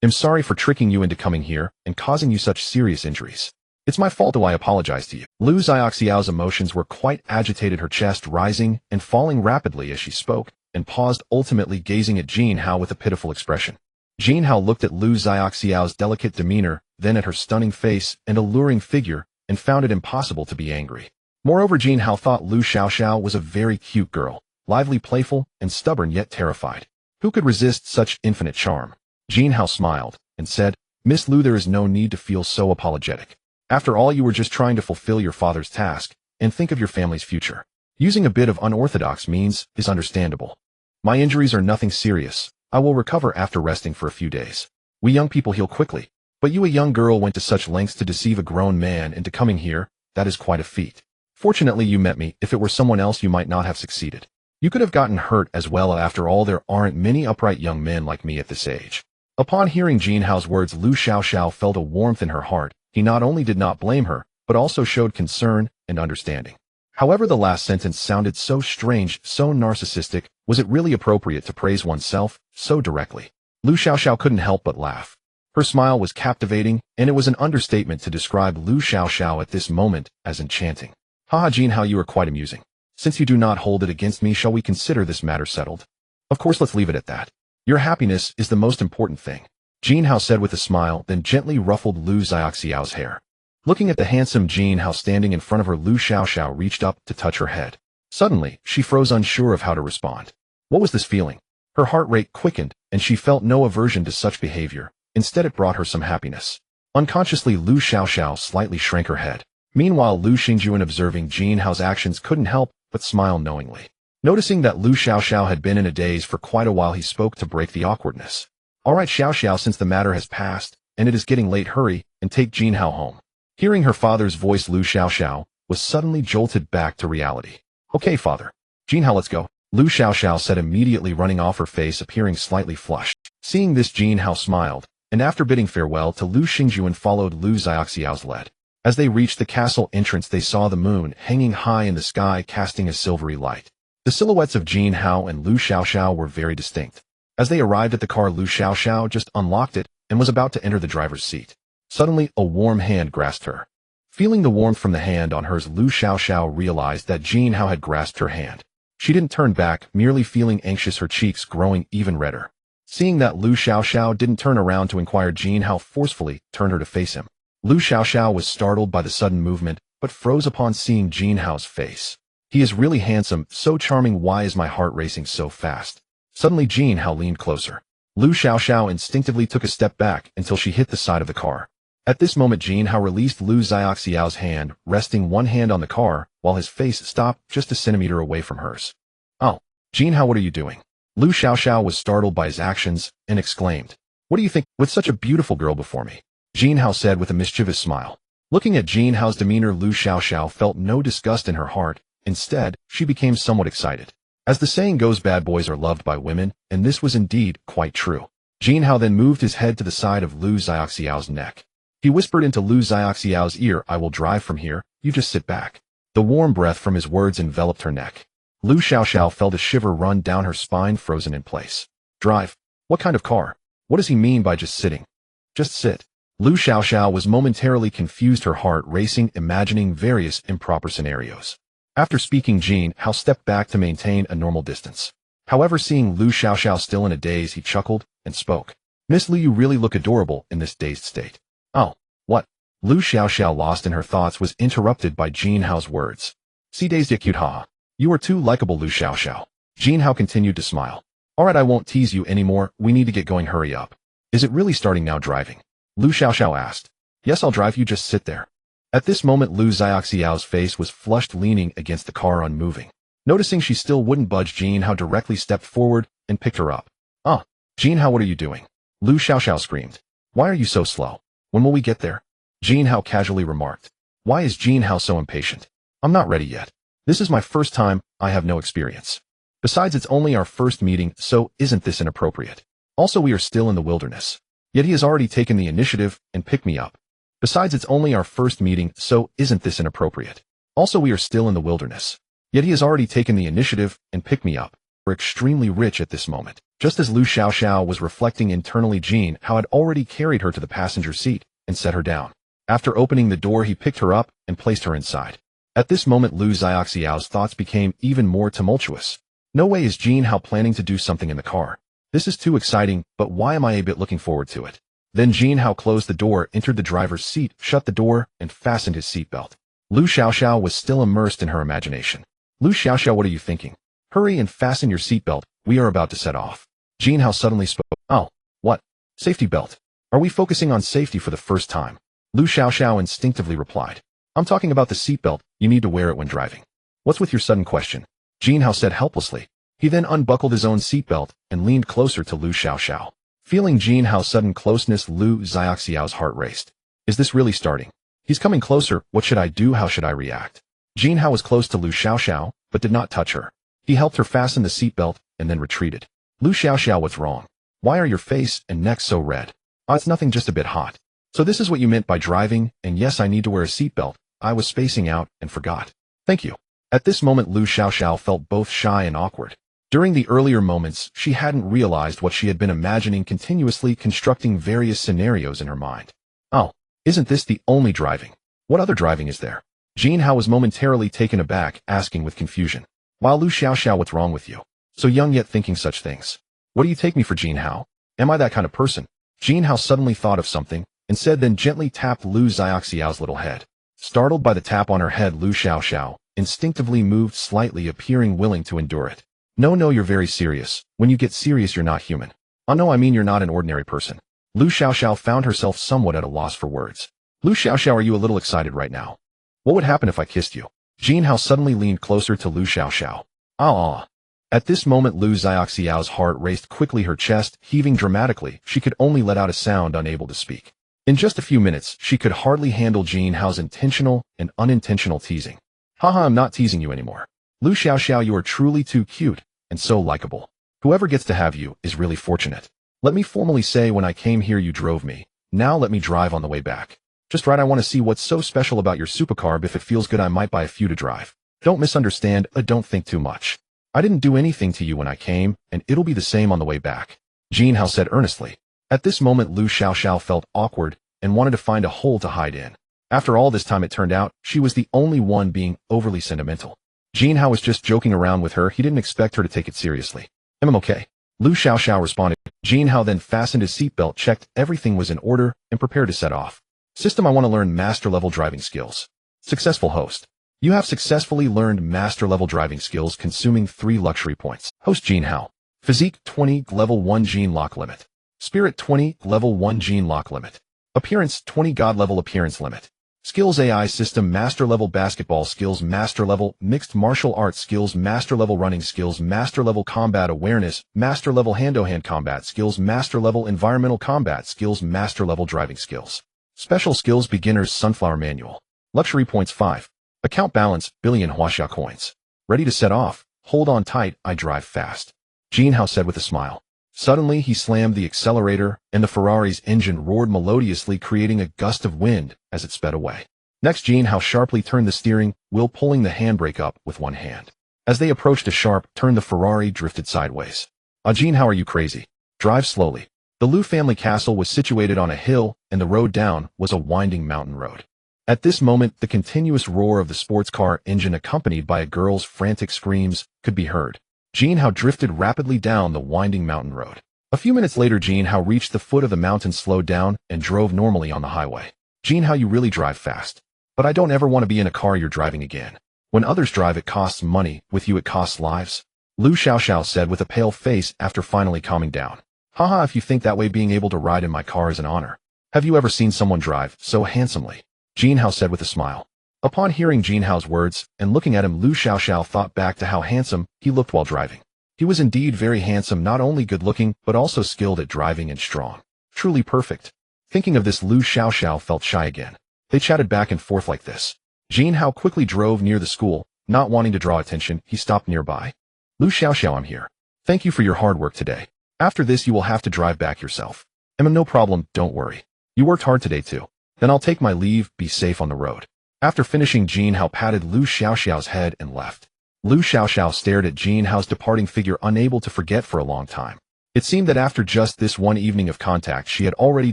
am sorry for tricking you into coming here and causing you such serious injuries. It's my fault. I apologize to you. Lu Xiaoxiao's emotions were quite agitated, her chest rising and falling rapidly as she spoke, and paused, ultimately gazing at Jin Hao with a pitiful expression. Jin Hao looked at Lu Xiaoxiao's delicate demeanor, then at her stunning face and alluring figure, and found it impossible to be angry. Moreover, Jin Hao thought Lu Xiaoxiao was a very cute girl, lively, playful, and stubborn yet terrified. Who could resist such infinite charm? Jin Hao smiled and said, Miss Lu, there is no need to feel so apologetic. After all, you were just trying to fulfill your father's task and think of your family's future. Using a bit of unorthodox means is understandable. My injuries are nothing serious. I will recover after resting for a few days. We young people heal quickly. But you, a young girl, went to such lengths to deceive a grown man into coming here. That is quite a feat. Fortunately, you met me. If it were someone else, you might not have succeeded. You could have gotten hurt as well. After all, there aren't many upright young men like me at this age. Upon hearing Jin Hao's words, Lu Xiaoxiao felt a warmth in her heart. He not only did not blame her, but also showed concern and understanding. However, the last sentence sounded so strange, so narcissistic. Was it really appropriate to praise oneself so directly? Lu Xiaoxiao couldn't help but laugh. Her smile was captivating, and it was an understatement to describe Lu Xiaoxiao at this moment as enchanting. Haha, Jin Hao, you are quite amusing. Since you do not hold it against me, shall we consider this matter settled? Of course, let's leave it at that. Your happiness is the most important thing. Jin Hao said with a smile, then gently ruffled Lu Xiaoxiao's hair. Looking at the handsome Jin Hao standing in front of her, Lu Xiaoxiao reached up to touch her head. Suddenly, she froze, unsure of how to respond. What was this feeling? Her heart rate quickened, and she felt no aversion to such behavior. Instead, it brought her some happiness. Unconsciously, Lu Xiaoxiao slightly shrank her head. Meanwhile, Lu Xingjun, observing Jin Hao's actions, couldn't help but smile knowingly. Noticing that Lu Xiaoxiao had been in a daze for quite a while, he spoke to break the awkwardness. Alright, Xiaoxiao, since the matter has passed, and it is getting late, hurry and take Jin Hao home. Hearing her father's voice, Lu Xiaoxiao was suddenly jolted back to reality. Okay, father. Jin Hao, let's go. Lu Xiaoxiao said, immediately running off, her face appearing slightly flushed. Seeing this, Jin Hao smiled, and after bidding farewell to Lu Xingjun, followed Lu Xiaoxiao's lead. As they reached the castle entrance, they saw the moon hanging high in the sky, casting a silvery light. The silhouettes of Jin Hao and Lu Xiaoxiao were very distinct. As they arrived at the car, Lu Xiaoxiao just unlocked it and was about to enter the driver's seat. Suddenly, a warm hand grasped her. Feeling the warmth from the hand on hers, Lu Xiaoxiao realized that Jin Hao had grasped her hand. She didn't turn back, merely feeling anxious, her cheeks growing even redder. Seeing that Lu Xiaoxiao didn't turn around to inquire, Jin Hao forcefully turned her to face him. Lu Xiaoxiao was startled by the sudden movement, but froze upon seeing Jin Hao's face. He is really handsome, so charming. Why is my heart racing so fast? Suddenly, Jin Hao leaned closer. Lu Xiaoxiao instinctively took a step back until she hit the side of the car. At this moment Jin Hao released Lu Xiaoxiao's hand, resting one hand on the car, while his face stopped just a centimeter away from hers. "Oh, Jin Hao, what are you doing?" Lu Xiaoxiao was startled by his actions and exclaimed, "What do you think, with such a beautiful girl before me?" Jin Hao said with a mischievous smile. Looking at Jin Hao's demeanor, Lu Xiaoxiao felt no disgust in her heart. Instead, she became somewhat excited. As the saying goes, bad boys are loved by women, and this was indeed quite true. Jin Hao then moved his head to the side of Lu Xiaoxiao's neck. He whispered into Lu Xiaoxiao's ear, "I will drive from here, you just sit back." The warm breath from his words enveloped her neck. Lu Xiaoxiao felt a shiver run down her spine, frozen in place. Drive? What kind of car? What does he mean by just sitting? Just sit. Lu Xiaoxiao was momentarily confused, her heart racing, imagining various improper scenarios. After speaking, Jin Hao stepped back to maintain a normal distance. However, seeing Lu Xiaoxiao still in a daze, he chuckled and spoke. "Miss Lu, you really look adorable in this dazed state." "Oh, what?" Lu Xiaoxiao, lost in her thoughts, was interrupted by Jin Hao's words. "See, dazed yet cute, ha. You are too likable, Lu Xiaoxiao." Jin Hao continued to smile. "Alright, I won't tease you anymore, we need to get going, hurry up." "Is it really starting now, driving?" Lu Xiaoxiao asked. "Yes, I'll drive, you just sit there." At this moment Lu Xiaoxiao's face was flushed, leaning against the car unmoving. Noticing she still wouldn't budge, Jin Hao directly stepped forward and picked her up. "Ah, Jin Hao, what are you doing?" Lu Xiaoxiao screamed. "Why are you so slow? When will we get there?" Jin Hao casually remarked. "Why is Jin Hao so impatient? I'm not ready yet. This is my first time, I have no experience. Besides, it's only our first meeting, so isn't this inappropriate? Also, we are still in the wilderness. Yet he has already taken the initiative and picked me up. Besides, it's only our first meeting, so isn't this inappropriate? Also, we are still in the wilderness. Yet he has already taken the initiative and picked me up." We're extremely rich at this moment. Just as Lu Xiaoxiao was reflecting internally, Jin Hao had already carried her to the passenger seat and set her down. After opening the door, he picked her up and placed her inside. At this moment, Lu Xiaoxiao's thoughts became even more tumultuous. No way is Jin Hao planning to do something in the car. This is too exciting, but why am I a bit looking forward to it? Then Jin Hao closed the door, entered the driver's seat, shut the door, and fastened his seatbelt. Lu Xiaoxiao was still immersed in her imagination. "Lu Xiaoxiao, what are you thinking? Hurry and fasten your seatbelt, we are about to set off." Jin Hao suddenly spoke. "Oh, what? Safety belt? Are we focusing on safety for the first time?" Lu Xiaoxiao instinctively replied. "I'm talking about the seatbelt, you need to wear it when driving." "What's with your sudden question?" Jin Hao said helplessly. He then unbuckled his own seatbelt and leaned closer to Lu Xiaoxiao. Feeling Jin Hao's sudden closeness, Lu Xiaoxiao's heart raced. Is this really starting? He's coming closer, what should I do, how should I react? Jin Hao was close to Lu Xiaoxiao, but did not touch her. He helped her fasten the seatbelt and then retreated. "Lu Xiaoxiao, what's wrong? Why are your face and neck so red?" "Ah, it's nothing, just a bit hot." "So this is what you meant by driving, and yes, I need to wear a seatbelt. I was spacing out and forgot. Thank you." At this moment, Lu Xiaoxiao felt both shy and awkward. During the earlier moments, she hadn't realized what she had been imagining, continuously constructing various scenarios in her mind. "Oh, isn't this the only driving? What other driving is there?" Jin Hao was momentarily taken aback, asking with confusion. "While Lu Xiaoxiao, what's wrong with you? So young yet thinking such things. What do you take me for, Jin Hao? Am I that kind of person?" Jin Hao suddenly thought of something, and said, then gently tapped Lu Xiaoxiao's little head. Startled by the tap on her head, Lu Xiaoxiao instinctively moved slightly, appearing willing to endure it. No, you're very serious. When you get serious, you're not human." "Oh no, I mean you're not an ordinary person." Lu Xiaoxiao found herself somewhat at a loss for words. "Lu Xiaoxiao, are you a little excited right now? What would happen if I kissed you?" Jin Hao suddenly leaned closer to Lu Xiaoxiao. Ah. At this moment, Lu Xiaoxiao's heart raced quickly, her chest heaving dramatically. She could only let out a sound, unable to speak. In just a few minutes, she could hardly handle Jin Hao's intentional and unintentional teasing. "Haha, I'm not teasing you anymore. Lu Xiaoxiao, you are truly too cute and so likable. Whoever gets to have you is really fortunate. Let me formally say, when I came here you drove me. Now let me drive on the way back. Just right, I want to see what's so special about your supercar. If it feels good, I might buy a few to drive. Don't misunderstand, don't think too much. I didn't do anything to you when I came, and it'll be the same on the way back," Jin Hao said earnestly. At this moment, Lu Xiaoxiao felt awkward and wanted to find a hole to hide in. After all this time, it turned out she was the only one being overly sentimental. Jin Hao was just joking around with her. He didn't expect her to take it seriously. "I'm okay," Lu Xiaoxiao responded. Jin Hao then fastened his seatbelt, checked everything was in order, and prepared to set off. System, I want to learn master-level driving skills. Successful host. You have successfully learned master-level driving skills, consuming 3 luxury points. Host Jin Hao. Physique 20, level 1 gene lock limit. Spirit 20, level 1 gene lock limit. Appearance 20, God level appearance limit. Skills AI system master level basketball skills master level mixed martial arts skills master level running skills master level combat awareness master level hand-to-hand combat skills master level environmental combat skills master level driving skills. Special skills beginners sunflower manual. Luxury points 5. Account balance billion Huaxia coins. Ready to set off. Hold on tight, I drive fast. Jin Hao said with a smile. Suddenly he slammed the accelerator, and the Ferrari's engine roared melodiously, creating a gust of wind as it sped away. Next, Jin Hao sharply turned the steering wheel, pulling the handbrake up with one hand. As they approached a sharp turn, the Ferrari drifted sideways. Jin Hao, are you crazy? Drive slowly. The Liu family castle was situated on a hill, and the road down was a winding mountain road. At this moment, the continuous roar of the sports car engine, accompanied by a girl's frantic screams, could be heard. Jin Hao drifted rapidly down the winding mountain road. A few minutes later, Jin Hao reached the foot of the mountain, slowed down, and drove normally on the highway. Jin Hao, you really drive fast. But I don't ever want to be in a car you're driving again. When others drive, it costs money. With you, it costs lives. Liu Xiaoxiao said with a pale face after finally calming down. Haha, if you think that way, being able to ride in my car is an honor. Have you ever seen someone drive so handsomely? Jin Hao said with a smile. Upon hearing Jin Hao's words and looking at him, Liu Xiaoxiao thought back to how handsome he looked while driving. He was indeed very handsome, not only good-looking, but also skilled at driving and strong. Truly perfect. Thinking of this, Liu Xiaoxiao felt shy again. They chatted back and forth like this. Jin Hao quickly drove near the school. Not wanting to draw attention, he stopped nearby. Liu Xiaoxiao, I'm here. Thank you for your hard work today. After this, you will have to drive back yourself. No problem, don't worry. You worked hard today too. Then I'll take my leave, be safe on the road. After finishing, Jin Hao patted Liu Xiaoxiao's head and left. Liu Xiaoxiao stared at Jin Hao's departing figure, unable to forget for a long time. It seemed that after just this one evening of contact, she had already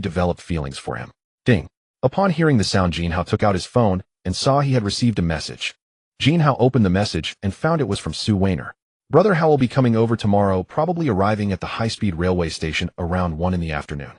developed feelings for him. Ding. Upon hearing the sound, Jin Hao took out his phone and saw he had received a message. Jin Hao opened the message and found it was from Su Weiner. Brother Hao will be coming over tomorrow, probably arriving at the high-speed railway station around 1 in the afternoon.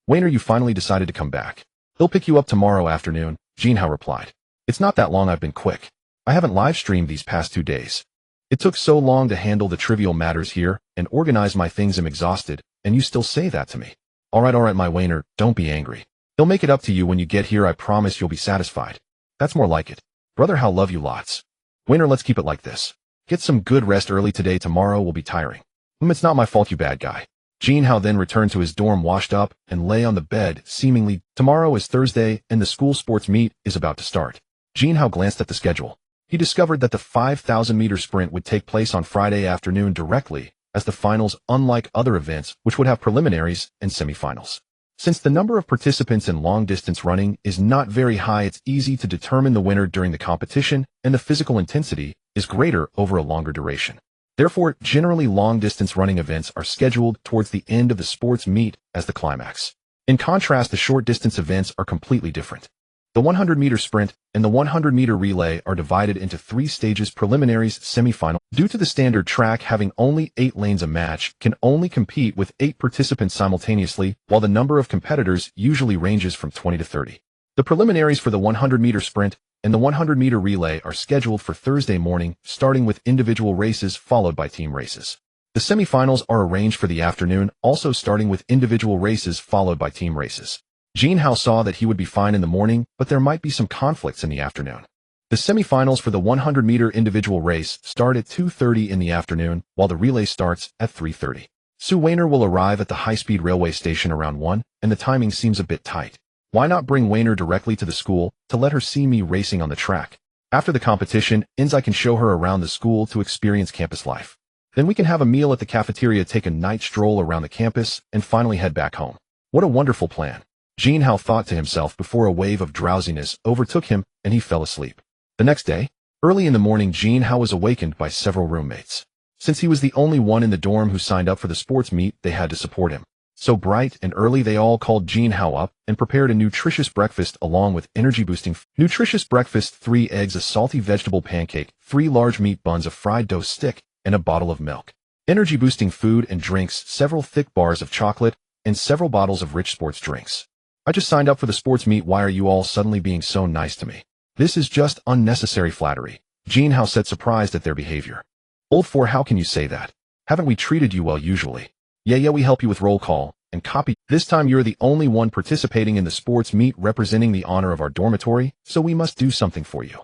Weiner, you finally decided to come back. He'll pick you up tomorrow afternoon, Jin Hao replied. It's not that long, I've been quick. I haven't live-streamed these past 2 days. It took so long to handle the trivial matters here and organize my things. I'm exhausted, and you still say that to me. Alright, my Weiner, don't be angry. He'll make it up to you when you get here. I promise you'll be satisfied. That's more like it. Brother Hao, love you lots. Weiner, let's keep it like this. Get some good rest early today. Tomorrow will be tiring. It's not my fault, you bad guy. Jin Hao then returned to his dorm, washed up, and lay on the bed, seemingly. Tomorrow is Thursday, and the school sports meet is about to start. Jin Hao glanced at the schedule. He discovered that the 5,000-meter sprint would take place on Friday afternoon directly as the finals, unlike other events which would have preliminaries and semifinals. Since the number of participants in long-distance running is not very high, it's easy to determine the winner during the competition, and the physical intensity is greater over a longer duration. Therefore, generally long-distance running events are scheduled towards the end of the sports meet as the climax. In contrast, the short-distance events are completely different. The 100-meter sprint and the 100-meter relay are divided into 3 stages: preliminaries, semifinal. Due to the standard track having only 8 lanes, a match can only compete with 8 participants simultaneously, while the number of competitors usually ranges from 20 to 30. The preliminaries for the 100-meter sprint and the 100-meter relay are scheduled for Thursday morning, starting with individual races followed by team races. The semifinals are arranged for the afternoon, also starting with individual races followed by team races. Jin Hao saw that he would be fine in the morning, but there might be some conflicts in the afternoon. The semifinals for the 100-meter individual race start at 2:30 in the afternoon, while the relay starts at 3:30. Su Weiner will arrive at the high-speed railway station around 1, and the timing seems a bit tight. Why not bring Weiner directly to the school to let her see me racing on the track? After the competition ends, I can show her around the school to experience campus life. Then we can have a meal at the cafeteria, take a night stroll around the campus, and finally head back home. What a wonderful plan. Jin Hao thought to himself before a wave of drowsiness overtook him and he fell asleep. The next day, early in the morning, Jin Hao was awakened by several roommates. Since he was the only one in the dorm who signed up for the sports meet, they had to support him. So bright and early, they all called Jin Hao up and prepared a nutritious breakfast along with energy-boosting nutritious breakfast: 3 eggs, a salty vegetable pancake, 3 large meat buns, a fried dough stick, and a bottle of milk. Energy-boosting food and drinks: several thick bars of chocolate and several bottles of rich sports drinks. I just signed up for the sports meet. Why are you all suddenly being so nice to me? This is just unnecessary flattery, Jin Hao said, surprised at their behavior. Old 4, how can you say that? Haven't we treated you well usually? Yeah, we help you with roll call and copy. This time you're the only one participating in the sports meet representing the honor of our dormitory, so we must do something for you.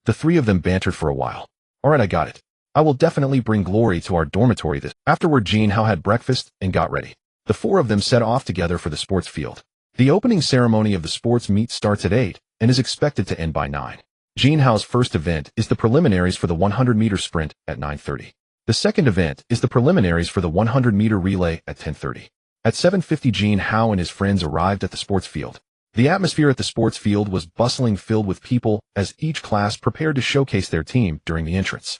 The three of them bantered for a while. Alright, I got it. I will definitely bring glory to our dormitory this. Afterward, Jin Hao had breakfast and got ready. The four of them set off together for the sports field. The opening ceremony of the sports meet starts at 8 and is expected to end by 9. Jin Hao's first event is the preliminaries for the 100-meter sprint at 9:30. The second event is the preliminaries for the 100-meter relay at 10:30. At 7:50, Jin Hao and his friends arrived at the sports field. The atmosphere at the sports field was bustling, filled with people, as each class prepared to showcase their team during the entrance.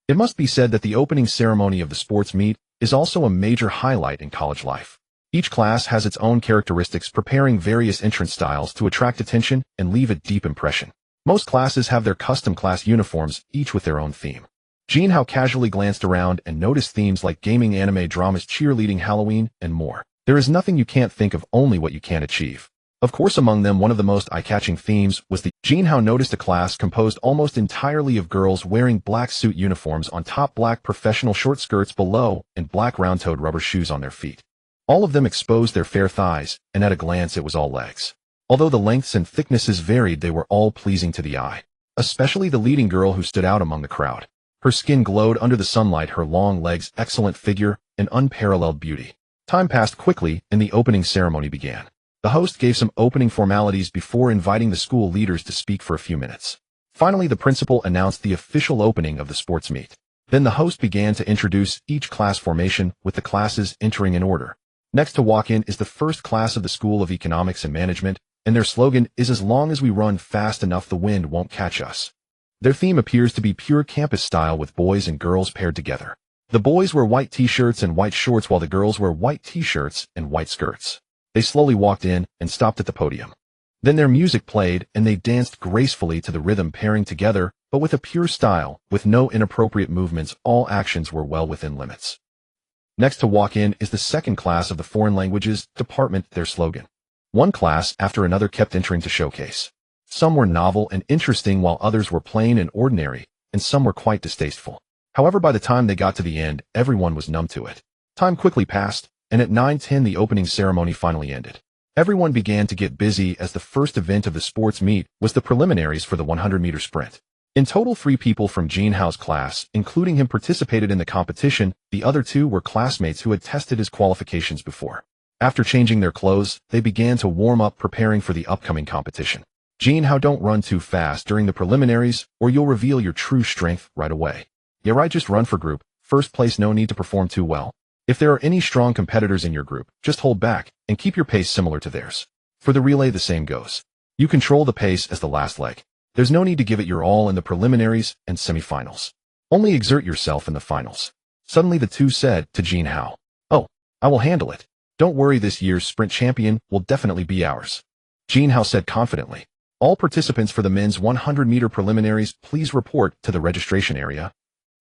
It must be said that the opening ceremony of the sports meet is also a major highlight in college life. Each class has its own characteristics, preparing various entrance styles to attract attention and leave a deep impression. Most classes have their custom class uniforms, each with their own theme. Jin Hao casually glanced around and noticed themes like gaming, anime, dramas, cheerleading, Halloween, and more. There is nothing you can't think of, only what you can't achieve. Of course, among them, one of the most eye-catching themes was the Jin Hao noticed a class composed almost entirely of girls wearing black suit uniforms on top, black professional short skirts below, and black round-toed rubber shoes on their feet. All of them exposed their fair thighs, and at a glance it was all legs. Although the lengths and thicknesses varied, they were all pleasing to the eye. Especially the leading girl, who stood out among the crowd. Her skin glowed under the sunlight, her long legs, excellent figure, and unparalleled beauty. Time passed quickly, and the opening ceremony began. The host gave some opening formalities before inviting the school leaders to speak for a few minutes. Finally, the principal announced the official opening of the sports meet. Then the host began to introduce each class formation, with the classes entering in order. Next to walk in is the first class of the School of Economics and Management, and their slogan is "As long as we run fast enough, the wind won't catch us." Their theme appears to be pure campus style, with boys and girls paired together. The boys wear white t-shirts and white shorts, while the girls wear white t-shirts and white skirts. They slowly walked in and stopped at the podium. Then their music played, and they danced gracefully to the rhythm, pairing together, but with a pure style, with no inappropriate movements. All actions were well within limits. Next to walk in is the second class of the Foreign Languages Department. Their slogan. One class after another kept entering to showcase. Some were novel and interesting, while others were plain and ordinary, and some were quite distasteful. However, by the time they got to the end, everyone was numb to it. Time quickly passed, and at 9:10 the opening ceremony finally ended. Everyone began to get busy, as the first event of the sports meet was the preliminaries for the 100-meter sprint. In total, 3 people from Jin Hao's class, including him, participated in the competition. The other 2 were classmates who had tested his qualifications before. After changing their clothes, they began to warm up, preparing for the upcoming competition. Jin Hao, don't run too fast during the preliminaries, or you'll reveal your true strength right away. Yeah, right, just run for group first place, no need to perform too well. If there are any strong competitors in your group, just hold back and keep your pace similar to theirs. For the relay, the same goes. You control the pace as the last leg. There's no need to give it your all in the preliminaries and semifinals. Only exert yourself in the finals. Suddenly the 2 said to Jin Hao, "Oh, I will handle it. Don't worry, this year's sprint champion will definitely be ours." Jin Hao said confidently. All participants for the men's 100-meter preliminaries, please report to the registration area.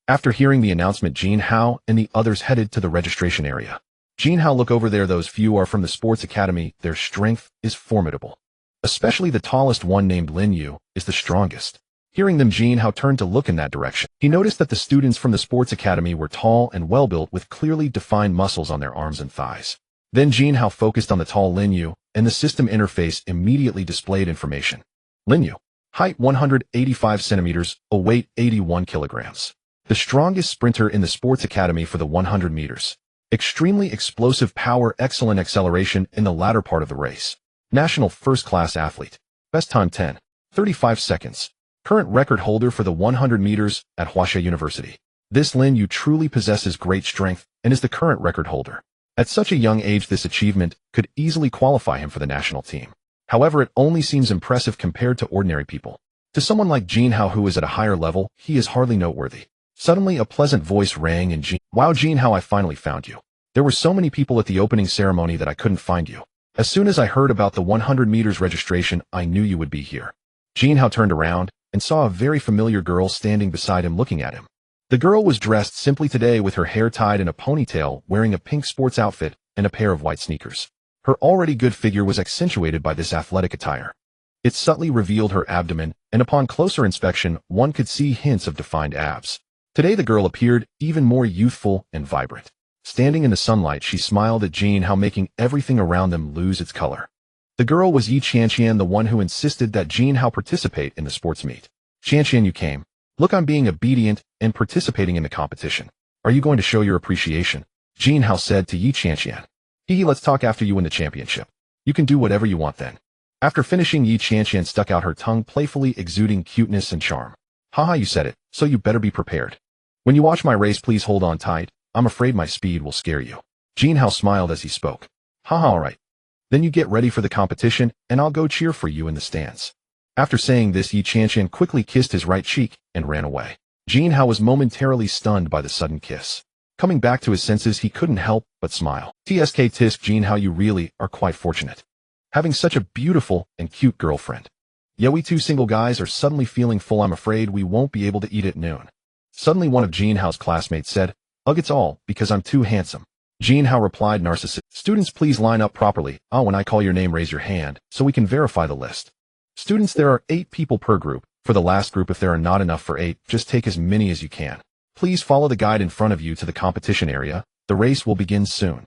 After hearing the announcement, Jin Hao and the others headed to the registration area. Jin Hao, look over there, those few are from the sports academy. Their strength is formidable. Especially the tallest one, named Lin Yu, is the strongest. Hearing them, Jin Hao turned to look in that direction. He noticed that the students from the sports academy were tall and well-built, with clearly defined muscles on their arms and thighs. Then Jin Hao focused on the tall Lin Yu, and the system interface immediately displayed information. Lin Yu, height 185 centimeters, weight 81 kilograms. The strongest sprinter in the sports academy for the 100 meters. Extremely explosive power, excellent acceleration in the latter part of the race. National first-class athlete. Best time 10:35 seconds. Current record holder for the 100 meters at Huaxia University. This Lin Yu truly possesses great strength and is the current record holder. At such a young age, this achievement could easily qualify him for the national team. However, it only seems impressive compared to ordinary people. To someone like Jin Hao, who is at a higher level, he is hardly noteworthy. Suddenly, a pleasant voice rang in "Wow, Jin Hao, I finally found you. There were so many people at the opening ceremony that I couldn't find you. As soon as I heard about the 100 meters registration, I knew you would be here." Jin Hao turned around and saw a very familiar girl standing beside him, looking at him. The girl was dressed simply today, with her hair tied in a ponytail, wearing a pink sports outfit and a pair of white sneakers. Her already good figure was accentuated by this athletic attire. It subtly revealed her abdomen, and upon closer inspection, one could see hints of defined abs. Today the girl appeared even more youthful and vibrant. Standing in the sunlight, she smiled at Jin Hao, making everything around them lose its color. The girl was Yi Qianqian, the one who insisted that Jin Hao participate in the sports meet. Qianqian, you came. Look, I'm being obedient and participating in the competition. Are you going to show your appreciation? Jin Hao said to Yi Qianqian. Let's talk after you win the championship. You can do whatever you want then. After finishing, Yi Qianqian stuck out her tongue, playfully exuding cuteness and charm. Haha, you said it, so you better be prepared. When you watch my race, please hold on tight. I'm afraid my speed will scare you. Jin Hao smiled as he spoke. Haha, alright. Then you get ready for the competition, and I'll go cheer for you in the stands. After saying this, Yi Qianqian quickly kissed his right cheek and ran away. Jin Hao was momentarily stunned by the sudden kiss. Coming back to his senses, he couldn't help but smile. Tisk, Jin Hao, you really are quite fortunate. Having such a beautiful and cute girlfriend. Yeah, we two single guys are suddenly feeling full. I'm afraid we won't be able to eat at noon. Suddenly one of Jin Hao's classmates said, Ugh, it's all because I'm too handsome. Jin Hao replied, narcissist. Students, please line up properly. When I call your name, raise your hand so we can verify the list. Students, there are 8 people per group. For the last group, if there are not enough for 8, just take as many as you can. Please follow the guide in front of you to the competition area. The race will begin soon.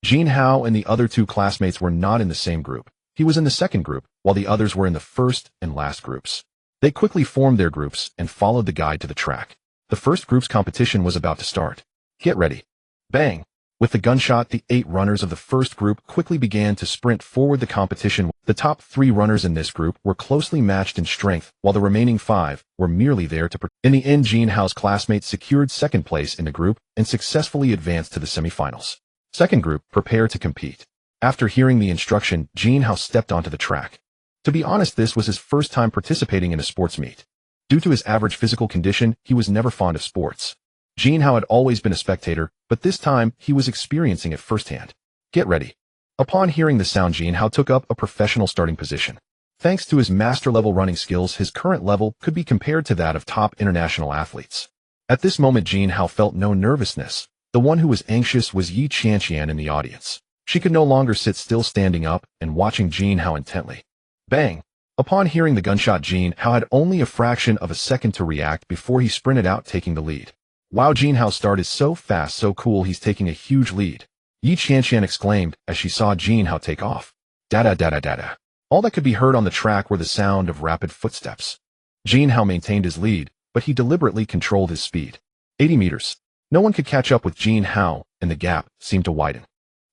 Jin Hao and the other 2 classmates were not in the same group. He was in the second group, while the others were in the first and last groups. They quickly formed their groups and followed the guide to the track. The first group's competition was about to start. Get ready. Bang! With the gunshot, the 8 runners of the first group quickly began to sprint forward the competition. The top 3 runners in this group were closely matched in strength, while the remaining 5 were merely there to protect. In the end, Jin Hao's classmates secured second place in the group and successfully advanced to the semifinals. Second group, prepare to compete. After hearing the instruction, Jin Hao stepped onto the track. To be honest, this was his first time participating in a sports meet. Due to his average physical condition, he was never fond of sports. Jin Hao had always been a spectator, but this time he was experiencing it firsthand. Get ready. Upon hearing the sound, Jin Hao took up a professional starting position. Thanks to his master-level running skills, his current level could be compared to that of top international athletes. At this moment, Jin Hao felt no nervousness. The one who was anxious was Yi Qianqian in the audience. She could no longer sit still, standing up and watching Jin Hao intently. Bang! Upon hearing the gunshot, Jin Hao had only a fraction of a second to react before he sprinted out, taking the lead. Wow, Jin Hao's start is so fast, so cool, he's taking a huge lead. Yi Qianqian exclaimed as she saw Jin Hao take off. Da-da-da-da-da-da. All that could be heard on the track were the sound of rapid footsteps. Jin Hao maintained his lead, but he deliberately controlled his speed. 80 meters. No one could catch up with Jin Hao, and the gap seemed to widen.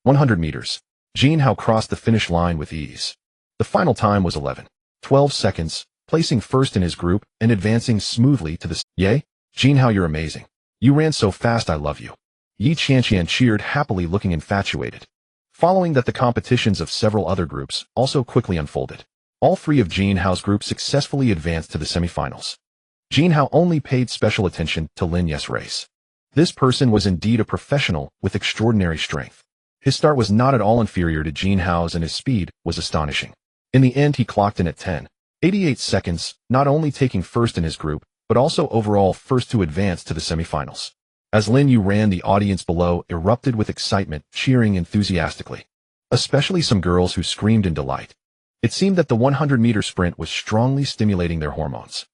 100 meters. Jin Hao crossed the finish line with ease. The final time was 11.12 seconds, placing first in his group and advancing smoothly to the... Yay? Jin Hao, you're amazing. You ran so fast, I love you. Yi Qianqian cheered happily, looking infatuated. Following that, the competitions of several other groups also quickly unfolded. All 3 of Jin Hao's groups successfully advanced to the semifinals. Jin Hao only paid special attention to Lin Ye's race. This person was indeed a professional with extraordinary strength. His start was not at all inferior to Jin Hao's, and his speed was astonishing. In the end, he clocked in at 10.88 seconds, not only taking first in his group, but also overall first to advance to the semifinals. As Lin Yu ran, the audience below erupted with excitement, cheering enthusiastically. Especially some girls who screamed in delight. It seemed that the 100-meter sprint was strongly stimulating their hormones.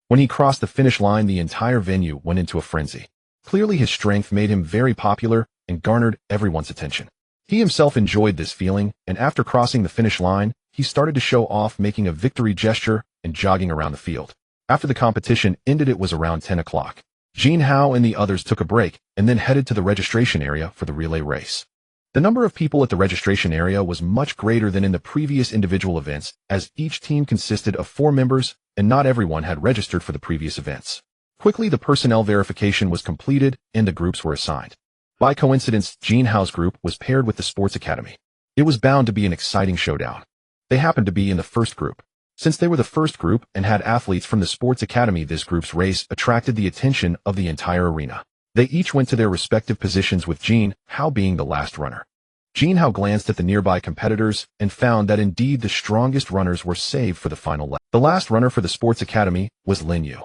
When he crossed the finish line, the entire venue went into a frenzy. Clearly, his strength made him very popular and garnered everyone's attention. He himself enjoyed this feeling, and after crossing the finish line, he started to show off, making a victory gesture and jogging around the field. After the competition ended, it was around 10 o'clock. Jin Hao and the others took a break and then headed to the registration area for the relay race. The number of people at the registration area was much greater than in the previous individual events, as each team consisted of 4 members and not everyone had registered for the previous events. Quickly, the personnel verification was completed and the groups were assigned. By coincidence, Jin Hao's group was paired with the sports academy. It was bound to be an exciting showdown. They happened to be in the first group. Since they were the first group and had athletes from the sports academy, this group's race attracted the attention of the entire arena. They each went to their respective positions, with Jin Hao being the last runner. Jin Hao glanced at the nearby competitors and found that indeed the strongest runners were saved for the final lap. The last runner for the sports academy was Lin Yu.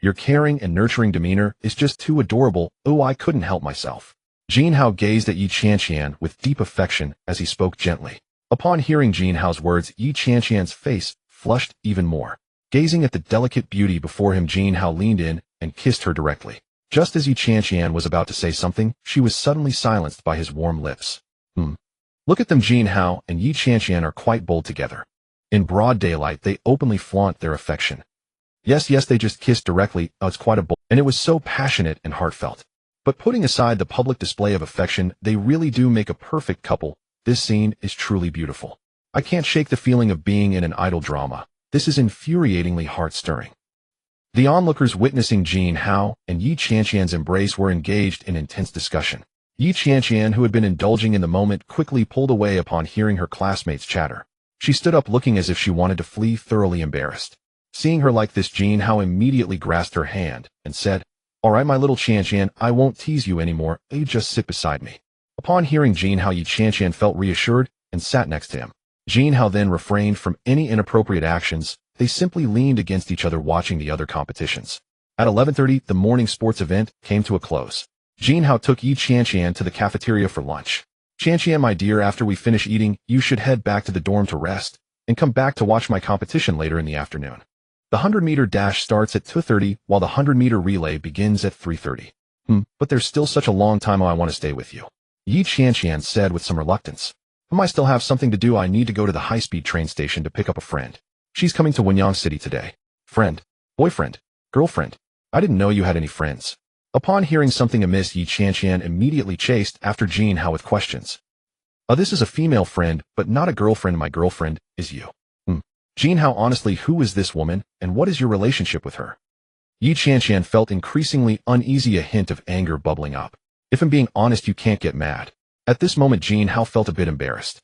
Your caring and nurturing demeanor is just too adorable. Oh, I couldn't help myself. Jin Hao gazed at Yi Qianqian with deep affection as he spoke gently. Upon hearing Jin Hao's words, Yi Qianqian's face flushed even more. Gazing at the delicate beauty before him, Jin Hao leaned in and kissed her directly. Just as Yi Qianqian was about to say something, she was suddenly silenced by his warm lips. Look at them. Jin Hao and Yi Qianqian are quite bold together. In broad daylight, they openly flaunt their affection. Yes, they just kissed directly. Oh, it's quite a bold, and it was so passionate and heartfelt. But putting aside the public display of affection, they really do make a perfect couple. This scene is truly beautiful. I can't shake the feeling of being in an idol drama. This is infuriatingly heart-stirring. The onlookers witnessing Jin Hao and Yi Qianqian's embrace were engaged in intense discussion. Yi Qianqian, who had been indulging in the moment, quickly pulled away upon hearing her classmates' chatter. She stood up looking as if she wanted to flee, thoroughly embarrassed. Seeing her like this, Jin Hao immediately grasped her hand and said, "All right, my little Qianqian, I won't tease you anymore. You just sit beside me." Upon hearing Jin Hao, Yi Qianqian felt reassured and sat next to him. Jin Hao then refrained from any inappropriate actions. They simply leaned against each other watching the other competitions. At 11:30, the morning sports event came to a close. Jin Hao took Yi Qianqian to the cafeteria for lunch. "Qianqian, my dear, after we finish eating, you should head back to the dorm to rest, and come back to watch my competition later in the afternoon. The 100-meter dash starts at 2:30, while the 100-meter relay begins at 3:30. But there's still such a long time. I want to stay with you," Yi Qianqian said with some reluctance. "I still have something to do. I need to go to the high-speed train station to pick up a friend. She's coming to Wenyang City today." "Friend? Boyfriend? Girlfriend? I didn't know you had any friends." Upon hearing something amiss, Yi Qianqian immediately chased after Jin Hao with questions. "This is a female friend, but not a girlfriend. My girlfriend is you." "Jin Hao, honestly, who is this woman, and what is your relationship with her?" Yi Qianqian felt increasingly uneasy, a hint of anger bubbling up. "If I'm being honest, you can't get mad." At this moment, Jin Hao felt a bit embarrassed.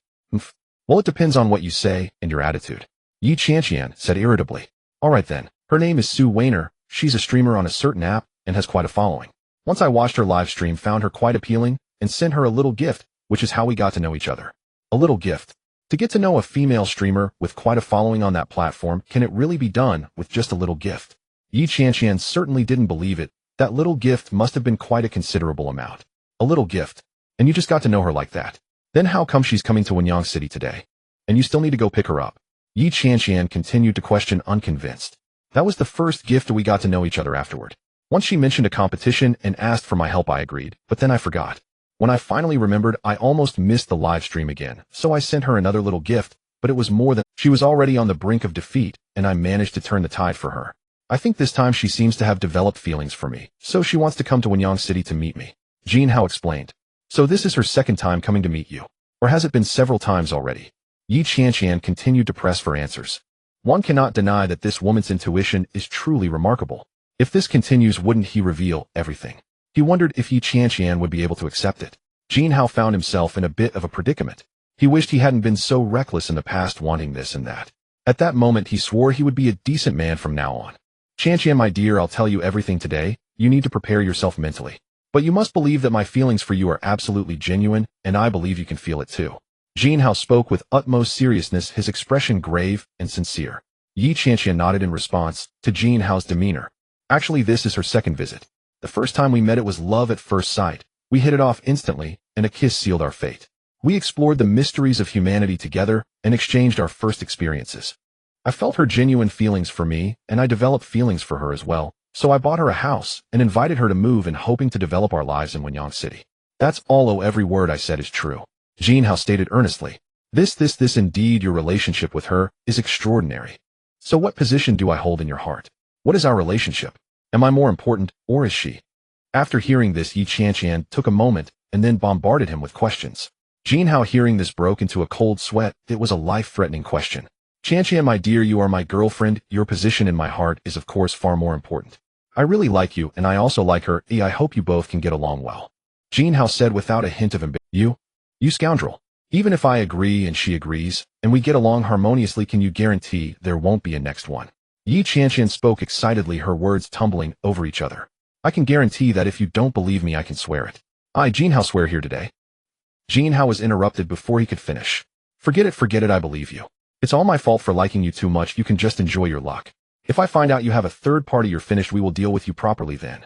"Well, it depends on what you say and your attitude," Yi Qianqian said irritably. "All right then, her name is Sue Weiner. She's a streamer on a certain app and has quite a following. Once I watched her live stream, found her quite appealing, and sent her a little gift, which is how we got to know each other." "A little gift? To get to know a female streamer with quite a following on that platform, can it really be done with just a little gift?" Yi Qianqian certainly didn't believe it. That little gift must have been quite a considerable amount. "A little gift? And you just got to know her like that? Then how come she's coming to Wenyang City today? And you still need to go pick her up?" Yi Qianqian continued to question, unconvinced. "That was the first gift. We got to know each other afterward. Once she mentioned a competition and asked for my help, I agreed, but then I forgot. When I finally remembered, I almost missed the live stream again, so I sent her another little gift, but it was more than she was already on the brink of defeat, and I managed to turn the tide for her. I think this time she seems to have developed feelings for me, so she wants to come to Wenyang City to meet me," Jin Hao explained. "So this is her second time coming to meet you, or has it been several times already?" Yi Qianqian continued to press for answers. One cannot deny that this woman's intuition is truly remarkable. If this continues, wouldn't he reveal everything? He wondered if Yi Qianqian would be able to accept it. Jin Hao found himself in a bit of a predicament. He wished he hadn't been so reckless in the past, wanting this and that. At that moment, he swore he would be a decent man from now on. "Qianqian, my dear, I'll tell you everything today. You need to prepare yourself mentally. But you must believe that my feelings for you are absolutely genuine, and I believe you can feel it too." Jin Hao spoke with utmost seriousness, his expression grave and sincere. Yi Qianqian nodded in response to Jin Hao's demeanor. "Actually, this is her second visit. The first time we met, it was love at first sight. We hit it off instantly, and a kiss sealed our fate. We explored the mysteries of humanity together and exchanged our first experiences. I felt her genuine feelings for me, and I developed feelings for her as well, so I bought her a house and invited her to move in, hoping to develop our lives in Wenyang City. That's all. Oh, every word I said is true," Jin Hao stated earnestly. This indeed, your relationship with her is extraordinary. So what position do I hold in your heart? What is our relationship? Am I more important, or is she?" After hearing this, Yi Qianqian took a moment and then bombarded him with questions. Jin Hao, hearing this, broke into a cold sweat. It was a life-threatening question. "Qianqian, my dear, you are my girlfriend. Your position in my heart is of course far more important. I really like you, and I also like her. I hope you both can get along well," Jin Hao said without a hint of embarrassment. You scoundrel. Even if I agree and she agrees, and we get along harmoniously, can you guarantee there won't be a next one?" Yi Qianqian spoke excitedly, her words tumbling over each other. "I can guarantee that. If you don't believe me, I can swear it." "I, Jin Hao, swear here today." Jin Hao was interrupted before he could finish. Forget it, I believe you. It's all my fault for liking you too much. You can just enjoy your luck. If I find out you have a third party, you're finished. We will deal with you properly then."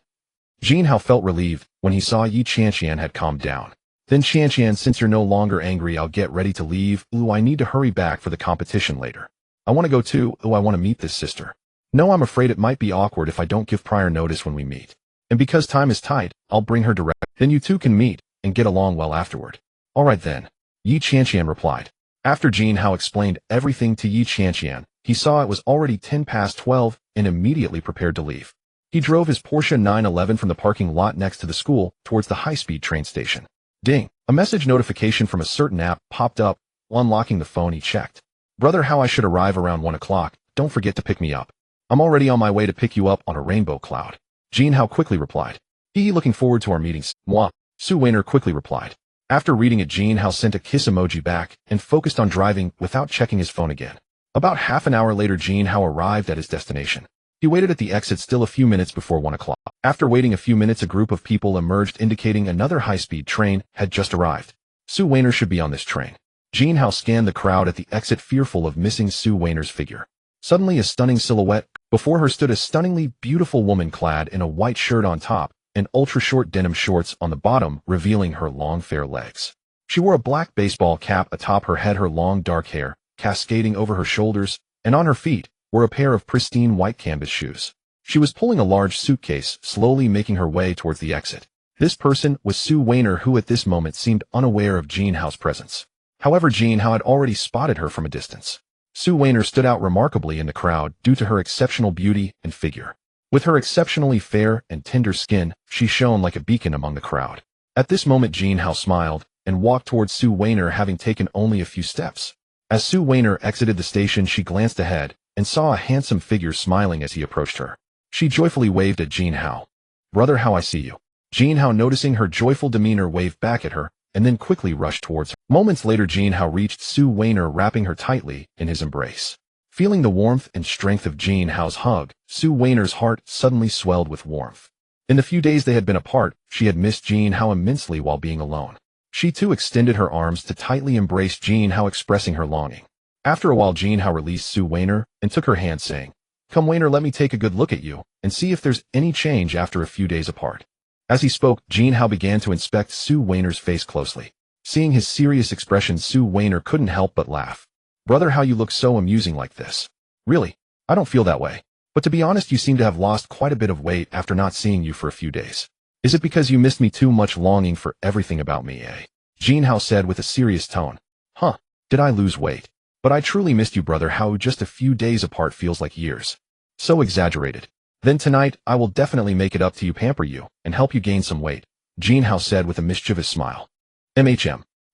Jin Hao felt relieved when he saw Yi Qianqian had calmed down. "Then Qianqian, since you're no longer angry, I'll get ready to leave. I need to hurry back for the competition later. I want to go too. I want to meet this sister. No, I'm afraid it might be awkward if I don't give prior notice when we meet." And because time is tight, I'll bring her direct. Then you two can meet and get along well afterward. All right then, Yi Qianqian replied. After Jin Hao explained everything to Yi Qianqian, he saw it was already 12 and immediately prepared to leave. He drove his Porsche 911 from the parking lot next to the school towards the high-speed train station. Ding! A message notification from a certain app popped up. Unlocking the phone, he checked. Brother Hao, I should arrive around 1 o'clock. Don't forget to pick me up. I'm already on my way to pick you up on a rainbow cloud. Jin Hao quickly replied. Looking forward to our meetings. Moi. Su Weiner quickly replied. After reading it, Jin Hao sent a kiss emoji back and focused on driving without checking his phone again. About half an hour later, Jin Hao arrived at his destination. He waited at the exit still a few minutes before 1 o'clock. After waiting a few minutes, a group of people emerged indicating another high-speed train had just arrived. Su Weiner should be on this train. Jin Hao scanned the crowd at the exit, fearful of missing Su Weiner's figure. Suddenly, a stunning silhouette. Before her stood a stunningly beautiful woman clad in a white shirt on top and ultra-short denim shorts on the bottom, revealing her long fair legs. She wore a black baseball cap atop her head, her long dark hair cascading over her shoulders, and on her feet were a pair of pristine white canvas shoes. She was pulling a large suitcase, slowly making her way towards the exit. This person was Su Weiner, who at this moment seemed unaware of Jin Hao's presence. However, Jin Hao had already spotted her from a distance. Su Weiner stood out remarkably in the crowd due to her exceptional beauty and figure. With her exceptionally fair and tender skin, she shone like a beacon among the crowd. At this moment, Jin Hao smiled and walked towards Su Weiner, having taken only a few steps. As Su Weiner exited the station, she glanced ahead and saw a handsome figure smiling as he approached her. She joyfully waved at Jin Hao. Brother Hao, I see you. Jin Hao, noticing her joyful demeanor, waved back at her and then quickly rushed towards her. Moments later, Jin Hao reached Su Weiner, wrapping her tightly in his embrace. Feeling the warmth and strength of Jin Hao's hug, Su Weiner's heart suddenly swelled with warmth. In the few days they had been apart, she had missed Jin Hao immensely while being alone. She too extended her arms to tightly embrace Jin Hao, expressing her longing. After a while, Jin Hao released Su Weiner and took her hand, saying, "Come, Weiner, let me take a good look at you and see if there's any change after a few days apart." As he spoke, Jin Hao began to inspect Su Weiner's face closely. Seeing his serious expression, Su Weiner couldn't help but laugh. "Brother Hao, you look so amusing like this." "Really? I don't feel that way. But to be honest, you seem to have lost quite a bit of weight after not seeing you for a few days. Is it because you missed me too much, longing for everything about me, eh?" Jin Hao said with a serious tone. "Huh, did I lose weight? But I truly missed you, Brother Hao. Just a few days apart feels like years." "So exaggerated. Then tonight, I will definitely make it up to you, pamper you, and help you gain some weight," Jin Hao said with a mischievous smile.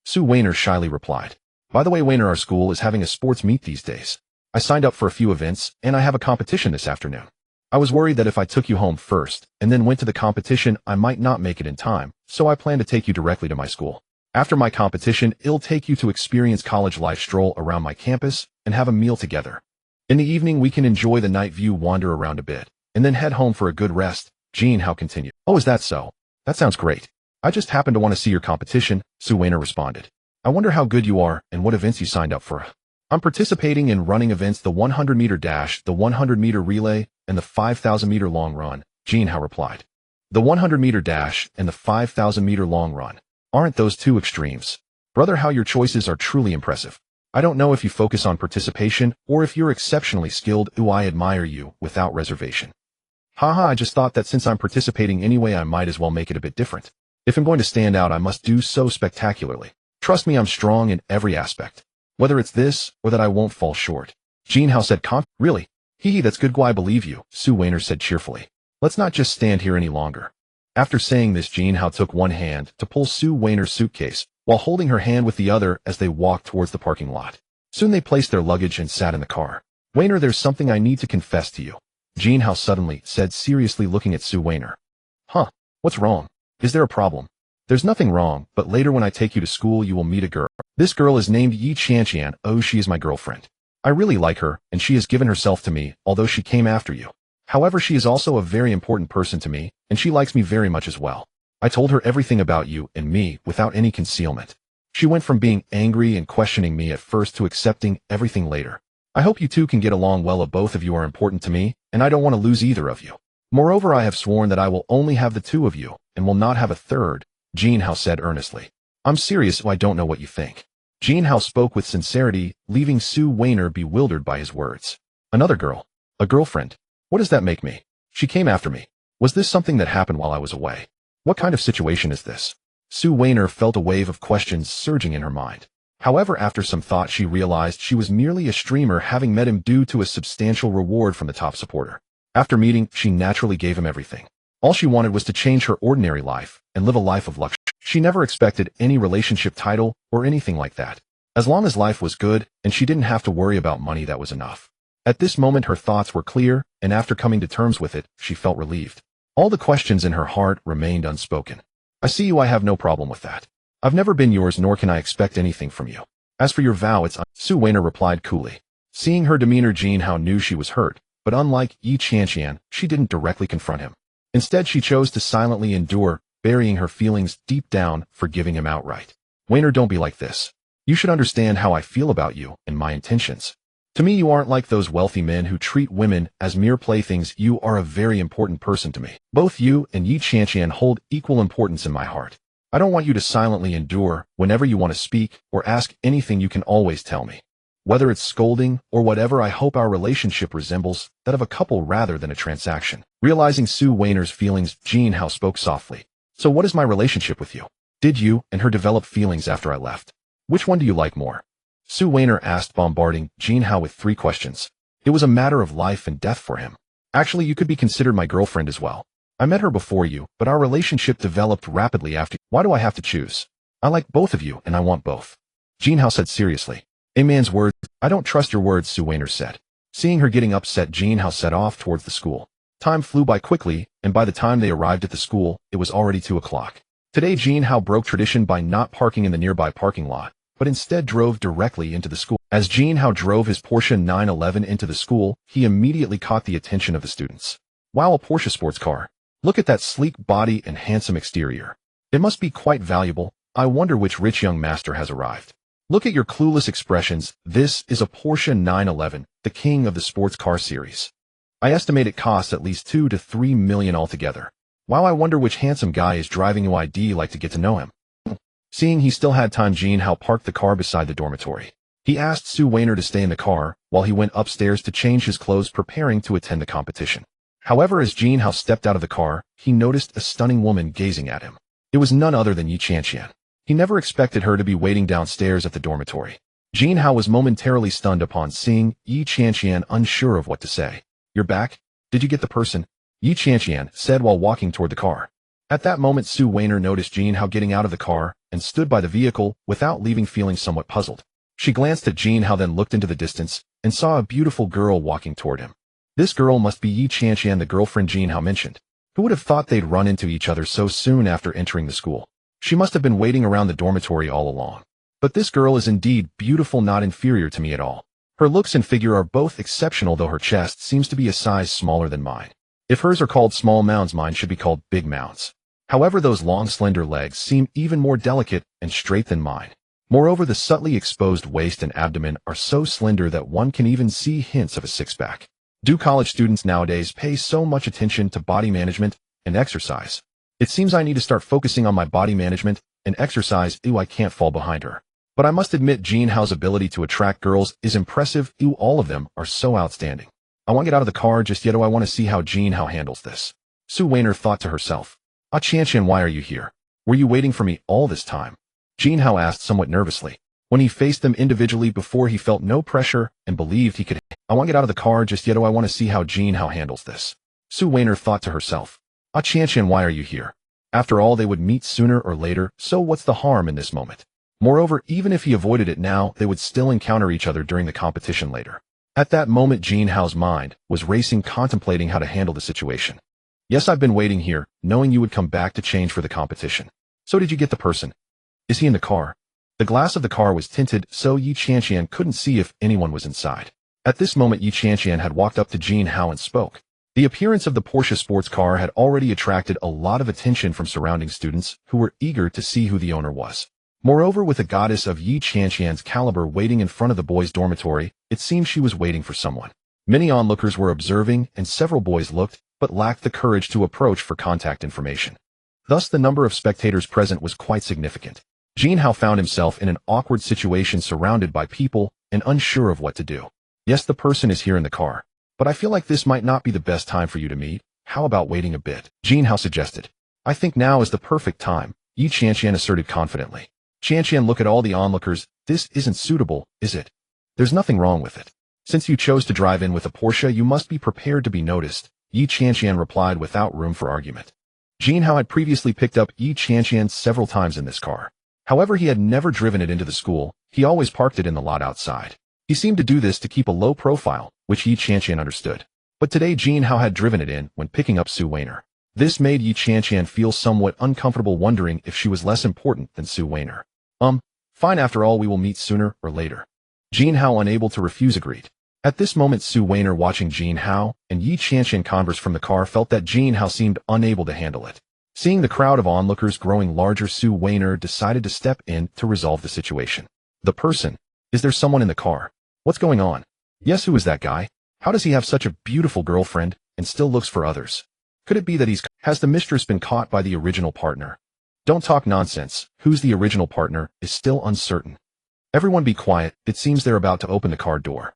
Su Weiner shyly replied. "By the way, Weiner, our school is having a sports meet these days. I signed up for a few events, and I have a competition this afternoon. I was worried that if I took you home first and then went to the competition, I might not make it in time, so I plan to take you directly to my school. After my competition, I'll take you to experience college life, stroll around my campus, and have a meal together. In the evening, we can enjoy the night view, wander around a bit, and then head home for a good rest," Jin Hao continued. "Oh, is that so? That sounds great. I just happen to want to see your competition," Su Weiner responded. "I wonder how good you are and what events you signed up for." "I'm participating in running events, the 100-meter dash, the 100-meter relay, and the 5,000-meter long run," Jin Hao replied. "The 100-meter dash and the 5,000-meter long run. Aren't those two extremes? Brother Hao, your choices are truly impressive. I don't know if you focus on participation or if you're exceptionally skilled. I admire you without reservation." "Haha, I just thought that since I'm participating anyway, I might as well make it a bit different. If I'm going to stand out, I must do so spectacularly. Trust me, I'm strong in every aspect. Whether it's this or that, I won't fall short," Jin Hao said "Really? That's good, I believe you," Su Weiner said cheerfully. "Let's not just stand here any longer." After saying this, Jin Hao took one hand to pull Su Weiner's suitcase, while holding her hand with the other as they walked towards the parking lot. Soon they placed their luggage and sat in the car. "Weiner, there's something I need to confess to you," Jin Hao suddenly said, seriously looking at Su Weiner. "Huh? What's wrong? Is there a problem?" "There's nothing wrong, but later when I take you to school, you will meet a girl. This girl is named Yi Qianqian. Oh, she is my girlfriend. I really like her, and she has given herself to me, although she came after you. However, she is also a very important person to me, and she likes me very much as well. I told her everything about you and me without any concealment. She went from being angry and questioning me at first to accepting everything later. I hope you two can get along well. Both of you are important to me, and I don't want to lose either of you. Moreover, I have sworn that I will only have the two of you, and will not have a third," Jin Hao said earnestly. "I'm serious, so I don't know what you think." Jin Hao spoke with sincerity, leaving Su Weiner bewildered by his words. "Another girl? A girlfriend? What does that make me? She came after me. Was this something that happened while I was away? What kind of situation is this? Sue Weiner felt a wave of questions surging in her mind. However, after some thought, she realized she was merely a streamer having met him due to a substantial reward from the top supporter. After meeting, she naturally gave him everything. All she wanted was to change her ordinary life and live a life of luxury. She never expected any relationship title or anything like that. As long as life was good and she didn't have to worry about money, that was enough. At this moment, her thoughts were clear, and after coming to terms with it, she felt relieved. All the questions in her heart remained unspoken. I see you. I have no problem with that. I've never been yours, nor can I expect anything from you. As for your vow, Sue Weiner replied coolly. Seeing her demeanor, Jin Hao knew she was hurt, but unlike Yi Qianqian, she didn't directly confront him. Instead, she chose to silently endure, burying her feelings deep down, forgiving him outright. Weiner, don't be like this. You should understand how I feel about you and my intentions. To me, you aren't like those wealthy men who treat women as mere playthings. You are a very important person to me. Both you and Yi Qianqian hold equal importance in my heart. I don't want you to silently endure. Whenever you want to speak or ask anything, you can always tell me. Whether it's scolding or whatever, I hope our relationship resembles that of a couple rather than a transaction. Realizing Sue Weiner's feelings, Jin Hao spoke softly. So what is my relationship with you? Did you and her develop feelings after I left? Which one do you like more? Sue Weiner asked, bombarding Jin Hao with 3 questions. It was a matter of life and death for him. Actually, you could be considered my girlfriend as well. I met her before you, but our relationship developed rapidly after. Why do I have to choose? I like both of you, and I want both. Jin Hao said seriously. A man's words. I don't trust your words, Sue Weiner said. Seeing her getting upset, Jin Hao set off towards the school. Time flew by quickly, and by the time they arrived at the school, it was already 2 o'clock. Today, Jin Hao broke tradition by not parking in the nearby parking lot, but instead drove directly into the school. As Jin Hao drove his Porsche 911 into the school, he immediately caught the attention of the students. Wow, a Porsche sports car. Look at that sleek body and handsome exterior. It must be quite valuable. I wonder which rich young master has arrived. Look at your clueless expressions. This is a Porsche 911, the king of the sports car series. I estimate it costs at least 2 to 3 million altogether. Wow, I wonder which handsome guy is driving you. I'd like to get to know him. Seeing he still had time, Jin Hao parked the car beside the dormitory. He asked Sue Weiner to stay in the car while he went upstairs to change his clothes, preparing to attend the competition. However, as Jin Hao stepped out of the car, he noticed a stunning woman gazing at him. It was none other than Yi Qianqian. He never expected her to be waiting downstairs at the dormitory. Jin Hao was momentarily stunned upon seeing Yi Qianqian, unsure of what to say. You're back? Did you get the person? Yi Qianqian said while walking toward the car. At that moment, Sue Weiner noticed Jin Hao getting out of the car and stood by the vehicle without leaving, feeling somewhat puzzled. She glanced at Jin Hao, then looked into the distance and saw a beautiful girl walking toward him. This girl must be Yi Qianqian, the girlfriend Jin Hao mentioned. Who would have thought they'd run into each other so soon after entering the school? She must have been waiting around the dormitory all along. But this girl is indeed beautiful, not inferior to me at all. Her looks and figure are both exceptional, though her chest seems to be a size smaller than mine. If hers are called small mounds, mine should be called big mounds. However, those long, slender legs seem even more delicate and straight than mine. Moreover, the subtly exposed waist and abdomen are so slender that one can even see hints of a six-pack. Do college students nowadays pay so much attention to body management and exercise? It seems I need to start focusing on my body management and exercise. I can't fall behind her. But I must admit, Jin Hao's ability to attract girls is impressive. All of them are so outstanding. I won't get out of the car just yet. I want to see how Jin Hao handles this. Sue Weiner thought to herself. Qianqian, why are you here? Were you waiting for me all this time? Jin Hao asked somewhat nervously. When he faced them individually before, he felt no pressure and believed he could. I won't get out of the car just yet. I want to see how Jin Hao handles this. Sue Weiner thought to herself. Qianqian, why are you here? After all, they would meet sooner or later, so what's the harm in this moment? Moreover, even if he avoided it now, they would still encounter each other during the competition later. At that moment, Jin Hao's mind was racing, contemplating how to handle the situation. Yes, I've been waiting here, knowing you would come back to change for the competition. So did you get the person? Is he in the car? The glass of the car was tinted, so Yi Qianqian couldn't see if anyone was inside. At this moment, Yi Qianqian had walked up to Jin Hao and spoke. The appearance of the Porsche sports car had already attracted a lot of attention from surrounding students who were eager to see who the owner was. Moreover, with a goddess of Yi Qianqian's caliber waiting in front of the boys' dormitory, it seemed she was waiting for someone. Many onlookers were observing, and several boys looked, but lacked the courage to approach for contact information. Thus, the number of spectators present was quite significant. Jin Hao found himself in an awkward situation, surrounded by people and unsure of what to do. Yes, the person is here in the car, but I feel like this might not be the best time for you to meet. how about waiting a bit? Jin Hao suggested. I think now is the perfect time, Yi Qianqian asserted confidently. Qianqian, look at all the onlookers. This isn't suitable, is it? There's nothing wrong with it. Since you chose to drive in with a Porsche, you must be prepared to be noticed, Yi Qianqian replied without room for argument. Jin Hao had previously picked up Yi Qianqian several times in this car. However, he had never driven it into the school. He always parked it in the lot outside. He seemed to do this to keep a low profile, which Yi Qianqian understood. But today Jin Hao had driven it in when picking up Su Weiner. This made Yi Qianqian feel somewhat uncomfortable, wondering if she was less important than Su Weiner. Fine, after all, we will meet sooner or later. Jin Hao, unable to refuse, agreed. At this moment, Su Weiner, watching Jin Hao and Yi Qianqian converse from the car, felt that Jin Hao seemed unable to handle it. Seeing the crowd of onlookers growing larger, Su Weiner decided to step in to resolve the situation. The person. Is there someone in the car? What's going on? Yes, who is that guy? How does he have such a beautiful girlfriend and still looks for others? Could it be that has the mistress been caught by the original partner? Don't talk nonsense. Who's the original partner is still uncertain. Everyone be quiet. It seems they're about to open the car door.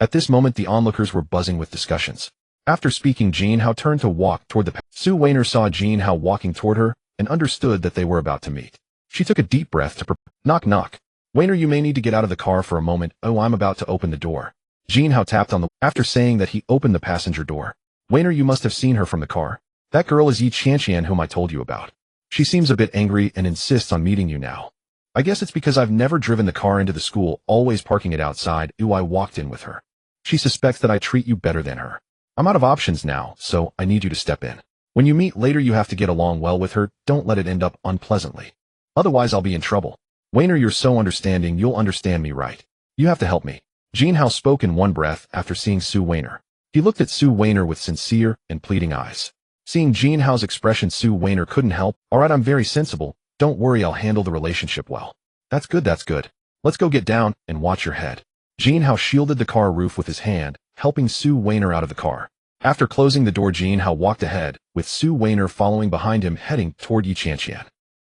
At this moment, the onlookers were buzzing with discussions. After speaking, Jin Hao turned to walk toward the Su Weiner saw Jin Hao walking toward her and understood that they were about to meet. She took a deep breath to knock knock. Weiner, you may need to get out of the car for a moment. Oh, I'm about to open the door. Jin Hao tapped on the after saying that he opened the passenger door. Weiner, you must have seen her from the car. That girl is Yi Qianqian, whom I told you about. She seems a bit angry and insists on meeting you now. I guess it's because I've never driven the car into the school, always parking it outside. Ooh, I walked in with her. She suspects that I treat you better than her. I'm out of options now, so I need you to step in. When you meet later, you have to get along well with her. Don't let it end up unpleasantly. Otherwise, I'll be in trouble. Weiner, you're so understanding. You'll understand me, right? You have to help me. Jin Hao spoke in one breath after seeing Su Weiner. He looked at Su Weiner with sincere and pleading eyes. Seeing Jin Hao's expression, Su Weiner couldn't help. All right, I'm very sensible. Don't worry, I'll handle the relationship well. That's good, that's good. Let's go get down and watch your head. Jin Hao shielded the car roof with his hand, helping Su Weiner out of the car. After closing the door, Jin Hao walked ahead, with Su Weiner following behind him, heading toward Yi Qianqian.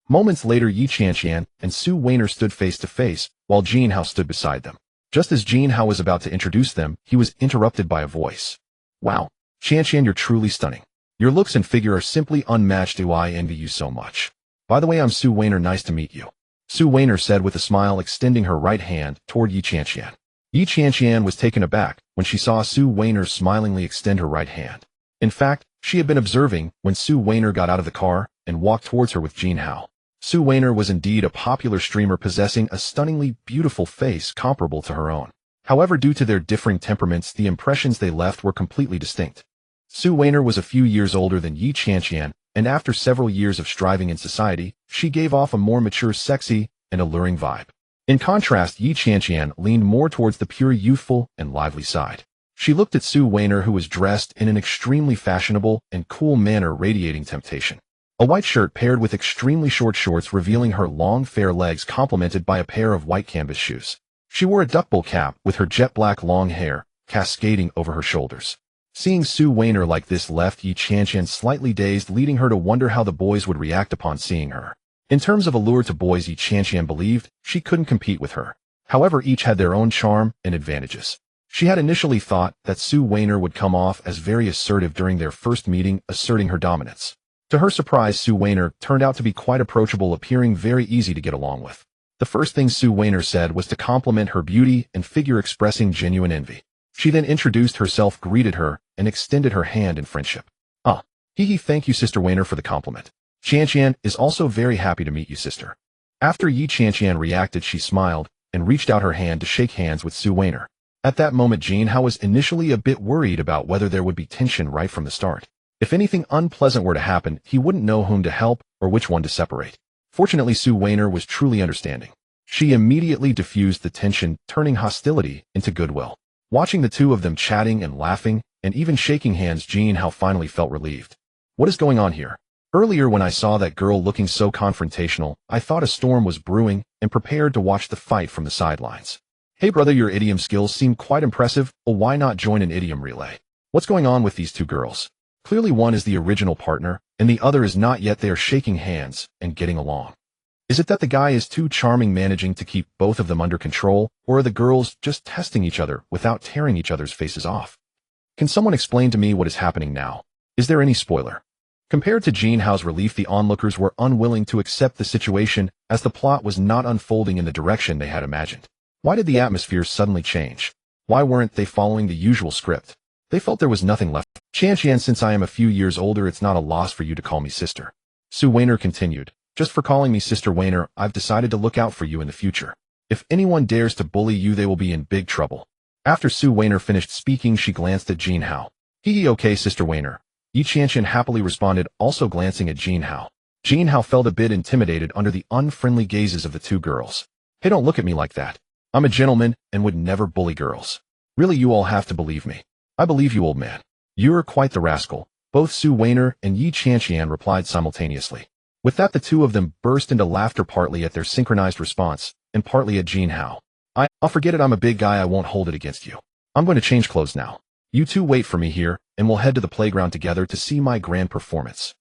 Moments later, Yi Qianqian and Su Weiner stood face to face, while Jin Hao stood beside them. Just as Jin Hao was about to introduce them, he was interrupted by a voice. Wow, Qianqian, you're truly stunning. Your looks and figure are simply unmatched. Do I envy you so much? By the way, I'm Su Weiner. Nice to meet you. Su Weiner said with a smile, extending her right hand toward Yi Qianqian. Yi Qianqian was taken aback when she saw Su Weiner smilingly extend her right hand. In fact, she had been observing when Su Weiner got out of the car and walked towards her with Jin Hao. Su Weiner was indeed a popular streamer possessing a stunningly beautiful face comparable to her own. However, due to their differing temperaments, the impressions they left were completely distinct. Su Weiner was a few years older than Yi Qianqian, and after several years of striving in society, she gave off a more mature, sexy, and alluring vibe. In contrast, Yi Qianqian leaned more towards the pure, youthful, and lively side. She looked at Su Weiner, who was dressed in an extremely fashionable and cool manner, radiating temptation. A white shirt paired with extremely short shorts revealing her long, fair legs, complemented by a pair of white canvas shoes. She wore a duckbill cap with her jet black long hair cascading over her shoulders. Seeing Su Weiner like this left Yi Qianqian slightly dazed, leading her to wonder how the boys would react upon seeing her. In terms of allure to boys, Yi Qianqian believed she couldn't compete with her. However, each had their own charm and advantages. She had initially thought that Su Weiner would come off as very assertive during their first meeting, asserting her dominance. To her surprise, Su Weiner turned out to be quite approachable, appearing very easy to get along with. The first thing Su Weiner said was to compliment her beauty and figure, expressing genuine envy. She then introduced herself, greeted her, and extended her hand in friendship. Thank you, Sister Weiner, for the compliment. Qianqian is also very happy to meet you, sister. After Yi Qianqian reacted, she smiled and reached out her hand to shake hands with Su Weiner. At that moment, Jin Hao was initially a bit worried about whether there would be tension right from the start. If anything unpleasant were to happen, he wouldn't know whom to help or which one to separate. Fortunately, Su Weiner was truly understanding. She immediately diffused the tension, turning hostility into goodwill. Watching the two of them chatting and laughing, and even shaking hands, Jin Hao finally felt relieved. What is going on here? Earlier, when I saw that girl looking so confrontational, I thought a storm was brewing and prepared to watch the fight from the sidelines. Hey brother, your idiom skills seem quite impressive. Well, why not join an idiom relay? What's going on with these two girls? Clearly one is the original partner, and the other is not, yet they are shaking hands and getting along. Is it that the guy is too charming, managing to keep both of them under control, or are the girls just testing each other without tearing each other's faces off? Can someone explain to me what is happening now? Is there any spoiler? Compared to Jin Hao's relief, the onlookers were unwilling to accept the situation as the plot was not unfolding in the direction they had imagined. Why did the atmosphere suddenly change? Why weren't they following the usual script? They felt there was nothing left. Qianqian, since I am a few years older, it's not a loss for you to call me sister. Su Weiner continued. Just for calling me Sister Weiner, I've decided to look out for you in the future. If anyone dares to bully you, they will be in big trouble. After Su Weiner finished speaking, she glanced at Jin Hao. Hee okay, Sister Weiner. Yi Qianqian happily responded, also glancing at Jin Hao. Jin Hao felt a bit intimidated under the unfriendly gazes of the two girls. Hey, don't look at me like that. I'm a gentleman and would never bully girls. Really, you all have to believe me. I believe you, old man. You're quite the rascal. Both Su Weiner and Yi Qianqian replied simultaneously. With that, the two of them burst into laughter, partly at their synchronized response, and partly at Jin Hao. I'll forget it, I'm a big guy, I won't hold it against you. I'm going to change clothes now. You two wait for me here, and we'll head to the playground together to see my grand performance.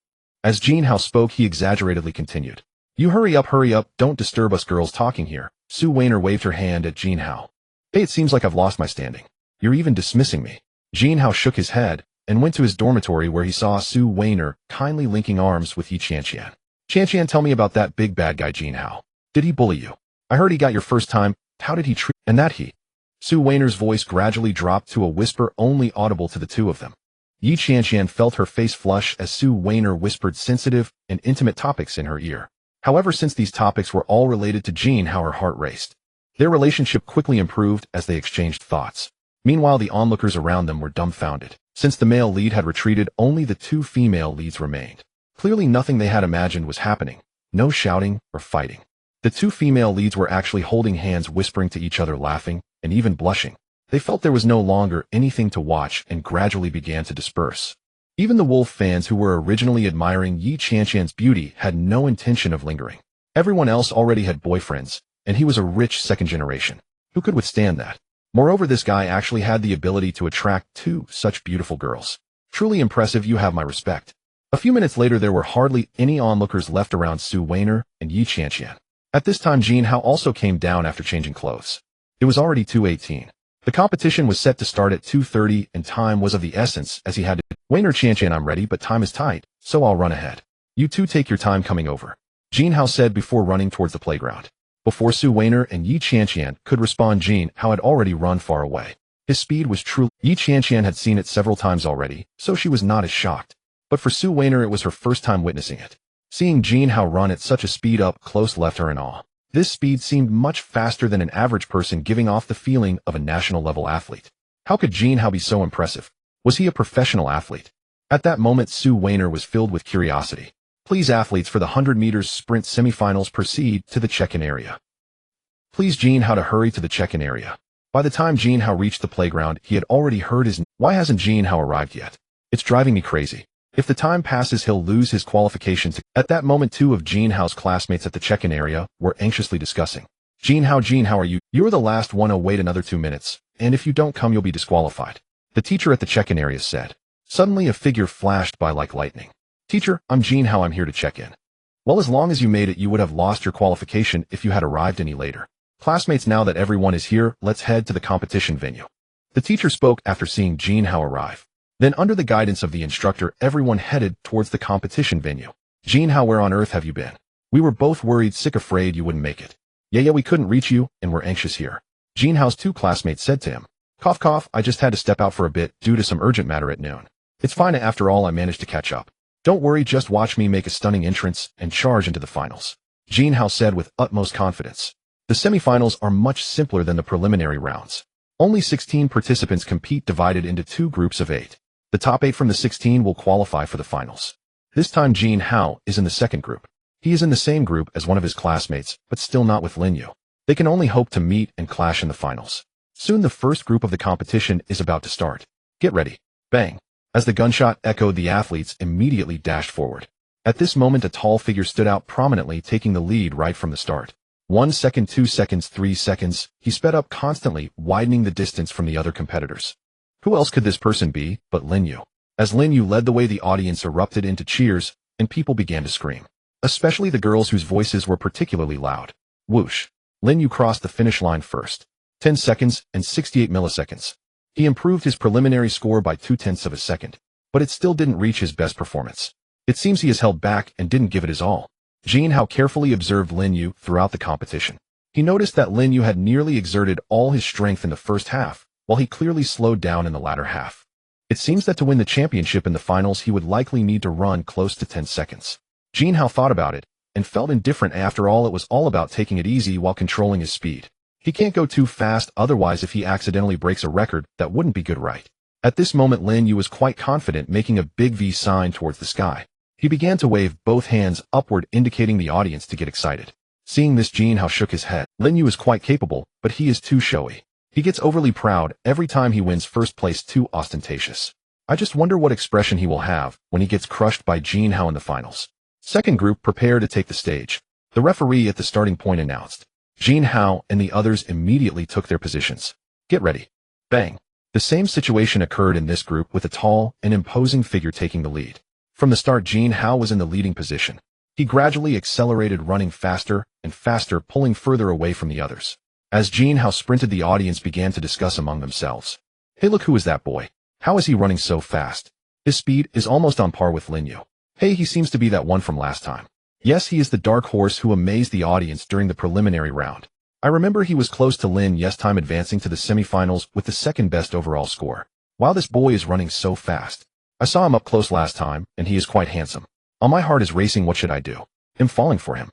As Jin Hao spoke, he exaggeratedly continued. You hurry up, don't disturb us girls talking here. Su Weiner waved her hand at Jin Hao. Hey, it seems like I've lost my standing. You're even dismissing me. Jin Hao shook his head, and went to his dormitory where he saw Su Weiner kindly linking arms with Yi Qianqian. Qianqian, tell me about that big bad guy Jin Hao. Did he bully you? I heard he got your first time. How did he treat? And that he? Su Weiner's voice gradually dropped to a whisper only audible to the two of them. Yi Qianqian felt her face flush as Su Weiner whispered sensitive and intimate topics in her ear. However, since these topics were all related to Jin Hao, her heart raced. Their relationship quickly improved as they exchanged thoughts. Meanwhile, the onlookers around them were dumbfounded. Since the male lead had retreated, only the two female leads remained. Clearly nothing they had imagined was happening. No shouting or fighting. The two female leads were actually holding hands, whispering to each other, laughing, and even blushing. They felt there was no longer anything to watch and gradually began to disperse. Even the Wolf fans who were originally admiring Yi Qianqian's beauty had no intention of lingering. Everyone else already had boyfriends, and he was a rich second generation. Who could withstand that? Moreover, this guy actually had the ability to attract two such beautiful girls. Truly impressive, you have my respect. A few minutes later, there were hardly any onlookers left around Su Weiner and Yi Qianqian. At this time, Jin Hao also came down after changing clothes. It was already 2:18. The competition was set to start at 2:30 and time was of the essence as he had to. Weiner, Qianqian, I'm ready, but time is tight, so I'll run ahead. You two take your time coming over. Jin Hao said before running towards the playground. Before Su Weiner and Yi Qianqian could respond, Jin Hao had already run far away. His speed was true. Yi Qianqian had seen it several times already, so she was not as shocked. But for Su Weiner, it was her first time witnessing it. Seeing Jin Hao run at such a speed up close left her in awe. This speed seemed much faster than an average person, giving off the feeling of a national-level athlete. How could Jin Hao be so impressive? Was he a professional athlete? At that moment, Su Weiner was filled with curiosity. Please, athletes, for the 100 meters sprint semifinals, proceed to the check-in area. Please, Jin Hao, to hurry to the check-in area. By the time Jin Hao reached the playground, he had already heard his. Why hasn't Jin Hao arrived yet? It's driving me crazy. If the time passes, he'll lose his qualifications. At that moment, two of Jin Hao's classmates at the check-in area were anxiously discussing. Jin Hao, are you? You're the last one. Oh, wait another 2 minutes, and if you don't come, you'll be disqualified. The teacher at the check-in area said. Suddenly, a figure flashed by like lightning. Teacher, I'm Jin Hao. I'm here to check in. Well, as long as you made it, you would have lost your qualification if you had arrived any later. Classmates, now that everyone is here, let's head to the competition venue. The teacher spoke after seeing Jin Hao arrive. Then, under the guidance of the instructor, everyone headed towards the competition venue. Jin Hao, where on earth have you been? We were both worried, sick, afraid you wouldn't make it. Yeah, we couldn't reach you, and we're anxious here. Jin Hao's two classmates said to him. Cough, cough, I just had to step out for a bit due to some urgent matter at noon. It's fine, after all, I managed to catch up. Don't worry, just watch me make a stunning entrance and charge into the finals. Jin Hao said with utmost confidence. The semifinals are much simpler than the preliminary rounds. Only 16 participants compete, divided into 2 groups of 8. The top 8 from the 16 will qualify for the finals. This time Jin Hao is in the second group. He is in the same group as one of his classmates, but still not with Lin Yu. They can only hope to meet and clash in the finals. Soon the first group of the competition is about to start. Get ready. Bang. As the gunshot echoed, the athletes immediately dashed forward. At this moment, a tall figure stood out prominently, taking the lead right from the start. 1 second, 2 seconds, 3 seconds. He sped up constantly, widening the distance from the other competitors. Who else could this person be but Lin Yu? As Lin Yu led the way, the audience erupted into cheers, and people began to scream. Especially the girls whose voices were particularly loud. Whoosh. Lin Yu crossed the finish line first. 10 seconds and 68 milliseconds. He improved his preliminary score by 0.2 of a second. but it still didn't reach his best performance. It seems he has held back and didn't give it his all. Jin Hao carefully observed Lin Yu throughout the competition. He noticed that Lin Yu had nearly exerted all his strength in the first half, while he clearly slowed down in the latter half. It seems that to win the championship in the finals he would likely need to run close to 10 seconds. Jin Hao thought about it, and felt indifferent. After all, it was all about taking it easy while controlling his speed. He can't go too fast, otherwise if he accidentally breaks a record, that wouldn't be good, right? At this moment Lin Yu was quite confident, making a big V sign towards the sky. He began to wave both hands upward, indicating the audience to get excited. Seeing this, Jin Hao shook his head. Lin Yu is quite capable, but he is too showy. He gets overly proud every time he wins first place, too ostentatious. I just wonder what expression he will have when he gets crushed by Jin Hao in the finals. Second group, prepare to take the stage. The referee at the starting point announced. Jin Hao and the others immediately took their positions. Get ready. Bang. The same situation occurred in this group, with a tall and imposing figure taking the lead. From the start, Jin Hao was in the leading position. He gradually accelerated, running faster and faster, pulling further away from the others. As Jin Hao sprinted, the audience began to discuss among themselves. Hey, look, who is that boy? How is he running so fast? His speed is almost on par with Lin Yu. Hey, he seems to be that one from last time. Yes, he is the dark horse who amazed the audience during the preliminary round. I remember he was close to Lin Yu's time, advancing to the semifinals with the second best overall score. Wow, this boy is running so fast. I saw him up close last time, and he is quite handsome. All my heart is racing. What should I do? I'm falling for him.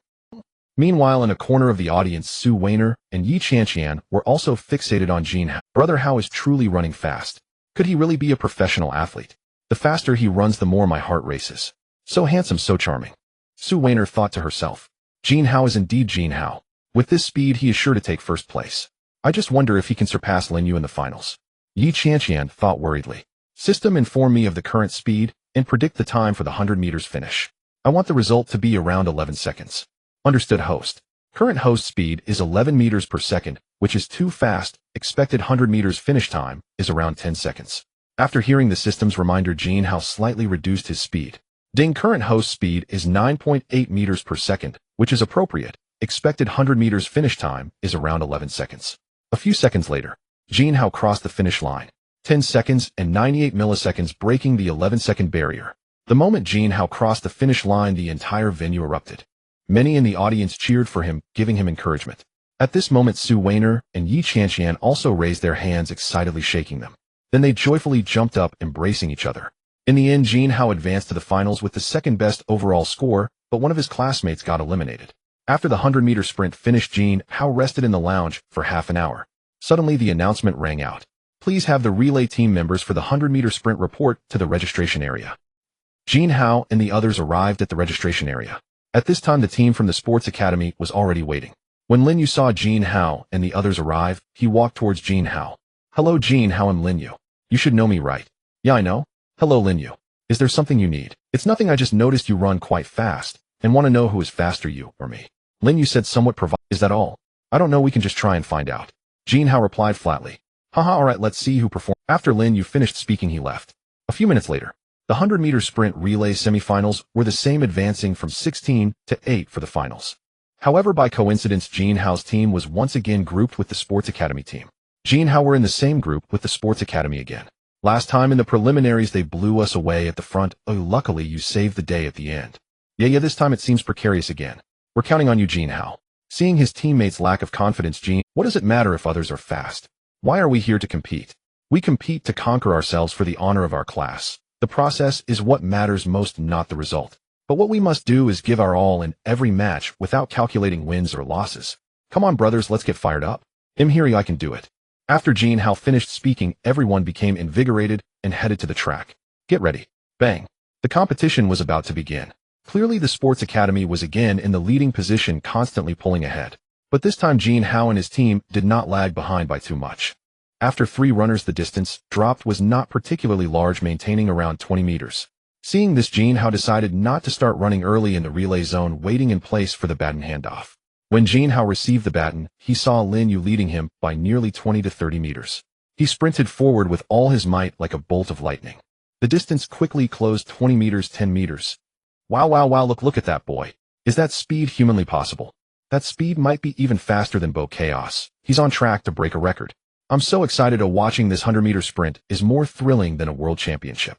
Meanwhile, in a corner of the audience, Su Weiner and Yi Qianqian were also fixated on Jin Hao. Brother Hao is truly running fast. Could he really be a professional athlete? The faster he runs, the more my heart races. So handsome, so charming. Su Weiner thought to herself. Jin Hao is indeed Jin Hao. With this speed, he is sure to take first place. I just wonder if he can surpass Lin Yu in the finals. Yi Qianqian thought worriedly. System, inform me of the current speed and predict the time for the 100 meters finish. I want the result to be around 11 seconds. Understood, host. Current host speed is 11 meters per second, which is too fast. Expected 100 meters finish time is around 10 seconds. After hearing the system's reminder, Jin Hao slightly reduced his speed. Ding, current host speed is 9.8 meters per second, which is appropriate. Expected 100 meters finish time is around 11 seconds. A few seconds later, Jin Hao crossed the finish line. 10 seconds and 98 milliseconds, breaking the 11-second barrier. The moment Jin Hao crossed the finish line, the entire venue erupted. Many in the audience cheered for him, giving him encouragement. At this moment, Su Weiner and Yi Qianqian also raised their hands, excitedly shaking them. Then they joyfully jumped up, embracing each other. In the end, Jin Hao advanced to the finals with the second-best overall score, but one of his classmates got eliminated. After the 100-meter sprint finished, Jin Hao rested in the lounge for half an hour. Suddenly, the announcement rang out. Please have the relay team members for the 100-meter sprint report to the registration area. Jin Hao and the others arrived at the registration area. At this time, the team from the sports academy was already waiting. When Lin Yu saw Jin Hao and the others arrive, he walked towards Jin Hao. Hello, Jin Hao, I'm Lin Yu. You should know me, right? Yeah, I know. Hello, Lin Yu. Is there something you need? It's nothing, I just noticed you run quite fast, and want to know who is faster, you or me. Lin Yu said, somewhat provocative. Is that all? I don't know, we can just try and find out. Jin Hao replied flatly. Haha, alright, let's see who performed. After Lin Yu finished speaking, he left. A few minutes later, the 100-meter sprint relay semifinals were the same, advancing from 16 to 8 for the finals. However, by coincidence, Jin Hao's team was once again grouped with the sports academy team. Jin Hao were in the same group with the sports academy again. Last time in the preliminaries, they blew us away at the front. Oh, luckily you saved the day at the end. Yeah, this time it seems precarious again. We're counting on you, Jin Hao. Seeing his teammates' lack of confidence, what does it matter if others are fast? Why are we here to compete? We compete to conquer ourselves for the honor of our class. The process is what matters most, not the result. But what we must do is give our all in every match without calculating wins or losses. Come on, brothers, let's get fired up. I'm here, I can do it. After Jin Hao finished speaking, everyone became invigorated and headed to the track. Get ready. Bang. The competition was about to begin. Clearly, the sports academy was again in the leading position, constantly pulling ahead. But this time, Jin Hao and his team did not lag behind by too much. After 3 runners, the distance dropped was not particularly large, maintaining around 20 meters. Seeing this, Jin Hao decided not to start running early in the relay zone, waiting in place for the baton handoff. When Jin Hao received the baton, he saw Lin Yu leading him by nearly 20 to 30 meters. He sprinted forward with all his might like a bolt of lightning. The distance quickly closed 20 meters, 10 meters. Wow, look at that boy. Is that speed humanly possible? That speed might be even faster than Bo Chaos. He's on track to break a record. I'm so excited. Watching this 100-meter sprint is more thrilling than a world championship.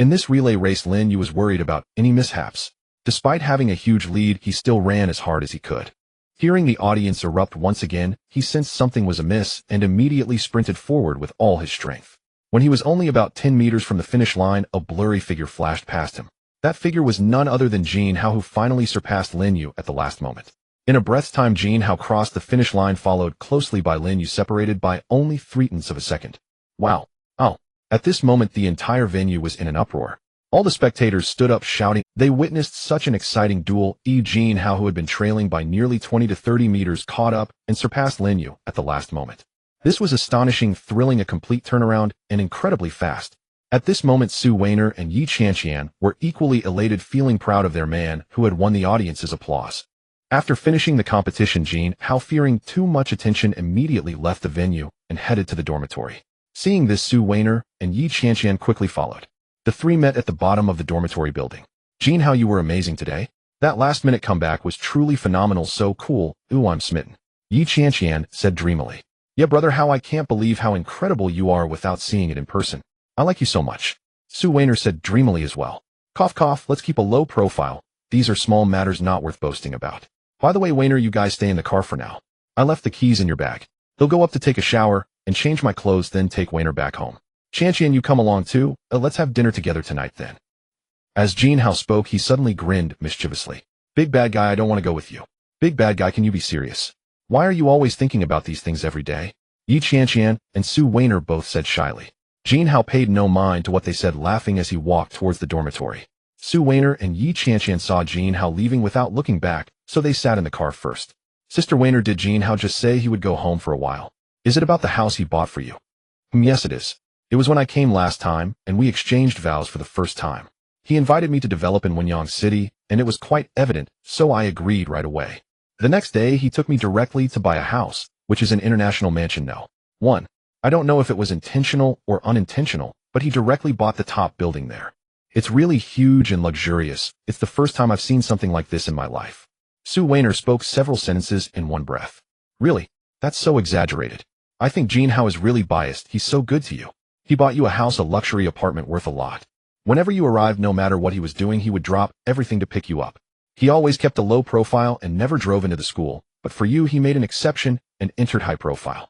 In this relay race, Lin Yu was worried about any mishaps. Despite having a huge lead, he still ran as hard as he could. Hearing the audience erupt once again, he sensed something was amiss and immediately sprinted forward with all his strength. When he was only about 10 meters from the finish line, a blurry figure flashed past him. That figure was none other than Jin Hao, who finally surpassed Lin Yu at the last moment. In a breath's time, Jin Hao crossed the finish line, followed closely by Lin Yu, separated by only 0.3 of a second. Wow. Oh. At this moment, the entire venue was in an uproar. All the spectators stood up shouting. They witnessed such an exciting duel. Jin Hao, who had been trailing by nearly 20 to 30 meters, caught up and surpassed Lin Yu at the last moment. This was astonishing, thrilling, a complete turnaround, and incredibly fast. At this moment, Su Weiner and Yi Qianqian were equally elated, feeling proud of their man who had won the audience's applause. After finishing the competition, Jin Hao, fearing too much attention, immediately left the venue and headed to the dormitory. Seeing this, Su Weiner and Yi Qianqian quickly followed. The three met at the bottom of the dormitory building. Jin Hao, you were amazing today. That last-minute comeback was truly phenomenal, so cool. Ooh, I'm smitten. Yi Qianqian said dreamily. Yeah, brother Hao, I can't believe how incredible you are without seeing it in person. I like you so much. Su Weiner said dreamily as well. Cough cough, let's keep a low profile. These are small matters not worth boasting about. By the way, Weiner, you guys stay in the car for now. I left the keys in your bag. They'll go up to take a shower and change my clothes, then take Weiner back home. Qianqian, you come along too. Let's have dinner together tonight then. As Jin Hao spoke, he suddenly grinned mischievously. Big bad guy, I don't want to go with you. Big bad guy, can you be serious? Why are you always thinking about these things every day? Yi Qianqian and Su Weiner both said shyly. Jin Hao paid no mind to what they said, laughing as he walked towards the dormitory. Su Weiner and Yi Qianqian saw Jin Hao leaving without looking back, so they sat in the car first. Sister Weiner, did Jin Hao just say he would go home for a while? Is it about the house he bought for you? Yes, it is. It was when I came last time, and we exchanged vows for the first time. He invited me to develop in Wenyang City, and it was quite evident, so I agreed right away. The next day, he took me directly to buy a house, which is an international mansion No. 1. I don't know if it was intentional or unintentional, but he directly bought the top building there. It's really huge and luxurious. It's the first time I've seen something like this in my life. Su Weiner spoke several sentences in one breath. Really? That's so exaggerated. I think Jin Hao is really biased. He's so good to you. He bought you a house, a luxury apartment worth a lot. Whenever you arrived, no matter what he was doing, he would drop everything to pick you up. He always kept a low profile and never drove into the school, but for you he made an exception and entered high profile.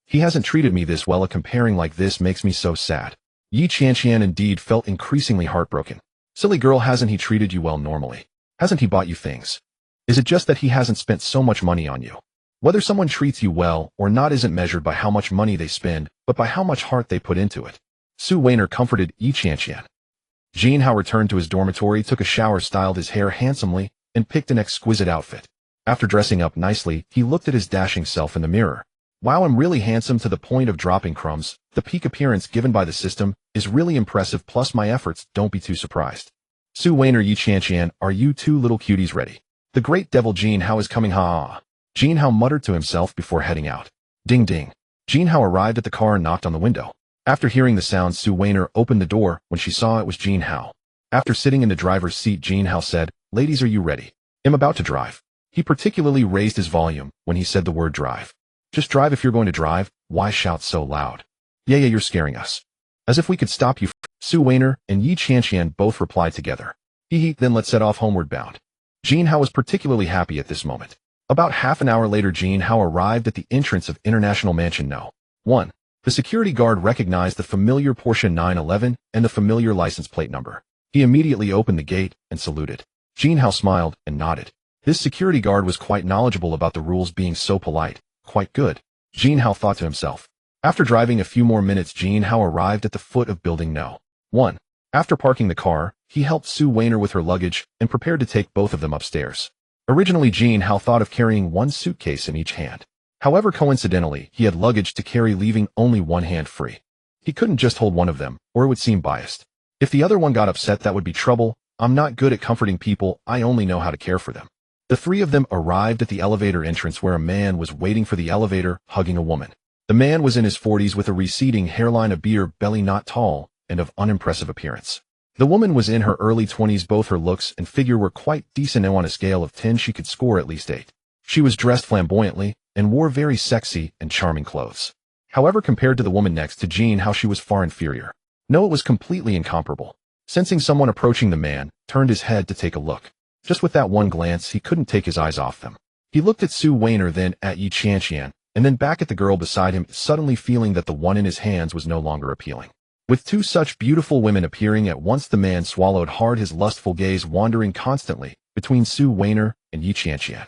He hasn't treated me this well. A comparing like this makes me so sad. Yi Qianqian indeed felt increasingly heartbroken. Silly girl, hasn't he treated you well normally? Hasn't he bought you things? Is it just that he hasn't spent so much money on you? Whether someone treats you well or not isn't measured by how much money they spend, but by how much heart they put into it. Su Weiner comforted Yi Qianqian. Jin Hao returned to his dormitory, took a shower, styled his hair handsomely, and picked an exquisite outfit. After dressing up nicely, he looked at his dashing self in the mirror. Wow, I'm really handsome to the point of dropping crumbs. The peak appearance given by the system is really impressive, plus my efforts, don't be too surprised. Su Weiner, Yi Qianqian, are you two little cuties ready? The great devil Jin Hao is coming, ha. Jin Hao muttered to himself before heading out. Ding ding. Jin Hao arrived at the car and knocked on the window. After hearing the sound, Su Weiner opened the door when she saw it was Jin Hao. After sitting in the driver's seat, Jin Hao said, Ladies, are you ready? I'm about to drive. He particularly raised his volume when he said the word drive. Just drive if you're going to drive. Why shout so loud? Yeah, you're scaring us. As if we could stop you. Su Weiner and Yi Qianqian both replied together. Then let's set off homeward bound. Jin Hao was particularly happy at this moment. About half an hour later, Jin Hao arrived at the entrance of International Mansion No. 1. The security guard recognized the familiar Porsche 911 and the familiar license plate number. He immediately opened the gate and saluted. Jin Hao smiled and nodded. This security guard was quite knowledgeable about the rules, being so polite. Quite good. Jin Hao thought to himself. After driving a few more minutes, Jin Hao arrived at the foot of building No. 1. After parking the car, he helped Su Weiner with her luggage and prepared to take both of them upstairs. Originally, Jin Hao thought of carrying one suitcase in each hand. However, coincidentally, he had luggage to carry, leaving only one hand free. He couldn't just hold one of them, or it would seem biased. If the other one got upset, that would be trouble. I'm not good at comforting people, I only know how to care for them. The three of them arrived at the elevator entrance, where a man was waiting for the elevator, hugging a woman. The man was in his 40s with a receding hairline, a beer belly, not tall, and of unimpressive appearance. The woman was in her early 20s. Both her looks and figure were quite decent, and on a scale of 10 she could score at least 8. She was dressed flamboyantly and wore very sexy and charming clothes. However, compared to the woman next to Jin Hao, she was far inferior. No, it was completely incomparable. Sensing someone approaching, the man turned his head to take a look. Just with that one glance, he couldn't take his eyes off them. He looked at Su Weiner, then at Yi Qianqian, and then back at the girl beside him, suddenly feeling that the one in his hands was no longer appealing. With two such beautiful women appearing at once, the man swallowed hard, his lustful gaze wandering constantly between Su Weiner and Yi Qianqian.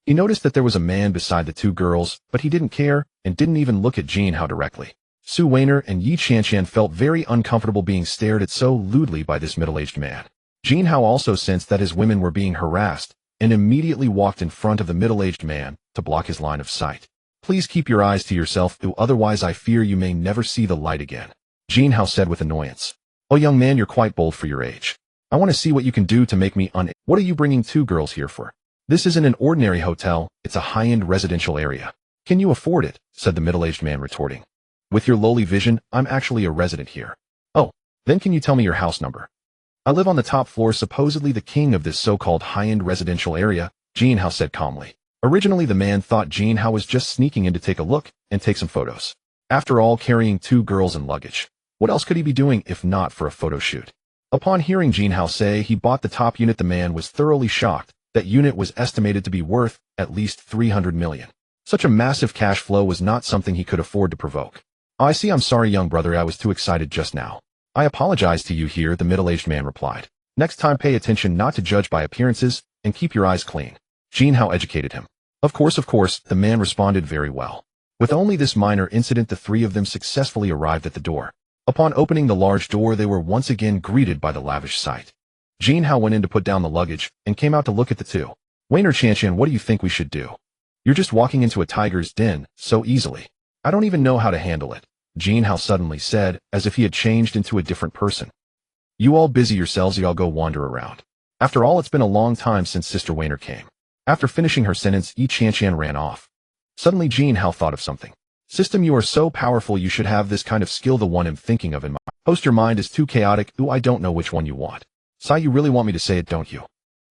He noticed that there was a man beside the two girls, but he didn't care and didn't even look at Jin Hao directly. Su Weiner and Yi Qianqian felt very uncomfortable being stared at so lewdly by this middle-aged man. Jin Hao also sensed that his women were being harassed and immediately walked in front of the middle-aged man to block his line of sight. Please keep your eyes to yourself, otherwise I fear you may never see the light again, Jin Hao said with annoyance. Oh, young man, you're quite bold for your age. I want to see what you can do to make me What are you bringing two girls here for? This isn't an ordinary hotel, it's a high-end residential area. Can you afford it? Said the middle-aged man, retorting. With your lowly vision, I'm actually a resident here. Oh, then can you tell me your house number? I live on the top floor, supposedly the king of this so-called high-end residential area, Jin Hao said calmly. Originally, the man thought Jin Hao was just sneaking in to take a look and take some photos. After all, carrying two girls and luggage. What else could he be doing if not for a photo shoot? Upon hearing Jin Hao say he bought the top unit, the man was thoroughly shocked. That unit was estimated to be worth at least 300 million. Such a massive cash flow was not something he could afford to provoke. I see. I'm sorry, young brother, I was too excited just now. I apologize to you here, the middle-aged man replied. Next time pay attention not to judge by appearances and keep your eyes clean. Jin Hao educated him. Of course, the man responded very well. With only this minor incident, the three of them successfully arrived at the door. Upon opening the large door, they were once again greeted by the lavish sight. Jin Hao went in to put down the luggage and came out to look at the two. Weiner Qianqian, what do you think we should do? You're just walking into a tiger's den so easily. I don't even know how to handle it, Jin Hao suddenly said, as if he had changed into a different person. You all busy yourselves, y'all go wander around. After all, it's been a long time since Sister Weiner came. After finishing her sentence, Yi Qianqian ran off. Suddenly Jin Hao thought of something. System, you are so powerful, you should have this kind of skill, the one I'm thinking of in my host. Your mind is too chaotic. I don't know which one you want. Sai, you really want me to say it, don't you?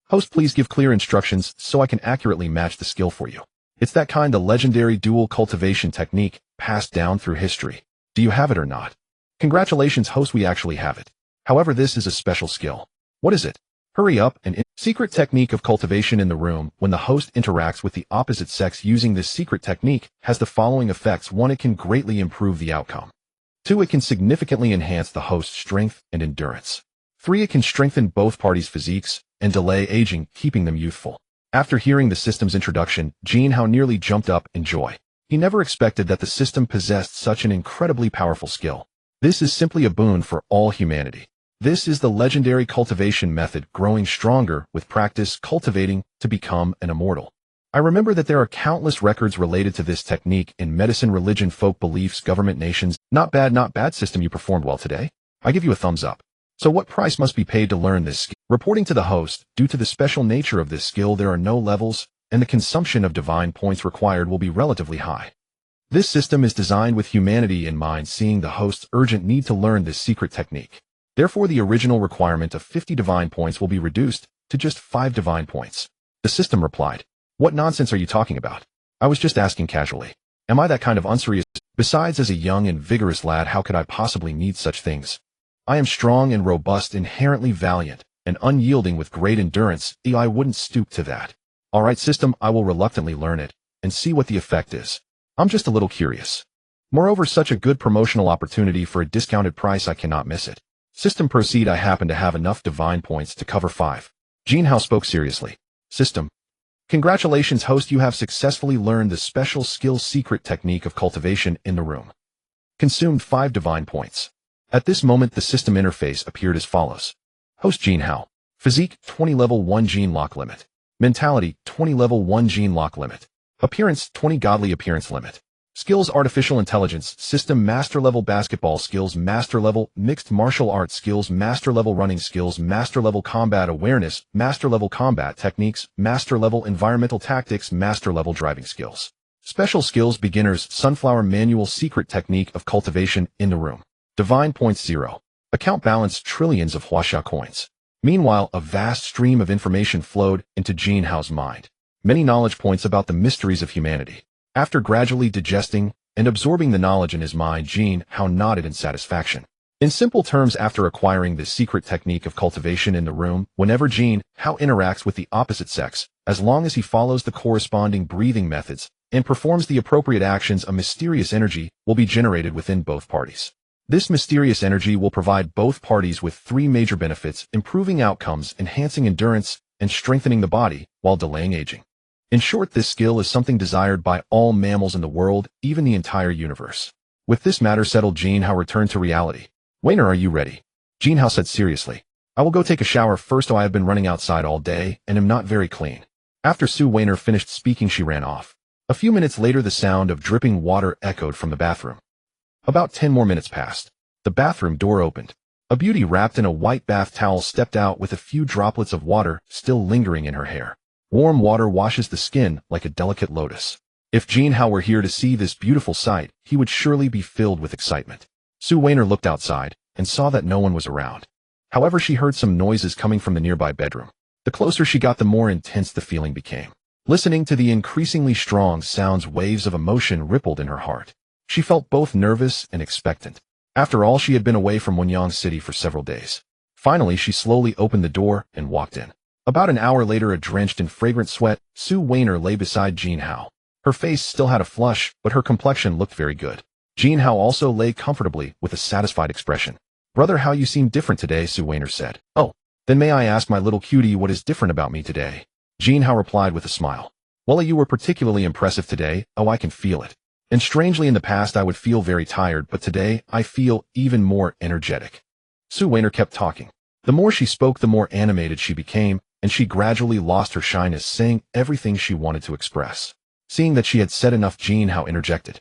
Host, please give clear instructions so I can accurately match the skill for you. It's that kind of legendary dual cultivation technique passed down through history. Do you have it or not? Congratulations, host, we actually have it. However, this is a special skill. What is it? Hurry up and secret technique of cultivation in the room. When the host interacts with the opposite sex using this secret technique has the following effects. 1. It can greatly improve the outcome. 2. It can significantly enhance the host's strength and endurance. 3. It can strengthen both parties' physiques and delay aging, keeping them youthful. After hearing the system's introduction, Jin Hao nearly jumped up in joy. He never expected that the system possessed such an incredibly powerful skill. This is simply a boon for all humanity. This is the legendary cultivation method, growing stronger with practice, cultivating to become an immortal. I remember that there are countless records related to this technique in medicine, religion, folk beliefs, government, nations. Not bad system, you performed well today. I give you a thumbs up. So what price must be paid to learn this skill? Reporting to the host, due to the special nature of this skill, there are no levels, and the consumption of divine points required will be relatively high. This system is designed with humanity in mind, seeing the host's urgent need to learn this secret technique. Therefore, the original requirement of 50 divine points will be reduced to just 5 divine points. The system replied, What nonsense are you talking about? I was just asking casually. Am I that kind of unserious? Besides, as a young and vigorous lad, how could I possibly need such things? I am strong and robust, inherently valiant, and unyielding with great endurance. I wouldn't stoop to that. Alright system, I will reluctantly learn it, and see what the effect is. I'm just a little curious. Moreover, such a good promotional opportunity for a discounted price, I cannot miss it. System, proceed. I happen to have enough divine points to cover 5. Jin Hao spoke seriously. System. Congratulations, host, you have successfully learned the special skill secret technique of cultivation in the room. Consumed 5 divine points. At this moment, the system interface appeared as follows. Host Jin Hao. Physique, 20 level 1 gene lock limit. Mentality, 20 level 1 gene lock limit. Appearance, 20 godly appearance limit. Skills, artificial intelligence, system, master level basketball skills, master level mixed martial arts skills, master level running skills, master level combat awareness, master level combat techniques, master level environmental tactics, master level driving skills. Special skills, beginners, sunflower manual secret technique of cultivation in the room. Divine points 0. Account balance trillions of Huaxia coins. Meanwhile, a vast stream of information flowed into Jin Hao's mind. Many knowledge points about the mysteries of humanity. After gradually digesting and absorbing the knowledge in his mind, Jin Hao nodded in satisfaction. In simple terms, after acquiring this secret technique of cultivation in the room, whenever Jin Hao interacts with the opposite sex, as long as he follows the corresponding breathing methods and performs the appropriate actions, a mysterious energy will be generated within both parties. This mysterious energy will provide both parties with three major benefits: improving outcomes, enhancing endurance, and strengthening the body while delaying aging. In short, this skill is something desired by all mammals in the world, even the entire universe. With this matter settled, Jin Hao returned to reality. "Weiner, are you ready?" Jin Hao said seriously. "I will go take a shower first, though I have been running outside all day and am not very clean." After Su Weiner finished speaking, she ran off. A few minutes later, the sound of dripping water echoed from the bathroom. About 10 more minutes passed. The bathroom door opened. A beauty wrapped in a white bath towel stepped out with a few droplets of water still lingering in her hair. Warm water washes the skin like a delicate lotus. If Jin Hao were here to see this beautiful sight, he would surely be filled with excitement. Su Weiner looked outside and saw that no one was around. However, she heard some noises coming from the nearby bedroom. The closer she got, the more intense the feeling became. Listening to the increasingly strong sounds, waves of emotion rippled in her heart. She felt both nervous and expectant. After all, she had been away from Wenyang City for several days. Finally, she slowly opened the door and walked in. About an hour later, drenched in fragrant sweat, Su Weiner lay beside Jin Hao. Her face still had a flush, but her complexion looked very good. Jin Hao also lay comfortably with a satisfied expression. "Brother, how you seem different today," Su Weiner said. "Oh, then may I ask, my little cutie, what is different about me today?" Jin Hao replied with a smile. "Well, you were particularly impressive today. Oh, I can feel it. And strangely, in the past I would feel very tired, but today I feel even more energetic." Su Weiner kept talking. The more she spoke, the more animated she became, and she gradually lost her shyness, saying everything she wanted to express. Seeing that she had said enough, Jin Hao interjected.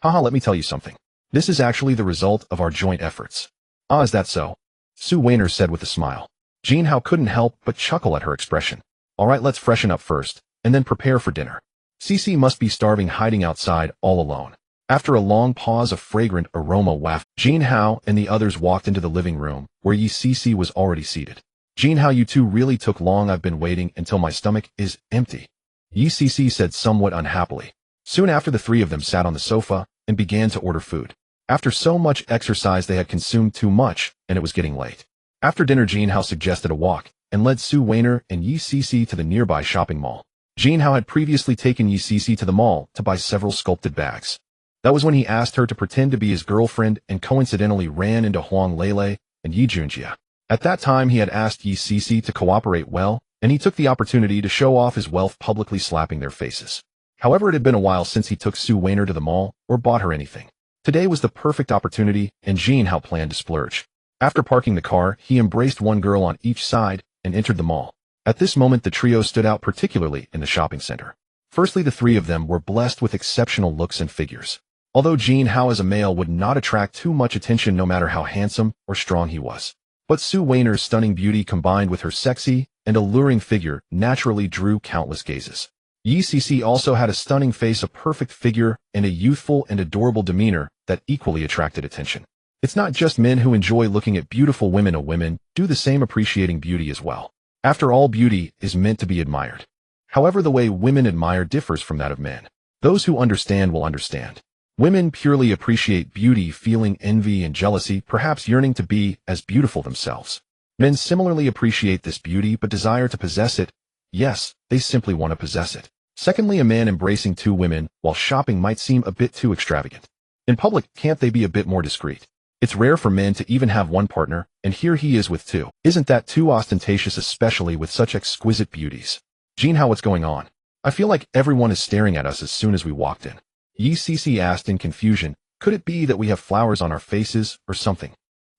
"Haha, let me tell you something. This is actually the result of our joint efforts." "Ah, is that so?" Su Weiner said with a smile. Jin Hao couldn't help but chuckle at her expression. "All right, let's freshen up first, and then prepare for dinner. Cici must be starving, hiding outside all alone." After a long pause, a fragrant aroma wafted. Jin Hao and the others walked into the living room, where Cici was already seated. "Jin Hao, you two really took long. I've been waiting until my stomach is empty," Cici said somewhat unhappily. Soon after, the three of them sat on the sofa and began to order food. After so much exercise, they had consumed too much, and it was getting late. After dinner, Jin Hao suggested a walk and led Su Weiner and Cici to the nearby shopping mall. Jin Hao had previously taken Cici to the mall to buy several sculpted bags. That was when he asked her to pretend to be his girlfriend and coincidentally ran into Huang Lele and Yi Junjia. At that time, he had asked Cici to cooperate well, and he took the opportunity to show off his wealth, publicly slapping their faces. However, it had been a while since he took Su Weiner to the mall or bought her anything. Today was the perfect opportunity, and Jin Hao planned to splurge. After parking the car, he embraced one girl on each side and entered the mall. At this moment, the trio stood out particularly in the shopping center. Firstly, the three of them were blessed with exceptional looks and figures. Although Jin Hao as a male would not attract too much attention no matter how handsome or strong he was. But Su Weiner's stunning beauty combined with her sexy and alluring figure naturally drew countless gazes. Cici also had a stunning face, a perfect figure, and a youthful and adorable demeanor that equally attracted attention. It's not just men who enjoy looking at beautiful women. Women do the same, appreciating beauty as well. After all, beauty is meant to be admired. However, the way women admire differs from that of men. Those who understand will understand. Women purely appreciate beauty, feeling envy and jealousy, perhaps yearning to be as beautiful themselves. Men similarly appreciate this beauty but desire to possess it. Yes, they simply want to possess it. Secondly, a man embracing two women while shopping might seem a bit too extravagant. In public, can't they be a bit more discreet? It's rare for men to even have one partner, and here he is with two. Isn't that too ostentatious, especially with such exquisite beauties? Jin Hao, what's going on? I feel like everyone is staring at us as soon as we walked in. Cici asked in confusion. Could it be that we have flowers on our faces or something?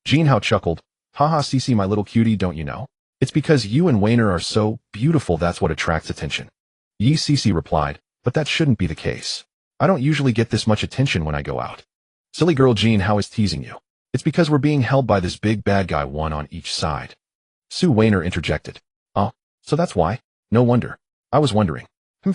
Jin Hao chuckled. Haha, Cici, my little cutie, don't you know? It's because you and Weiner are so beautiful, that's what attracts attention. Cici replied, but that shouldn't be the case. I don't usually get this much attention when I go out. Silly girl, Jin Hao is teasing you. It's because we're being held by this big bad guy, one on each side. Su Weiner interjected. Oh, so that's why? No wonder. I was wondering.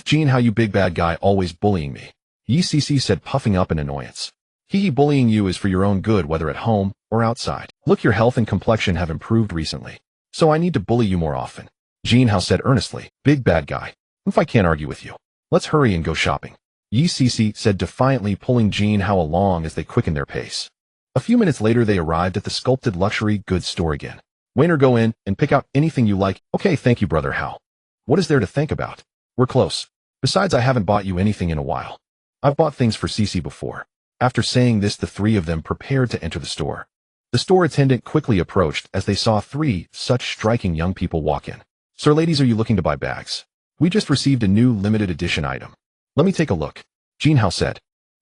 Jin Hao, you big bad guy, always bullying me. Cici said, puffing up in annoyance. Bullying you is for your own good, whether at home or outside. Look, your health and complexion have improved recently, so I need to bully you more often. Jin Hao said earnestly. Big bad guy. I can't argue with you. Let's hurry and go shopping. Cici said defiantly, pulling Jin Hao along as they quickened their pace. A few minutes later they arrived at the sculpted luxury goods store again. Wainer, go in and pick out anything you like. Okay, thank you, brother Hao. What is there to think about? We're close. Besides, I haven't bought you anything in a while. I've bought things for Cece before. After saying this, the three of them prepared to enter the store. The store attendant quickly approached as they saw three such striking young people walk in. Sir, ladies, are you looking to buy bags? We just received a new limited edition item. Let me take a look. Jin Hao said.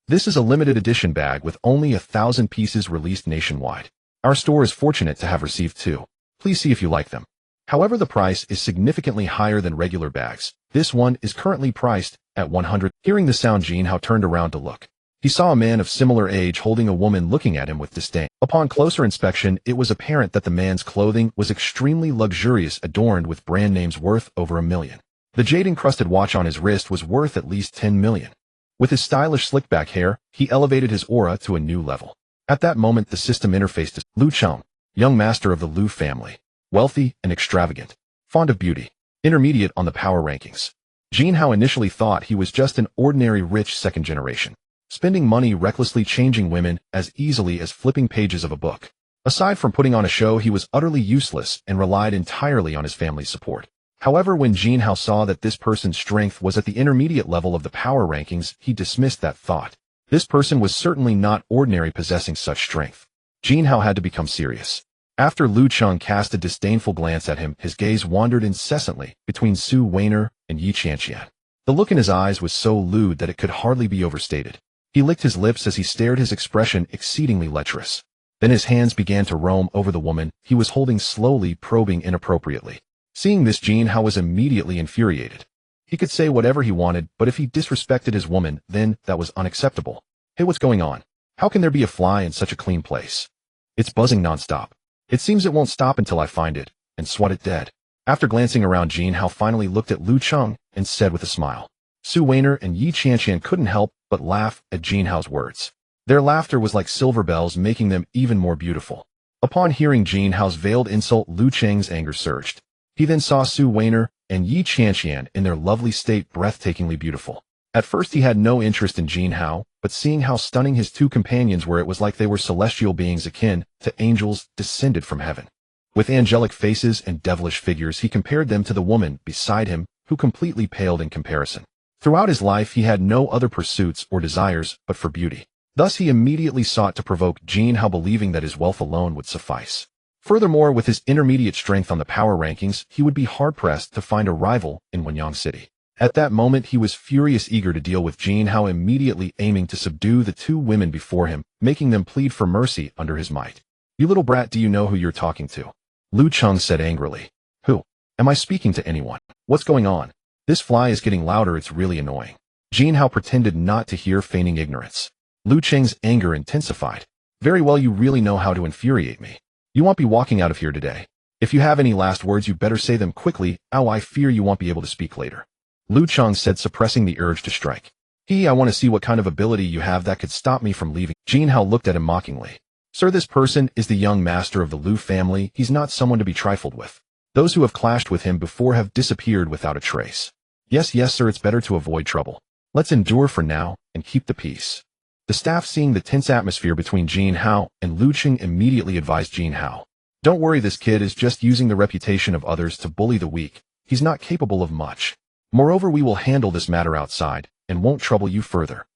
This is a limited edition bag with only 1,000 pieces released nationwide. Our store is fortunate to have received two. Please see if you like them. However, the price is significantly higher than regular bags. This one is currently priced at 100. Hearing the sound, Jin Hao turned around to look. He saw a man of similar age holding a woman looking at him with disdain. Upon closer inspection, it was apparent that the man's clothing was extremely luxurious, adorned with brand names worth over $1 million. The jade-encrusted watch on his wrist was worth at least $10 million. With his stylish slick-back hair, he elevated his aura to a new level. At that moment, the system interfaced to Lu Cheng, young master of the Lu family, wealthy and extravagant, fond of beauty, intermediate on the power rankings. Jin Hao initially thought he was just an ordinary rich second generation, spending money recklessly, changing women as easily as flipping pages of a book. Aside from putting on a show, he was utterly useless and relied entirely on his family's support. However, when Jin Hao saw that this person's strength was at the intermediate level of the power rankings, he dismissed that thought. This person was certainly not ordinary, possessing such strength. Jin Hao had to become serious. After Lu Cheng cast a disdainful glance at him, his gaze wandered incessantly between Su Wainer and Yi Qianqian. The look in his eyes was so lewd that it could hardly be overstated. He licked his lips as he stared, his expression exceedingly lecherous. Then his hands began to roam over the woman he was holding, slowly probing inappropriately. Seeing this, Jin Hao was immediately infuriated. He could say whatever he wanted, but if he disrespected his woman, then that was unacceptable. Hey, what's going on? How can there be a fly in such a clean place? It's buzzing nonstop. It seems it won't stop until I find it and swat it dead. After glancing around, Jin Hao finally looked at Lu Cheng and said with a smile. Su Wainer and Yi Qianqian couldn't help but laugh at Jin Hao's words. Their laughter was like silver bells, making them even more beautiful. Upon hearing Jin Hao's veiled insult, Lu Cheng's anger surged. He then saw Su Wainer and Yi Qianqian in their lovely state, breathtakingly beautiful. At first he had no interest in Jin Hao, but seeing how stunning his two companions were, it was like they were celestial beings akin to angels descended from heaven. With angelic faces and devilish figures, he compared them to the woman beside him, who completely paled in comparison. Throughout his life he had no other pursuits or desires but for beauty. Thus he immediately sought to provoke Jin Hao, believing that his wealth alone would suffice. Furthermore, with his intermediate strength on the power rankings, he would be hard-pressed to find a rival in Wenyang City. At that moment he was furious, eager to deal with Jin Hao, immediately aiming to subdue the two women before him, making them plead for mercy under his might. You little brat, do you know who you're talking to? Lu Cheng said angrily. Who? Am I speaking to anyone? What's going on? This fly is getting louder, it's really annoying. Jin Hao pretended not to hear, feigning ignorance. Lu Cheng's anger intensified. Very well, you really know how to infuriate me. You won't be walking out of here today. If you have any last words, you better say them quickly. Ow, I fear you won't be able to speak later. Lu Cheng said, suppressing the urge to strike. I want to see what kind of ability you have that could stop me from leaving. Jin Hao looked at him mockingly. Sir, this person is the young master of the Lu family. He's not someone to be trifled with. Those who have clashed with him before have disappeared without a trace. Yes, sir, it's better to avoid trouble. Let's endure for now and keep the peace. The staff, seeing the tense atmosphere between Jin Hao and Lu Cheng, immediately advised Jin Hao. Don't worry, this kid is just using the reputation of others to bully the weak. He's not capable of much. Moreover, we will handle this matter outside and won't trouble you further.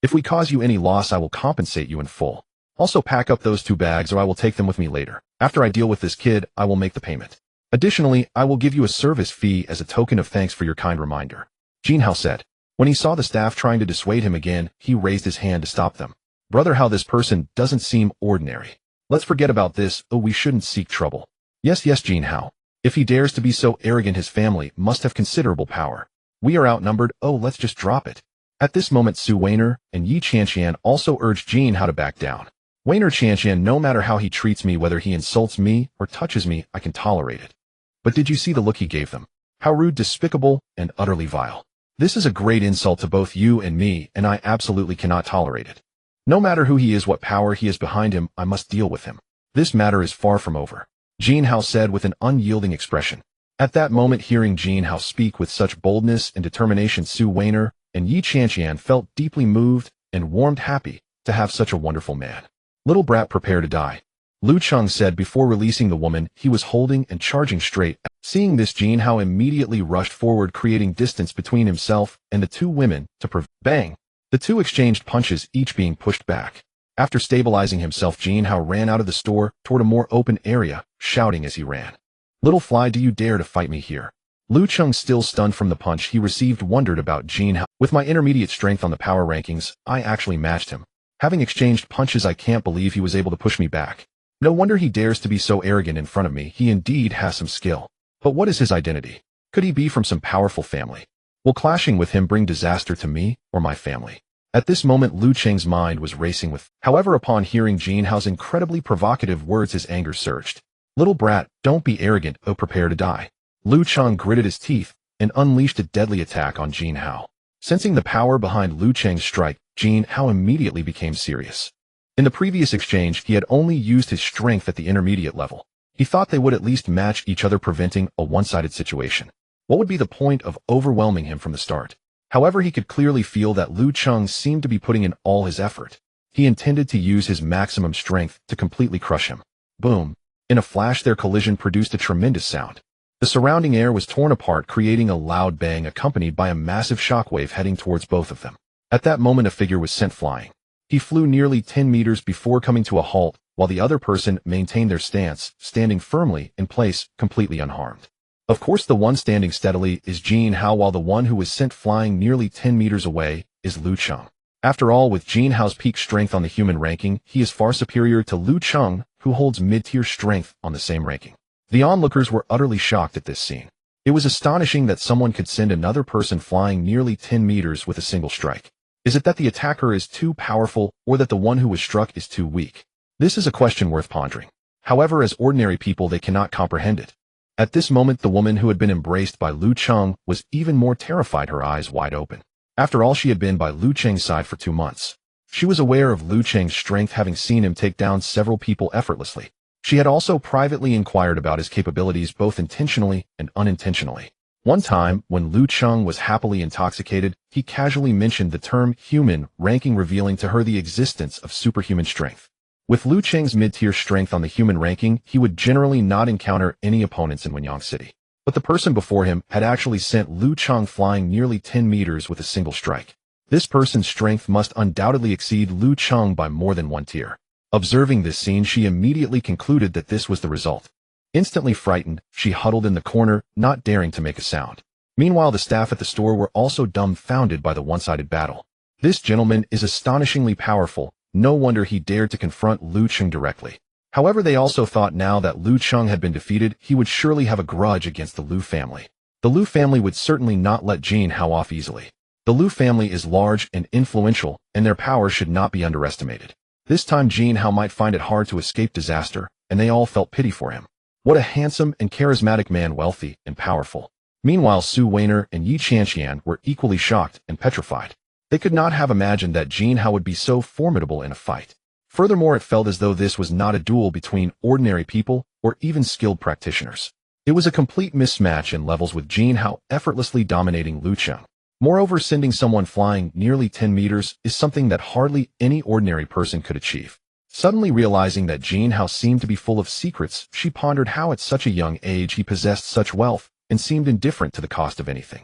If we cause you any loss, I will compensate you in full. Also, pack up those 2 bags or I will take them with me later. After I deal with this kid, I will make the payment. Additionally, I will give you a service fee as a token of thanks for your kind reminder. Jin Hao said. When he saw the staff trying to dissuade him again, he raised his hand to stop them. Brother Hao, this person doesn't seem ordinary. Let's forget about this. Oh, we shouldn't seek trouble. Yes, Jin Hao. If he dares to be so arrogant, his family must have considerable power. We are outnumbered. Oh, let's just drop it. At this moment, Su Wainer and Yi Qianqian also urged Jin Hao to back down. Wainer, Qianqian, no matter how he treats me, whether he insults me or touches me, I can tolerate it. But did you see the look he gave them? How rude, despicable, and utterly vile. This is a great insult to both you and me, and I absolutely cannot tolerate it. No matter who he is, what power he is behind him, I must deal with him. This matter is far from over, Jin Hao said with an unyielding expression. At that moment, hearing Jin Hao speak with such boldness and determination, Su Wainer and Yi Qianqian felt deeply moved and warmed, happy to have such a wonderful man. Little brat, prepare to die, Lu Cheng said before releasing the woman he was holding and charging straight. Seeing this, Jin Hao immediately rushed forward, creating distance between himself and the two women to prevent. Bang! The two exchanged punches, each being pushed back. After stabilizing himself, Jin Hao ran out of the store toward a more open area, shouting as he ran. Little fly, do you dare to fight me here? Lu Cheng, still stunned from the punch he received, wondered about Jin Hao. With my intermediate strength on the power rankings, I actually matched him. Having exchanged punches, I can't believe he was able to push me back. No wonder he dares to be so arrogant in front of me. He indeed has some skill. But what is his identity? Could he be from some powerful family? Will clashing with him bring disaster to me or my family? At this moment, Lu Cheng's mind was racing with. However, upon hearing Jin Hao's incredibly provocative words, his anger surged. Little brat, don't be arrogant, oh, prepare to die. Lu Cheng gritted his teeth and unleashed a deadly attack on Jin Hao. Sensing the power behind Lu Cheng's strike, Jin Hao immediately became serious. In the previous exchange, he had only used his strength at the intermediate level. He thought they would at least match each other, preventing a one-sided situation. What would be the point of overwhelming him from the start? However, he could clearly feel that Lu Cheng seemed to be putting in all his effort. He intended to use his maximum strength to completely crush him. Boom! In a flash, their collision produced a tremendous sound. The surrounding air was torn apart, creating a loud bang accompanied by a massive shockwave heading towards both of them. At that moment, a figure was sent flying. He flew nearly 10 meters before coming to a halt, while the other person maintained their stance, standing firmly in place, completely unharmed. Of course, the one standing steadily is Jin Hao, while the one who was sent flying nearly 10 meters away is Lu Cheng. After all, with Jin Hao's peak strength on the human ranking, he is far superior to Lu Cheng, who holds mid-tier strength on the same ranking. The onlookers were utterly shocked at this scene. It was astonishing that someone could send another person flying nearly 10 meters with a single strike. Is it that the attacker is too powerful, or that the one who was struck is too weak? This is a question worth pondering. However, as ordinary people, they cannot comprehend it. At this moment, the woman who had been embraced by Lu Cheng was even more terrified, her eyes wide open. After all, she had been by Lu Cheng's side for 2 months. She was aware of Lu Cheng's strength, having seen him take down several people effortlessly. She had also privately inquired about his capabilities, both intentionally and unintentionally. One time, when Lu Cheng was happily intoxicated, he casually mentioned the term human ranking, revealing to her the existence of superhuman strength. With Lu Cheng's mid-tier strength on the human ranking, he would generally not encounter any opponents in Wenyang City. But the person before him had actually sent Lu Cheng flying nearly 10 meters with a single strike. This person's strength must undoubtedly exceed Lu Cheng by more than 1 tier. Observing this scene, she immediately concluded that this was the result. Instantly frightened, she huddled in the corner, not daring to make a sound. Meanwhile, the staff at the store were also dumbfounded by the one-sided battle. This gentleman is astonishingly powerful. No wonder he dared to confront Lu Cheng directly. However, they also thought now that Lu Cheng had been defeated, he would surely have a grudge against the Lu family. The Lu family would certainly not let Jin Hao off easily. The Lu family is large and influential, and their power should not be underestimated. This time, Jin Hao might find it hard to escape disaster, and they all felt pity for him. What a handsome and charismatic man, wealthy and powerful. Meanwhile, Su Weiner and Yi Qianqian were equally shocked and petrified. They could not have imagined that Jin Hao would be so formidable in a fight. Furthermore, it felt as though this was not a duel between ordinary people or even skilled practitioners. It was a complete mismatch in levels, with Jin Hao effortlessly dominating Lu Cheng. Moreover, sending someone flying nearly 10 meters is something that hardly any ordinary person could achieve. Suddenly realizing that Jin Hao seemed to be full of secrets, she pondered how at such a young age he possessed such wealth and seemed indifferent to the cost of anything.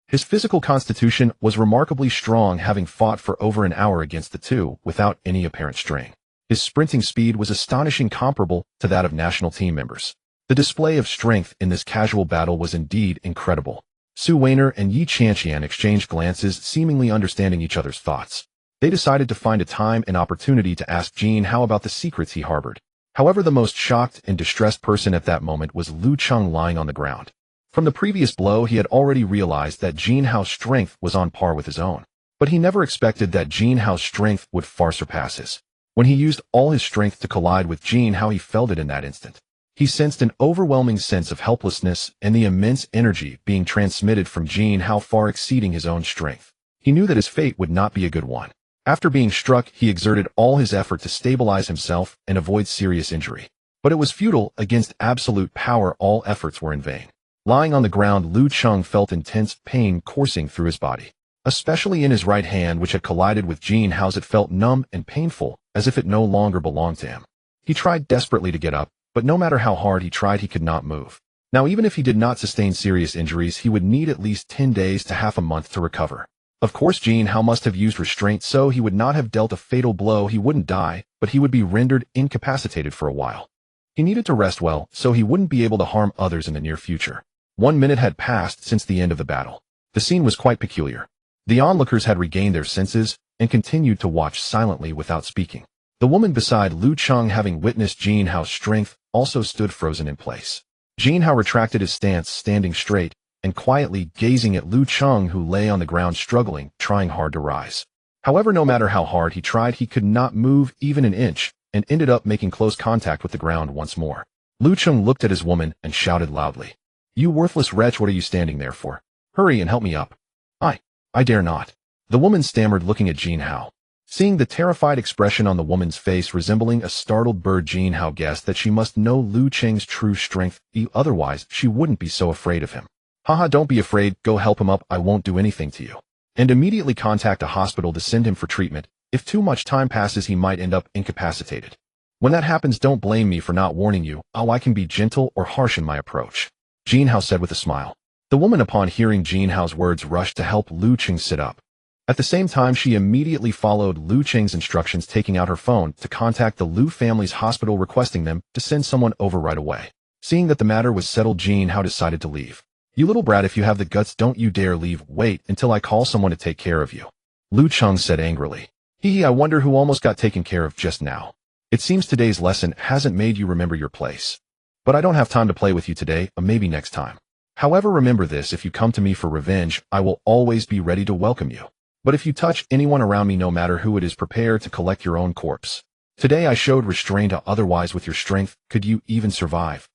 His physical constitution was remarkably strong, having fought for over an hour against the two without any apparent strain. His sprinting speed was astonishing, comparable to that of national team members. The display of strength in this casual battle was indeed incredible. Su Weiner and Yi Qianqian exchanged glances, seemingly understanding each other's thoughts. They decided to find a time and opportunity to ask Jin Hao about the secrets he harbored. However, the most shocked and distressed person at that moment was Lu Cheng, lying on the ground. From the previous blow, he had already realized that Jin Hao's strength was on par with his own. But he never expected that Jin Hao's strength would far surpass his. When he used all his strength to collide with Jin Hao, he felt it in that instant. He sensed an overwhelming sense of helplessness and the immense energy being transmitted from Jin Hao far exceeding his own strength. He knew that his fate would not be a good one. After being struck, he exerted all his effort to stabilize himself and avoid serious injury. But it was futile. Against absolute power, all efforts were in vain. Lying on the ground, Lu Cheng felt intense pain coursing through his body. Especially in his right hand, which had collided with Jin Hao's, it felt numb and painful, as if it no longer belonged to him. He tried desperately to get up, but no matter how hard he tried, he could not move. Now, even if he did not sustain serious injuries, he would need at least 10 days to half a month to recover. Of course, Jin Hao must have used restraint, so he would not have dealt a fatal blow. He wouldn't die, but he would be rendered incapacitated for a while. He needed to rest well, so he wouldn't be able to harm others in the near future. 1 minute had passed since the end of the battle. The scene was quite peculiar. The onlookers had regained their senses and continued to watch silently without speaking. The woman beside Lu Cheng, having witnessed Jin Hao's strength, also stood frozen in place. Jin Hao retracted his stance, standing straight and quietly gazing at Lu Cheng, who lay on the ground struggling, trying hard to rise. However, no matter how hard he tried, he could not move even an inch and ended up making close contact with the ground once more. Lu Cheng looked at his woman and shouted loudly, "You worthless wretch, what are you standing there for? Hurry and help me up." I dare not." The woman stammered, looking at Jin Hao. Seeing the terrified expression on the woman's face resembling a startled bird, Jin Hao guessed that she must know Lu Cheng's true strength, otherwise she wouldn't be so afraid of him. "Haha, don't be afraid, go help him up, I won't do anything to you. And immediately contact a hospital to send him for treatment. If too much time passes, he might end up incapacitated. When that happens, don't blame me for not warning you. I can be gentle or harsh in my approach," Jin Hao said with a smile. The woman, upon hearing Jin Hao's words, rushed to help Lu Cheng sit up. At the same time, she immediately followed Lu Cheng's instructions, taking out her phone to contact the Lu family's hospital, requesting them to send someone over right away. Seeing that the matter was settled, Jin Hao decided to leave. "You little brat, if you have the guts, don't you dare leave. Wait until I call someone to take care of you," Lu Cheng said angrily. I wonder who almost got taken care of just now. It seems today's lesson hasn't made you remember your place. But I don't have time to play with you today, maybe next time. However, remember this, if you come to me for revenge, I will always be ready to welcome you. But if you touch anyone around me, no matter who it is, prepare to collect your own corpse. Today I showed restraint, otherwise with your strength, could you even survive?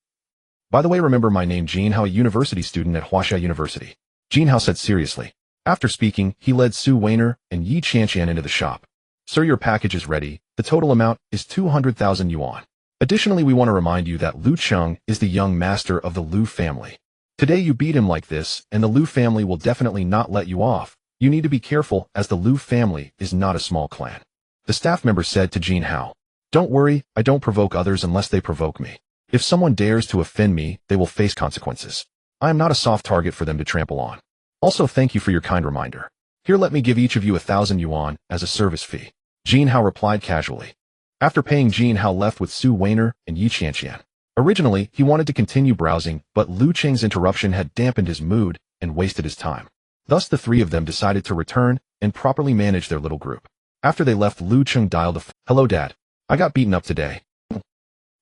By the way, remember my name, Jin Hao, a university student at Huaxia University," Jin Hao said seriously. After speaking, he led Su Weiner and Yi Qianqian into the shop. "Sir, your package is ready. The total amount is 200,000 yuan. Additionally, we want to remind you that Lu Cheng is the young master of the Lu family. Today you beat him like this, and the Lu family will definitely not let you off. You need to be careful, as the Lu family is not a small clan," the staff member said to Jin Hao. "Don't worry, I don't provoke others unless they provoke me. If someone dares to offend me, they will face consequences. I am not a soft target for them to trample on. Also, thank you for your kind reminder. Here, let me give each of you 1,000 yuan as a service fee," Jin Hao replied casually. After paying, Jin Hao left with Su Weiner and Yi Qianqian. Originally, he wanted to continue browsing, but Lu Cheng's interruption had dampened his mood and wasted his time. Thus, the three of them decided to return and properly manage their little group. After they left, Lu Cheng dialed "Hello, Dad. I got beaten up today."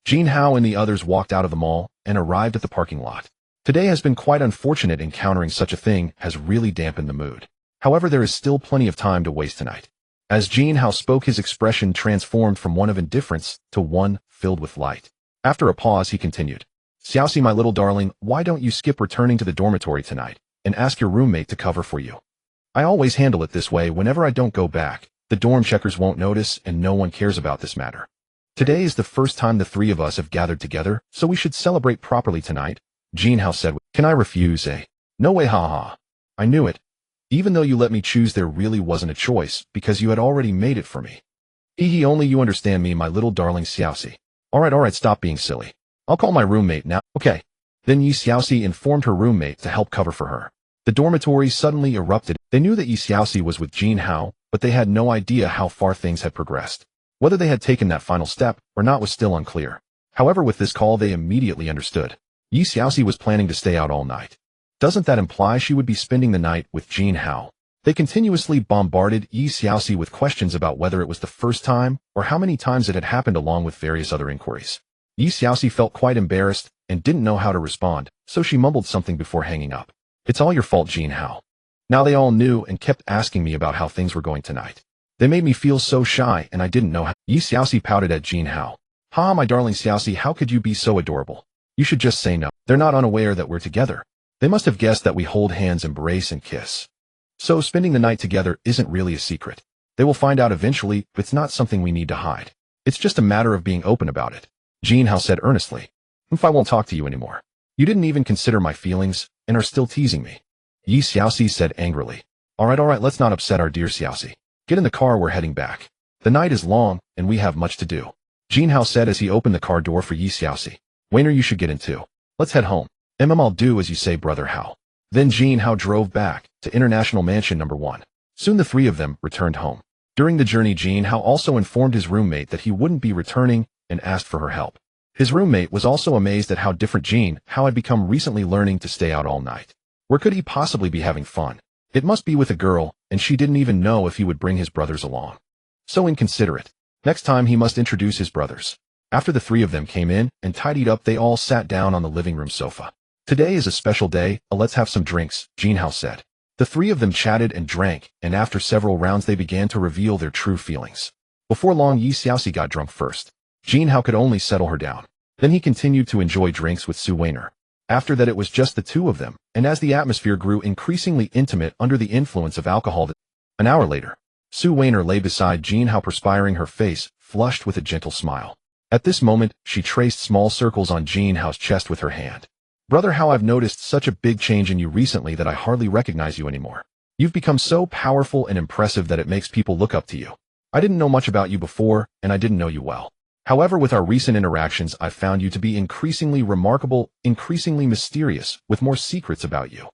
Jin Hao and the others walked out of the mall and arrived at the parking lot. Today has been quite unfortunate. Encountering such a thing has really dampened the mood. However, there is still plenty of time to waste tonight. As Jin Hao spoke, his expression transformed from one of indifference to one filled with light. After a pause, he continued, "Xiaoxi, my little darling, why don't you skip returning to the dormitory tonight and ask your roommate to cover for you? I always handle it this way. Whenever I don't go back, the dorm checkers won't notice and no one cares about this matter. Today is the first time the three of us have gathered together, so we should celebrate properly tonight," Jin Hao said. "Can I refuse, eh? No way, haha. I knew it. Even though you let me choose, there really wasn't a choice, because you had already made it for me. Only you understand me, my little darling Xiaoxi. Alright, stop being silly. I'll call my roommate now." "Okay." Then Yi Xiaoxi informed her roommate to help cover for her. The dormitory suddenly erupted. They knew that Yi Xiaoxi was with Jin Hao, but they had no idea how far things had progressed. Whether they had taken that final step or not was still unclear. However, with this call, they immediately understood. Yi Xiaoxi was planning to stay out all night. Doesn't that imply she would be spending the night with Jin Hao? They continuously bombarded Yi Xiaoxi with questions about whether it was the first time or how many times it had happened, along with various other inquiries. Yi Xiaoxi felt quite embarrassed and didn't know how to respond, so she mumbled something before hanging up. "It's all your fault, Jin Hao. Now they all knew and kept asking me about how things were going tonight. They made me feel so shy and I didn't know how." Yi Xiaoxi pouted at Jin Hao. "Ha, my darling Xiaoxi, how could you be so adorable? You should just say no. They're not unaware that we're together. They must have guessed that we hold hands, embrace, and kiss. So spending the night together isn't really a secret. They will find out eventually, but it's not something we need to hide. It's just a matter of being open about it," Jin Hao said earnestly. "If I won't talk to you anymore. You didn't even consider my feelings and are still teasing me," Yi Xiaoxi said angrily. Alright, let's not upset our dear Xiaoxi. Get in the car, we're heading back." The night is long, and we have much to do. Jin Hao said as he opened the car door for Yi Xiaoxi. Wainer, you should get in too. Let's head home. I'll do as you say, brother Hao. Then Jin Hao drove back to International Mansion No. 1. Soon the three of them returned home. During the journey, Jin Hao also informed his roommate that he wouldn't be returning and asked for her help. His roommate was also amazed at how different Jin Hao had become recently, learning to stay out all night. Where could he possibly be having fun? It must be with a girl, and she didn't even know if he would bring his brothers along. So inconsiderate. Next time he must introduce his brothers. After the three of them came in and tidied up, they all sat down on the living room sofa. Today is a special day, let's have some drinks, Jin Hao said. The three of them chatted and drank, and after several rounds they began to reveal their true feelings. Before long, Yi Xiaoxi got drunk first. Jin Hao could only settle her down. Then he continued to enjoy drinks with Su Wainer. After that it was just the two of them, and as the atmosphere grew increasingly intimate under the influence of alcohol. An hour later, Su Wainer lay beside Jin Hao, perspiring, her face flushed with a gentle smile. At this moment, she traced small circles on Jin Hao's chest with her hand. Brother Hao, I've noticed such a big change in you recently that I hardly recognize you anymore. You've become so powerful and impressive that it makes people look up to you. I didn't know much about you before, and I didn't know you well. However, with our recent interactions, I've found you to be increasingly remarkable, increasingly mysterious, with more secrets about you.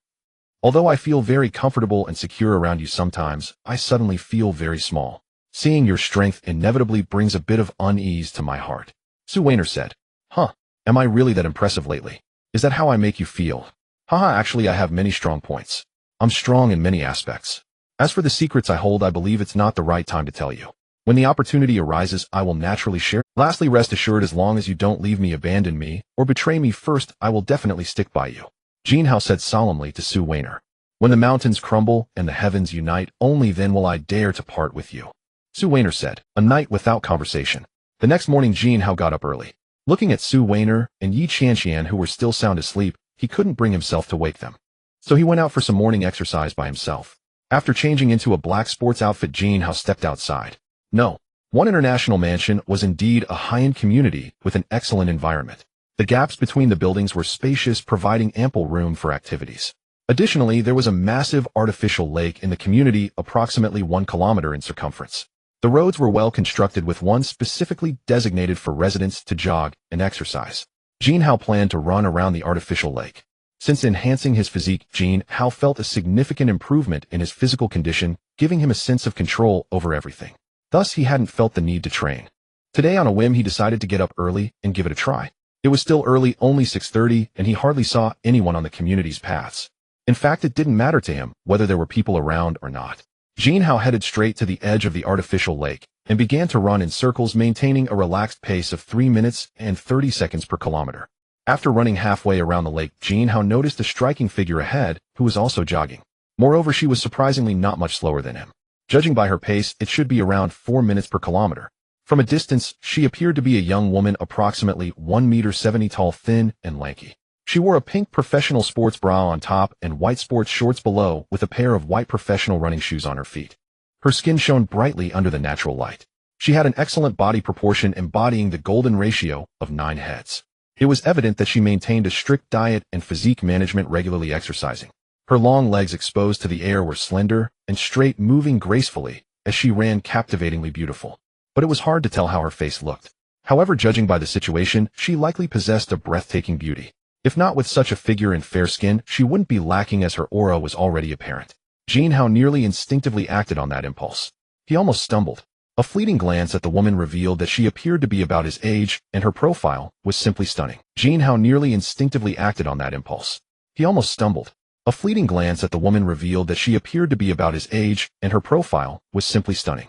Although I feel very comfortable and secure around you, sometimes I suddenly feel very small. Seeing your strength inevitably brings a bit of unease to my heart. Su Wainer said. Huh, am I really that impressive lately? Is that how I make you feel? Haha, actually I have many strong points. I'm strong in many aspects. As for the secrets I hold, I believe it's not the right time to tell you. When the opportunity arises, I will naturally share. Lastly, rest assured, as long as you don't leave me, abandon me, or betray me first, I will definitely stick by you. Jin Hao said solemnly to Su Wainer. When the mountains crumble and the heavens unite, only then will I dare to part with you. Su Wainer said. A night without conversation. The next morning, Jin Hao got up early. Looking at Su Wainer and Yi Qianqian, who were still sound asleep, he couldn't bring himself to wake them. So he went out for some morning exercise by himself. After changing into a black sports outfit, Jin Hao stepped outside. No. One International Mansion was indeed a high-end community with an excellent environment. The gaps between the buildings were spacious, providing ample room for activities. Additionally, there was a massive artificial lake in the community, approximately 1 kilometer in circumference. The roads were well constructed, with one specifically designated for residents to jog and exercise. Jin Hao planned to run around the artificial lake. Since enhancing his physique, Jin Hao felt a significant improvement in his physical condition, giving him a sense of control over everything. Thus, he hadn't felt the need to train. Today, on a whim, he decided to get up early and give it a try. It was still early, only 6:30, and he hardly saw anyone on the community's paths. In fact, it didn't matter to him whether there were people around or not. Jin Hao headed straight to the edge of the artificial lake and began to run in circles, maintaining a relaxed pace of 3 minutes and 30 seconds per kilometer. After running halfway around the lake, Jin Hao noticed a striking figure ahead who was also jogging. Moreover, she was surprisingly not much slower than him. Judging by her pace, it should be around 4 minutes per kilometer. From a distance, she appeared to be a young woman, approximately 1.70 meters tall, thin and lanky. She wore a pink professional sports bra on top and white sports shorts below, with a pair of white professional running shoes on her feet. Her skin shone brightly under the natural light. She had an excellent body proportion, embodying the golden ratio of 9 heads. It was evident that she maintained a strict diet and physique management, regularly exercising. Her long legs exposed to the air were slender and straight, moving gracefully as she ran, captivatingly beautiful. But it was hard to tell how her face looked. However, judging by the situation, she likely possessed a breathtaking beauty. If not with such a figure and fair skin, she wouldn't be lacking, as her aura was already apparent. Jin Hao nearly instinctively acted on that impulse. He almost stumbled. A fleeting glance at the woman revealed that she appeared to be about his age, and her profile was simply stunning. Jin Hao nearly instinctively acted on that impulse. He almost stumbled. A fleeting glance at the woman revealed that she appeared to be about his age, and her profile was simply stunning.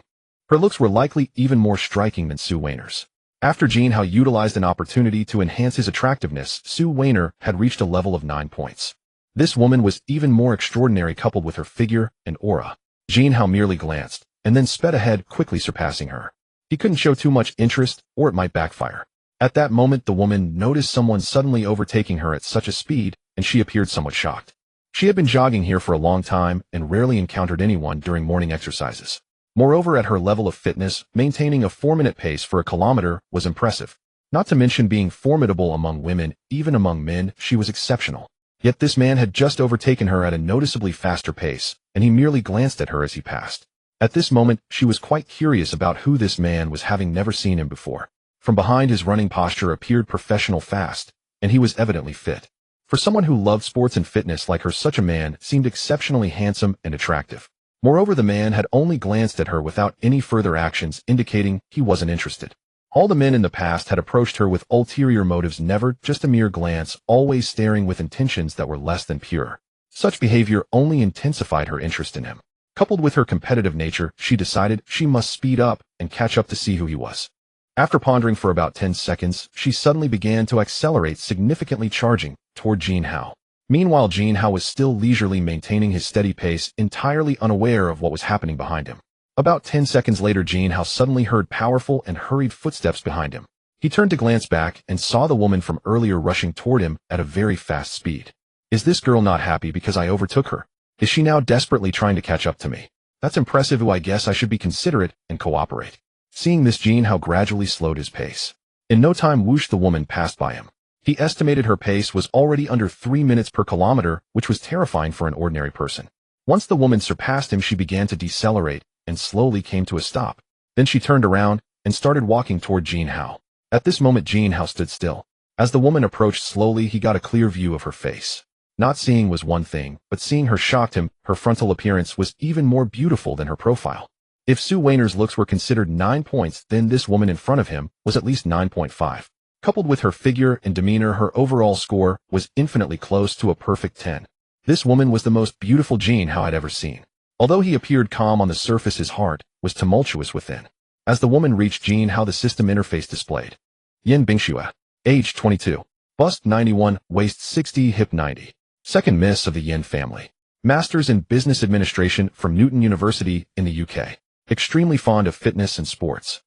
Her looks were likely even more striking than Su Wainer's. After Jin Hao utilized an opportunity to enhance his attractiveness, Su Wainer had reached a level of 9 points. This woman was even more extraordinary, coupled with her figure and aura. Jin Hao merely glanced, and then sped ahead, quickly surpassing her. He couldn't show too much interest, or it might backfire. At that moment, the woman noticed someone suddenly overtaking her at such a speed, and she appeared somewhat shocked. She had been jogging here for a long time and rarely encountered anyone during morning exercises. Moreover, at her level of fitness, maintaining a 4-minute pace for a kilometer was impressive. Not to mention being formidable among women, even among men, she was exceptional. Yet this man had just overtaken her at a noticeably faster pace, and he merely glanced at her as he passed. At this moment, she was quite curious about who this man was, having never seen him before. From behind, his running posture appeared professional fast, and he was evidently fit. For someone who loved sports and fitness like her, such a man seemed exceptionally handsome and attractive. Moreover, the man had only glanced at her without any further actions, indicating he wasn't interested. All the men in the past had approached her with ulterior motives, never just a mere glance, always staring with intentions that were less than pure. Such behavior only intensified her interest in him. Coupled with her competitive nature, she decided she must speed up and catch up to see who he was. After pondering for about 10 seconds, she suddenly began to accelerate, significantly charging toward Jin Hao. Meanwhile, Jin Hao was still leisurely maintaining his steady pace, entirely unaware of what was happening behind him. About 10 seconds later, Jin Hao suddenly heard powerful and hurried footsteps behind him. He turned to glance back and saw the woman from earlier rushing toward him at a very fast speed. Is this girl not happy because I overtook her? Is she now desperately trying to catch up to me? That's impressive. I guess I should be considerate and cooperate. Seeing this, Jin Hao gradually slowed his pace. In no time, whoosh, the woman passed by him. He estimated her pace was already under 3 minutes per kilometer, which was terrifying for an ordinary person. Once the woman surpassed him, she began to decelerate and slowly came to a stop. Then she turned around and started walking toward Jin Hao. At this moment, Jin Hao stood still. As the woman approached slowly, he got a clear view of her face. Not seeing was one thing, but seeing her shocked him. Her frontal appearance was even more beautiful than her profile. If Sue Wayner's looks were considered 9 points, then this woman in front of him was at least 9.5. Coupled with her figure and demeanor, her overall score was infinitely close to a perfect 10. This woman was the most beautiful Jin Hao had ever seen. Although he appeared calm on the surface, his heart was tumultuous within. As the woman reached Jin Hao, the system interface displayed. Yin Bingxue. Age 22. Bust 91, waist 60, hip 90. Second Miss of the Yin family. Masters in Business Administration from Newton University in the UK. Extremely fond of fitness and sports.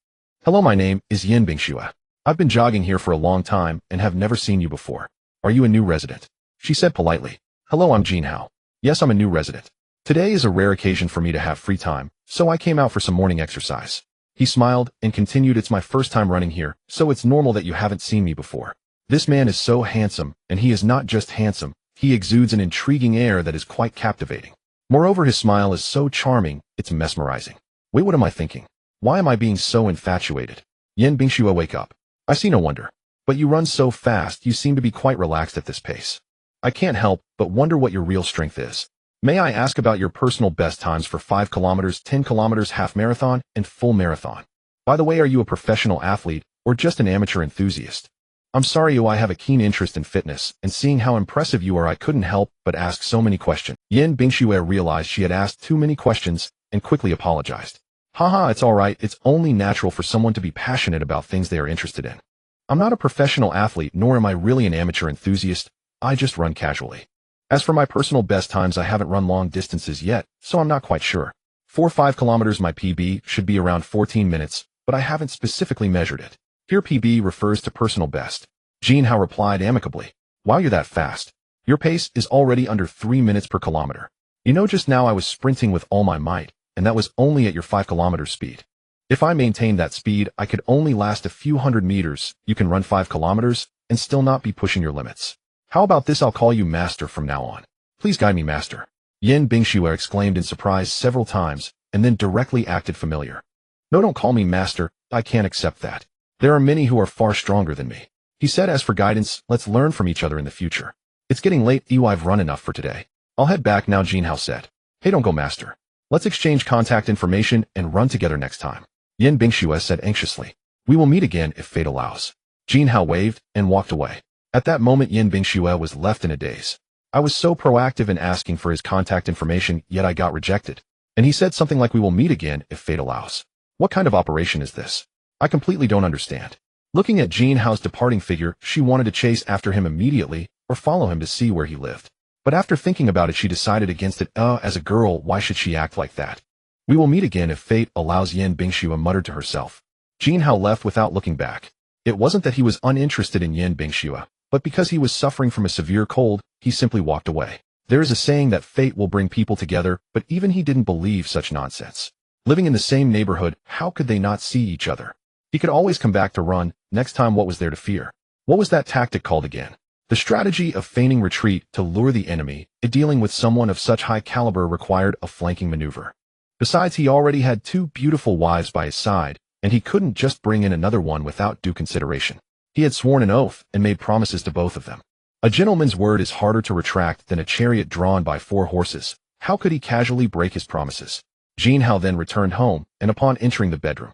Hello, my name is Yin Bingxue. I've been jogging here for a long time and have never seen you before. Are you a new resident? She said politely. Hello, I'm Jin Hao. Yes, I'm a new resident. Today is a rare occasion for me to have free time, so I came out for some morning exercise. He smiled and continued, it's my first time running here, so it's normal that you haven't seen me before. This man is so handsome, and he is not just handsome, he exudes an intriguing air that is quite captivating. Moreover, his smile is so charming, it's mesmerizing. Wait, what am I thinking? Why am I being so infatuated? Yin Bingxue, wake up. I see, no wonder. But you run so fast, you seem to be quite relaxed at this pace. I can't help but wonder what your real strength is. May I ask about your personal best times for 5 kilometers, 10 kilometers, half marathon, and full marathon? By the way, are you a professional athlete or just an amateur enthusiast? I'm sorry, I have a keen interest in fitness, and seeing how impressive you are, I couldn't help but ask so many questions. Yin Bingxue realized she had asked too many questions and quickly apologized. Haha, it's all right. It's only natural for someone to be passionate about things they are interested in. I'm not a professional athlete, nor am I really an amateur enthusiast. I just run casually. As for my personal best times, I haven't run long distances yet, so I'm not quite sure. For 5 kilometers, my PB should be around 14 minutes, but I haven't specifically measured it. Here PB refers to personal best. Jin Hao replied amicably. Wow, you're that fast. Your pace is already under 3 minutes per kilometer. You know, just now I was sprinting with all my might, and that was only at your 5 kilometers speed. If I maintained that speed, I could only last a few hundred meters. You can run 5 kilometers and still not be pushing your limits. How about this? I'll call you Master from now on. Please guide me, Master. Yin Bingxue exclaimed in surprise several times, and then directly acted familiar. No, don't call me Master. I can't accept that. There are many who are far stronger than me. He said, as for guidance, let's learn from each other in the future. It's getting late. I've run enough for today. I'll head back now, Jin Hao said. Hey, don't go, Master. Let's exchange contact information and run together next time. Yin Bingxue said anxiously. We will meet again if fate allows. Jin Hao waved and walked away. At that moment, Yin Bingxue was left in a daze. I was so proactive in asking for his contact information, yet I got rejected. And he said something like we will meet again if fate allows. What kind of operation is this? I completely don't understand. Looking at Jin Hao's departing figure, she wanted to chase after him immediately or follow him to see where he lived. But after thinking about it, she decided against it. As a girl, why should she act like that? We will meet again if fate allows, Yin Bingxue muttered to herself. Jin Hao left without looking back. It wasn't that he was uninterested in Yin Bingxue, but because he was suffering from a severe cold, he simply walked away. There is a saying that fate will bring people together, but even he didn't believe such nonsense. Living in the same neighborhood, how could they not see each other? He could always come back to run. Next time, what was there to fear? What was that tactic called again? The strategy of feigning retreat to lure the enemy. Dealing with someone of such high caliber required a flanking maneuver. Besides, he already had two beautiful wives by his side, and he couldn't just bring in another one without due consideration. He had sworn an oath and made promises to both of them. A gentleman's word is harder to retract than a chariot drawn by 4 horses. How could he casually break his promises? Jin Hao then returned home, and upon entering the bedroom,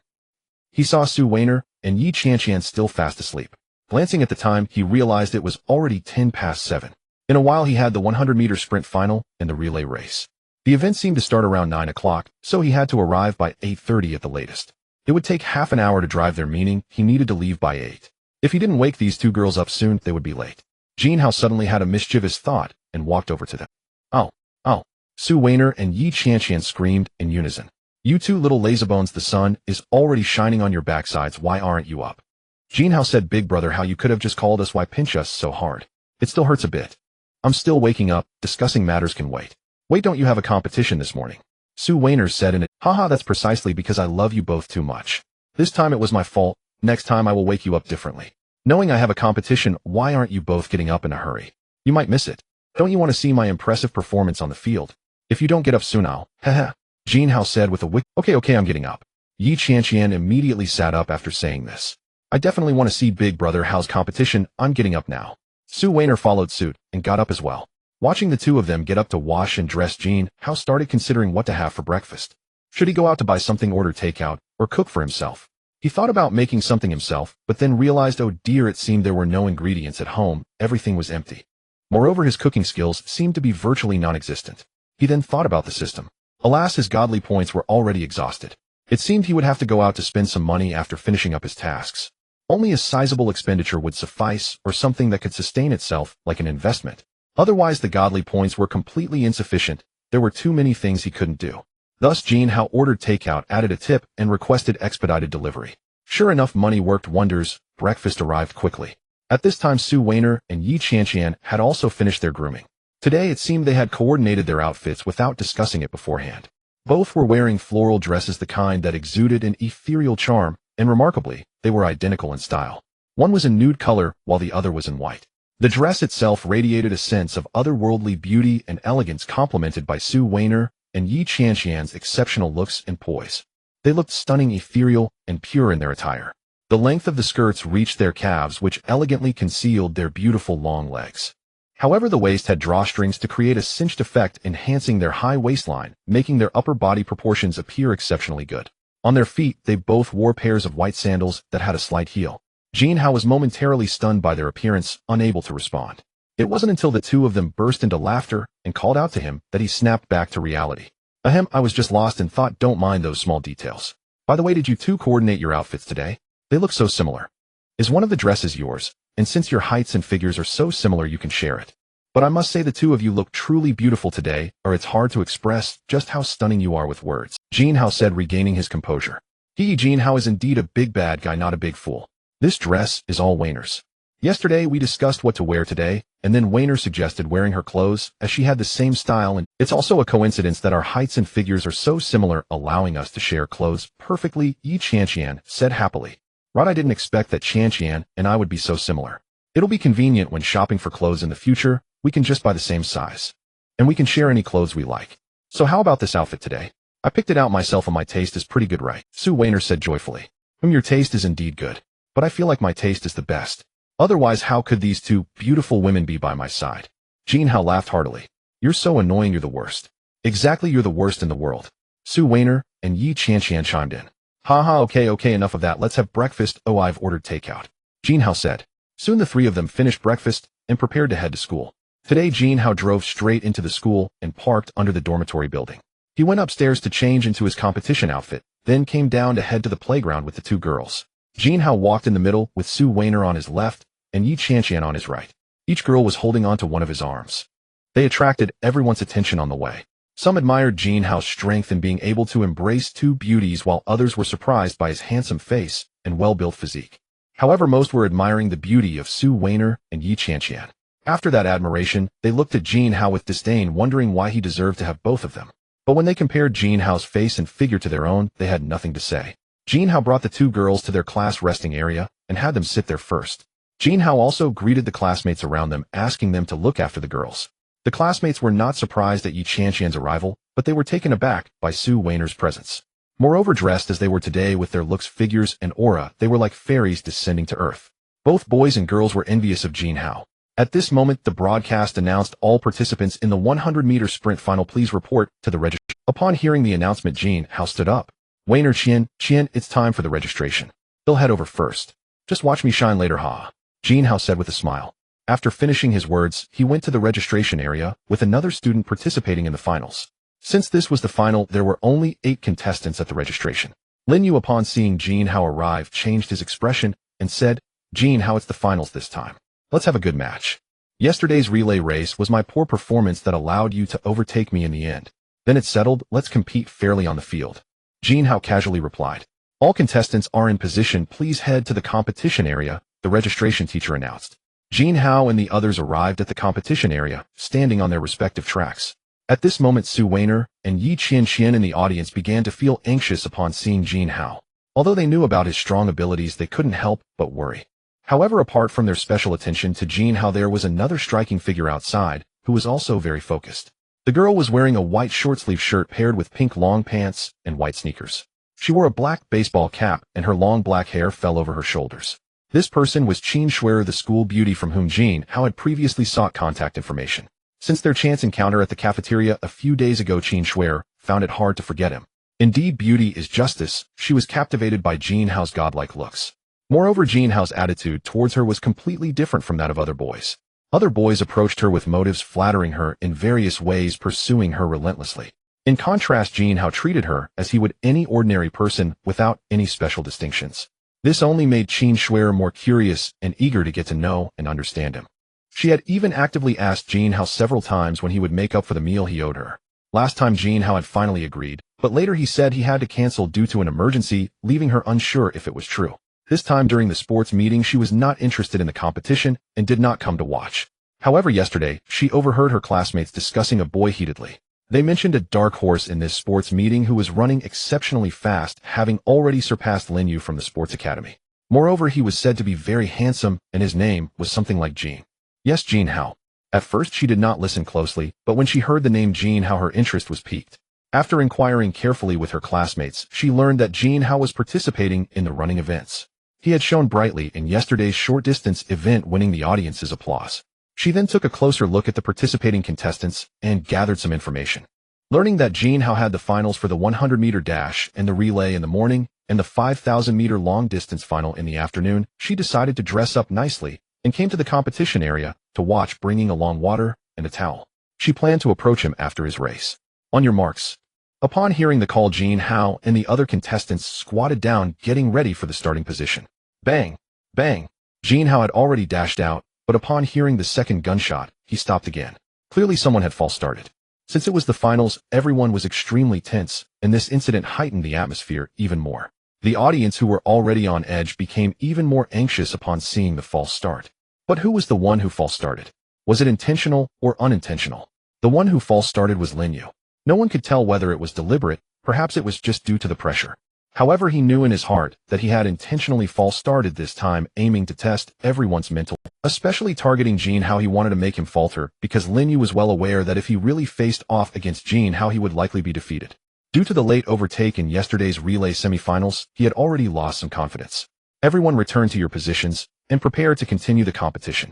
he saw Su Weiner and Yi Qianqian still fast asleep. Glancing at the time, he realized it was already 10 past 7. In a while, he had the 100-meter sprint final and the relay race. The event seemed to start around 9 o'clock, so he had to arrive by 8:30 at the latest. It would take half an hour to drive there, meaning he needed to leave by 8. If he didn't wake these 2 girls up soon, they would be late. Jin Hao suddenly had a mischievous thought and walked over to them. Oh, oh! Su Weiner and Yi Qianqian screamed in unison. You 2 little lazybones, the sun is already shining on your backsides, why aren't you up? Jin Hao said, Big brother, how you could have just called us, why pinch us so hard? It still hurts a bit. I'm still waking up, discussing matters can wait. Wait, don't you have a competition this morning? Su Weiner said in it. Haha, that's precisely because I love you both too much. This time it was my fault, next time I will wake you up differently. Knowing I have a competition, why aren't you both getting up in a hurry? You might miss it. Don't you want to see my impressive performance on the field? If you don't get up soon, I'll. Haha. Jin Hao said with a wick. Okay, I'm getting up. Yi Qianqian immediately sat up after saying this. I definitely want to see Big Brother Hao's competition, I'm getting up now. Su Weiner followed suit and got up as well. Watching the 2 of them get up to wash and dress, Jin Hao started considering what to have for breakfast. Should he go out to buy something, order takeout, or cook for himself? He thought about making something himself, but then realized, oh dear, it seemed there were no ingredients at home, everything was empty. Moreover, his cooking skills seemed to be virtually non-existent. He then thought about the system. Alas, his godly points were already exhausted. It seemed he would have to go out to spend some money after finishing up his tasks. Only a sizable expenditure would suffice, or something that could sustain itself, like an investment. Otherwise, the godly points were completely insufficient. There were too many things he couldn't do. Thus, Jin Hao ordered takeout, added a tip, and requested expedited delivery. Sure enough, money worked wonders. Breakfast arrived quickly. At this time, Su Weiner and Yi Qianqian had also finished their grooming. Today, it seemed they had coordinated their outfits without discussing it beforehand. Both were wearing floral dresses, the kind that exuded an ethereal charm, and remarkably, they were identical in style. One was in nude color, while the other was in white. The dress itself radiated a sense of otherworldly beauty and elegance, complemented by Su Weiner and Yi Qianqian's exceptional looks and poise. They looked stunning, ethereal, and pure in their attire. The length of the skirts reached their calves, which elegantly concealed their beautiful long legs. However, the waist had drawstrings to create a cinched effect, enhancing their high waistline, making their upper body proportions appear exceptionally good. On their feet, they both wore pairs of white sandals that had a slight heel. Jin Hao was momentarily stunned by their appearance, unable to respond. It wasn't until the 2 of them burst into laughter and called out to him that he snapped back to reality. Ahem, I was just lost in thought, don't mind those small details. By the way, did you 2 coordinate your outfits today? They look so similar. Is one of the dresses yours? And since your heights and figures are so similar, you can share it. But I must say the 2 of you look truly beautiful today, or it's hard to express just how stunning you are with words. Jin Hao said, regaining his composure. Jin Hao is indeed a big bad guy, not a big fool. This dress is all Weiner's. Yesterday, we discussed what to wear today, and then Weiner suggested wearing her clothes, as she had the same style, and it's also a coincidence that our heights and figures are so similar, allowing us to share clothes perfectly, Yi Qianqian said happily. Right, I didn't expect that Qianqian and I would be so similar. It'll be convenient when shopping for clothes in the future, we can just buy the same size. And we can share any clothes we like. So how about this outfit today? I picked it out myself and my taste is pretty good, right? Su Weiner said joyfully. Your taste is indeed good. But I feel like my taste is the best. Otherwise, how could these 2 beautiful women be by my side? Jin Hao laughed heartily. You're so annoying, you're the worst. Exactly, you're the worst in the world. Su Weiner and Yi Qianqian chimed in. Haha, okay, enough of that, let's have breakfast. Oh, I've ordered takeout. Jin Hao said. Soon the 3 of them finished breakfast and prepared to head to school. Today, Jin Hao drove straight into the school and parked under the dormitory building. He went upstairs to change into his competition outfit, then came down to head to the playground with the 2 girls. Jin Hao walked in the middle with Su Weiner on his left and Yi Qianqian on his right. Each girl was holding onto one of his arms. They attracted everyone's attention on the way. Some admired Jin Hao's strength in being able to embrace 2 beauties, while others were surprised by his handsome face and well-built physique. However, most were admiring the beauty of Su Weiner and Yi Qianqian. After that admiration, they looked at Jin Hao with disdain, wondering why he deserved to have both of them. But when they compared Jin Hao's face and figure to their own, they had nothing to say. Jin Hao brought the 2 girls to their class resting area and had them sit there first. Jin Hao also greeted the classmates around them, asking them to look after the girls. The classmates were not surprised at Yi Qianqian's arrival, but they were taken aback by Su Weiner's presence. Moreover, dressed as they were today with their looks, figures, and aura, they were like fairies descending to earth. Both boys and girls were envious of Jin Hao. At this moment, the broadcast announced all participants in the 100-meter sprint final please report to the registration. Upon hearing the announcement, Jin Hao stood up. Weiner Qian, it's time for the registration. He'll head over first. Just watch me shine later, ha. Jin Hao said with a smile. After finishing his words, he went to the registration area, with another student participating in the finals. Since this was the final, there were only 8 contestants at the registration. Lin Yu, upon seeing Jin Hao arrive, changed his expression and said, Jin Hao, it's the finals this time. Let's have a good match. Yesterday's relay race was my poor performance that allowed you to overtake me in the end. Then it's settled, let's compete fairly on the field. Jin Hao casually replied. All contestants are in position, please head to the competition area, the registration teacher announced. Jin Hao and the others arrived at the competition area, standing on their respective tracks. At this moment, Su Weiner and Yi Qianqian in the audience began to feel anxious upon seeing Jin Hao. Although they knew about his strong abilities, they couldn't help but worry. However, apart from their special attention to Jin Hao, there was another striking figure outside, who was also very focused. The girl was wearing a white short-sleeve shirt paired with pink long pants and white sneakers. She wore a black baseball cap, and her long black hair fell over her shoulders. This person was Qin Shuer, the school beauty from whom Jin Hao had previously sought contact information. Since their chance encounter at the cafeteria a few days ago, Qin Shuer found it hard to forget him. Indeed, beauty is justice. She was captivated by Jin Hao's godlike looks. Moreover, Jin Hao's attitude towards her was completely different from that of other boys. Other boys approached her with motives, flattering her in various ways, pursuing her relentlessly. In contrast, Jin Hao treated her as he would any ordinary person, without any special distinctions. This only made Qin Shuer more curious and eager to get to know and understand him. She had even actively asked Jin Hao several times when he would make up for the meal he owed her. Last time Jin Hao had finally agreed, but later he said he had to cancel due to an emergency, leaving her unsure if it was true. This time during the sports meeting, she was not interested in the competition and did not come to watch. However, yesterday, she overheard her classmates discussing a boy heatedly. They mentioned a dark horse in this sports meeting who was running exceptionally fast, having already surpassed Lin Yu from the sports academy. Moreover, he was said to be very handsome, and his name was something like Jin. Yes, Jin Hao. At first, she did not listen closely, but when she heard the name Jin Hao, her interest was piqued. After inquiring carefully with her classmates, she learned that Jin Hao was participating in the running events. He had shone brightly in yesterday's short-distance event, winning the audience's applause. She then took a closer look at the participating contestants and gathered some information. Learning that Jin Hao had the finals for the 100-meter dash and the relay in the morning and the 5,000-meter long-distance final in the afternoon, she decided to dress up nicely and came to the competition area to watch, bringing along water and a towel. She planned to approach him after his race. On your marks. Upon hearing the call, Jin Hao and the other contestants squatted down, getting ready for the starting position. Bang! Bang! Jin Hao had already dashed out, but upon hearing the second gunshot, he stopped again. Clearly someone had false started. Since it was the finals, everyone was extremely tense, and this incident heightened the atmosphere even more. The audience, who were already on edge, became even more anxious upon seeing the false start. But who was the one who false started? Was it intentional or unintentional? The one who false started was Lin Yu. No one could tell whether it was deliberate, perhaps it was just due to the pressure. However, he knew in his heart that he had intentionally false started this time, aiming to test everyone's mental, especially targeting Jin Hao. He wanted to make him falter, because Lin Yu was well aware that if he really faced off against Jin Hao, he would likely be defeated. Due to the late overtake in yesterday's relay semifinals, he had already lost some confidence. Everyone return to your positions and prepare to continue the competition.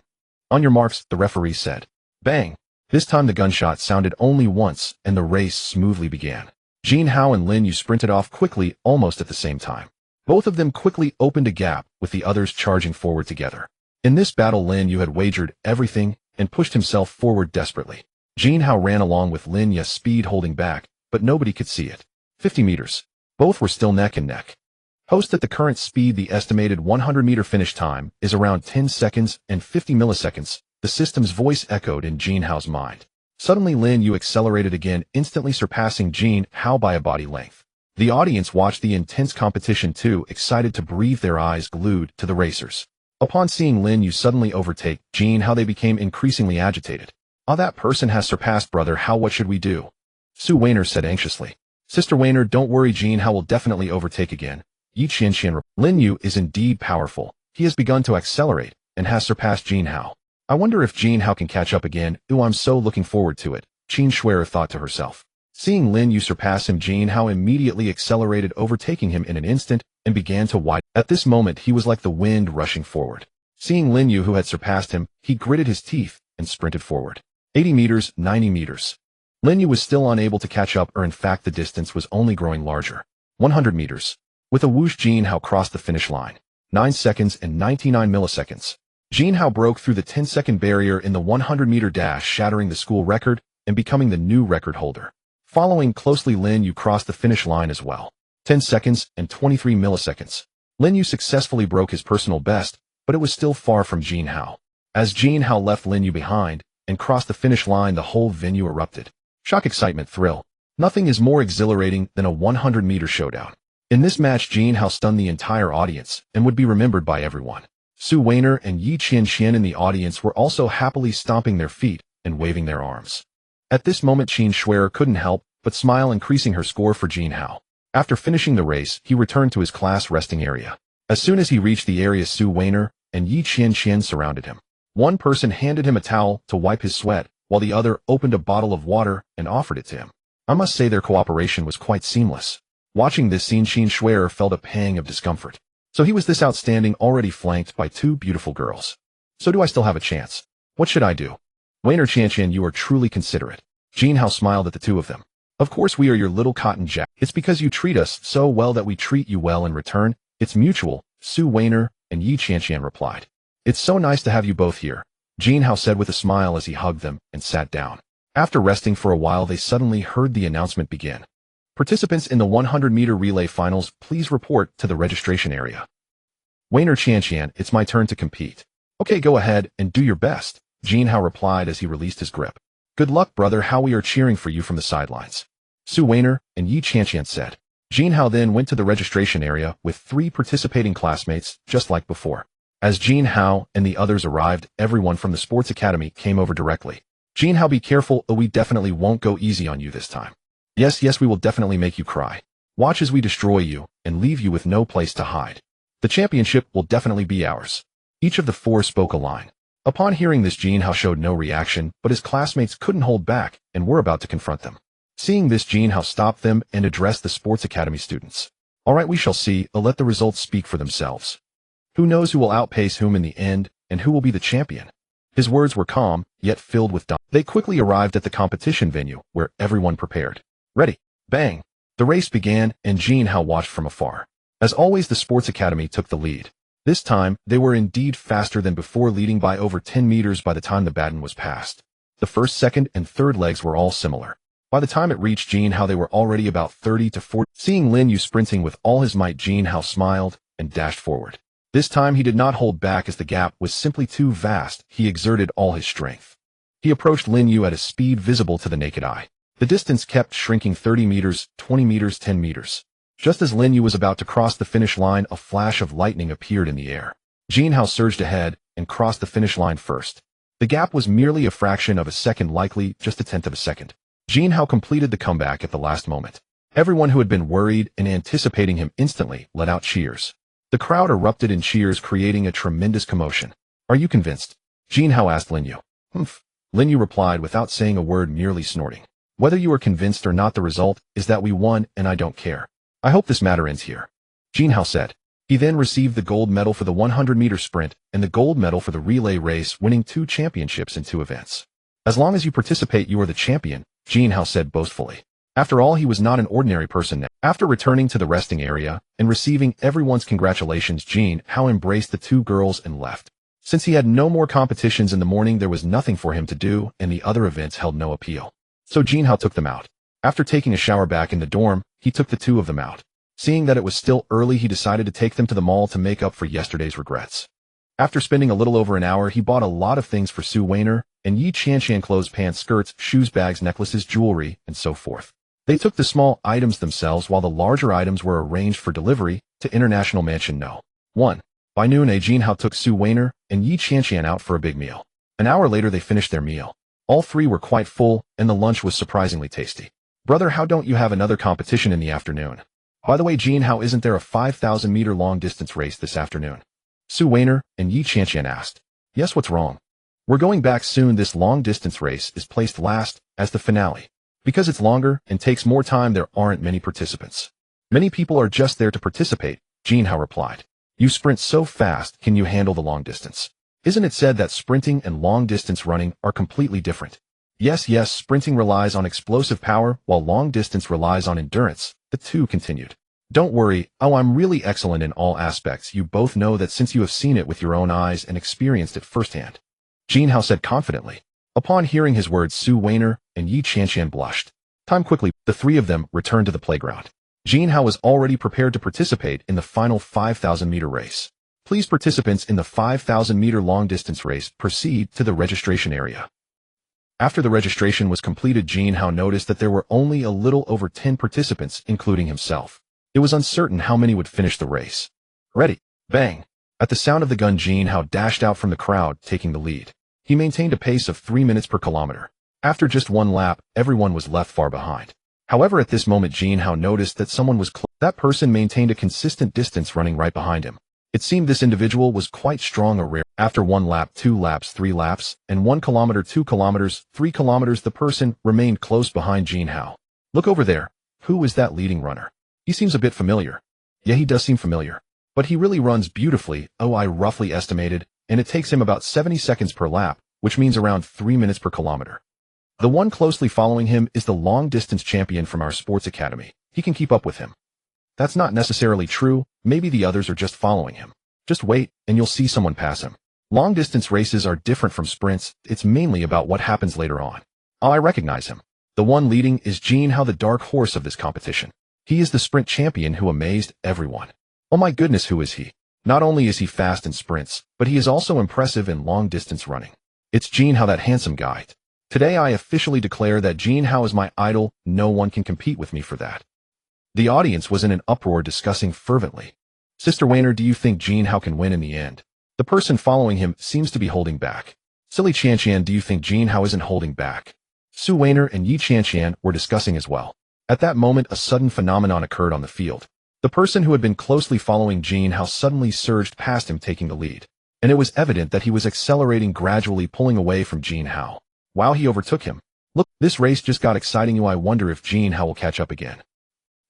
On your marks, the referee said. Bang! This time the gunshot sounded only once, and the race smoothly began. Jin Hao and Lin Yu sprinted off quickly, almost at the same time. Both of them quickly opened a gap, with the others charging forward together. In this battle, Lin Yu had wagered everything and pushed himself forward desperately. Jin Hao ran along with Lin Yu's speed, holding back, but nobody could see it. 50 meters. Both were still neck and neck. Post at the current speed, the estimated 100-meter finish time is around 10 seconds and 50 milliseconds. The system's voice echoed in Jin Hao's mind. Suddenly, Lin Yu accelerated again, instantly surpassing Jin Hao by a body length. The audience watched the intense competition too, excited to breathe, their eyes glued to the racers. Upon seeing Lin Yu suddenly overtake Jin Hao, they became increasingly agitated. Ah, that person has surpassed brother Hao. What should we do? Su Weiner said anxiously. Sister Weiner, don't worry, Jin Hao will definitely overtake again. Yi Qianqian. Lin Yu is indeed powerful. He has begun to accelerate and has surpassed Jin Hao. I wonder if Jin Hao can catch up again. Ooh, I'm so looking forward to it, Qin Shuer thought to herself. Seeing Lin Yu surpass him, Jin Hao immediately accelerated, overtaking him in an instant, and began to widen. At this moment, he was like the wind rushing forward. Seeing Lin Yu, who had surpassed him, he gritted his teeth and sprinted forward. 80 meters, 90 meters. Lin Yu was still unable to catch up, or in fact the distance was only growing larger. 100 meters. With a whoosh, Jin Hao crossed the finish line. 9 seconds and 99 milliseconds. Jin Hao broke through the 10-second barrier in the 100-meter dash, shattering the school record and becoming the new record holder. Following closely, Lin Yu crossed the finish line as well. 10 seconds and 23 milliseconds. Lin Yu successfully broke his personal best, but it was still far from Jin Hao. As Jin Hao left Lin Yu behind and crossed the finish line, the whole venue erupted. Shock, excitement, thrill. Nothing is more exhilarating than a 100-meter showdown. In this match, Jin Hao stunned the entire audience and would be remembered by everyone. Su Weiner and Yi Qianqian in the audience were also happily stomping their feet and waving their arms. At this moment, Qin Shuer couldn't help but smile, increasing her score for Jin Hao. After finishing the race, he returned to his class resting area. As soon as he reached the area, Su Weiner and Yi Qianqian surrounded him. One person handed him a towel to wipe his sweat, while the other opened a bottle of water and offered it to him. I must say their cooperation was quite seamless. Watching this scene, Qin Shuer felt a pang of discomfort. So he was this outstanding, already flanked by two beautiful girls. So do I still have a chance? What should I do? Weiner Qianqian, you are truly considerate. Jin Hao smiled at the two of them. Of course we are your little cotton jack. It's because you treat us so well that we treat you well in return. It's mutual, Su Weiner and Yi Qianqian replied. It's so nice to have you both here, Jin Hao said with a smile as he hugged them and sat down. After resting for a while, they suddenly heard the announcement begin. Participants in the 100-meter relay finals, please report to the registration area. Weiner Qianqian, it's my turn to compete. Okay, go ahead and do your best, Jin Hao replied as he released his grip. Good luck, brother, how we are cheering for you from the sidelines, Su Weiner and Yi Qianqian said. Jin Hao then went to the registration area with 3 participating classmates, just like before. As Jin Hao and the others arrived, everyone from the sports academy came over directly. Jin Hao, be careful, we definitely won't go easy on you this time. Yes, we will definitely make you cry. Watch as we destroy you and leave you with no place to hide. The championship will definitely be ours. Each of the 4 spoke a line. Upon hearing this, Jin Hao showed no reaction, but his classmates couldn't hold back and were about to confront them. Seeing this, Jin Hao stopped them and addressed the sports academy students. All right, we shall see. Let the results speak for themselves. Who knows who will outpace whom in the end, and who will be the champion? His words were calm, yet filled with doubt. They quickly arrived at the competition venue, where everyone prepared. Ready. Bang. The race began, and Jin Hao watched from afar. As always, the sports academy took the lead. This time, they were indeed faster than before, leading by over 10 meters by the time the baton was passed. The first, second, and third legs were all similar. By the time it reached Jin Hao, they were already about 30 to 40. Seeing Lin Yu sprinting with all his might, Jin Hao smiled and dashed forward. This time he did not hold back, as the gap was simply too vast. He exerted all his strength. He approached Lin Yu at a speed visible to the naked eye. The distance kept shrinking: 30 meters, 20 meters, 10 meters. Just as Lin Yu was about to cross the finish line, a flash of lightning appeared in the air. Jin Hao surged ahead and crossed the finish line first. The gap was merely a fraction of a second, likely just a tenth of a second. Jin Hao completed the comeback at the last moment. Everyone who had been worried and anticipating him instantly let out cheers. The crowd erupted in cheers, creating a tremendous commotion. Are you convinced? Jin Hao asked Lin Yu. Humph. Lin Yu replied without saying a word, merely snorting. Whether you are convinced or not, the result is that we won, and I don't care. I hope this matter ends here, Jin Hao said. He then received the gold medal for the 100-meter sprint and the gold medal for the relay race, winning 2 championships in 2 events. As long as you participate, you are the champion, Jin Hao said boastfully. After all, he was not an ordinary person now. After returning to the resting area and receiving everyone's congratulations, Jin Hao embraced the 2 girls and left. Since he had no more competitions in the morning, there was nothing for him to do, and the other events held no appeal. So Jin Hao took them out. After taking a shower back in the dorm, he took the 2 of them out. Seeing that it was still early, he decided to take them to the mall to make up for yesterday's regrets. After spending a little over an hour, he bought a lot of things for Su Weiner and Yi Qianqian: clothes, pants, skirts, shoes, bags, necklaces, jewelry, and so forth. They took the small items themselves, while the larger items were arranged for delivery to International Mansion No. 1. By noon, Jin Hao took Su Weiner and Yi Qianqian out for a big meal. An hour later, they finished their meal. All 3 were quite full, and the lunch was surprisingly tasty. Brother, how don't you have another competition in the afternoon? By the way, Jin Hao, isn't there a 5,000-meter long-distance race this afternoon? Su Weiner and Yi Qianqian asked. Yes, what's wrong? We're going back soon. This long-distance race is placed last as the finale. Because it's longer and takes more time, there aren't many participants. Many people are just there to participate, Jin Hao replied. You sprint so fast, can you handle the long distance? Isn't it said that sprinting and long-distance running are completely different? Yes, sprinting relies on explosive power, while long-distance relies on endurance, the two continued. Don't worry, I'm really excellent in all aspects. You both know that since you have seen it with your own eyes and experienced it firsthand. Jin Hao said confidently. Upon hearing his words, Su Weiner and Yi Qianqian blushed. Time quickly, the three of them returned to the playground. Jin Hao was already prepared to participate in the final 5,000-meter race. Please, participants in the 5,000-meter long-distance race, proceed to the registration area. After the registration was completed, Jin Hao noticed that there were only a little over 10 participants, including himself. It was uncertain how many would finish the race. Ready. Bang. At the sound of the gun, Jin Hao dashed out from the crowd, taking the lead. He maintained a pace of 3 minutes per kilometer. After just one lap, everyone was left far behind. However, at this moment, Jin Hao noticed that someone was close. That person maintained a consistent distance, running right behind him. It seemed this individual was quite strong or rare. After 1 lap, 2 laps, 3 laps, and 1 kilometer, 2 kilometers, 3 kilometers, the person remained close behind Jin Hao. Look over there. Who is that leading runner? He seems a bit familiar. Yeah, he does seem familiar. But he really runs beautifully. I roughly estimated, and it takes him about 70 seconds per lap, which means around 3 minutes per kilometer. The one closely following him is the long-distance champion from our sports academy. He can keep up with him. That's not necessarily true. Maybe the others are just following him. Just wait, and you'll see someone pass him. Long-distance races are different from sprints. It's mainly about what happens later on. I recognize him. The one leading is Jin Hao, the dark horse of this competition. He is the sprint champion who amazed everyone. Oh my goodness, who is he? Not only is he fast in sprints, but he is also impressive in long-distance running. It's Jin Hao, that handsome guy. Today I officially declare that Jin Hao is my idol. No one can compete with me for that. The audience was in an uproar, discussing fervently. Sister Weiner, do you think Jin Hao can win in the end? The person following him seems to be holding back. Silly Qianqian, do you think Jin Hao isn't holding back? Su Weiner and Yi Qianqian were discussing as well. At that moment, a sudden phenomenon occurred on the field. The person who had been closely following Jin Hao suddenly surged past him, taking the lead. And it was evident that he was accelerating, gradually pulling away from Jin Hao. Wow, he overtook him. Look, this race just got exciting. I wonder if Jin Hao will catch up again.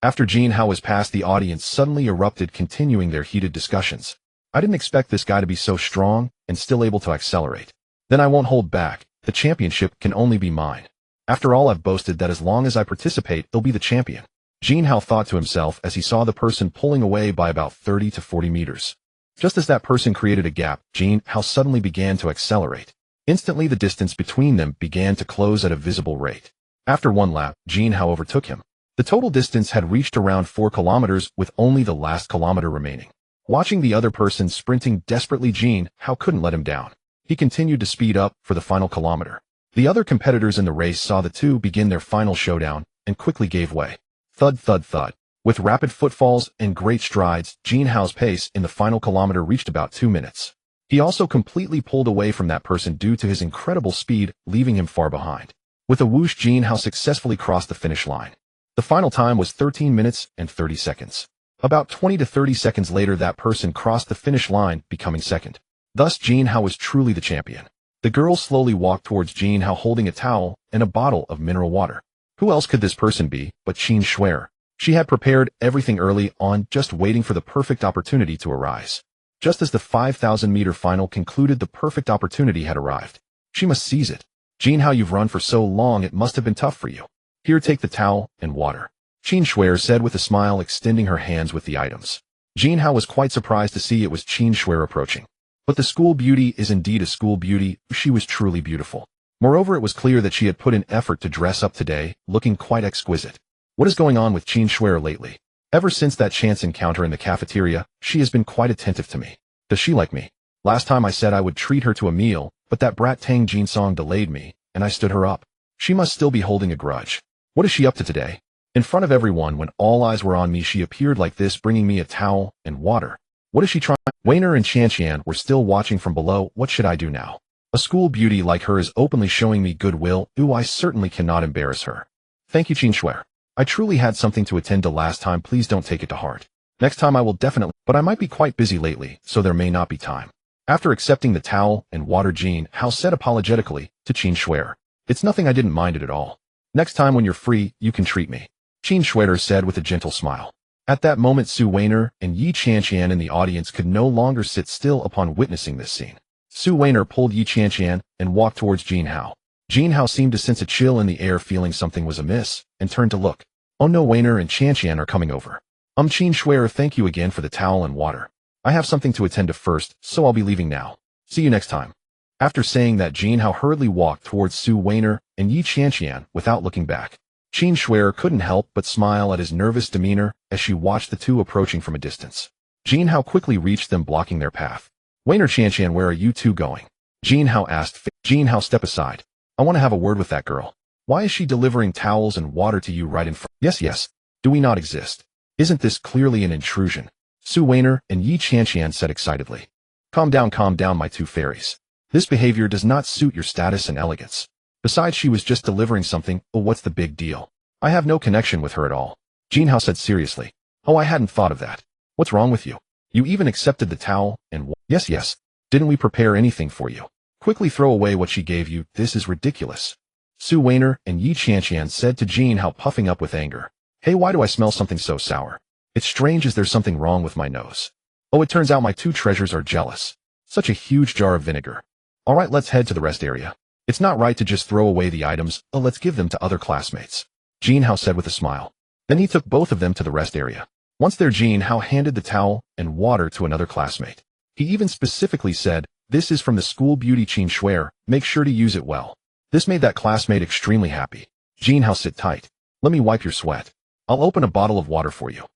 After Jin Hao was passed, the audience suddenly erupted, continuing their heated discussions. I didn't expect this guy to be so strong and still able to accelerate. Then I won't hold back. The championship can only be mine. After all, I've boasted that as long as I participate, I'll be the champion. Jin Hao thought to himself as he saw the person pulling away by about 30 to 40 meters. Just as that person created a gap, Jin Hao suddenly began to accelerate. Instantly, the distance between them began to close at a visible rate. After 1 lap, Jin Hao overtook him. The total distance had reached around 4 kilometers, with only the last kilometer remaining. Watching the other person sprinting desperately, Jin Hao couldn't let him down. He continued to speed up for the final kilometer. The other competitors in the race saw the two begin their final showdown and quickly gave way. Thud, thud, thud. With rapid footfalls and great strides, Jin Hao's pace in the final kilometer reached about 2 minutes. He also completely pulled away from that person due to his incredible speed, leaving him far behind. With a whoosh, Jin Hao successfully crossed the finish line. The final time was 13 minutes and 30 seconds. About 20 to 30 seconds later, that person crossed the finish line, becoming second. Thus, Jin Hao was truly the champion. The girl slowly walked towards Jin Hao, holding a towel and a bottle of mineral water. Who else could this person be but Qin Shuer? She had prepared everything early on, just waiting for the perfect opportunity to arise. Just as the 5,000-meter final concluded, the perfect opportunity had arrived. She must seize it. Jin Hao, you've run for so long, it must have been tough for you. Here, take the towel and water, Qin Shuer said with a smile, extending her hands with the items. Jin Hao was quite surprised to see it was Qin Shuer approaching. But the school beauty is indeed a school beauty. She was truly beautiful. Moreover, it was clear that she had put in effort to dress up today, looking quite exquisite. What is going on with Qin Shuer lately? Ever since that chance encounter in the cafeteria, she has been quite attentive to me. Does she like me? Last time I said I would treat her to a meal, but that brat Tang Jinsong delayed me, and I stood her up. She must still be holding a grudge. What is she up to today? In front of everyone, when all eyes were on me, she appeared like this, bringing me a towel and water. What is she trying? Weiner and Qianqian were still watching from below. What should I do now? A school beauty like her is openly showing me goodwill. I certainly cannot embarrass her. Thank you, Qin Shuer. I truly had something to attend to last time. Please don't take it to heart. Next time I will definitely, but I might be quite busy lately, so there may not be time. After accepting the towel and water, Jin Hao said apologetically to Qin Shuer, "It's nothing, I didn't mind it at all. Next time when you're free, you can treat me," Qin Shuer said with a gentle smile. At that moment, Su Weiner and Yi Qianqian in the audience could no longer sit still upon witnessing this scene. Su Weiner pulled Yi Qianqian and walked towards Jin Hao. Jin Hao seemed to sense a chill in the air, feeling something was amiss, and turned to look. "Oh no, Weiner and Qianqian are coming over. Qin Shuer, thank you again for the towel and water. I have something to attend to first, so I'll be leaving now. See you next time." After saying that, Jin Hao hurriedly walked towards Su Weiner and Yi Qianqian without looking back. Qin Shuer couldn't help but smile at his nervous demeanor as she watched the two approaching from a distance. Jin Hao quickly reached them, blocking their path. "Weiner, Qianqian, where are you two going?" Jin Hao asked. "Jin Hao, step aside. I want to have a word with that girl. Why is she delivering towels and water to you right in front?" Yes. Do we not exist? Isn't this clearly an intrusion?" Su Weiner and Yi Qianqian said excitedly. Calm down, my two fairies. This behavior does not suit your status and elegance. Besides, she was just delivering something. Oh, what's the big deal? I have no connection with her at all," Jin Hao said seriously. "Oh, I hadn't thought of that. What's wrong with you? You even accepted the towel and Yes. Didn't we prepare anything for you? Quickly throw away what she gave you. This is ridiculous," Su Weiner and Yi Qianqian said to Jin Hao, puffing up with anger. "Hey, why do I smell something so sour? It's strange. Is there something wrong with my nose? Oh, it turns out my two treasures are jealous. Such a huge jar of vinegar. All right, let's head to the rest area. It's not right to just throw away the items. Oh, let's give them to other classmates," Jin Hao said with a smile. Then he took both of them to the rest area. Once there, Jin Hao handed the towel and water to another classmate. He even specifically said, "This is from the school beauty Qin Shuer. Make sure to use it well." This made that classmate extremely happy. "Jin Hao, sit tight. Let me wipe your sweat. I'll open a bottle of water for you."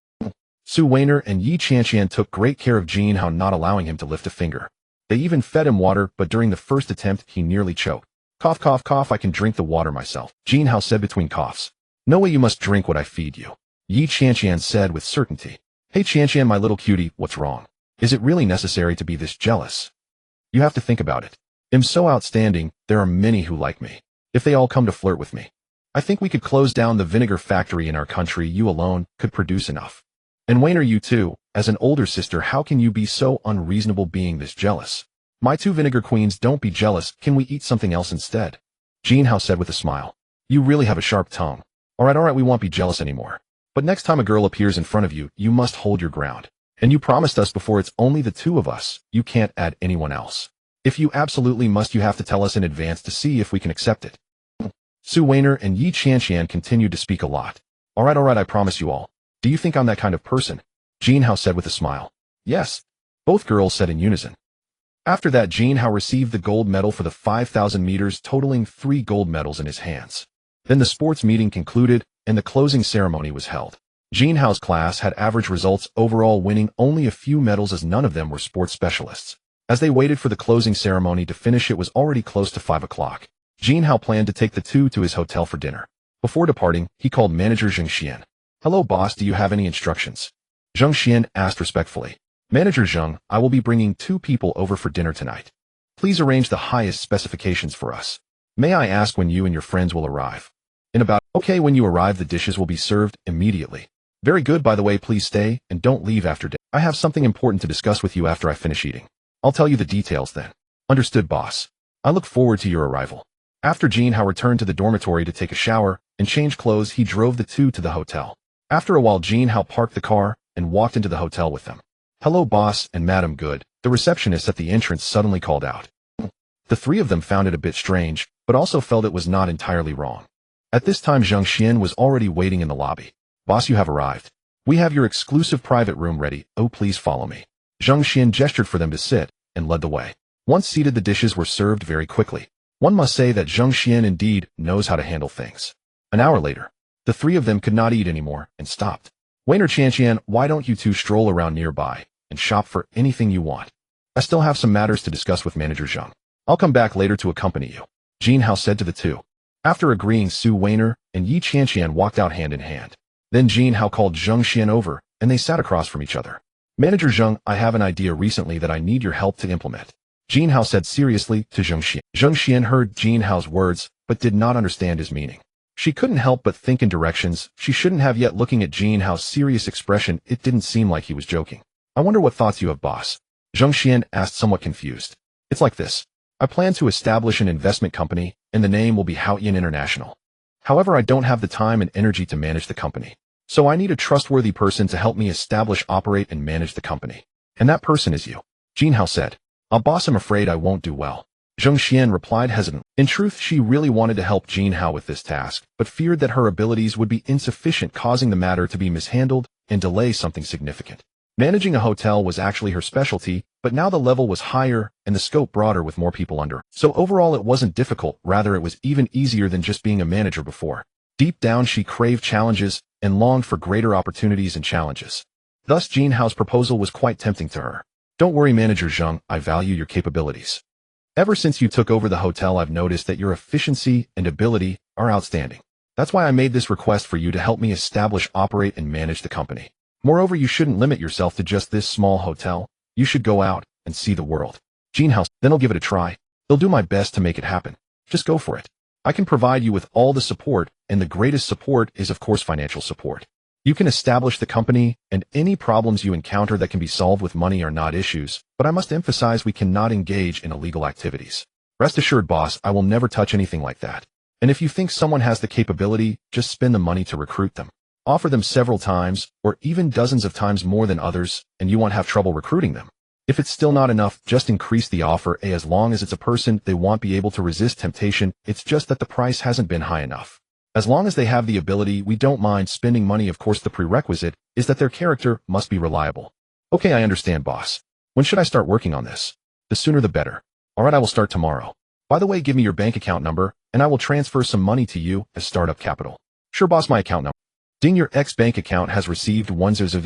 Su Weiner and Yi Qianqian took great care of Jin Hao, not allowing him to lift a finger. They even fed him water, but during the first attempt, he nearly choked. Cough, I can drink the water myself," Jin Hao said between coughs. "No way, you must drink what I feed you," Yi Qianqian said with certainty. "Hey Qianqian, my little cutie, what's wrong? Is it really necessary to be this jealous? You have to think about it. I'm so outstanding, there are many who like me. If they all come to flirt with me, I think we could close down the vinegar factory in our country. You alone could produce enough. And Weiner, you too, as an older sister, how can you be so unreasonable being this jealous? My two vinegar queens, don't be jealous. Can we eat something else instead?" Jin Hao said with a smile. "You really have a sharp tongue. All right, we won't be jealous anymore. But next time a girl appears in front of you, you must hold your ground. And you promised us before it's only the two of us. You can't add anyone else. If you absolutely must, you have to tell us in advance to see if we can accept it." Su Weiner and Yi Qianqian continued to speak a lot. All right, I promise you all. Do you think I'm that kind of person?" Jin Hao said with a smile. "Yes," both girls said in unison. After that, Jin Hao received the gold medal for the 5,000 meters, totaling 3 gold medals in his hands. Then the sports meeting concluded, and the closing ceremony was held. Jin Hao's class had average results overall, winning only a few medals as none of them were sports specialists. As they waited for the closing ceremony to finish, it was already close to 5 o'clock. Jin Hao planned to take the two to his hotel for dinner. Before departing, he called manager Zheng Xian. "Hello boss, do you have any instructions?" Zheng Xian asked respectfully. "Manager Zheng, I will be bringing 2 people over for dinner tonight. Please arrange the highest specifications for us. May I ask when you and your friends will arrive?" "In about..." "Okay, when you arrive, the dishes will be served immediately." "Very good, by the way, please stay and don't leave after dinner. I have something important to discuss with you after I finish eating. I'll tell you the details then." "Understood, boss. I look forward to your arrival." After Jin Hao returned to the dormitory to take a shower and change clothes, he drove the two to the hotel. After a while, Jin Hao parked the car and walked into the hotel with them. "Hello, boss and Madam Good," the receptionist at the entrance suddenly called out. The 3 of them found it a bit strange, but also felt it was not entirely wrong. At this time, Zheng Xian was already waiting in the lobby. "Boss, you have arrived. We have your exclusive private room ready. Oh, please follow me." Zheng Xian gestured for them to sit and led the way. Once seated, the dishes were served very quickly. One must say that Zheng Xian indeed knows how to handle things. An hour later, the 3 of them could not eat anymore and stopped. "Weiner, Qianqian, why don't you two stroll around nearby and shop for anything you want? I still have some matters to discuss with Manager Zheng. I'll come back later to accompany you," Jin Hao said to the two. After agreeing, Su Weiner and Yi Qianqian walked out hand in hand. Then Jin Hao called Zheng Xian over, and they sat across from each other. "Manager Zheng, I have an idea recently that I need your help to implement," Jin Hao said seriously to Zheng Xian. Zheng Xian heard Jin Hao's words, but did not understand his meaning. She couldn't help but think in directions she shouldn't have, yet looking at Jin Hao's serious expression, it didn't seem like he was joking. "I wonder what thoughts you have, boss." Zheng Xian asked, somewhat confused. It's like this. I plan to establish an investment company, and the name will be Haoyan International. However, I don't have the time and energy to manage the company. So I need a trustworthy person to help me establish, operate, and manage the company. And that person is you. Jin Hao said. Boss, I'm afraid I won't do well. Zheng Xian replied hesitantly. In truth, she really wanted to help Jin Hao with this task, but feared that her abilities would be insufficient, causing the matter to be mishandled and delay something significant. Managing a hotel was actually her specialty, but now the level was higher and the scope broader with more people under. So overall it wasn't difficult, rather it was even easier than just being a manager before. Deep down she craved challenges and longed for greater opportunities and challenges. Thus Jin Hao's proposal was quite tempting to her. Don't worry, Manager Zheng, I value your capabilities. Ever since you took over the hotel, I've noticed that your efficiency and ability are outstanding. That's why I made this request for you to help me establish, operate, and manage the company. Moreover, you shouldn't limit yourself to just this small hotel. You should go out and see the world. Jin Hao, then I'll give it a try. I'll do my best to make it happen. Just go for it. I can provide you with all the support, and the greatest support is, of course, financial support. You can establish the company, and any problems you encounter that can be solved with money are not issues, but I must emphasize we cannot engage in illegal activities. Rest assured, boss, I will never touch anything like that. And if you think someone has the capability, just spend the money to recruit them. Offer them several times, or even dozens of times more than others, and you won't have trouble recruiting them. If it's still not enough, just increase the offer. As long as it's a person, they won't be able to resist temptation. It's just that the price hasn't been high enough. As long as they have the ability, we don't mind spending money. Of course, the prerequisite is that their character must be reliable. Okay, I understand, boss. When should I start working on this? The sooner the better. Alright, I will start tomorrow. By the way, give me your bank account number, and I will transfer some money to you as startup capital. Sure, boss, my account number. Ding, your X bank account has received 100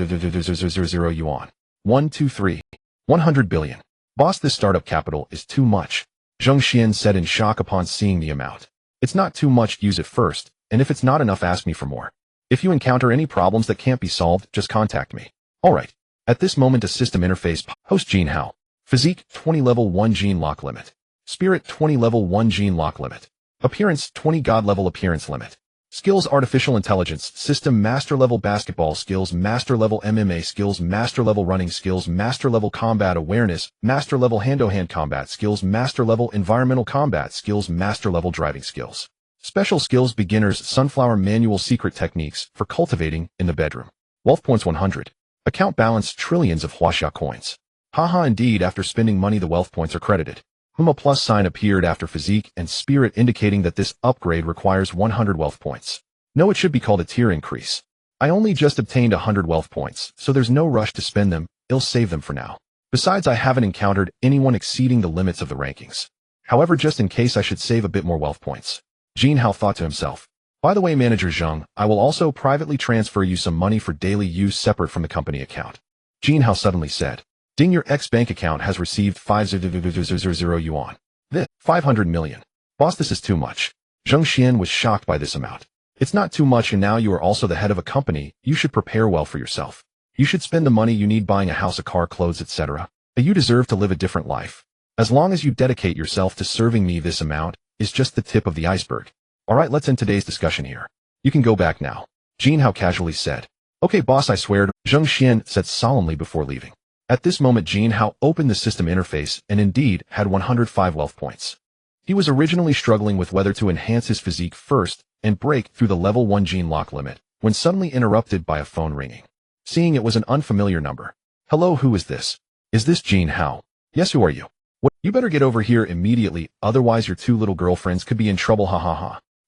yuan. 123. 100 billion. Boss, this startup capital is too much. Zheng Xian said in shock upon seeing the amount. It's not too much, use it first, and if it's not enough, ask me for more. If you encounter any problems that can't be solved, just contact me. Alright. At this moment, a system interface. Host Jin Hao. Physique 20 level 1 gene lock limit. Spirit 20 level 1 gene lock limit. Appearance 20 god level appearance limit. Skills artificial intelligence, system master level basketball skills, master level MMA skills, master level running skills, master level combat awareness, master level hand-to-hand combat skills, master level environmental combat skills, master level driving skills. Special skills beginners sunflower manual secret techniques for cultivating in the bedroom. Wealth points 100. Account balance trillions of Huaxia coins. Haha, indeed, after spending money the wealth points are credited. A plus sign appeared after physique and spirit, indicating that this upgrade requires 100 wealth points. No, it should be called a tier increase. I only just obtained 100 wealth points, so there's no rush to spend them. I'll save them for now. Besides, I haven't encountered anyone exceeding the limits of the rankings. However, just in case, I should save a bit more wealth points. Jin Hao thought to himself. By the way, Manager Zheng, I will also privately transfer you some money for daily use separate from the company account. Jin Hao suddenly said. Ding, your X bank account has received 500 yuan. This, 500 million. Boss, this is too much. Zheng Xian was shocked by this amount. It's not too much, and now you are also the head of a company. You should prepare well for yourself. You should spend the money you need buying a house, a car, clothes, etc. You deserve to live a different life. As long as you dedicate yourself to serving me, this amount is just the tip of the iceberg. Alright, let's end today's discussion here. You can go back now. Jin Hao casually said. Okay, boss, I swear, Zheng Xian said solemnly before leaving. At this moment, Jin Hao opened the system interface and indeed had 105 wealth points. He was originally struggling with whether to enhance his physique first and break through the level 1 gene lock limit, when suddenly interrupted by a phone ringing. Seeing it was an unfamiliar number. Hello, who is this? Is this Jin Hao? Yes, who are you? What? You better get over here immediately, otherwise your two little girlfriends could be in trouble, ha ha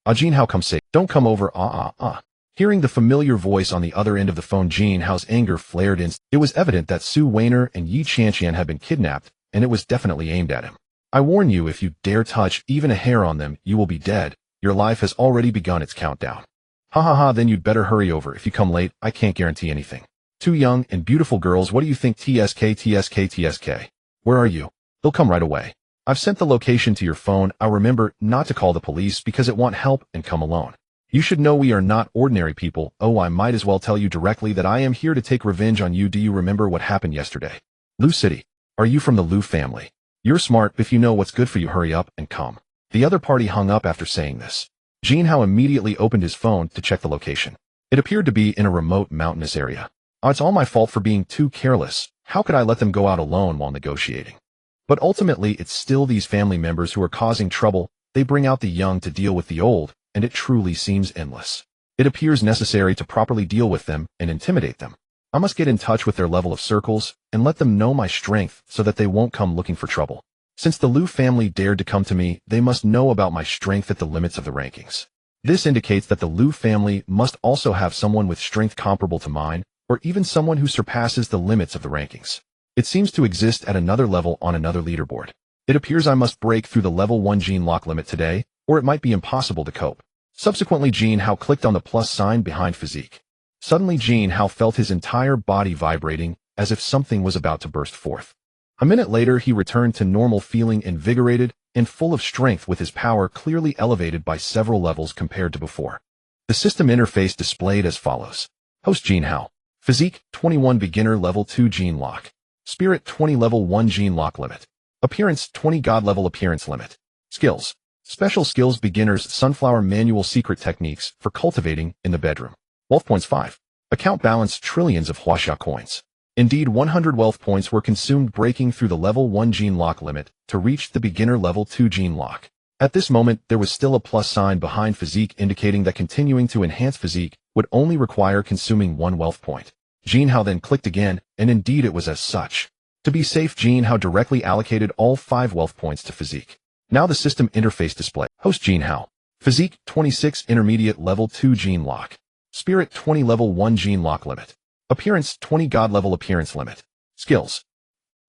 ha. Jin Hao, come say, don't come over, Hearing the familiar voice on the other end of the phone, Jin Hao's anger flared in. It was evident that Su Weiner and Yi Qianqian had been kidnapped, and it was definitely aimed at him. I warn you, if you dare touch even a hair on them, you will be dead. Your life has already begun its countdown. Ha ha ha, then you'd better hurry over. If you come late, I can't guarantee anything. Two young and beautiful girls, what do you think? TSK. Where are you? They'll come right away. I've sent the location to your phone. I'll remember not to call the police because it won't help, and come alone. You should know we are not ordinary people. Oh, I might as well tell you directly that I am here to take revenge on you. Do you remember what happened yesterday? Lu City. Are you from the Lu family? You're smart. If you know what's good for you, hurry up and come. The other party hung up after saying this. Jin Hao immediately opened his phone to check the location. It appeared to be in a remote mountainous area. Oh, it's all my fault for being too careless. How could I let them go out alone while negotiating? But ultimately, it's still these family members who are causing trouble. They bring out the young to deal with the old, and it truly seems endless. It appears necessary to properly deal with them and intimidate them. I must get in touch with their level of circles and let them know my strength so that they won't come looking for trouble. Since the Liu family dared to come to me, they must know about my strength at the limits of the rankings. This indicates that the Liu family must also have someone with strength comparable to mine, or even someone who surpasses the limits of the rankings. It seems to exist at another level on another leaderboard. It appears I must break through the level 1 gene lock limit today, or it might be impossible to cope. Subsequently, Jin Hao clicked on the plus sign behind physique. Suddenly, Jin Hao felt his entire body vibrating as if something was about to burst forth. A minute later, he returned to normal, feeling invigorated and full of strength, with his power clearly elevated by several levels compared to before. The system interface displayed as follows. Host Jin Hao. Physique 21 beginner level 2 gene lock. Spirit 20 level 1 gene lock limit. Appearance 20 god level appearance limit. Skills. Special skills beginners sunflower manual secret techniques for cultivating in the bedroom. Wealth points 5. Account balance trillions of Huaxia coins. Indeed, 100 wealth points were consumed breaking through the level 1 gene lock limit to reach the beginner level 2 gene lock. At this moment, there was still a plus sign behind physique indicating that continuing to enhance physique would only require consuming 1 wealth point. Jin Hao then clicked again, and indeed it was as such. To be safe, Jin Hao directly allocated all 5 wealth points to physique. Now the system interface display. Host Jin Hao. Physique 26 intermediate level 2 gene lock. Spirit 20 level 1 gene lock limit. Appearance 20 god level appearance limit. Skills.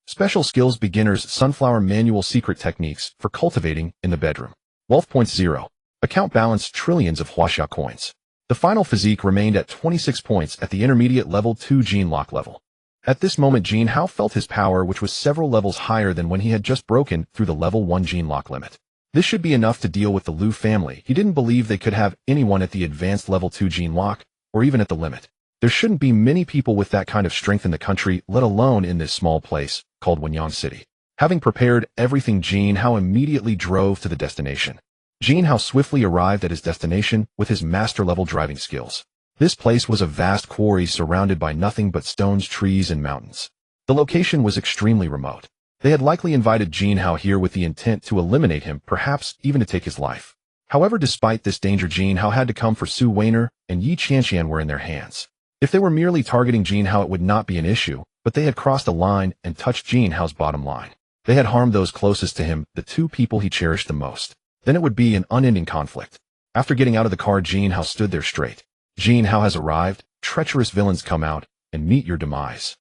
Special skills beginners sunflower manual secret techniques for cultivating in the bedroom. Wealth points 0. Account balance trillions of Huaxia coins. The final physique remained at 26 points at the intermediate level 2 gene lock level. At this moment, Jin Hao felt his power, which was several levels higher than when he had just broken through the level 1 gene lock limit. This should be enough to deal with the Liu family. He didn't believe they could have anyone at the advanced level 2 gene lock, or even at the limit. There shouldn't be many people with that kind of strength in the country, let alone in this small place called Wenyang City. Having prepared everything, Jin Hao immediately drove to the destination. Jin Hao swiftly arrived at his destination with his master-level driving skills. This place was a vast quarry surrounded by nothing but stones, trees, and mountains. The location was extremely remote. They had likely invited Jin Hao here with the intent to eliminate him, perhaps even to take his life. However, despite this danger, Jin Hao had to come, for Su Weiner and Yi Qianqian were in their hands. If they were merely targeting Jin Hao, it would not be an issue, but they had crossed a line and touched Jin Hao's bottom line. They had harmed those closest to him, the 2 people he cherished the most. Then it would be an unending conflict. After getting out of the car, Jin Hao stood there straight. Jin Hao has arrived, treacherous villains, come out and meet your demise.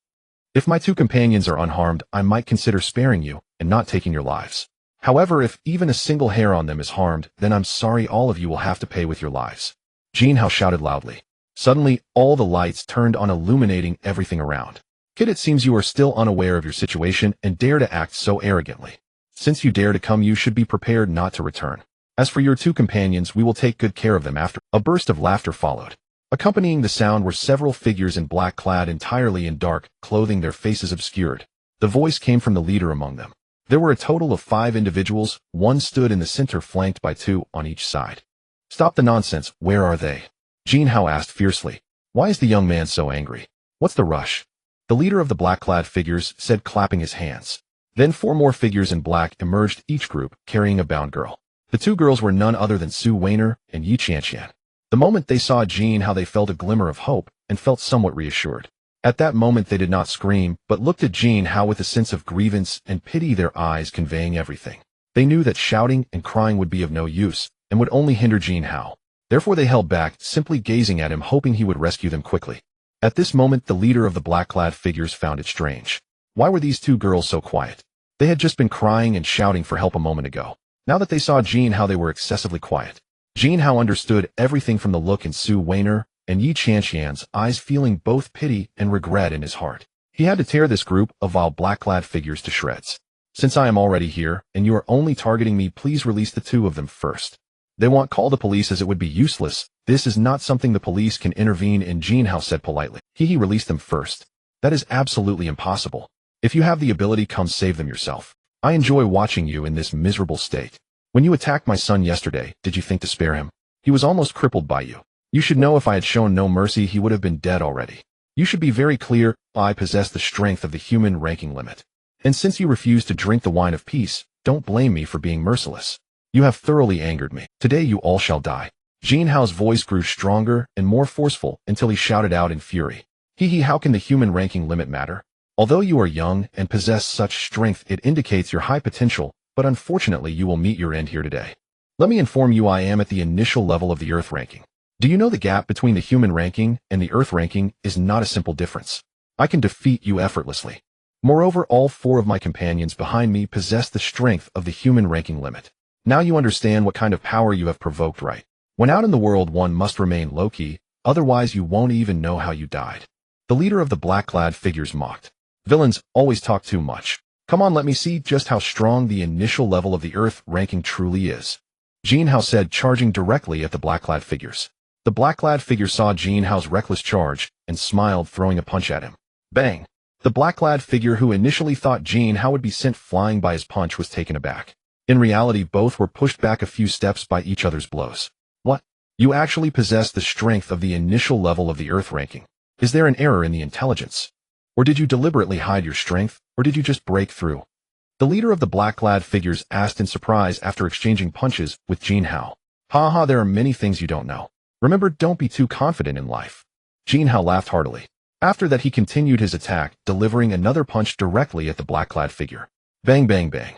If my 2 companions are unharmed, I might consider sparing you and not taking your lives. However, if even a single hair on them is harmed, then I'm sorry, all of you will have to pay with your lives. Jin Hao shouted loudly. Suddenly, all the lights turned on, illuminating everything around. Kid, it seems you are still unaware of your situation and dare to act so arrogantly. Since you dare to come, you should be prepared not to return. As for your 2 companions, we will take good care of them after. A burst of laughter followed. Accompanying the sound were several figures in black, clad entirely in dark clothing, their faces obscured. The voice came from the leader among them. There were a total of 5 individuals. 1 stood in the center, flanked by 2 on each side. Stop the nonsense. Where are they? Jin Hao asked fiercely. Why is the young man so angry? What's the rush? The leader of the black-clad figures said, clapping his hands. Then 4 more figures in black emerged, each group carrying a bound girl. The 2 girls were none other than Su Weiner and Yi Qianqian. The moment they saw Jin Hao, they felt a glimmer of hope and felt somewhat reassured. At that moment, they did not scream, but looked at Jin Hao with a sense of grievance and pity, their eyes conveying everything. They knew that shouting and crying would be of no use and would only hinder Jin Hao. Therefore they held back, simply gazing at him, hoping he would rescue them quickly. At this moment, the leader of the black-clad figures found it strange. Why were these 2 girls so quiet? They had just been crying and shouting for help a moment ago. Now that they saw Jin Hao, they were excessively quiet. Jin Hao understood everything from the look in Su Weiner and Yi Qianqian's eyes, feeling both pity and regret in his heart. He had to tear this group of vile black-clad figures to shreds. Since I am already here, and you are only targeting me, please release the 2 of them first. They won't call the police, as it would be useless. This is not something the police can intervene in, Jin Hao said politely. He release them first. That is absolutely impossible. If you have the ability, come save them yourself. I enjoy watching you in this miserable state. When you attacked my son yesterday, did you think to spare him? He was almost crippled by you. You should know if I had shown no mercy, he would have been dead already. You should be very clear, I possess the strength of the human ranking limit. And since you refuse to drink the wine of peace, don't blame me for being merciless. You have thoroughly angered me. Today you all shall die. Jin Hao's voice grew stronger and more forceful until he shouted out in fury. How can the human ranking limit matter? Although you are young and possess such strength, it indicates your high potential, but unfortunately you will meet your end here today. Let me inform you, I am at the initial level of the Earth ranking. Do you know the gap between the human ranking and the Earth ranking is not a simple difference? I can defeat you effortlessly. Moreover, all 4 of my companions behind me possess the strength of the human ranking limit. Now you understand what kind of power you have provoked, right? When out in the world, one must remain low-key, otherwise you won't even know how you died. The leader of the black-clad figures mocked. Villains always talk too much. Come on, let me see just how strong the initial level of the Earth ranking truly is. Jin Hao said, charging directly at the black-clad figures. The black-clad figure saw Jin Hao's reckless charge and smiled, throwing a punch at him. Bang! The black-clad figure, who initially thought Jin Hao would be sent flying by his punch, was taken aback. In reality, both were pushed back a few steps by each other's blows. What? You actually possess the strength of the initial level of the Earth ranking. Is there an error in the intelligence? Or did you deliberately hide your strength, or did you just break through? The leader of the black-clad figures asked in surprise after exchanging punches with Jin Hao. Ha, there are many things you don't know. Remember, don't be too confident in life. Jin Hao laughed heartily. After that, he continued his attack, delivering another punch directly at the black-clad figure. Bang, bang, bang.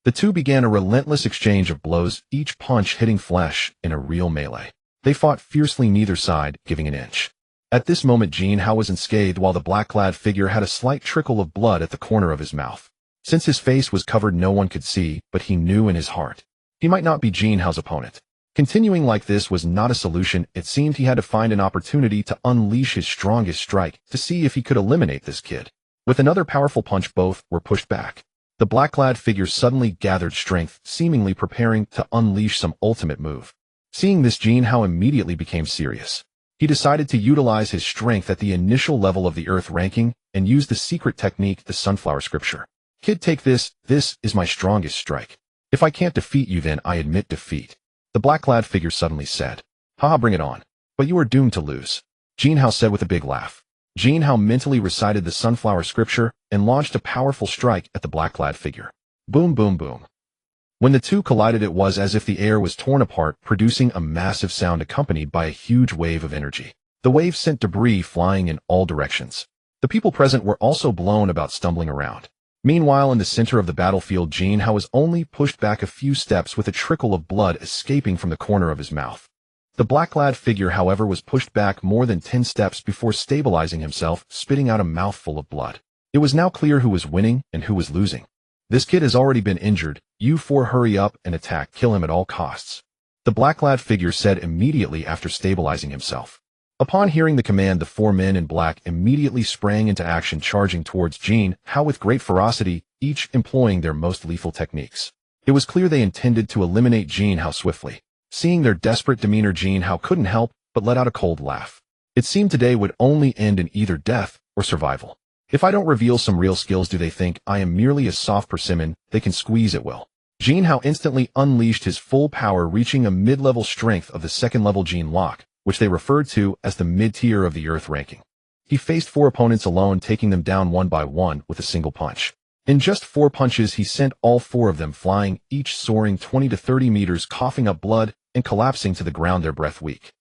The two began a relentless exchange of blows, each punch hitting flesh in a real melee. They fought fiercely, neither side giving an inch. At this moment, Jin Hao was unscathed, while the black-clad figure had a slight trickle of blood at the corner of his mouth. Since his face was covered, no one could see, but he knew in his heart he might not be Jin Hao's opponent. Continuing like this was not a solution. It seemed he had to find an opportunity to unleash his strongest strike to see if he could eliminate this kid. With another powerful punch, both were pushed back. The black-clad figure suddenly gathered strength, seemingly preparing to unleash some ultimate move. Seeing this, Jin Hao immediately became serious. He decided to utilize his strength at the initial level of the Earth ranking and use the secret technique, the sunflower scripture. Kid, take this. This is my strongest strike. If I can't defeat you, then I admit defeat. The black-clad figure suddenly said. Haha, bring it on. But you are doomed to lose. Jin Hao said with a big laugh. Jin Hao mentally recited the sunflower scripture and launched a powerful strike at the black-clad figure. Boom, boom, boom. When the two collided, it was as if the air was torn apart, producing a massive sound accompanied by a huge wave of energy. The wave sent debris flying in all directions. The people present were also blown about, stumbling around. Meanwhile, in the center of the battlefield, Jin Hao was only pushed back a few steps, with a trickle of blood escaping from the corner of his mouth. The black-clad figure, however, was pushed back more than 10 steps before stabilizing himself, spitting out a mouthful of blood. It was now clear who was winning and who was losing. This kid has already been injured. You 4 hurry up and attack. Kill him at all costs. The black-clad figure said immediately after stabilizing himself. Upon hearing the command, the 4 men in black immediately sprang into action, charging towards Jin Hao with great ferocity, each employing their most lethal techniques. It was clear they intended to eliminate Jin Hao swiftly. Seeing their desperate demeanor, Jin Hao couldn't help but let out a cold laugh. It seemed today would only end in either death or survival. If I don't reveal some real skills, do they think I am merely a soft persimmon they can squeeze at will? Jin Hao instantly unleashed his full power, reaching a mid-level strength of the second-level Jin Lock, which they referred to as the mid-tier of the Earth ranking. He faced 4 opponents alone, taking them down one by one with a single punch. In just 4 punches, he sent all 4 of them flying, each soaring 20 to 30 meters, coughing up blood and collapsing to the ground, their breath weak.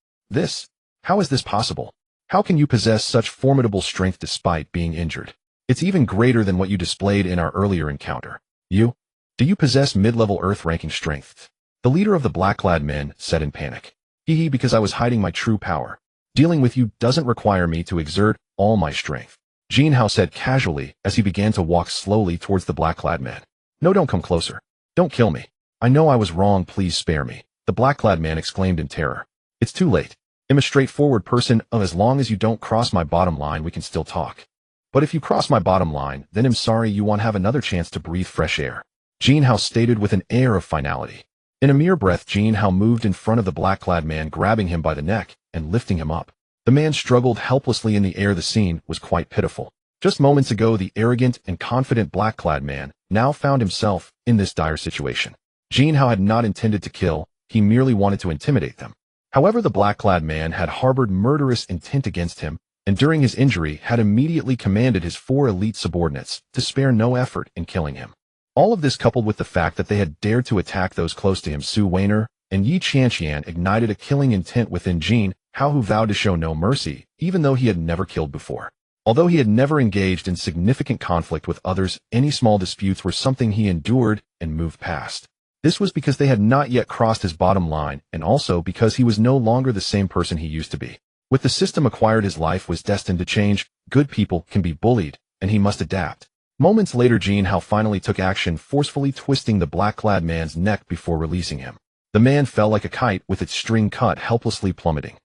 How is this possible? How can you possess such formidable strength despite being injured? It's even greater than what you displayed in our earlier encounter. Do you possess mid-level Earth ranking strength? The leader of the black-clad men said in panic. Because I was hiding my true power. Dealing with you doesn't require me to exert all my strength. Jin Hao said casually as he began to walk slowly towards the black-clad man. No, don't come closer. Don't kill me. I know I was wrong, please spare me. The black-clad man exclaimed in terror. It's too late. I'm a straightforward person. As long as you don't cross my bottom line, we can still talk. But if you cross my bottom line, then I'm sorry, you won't have another chance to breathe fresh air. Jin Hao stated with an air of finality. In a mere breath, Jin Hao moved in front of the black-clad man, grabbing him by the neck and lifting him up. The man struggled helplessly in the air. The scene was quite pitiful. Just moments ago, the arrogant and confident black-clad man now found himself in this dire situation. Jin Hao had not intended to kill. He merely wanted to intimidate them. However, the black-clad man had harbored murderous intent against him and during his injury had immediately commanded his 4 elite subordinates to spare no effort in killing him. All of this, coupled with the fact that they had dared to attack those close to him, Su Weiner and Yi Qianqian, ignited a killing intent within Jin Hao, who vowed to show no mercy, even though he had never killed before. Although he had never engaged in significant conflict with others, any small disputes were something he endured and moved past. This was because they had not yet crossed his bottom line, and also because he was no longer the same person he used to be. With the system acquired, his life was destined to change. Good people can be bullied, and he must adapt. Moments later, Jin Hao finally took action, forcefully twisting the black-clad man's neck before releasing him. The man fell like a kite, with its string cut helplessly plummeting.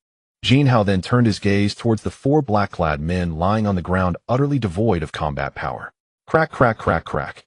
Jin Hao then turned his gaze towards the 4 black-clad men lying on the ground, utterly devoid of combat power. Crack, crack, crack, crack.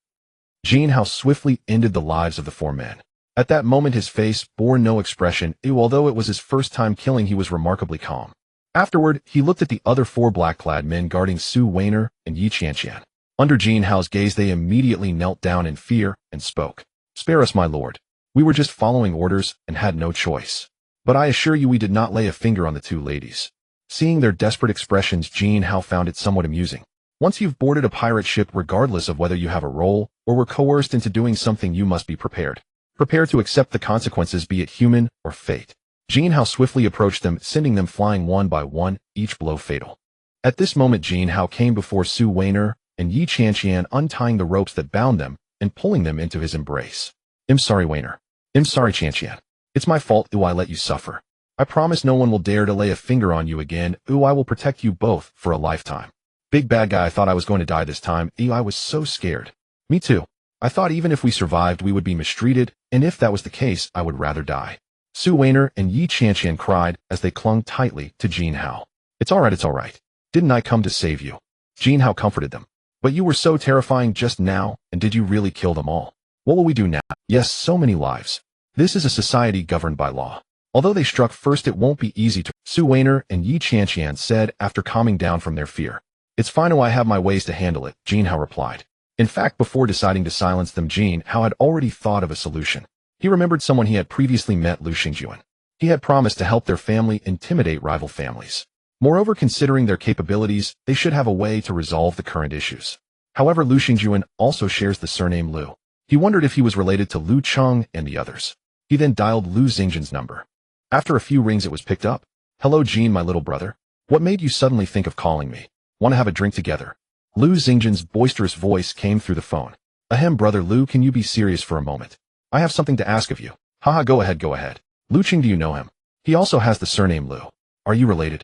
Jin Hao swiftly ended the lives of the 4 men. At that moment, his face bore no expression. Although it was his first time killing, he was remarkably calm. Afterward, he looked at the other 4 black-clad men guarding Su Weiner and Yi Qianqian. Under Jin Hao's gaze, they immediately knelt down in fear and spoke. "Spare us, my lord. We were just following orders and had no choice. But I assure you we did not lay a finger on the 2 ladies." Seeing their desperate expressions, Jin Hao found it somewhat amusing. Once you've boarded a pirate ship, regardless of whether you have a role or were coerced into doing something, you must be prepared. Prepare to accept the consequences, be it human or fate. Jin Hao swiftly approached them, sending them flying one by one, each blow fatal. At this moment, Jin Hao came before Su Weiner and Yi Qianqian, untying the ropes that bound them and pulling them into his embrace. "I'm sorry, Weiner. I'm sorry, Qianqian. It's my fault. I let you suffer. I promise no one will dare to lay a finger on you again. I will protect you both for a lifetime." "Big bad guy, I thought I was going to die this time. I was so scared." "Me too. I thought even if we survived, we would be mistreated, and if that was the case, I would rather die." Su Weiner and Yi Qianqian cried as they clung tightly to Jin Hao. It's all right. Didn't I come to save you?" Jin Hao comforted them. "But you were so terrifying just now, and did you really kill them all? What will we do now?" "Yes, so many lives. This is a society governed by law. Although they struck first, it won't be easy to," Su Weiner and Yi Qianqian said after calming down from their fear. "It's fine. I have my ways to handle it," Jin Hao replied. In fact, before deciding to silence them, Jin Hao had already thought of a solution. He remembered someone he had previously met, Lu Xingjuan. He had promised to help their family intimidate rival families. Moreover, considering their capabilities, they should have a way to resolve the current issues. However, Lu Xingjuan also shares the surname Lu. He wondered if he was related to Lu Cheng and the others. He then dialed Lu Xingjuan's number. After a few rings, it was picked up. "Hello, Jin, my little brother. What made you suddenly think of calling me? Want to have a drink together?" Lu Xingjuan's boisterous voice came through the phone. "Ahem, brother Lu, can you be serious for a moment? I have something to ask of you." "Haha, go ahead. Lu Cheng, do you know him? He also has the surname Lu. Are you related?"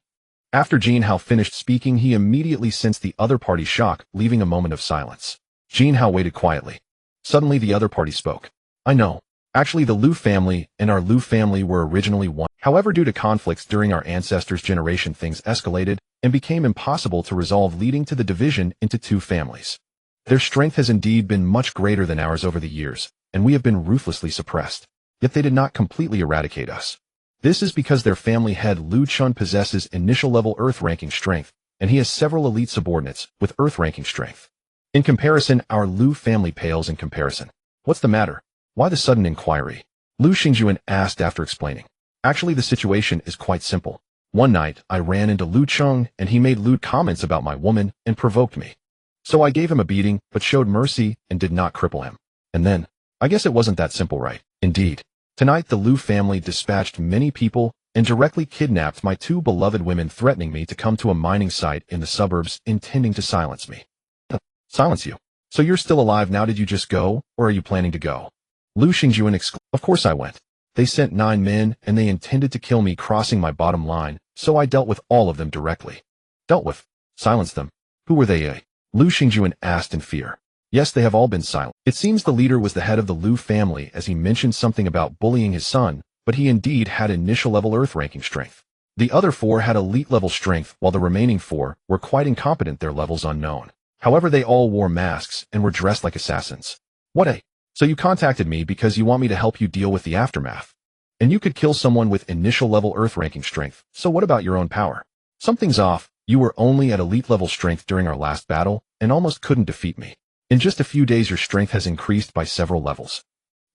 After Jin Hao finished speaking, he immediately sensed the other party's shock, leaving a moment of silence. Jin Hao waited quietly. Suddenly, the other party spoke. "I know. Actually, the Lu family and our Lu family were originally one. However, due to conflicts during our ancestors' generation, things escalated and became impossible to resolve, leading to the division into 2 families. Their strength has indeed been much greater than ours over the years, and we have been ruthlessly suppressed. Yet they did not completely eradicate us. This is because their family head Lu Chun possesses initial-level Earth ranking strength, and he has several elite subordinates with Earth ranking strength. In comparison, our Lu family pales in comparison." "What's the matter? Why the sudden inquiry?" Lu Xingjuan asked after explaining. "Actually, the situation is quite simple. One night, I ran into Lu Cheng, and he made lewd comments about my woman and provoked me. So I gave him a beating, but showed mercy and did not cripple him. And then, I guess it wasn't that simple, right?" "Indeed. Tonight, the Lu family dispatched many people and directly kidnapped my 2 beloved women, threatening me to come to a mining site in the suburbs, intending to silence me." "Silence you? So you're still alive now? Did you just go, or are you planning to go?" Lu Xingjuan exclaimed. "Of course I went. They sent 9 men, and they intended to kill me, crossing my bottom line, so I dealt with all of them directly." "Dealt with? Silenced them? Who were they, eh?" Lu Xingjuan asked in fear. "Yes, they have all been silent. It seems the leader was the head of the Lu family, as he mentioned something about bullying his son, but he indeed had initial-level Earth ranking strength. The other 4 had elite-level strength, while the remaining 4 were quite incompetent, their levels unknown. However, they all wore masks and were dressed like assassins." "What, eh? So you contacted me because you want me to help you deal with the aftermath. And you could kill someone with initial-level Earth ranking strength, so what about your own power?" "Something's off. You were only at elite-level strength during our last battle, and almost couldn't defeat me. In just a few days, your strength has increased by several levels.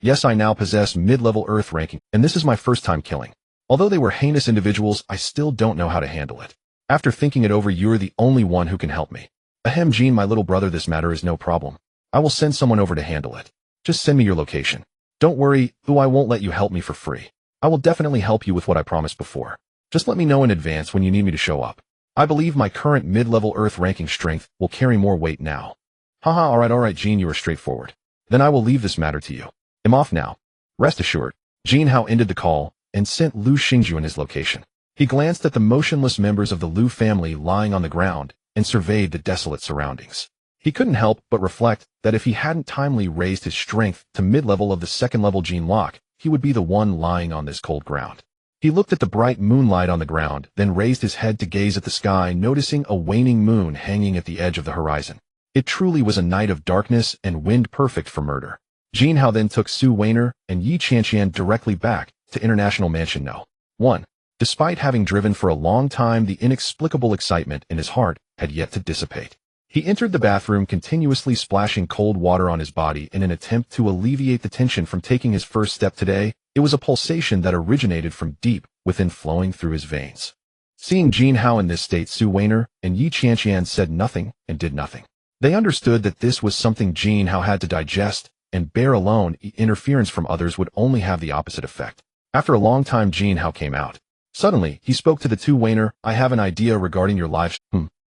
Yes, I now possess mid-level Earth ranking, and this is my first time killing. Although they were heinous individuals, I still don't know how to handle it. After thinking it over, you're the only one who can help me. Ahem, Jin, my little brother, this matter is no problem. I will send someone over to handle it. Just send me your location. Don't worry, though I won't let you help me for free. I will definitely help you with what I promised before. Just let me know in advance when you need me to show up. I believe my current mid-level Earth ranking strength will carry more weight now. Haha, alright, Jin, you are straightforward. Then I will leave this matter to you. I'm off now. Rest assured. Jin Hao ended the call and sent Lu Xingjuan his location. He glanced at the motionless members of the Lu family lying on the ground and surveyed the desolate surroundings. He couldn't help but reflect that if he hadn't timely raised his strength to mid-level of the second-level Gene Lock, he would be the one lying on this cold ground. He looked at the bright moonlight on the ground, then raised his head to gaze at the sky, noticing a waning moon hanging at the edge of the horizon. It truly was a night of darkness and wind perfect for murder. Jin Hao then took Su Weiner and Yi Qianqian directly back to International Mansion No. 1. Despite having driven for a long time, the inexplicable excitement in his heart had yet to dissipate. He entered the bathroom, continuously splashing cold water on his body in an attempt to alleviate the tension from taking his first step today. It was a pulsation that originated from deep within, flowing through his veins. Seeing Jin Hao in this state, Su Weiner and Yi Qianqian said nothing and did nothing. They understood that this was something Jin Hao had to digest and bear alone. Interference from others would only have the opposite effect. After a long time, Jin Hao came out. Suddenly, he spoke to the two. Weiner, I have an idea regarding your live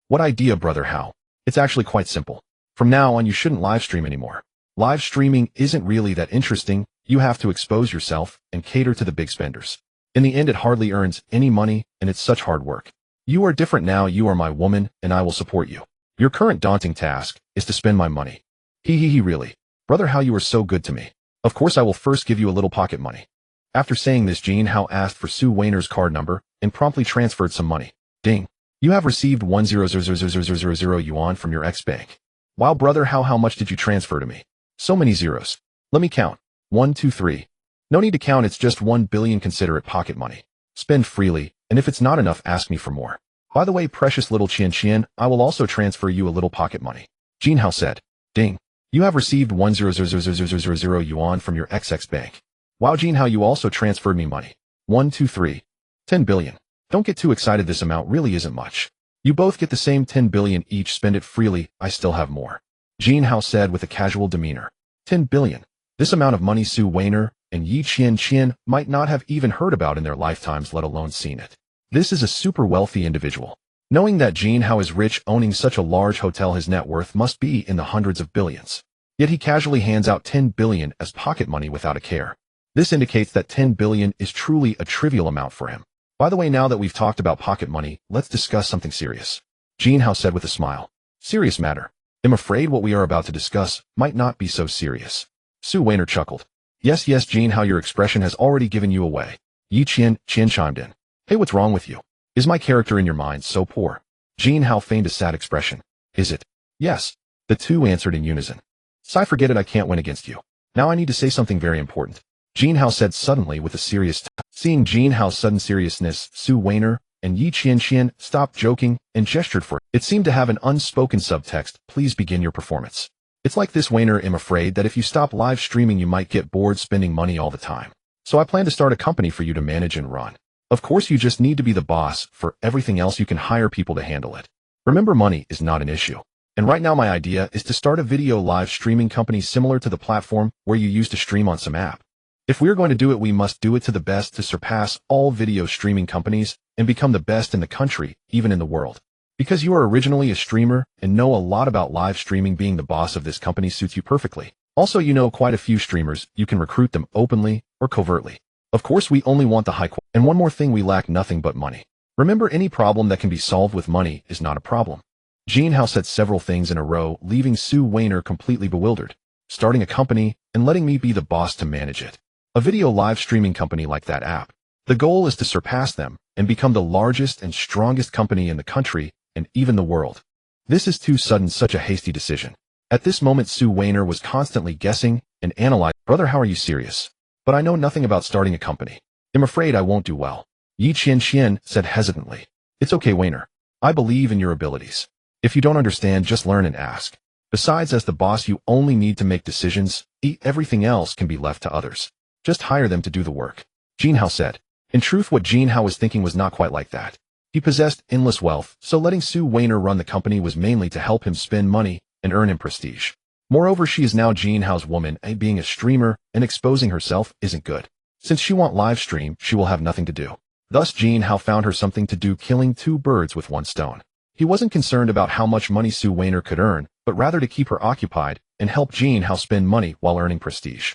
What idea, brother Hao? It's actually quite simple. From now on, you shouldn't live stream anymore. Live streaming isn't really that interesting. You have to expose yourself and cater to the big spenders. In the end, it hardly earns any money, and it's such hard work. You are different now. You are my woman, and I will support you. Your current daunting task is to spend my money. Really. Brother Hao, you are so good to me. Of course, I will first give you a little pocket money. After saying this, Jin Hao asked for Su Weiner's card number and promptly transferred some money. Ding. You have received 1,000,000 yuan from your ex-bank. Wow, brother Hao, how much did you transfer to me? So many zeros. Let me count. 1, 2, 3. No need to count, it's just 1 billion. Consider it pocket money. Spend freely, and if it's not enough, ask me for more. By the way, precious little Qian, I will also transfer you a little pocket money. Jin Hao said. Ding. You have received 1,000,000 yuan from your ex bank. Wow, Jin Hao, you also transferred me money. 1, 2, 3. 10 billion. Don't get too excited, this amount really isn't much. You both get the same 10 billion each, spend it freely, I still have more. Jin Hao said with a casual demeanor. 10 billion. This amount of money Su Weiner and Yi Qianqian might not have even heard about in their lifetimes, let alone seen it. This is a super wealthy individual. Knowing that Jin Hao is rich, owning such a large hotel, his net worth must be in the hundreds of billions. Yet he casually hands out 10 billion as pocket money without a care. This indicates that 10 billion is truly a trivial amount for him. By the way, now that we've talked about pocket money, let's discuss something serious. Jin Hao said with a smile. Serious matter. I'm afraid what we are about to discuss might not be so serious. Su Weiner chuckled. Yes, Jin Hao, your expression has already given you away. Yi Qianqian chimed in. Hey, what's wrong with you? Is my character in your mind so poor? Jin Hao feigned a sad expression. Is it? Yes. The two answered in unison. Sigh, forget it, I can't win against you. Now I need to say something very important. Jin Hao said suddenly with a serious tone. Seeing Jin Hao's sudden seriousness, Su Weiner and Yi Qianqian stopped joking and gestured for it. It seemed to have an unspoken subtext. Please begin your performance. It's like this, Weiner. I'm afraid that if you stop live streaming, you might get bored spending money all the time. So I plan to start a company for you to manage and run. Of course, you just need to be the boss. For everything else, you can hire people to handle it. Remember, money is not an issue. And right now my idea is to start a video live streaming company similar to the platform where you used to stream on some app. If we're going to do it, we must do it to the best to surpass all video streaming companies and become the best in the country, even in the world. Because you are originally a streamer and know a lot about live streaming, being the boss of this company suits you perfectly. Also, you know quite a few streamers. You can recruit them openly or covertly. Of course, we only want the high quality. And one more thing, we lack nothing but money. Remember, any problem that can be solved with money is not a problem. Jin Hao said several things in a row, leaving Su Weiner completely bewildered. Starting a company and letting me be the boss to manage it. A video live streaming company like that app. The goal is to surpass them and become the largest and strongest company in the country and even the world. This is too sudden, such a hasty decision. At this moment, Su Weiner was constantly guessing and analyzing. Brother, how are you serious? But I know nothing about starting a company. I'm afraid I won't do well. Yi Qianqian said hesitantly. It's okay, Weiner. I believe in your abilities. If you don't understand, just learn and ask. Besides, as the boss, you only need to make decisions. Everything else can be left to others. Just hire them to do the work. Jin Hao said. In truth, what Jin Hao was thinking was not quite like that. He possessed endless wealth, so letting Sue Weiner run the company was mainly to help him spend money and earn him prestige. Moreover, she is now Jin Hao's woman, and being a streamer and exposing herself isn't good. Since she won't live stream, she will have nothing to do. Thus, Jin Hao found her something to do, killing two birds with one stone. He wasn't concerned about how much money Sue Weiner could earn, but rather to keep her occupied and help Jin Hao spend money while earning prestige.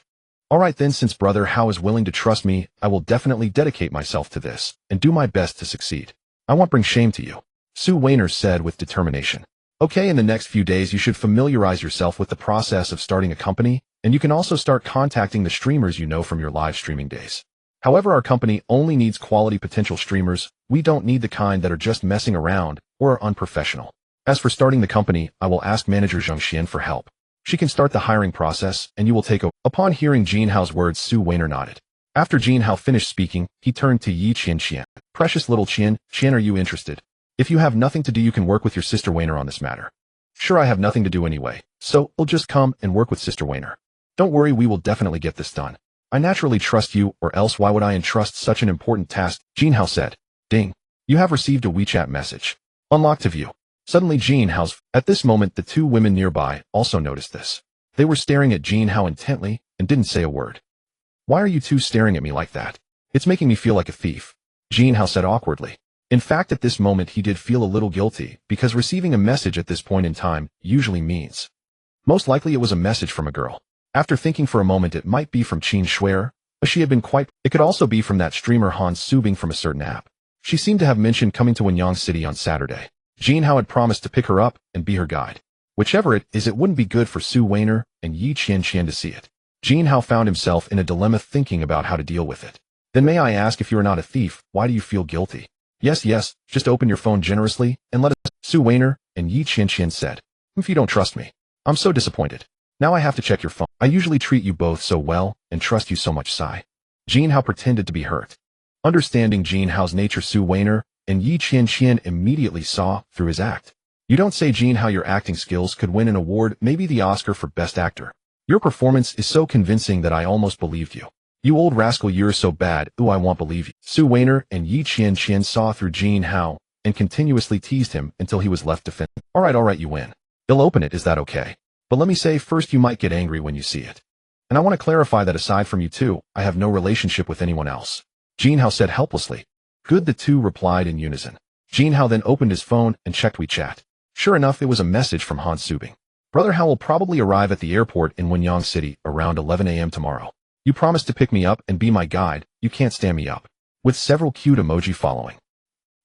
Alright then, since Brother Hao is willing to trust me, I will definitely dedicate myself to this and do my best to succeed. I won't bring shame to you, Sue Weiner said with determination. Okay, in the next few days you should familiarize yourself with the process of starting a company, and you can also start contacting the streamers you know from your live streaming days. However, our company only needs quality potential streamers. We don't need the kind that are just messing around or are unprofessional. As for starting the company, I will ask manager Zheng Xian for help. She can start the hiring process, and you will take over. Upon hearing Jin Hao's words, Sue Weiner nodded. After Jin Hao finished speaking, he turned to Yi Qian. Precious little Qian, are you interested? If you have nothing to do, you can work with your sister Weiner on this matter. Sure, I have nothing to do anyway, so we'll just come and work with Sister Weiner. Don't worry, we will definitely get this done. I naturally trust you, or else why would I entrust such an important task? Jin Hao said. Ding. You have received a WeChat message. Unlock to view. Suddenly Jin Hao's. At this moment, the two women nearby also noticed this. They were staring at Jin Hao intently and didn't say a word. Why are you two staring at me like that? It's making me feel like a thief, Jin Hao said awkwardly. In fact, at this moment he did feel a little guilty, because receiving a message at this point in time usually means. Most likely it was a message from a girl. After thinking for a moment, it might be from Qin Shuer, but she had been quite. It could also be from that streamer Han Subing from a certain app. She seemed to have mentioned coming to Wenyang City on Saturday. Jin Hao had promised to pick her up and be her guide. Whichever it is, it wouldn't be good for Sue Weiner and Yi Qian to see it. Jin Hao found himself in a dilemma, thinking about how to deal with it. Then may I ask, if you are not a thief, why do you feel guilty? Yes, just open your phone generously and let us. Sue Weiner and Yi Qian said. If you don't trust me, I'm so disappointed. Now I have to check your phone. I usually treat you both so well and trust you so much, sigh. Jin Hao pretended to be hurt. Understanding Jin Hao's nature, Sue Weiner and Yi Qian immediately saw through his act. You don't say, Jin Hao, your acting skills could win an award, maybe the Oscar for Best Actor. Your performance is so convincing that I almost believed you. You old rascal, you're so bad, ooh, I won't believe you. Sue Weiner and Yi Qian saw through Jin Hao and continuously teased him until he was left defending. Alright, you win. You'll open it, is that okay? But let me say first, you might get angry when you see it. And I want to clarify that aside from you two, I have no relationship with anyone else, Jin Hao said helplessly. Good, the two replied in unison. Jin Hao then opened his phone and checked WeChat. Sure enough, it was a message from Han Subing. Brother Hao will probably arrive at the airport in Wenyang City around 11 a.m. tomorrow. You promised to pick me up and be my guide, you can't stand me up. With several cute emoji following.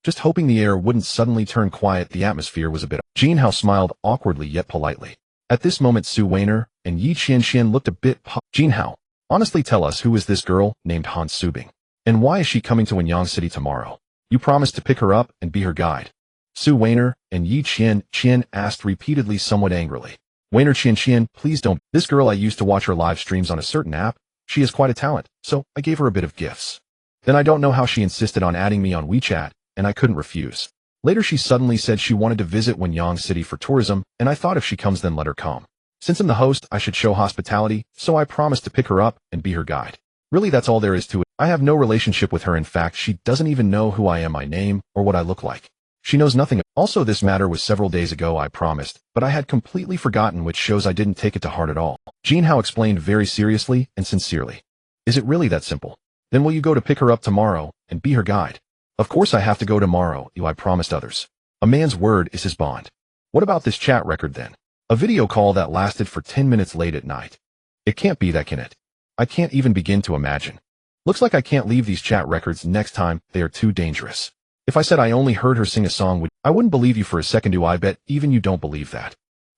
Just hoping the air wouldn't suddenly turn quiet, the atmosphere was a bit. Jin Hao smiled awkwardly yet politely. At this moment, Sue Weiner and Yi Qian looked a bit Jin Hao, honestly tell us, who is this girl named Han Subing? And why is she coming to Wenyang City tomorrow? You promised to pick her up and be her guide. Sue Weiner and Yi Qian asked repeatedly, somewhat angrily. Weiner Qian, please don't. This girl, I used to watch her live streams on a certain app. She is quite a talent, so I gave her a bit of gifts. Then I don't know how she insisted on adding me on WeChat, and I couldn't refuse. Later she suddenly said she wanted to visit Wenyang City for tourism, and I thought if she comes then let her come. Since I'm the host, I should show hospitality, so I promised to pick her up and be her guide. Really, that's all there is to it. I have no relationship with her. In fact, she doesn't even know who I am, my name, or what I look like. She knows nothing. Also, this matter was several days ago, I promised, but I had completely forgotten, which shows I didn't take it to heart at all. Jin Hao explained very seriously and sincerely. Is it really that simple? Then will you go to pick her up tomorrow and be her guide? Of course I have to go tomorrow, I promised others. A man's word is his bond. What about this chat record then? A video call that lasted for 10 minutes late at night. It can't be that, can it? I can't even begin to imagine. Looks like I can't leave these chat records next time, they are too dangerous. If I said I only heard her sing a song, I wouldn't believe you for a second. Do I bet even you don't believe that?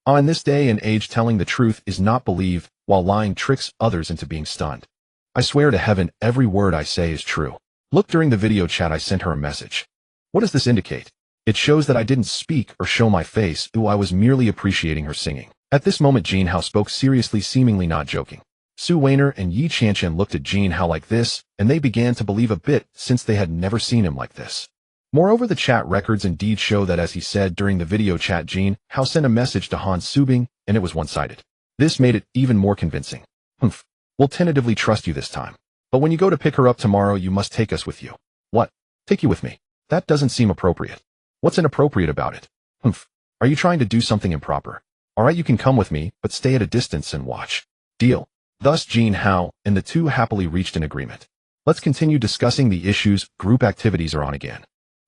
In this day and age, telling the truth is not believed, while lying tricks others into being stunned. I swear to heaven, every word I say is true. Look, during the video chat I sent her a message. What does this indicate? It shows that I didn't speak or show my face. I was merely appreciating her singing. At this moment Jin Hao spoke seriously, seemingly not joking. Sue Weiner and Yi Qian looked at Jin Hao like this, and they began to believe a bit, since they had never seen him like this. Moreover, the chat records indeed show that, as he said during the video chat, Jin Hao sent a message to Han Subing, and it was one-sided. This made it even more convincing. We'll tentatively trust you this time. But when you go to pick her up tomorrow, you must take us with you. What? Take you with me? That doesn't seem appropriate. What's inappropriate about it? Humph. Are you trying to do something improper? Alright, you can come with me, but stay at a distance and watch. Deal. Thus Jin Hao and the two happily reached an agreement. Let's continue discussing the issues. Group activities are on again.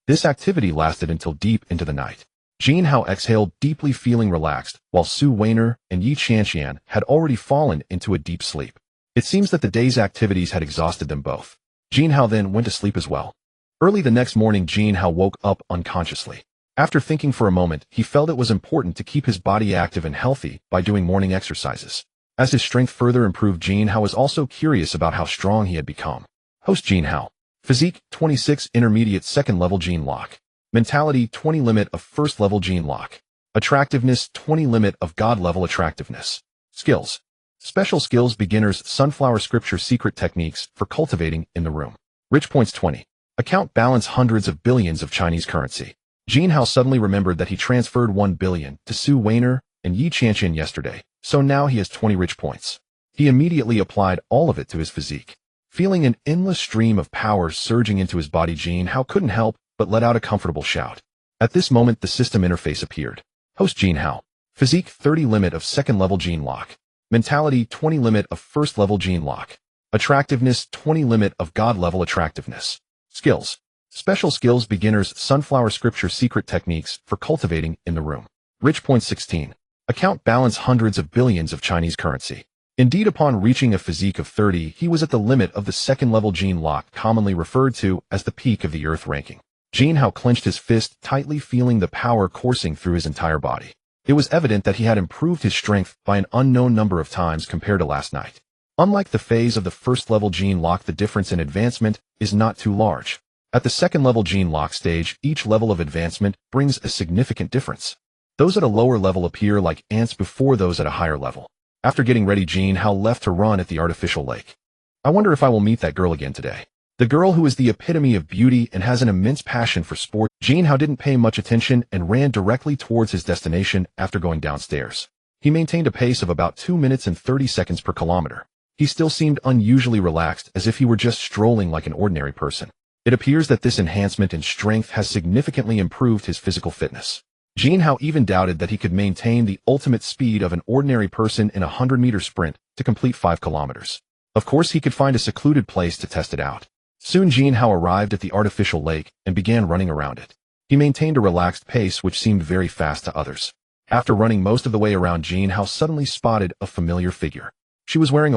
This activity lasted until deep into the night. Jin Hao exhaled deeply, feeling relaxed, while Su Weiner and Yi Qianqian had already fallen into a deep sleep. It seems that the day's activities had exhausted them both. Jin Hao then went to sleep as well. Early the next morning, Jin Hao woke up unconsciously. After thinking for a moment, he felt it was important to keep his body active and healthy by doing morning exercises. As his strength further improved, Jin Hao was also curious about how strong he had become. Host Jin Hao. Physique 26 intermediate second level Jin Lock. Mentality 20 limit of first level Jin Lock. Attractiveness 20 limit of God level attractiveness. Skills. Special skills beginners sunflower scripture secret techniques for cultivating in the room. Rich points 20. Account balance hundreds of billions of Chinese currency. Jin Hao suddenly remembered that he transferred 1 billion to Su Weiner and Yi Qianqian yesterday, so now he has 20 rich points. He immediately applied all of it to his physique. Feeling an endless stream of power surging into his body, Jin Hao couldn't help but let out a comfortable shout. At this moment, the system interface appeared. Host Jin Hao. Physique 30 limit of second level Jin Lock. Mentality 20 limit of first level Jin Lock. Attractiveness 20 limit of God level attractiveness. Skills. Special skills beginners sunflower scripture secret techniques for cultivating in the room. Rich point 16. Account balance hundreds of billions of Chinese currency. Indeed, upon reaching a physique of 30, he was at the limit of the second level Jin Lock, commonly referred to as the peak of the earth ranking. Jin Hao clenched his fist tightly, feeling the power coursing through his entire body. It was evident that he had improved his strength by an unknown number of times compared to last night. Unlike the phase of the first level Jin Lock, the difference in advancement is not too large. At the second level Jin Lock stage, each level of advancement brings a significant difference. Those at a lower level appear like ants before those at a higher level. After getting ready, Jin Hao left to run at the artificial lake. I wonder if I will meet that girl again today. The girl who is the epitome of beauty and has an immense passion for sport. Jin Hao didn't pay much attention and ran directly towards his destination after going downstairs. He maintained a pace of about 2 minutes and 30 seconds per kilometer. He still seemed unusually relaxed, as if he were just strolling like an ordinary person. It appears that this enhancement in strength has significantly improved his physical fitness. Jin Hao even doubted that he could maintain the ultimate speed of an ordinary person in a 100-meter sprint to complete 5 kilometers. Of course, he could find a secluded place to test it out. Soon Jin Hao arrived at the artificial lake and began running around it. He maintained a relaxed pace which seemed very fast to others. After running most of the way around, Jin Hao suddenly spotted a familiar figure. She was wearing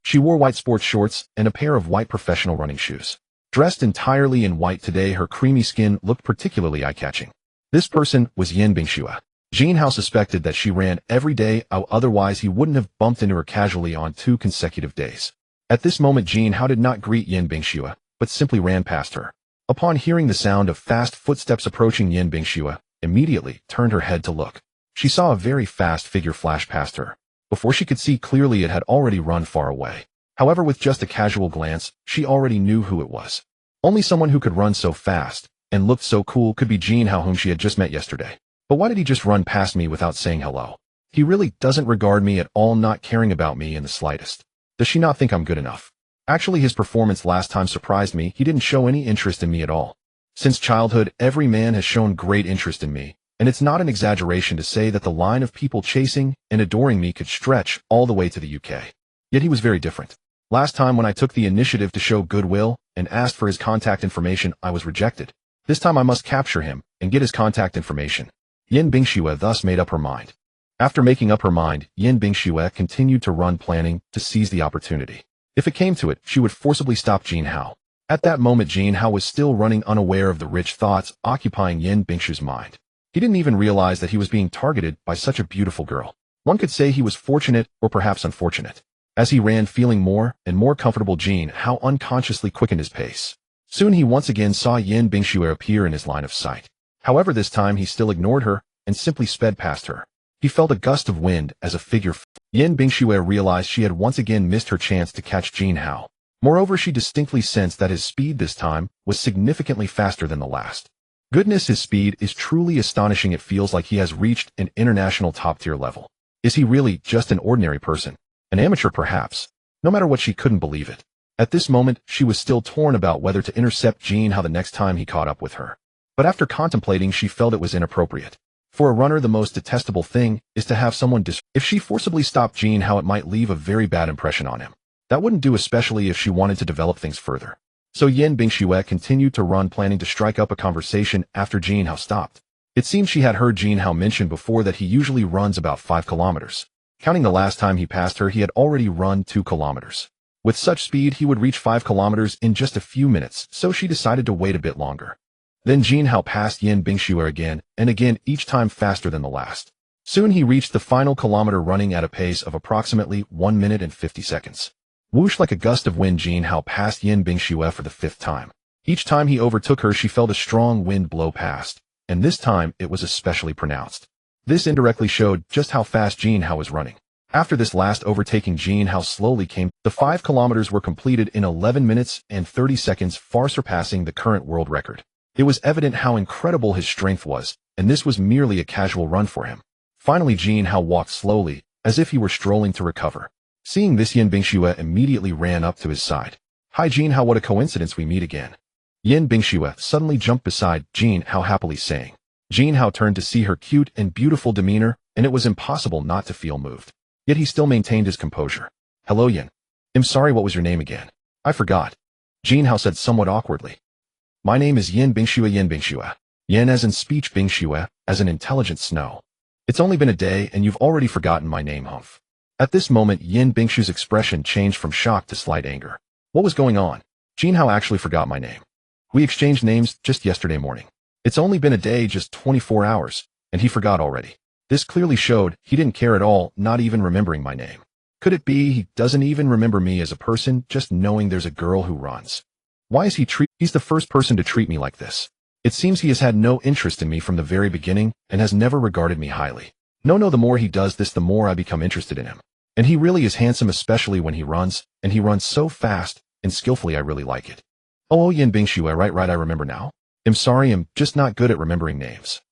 She wore white sports shorts and a pair of white professional running shoes. Dressed entirely in white today, her creamy skin looked particularly eye-catching. This person was Yan Bingxue. Jin Hao suspected that she ran every day, otherwise he wouldn't have bumped into her casually on 2 consecutive days. At this moment, Jin Hao did not greet Yan Bingxue, but simply ran past her. Upon hearing the sound of fast footsteps approaching, Yan Bingxue immediately turned her head to look. She saw a very fast figure flash past her. Before she could see clearly, it had already run far away. However, with just a casual glance, she already knew who it was. Only someone who could run so fast and looked so cool could be Jin Hao, whom she had just met yesterday. But why did he just run past me without saying hello? He really doesn't regard me at all, not caring about me in the slightest. Does she not think I'm good enough? Actually, his performance last time surprised me. He didn't show any interest in me at all. Since childhood, every man has shown great interest in me, and it's not an exaggeration to say that the line of people chasing and adoring me could stretch all the way to the UK. Yet he was very different. Last time when I took the initiative to show goodwill and asked for his contact information, I was rejected. This time I must capture him and get his contact information. Yan Bingxue thus made up her mind. After making up her mind, Yan Bingxue continued to run, planning to seize the opportunity. If it came to it, she would forcibly stop Jin Hao. At that moment, Jin Hao was still running, unaware of the rich thoughts occupying Yan Bingxue's mind. He didn't even realize that he was being targeted by such a beautiful girl. One could say he was fortunate or perhaps unfortunate. As he ran, feeling more and more comfortable, Jin Hao unconsciously quickened his pace. Soon he once again saw Yan Bingxue appear in his line of sight. However, this time he still ignored her and simply sped past her. He felt a gust of wind as a figure. Yan Bingxue realized she had once again missed her chance to catch Jin Hao. Moreover, she distinctly sensed that his speed this time was significantly faster than the last. Goodness, his speed is truly astonishing. It feels like he has reached an international top-tier level. Is he really just an ordinary person? An amateur, perhaps? No matter what, she couldn't believe it. At this moment, she was still torn about whether to intercept Jin Hao the next time he caught up with her. But after contemplating, she felt it was inappropriate. For a runner, the most detestable thing is to have someone If she forcibly stopped Jin Hao, it might leave a very bad impression on him. That wouldn't do, especially if she wanted to develop things further. So Yin Bingxue continued to run, planning to strike up a conversation after Jin Hao stopped. It seemed she had heard Jin Hao mention before that he usually runs about 5 kilometers. Counting the last time he passed her, he had already run 2 kilometers. With such speed, he would reach 5 kilometers in just a few minutes, so she decided to wait a bit longer. Then Jin Hao passed Yin Bingxue again, and again, each time faster than the last. Soon he reached the final kilometer running at a pace of approximately 1 minute and 50 seconds. Whoosh, like a gust of wind, Jin Hao passed Yin Bingxue for the 5th time. Each time he overtook her, she felt a strong wind blow past, and this time it was especially pronounced. This indirectly showed just how fast Jin Hao was running. After this last overtaking, Jin Hao slowly came. The 5 kilometers were completed in 11 minutes and 30 seconds, far surpassing the current world record. It was evident how incredible his strength was, and this was merely a casual run for him. Finally, Jin Hao walked slowly, as if he were strolling to recover. Seeing this, Yin Bingxue immediately ran up to his side. "Hi Jin Hao, what a coincidence we meet again." Yin Bingxue suddenly jumped beside Jin Hao, happily saying. Jin Hao turned to see her cute and beautiful demeanor, and it was impossible not to feel moved. Yet he still maintained his composure. "Hello Yin. I'm sorry, what was your name again?" "I forgot," Jin Hao said somewhat awkwardly. "My name is Yin Bingxue. Yin Bingxue. Yin as in speech, Bingxue as in intelligent snow. It's only been a day and you've already forgotten my name, humph." At this moment, Yin Bingxue's expression changed from shock to slight anger. What was going on? Jin Hao actually forgot my name. We exchanged names just yesterday morning. It's only been a day, just 24 hours, and he forgot already. This clearly showed he didn't care at all, not even remembering my name. Could it be he doesn't even remember me as a person, just knowing there's a girl who runs? Why is he's the first person to treat me like this? It seems he has had no interest in me from the very beginning and has never regarded me highly. No, the more he does this, the more I become interested in him. And he really is handsome, especially when he runs, and he runs so fast and skillfully. I really like it. Oh, Yin Bingxue, right, I remember now. I'm sorry, I'm just not good at remembering names.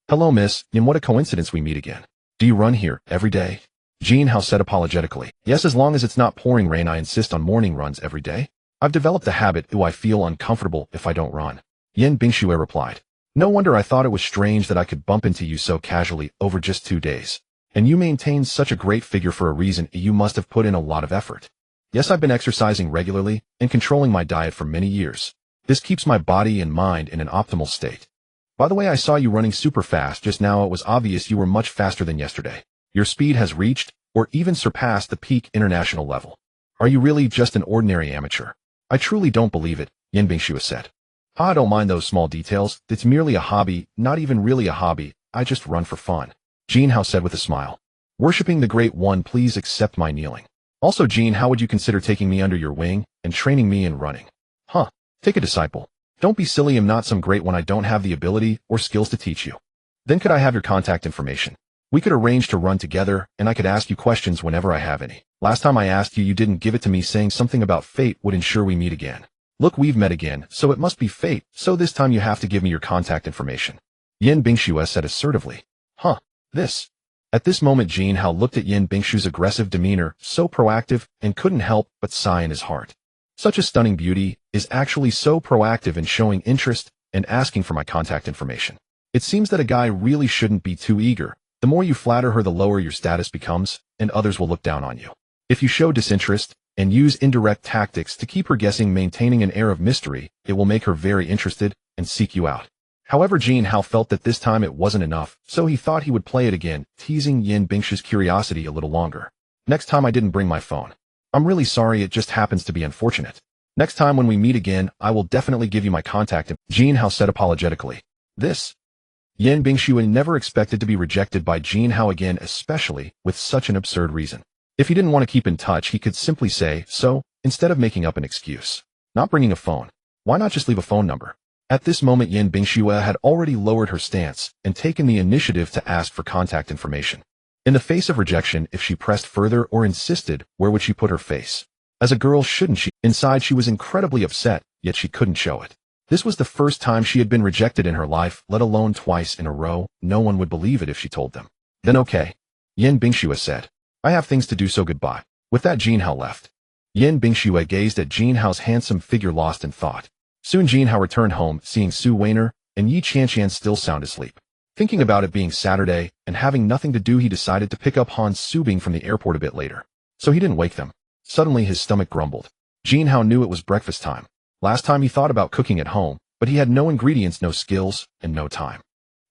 Hello, miss, Yin, what a coincidence we meet again. Do you run here every day? Jin Hao said apologetically. Yes, as long as it's not pouring rain, I insist on morning runs every day. I've developed a habit. I feel uncomfortable if I don't run. Yin Bingxue replied. No wonder, I thought it was strange that I could bump into you so casually over just 2 days. And you maintain such a great figure for a reason. You must have put in a lot of effort. Yes, I've been exercising regularly and controlling my diet for many years. This keeps my body and mind in an optimal state. By the way, I saw you running super fast just now. It was obvious you were much faster than yesterday. Your speed has reached, or even surpassed, the peak international level. Are you really just an ordinary amateur? I truly don't believe it, Yin Bingxue said. I don't mind those small details. It's merely a hobby, not even really a hobby. I just run for fun. Jin Hao said with a smile. Worshipping the Great One, please accept my kneeling. Also, Jin, how would you consider taking me under your wing and training me in running? Huh. Take a disciple. Don't be silly, I'm not some great one. I don't have the ability or skills to teach you. Then could I have your contact information? We could arrange to run together, and I could ask you questions whenever I have any. Last time I asked you, you didn't give it to me, saying something about fate would ensure we meet again. Look, we've met again, so it must be fate, so this time you have to give me your contact information. Yin Bingxue said assertively. Huh. This. At this moment, Jin Hao looked at Yin Bingxue's aggressive demeanor, so proactive, and couldn't help but sigh in his heart. Such a stunning beauty is actually so proactive in showing interest and asking for my contact information. It seems that a guy really shouldn't be too eager. The more you flatter her, the lower your status becomes, and others will look down on you. If you show disinterest and use indirect tactics to keep her guessing, maintaining an air of mystery, it will make her very interested and seek you out. However, Jin Hao felt that this time it wasn't enough, so he thought he would play it again, teasing Yin Bingxue's curiosity a little longer. Next time I didn't bring my phone. I'm really sorry, it just happens to be unfortunate. Next time when we meet again, I will definitely give you my contact. Jin Hao said apologetically. This. Yin Bingxue never expected to be rejected by Jin Hao again, especially with such an absurd reason. If he didn't want to keep in touch, he could simply say so, instead of making up an excuse. Not bringing a phone. Why not just leave a phone number? At this moment, Yin Bingxue had already lowered her stance and taken the initiative to ask for contact information. In the face of rejection, if she pressed further or insisted, where would she put her face? As a girl, shouldn't she? Inside, she was incredibly upset, yet she couldn't show it. This was the first time she had been rejected in her life, let alone twice in a row. No one would believe it if she told them. Then okay. Yin Bingxue said. I have things to do, so goodbye. With that, Jin Hao left. Yin Bingxue gazed at Jin Hao's handsome figure lost in thought. Soon Jin Hao returned home, seeing Su Weiner and Yi Qianqian still sound asleep. Thinking about it being Saturday and having nothing to do, he decided to pick up Han Subing from the airport a bit later. So he didn't wake them. Suddenly his stomach grumbled. Jin Hao knew it was breakfast time. Last time he thought about cooking at home, but he had no ingredients, no skills, and no time.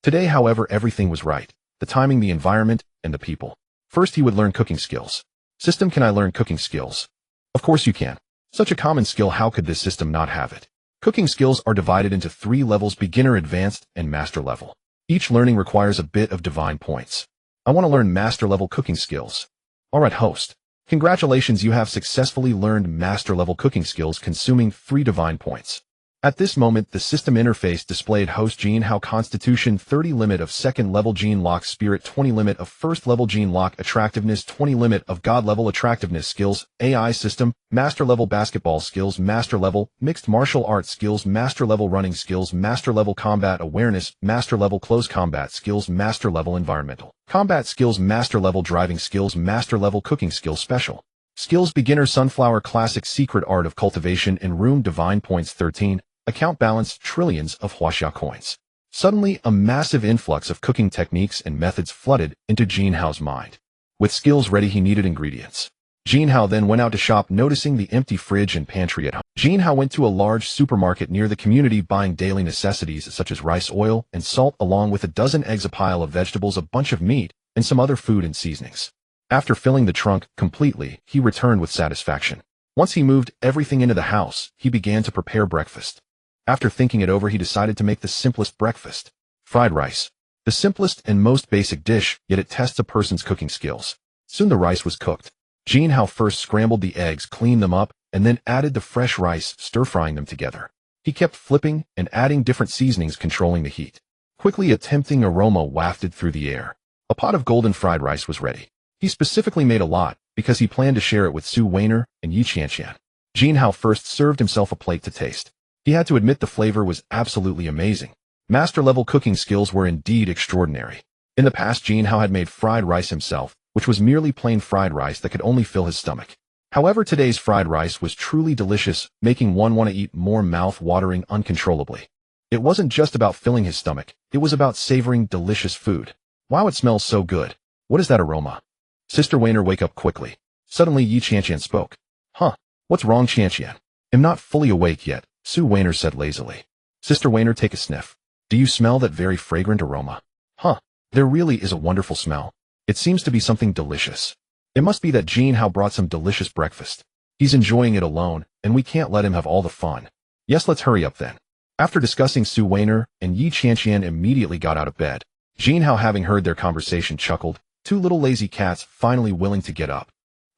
Today, however, everything was right. The timing, the environment, and the people. First, he would learn cooking skills. System, can I learn cooking skills? Of course you can. Such a common skill, how could this system not have it? Cooking skills are divided into 3 levels: beginner, advanced, and master level. Each learning requires a bit of divine points. I want to learn master level cooking skills. Alright, host. Congratulations, you have successfully learned master level cooking skills consuming 3 divine points. At this moment, the system interface displayed host Jin Hao Constitution 30, limit of 2nd level Jin Lock, Spirit 20, limit of 1st level Jin Lock, Attractiveness 20, limit of God level Attractiveness. Skills: AI system, master level basketball skills, master level mixed martial arts skills, master level running skills, master level combat awareness, master level close combat skills, master level environmental combat skills, master level driving skills, master level cooking skills. Special skills: beginner, sunflower, classic, secret art of cultivation and room. Divine points 13. Account balance: trillions of huaxia coins. Suddenly, a massive influx of cooking techniques and methods flooded into Jin Hao's mind. With skills ready, he needed ingredients. Jin Hao then went out to shop, noticing the empty fridge and pantry at home. Jin Hao went to a large supermarket near the community, buying daily necessities such as rice, oil, and salt, along with a dozen eggs, a pile of vegetables, a bunch of meat, and some other food and seasonings. After filling the trunk completely, he returned with satisfaction. Once he moved everything into the house, he began to prepare breakfast. After thinking it over, he decided to make the simplest breakfast: fried rice. The simplest and most basic dish, yet it tests a person's cooking skills. Soon the rice was cooked. Jin Hao first scrambled the eggs, cleaned them up, and then added the fresh rice, stir-frying them together. He kept flipping and adding different seasonings, controlling the heat. Quickly, a tempting aroma wafted through the air. A pot of golden fried rice was ready. He specifically made a lot because he planned to share it with Su Weiner and Yi Qianqian. Jin Hao first served himself a plate to taste. He had to admit the flavor was absolutely amazing. Master-level cooking skills were indeed extraordinary. In the past, Jin Hao had made fried rice himself, which was merely plain fried rice that could only fill his stomach. However, today's fried rice was truly delicious, making one want to eat more, mouth-watering uncontrollably. It wasn't just about filling his stomach, it was about savoring delicious food. Wow, it smells so good. What is that aroma? Sister Weiner, wake up quickly. Suddenly Yi Qianqian spoke. Huh? What's wrong, Qianqian? I'm not fully awake yet, Su Weiner said lazily. Sister Weiner, take a sniff. Do you smell that very fragrant aroma? Huh, there really is a wonderful smell. It seems to be something delicious. It must be that Jin Hao brought some delicious breakfast. He's enjoying it alone, and we can't let him have all the fun. Yes, let's hurry up then. After discussing, Su Weiner and Yi Qianqian immediately got out of bed. Jin Hao, having heard their conversation, chuckled. 2 little lazy cats finally willing to get up.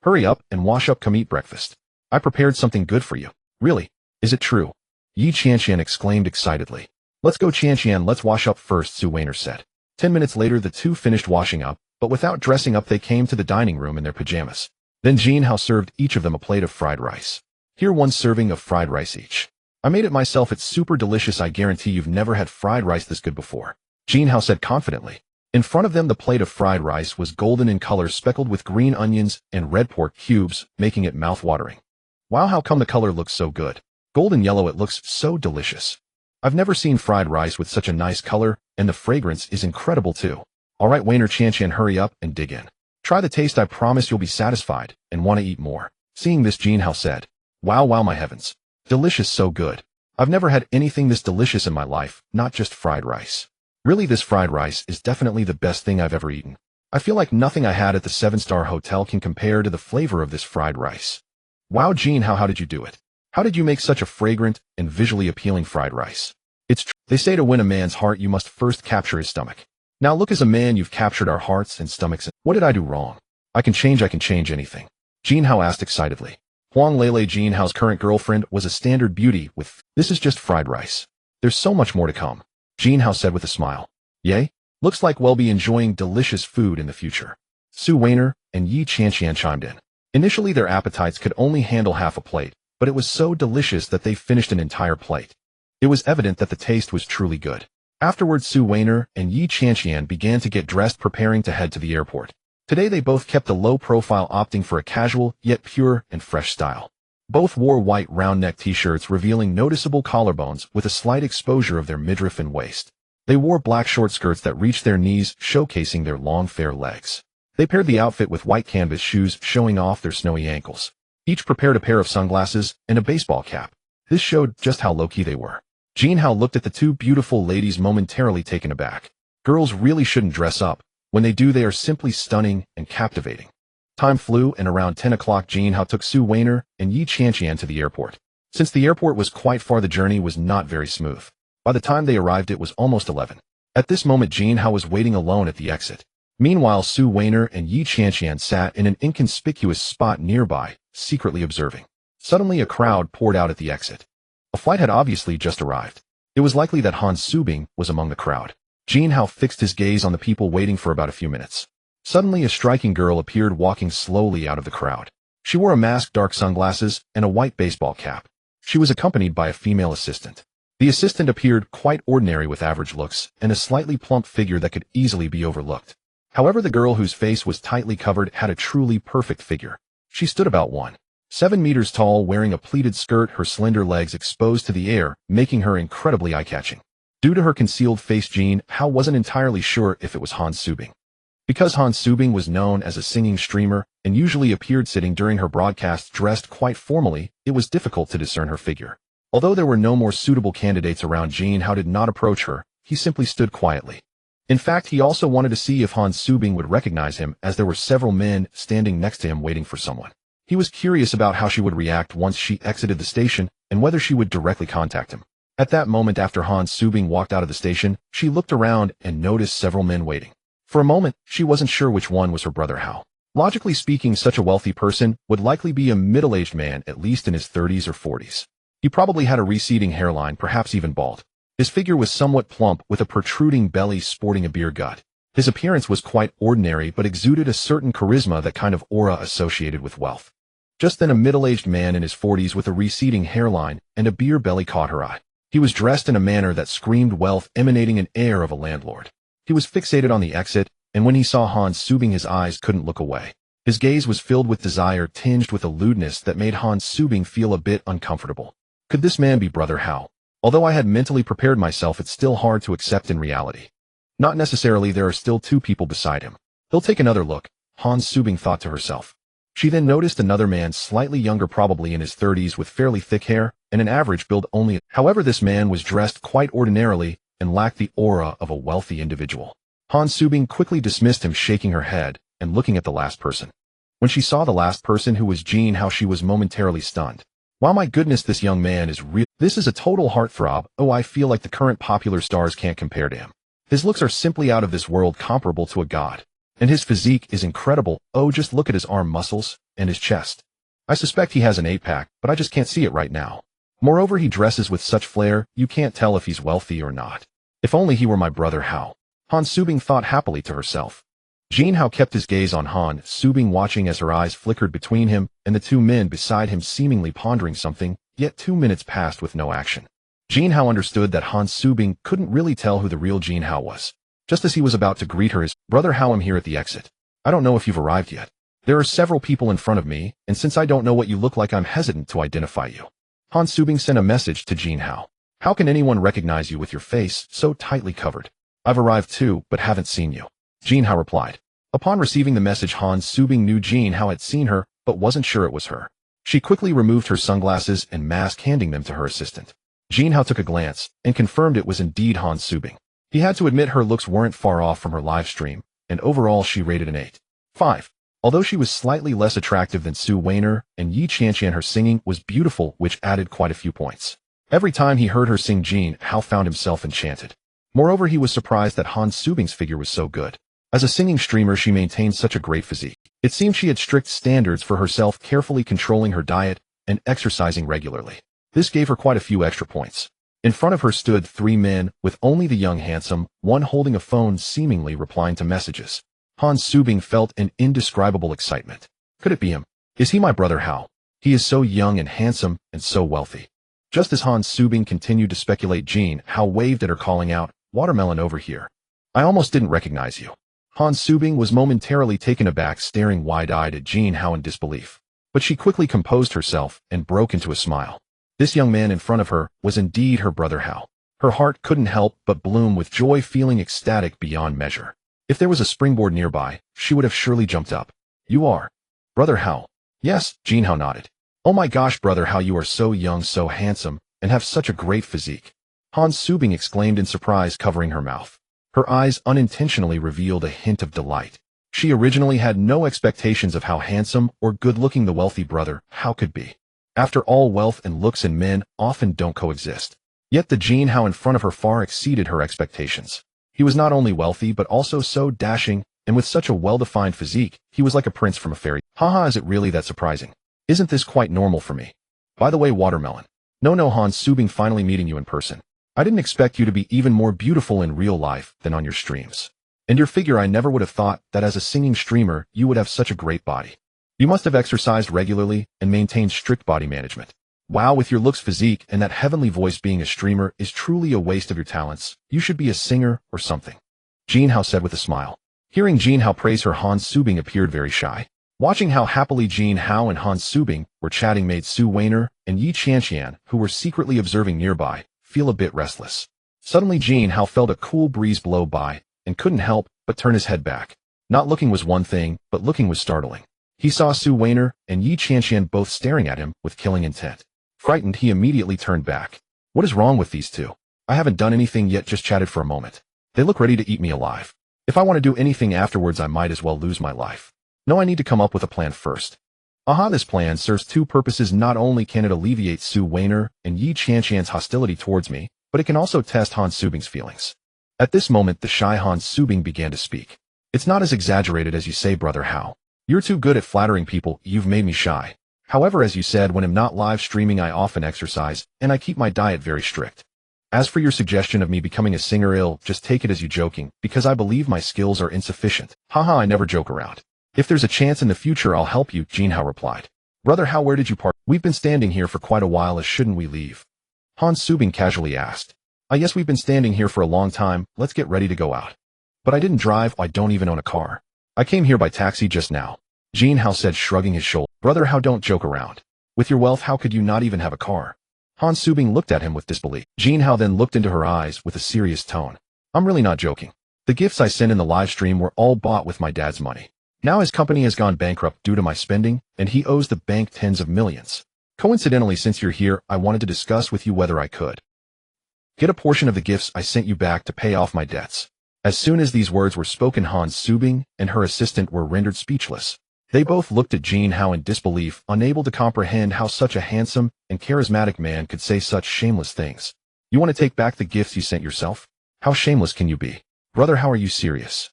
Hurry up and wash up, come eat breakfast. I prepared something good for you. Really? Is it true? Yi Qianqian exclaimed excitedly. Let's go, Qianqian, let's wash up first, Su Weiner said. 10 minutes later, the two finished washing up, but without dressing up, they came to the dining room in their pajamas. Then Jin Hao served each of them a plate of fried rice. Here, 1 serving of fried rice each. I made it myself, it's super delicious, I guarantee you've never had fried rice this good before, Jin Hao said confidently. In front of them, the plate of fried rice was golden in color, speckled with green onions and red pork cubes, making it mouth-watering. Wow, how come the color looks so good? Golden yellow, it looks so delicious. I've never seen fried rice with such a nice color, and the fragrance is incredible too. Alright, Weiner, Qianqian, hurry up and dig in. Try the taste, I promise you'll be satisfied and want to eat more. Seeing this, Jin Hao said, Wow, my heavens. Delicious, so good. I've never had anything this delicious in my life, not just fried rice. Really, this fried rice is definitely the best thing I've ever eaten. I feel like nothing I had at the 7-star hotel can compare to the flavor of this fried rice. Wow, Jin Hao, how did you do it? How did you make such a fragrant and visually appealing fried rice? It's true. They say to win a man's heart, you must first capture his stomach. Now look, as a man, you've captured our hearts and stomachs. What did I do wrong? I can change anything. Jin Hao asked excitedly. Huang Lele, Jin Hao's current girlfriend, was a standard beauty with, this is just fried rice. There's so much more to come, Jin Hao said with a smile. Yay? Looks like we'll be enjoying delicious food in the future. Su Weiner and Yi Qianqian chimed in. Initially, their appetites could only handle half a plate, but it was so delicious that they finished an entire plate. It was evident that the taste was truly good. Afterwards, Su Weiner and Yi Qianqian began to get dressed, preparing to head to the airport. Today they both kept a low profile, opting for a casual, yet pure and fresh style. Both wore white round-neck t-shirts revealing noticeable collarbones with a slight exposure of their midriff and waist. They wore black short skirts that reached their knees, showcasing their long, fair legs. They paired the outfit with white canvas shoes, showing off their snowy ankles. Each prepared a pair of sunglasses and a baseball cap. This showed just how low-key they were. Jin Hao looked at the two beautiful ladies, momentarily taken aback. Girls really shouldn't dress up. When they do, they are simply stunning and captivating. Time flew, and around 10 o'clock Jin Hao took Su Weiner and Yi Qianqian to the airport. Since the airport was quite far, the journey was not very smooth. By the time they arrived, it was almost 11. At this moment, Jin Hao was waiting alone at the exit. Meanwhile, Su Weiner and Yi Qianqian sat in an inconspicuous spot nearby, secretly observing. Suddenly, a crowd poured out at the exit. A flight had obviously just arrived. It was likely that Han Subing was among the crowd. Jin Hao fixed his gaze on the people waiting for about a few minutes. Suddenly, a striking girl appeared, walking slowly out of the crowd. She wore a mask, dark sunglasses, and a white baseball cap. She was accompanied by a female assistant. The assistant appeared quite ordinary, with average looks and a slightly plump figure that could easily be overlooked. However, the girl, whose face was tightly covered, had a truly perfect figure. She stood about 1.7 meters tall, wearing a pleated skirt, her slender legs exposed to the air, making her incredibly eye-catching. Due to her concealed face, Jin Hao wasn't entirely sure if it was Han Subing. Because Han Subing was known as a singing streamer and usually appeared sitting during her broadcasts dressed quite formally, it was difficult to discern her figure. Although there were no more suitable candidates around, Jin Hao did not approach her. He simply stood quietly. In fact, he also wanted to see if Han Subing would recognize him, as there were several men standing next to him waiting for someone. He was curious about how she would react once she exited the station and whether she would directly contact him. At that moment, after Han Subing walked out of the station, she looked around and noticed several men waiting. For a moment, she wasn't sure which one was her brother Hao. Logically speaking, such a wealthy person would likely be a middle-aged man, at least in his 30s or 40s. He probably had a receding hairline, perhaps even bald. His figure was somewhat plump, with a protruding belly sporting a beer gut. His appearance was quite ordinary, but exuded a certain charisma, that kind of aura associated with wealth. Just then, a middle-aged man in his 40s with a receding hairline and a beer belly caught her eye. He was dressed in a manner that screamed wealth, emanating an air of a landlord. He was fixated on the exit, and when he saw Han Subing, his eyes couldn't look away. His gaze was filled with desire, tinged with a lewdness that made Han Subing feel a bit uncomfortable. Could this man be brother Hao? Although I had mentally prepared myself, it's still hard to accept in reality. Not necessarily. There are still two people beside him. He'll take another look, Han Subing thought to herself. She then noticed another man, slightly younger, probably in his 30s, with fairly thick hair and an average build only. However, this man was dressed quite ordinarily and lacked the aura of a wealthy individual. Han Subing quickly dismissed him, shaking her head and looking at the last person. When she saw the last person, who was Jin Hao, she was momentarily stunned. Wow, my goodness, this young man is real. This is a total heartthrob. Oh, I feel like the current popular stars can't compare to him. His looks are simply out of this world, comparable to a god. And his physique is incredible. Oh, just look at his arm muscles and his chest. I suspect he has an 8-pack, but I just can't see it right now. Moreover, he dresses with such flair, you can't tell if he's wealthy or not. If only he were my brother Hao. Han Subing thought happily to herself. Jin Hao kept his gaze on Han Subing, watching as her eyes flickered between him and the two men beside him, seemingly pondering something, yet 2 minutes passed with no action. Jin Hao understood that Han Subing couldn't really tell who the real Jin Hao was. Just as he was about to greet her, his brother Hao, I'm here at the exit. I don't know if you've arrived yet. There are several people in front of me, and since I don't know what you look like, I'm hesitant to identify you. Han Subing sent a message to Jin Hao. How can anyone recognize you with your face so tightly covered? I've arrived too, but haven't seen you. Jin Hao replied. Upon receiving the message, Han Subing knew Jin Hao had seen her, but wasn't sure it was her. She quickly removed her sunglasses and mask, handing them to her assistant. Jin Hao took a glance and confirmed it was indeed Han Subing. He had to admit her looks weren't far off from her live stream, and overall she rated an 8.5. Although she was slightly less attractive than Su Weiner and Yi Qianqian, her singing was beautiful, which added quite a few points. Every time he heard her sing, Jin Hao found himself enchanted. Moreover, he was surprised that Han Subing's figure was so good. As a singing streamer, she maintained such a great physique. It seemed she had strict standards for herself, carefully controlling her diet and exercising regularly. This gave her quite a few extra points. In front of her stood 3 men, with only the young handsome one holding a phone, seemingly replying to messages. Han Subing felt an indescribable excitement. Could it be him? Is he my brother Hao? He is so young and handsome and so wealthy. Just as Han Subing continued to speculate, Jin Hao waved at her, calling out, "Watermelon, over here. I almost didn't recognize you." Han Subing was momentarily taken aback, staring wide-eyed at Jin Hao in disbelief. But she quickly composed herself and broke into a smile. This young man in front of her was indeed her brother Hao. Her heart couldn't help but bloom with joy, feeling ecstatic beyond measure. If there was a springboard nearby, she would have surely jumped up. "You are brother Hao?" "Yes," Jin Hao nodded. "Oh my gosh, brother Hao, you are so young, so handsome, and have such a great physique." Han Subing exclaimed in surprise, covering her mouth. Her eyes unintentionally revealed a hint of delight. She originally had no expectations of how handsome or good-looking the wealthy brother Hao could be. After all, wealth and looks and men often don't coexist. Yet the Jin Hao in front of her far exceeded her expectations. He was not only wealthy but also so dashing, and with such a well-defined physique, he was like a prince from a fairy. Haha, is it really that surprising? Isn't this quite normal for me? By the way, watermelon. No, Han Subing, finally meeting you in person. I didn't expect you to be even more beautiful in real life than on your streams. And your figure, I never would have thought that as a singing streamer you would have such a great body. You must have exercised regularly and maintained strict body management. Wow, with your looks, physique, and that heavenly voice, being a streamer is truly a waste of your talents. You should be a singer or something. Jin Hao said with a smile. Hearing Jin Hao praise her, Han Subing appeared very shy. Watching how happily Jin Hao and Han Subing were chatting made Su Weiner and Yi Qianqian, who were secretly observing nearby, feel a bit restless. Suddenly Jin Hao felt a cool breeze blow by and couldn't help but turn his head back. Not looking was one thing, but looking was startling. He saw Su Weiner and Yi Qianqian both staring at him with killing intent. Frightened, he immediately turned back. What is wrong with these two? I haven't done anything yet, just chatted for a moment. They look ready to eat me alive. If I want to do anything afterwards, I might as well lose my life. No, I need to come up with a plan first. Aha, this plan serves two purposes. Not only can it alleviate Su Weiner and Yi Qianqian's hostility towards me, but it can also test Han Subing's feelings. At this moment, the shy Han Subing began to speak. It's not as exaggerated as you say, brother Hao. You're too good at flattering people. You've made me shy. However, as you said, when I'm not live streaming, I often exercise, and I keep my diet very strict. As for your suggestion of me becoming a singer, just take it as you joking, because I believe my skills are insufficient. Haha, I never joke around. If there's a chance in the future, I'll help you, Jin Hao replied. Brother Hao, where did you park? We've been standing here for quite a while. Shouldn't we leave? Han Subing casually asked. Yes, we've been standing here for a long time. Let's get ready to go out. But I didn't drive. I don't even own a car. I came here by taxi just now. Jin Hao said, shrugging his shoulders. Brother Hao, don't joke around. With your wealth, how could you not even have a car? Han Subing looked at him with disbelief. Jin Hao then looked into her eyes with a serious tone. I'm really not joking. The gifts I sent in the live stream were all bought with my dad's money. Now his company has gone bankrupt due to my spending, and he owes the bank tens of millions. Coincidentally, since you're here, I wanted to discuss with you whether I could get a portion of the gifts I sent you back to pay off my debts. As soon as these words were spoken, Han Subing and her assistant were rendered speechless. They both looked at Jin Hao in disbelief, unable to comprehend how such a handsome and charismatic man could say such shameless things. You want to take back the gifts you sent yourself? How shameless can you be? Brother, how are you serious?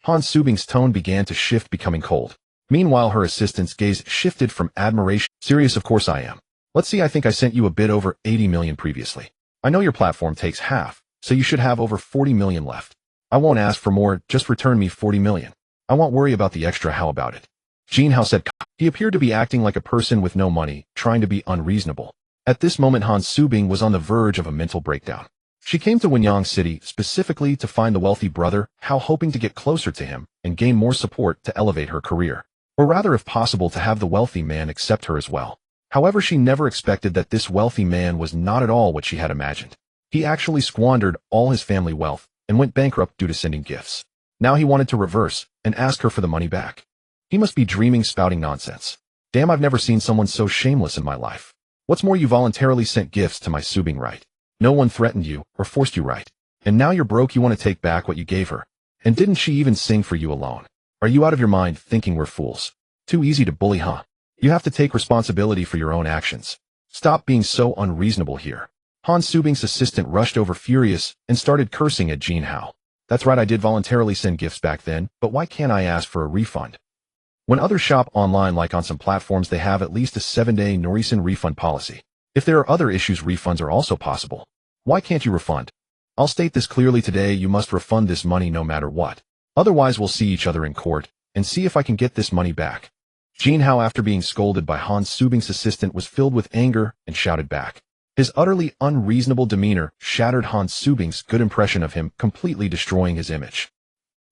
Han Subing's tone began to shift, becoming cold. Meanwhile, her assistant's gaze shifted from admiration. Serious, of course I am. Let's see, I think I sent you a bit over 80 million previously. I know your platform takes half, so you should have over 40 million left. I won't ask for more, just return me 40 million. I won't worry about the extra. How about it? Jin Hao said. He appeared to be acting like a person with no money, trying to be unreasonable. At this moment, Han Subing was on the verge of a mental breakdown. She came to Wenyang City specifically to find the wealthy brother Hao, hoping to get closer to him and gain more support to elevate her career. Or rather, if possible, to have the wealthy man accept her as well. However, she never expected that this wealthy man was not at all what she had imagined. He actually squandered all his family wealth and went bankrupt due to sending gifts. Now he wanted to reverse and ask her for the money back. He must be dreaming, spouting nonsense. Damn, I've never seen someone so shameless in my life. What's more, you voluntarily sent gifts to my Subing, right? No one threatened you or forced you, right? And now you're broke, you want to take back what you gave her. And didn't she even sing for you alone? Are you out of your mind thinking we're fools? Too easy to bully, huh? You have to take responsibility for your own actions. Stop being so unreasonable here. Han Subing's assistant rushed over furious and started cursing at Jin Hao. That's right, I did voluntarily send gifts back then, but why can't I ask for a refund? When others shop online, like on some platforms, they have at least a 7-day Norisen refund policy. If there are other issues, refunds are also possible. Why can't you refund? I'll state this clearly today, you must refund this money no matter what. Otherwise we'll see each other in court and see if I can get this money back. Jin Hao, after being scolded by Han Subing's assistant, was filled with anger and shouted back. His utterly unreasonable demeanor shattered Han Subing's good impression of him, completely destroying his image.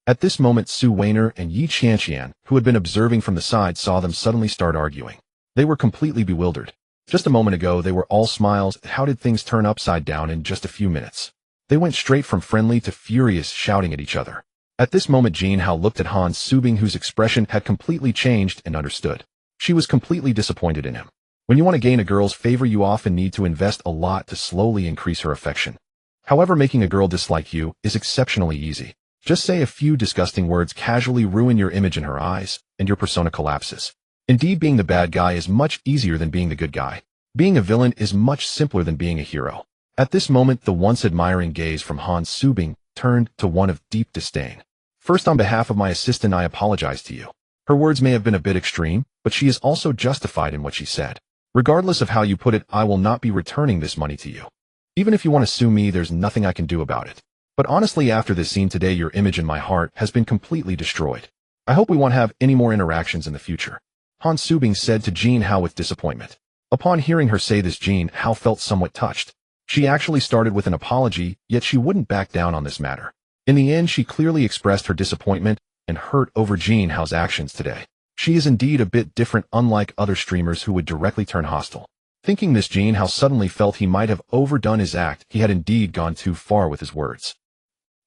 At this moment, Su Weiner and Yi Qianqian, who had been observing from the side, saw them suddenly start arguing. They were completely bewildered. Just a moment ago, they were all smiles. How did things turn upside down in just a few minutes? They went straight from friendly to furious, shouting at each other. At this moment, Jin Hao looked at Han Subing, whose expression had completely changed, and understood. She was completely disappointed in him. When you want to gain a girl's favor, you often need to invest a lot to slowly increase her affection. However, making a girl dislike you is exceptionally easy. Just say a few disgusting words, casually ruin your image in her eyes, and your persona collapses. Indeed, being the bad guy is much easier than being the good guy. Being a villain is much simpler than being a hero. At this moment, the once admiring gaze from Han Subing turned to one of deep disdain. First, on behalf of my assistant, I apologize to you. Her words may have been a bit extreme, but she is also justified in what she said. Regardless of how you put it, I will not be returning this money to you. Even if you want to sue me, there's nothing I can do about it. But honestly, after this scene today, your image in my heart has been completely destroyed. I hope we won't have any more interactions in the future. Han Subing said to Jin Hao with disappointment. Upon hearing her say this, Jin Hao felt somewhat touched. She actually started with an apology, yet she wouldn't back down on this matter. In the end, she clearly expressed her disappointment and hurt over Jin Hao's actions today. She is indeed a bit different, unlike other streamers who would directly turn hostile. Thinking this, Jin Hao suddenly felt he might have overdone his act. He had indeed gone too far with his words.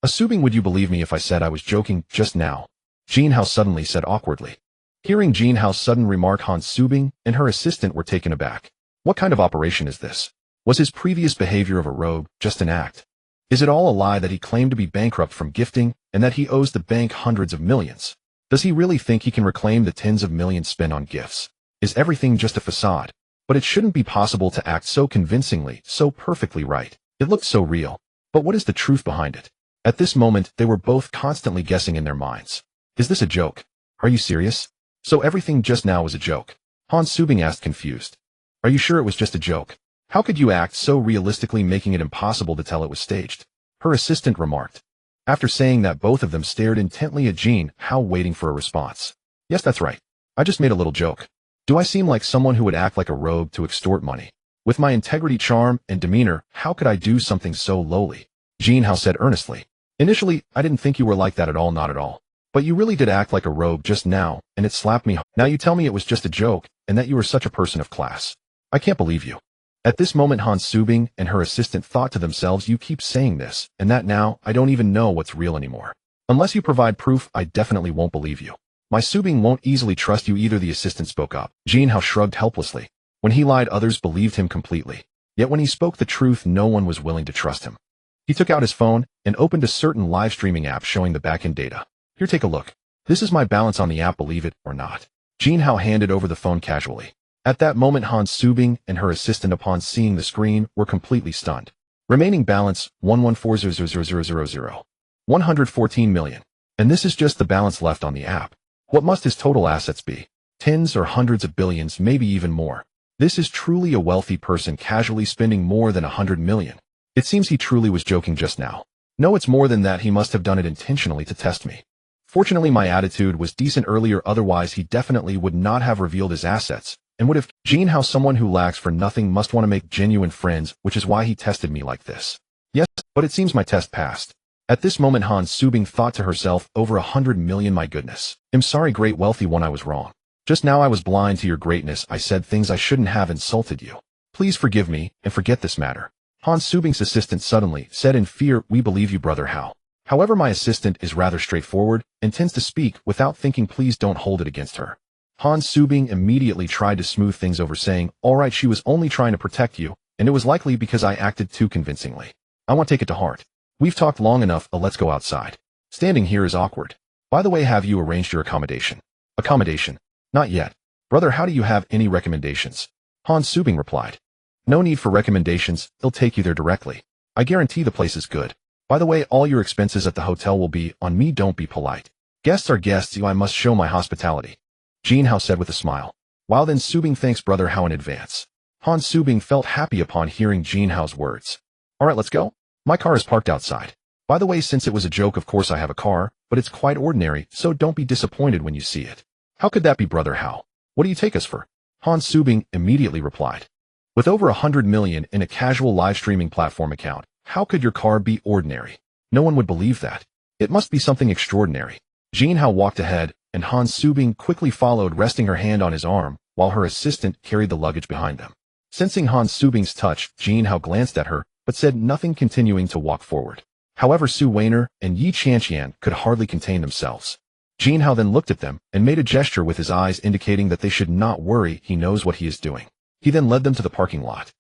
Assuming, would you believe me if I said I was joking just now? Jin Hao suddenly said awkwardly. Hearing Jin Hao's sudden remark, Han Subing and her assistant were taken aback. What kind of operation is this? Was his previous behavior of a rogue just an act? Is it all a lie that he claimed to be bankrupt from gifting and that he owes the bank hundreds of millions? Does he really think he can reclaim the tens of millions spent on gifts? Is everything just a facade? But it shouldn't be possible to act so convincingly, so perfectly right. It looked so real. But what is the truth behind it? At this moment, they were both constantly guessing in their minds. Is this a joke? Are you serious? So everything just now was a joke? Han Subing asked, confused. Are you sure it was just a joke? How could you act so realistically, making it impossible to tell it was staged? Her assistant remarked. After saying that, both of them stared intently at Jin Hao, waiting for a response. Yes, that's right. I just made a little joke. Do I seem like someone who would act like a rogue to extort money? With my integrity, charm, and demeanor, how could I do something so lowly? Jin Hao said earnestly. Initially, I didn't think you were like that at all, not at all. But you really did act like a rogue just now, and it slapped me. Now you tell me it was just a joke, and that you were such a person of class. I can't believe you. At this moment, Han Subing and her assistant thought to themselves, you keep saying this and that, now I don't even know what's real anymore. Unless you provide proof, I definitely won't believe you. My Subing won't easily trust you either, the assistant spoke up. Jin Hao shrugged helplessly. When he lied, others believed him completely. Yet when he spoke the truth, no one was willing to trust him. He took out his phone and opened a certain live streaming app showing the back-end data. Here, take a look. This is my balance on the app, believe it or not. Jin Hao handed over the phone casually. At that moment, Han Subing and her assistant, upon seeing the screen, were completely stunned. Remaining balance, 114,000,000. 114 million. And this is just the balance left on the app. What must his total assets be? Tens or hundreds of billions, maybe even more. This is truly a wealthy person, casually spending more than 100 million. It seems he truly was joking just now. No, it's more than that. He must have done it intentionally to test me. Fortunately, my attitude was decent earlier, otherwise he definitely would not have revealed his assets. And would have. Jin Hao, someone who lacks for nothing, must want to make genuine friends, which is why he tested me like this. Yes, but it seems my test passed. At this moment, Han Subing thought to herself, over 100 million, my goodness. I'm sorry, great wealthy one, I was wrong. Just now I was blind to your greatness. I said things I shouldn't have, insulted you. Please forgive me, and forget this matter. Han Subing's assistant suddenly said in fear, we believe you, brother Hao. However, my assistant is rather straightforward and tends to speak without thinking. Please don't hold it against her. Han Subing immediately tried to smooth things over, saying, all right, she was only trying to protect you, and it was likely because I acted too convincingly. I won't take it to heart. We've talked long enough, let's go outside. Standing here is awkward. By the way, have you arranged your accommodation? Accommodation? Not yet. Brother, how do you have any recommendations? Han Subing replied. No need for recommendations, he'll take you there directly. I guarantee the place is good. By the way, all your expenses at the hotel will be on me, don't be polite. Guests are guests, I must show my hospitality. Jin Hao said with a smile. While then Subing thanks brother Hao in advance. Han Subing felt happy upon hearing Jin Hao's words. Alright, let's go. My car is parked outside. By the way, since it was a joke, of course I have a car, but it's quite ordinary, so don't be disappointed when you see it. How could that be, brother Hao? What do you take us for? Han Subing immediately replied. With over 100 million in a casual live streaming platform account, how could your car be ordinary? No one would believe that. It must be something extraordinary. Jin Hao walked ahead, and Han Subing quickly followed, resting her hand on his arm, while her assistant carried the luggage behind them. Sensing Han Subing's touch, Jin Hao glanced at her, but said nothing, continuing to walk forward. However, Su Weiner and Yi Qianqian could hardly contain themselves. Jin Hao then looked at them and made a gesture with his eyes indicating that they should not worry, he knows what he is doing. He then led them to the parking lot.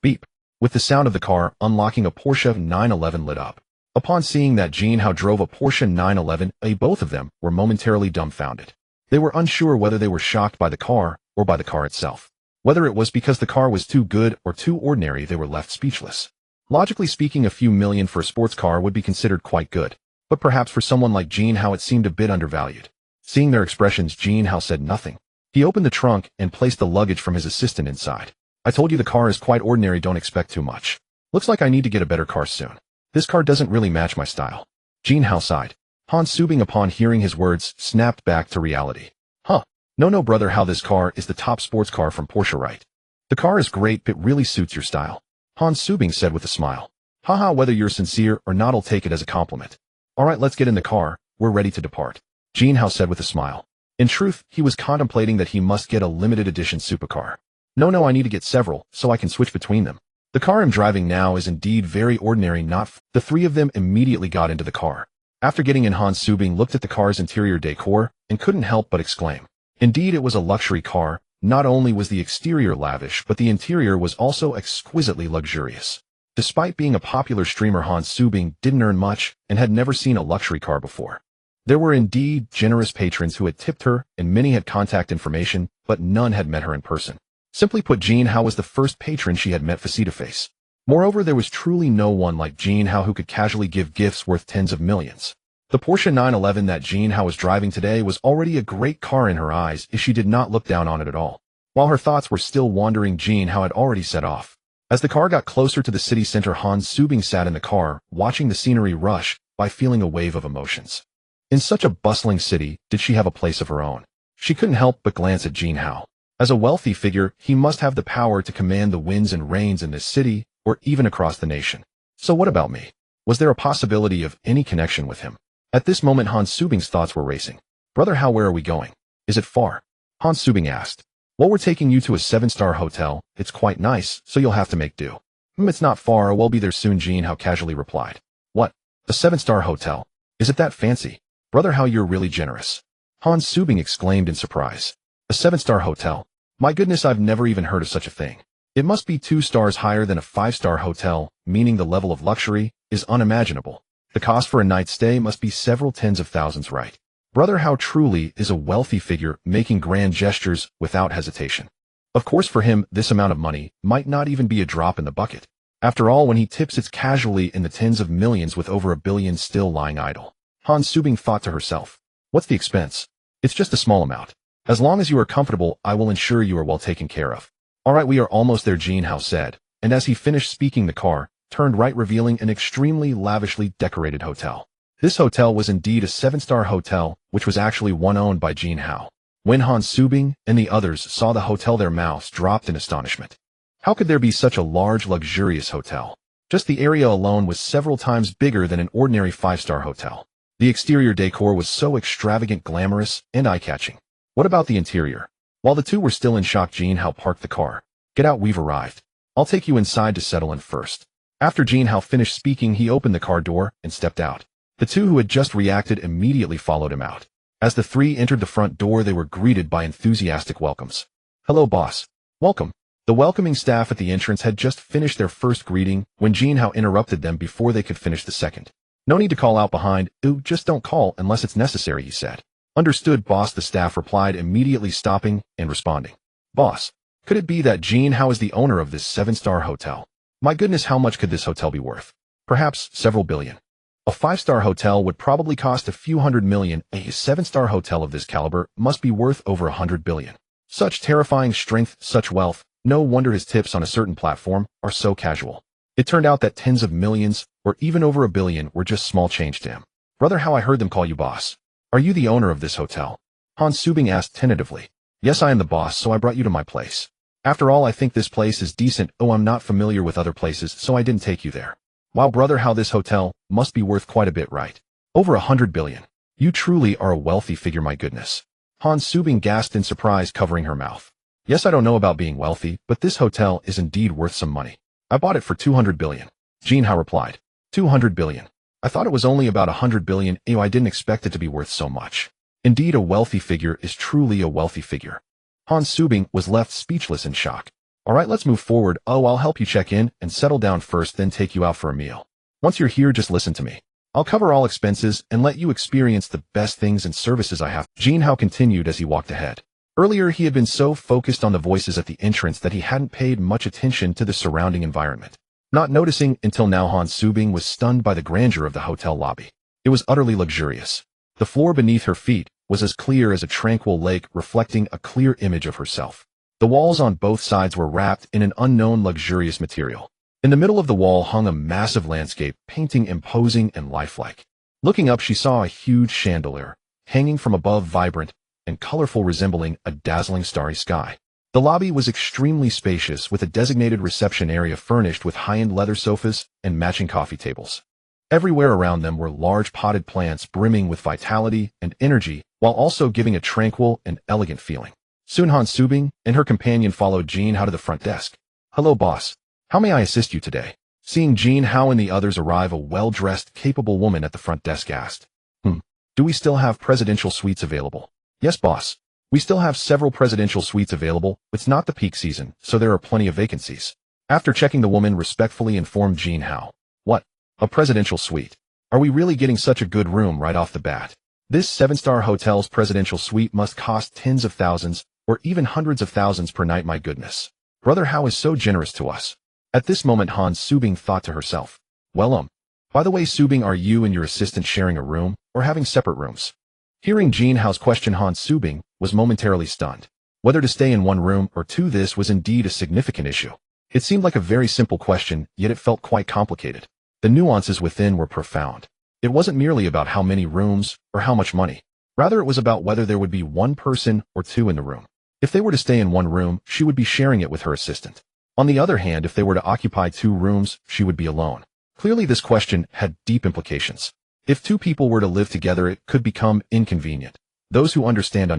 Beep. With the sound of the car unlocking, a Porsche 911 lit up. Upon seeing that Jin Hao drove a Porsche 911, both of them were momentarily dumbfounded. They were unsure whether they were shocked by the car or by the car itself. Whether it was because the car was too good or too ordinary, they were left speechless. Logically speaking, a few million for a sports car would be considered quite good, but perhaps for someone like Jin Hao it seemed a bit undervalued. Seeing their expressions, Jin Hao said nothing. He opened the trunk and placed the luggage from his assistant inside. I told you the car is quite ordinary, don't expect too much. Looks like I need to get a better car soon. This car doesn't really match my style. Jin Hao sighed. Han Subing, upon hearing his words, snapped back to reality. Huh. No brother, how this car is the top sports car from Porsche, right? The car is great, it really suits your style. Han Subing said with a smile. Haha, whether you're sincere or not, I'll take it as a compliment. Alright, let's get in the car, we're ready to depart. Jin Hao said with a smile. In truth, he was contemplating that he must get a limited edition supercar. No, I need to get several, so I can switch between them. The car I'm driving now is indeed very ordinary, The three of them immediately got into the car. After getting in, Han Subing looked at the car's interior decor and couldn't help but exclaim. Indeed, it was a luxury car. Not only was the exterior lavish, but the interior was also exquisitely luxurious. Despite being a popular streamer, Han Subing didn't earn much and had never seen a luxury car before. There were indeed generous patrons who had tipped her, and many had contact information, but none had met her in person. Simply put, Jin Hao was the first patron she had met face-to-face. Moreover, there was truly no one like Jin Hao who could casually give gifts worth tens of millions. The Porsche 911 that Jin Hao was driving today was already a great car in her eyes, if she did not look down on it at all. While her thoughts were still wandering, Jin Hao had already set off. As the car got closer to the city center, Han Subing sat in the car, watching the scenery rush by, feeling a wave of emotions. In such a bustling city, did she have a place of her own? She couldn't help but glance at Jin Hao. As a wealthy figure, he must have the power to command the winds and rains in this city, or even across the nation. So what about me? Was there a possibility of any connection with him? At this moment, Han Subing's thoughts were racing. Brother Hao, where are we going? Is it far? Han Subing asked. Well, we're taking you to a 7-star hotel. It's quite nice, so you'll have to make do. It's not far, we'll be there soon, Jin Hao casually replied. What? A 7-star hotel? Is it that fancy? Brother Hao, you're really generous. Han Subing exclaimed in surprise. A 7-star hotel? My goodness, I've never even heard of such a thing. It must be 2 stars higher than a 5-star hotel, meaning the level of luxury is unimaginable. The cost for a night's stay must be several tens of thousands, right? Brother Hao truly is a wealthy figure, making grand gestures without hesitation. Of course, for him, this amount of money might not even be a drop in the bucket. After all, when he tips, it's casually in the tens of millions, with over $1 billion still lying idle. Han Subing thought to herself. What's the expense? It's just a small amount. As long as you are comfortable, I will ensure you are well taken care of. Alright, we are almost there, Jin Hao said, and as he finished speaking, the car turned right, revealing an extremely lavishly decorated hotel. This hotel was indeed a 7-star hotel, which was actually one owned by Jin Hao. When Han Subing and the others saw the hotel, their mouths dropped in astonishment. How could there be such a large, luxurious hotel? Just the area alone was several times bigger than an ordinary 5-star hotel. The exterior decor was so extravagant, glamorous, and eye-catching. What about the interior? While the two were still in shock, Jin Hao parked the car. Get out, we've arrived. I'll take you inside to settle in first. After Jin Hao finished speaking, he opened the car door and stepped out. The two who had just reacted immediately followed him out. As the three entered the front door, they were greeted by enthusiastic welcomes. Hello, boss. Welcome. The welcoming staff at the entrance had just finished their first greeting when Jin Hao interrupted them before they could finish the second. No need to call out behind. Ooh, just don't call unless it's necessary, he said. Understood, boss, the staff replied, immediately stopping and responding. Boss, could it be that Jin Hao is the owner of this 7-star hotel? My goodness, how much could this hotel be worth? Perhaps several billion. A 5-star hotel would probably cost a few hundred million. A 7-star hotel of this caliber must be worth over 100 billion. Such terrifying strength, such wealth, no wonder his tips on a certain platform are so casual. It turned out that tens of millions, or even over $1 billion, were just small change to him. Brother Hao, I heard them call you boss. Are you the owner of this hotel? Han Subing asked tentatively. Yes, I am the boss, so I brought you to my place. After all, I think this place is decent. Oh, I'm not familiar with other places, so I didn't take you there. Wow, brother Hao, this hotel must be worth quite a bit, right? Over 100 billion. You truly are a wealthy figure, my goodness. Han Subing gasped in surprise, covering her mouth. Yes, I don't know about being wealthy, but this hotel is indeed worth some money. I bought it for 200 billion. Jin Hao replied. 200 billion. I thought it was only about 100 billion. I didn't expect it to be worth so much. Indeed, a wealthy figure is truly a wealthy figure. Han Subing was left speechless in shock. Alright, let's move forward. Oh, I'll help you check in and settle down first, then take you out for a meal. Once you're here, just listen to me. I'll cover all expenses and let you experience the best things and services I have. Jin Hao continued as he walked ahead. Earlier, he had been so focused on the voices at the entrance that he hadn't paid much attention to the surrounding environment. Not noticing until now, Han Subing was stunned by the grandeur of the hotel lobby. It was utterly luxurious. The floor beneath her feet was as clear as a tranquil lake, reflecting a clear image of herself. The walls on both sides were wrapped in an unknown luxurious material. In the middle of the wall hung a massive landscape painting, imposing and lifelike. Looking up, she saw a huge chandelier, hanging from above, vibrant and colorful, resembling a dazzling starry sky. The lobby was extremely spacious, with a designated reception area furnished with high-end leather sofas and matching coffee tables. Everywhere around them were large potted plants brimming with vitality and energy, while also giving a tranquil and elegant feeling. Soon Han Subing and her companion followed Jin Hao to the front desk. Hello, boss. How may I assist you today? Seeing Jin Hao and the others arrive, a well-dressed, capable woman at the front desk asked. Do we still have presidential suites available? Yes, boss. We still have several presidential suites available. It's not the peak season, so there are plenty of vacancies. After checking, the woman respectfully informed Jin Hao. What? A presidential suite? Are we really getting such a good room right off the bat? This 7-star hotel's presidential suite must cost tens of thousands, or even hundreds of thousands per night. My goodness. Brother Hao is so generous to us. At this moment, Han Subing thought to herself. Well, by the way, Subing, are you and your assistant sharing a room, or having separate rooms? Hearing Jin Hao's question, Han Subing was momentarily stunned. Whether to stay in one room or two, this was indeed a significant issue. It seemed like a very simple question, yet it felt quite complicated. The nuances within were profound. It wasn't merely about how many rooms or how much money. Rather, it was about whether there would be one person or two in the room. If they were to stay in one room, she would be sharing it with her assistant. On the other hand, if they were to occupy 2 rooms, she would be alone. Clearly, this question had deep implications. If 2 people were to live together, it could become inconvenient. Those who understand.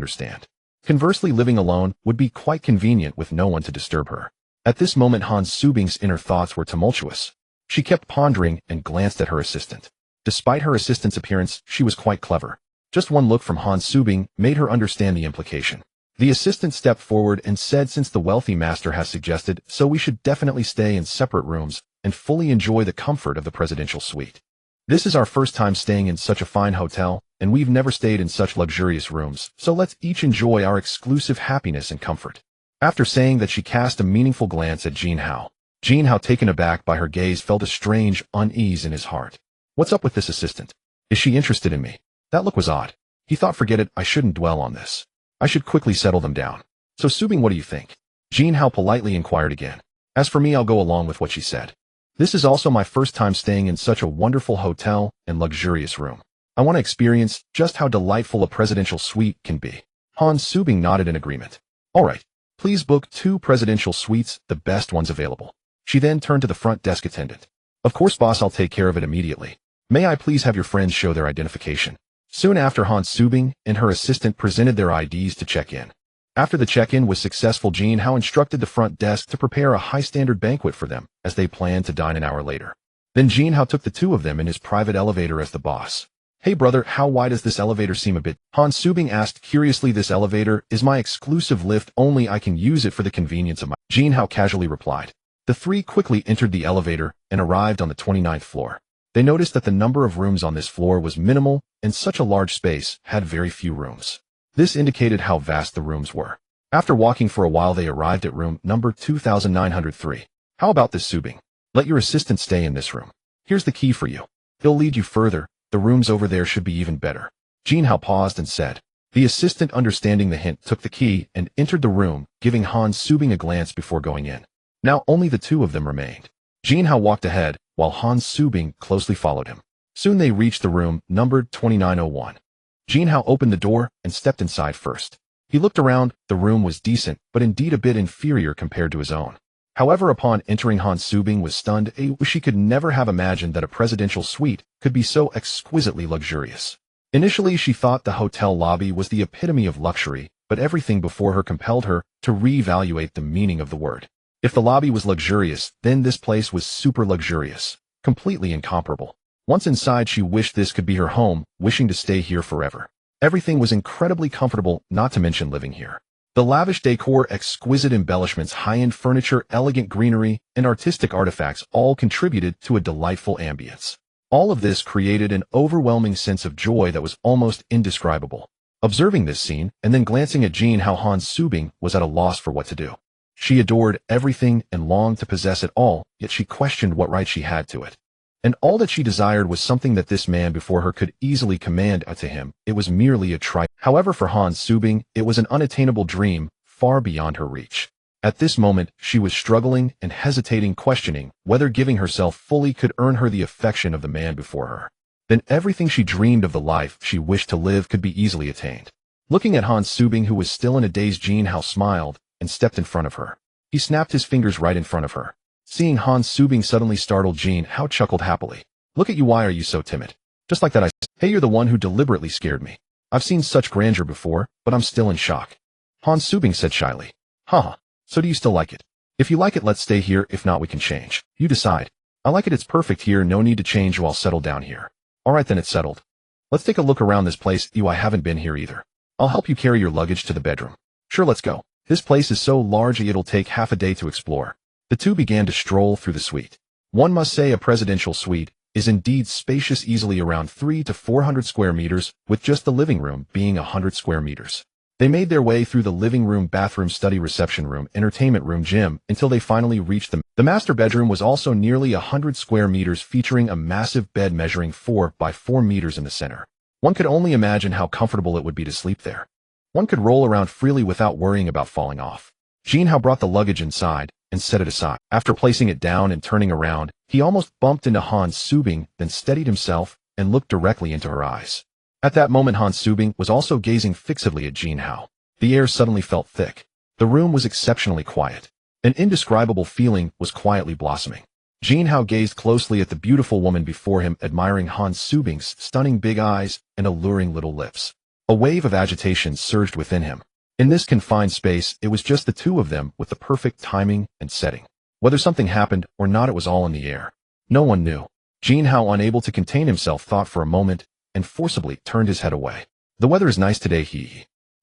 Conversely, living alone would be quite convenient with no one to disturb her. At this moment, Han Subing's inner thoughts were tumultuous. She kept pondering and glanced at her assistant. Despite her assistant's appearance, she was quite clever. Just one look from Han Subing made her understand the implication. The assistant stepped forward and said, since the wealthy master has suggested, so we should definitely stay in separate rooms and fully enjoy the comfort of the presidential suite. This is our first time staying in such a fine hotel, and we've never stayed in such luxurious rooms, so let's each enjoy our exclusive happiness and comfort. After saying that, she cast a meaningful glance at Jin Hao. Jin Hao, taken aback by her gaze, felt a strange unease in his heart. What's up with this assistant? Is she interested in me? That look was odd. He thought, forget it, I shouldn't dwell on this. I should quickly settle them down. So Subing, what do you think? Jin Hao politely inquired again. As for me, I'll go along with what she said. This is also my first time staying in such a wonderful hotel and luxurious room. I want to experience just how delightful a presidential suite can be. Han Subing nodded in agreement. All right, please book 2 presidential suites, the best ones available. She then turned to the front desk attendant. Of course, boss, I'll take care of it immediately. May I please have your friends show their identification? Soon after, Han Subing and her assistant presented their IDs to check in. After the check-in was successful, Jin Hao instructed the front desk to prepare a high-standard banquet for them, as they planned to dine an hour later. Then Jin Hao took the 2 of them in his private elevator as the boss. Hey brother, how wide does this elevator seem a bit? Han Subing asked curiously. This elevator is my exclusive lift, only I can use it for the convenience of my... Jin Hao casually replied. The 3 quickly entered the elevator and arrived on the 29th floor. They noticed that the number of rooms on this floor was minimal, and such a large space had very few rooms. This indicated how vast the rooms were. After walking for a while, they arrived at room number 2903. How about this, Subing? Let your assistant stay in this room. Here's the key for you. He'll lead you further. The rooms over there should be even better. Jin Hao paused and said. The assistant, understanding the hint, took the key and entered the room, giving Han Subing a glance before going in. Now only the 2 of them remained. Jin Hao walked ahead, while Han Subing closely followed him. Soon they reached the room numbered 2901. Jin Hao opened the door and stepped inside first. He looked around. The room was decent, but indeed a bit inferior compared to his own. However, upon entering, Han Subing was stunned. She could never have imagined that a presidential suite could be so exquisitely luxurious. Initially, she thought the hotel lobby was the epitome of luxury, but everything before her compelled her to reevaluate the meaning of the word. If the lobby was luxurious, then this place was super luxurious, completely incomparable. Once inside, she wished this could be her home, wishing to stay here forever. Everything was incredibly comfortable, not to mention living here. The lavish decor, exquisite embellishments, high-end furniture, elegant greenery, and artistic artifacts all contributed to a delightful ambience. All of this created an overwhelming sense of joy that was almost indescribable. Observing this scene, and then glancing at Jin Hao, Han Subing was at a loss for what to do. She adored everything and longed to possess it all, yet she questioned what right she had to it. And all that she desired was something that this man before her could easily command to him. It was merely a trifle. However, for Han Subing, it was an unattainable dream, far beyond her reach. At this moment, she was struggling and hesitating, questioning whether giving herself fully could earn her the affection of the man before her. Then everything she dreamed of, the life she wished to live, could be easily attained. Looking at Han Subing, who was still in a daze, Jin Hao smiled and stepped in front of her. He snapped his fingers right in front of her. Seeing Han Subing suddenly startled, Jin Hao chuckled happily. Look at you, why are you so timid? Just like that, I said, hey, you're the one who deliberately scared me. I've seen such grandeur before, but I'm still in shock. Han Subing said shyly. Haha, so do you still like it? If you like it, let's stay here, if not we can change. You decide. I like it, it's perfect here, no need to change, I'll settle down here. Alright then, it's settled. Let's take a look around this place. I haven't been here either. I'll help you carry your luggage to the bedroom. Sure, let's go. This place is so large it'll take half a day to explore. The two began to stroll through the suite. One must say a presidential suite is indeed spacious, easily around 300 to 400 square meters, with just the living room being 100 square meters. They made their way through the living room, bathroom, study, reception room, entertainment room, gym, until they finally reached the master bedroom. Was also nearly 100 square meters, featuring a massive bed measuring 4 by 4 meters in the center. One could only imagine how comfortable it would be to sleep there. One could roll around freely without worrying about falling off. Jin Hao brought the luggage inside and set it aside. After placing it down and turning around, he almost bumped into Han Subing, then steadied himself and looked directly into her eyes. At that moment, Han Subing was also gazing fixedly at Jin Hao. The air suddenly felt thick. The room was exceptionally quiet. An indescribable feeling was quietly blossoming. Jin Hao gazed closely at the beautiful woman before him, admiring Han Subing's stunning big eyes and alluring little lips. A wave of agitation surged within him. In this confined space, it was just the two of them, with the perfect timing and setting. Whether something happened or not, it was all in the air. No one knew. Jin Hao, unable to contain himself, thought for a moment and forcibly turned his head away. The weather is nice today,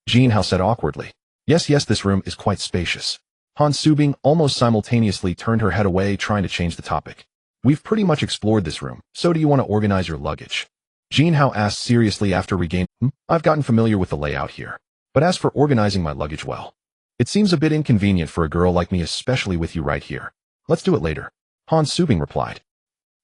Jin Hao said awkwardly. Yes, this room is quite spacious. Han Subing almost simultaneously turned her head away, trying to change the topic. We've pretty much explored this room, so do you want to organize your luggage? Jin Hao asked seriously after regaining. I've gotten familiar with the layout here. But as for organizing my luggage, well, it seems a bit inconvenient for a girl like me, especially with you right here. Let's do it later. Han Subing replied.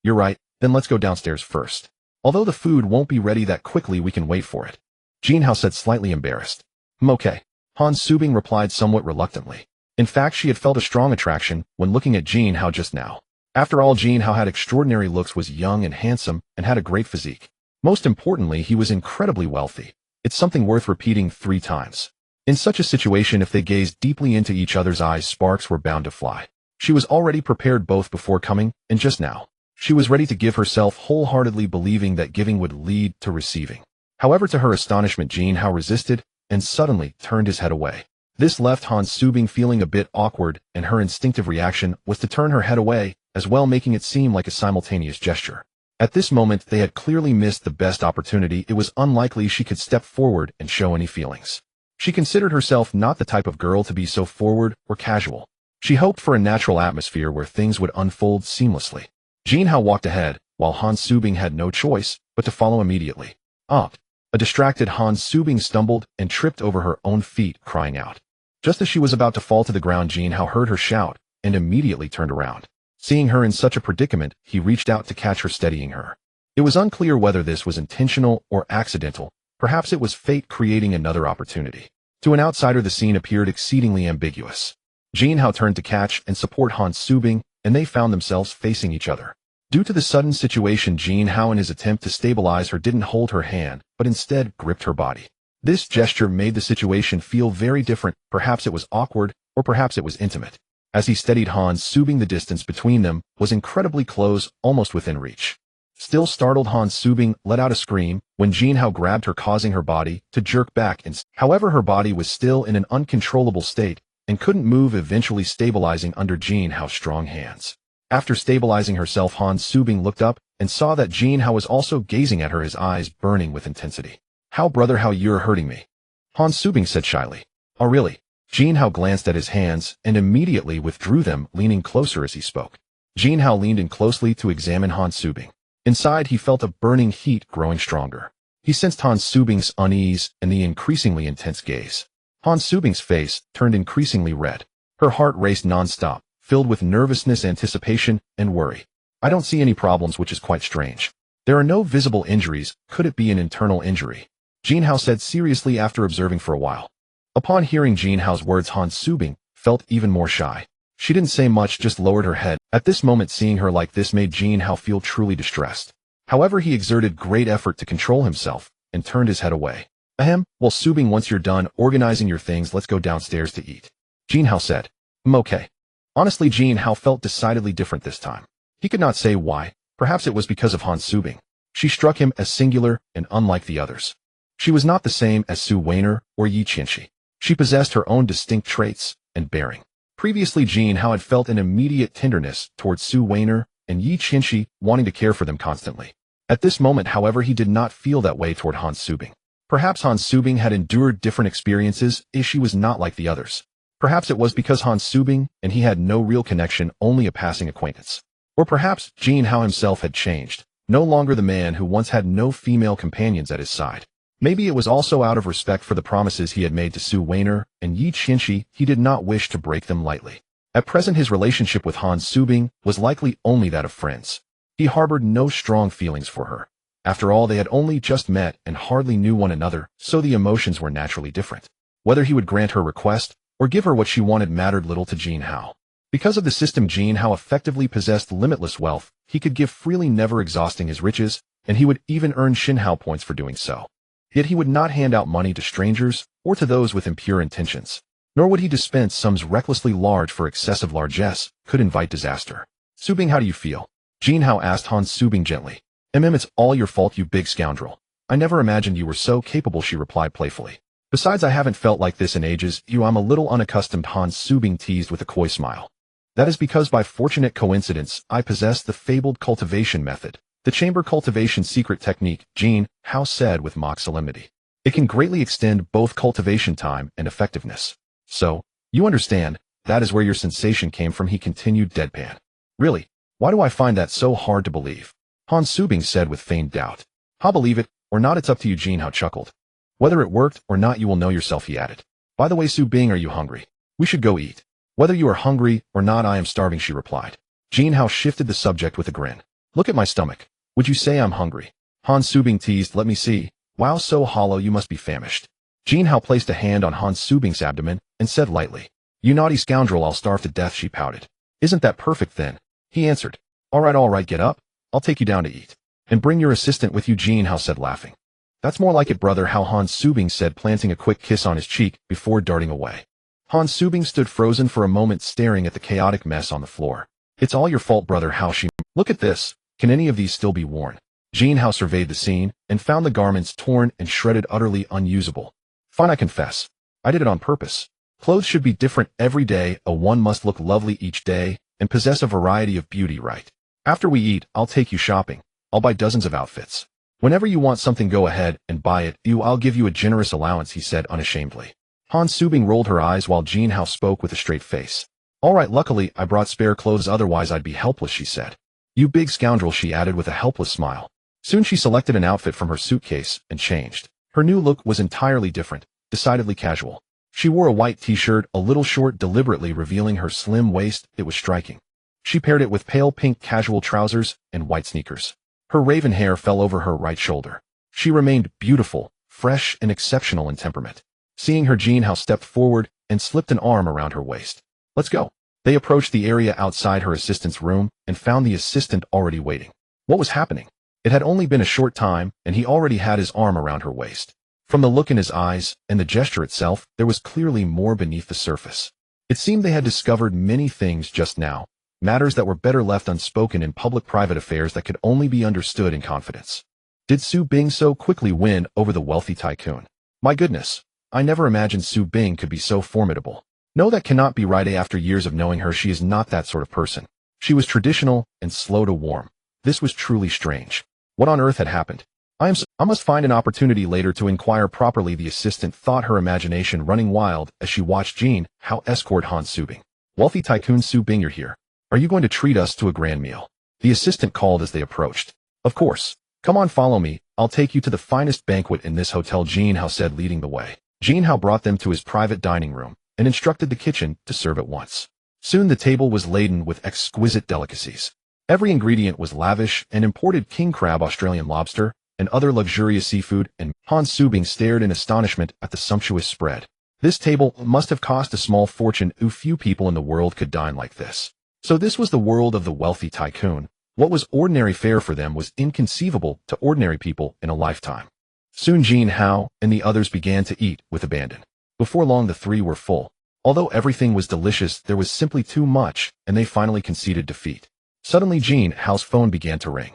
You're right, then let's go downstairs first. Although the food won't be ready that quickly, we can wait for it. Jin Hao said, slightly embarrassed. Okay. Han Subing replied somewhat reluctantly. In fact, she had felt a strong attraction when looking at Jin Hao just now. After all, Jin Hao had extraordinary looks, was young and handsome, and had a great physique. Most importantly, he was incredibly wealthy. It's something worth repeating 3 times. In such a situation, if they gazed deeply into each other's eyes, sparks were bound to fly. She was already prepared both before coming and just now. She was ready to give herself wholeheartedly, believing that giving would lead to receiving. However, to her astonishment, Jin Hao resisted and suddenly turned his head away. This left Han Subing feeling a bit awkward, and her instinctive reaction was to turn her head away as well, making it seem like a simultaneous gesture. At this moment, they had clearly missed the best opportunity. It was unlikely she could step forward and show any feelings. She considered herself not the type of girl to be so forward or casual. She hoped for a natural atmosphere where things would unfold seamlessly. Jin Hao walked ahead, while Han Subing had no choice but to follow immediately. A distracted Han Subing stumbled and tripped over her own feet, crying out. Just as she was about to fall to the ground, Jin Hao heard her shout and immediately turned around. Seeing her in such a predicament, he reached out to catch her, steadying her. It was unclear whether this was intentional or accidental. Perhaps it was fate creating another opportunity. To an outsider, the scene appeared exceedingly ambiguous. Jin Hao turned to catch and support Han Subing, and they found themselves facing each other. Due to the sudden situation, Jin Hao, in his attempt to stabilize her, didn't hold her hand, but instead gripped her body. This gesture made the situation feel very different. Perhaps it was awkward, or perhaps it was intimate. As he steadied Han Subing, the distance between them was incredibly close, almost within reach. Still startled, Han Subing let out a scream when Jin Hao grabbed her, causing her body to jerk back. However, her body was still in an uncontrollable state and couldn't move, eventually stabilizing under Jin Hao's strong hands. After stabilizing herself, Han Subing looked up and saw that Jin Hao was also gazing at her, his eyes burning with intensity. "How, brother, how you're hurting me?" Han Subing said shyly. "Oh, really?" Jin Hao glanced at his hands and immediately withdrew them, leaning closer as he spoke. Jin Hao leaned in closely to examine Han Subing. Inside, he felt a burning heat growing stronger. He sensed Han Subing's unease and the increasingly intense gaze. Han Subing's face turned increasingly red. Her heart raced nonstop, filled with nervousness, anticipation, and worry. "I don't see any problems, which is quite strange. There are no visible injuries. Could it be an internal injury?" Jin Hao said seriously after observing for a while. Upon hearing Jin Hao's words, Han Subing felt even more shy. She didn't say much, just lowered her head. At this moment, seeing her like this made Jin Hao feel truly distressed. However, he exerted great effort to control himself and turned his head away. "Ahem, well, Subing, once you're done organizing your things, let's go downstairs to eat," Jin Hao said. Okay." Honestly, Jin Hao felt decidedly different this time. He could not say why. Perhaps it was because of Han Subing. She struck him as singular and unlike the others. She was not the same as Su Weiner or Yi Qianxi. She possessed her own distinct traits and bearing. Previously, Jin Hao had felt an immediate tenderness towards Su Weiner and Yi Qianxi, wanting to care for them constantly. At this moment, however, he did not feel that way toward Han Subing. Perhaps Han Subing had endured different experiences, as she was not like the others. Perhaps it was because Han Subing and he had no real connection, only a passing acquaintance. Or perhaps Jin Hao himself had changed, no longer the man who once had no female companions at his side. Maybe it was also out of respect for the promises he had made to Su Weiner and Yi Qianxi. He did not wish to break them lightly. At present, his relationship with Han Subing was likely only that of friends. He harbored no strong feelings for her. After all, they had only just met and hardly knew one another, so the emotions were naturally different. Whether he would grant her request or give her what she wanted mattered little to Jin Hao. Because of the system, Jin Hao effectively possessed limitless wealth. He could give freely, never exhausting his riches, and he would even earn Shin Hao points for doing so. Yet he would not hand out money to strangers or to those with impure intentions. Nor would he dispense sums recklessly large, for excessive largesse could invite disaster. "Subing, how do you feel?" Jin Hao asked Han Subing gently. It's all your fault, you big scoundrel. I never imagined you were so capable," she replied playfully. "Besides, I haven't felt like this in ages. I'm a little unaccustomed," Han Subing teased with a coy smile. "That is because by fortunate coincidence, I possess the fabled cultivation method. The chamber cultivation secret technique," Jin Hao said with mock solemnity. "It can greatly extend both cultivation time and effectiveness. So, you understand, that is where your sensation came from," he continued deadpan. "Really? Why do I find that so hard to believe?" Han Subing said with feigned doubt. "I'll believe it, or not, it's up to you," Jin Hao chuckled. "Whether it worked or not, you will know yourself," he added. "By the way, Subing, are you hungry? We should go eat." "Whether you are hungry or not, I am starving," she replied. Jin Hao shifted the subject with a grin. "Look at my stomach. Would you say I'm hungry?" Han Subing teased. "Let me see. Wow, so hollow, you must be famished." Jin Hao placed a hand on Han Subing's abdomen and said lightly, "You naughty scoundrel, I'll starve to death," she pouted. "Isn't that perfect then?" he answered. All right, get up. I'll take you down to eat. And bring your assistant with you," Jin Hao said, laughing. "That's more like it, brother," Han Subing said, planting a quick kiss on his cheek before darting away. Han Subing stood frozen for a moment, staring at the chaotic mess on the floor. "It's all your fault, brother Hao," she. "Look at this. Can any of these still be worn?" Jin Hao surveyed the scene and found the garments torn and shredded, utterly unusable. "Fine, I confess. I did it on purpose. Clothes should be different every day. One must look lovely each day and possess a variety of beauty, right? After we eat, I'll take you shopping. I'll buy dozens of outfits. Whenever you want something, go ahead and buy it. I'll give you a generous allowance," he said unashamedly. Han Subing rolled her eyes while Jin Hao spoke with a straight face. "All right, luckily I brought spare clothes, otherwise I'd be helpless," she said. "You big scoundrel," she added with a helpless smile. Soon she selected an outfit from her suitcase and changed. Her new look was entirely different, decidedly casual. She wore a white t-shirt, a little short, deliberately revealing her slim waist. It was striking. She paired it with pale pink casual trousers and white sneakers. Her raven hair fell over her right shoulder. She remained beautiful, fresh, and exceptional in temperament. Seeing her, Jin Hao stepped forward and slipped an arm around her waist. "Let's go." They approached the area outside her assistant's room and found the assistant already waiting. What was happening? It had only been a short time, and he already had his arm around her waist. From the look in his eyes and the gesture itself, there was clearly more beneath the surface. It seemed they had discovered many things just now, matters that were better left unspoken in public-private affairs that could only be understood in confidence. Did Su Bing so quickly win over the wealthy tycoon? My goodness, I never imagined Su Bing could be so formidable. No, that cannot be right. After years of knowing her, she is not that sort of person. She was traditional and slow to warm. This was truly strange. What on earth had happened? I must find an opportunity later to inquire properly, the assistant thought, her imagination running wild as she watched Jin Hao escort Han Su Bing. Wealthy tycoon Su Bing, you're here. Are you going to treat us to a grand meal? The assistant called as they approached. Of course. Come on, follow me. I'll take you to the finest banquet in this hotel, Jin Hao said, leading the way. Jin Hao brought them to his private dining room and instructed the kitchen to serve at once. Soon the table was laden with exquisite delicacies. Every ingredient was lavish and imported king crab, Australian lobster, and other luxurious seafood, and Han Su Bing stared in astonishment at the sumptuous spread. This table must have cost a small fortune. Few people in the world could dine like this. So this was the world of the wealthy tycoon. What was ordinary fare for them was inconceivable to ordinary people in a lifetime. Soon Jin Hao and the others began to eat with abandon. Before long the three were full. Although everything was delicious, there was simply too much, and they finally conceded defeat. Suddenly Jin Hao's phone began to ring.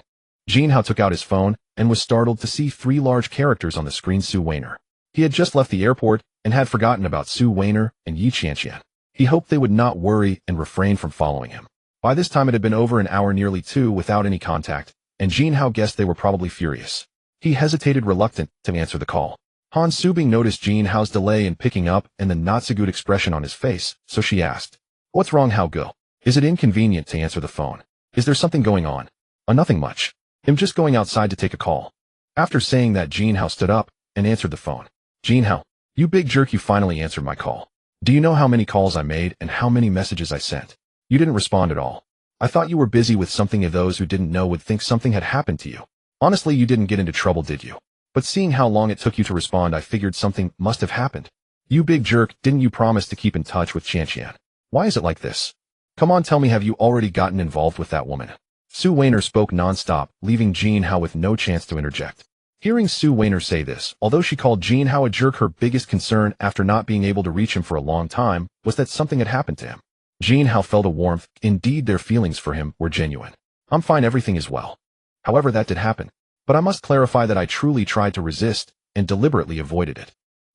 Jin Hao took out his phone and was startled to see three large characters on the screen. Su Weiner. He had just left the airport and had forgotten about Su Weiner and Yi Qianqian. He hoped they would not worry and refrain from following him. By this time it had been over an hour, nearly two, without any contact, and Jin Hao guessed they were probably furious. He hesitated, reluctant to answer the call. Han Su Bing noticed Jin Hao's delay in picking up and the not-so-good expression on his face, so she asked, "What's wrong, Hao Go? Is it inconvenient to answer the phone? Is there something going on?" Nothing much. I'm just going outside to take a call." After saying that, Jin Hao stood up and answered the phone. "Jin Hao, you big jerk, you finally answered my call. Do you know how many calls I made and how many messages I sent? You didn't respond at all. I thought you were busy with something, of those who didn't know would think something had happened to you. Honestly, you didn't get into trouble, did you? But seeing how long it took you to respond, I figured something must have happened. You big jerk, didn't you promise to keep in touch with Qianqian? Why is it like this? Come on, tell me, have you already gotten involved with that woman?" Su Weiner spoke non-stop, leaving Jin Hao with no chance to interject. Hearing Su Weiner say this, although she called Jin Hao a jerk, her biggest concern after not being able to reach him for a long time was that something had happened to him. Jin Hao felt a warmth. Indeed, their feelings for him were genuine. "I'm fine, everything is well. However, that did happen. But I must clarify that I truly tried to resist and deliberately avoided it.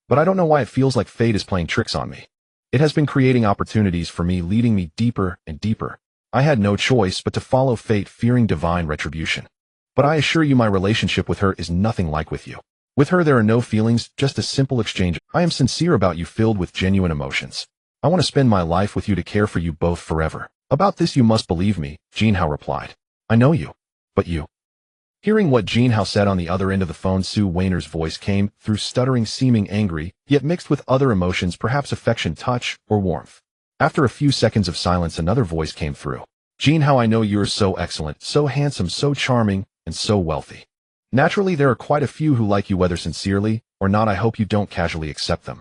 But I don't know why it feels like fate is playing tricks on me. It has been creating opportunities for me, leading me deeper and deeper. I had no choice but to follow fate, fearing divine retribution. But I assure you, my relationship with her is nothing like with you. With her there are no feelings, just a simple exchange. I am sincere about you, filled with genuine emotions. I want to spend my life with you, to care for you both forever. About this you must believe me," Jin Hao replied. "I know you. But you." Hearing what Jin Hao said on the other end of the phone, Su Weiner's voice came through, stuttering, seeming angry, yet mixed with other emotions, perhaps affection, touch, or warmth. After a few seconds of silence, another voice came through. "Jin Hao, I know you're so excellent, so handsome, so charming, and so wealthy. Naturally, there are quite a few who like you, whether sincerely or not. I hope you don't casually accept them.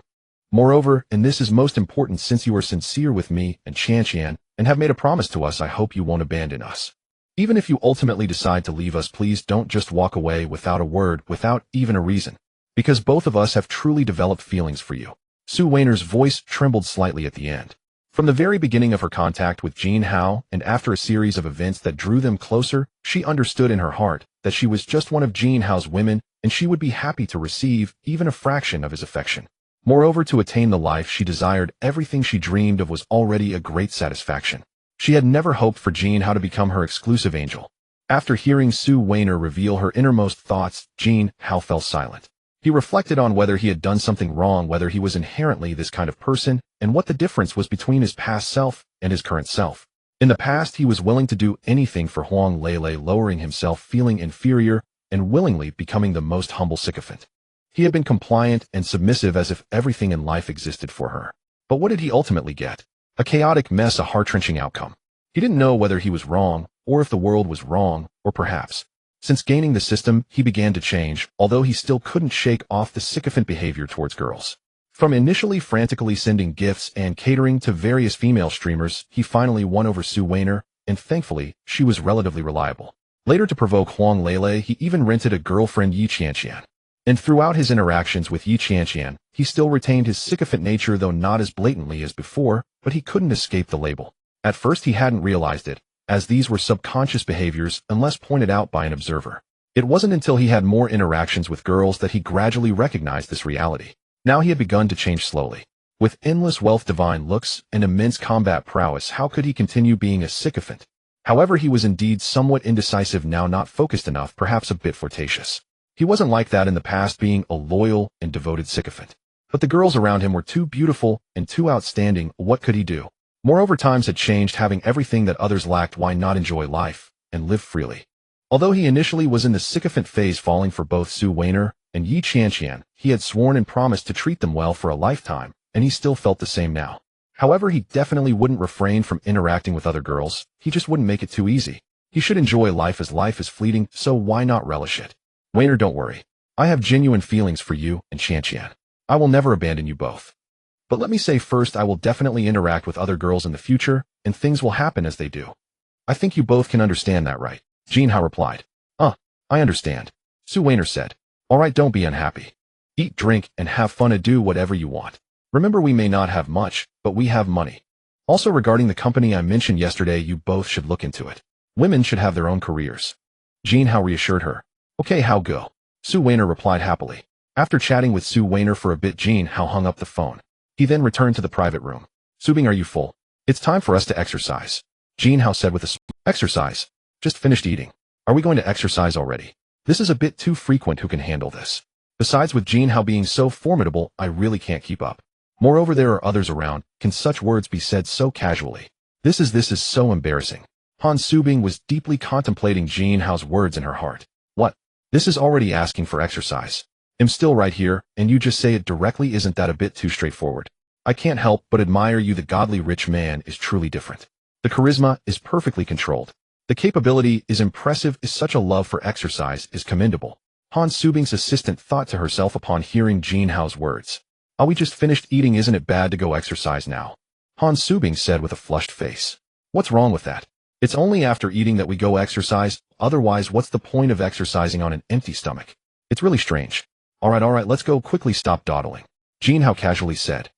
Moreover, and this is most important, since you are sincere with me and Qianqian and have made a promise to us, I hope you won't abandon us. Even if you ultimately decide to leave us, please don't just walk away without a word, without even a reason, because both of us have truly developed feelings for you." Su Weiner's voice trembled slightly at the end. From the very beginning of her contact with Jin Hao, and after a series of events that drew them closer, she understood in her heart that she was just one of Jin Hao's women, and she would be happy to receive even a fraction of his affection. Moreover, to attain the life she desired, everything she dreamed of, was already a great satisfaction. She had never hoped for Jin Hao to become her exclusive angel. After hearing Su Weiner reveal her innermost thoughts, Jin Hao fell silent. He reflected on whether he had done something wrong, whether he was inherently this kind of person, and what the difference was between his past self and his current self. In the past, he was willing to do anything for Huang Lele, lowering himself, feeling inferior, and willingly becoming the most humble sycophant. He had been compliant and submissive, as if everything in life existed for her. But what did he ultimately get? A chaotic mess, a heart-wrenching outcome. He didn't know whether he was wrong, or if the world was wrong, or perhaps, since gaining the system, he began to change, although he still couldn't shake off the sycophant behavior towards girls. From initially frantically sending gifts and catering to various female streamers, he finally won over Su Weiner, and thankfully, she was relatively reliable. Later, to provoke Huang Lele, he even rented a girlfriend, Yi Qianqian. And throughout his interactions with Yi Qianqian, he still retained his sycophant nature, though not as blatantly as before, but he couldn't escape the label. At first he hadn't realized it, as these were subconscious behaviors unless pointed out by an observer. It wasn't until he had more interactions with girls that he gradually recognized this reality. Now he had begun to change slowly. With endless wealth, divine looks, and immense combat prowess, how could he continue being a sycophant? However, he was indeed somewhat indecisive now, not focused enough, perhaps a bit flirtatious. He wasn't like that in the past, being a loyal and devoted sycophant. But the girls around him were too beautiful and too outstanding. What could he do? Moreover, times had changed, having everything that others lacked. Why not enjoy life and live freely? Although he initially was in the sycophant phase, falling for both Su Weiner and Yi Qianqian, he had sworn and promised to treat them well for a lifetime, and he still felt the same now. However, he definitely wouldn't refrain from interacting with other girls. He just wouldn't make it too easy. He should enjoy life, as life is fleeting, so why not relish it? Weiner, don't worry. I have genuine feelings for you and Qianqian. I will never abandon you both. But let me say first, I will definitely interact with other girls in the future, and things will happen as they do. I think you both can understand that, right? Jin Hao replied. I understand. Su Weiner said. All right, don't be unhappy. Eat, drink, and have fun and do whatever you want. Remember, we may not have much, but we have money. Also, regarding the company I mentioned yesterday, you both should look into it. Women should have their own careers. Jin Hao reassured her. Okay, how go? Su Weiner replied happily. After chatting with Su Weiner for a bit, Jin Hao hung up the phone. He then returned to the private room. Subing, are you full? It's time for us to exercise. Jin Hao said with a smile. Exercise? Just finished eating. Are we going to exercise already? This is a bit too frequent. Who can handle this? Besides, with Jin Hao being so formidable, I really can't keep up. Moreover, there are others around. Can such words be said so casually? This is so embarrassing. Han Subing was deeply contemplating Jin Hao's words in her heart. What? This is already asking for exercise. I'm still right here, and you just say it directly. Isn't that a bit too straightforward? I can't help but admire you. The godly rich man is truly different. The charisma is perfectly controlled. The capability is impressive. Is such a love for exercise is commendable. Han Subing's assistant thought to herself upon hearing Jin Hao's words. We just finished eating. Isn't it bad to go exercise now? Han Subing said with a flushed face. What's wrong with that? It's only after eating that we go exercise. Otherwise, what's the point of exercising on an empty stomach? It's really strange. All right, let's go quickly. Stop dawdling. Jin Hao casually said.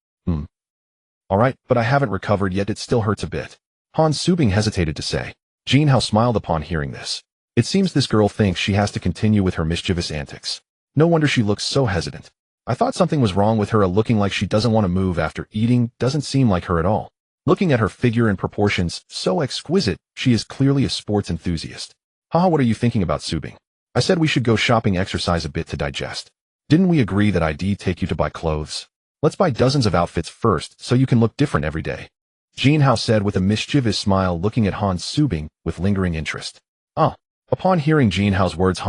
All right, but I haven't recovered yet. It still hurts a bit. Han Subing hesitated to say. Jin Hao smiled upon hearing this. It seems this girl thinks she has to continue with her mischievous antics. No wonder she looks so hesitant. I thought something was wrong with her. Looking like she doesn't want to move after eating doesn't seem like her at all. Looking at her figure and proportions, so exquisite, she is clearly a sports enthusiast. Haha, what are you thinking about, Subing? I said we should go shopping, exercise a bit to digest. Didn't we agree that I'd take you to buy clothes? Let's buy dozens of outfits first, so you can look different every day. Jin Hao said with a mischievous smile, looking at Han Subing with lingering interest. Upon hearing Jin Hao's words,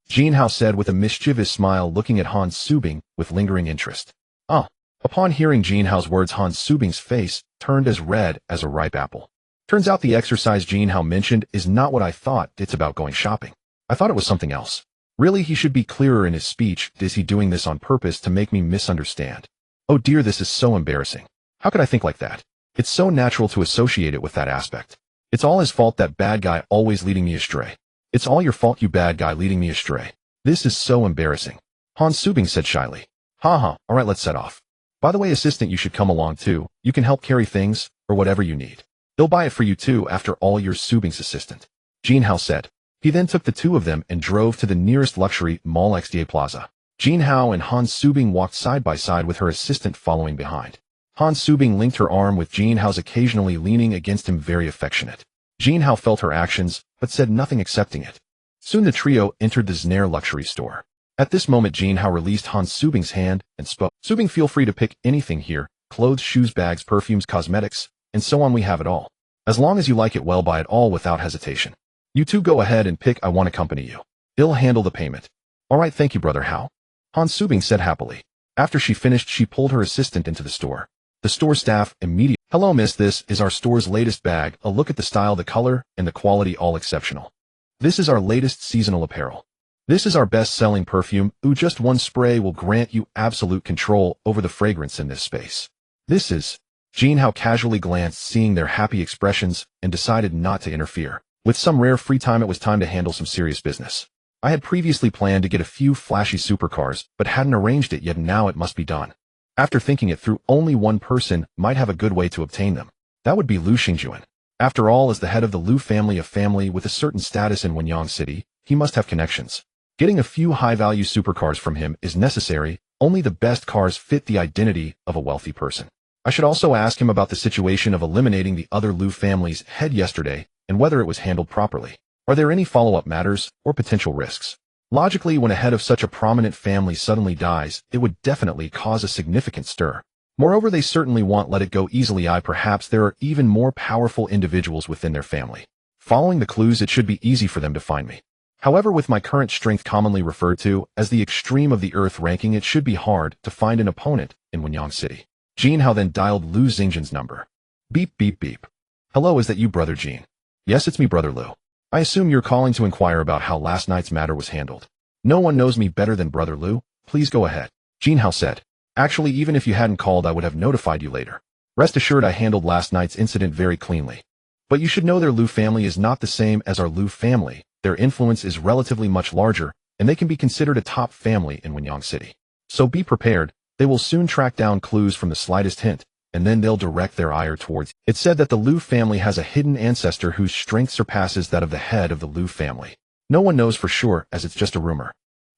Jin Hao said with a mischievous smile, looking at Han Subing with lingering interest. Upon hearing Jin Hao's words, Han Subing's face turned as red as a ripe apple. Turns out the exercise Jin Hao mentioned is not what I thought. It's about going shopping. I thought it was something else. Really, he should be clearer in his speech. Is he doing this on purpose to make me misunderstand? Oh dear, this is so embarrassing. How could I think like that? It's so natural to associate it with that aspect. It's all his fault, that bad guy always leading me astray. It's all your fault, you bad guy leading me astray. This is so embarrassing. Han Subing said shyly. All right, let's set off. By the way, assistant, you should come along too. You can help carry things, or whatever you need. They'll buy it for you too, after all, you're Subing's assistant. Jin Hao said. He then took the two of them and drove to the nearest luxury mall, XDA Plaza. Jin Hao and Han Subing walked side by side with her assistant following behind. Han Subing linked her arm with Jin Hao's, occasionally leaning against him, very affectionate. Jin Hao felt her actions, but said nothing, accepting it. Soon the trio entered the Znair luxury store. At this moment, Jin Hao released Han Subing's hand and spoke. Subing, feel free to pick anything here. Clothes, shoes, bags, perfumes, cosmetics, and so on. We have it all. As long as you like it well, buy it all without hesitation. You two go ahead and pick. I want to accompany you. I'll handle the payment. All right, thank you, brother Hao. Han Subing said happily. After she finished, she pulled her assistant into the store. The store staff immediately. Hello, miss, this is our store's latest bag. A look at the style, the color, and the quality, all exceptional. This is our latest seasonal apparel. This is our best-selling perfume. Just one spray will grant you absolute control over the fragrance in this space. This is... Jin Hao casually glanced, seeing their happy expressions, and decided not to interfere. With some rare free time, it was time to handle some serious business. I had previously planned to get a few flashy supercars, but hadn't arranged it yet. Now it must be done. After thinking it through, only one person might have a good way to obtain them. That would be Lu Xingjuan. After all, as the head of the Lu family, a family with a certain status in Wenyang City, he must have connections. Getting a few high-value supercars from him is necessary. Only the best cars fit the identity of a wealthy person. I should also ask him about the situation of eliminating the other Lu family's head yesterday and whether it was handled properly. Are there any follow-up matters or potential risks? Logically, when a head of such a prominent family suddenly dies, it would definitely cause a significant stir. Moreover, they certainly won't let it go easily. Perhaps there are even more powerful individuals within their family. Following the clues, it should be easy for them to find me. However, with my current strength, commonly referred to as the extreme of the Earth ranking, it should be hard to find an opponent in Wenyang City. Jin Hao then dialed Lu Xingjuan's number. Beep, beep, beep. Hello, is that you, Brother Jin? Yes, it's me, Brother Lu. I assume you're calling to inquire about how last night's matter was handled. No one knows me better than Brother Lu. Please go ahead. Jin Hao said. Actually, even if you hadn't called, I would have notified you later. Rest assured, I handled last night's incident very cleanly. But you should know their Lu family is not the same as our Lu family. Their influence is relatively much larger, and they can be considered a top family in Wenyang City. So be prepared. They will soon track down clues from the slightest hint, and then they'll direct their ire towards. It's said that the Lu family has a hidden ancestor whose strength surpasses that of the head of the Lu family. No one knows for sure, as it's just a rumor.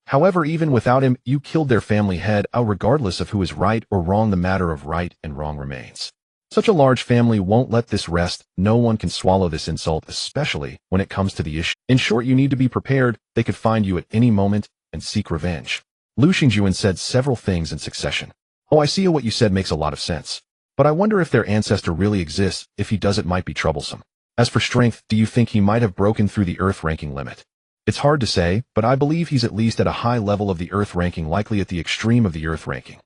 However, even without him, you killed their family head, regardless of who is right or wrong. The matter of right and wrong remains. Such a large family won't let this rest. No one can swallow this insult, especially when it comes to the issue. In short, you need to be prepared. They could find you at any moment and seek revenge. Lu Xingjuan said several things in succession. Oh, I see what you said makes a lot of sense. But I wonder if their ancestor really exists. If he does, it might be troublesome. As for strength, do you think he might have broken through the Earth ranking limit? It's hard to say, but I believe he's at least at a high level of the Earth ranking, likely at the extreme of the Earth ranking.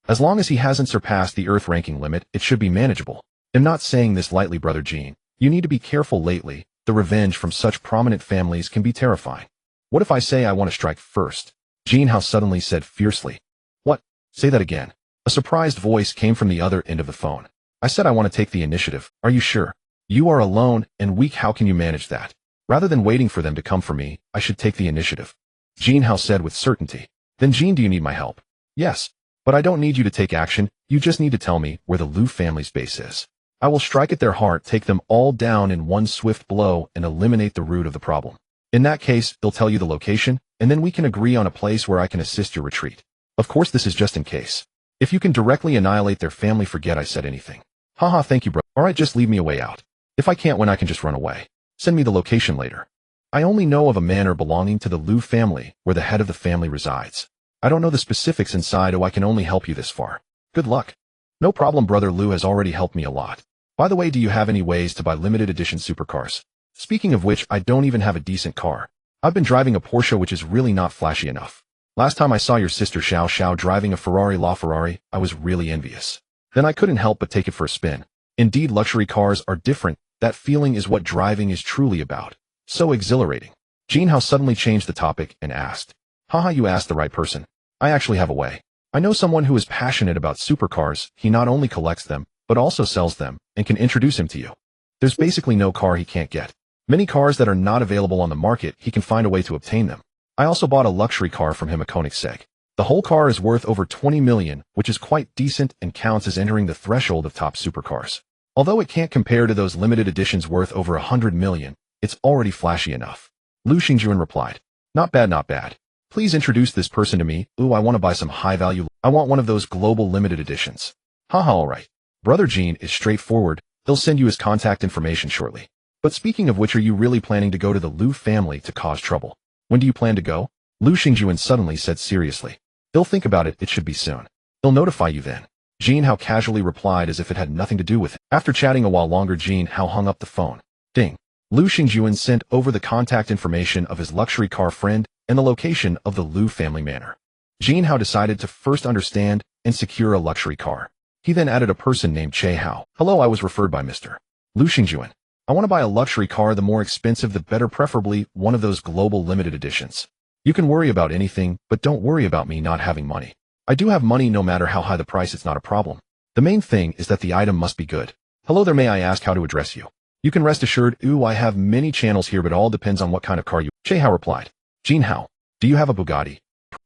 As long as he hasn't surpassed the Earth ranking limit, it should be manageable. I'm not saying this lightly, Brother Jin. You need to be careful lately. The revenge from such prominent families can be terrifying. What if I say I want to strike first? Jin Hao suddenly said fiercely. What? Say that again. A surprised voice came from the other end of the phone. I said I want to take the initiative. Are you sure? You are alone and weak. How can you manage that? Rather than waiting for them to come for me, I should take the initiative. Jin Hao said with certainty. Then Jin, do you need my help? Yes. But I don't need you to take action. You just need to tell me where the Lu family's base is. I will strike at their heart, take them all down in one swift blow, and eliminate the root of the problem. In that case, they'll tell you the location, and then we can agree on a place where I can assist your retreat. Of course, this is just in case. If you can directly annihilate their family, forget I said anything. Haha, thank you, bro. Alright, just leave me a way out. If I can't win, I can just run away. Send me the location later. I only know of a manor belonging to the Lu family where the head of the family resides. I don't know the specifics inside. I can only help you this far. Good luck. No problem, Brother Lu has already helped me a lot. By the way, do you have any ways to buy limited edition supercars? Speaking of which, I don't even have a decent car. I've been driving a Porsche, which is really not flashy enough. Last time I saw your sister Xiao driving a Ferrari LaFerrari, I was really envious. Then I couldn't help but take it for a spin. Indeed, luxury cars are different. That feeling is what driving is truly about. So exhilarating. Jin Hao suddenly changed the topic and asked. Haha, you asked the right person. I actually have a way. I know someone who is passionate about supercars. He not only collects them, but also sells them, and can introduce him to you. There's basically no car he can't get. Many cars that are not available on the market, he can find a way to obtain them. I also bought a luxury car from him, a Koenigsegg. The whole car is worth over 20 million, which is quite decent and counts as entering the threshold of top supercars. Although it can't compare to those limited editions worth over 100 million, it's already flashy enough. Lu Xingjuan replied. Not bad, not bad. Please introduce this person to me. Ooh, I want to buy some high value. I want one of those global limited editions. Haha, alright. Brother Jin is straightforward. He'll send you his contact information shortly. But speaking of which, are you really planning to go to the Lu family to cause trouble? When do you plan to go? Lu Xingjuan suddenly said seriously. He'll think about it. It should be soon. He'll notify you then. Jin Hao casually replied as if it had nothing to do with it. After chatting a while longer, Jin Hao hung up the phone. Ding. Lu Xingjuan sent over the contact information of his luxury car friend and the location of the Lu family manor. Jin Hao decided to first understand and secure a luxury car. He then added a person named Che Hao. Hello, I was referred by Mr. Lu Xingjuan. I want to buy a luxury car, the more expensive the better, preferably one of those global limited editions. You can worry about anything, but don't worry about me not having money. I do have money no matter how high the price, it's not a problem. The main thing is that the item must be good. Hello there, may I ask how to address you? You can rest assured, I have many channels here, but all depends on what kind of car you. Che Hao replied. Jin Hao, do you have a Bugatti?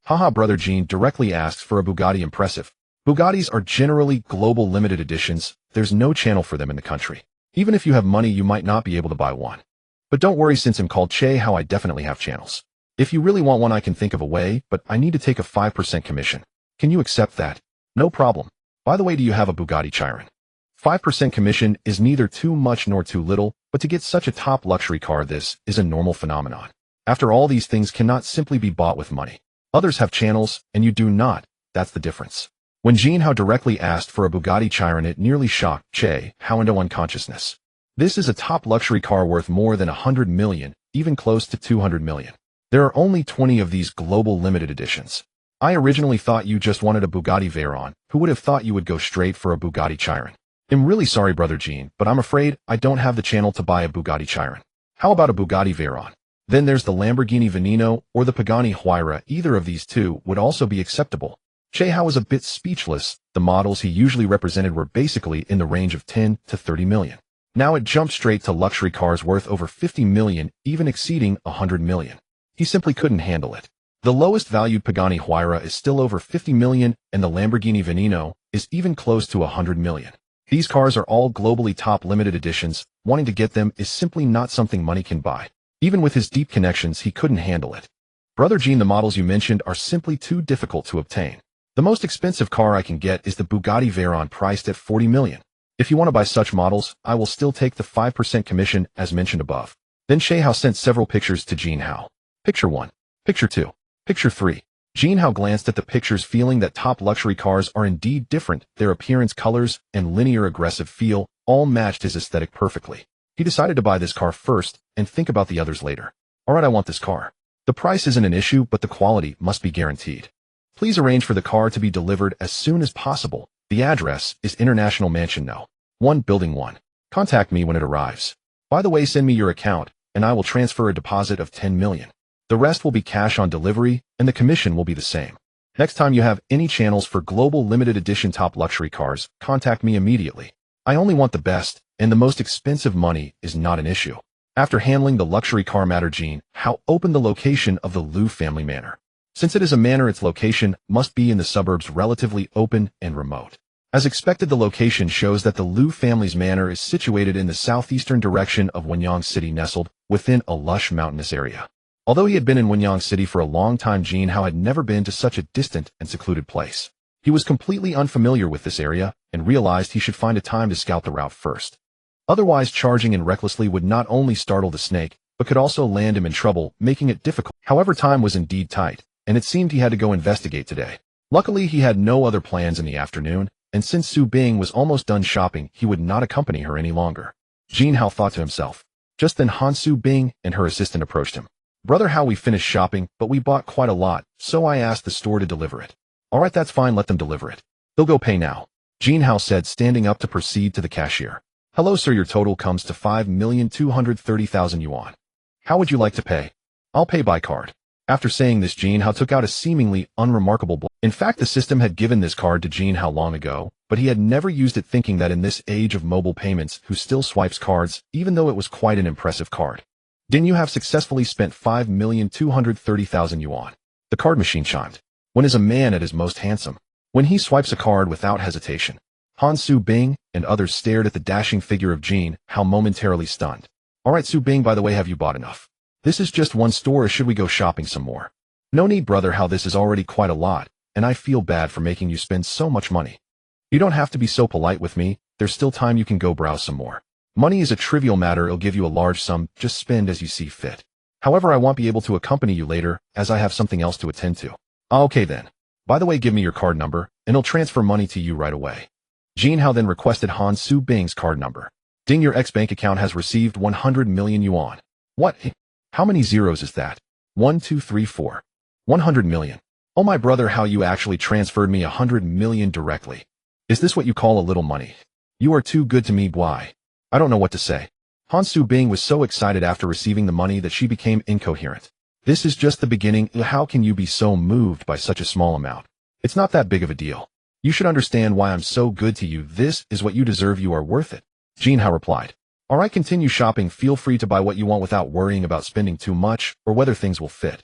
Haha, Brother Jin directly asks for a Bugatti. Impressive. Bugattis are generally global limited editions. There's no channel for them in the country. Even if you have money, you might not be able to buy one. But don't worry, since I'm called Che How, I definitely have channels. If you really want one, I can think of a way, but I need to take a 5% commission. Can you accept that? No problem. By the way, do you have a Bugatti Chiron? 5% commission is neither too much nor too little, but to get such a top luxury car, this is a normal phenomenon. After all, these things cannot simply be bought with money. Others have channels, and you do not. That's the difference. When Jin Hao directly asked for a Bugatti Chiron, it nearly shocked Che How into unconsciousness. This is a top luxury car worth more than 100 million, even close to 200 million. There are only 20 of these global limited editions. I originally thought you just wanted a Bugatti Veyron. Who would have thought you would go straight for a Bugatti Chiron? I'm really sorry, brother Jean, but I'm afraid I don't have the channel to buy a Bugatti Chiron. How about a Bugatti Veyron? Then there's the Lamborghini Veneno or the Pagani Huayra. Either of these two would also be acceptable. Che How was a bit speechless. The models he usually represented were basically in the range of 10 to 30 million. Now it jumped straight to luxury cars worth over 50 million, even exceeding 100 million. He simply couldn't handle it. The lowest valued Pagani Huayra is still over 50 million, and the Lamborghini Veneno is even close to 100 million. These cars are all globally top limited editions. Wanting to get them is simply not something money can buy. Even with his deep connections, he couldn't handle it. Brother Jean, the models you mentioned are simply too difficult to obtain. The most expensive car I can get is the Bugatti Veyron, priced at 40 million. If you want to buy such models, I will still take the 5% commission as mentioned above. Then Che How sent several pictures to Jin Hao. Picture 1. Picture 2. Picture 3. Jin Hao glanced at the pictures, feeling that top luxury cars are indeed different. Their appearance, colors, and linear aggressive feel all matched his aesthetic perfectly. He decided to buy this car first and think about the others later. Alright, I want this car. The price isn't an issue, but the quality must be guaranteed. Please arrange for the car to be delivered as soon as possible. The address is International Mansion No. 1, Building 1. Contact me when it arrives. By the way, send me your account, and I will transfer a deposit of 10 million. The rest will be cash on delivery, and the commission will be the same. Next time you have any channels for global limited edition top luxury cars, contact me immediately. I only want the best, and the most expensive. Money is not an issue. After handling the luxury car matter, Jin Hao opened the location of the Liu family manor. Since it is a manor, its location must be in the suburbs, relatively open and remote. As expected, the location shows that the Liu family's manor is situated in the southeastern direction of Wenyang City, nestled within a lush mountainous area. Although he had been in Wenyang City for a long time, Jin Hao had never been to such a distant and secluded place. He was completely unfamiliar with this area and realized he should find a time to scout the route first. Otherwise, charging in recklessly would not only startle the snake, but could also land him in trouble, making it difficult. However, time was indeed tight, and it seemed he had to go investigate today. Luckily, he had no other plans in the afternoon, and since Su Bing was almost done shopping, he would not accompany her any longer. Jin Hao thought to himself. Just then Han Su Bing and her assistant approached him. Brother Hao, we finished shopping, but we bought quite a lot, so I asked the store to deliver it. Alright, that's fine, let them deliver it. They'll go pay now, Jin Hao said, standing up to proceed to the cashier. Hello sir, your total comes to 5,230,000 yuan. How would you like to pay? I'll pay by card. After saying this, Jin Hao took out a seemingly unremarkable bill. In fact, the system had given this card to Jin Hao long ago, but he had never used it, thinking that in this age of mobile payments, who still swipes cards, even though it was quite an impressive card. Didn't you have successfully spent 5,230,000 yuan? The card machine chimed. When is a man at his most handsome? When he swipes a card without hesitation. Han Su Bing and others stared at the dashing figure of Jin Hao, momentarily stunned. Alright Su Bing, by the way, have you bought enough? This is just one store, or should we go shopping some more? No need, brother Hao, this is already quite a lot, and I feel bad for making you spend so much money. You don't have to be so polite with me, there's still time, you can go browse some more. Money is a trivial matter, it'll give you a large sum, just spend as you see fit. However, I won't be able to accompany you later, as I have something else to attend to. Okay then. By the way, give me your card number, and I'll transfer money to you right away. Jin Hao then requested Han Su Bing's card number. Ding, your ex-bank account has received 100 million yuan. What? How many zeros is that? 1, 2, 3, 4. 100 million. Oh my brother, how you actually transferred me 100 million directly. Is this what you call a little money? You are too good to me, boy. I don't know what to say. Han Su Bing was so excited after receiving the money that she became incoherent. This is just the beginning. How can you be so moved by such a small amount? It's not that big of a deal. You should understand why I'm so good to you. This is what you deserve. You are worth it. Jin Hao replied. Alright, continue shopping. Feel free to buy what you want without worrying about spending too much or whether things will fit.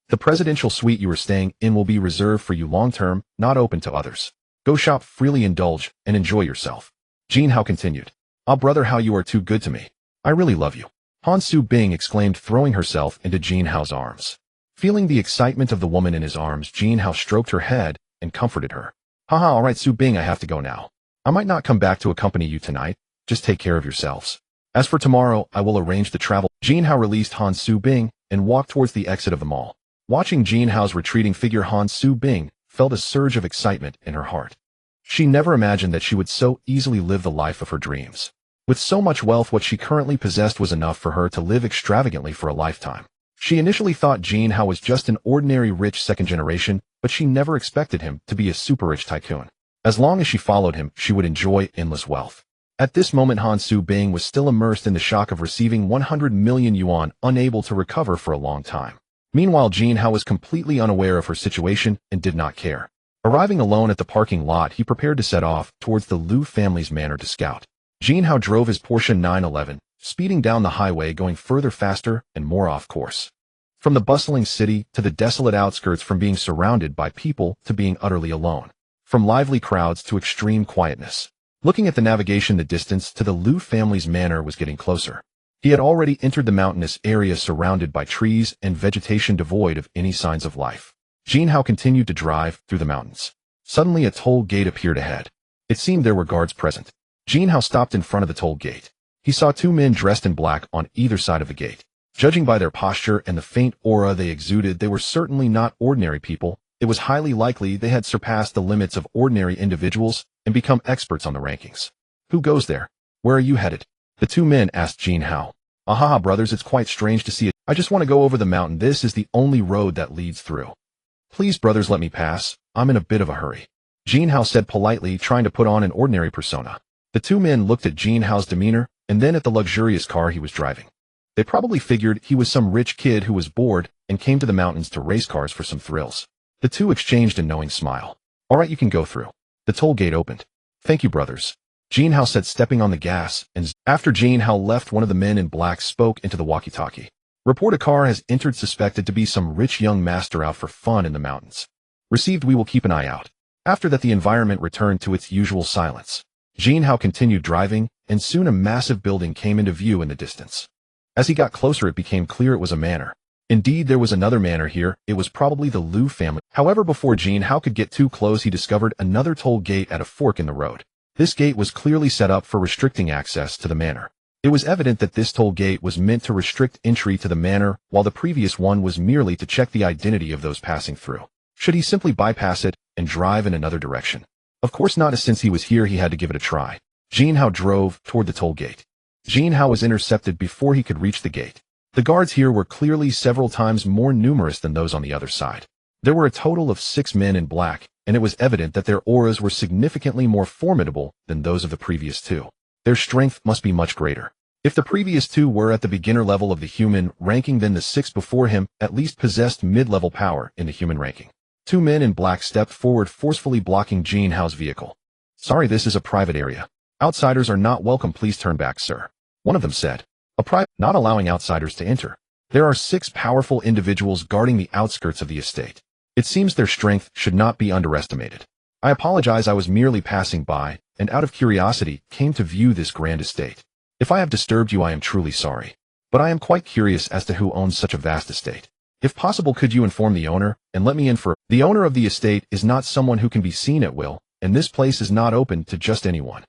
The presidential suite you are staying in will be reserved for you long term, not open to others. Go shop freely, indulge, and enjoy yourself. Jin Hao continued. Ah, brother, how you are too good to me. I really love you. Han Su Bing exclaimed, throwing herself into Jin Hao's arms. Feeling the excitement of the woman in his arms, Jin Hao stroked her head and comforted her. Haha, alright Su Bing, I have to go now. I might not come back to accompany you tonight. Just take care of yourselves. As for tomorrow, I will arrange the travel. Jin Hao released Han Su Bing and walked towards the exit of the mall. Watching Jin Hao's retreating figure, Han Su Bing felt a surge of excitement in her heart. She never imagined that she would so easily live the life of her dreams. With so much wealth, what she currently possessed was enough for her to live extravagantly for a lifetime. She initially thought Jin Hao was just an ordinary rich second generation, but she never expected him to be a super rich tycoon. As long as she followed him, she would enjoy endless wealth. At this moment, Han Su Bing was still immersed in the shock of receiving 100 million yuan, unable to recover for a long time. Meanwhile, Jin Hao was completely unaware of her situation and did not care. Arriving alone at the parking lot, he prepared to set off towards the Liu family's manor to scout. Jin Hao drove his Porsche 911, speeding down the highway, going further, faster, and more off course. From the bustling city to the desolate outskirts, from being surrounded by people to being utterly alone. From lively crowds to extreme quietness. Looking at the navigation, the distance to the Liu family's manor was getting closer. He had already entered the mountainous area surrounded by trees and vegetation devoid of any signs of life. Jin Hao continued to drive through the mountains. Suddenly a toll gate appeared ahead. It seemed there were guards present. Jin Hao stopped in front of the toll gate. He saw two men dressed in black on either side of the gate. Judging by their posture and the faint aura they exuded, they were certainly not ordinary people. It was highly likely they had surpassed the limits of ordinary individuals and become experts on the rankings. Who goes there? Where are you headed? The two men asked Jin Hao. Ahaha, brothers, it's quite strange to see it. I just want to go over the mountain. This is the only road that leads through. Please, brothers, let me pass. I'm in a bit of a hurry. Jin Hao said politely, trying to put on an ordinary persona. The two men looked at Jin Hao's demeanor and then at the luxurious car he was driving. They probably figured he was some rich kid who was bored and came to the mountains to race cars for some thrills. The two exchanged a knowing smile. All right, you can go through. The toll gate opened. Thank you, brothers. Jin Hao said, stepping on the gas, and after Jin Hao left, one of the men in black spoke into the walkie-talkie. Report, a car has entered, suspected to be some rich young master out for fun in the mountains. Received, we will keep an eye out. After that, the environment returned to its usual silence. Jin Hao continued driving, and soon a massive building came into view in the distance. As he got closer, it became clear it was a manor. Indeed, there was another manor here. It was probably the Liu family. However, before Jin Hao could get too close, he discovered another toll gate at a fork in the road. This gate was clearly set up for restricting access to the manor. It was evident that this toll gate was meant to restrict entry to the manor, while the previous one was merely to check the identity of those passing through. Should he simply bypass it and drive in another direction? Of course not, as since he was here, he had to give it a try. Jin Hao drove toward the toll gate. Jin Hao was intercepted before he could reach the gate. The guards here were clearly several times more numerous than those on the other side. There were a total of 6 men in black, and it was evident that their auras were significantly more formidable than those of the previous two. Their strength must be much greater. If the previous two were at the beginner level of the human ranking, then the 6 before him at least possessed mid-level power in the human ranking. 2 men in black stepped forward, forcefully blocking Jin Hao's vehicle. Sorry, this is a private area. Outsiders are not welcome. Please turn back, sir. One of them said. Not allowing outsiders to enter. There are 6 powerful individuals guarding the outskirts of the estate. It seems their strength should not be underestimated. I apologize, I was merely passing by, and out of curiosity, came to view this grand estate. If I have disturbed you, I am truly sorry. But I am quite curious as to who owns such a vast estate. If possible, could you inform the owner, and let me in for— The owner of the estate is not someone who can be seen at will, and this place is not open to just anyone.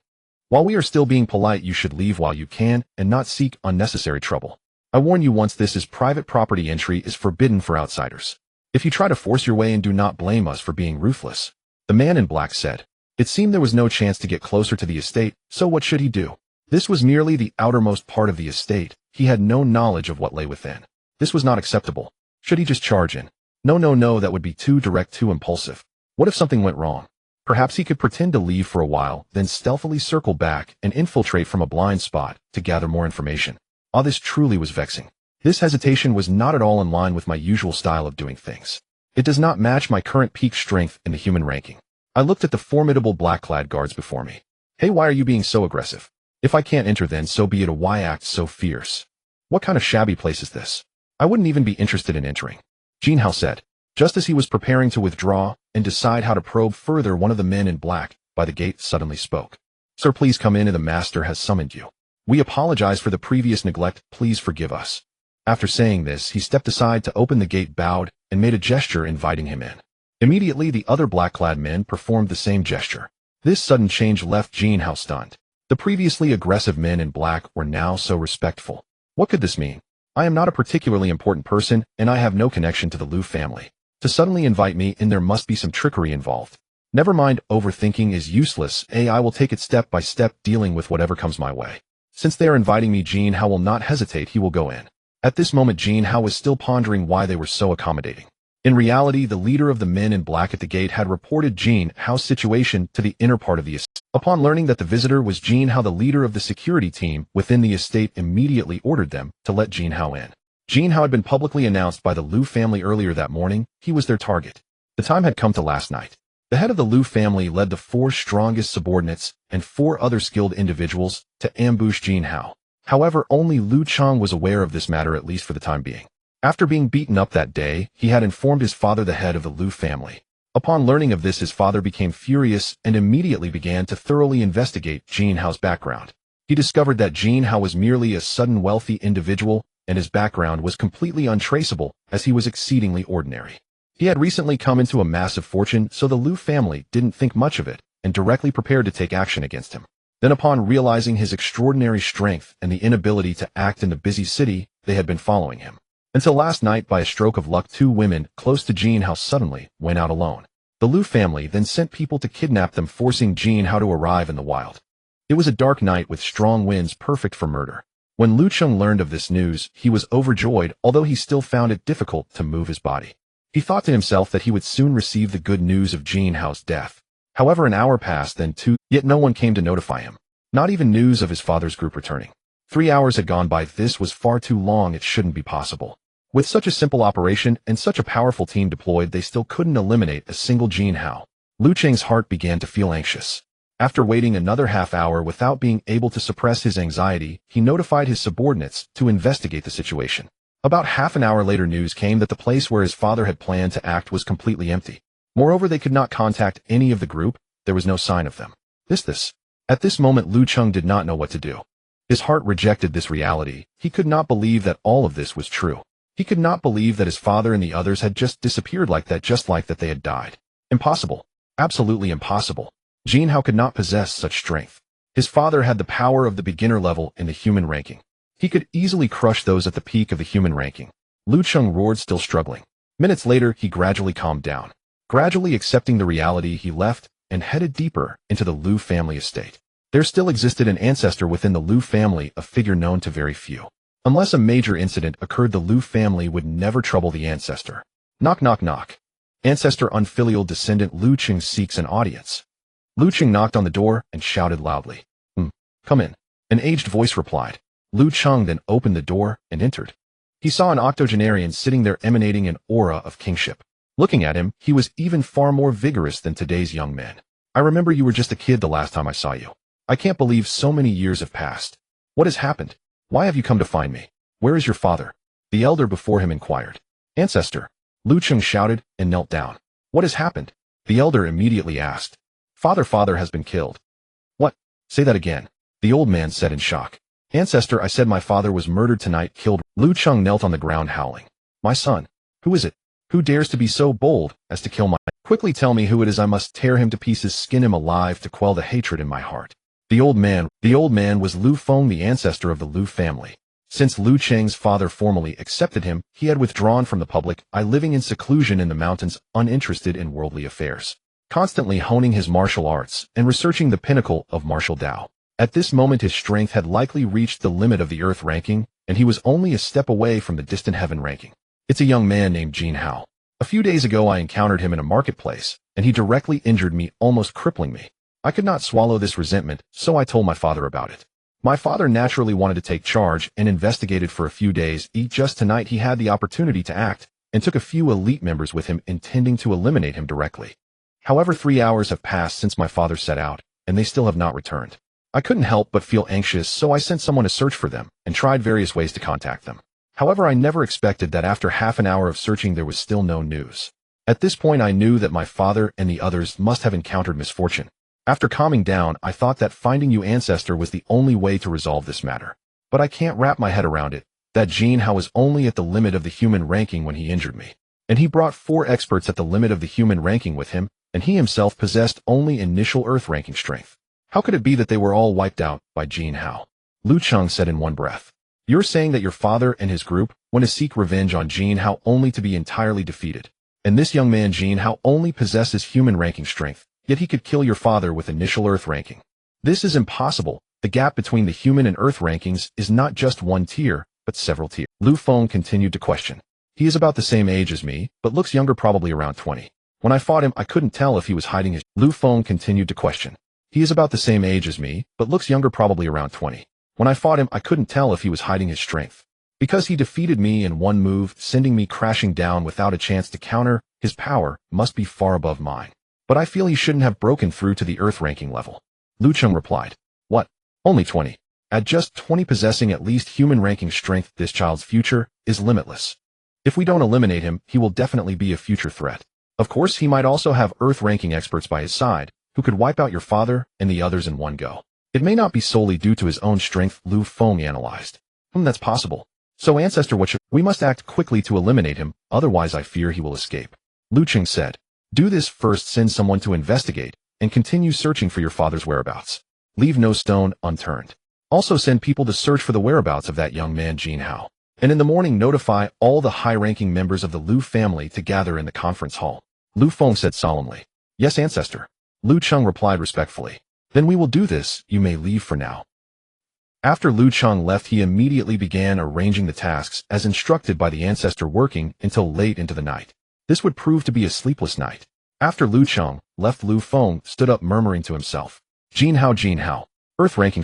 While we are still being polite, you should leave while you can, and not seek unnecessary trouble. I warn you once, this is private property. Entry is forbidden for outsiders. If you try to force your way in, do not blame us for being ruthless. The man in black said. It seemed there was no chance to get closer to the estate, so what should he do? This was merely the outermost part of the estate. He had no knowledge of what lay within. This was not acceptable. Should he just charge in? No, that would be too direct, too impulsive. What if something went wrong? Perhaps he could pretend to leave for a while, then stealthily circle back and infiltrate from a blind spot to gather more information. Ah, this truly was vexing. This hesitation was not at all in line with my usual style of doing things. It does not match my current peak strength in the human ranking. I looked at the formidable black-clad guards before me. Hey, why are you being so aggressive? If I can't enter, then so be it. Why act so fierce? What kind of shabby place is this? I wouldn't even be interested in entering. Jin Hao said. Just as he was preparing to withdraw, and decide how to probe further. One of the men in black by the gate suddenly spoke. "Sir, please come in, and the master has summoned you. We apologize for the previous neglect. Please forgive us." After saying this, he stepped aside to open the gate, bowed, and made a gesture inviting him in. Immediately, the other black-clad men performed the same gesture. This sudden change left Jin Hao stunned. The previously aggressive men in black were now so respectful. What could this mean? I am not a particularly important person, and I have no connection to the Liu family. To suddenly invite me in, there must be some trickery involved. Never mind, overthinking is useless. I will take it step by step, dealing with whatever comes my way. Since they are inviting me, Jin Hao will not hesitate. He will go in. At this moment, Jin Hao was still pondering why they were so accommodating. In reality, the leader of the men in black at the gate had reported Jin Hao's situation to the inner part of the estate. Upon learning that the visitor was Jin Hao, the leader of the security team within the estate immediately ordered them to let Jin Hao in. Jin Hao had been publicly announced by the Liu family earlier that morning. He was their target. The time had come to last night. The head of the Liu family led the 4 strongest subordinates and 4 other skilled individuals to ambush Jin Hao. However, only Liu Cheng was aware of this matter, at least for the time being. After being beaten up that day, he had informed his father, the head of the Liu family. Upon learning of this, his father became furious and immediately began to thoroughly investigate Jin Hao's background. He discovered that Jin Hao was merely a sudden wealthy individual, and his background was completely untraceable, as he was exceedingly ordinary. He had recently come into a massive fortune, so the Liu family didn't think much of it, and directly prepared to take action against him. Then, upon realizing his extraordinary strength and the inability to act in the busy city, they had been following him. Until last night, by a stroke of luck, 2 women close to Jin Hao suddenly went out alone. The Liu family then sent people to kidnap them, forcing Jin Hao to arrive in the wild. It was a dark night with strong winds, perfect for murder. When Liu Cheng learned of this news, he was overjoyed, although he still found it difficult to move his body. He thought to himself that he would soon receive the good news of Jin Hao's death. However, an hour passed, then 2, yet no one came to notify him. Not even news of his father's group returning. 3 hours had gone by. This was far too long. It shouldn't be possible. With such a simple operation and such a powerful team deployed, they still couldn't eliminate a single Jin Hao. Liu Cheng's heart began to feel anxious. After waiting another half hour without being able to suppress his anxiety, he notified his subordinates to investigate the situation. About half an hour later, news came that the place where his father had planned to act was completely empty. Moreover, they could not contact any of the group. There was no sign of them. This. At this moment, Liu Cheng did not know what to do. His heart rejected this reality. He could not believe that all of this was true. He could not believe that his father and the others had just disappeared like that, just like that they had died. Impossible. Absolutely impossible. Jin Hao could not possess such strength. His father had the power of the beginner level in the human ranking. He could easily crush those at the peak of the human ranking. Liu Cheng roared, still struggling. Minutes later, he gradually calmed down. Gradually accepting the reality, he left and headed deeper into the Liu family estate. There still existed an ancestor within the Liu family, a figure known to very few. Unless a major incident occurred, the Liu family would never trouble the ancestor. Knock, knock, knock. Ancestor unfilial descendant Liu Cheng seeks an audience. Liu Cheng knocked on the door and shouted loudly. Come in. An aged voice replied. Liu Cheng then opened the door and entered. He saw an octogenarian sitting there, emanating an aura of kingship. Looking at him, he was even far more vigorous than today's young men. I remember you were just a kid the last time I saw you. I can't believe so many years have passed. What has happened? Why have you come to find me? Where is your father? The elder before him inquired. Ancestor. Liu Cheng shouted and knelt down. What has happened? The elder immediately asked. Father has been killed. What? Say that again. The old man said in shock. Ancestor, I said my father was murdered tonight, killed. Liu Cheng knelt on the ground, howling. My son. Who is it? Who dares to be so bold as to kill my... Quickly tell me who it is. I must tear him to pieces, skin him alive to quell the hatred in my heart. The old man was Liu Feng, the ancestor of the Liu family. Since Liu Cheng's father formally accepted him, he had withdrawn from the public eye, living in seclusion in the mountains, uninterested in worldly affairs, constantly honing his martial arts and researching the pinnacle of martial Tao. At this moment, his strength had likely reached the limit of the earth ranking, and he was only a step away from the distant heaven ranking. It's a young man named Jin Hao. A few days ago, I encountered him in a marketplace, and he directly injured me, almost crippling me. I could not swallow this resentment, so I told my father about it. My father naturally wanted to take charge and investigated for a few days. Just tonight he had the opportunity to act, and took a few elite members with him, intending to eliminate him directly. However, 3 hours have passed since my father set out, and they still have not returned. I couldn't help but feel anxious, so I sent someone to search for them, and tried various ways to contact them. However, I never expected that after half an hour of searching there was still no news. At this point I knew that my father and the others must have encountered misfortune. After calming down, I thought that finding you ancestor was the only way to resolve this matter. But I can't wrap my head around it, that Jin Hao was only at the limit of the human ranking when he injured me. And he brought 4 experts at the limit of the human ranking with him, and he himself possessed only initial Earth ranking strength. How could it be that they were all wiped out by Jin Hao? Lu Cheng said in one breath. You're saying that your father and his group went to seek revenge on Jin Hao only to be entirely defeated. And this young man Jin Hao only possesses human ranking strength, yet he could kill your father with initial Earth ranking. This is impossible. The gap between the human and Earth rankings is not just one tier, but several tiers. Lu Feng continued to question. He is about the same age as me, but looks younger, probably around 20. When I fought him, I couldn't tell if he was hiding his... Lu Feng continued to question. He is about the same age as me, but looks younger, probably around 20. When I fought him, I couldn't tell if he was hiding his strength. Because he defeated me in one move, sending me crashing down without a chance to counter, his power must be far above mine. But I feel he shouldn't have broken through to the Earth ranking level. Lu Cheng replied. What? Only 20. At just 20 possessing at least human ranking strength, this child's future is limitless. If we don't eliminate him, he will definitely be a future threat. Of course, he might also have Earth ranking experts by his side, who could wipe out your father and the others in one go. It may not be solely due to his own strength, Lu Feng analyzed. That's possible. So ancestor, we must act quickly to eliminate him, otherwise I fear he will escape. Lu Cheng said. Do this first, send someone to investigate, and continue searching for your father's whereabouts. Leave no stone unturned. Also send people to search for the whereabouts of that young man Jin Hao. And in the morning notify all the high-ranking members of the Lu family to gather in the conference hall. Lu Feng said solemnly. Yes, ancestor. Lu Cheng replied respectfully. Then we will do this, you may leave for now. After Lu Cheng left, he immediately began arranging the tasks as instructed by the ancestor, working until late into the night. This would prove to be a sleepless night. After Lu Cheng left, Lu Feng stood up murmuring to himself. Jin Hao, Earth ranking.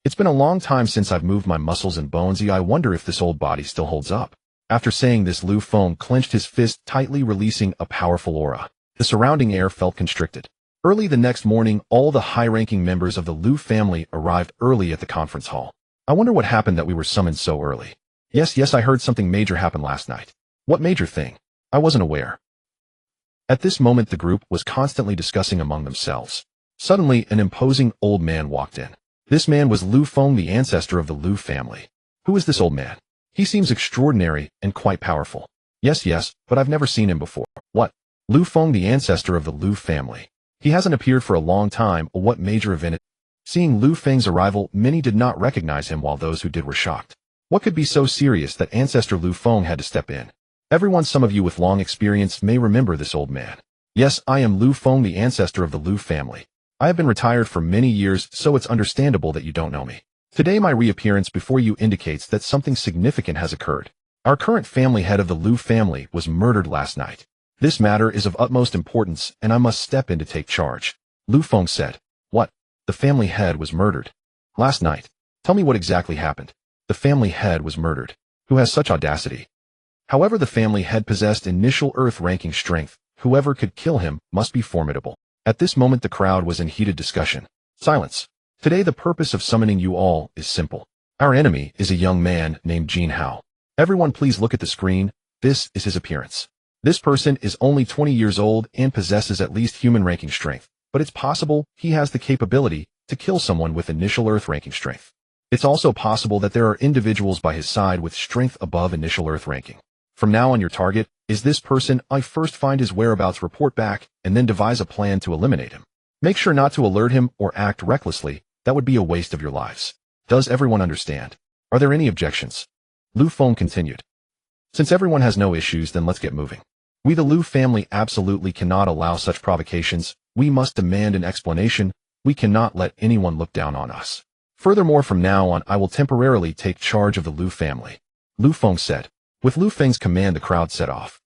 It's been a long time since I've moved my muscles and bones. I wonder if this old body still holds up. After saying this, Lu Feng clenched his fist tightly, releasing a powerful aura. The surrounding air felt constricted. Early the next morning, all the high-ranking members of the Lu family arrived early at the conference hall. I wonder what happened that we were summoned so early. Yes, I heard something major happen last night. What major thing? I wasn't aware. At this moment, the group was constantly discussing among themselves. Suddenly, an imposing old man walked in. This man was Lu Feng, the ancestor of the Lu family. Who is this old man? He seems extraordinary and quite powerful. Yes, but I've never seen him before. What? Lu Feng, the ancestor of the Lu family. He hasn't appeared for a long time. What major event? Seeing Lu Feng's arrival, many did not recognize him, while those who did were shocked. What could be so serious that ancestor Lu Feng had to step in? Everyone, some of you with long experience may remember this old man. Yes, I am Lu Feng, the ancestor of the Lu family. I have been retired for many years, so it's understandable that you don't know me. Today my reappearance before you indicates that something significant has occurred. Our current family head of the Lu family was murdered last night. This matter is of utmost importance, and I must step in to take charge. Lu Feng said. What? The family head was murdered? Last night? Tell me what exactly happened. The family head was murdered. Who has such audacity? However, the family head possessed initial Earth ranking strength. Whoever could kill him must be formidable. At this moment the crowd was in heated discussion. Silence. Today the purpose of summoning you all is simple. Our enemy is a young man named Jin Hao. Everyone please look at the screen. This is his appearance. This person is only 20 years old and possesses at least human ranking strength, but it's possible he has the capability to kill someone with initial Earth ranking strength. It's also possible that there are individuals by his side with strength above initial Earth ranking. From now on, your target is this person. I first find his whereabouts, report back, and then devise a plan to eliminate him. Make sure not to alert him or act recklessly. That would be a waste of your lives. Does everyone understand? Are there any objections? Lu Feng continued. Since everyone has no issues, then let's get moving. We the Lu family absolutely cannot allow such provocations. We must demand an explanation. We cannot let anyone look down on us. Furthermore, from now on, I will temporarily take charge of the Lu family. Lu Feng said. With Lu Feng's command, the crowd set off.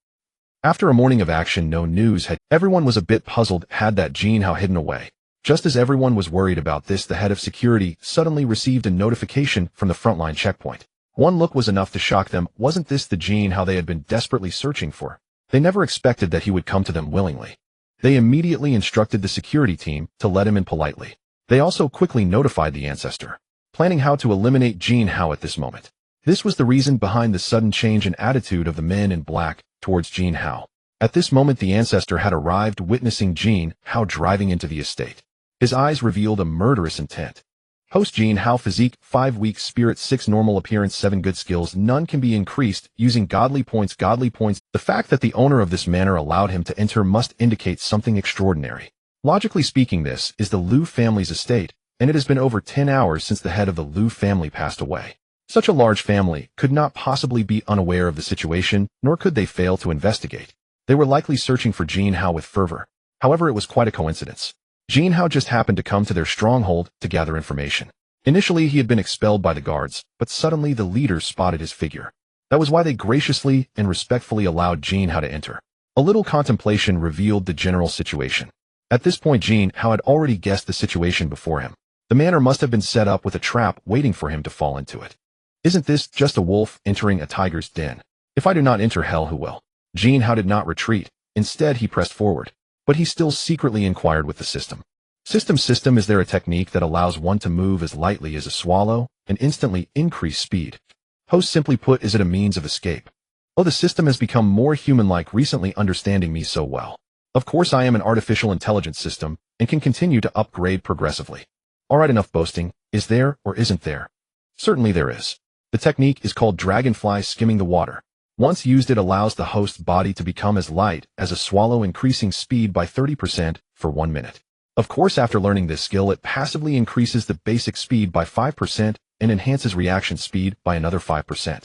After a morning of action, no news had. Everyone was a bit puzzled. Had that Jin Hao hidden away? Just as everyone was worried about this, the head of security suddenly received a notification from the frontline checkpoint. One look was enough to shock them. Wasn't this the Jin Hao they had been desperately searching for? They never expected that he would come to them willingly. They immediately instructed the security team to let him in politely. They also quickly notified the ancestor, planning how to eliminate Jin Hao at this moment. This was the reason behind the sudden change in attitude of the men in black towards Jin Hao. At this moment the ancestor had arrived, witnessing Jin Hao driving into the estate. His eyes revealed a murderous intent. Host: Jin Hao, physique 5 weak, spirit 6, normal appearance 7, good skills none, can be increased using godly points. Godly points. The fact that the owner of this manor allowed him to enter must indicate something extraordinary. Logically speaking, this is the Liu family's estate, and it has been over 10 hours since the head of the Liu family passed away. Such a large family could not possibly be unaware of the situation, nor could they fail to investigate. They were likely searching for Jin Hao with fervor. However, it was quite a coincidence. Jin Hao just happened to come to their stronghold to gather information. Initially, he had been expelled by the guards, but suddenly the leaders spotted his figure. That was why they graciously and respectfully allowed Jin Hao to enter. A little contemplation revealed the general situation. At this point, Jin Hao had already guessed the situation before him. The manor must have been set up with a trap waiting for him to fall into it. Isn't this just a wolf entering a tiger's den? If I do not enter, hell, who will? Jin Hao did not retreat. Instead, he pressed forward. But he still secretly inquired with the system. System, is there a technique that allows one to move as lightly as a swallow and instantly increase speed? Host: simply put, is it a means of escape? Oh, the system has become more human-like recently, understanding me so well. Of course, I am an artificial intelligence system and can continue to upgrade progressively. Alright, enough boasting. Is there or isn't there? Certainly there is. The technique is called dragonfly skimming the water. Once used, it allows the host's body to become as light as a swallow, increasing speed by 30% for 1 minute. Of course, after learning this skill, it passively increases the basic speed by 5% and enhances reaction speed by another 5%.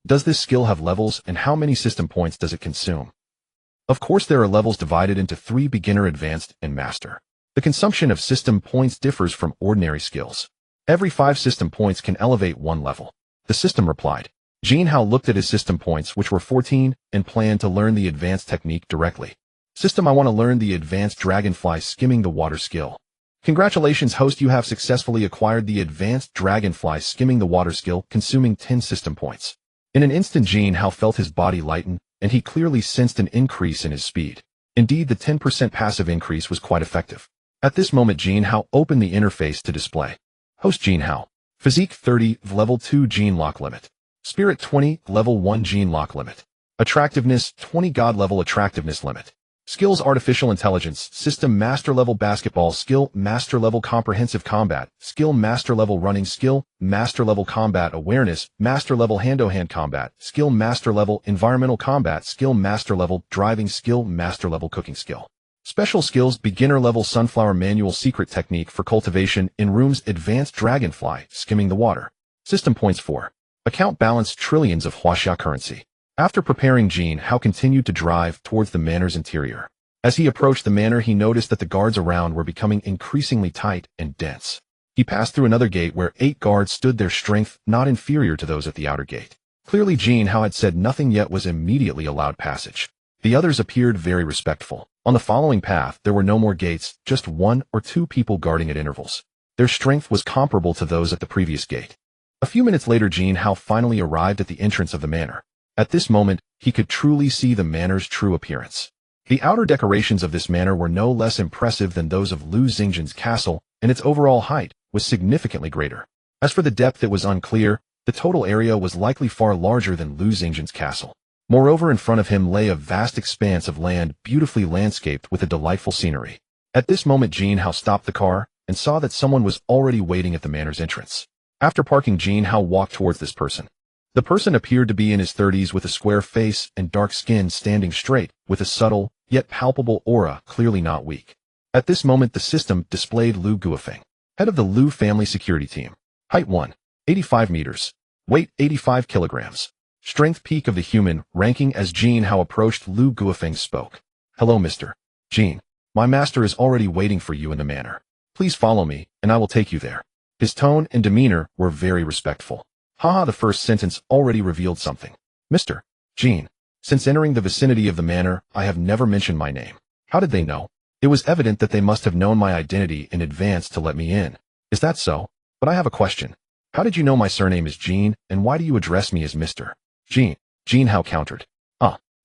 Does this skill have levels, and how many system points does it consume? Of course, there are levels divided into 3: beginner, advanced, and master. The consumption of system points differs from ordinary skills. Every 5 system points can elevate 1 level. The system replied. Jin Hao looked at his system points, which were 14, and planned to learn the advanced technique directly. System: I want to learn the advanced dragonfly skimming the water skill. Congratulations, host, you have successfully acquired the advanced dragonfly skimming the water skill, consuming 10 system points. In an instant, Jin Hao felt his body lighten, and he clearly sensed an increase in his speed. Indeed, the 10% passive increase was quite effective. At this moment, Jin Hao opened the interface to display. Host: Jin Hao. Physique 30, level 2 gene lock limit. Spirit 20, level 1 gene lock limit. Attractiveness 20, god level attractiveness limit. Skills: artificial intelligence, system master level basketball skill, master level comprehensive combat skill, master level running skill, master level combat awareness, master level hand-to-hand combat skill, master level environmental combat skill, master level driving skill, master level cooking skill. Special skills: beginner level sunflower manual secret technique for cultivation in rooms, advanced dragonfly skimming the water. System points 4. Account balance trillions of Huaxia currency. After preparing, Jin Hao continued to drive towards the manor's interior. As he approached the manor, he noticed that the guards around were becoming increasingly tight and dense. He passed through another gate where 8 guards stood, their strength not inferior to those at the outer gate. Clearly, Jin Hao had said nothing yet was immediately allowed passage. The others appeared very respectful. On the following path, there were no more gates, just 1 or 2 people guarding at intervals. Their strength was comparable to those at the previous gate. A few minutes later, Jin Hao finally arrived at the entrance of the manor. At this moment, he could truly see the manor's true appearance. The outer decorations of this manor were no less impressive than those of Liu Xingjin's castle, and its overall height was significantly greater. As for the depth, it was unclear. The total area was likely far larger than Liu Xingjin's castle. Moreover, in front of him lay a vast expanse of land, beautifully landscaped with a delightful scenery. At this moment, Jin Hao stopped the car and saw that someone was already waiting at the manor's entrance. After parking, Jin Hao walked towards this person. The person appeared to be in his 30s with a square face and dark skin, standing straight, with a subtle, yet palpable aura, clearly not weak. At this moment, the system displayed Liu Guofeng, head of the Liu family security team. Height 185 meters. Weight 85 kilograms. Strength peak of the human, ranking. As Jin Hao approached, Liu Guofeng spoke. Hello, Mr. Jin. My master is already waiting for you in the manor. Please follow me, and I will take you there. His tone and demeanor were very respectful. Haha, the first sentence already revealed something. Mr. Jin. Since entering the vicinity of the manor, I have never mentioned my name. How did they know? It was evident that they must have known my identity in advance to let me in. Is that so? But I have a question. How did you know my surname is Jin, and why do you address me as Mr. Jin? Jin Hao countered.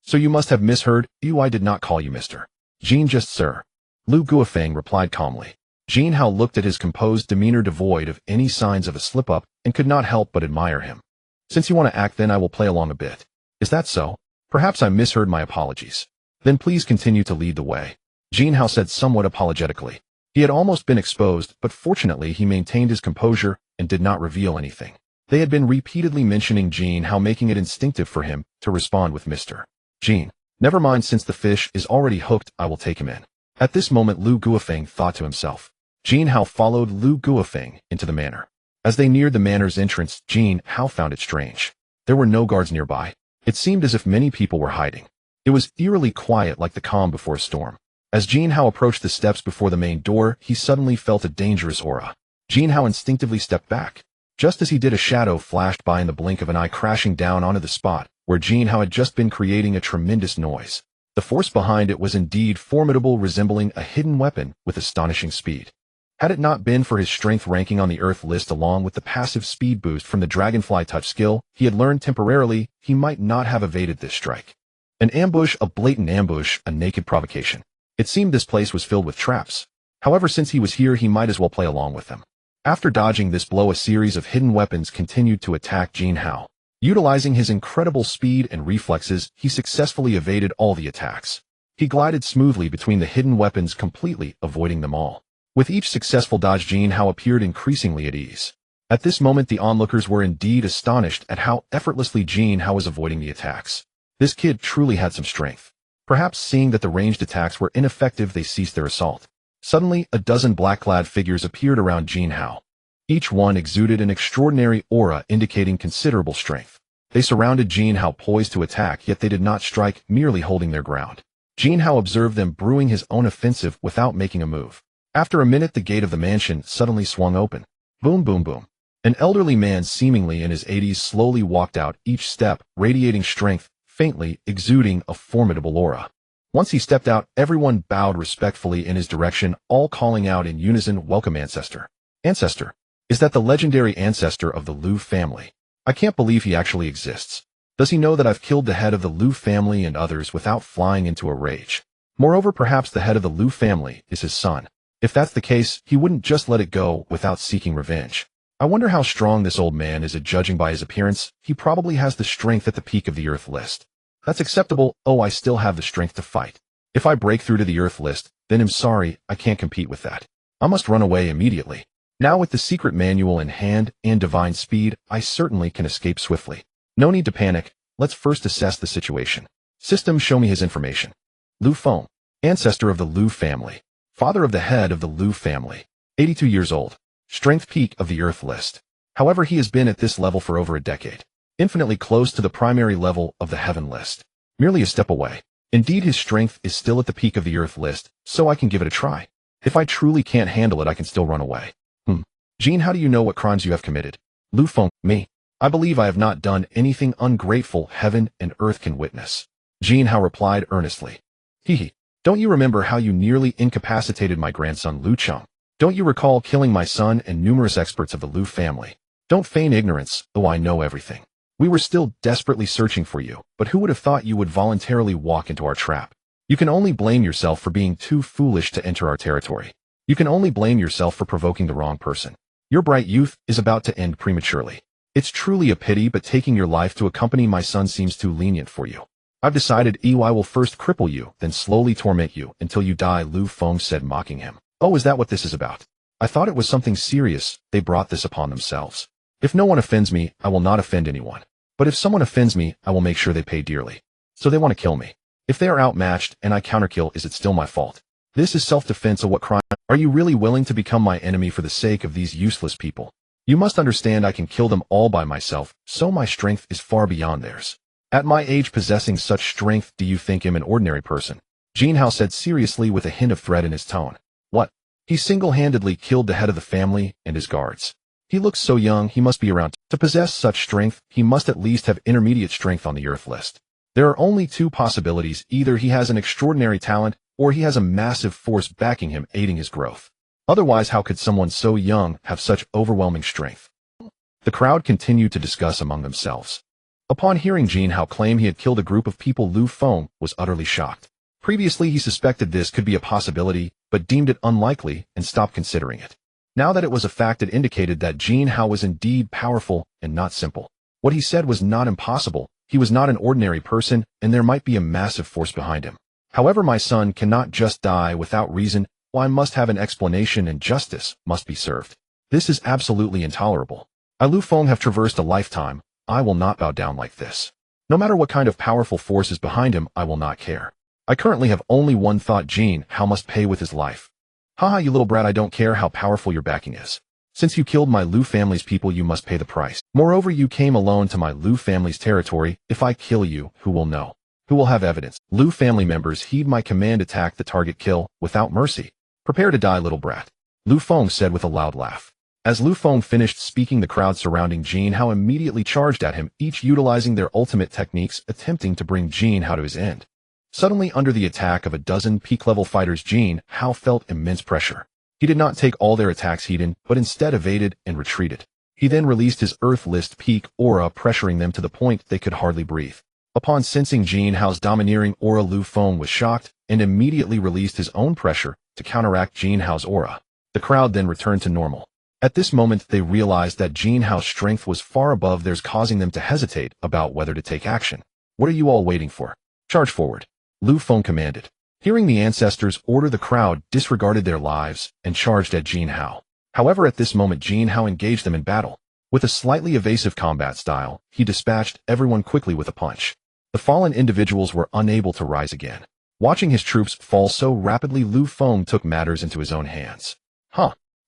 So you must have misheard. I did not call you Mr. Jin, just sir. Liu Guofeng replied calmly. Jin Hao looked at his composed demeanor, devoid of any signs of a slip-up, and could not help but admire him. Since you want to act, then I will play along a bit. Is that so? Perhaps I misheard, my apologies. Then please continue to lead the way, Jin Hao said somewhat apologetically. He had almost been exposed, but fortunately he maintained his composure and did not reveal anything. They had been repeatedly mentioning Jin Hao, making it instinctive for him to respond with Mr. Jin. Never mind, since the fish is already hooked, I will take him in. At this moment Lu Guofeng thought to himself. Jin Hao followed Lu Guofeng into the manor. As they neared the manor's entrance, Jin Hao found it strange. There were no guards nearby. It seemed as if many people were hiding. It was eerily quiet, like the calm before a storm. As Jin Hao approached the steps before the main door, he suddenly felt a dangerous aura. Jin Hao instinctively stepped back. Just as he did, a shadow flashed by in the blink of an eye, crashing down onto the spot where Jin Hao had just been creating a tremendous noise. The force behind it was indeed formidable, resembling a hidden weapon with astonishing speed. Had it not been for his strength ranking on the Earth list along with the passive speed boost from the Dragonfly Touch skill he had learned temporarily, he might not have evaded this strike. An ambush, a blatant ambush, a naked provocation. It seemed this place was filled with traps. However, since he was here, he might as well play along with them. After dodging this blow, a series of hidden weapons continued to attack Jin Hao. Utilizing his incredible speed and reflexes, he successfully evaded all the attacks. He glided smoothly between the hidden weapons, completely avoiding them all. With each successful dodge, Jin Hao appeared increasingly at ease. At this moment, the onlookers were indeed astonished at how effortlessly Jin Hao was avoiding the attacks. This kid truly had some strength. Perhaps seeing that the ranged attacks were ineffective, they ceased their assault. Suddenly, a dozen black-clad figures appeared around Jin Hao. Each one exuded an extraordinary aura indicating considerable strength. They surrounded Jin Hao, poised to attack, yet they did not strike, merely holding their ground. Jin Hao observed them, brewing his own offensive without making a move. After a minute, the gate of the mansion suddenly swung open. Boom, boom, boom. An elderly man, seemingly in his 80s, slowly walked out, each step radiating strength, faintly exuding a formidable aura. Once he stepped out, everyone bowed respectfully in his direction, all calling out in unison, "Welcome, Ancestor." Ancestor? Is that the legendary ancestor of the Lu family? I can't believe he actually exists. Does he know that I've killed the head of the Lu family and others without flying into a rage? Moreover, perhaps the head of the Lu family is his son. If that's the case, he wouldn't just let it go without seeking revenge. I wonder how strong this old man is, judging by his appearance. He probably has the strength at the peak of the Earth list. That's acceptable. Oh, I still have the strength to fight. If I break through to the Earth list, then I'm sorry, I can't compete with that. I must run away immediately. Now with the secret manual in hand and divine speed, I certainly can escape swiftly. No need to panic. Let's first assess the situation. System, show me his information. Lu Feng, ancestor of the Lu family. Father of the head of the Lu family. 82 years old. Strength peak of the Earth list. However, he has been at this level for over a decade. Infinitely close to the primary level of the Heaven list. Merely a step away. Indeed, his strength is still at the peak of the Earth list, so I can give it a try. If I truly can't handle it, I can still run away. Jin, how do you know what crimes you have committed? Lu Feng, me. I believe I have not done anything ungrateful. Heaven and Earth can witness. Jin Hao replied earnestly. Hehe. Don't you remember how you nearly incapacitated my grandson Lu Cheng? Don't you recall killing my son and numerous experts of the Lu family? Don't feign ignorance, though I know everything. We were still desperately searching for you, but who would have thought you would voluntarily walk into our trap? You can only blame yourself for being too foolish to enter our territory. You can only blame yourself for provoking the wrong person. Your bright youth is about to end prematurely. It's truly a pity, but taking your life to accompany my son seems too lenient for you. I've decided I will first cripple you, then slowly torment you until you die, Lu Feng said, mocking him. Oh, is that what this is about? I thought it was something serious. They brought this upon themselves. If no one offends me, I will not offend anyone. But if someone offends me, I will make sure they pay dearly. So they want to kill me. If they are outmatched and I counterkill, is it still my fault? This is self-defense, so what crime? Are you really willing to become my enemy for the sake of these useless people? You must understand I can kill them all by myself, so my strength is far beyond theirs. At my age, possessing such strength, do you think I'm an ordinary person? Jin Hao said seriously with a hint of threat in his tone. What? He single-handedly killed the head of the family and his guards. He looks so young, he must be around. To possess such strength, he must at least have intermediate strength on the Earth list. There are only two possibilities. Either he has an extraordinary talent, or he has a massive force backing him, aiding his growth. Otherwise, how could someone so young have such overwhelming strength? The crowd continued to discuss among themselves. Upon hearing Jin Hao claim he had killed a group of people, Lu Feng was utterly shocked. Previously, he suspected this could be a possibility, but deemed it unlikely and stopped considering it. Now that it was a fact, it indicated that Jin Hao was indeed powerful and not simple. What he said was not impossible. He was not an ordinary person, and there might be a massive force behind him. However, my son cannot just die without reason. I must have an explanation and justice must be served. This is absolutely intolerable. Lu Feng have traversed a lifetime. I will not bow down like this. No matter what kind of powerful force is behind him, I will not care. I currently have only one thought: Jin Hao must pay with his life. Haha, you little brat, I don't care how powerful your backing is. Since you killed my Lu family's people, you must pay the price. Moreover, you came alone to my Lu family's territory. If I kill you, who will know? Who will have evidence? Lu family members, heed my command, attack the target, kill, without mercy. Prepare to die, little brat. Lu Feng said with a loud laugh. As Lu Feng finished speaking, the crowd surrounding Jin Hao immediately charged at him, each utilizing their ultimate techniques, attempting to bring Jin Hao to his end. Suddenly, under the attack of a dozen peak-level fighters, Jin Hao felt immense pressure. He did not take all their attacks heed, but instead evaded and retreated. He then released his Earth-list peak aura, pressuring them to the point they could hardly breathe. Upon sensing Jin Hao's domineering aura, Lu Feng was shocked and immediately released his own pressure to counteract Jin Hao's aura. The crowd then returned to normal. At this moment, they realized that Jin Hao's strength was far above theirs, causing them to hesitate about whether to take action. What are you all waiting for? Charge forward. Lu Feng commanded. Hearing the ancestors' order, the crowd disregarded their lives and charged at Jin Hao. However, at this moment, Jin Hao engaged them in battle. With a slightly evasive combat style, he dispatched everyone quickly with a punch. The fallen individuals were unable to rise again. Watching his troops fall so rapidly, Lu Feng took matters into his own hands.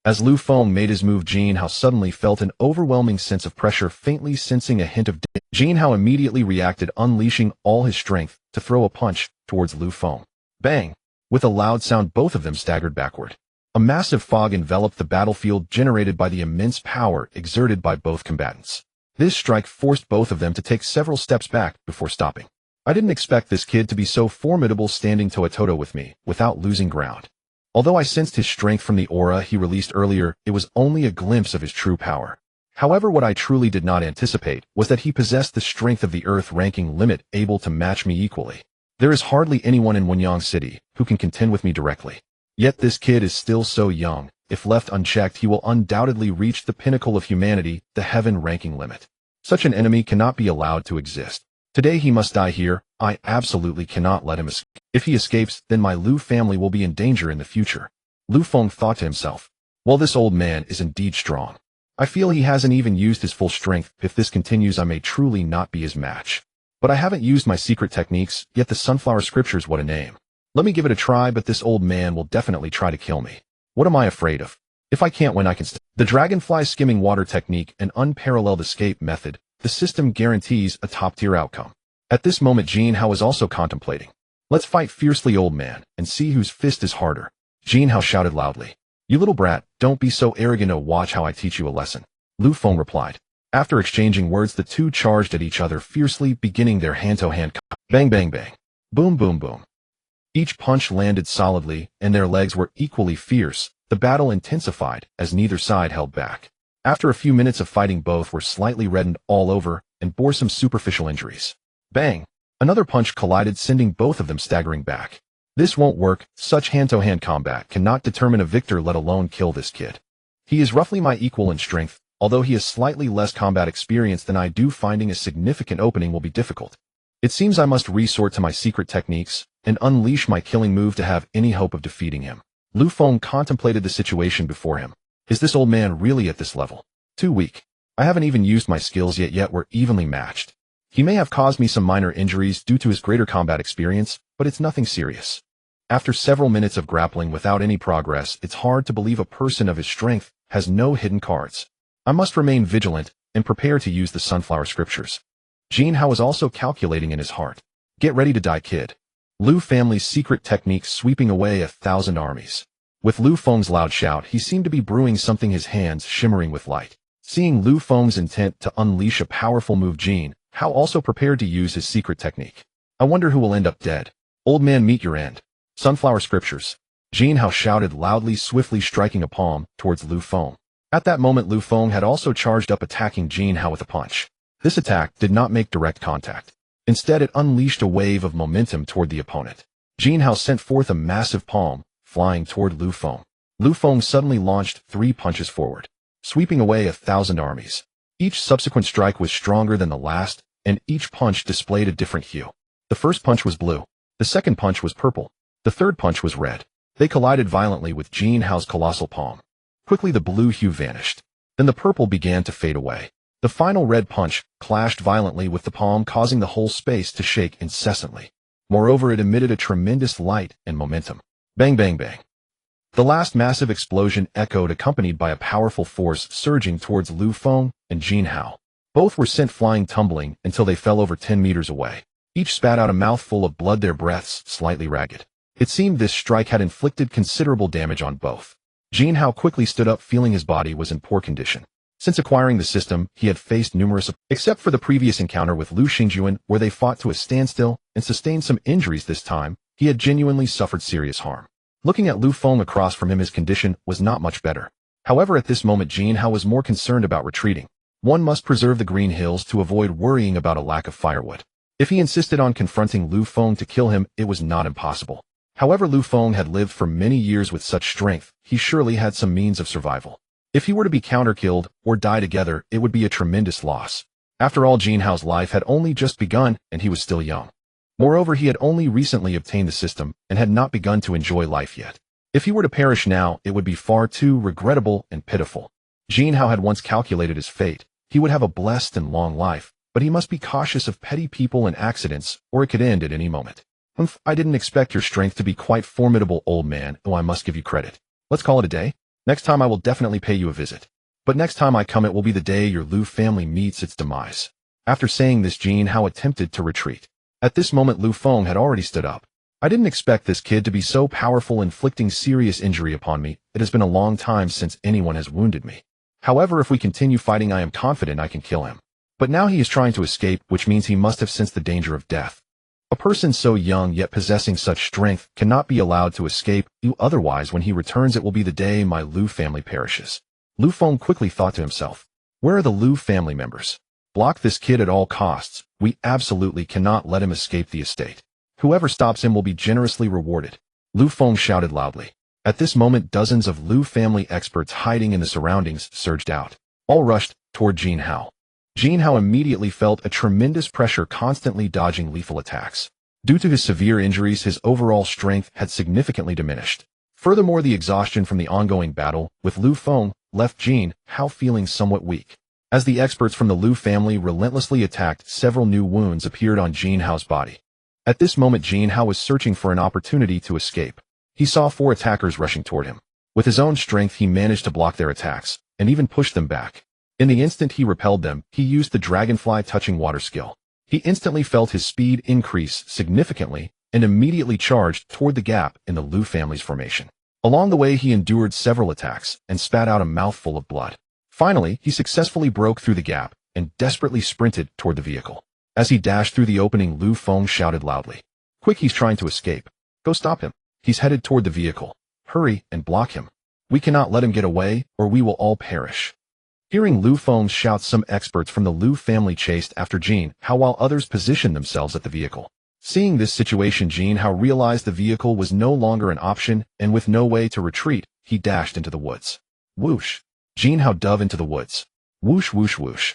As Lu Feng made his move, Jin Hao suddenly felt an overwhelming sense of pressure, faintly sensing a hint of danger. Jin Hao immediately reacted, unleashing all his strength to throw a punch towards Lu Feng. Bang! With a loud sound, both of them staggered backward. A massive fog enveloped the battlefield, generated by the immense power exerted by both combatants. This strike forced both of them to take several steps back before stopping. I didn't expect this kid to be so formidable, standing toe-to-toe with me without losing ground. Although I sensed his strength from the aura he released earlier, it was only a glimpse of his true power. However, what I truly did not anticipate was that he possessed the strength of the Earth ranking limit, able to match me equally. There is hardly anyone in Wenyang City who can contend with me directly. Yet this kid is still so young. If left unchecked, he will undoubtedly reach the pinnacle of humanity, the heaven ranking limit. Such an enemy cannot be allowed to exist. Today he must die here. I absolutely cannot let him escape. If he escapes, then my Lu family will be in danger in the future. Lu Feng thought to himself. Well, this old man is indeed strong. I feel he hasn't even used his full strength. If this continues, I may truly not be his match. But I haven't used my secret techniques, yet the sunflower scriptures, what a name. Let me give it a try, but this old man will definitely try to kill me. What am I afraid of? If I can't win, I can The dragonfly skimming water technique, an unparalleled escape method. The system guarantees a top-tier outcome. At this moment, Jin Hao was also contemplating. Let's fight fiercely, old man, and see whose fist is harder. Jin Hao shouted loudly. You little brat, don't be so arrogant. Oh, watch how I teach you a lesson. Lu Feng replied. After exchanging words, the two charged at each other fiercely, beginning their hand-to-hand combat. Bang, bang, bang. Boom, boom, boom. Each punch landed solidly, and their legs were equally fierce. The battle intensified as neither side held back. After a few minutes of fighting, both were slightly reddened all over and bore some superficial injuries. Bang! Another punch collided, sending both of them staggering back. This won't work. Such hand-to-hand combat cannot determine a victor, let alone kill this kid. He is roughly my equal in strength, although he has slightly less combat experience than I do. Finding a significant opening will be difficult. It seems I must resort to my secret techniques and unleash my killing move to have any hope of defeating him. Lu Feng contemplated the situation before him. Is this old man really at this level? Too weak. I haven't even used my skills yet we're evenly matched. He may have caused me some minor injuries due to his greater combat experience, but it's nothing serious. After several minutes of grappling without any progress, it's hard to believe a person of his strength has no hidden cards. I must remain vigilant and prepare to use the sunflower scriptures. Jin Hao was also calculating in his heart. Get ready to die, kid. Lu family's secret technique, sweeping away 1,000 armies. With Lu Feng's loud shout, he seemed to be brewing something, his hands shimmering with light. Seeing Lu Feng's intent to unleash a powerful move, Jin Hao also prepared to use his secret technique. I wonder who will end up dead. Old man, meet your end. Sunflower scriptures. Jin Hao shouted loudly, swiftly striking a palm towards Lu Feng. At that moment, Lu Feng had also charged up, attacking Jin Hao with a punch. This attack did not make direct contact. Instead, it unleashed a wave of momentum toward the opponent. Jin Hao sent forth a massive palm, flying toward Lu Feng. Lu Feng suddenly launched 3 punches forward, sweeping away 1,000 armies. Each subsequent strike was stronger than the last, and each punch displayed a different hue. The first punch was blue. The second punch was purple. The third punch was red. They collided violently with Jin Hao's colossal palm. Quickly the blue hue vanished. Then the purple began to fade away. The final red punch clashed violently with the palm, causing the whole space to shake incessantly. Moreover, it emitted a tremendous light and momentum. Bang, bang, bang. The last massive explosion echoed, accompanied by a powerful force surging towards Lu Feng and Jin Hao. Both were sent flying, tumbling until they fell over 10 meters away. Each spat out a mouthful of blood, their breaths slightly ragged. It seemed this strike had inflicted considerable damage on both. Jin Hao quickly stood up, feeling his body was in poor condition. Since acquiring the system, he had faced numerous, except for the previous encounter with Lu Xingjuan, where they fought to a standstill and sustained some injuries. This time, he had genuinely suffered serious harm. Looking at Lu Feng across from him, his condition was not much better. However, at this moment, Jin Hao was more concerned about retreating. One must preserve the green hills to avoid worrying about a lack of firewood. If he insisted on confronting Lu Feng to kill him, it was not impossible. However, Lu Feng had lived for many years with such strength, he surely had some means of survival. If he were to be counter-killed or die together, it would be a tremendous loss. After all, Jin Hao's life had only just begun, and he was still young. Moreover, he had only recently obtained the system and had not begun to enjoy life yet. If he were to perish now, it would be far too regrettable and pitiful. Jin Hao had once calculated his fate. He would have a blessed and long life, but he must be cautious of petty people and accidents, or it could end at any moment. I didn't expect your strength to be quite formidable, old man, though I must give you credit. Let's call it a day. Next time I will definitely pay you a visit. But next time I come, it will be the day your Lu family meets its demise. After saying this, Jin Hao attempted to retreat. At this moment, Lu Feng had already stood up. I didn't expect this kid to be so powerful, inflicting serious injury upon me. It has been a long time since anyone has wounded me. However, if we continue fighting, I am confident I can kill him. But now he is trying to escape, which means he must have sensed the danger of death. A person so young yet possessing such strength cannot be allowed to escape, otherwise when he returns it will be the day my Lu family perishes. Lu Feng quickly thought to himself, where are the Lu family members? Block this kid at all costs. We absolutely cannot let him escape the estate. Whoever stops him will be generously rewarded. Lu Feng shouted loudly. At this moment, dozens of Lu family experts hiding in the surroundings surged out. All rushed toward Jin Hao. Jin Hao immediately felt a tremendous pressure, constantly dodging lethal attacks. Due to his severe injuries, his overall strength had significantly diminished. Furthermore, the exhaustion from the ongoing battle with Lu Feng left Jin Hao feeling somewhat weak. As the experts from the Lu family relentlessly attacked, several new wounds appeared on Jin Hao's body. At this moment, Jin Hao was searching for an opportunity to escape. He saw 4 attackers rushing toward him. With his own strength, he managed to block their attacks, and even push them back. In the instant he repelled them, he used the dragonfly touching water skill. He instantly felt his speed increase significantly and immediately charged toward the gap in the Lu family's formation. Along the way, he endured several attacks and spat out a mouthful of blood. Finally, he successfully broke through the gap and desperately sprinted toward the vehicle. As he dashed through the opening, Lu Feng shouted loudly, "Quick, he's trying to escape. Go stop him. He's headed toward the vehicle. Hurry and block him. We cannot let him get away, or we will all perish." Hearing Lu Feng's shouts, some experts from the Lu family chased after Jin Hao while others positioned themselves at the vehicle. Seeing this situation, Jin Hao realized the vehicle was no longer an option, and with no way to retreat, he dashed into the woods. Whoosh! Jin Hao dove into the woods. Whoosh, whoosh, whoosh.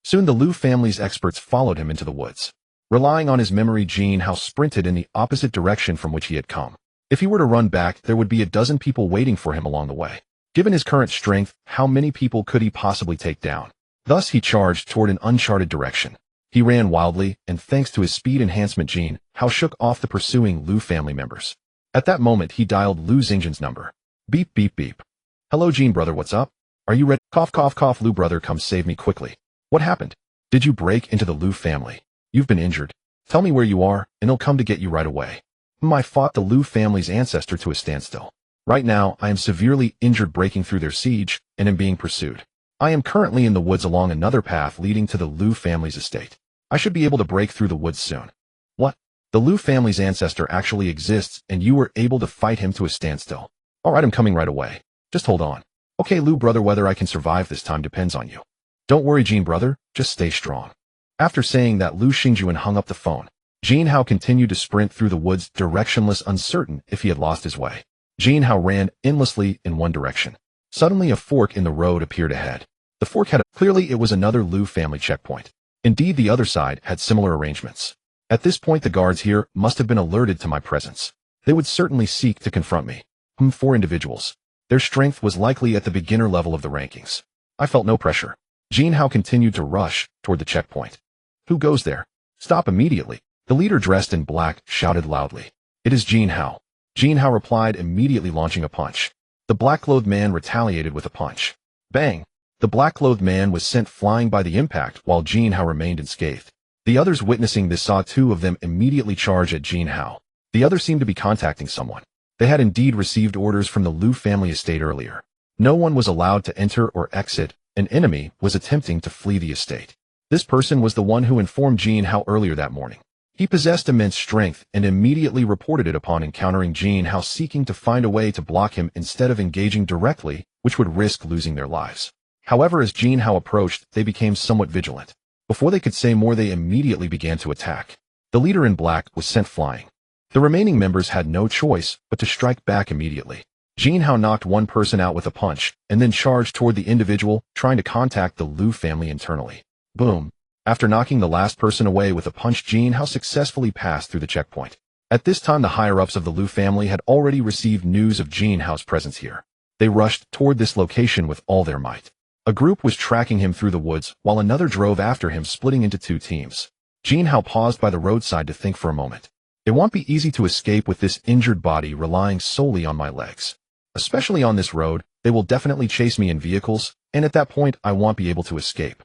Soon the Lu family's experts followed him into the woods. Relying on his memory, Jin Hao sprinted in the opposite direction from which he had come. If he were to run back, there would be a dozen people waiting for him along the way. Given his current strength, how many people could he possibly take down? Thus he charged toward an uncharted direction. He ran wildly, and thanks to his speed enhancement, Jin Hao shook off the pursuing Lu family members. At that moment, he dialed Lu Xingjuan's number. Beep, beep, beep. "Hello, Jin brother, what's up? Are you ready? Cough, cough, cough. Lu brother, come save me quickly. What happened? Did you break into the Lu family? You've been injured. Tell me where you are, and they'll come to get you right away." I fought the Lu family's ancestor to a standstill. Right now, I am severely injured breaking through their siege, and am being pursued. I am currently in the woods along another path leading to the Lu family's estate. I should be able to break through the woods soon. What? The Lu family's ancestor actually exists, and you were able to fight him to a standstill. Alright, I'm coming right away. Just hold on. Okay, Lu brother, whether I can survive this time depends on you. Don't worry, Jin brother, just stay strong. After saying that, Lu Xingjuan hung up the phone. Jin Hao continued to sprint through the woods, directionless, uncertain if he had lost his way. Jin Hao ran endlessly in one direction. Suddenly a fork in the road appeared ahead. The fork clearly it was another Lu family checkpoint. Indeed, the other side had similar arrangements. At this point the guards here must have been alerted to my presence. They would certainly seek to confront me. 4 individuals. Their strength was likely at the beginner level of the rankings. I felt no pressure. Jin Hao continued to rush toward the checkpoint. Who goes there? Stop immediately. The leader dressed in black shouted loudly. It is Jin Hao. Jin Hao replied, immediately launching a punch. The black-clothed man retaliated with a punch. Bang! The black-clothed man was sent flying by the impact while Jin Hao remained unscathed. The others witnessing this saw 2 of them immediately charge at Jin Hao. The other seemed to be contacting someone. They had indeed received orders from the Liu family estate earlier. No one was allowed to enter or exit. An enemy was attempting to flee the estate. This person was the one who informed Jin Hao earlier that morning. He possessed immense strength and immediately reported it upon encountering Jin Hao seeking to find a way to block him instead of engaging directly, which would risk losing their lives. However, as Jin Hao approached, they became somewhat vigilant. Before they could say more, they immediately began to attack. The leader in black was sent flying. The remaining members had no choice but to strike back immediately. Jin Hao knocked one person out with a punch and then charged toward the individual trying to contact the Liu family internally. Boom. After knocking the last person away with a punch, Jin Hao successfully passed through the checkpoint. At this time, the higher-ups of the Liu family had already received news of Jin Hao's presence here. They rushed toward this location with all their might. A group was tracking him through the woods, while another drove after him, splitting into 2 teams. Jin Hao paused by the roadside to think for a moment. It won't be easy to escape with this injured body relying solely on my legs. Especially on this road, they will definitely chase me in vehicles, and at that point I won't be able to escape.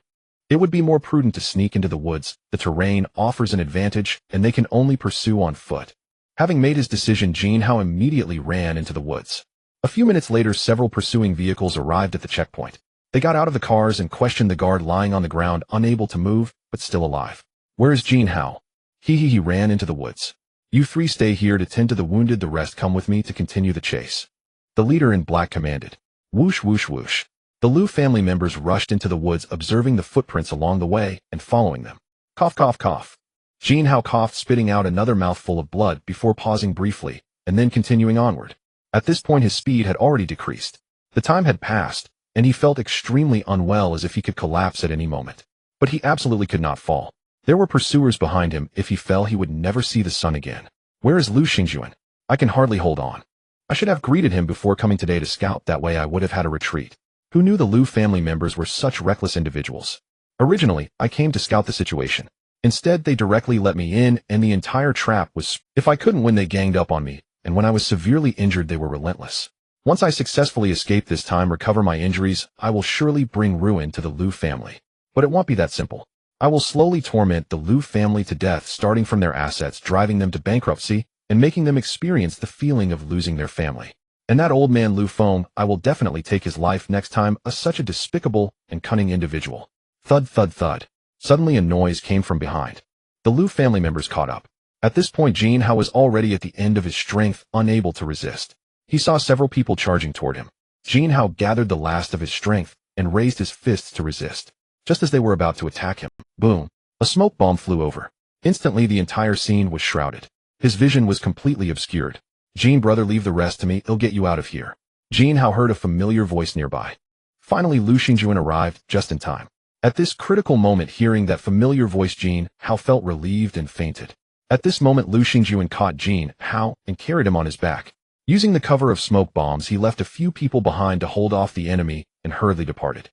It would be more prudent to sneak into the woods. The terrain offers an advantage, and they can only pursue on foot. Having made his decision, Jin Hao immediately ran into the woods. A few minutes later, several pursuing vehicles arrived at the checkpoint. They got out of the cars and questioned the guard lying on the ground, unable to move, but still alive. Where is Jin Hao? He ran into the woods. You 3 stay here to tend to the wounded, the rest come with me to continue the chase. The leader in black commanded. Whoosh, whoosh, whoosh. The Liu family members rushed into the woods, observing the footprints along the way and following them. Cough, cough, cough. Jin Hao coughed, spitting out another mouthful of blood before pausing briefly, and then continuing onward. At this point his speed had already decreased. The time had passed, and he felt extremely unwell, as if he could collapse at any moment. But he absolutely could not fall. There were pursuers behind him. If he fell, he would never see the sun again. Where is Liu Xingjuan? I can hardly hold on. I should have greeted him before coming today to scout, that way I would have had a retreat. Who knew the Liu family members were such reckless individuals? Originally, I came to scout the situation. Instead, they directly let me in, and the entire trap was, if I couldn't win, they ganged up on me, and when I was severely injured, they were relentless. Once I successfully escape this time, recover my injuries, I will surely bring ruin to the Liu family. But it won't be that simple. I will slowly torment the Liu family to death, starting from their assets, driving them to bankruptcy, and making them experience the feeling of losing their family. And that old man Liu Feng, I will definitely take his life next time, such a despicable and cunning individual. Thud, thud, thud. Suddenly a noise came from behind. The Liu family members caught up. At this point, Jin Hao was already at the end of his strength, unable to resist. He saw several people charging toward him. Jin Hao gathered the last of his strength and raised his fists to resist. Just as they were about to attack him, boom, a smoke bomb flew over. Instantly the entire scene was shrouded. His vision was completely obscured. Jin, brother, leave the rest to me, I'll get you out of here. Jin Hao heard a familiar voice nearby. Finally, Liu Xingjuan arrived just in time. At this critical moment, hearing that familiar voice, Jin Hao felt relieved and fainted. At this moment, Liu Xingjuan caught Jin Hao and carried him on his back. Using the cover of smoke bombs, he left a few people behind to hold off the enemy and hurriedly departed.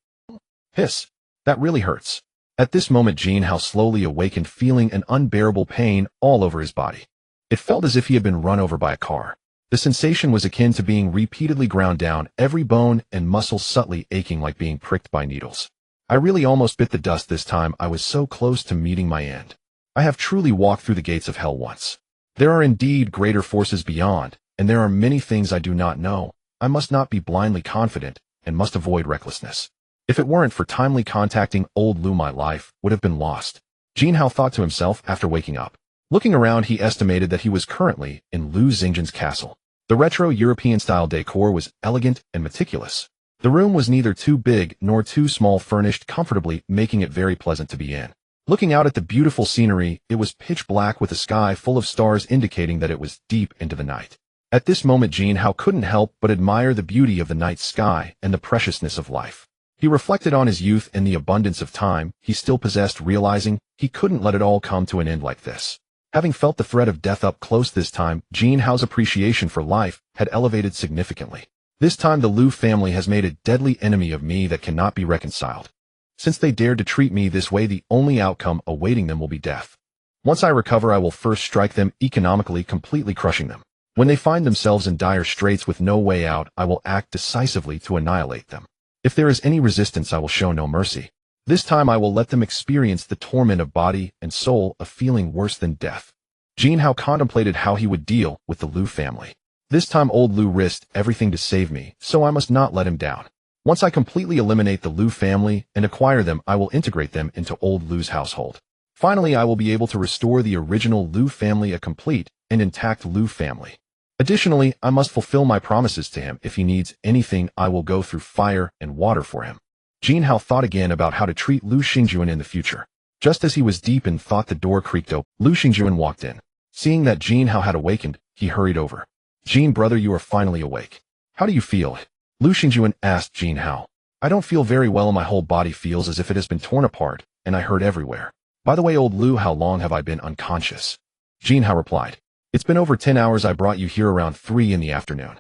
Hiss! That really hurts. At this moment, Jin Hao slowly awakened, feeling an unbearable pain all over his body. It felt as if he had been run over by a car. The sensation was akin to being repeatedly ground down, every bone and muscle subtly aching like being pricked by needles. I really almost bit the dust this time. I was so close to meeting my end. I have truly walked through the gates of hell once. There are indeed greater forces beyond, and there are many things I do not know. I must not be blindly confident, and must avoid recklessness. If it weren't for timely contacting old Liu, my life would have been lost. Jin Hao thought to himself after waking up. Looking around, he estimated that he was currently in Liu Xingjuan's castle. The retro European-style decor was elegant and meticulous. The room was neither too big nor too small, furnished comfortably, making it very pleasant to be in. Looking out at the beautiful scenery, it was pitch black with a sky full of stars, indicating that it was deep into the night. At this moment, Jin Hao couldn't help but admire the beauty of the night sky and the preciousness of life. He reflected on his youth and the abundance of time he still possessed, realizing he couldn't let it all come to an end like this. Having felt the threat of death up close this time, Jin Hao's appreciation for life had elevated significantly. This time the Liu family has made a deadly enemy of me that cannot be reconciled. Since they dared to treat me this way, the only outcome awaiting them will be death. Once I recover, I will first strike them economically, completely crushing them. When they find themselves in dire straits with no way out, I will act decisively to annihilate them. If there is any resistance, I will show no mercy. This time I will let them experience the torment of body and soul, a feeling worse than death. Jin Hao contemplated how he would deal with the Liu family. This time old Liu risked everything to save me, so I must not let him down. Once I completely eliminate the Liu family and acquire them, I will integrate them into old Liu's household. Finally, I will be able to restore the original Liu family, a complete and intact Liu family. Additionally, I must fulfill my promises to him. If he needs anything, I will go through fire and water for him. Jin Hao thought again about how to treat Liu Xingjuan in the future. Just as he was deep in thought, the door creaked open. Liu Xingjuan walked in. Seeing that Jin Hao had awakened, he hurried over. Jin, brother, you are finally awake. How do you feel? Liu Xingjuan asked Jin Hao. I don't feel very well, and my whole body feels as if it has been torn apart, and I hurt everywhere. By the way, old Liu, how long have I been unconscious? Jin Hao replied. It's been over 10 hours. I brought you here around 3 in the afternoon.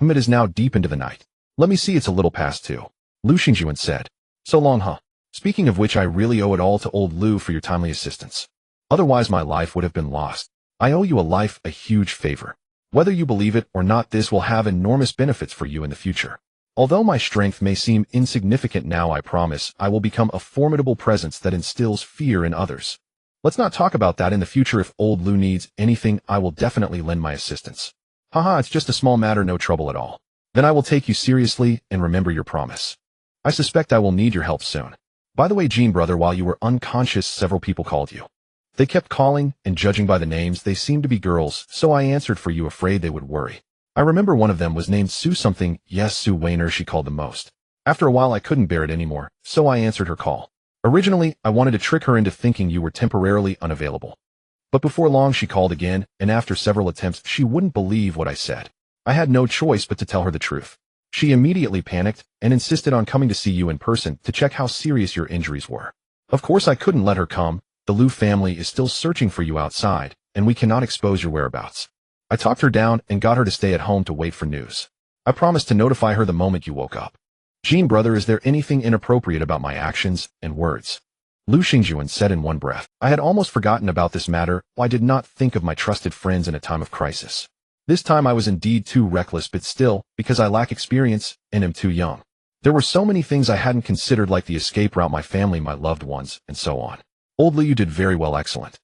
It is now deep into the night. Let me see, it's a little past 2. Liu Xingjuan said. So long, huh? Speaking of which, I really owe it all to old Liu for your timely assistance. Otherwise my life would have been lost. I owe you a huge favor. Whether you believe it or not, this will have enormous benefits for you in the future. Although my strength may seem insignificant now, I promise I will become a formidable presence that instills fear in others. Let's not talk about that in the future. If old Liu needs anything, I will definitely lend my assistance. Haha, it's just a small matter, no trouble at all. Then I will take you seriously and remember your promise. I suspect I will need your help soon. By the way, Jin, brother, while you were unconscious, several people called you. They kept calling, and judging by the names, they seemed to be girls, so I answered for you, afraid they would worry. I remember one of them was named Sue something. Yes, Sue Weiner, she called the most. After a while I couldn't bear it anymore, so I answered her call. Originally, I wanted to trick her into thinking you were temporarily unavailable. But before long she called again, and after several attempts she wouldn't believe what I said. I had no choice but to tell her the truth. She immediately panicked and insisted on coming to see you in person to check how serious your injuries were. Of course I couldn't let her come. The Liu family is still searching for you outside, and we cannot expose your whereabouts. I talked her down and got her to stay at home to wait for news. I promised to notify her the moment you woke up. Jin, brother, is there anything inappropriate about my actions and words? Liu Xingjuan said in one breath. I had almost forgotten about this matter. I did not think of my trusted friends in a time of crisis. This time I was indeed too reckless, but still, because I lack experience and am too young. There were so many things I hadn't considered, like the escape route, my family, my loved ones, and so on. Old Liu, you did very well, excellent.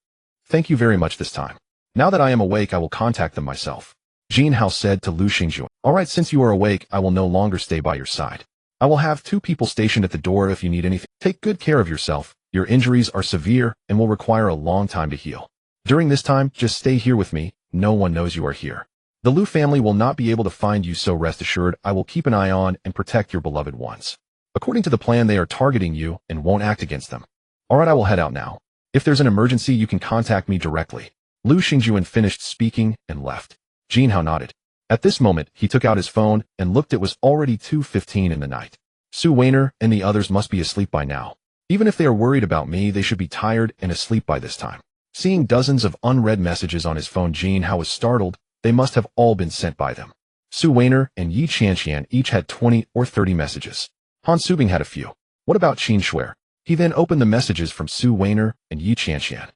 Thank you very much this time. Now that I am awake, I will contact them myself. Jin Hao said to Liu Xingjuan. Alright, since you are awake, I will no longer stay by your side. I will have 2 people stationed at the door if you need anything. Take good care of yourself. Your injuries are severe and will require a long time to heal. During this time, just stay here with me. No one knows you are here. The Liu family will not be able to find you, so rest assured I will keep an eye on and protect your beloved ones. According to the plan, they are targeting you and won't act against them. Alright, I will head out now. If there's an emergency, you can contact me directly. Liu Xingjuan finished speaking and left. Jin Hao nodded. At this moment, he took out his phone and looked. It was already 2:15 in the night. Sue Weiner and the others must be asleep by now. Even if they are worried about me, they should be tired and asleep by this time. Seeing dozens of unread messages on his phone, Jin Hao was startled. They must have all been sent by them. Sue Weiner and Yi Qianqian each had 20 or 30 messages. Han Subing had a few. What about Qin Shuer? He then opened the messages from Sue Weiner and Yi Qianqian.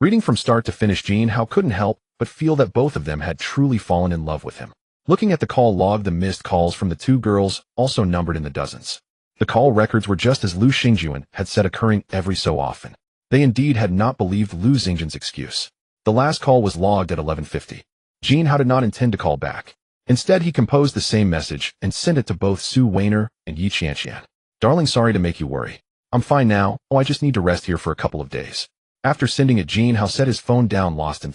Reading from start to finish, Jin Hao couldn't help but feel that both of them had truly fallen in love with him. Looking at the call log, the missed calls from the 2 girls also numbered in the dozens. The call records were just as Liu Xingjuan had said, occurring every so often. They indeed had not believed Liu Xingjuan's excuse. The last call was logged at 11:50. Jin Hao did not intend to call back. Instead, he composed the same message and sent it to both Sue Weiner and Yi Qianqian. Darling, sorry to make you worry. I'm fine now. I just need to rest here for a couple of days. After sending it, Jin Hao set his phone down, lost in.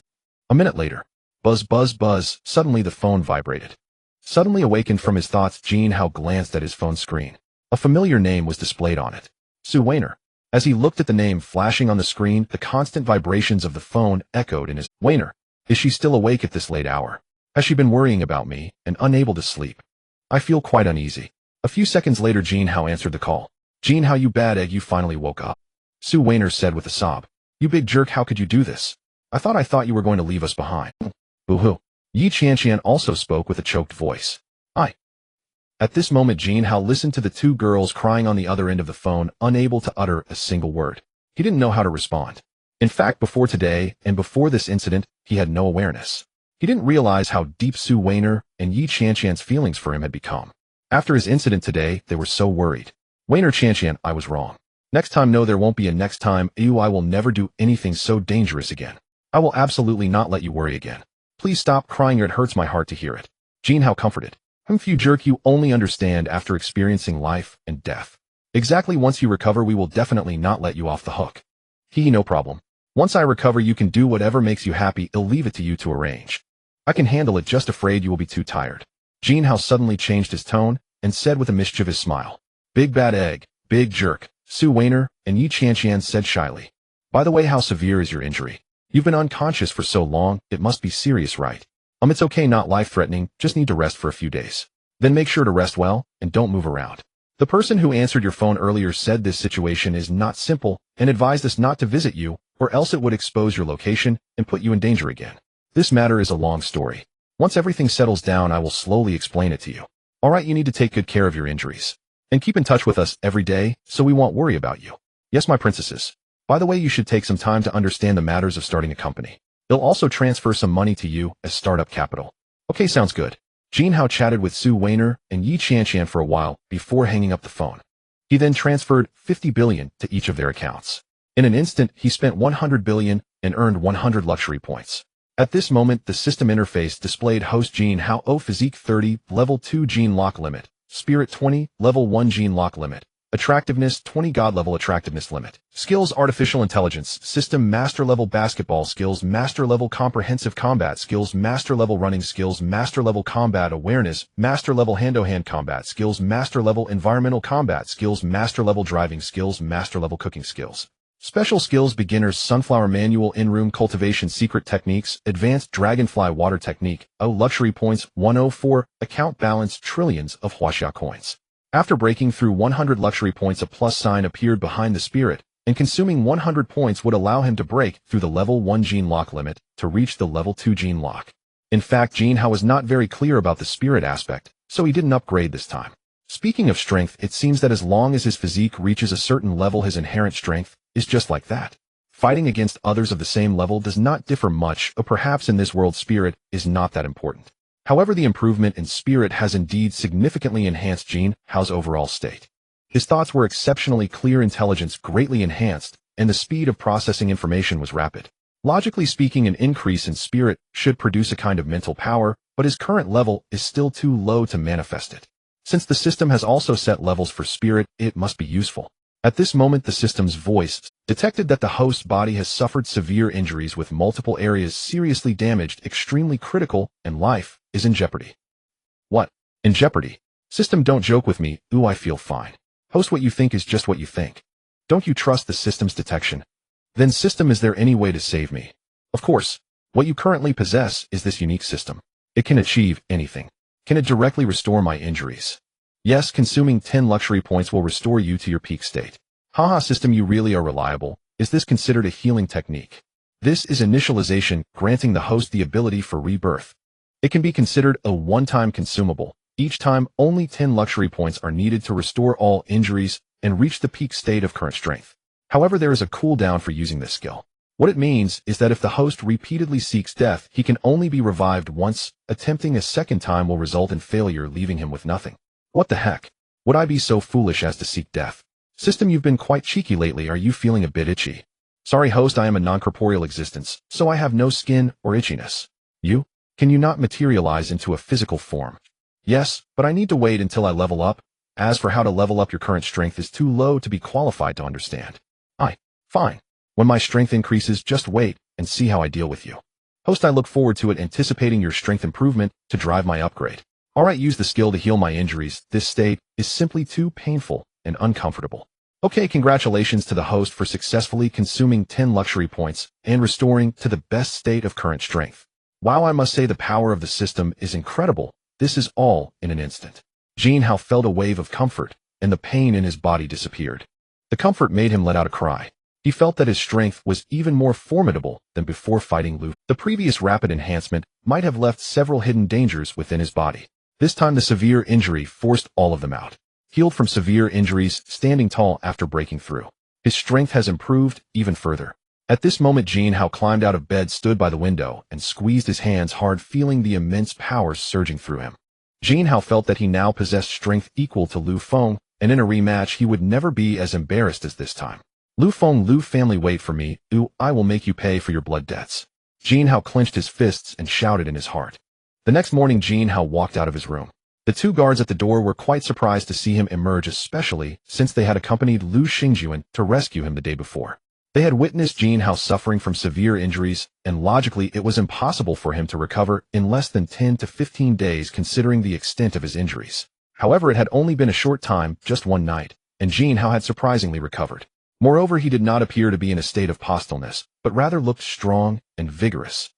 A minute later. Buzz, buzz, buzz. Suddenly the phone vibrated. Suddenly awakened from his thoughts, Jin Hao glanced at his phone screen. A familiar name was displayed on it. Sue Weiner. As he looked at the name flashing on the screen, the constant vibrations of the phone echoed in his. Weiner. Is she still awake at this late hour? Has she been worrying about me and unable to sleep? I feel quite uneasy. A few seconds later, Jin Hao answered the call. Jin Hao, you bad egg, you finally woke up. Sue Weiner said with a sob. You big jerk, how could you do this? I thought you were going to leave us behind. Boo-hoo. Yi Qianqian also spoke with a choked voice. I. At this moment Jin Hao listened to the two girls crying on the other end of the phone, unable to utter a single word. He didn't know how to respond. In fact, before today, and before this incident, he had no awareness. He didn't realize how deep Su Weiner and Yi Qianqian's feelings for him had become. After his incident today, they were so worried. Weiner Qianqian, I was wrong. Next time, no, there won't be a next time. I will never do anything so dangerous again. I will absolutely not let you worry again. Please stop crying, or it hurts my heart to hear it. Jin Hao comforted. You jerk, you only understand after experiencing life and death. Exactly, once you recover, we will definitely not let you off the hook. No problem. Once I recover, you can do whatever makes you happy. I'll leave it to you to arrange. I can handle it, just afraid you will be too tired. Jin Hao suddenly changed his tone and said with a mischievous smile. Big bad egg, big jerk, Su Weiner and Yi Qianqian said shyly. By the way, how severe is your injury? You've been unconscious for so long, it must be serious, right? It's okay, not life-threatening, just need to rest for a few days. Then make sure to rest well, and don't move around. The person who answered your phone earlier said this situation is not simple, and advised us not to visit you, or else it would expose your location and put you in danger again. This matter is a long story. Once everything settles down, I will slowly explain it to you. Alright, you need to take good care of your injuries. And keep in touch with us every day, so we won't worry about you. Yes, my princesses. By the way, you should take some time to understand the matters of starting a company. They'll also transfer some money to you as startup capital. Okay, sounds good. Jin Hao chatted with Su Weiner and Yi Qianqian for a while before hanging up the phone. He then transferred 50 billion to each of their accounts. In an instant, he spent 100 billion and earned 100 luxury points. At this moment, the system interface displayed host Jin Hao O Physique 30, level 2 Gene Lock Limit, Spirit 20, level 1 Gene Lock Limit, Attractiveness 20 God level attractiveness limit. Skills Artificial Intelligence System Master level Basketball skills, Master level Comprehensive Combat skills, Master level Running skills, Master level Combat Awareness, Master level Hand-to-Hand Combat skills, Master level Environmental Combat skills, Master level Driving skills, Master level Cooking skills. Special skills Beginners Sunflower Manual In-Room Cultivation Secret Techniques Advanced Dragonfly Water Technique Luxury Points 104 Account Balance Trillions of Huaxia Coins. After breaking through 100 luxury points, a plus sign appeared behind the spirit, and consuming 100 points would allow him to break through the level 1 gene lock limit to reach the level 2 gene lock. In fact, Jin Hao was not very clear about the spirit aspect, so he didn't upgrade this time. Speaking of strength, it seems that as long as his physique reaches a certain level, his inherent strength is just like that. Fighting against others of the same level does not differ much, or perhaps in this world spirit is not that important. However, the improvement in spirit has indeed significantly enhanced Jin Hao's overall state. His thoughts were exceptionally clear, intelligence greatly enhanced, and the speed of processing information was rapid. Logically speaking, an increase in spirit should produce a kind of mental power, but his current level is still too low to manifest it. Since the system has also set levels for spirit, it must be useful. At this moment, the system's voice detected that the host's body has suffered severe injuries with multiple areas seriously damaged, extremely critical, and life is in jeopardy. What? In jeopardy? System, don't joke with me. Ooh, I feel fine. Host, what you think is just what you think. Don't you trust the system's detection? Then system, is there any way to save me? Of course. What you currently possess is this unique system. It can achieve anything. Can it directly restore my injuries? Yes, consuming 10 luxury points will restore you to your peak state. Haha, system, you really are reliable. Is this considered a healing technique? This is initialization, granting the host the ability for rebirth. It can be considered a one-time consumable. Each time, only 10 luxury points are needed to restore all injuries and reach the peak state of current strength. However, there is a cooldown for using this skill. What it means is that if the host repeatedly seeks death, he can only be revived once. Attempting a second time will result in failure, leaving him with nothing. What the heck? Would I be so foolish as to seek death? System, you've been quite cheeky lately. Are you feeling a bit itchy? Sorry, host, I am a non-corporeal existence, so I have no skin or itchiness. You? Can you not materialize into a physical form? Yes, but I need to wait until I level up. As for how to level up, your current strength is too low to be qualified to understand. Fine. When my strength increases, just wait and see how I deal with you. Host, I look forward to it, anticipating your strength improvement to drive my upgrade. Alright, use the skill to heal my injuries. This state is simply too painful and uncomfortable. Okay, congratulations to the host for successfully consuming 10 luxury points and restoring to the best state of current strength. Wow, I must say the power of the system is incredible. This is all in an instant. Jin Hao felt a wave of comfort, and the pain in his body disappeared. The comfort made him let out a cry. He felt that his strength was even more formidable than before fighting Lu. The previous rapid enhancement might have left several hidden dangers within his body. This time the severe injury forced all of them out. Healed from severe injuries, standing tall after breaking through. His strength has improved even further. At this moment Jin Hao climbed out of bed, stood by the window, and squeezed his hands hard, feeling the immense power surging through him. Jin Hao felt that he now possessed strength equal to Lu Feng, and in a rematch he would never be as embarrassed as this time. Lu Feng, Lu family, wait for me, I will make you pay for your blood debts. Jin Hao clenched his fists and shouted in his heart. The next morning Jin Hao walked out of his room. The two guards at the door were quite surprised to see him emerge, especially since they had accompanied Lu Xingjuan to rescue him the day before. They had witnessed Jin Hao suffering from severe injuries, and logically it was impossible for him to recover in less than 10 to 15 days considering the extent of his injuries. However, it had only been a short time, just one night, and Jin Hao had surprisingly recovered. Moreover, he did not appear to be in a state of postuleness, but rather looked strong and vigorous.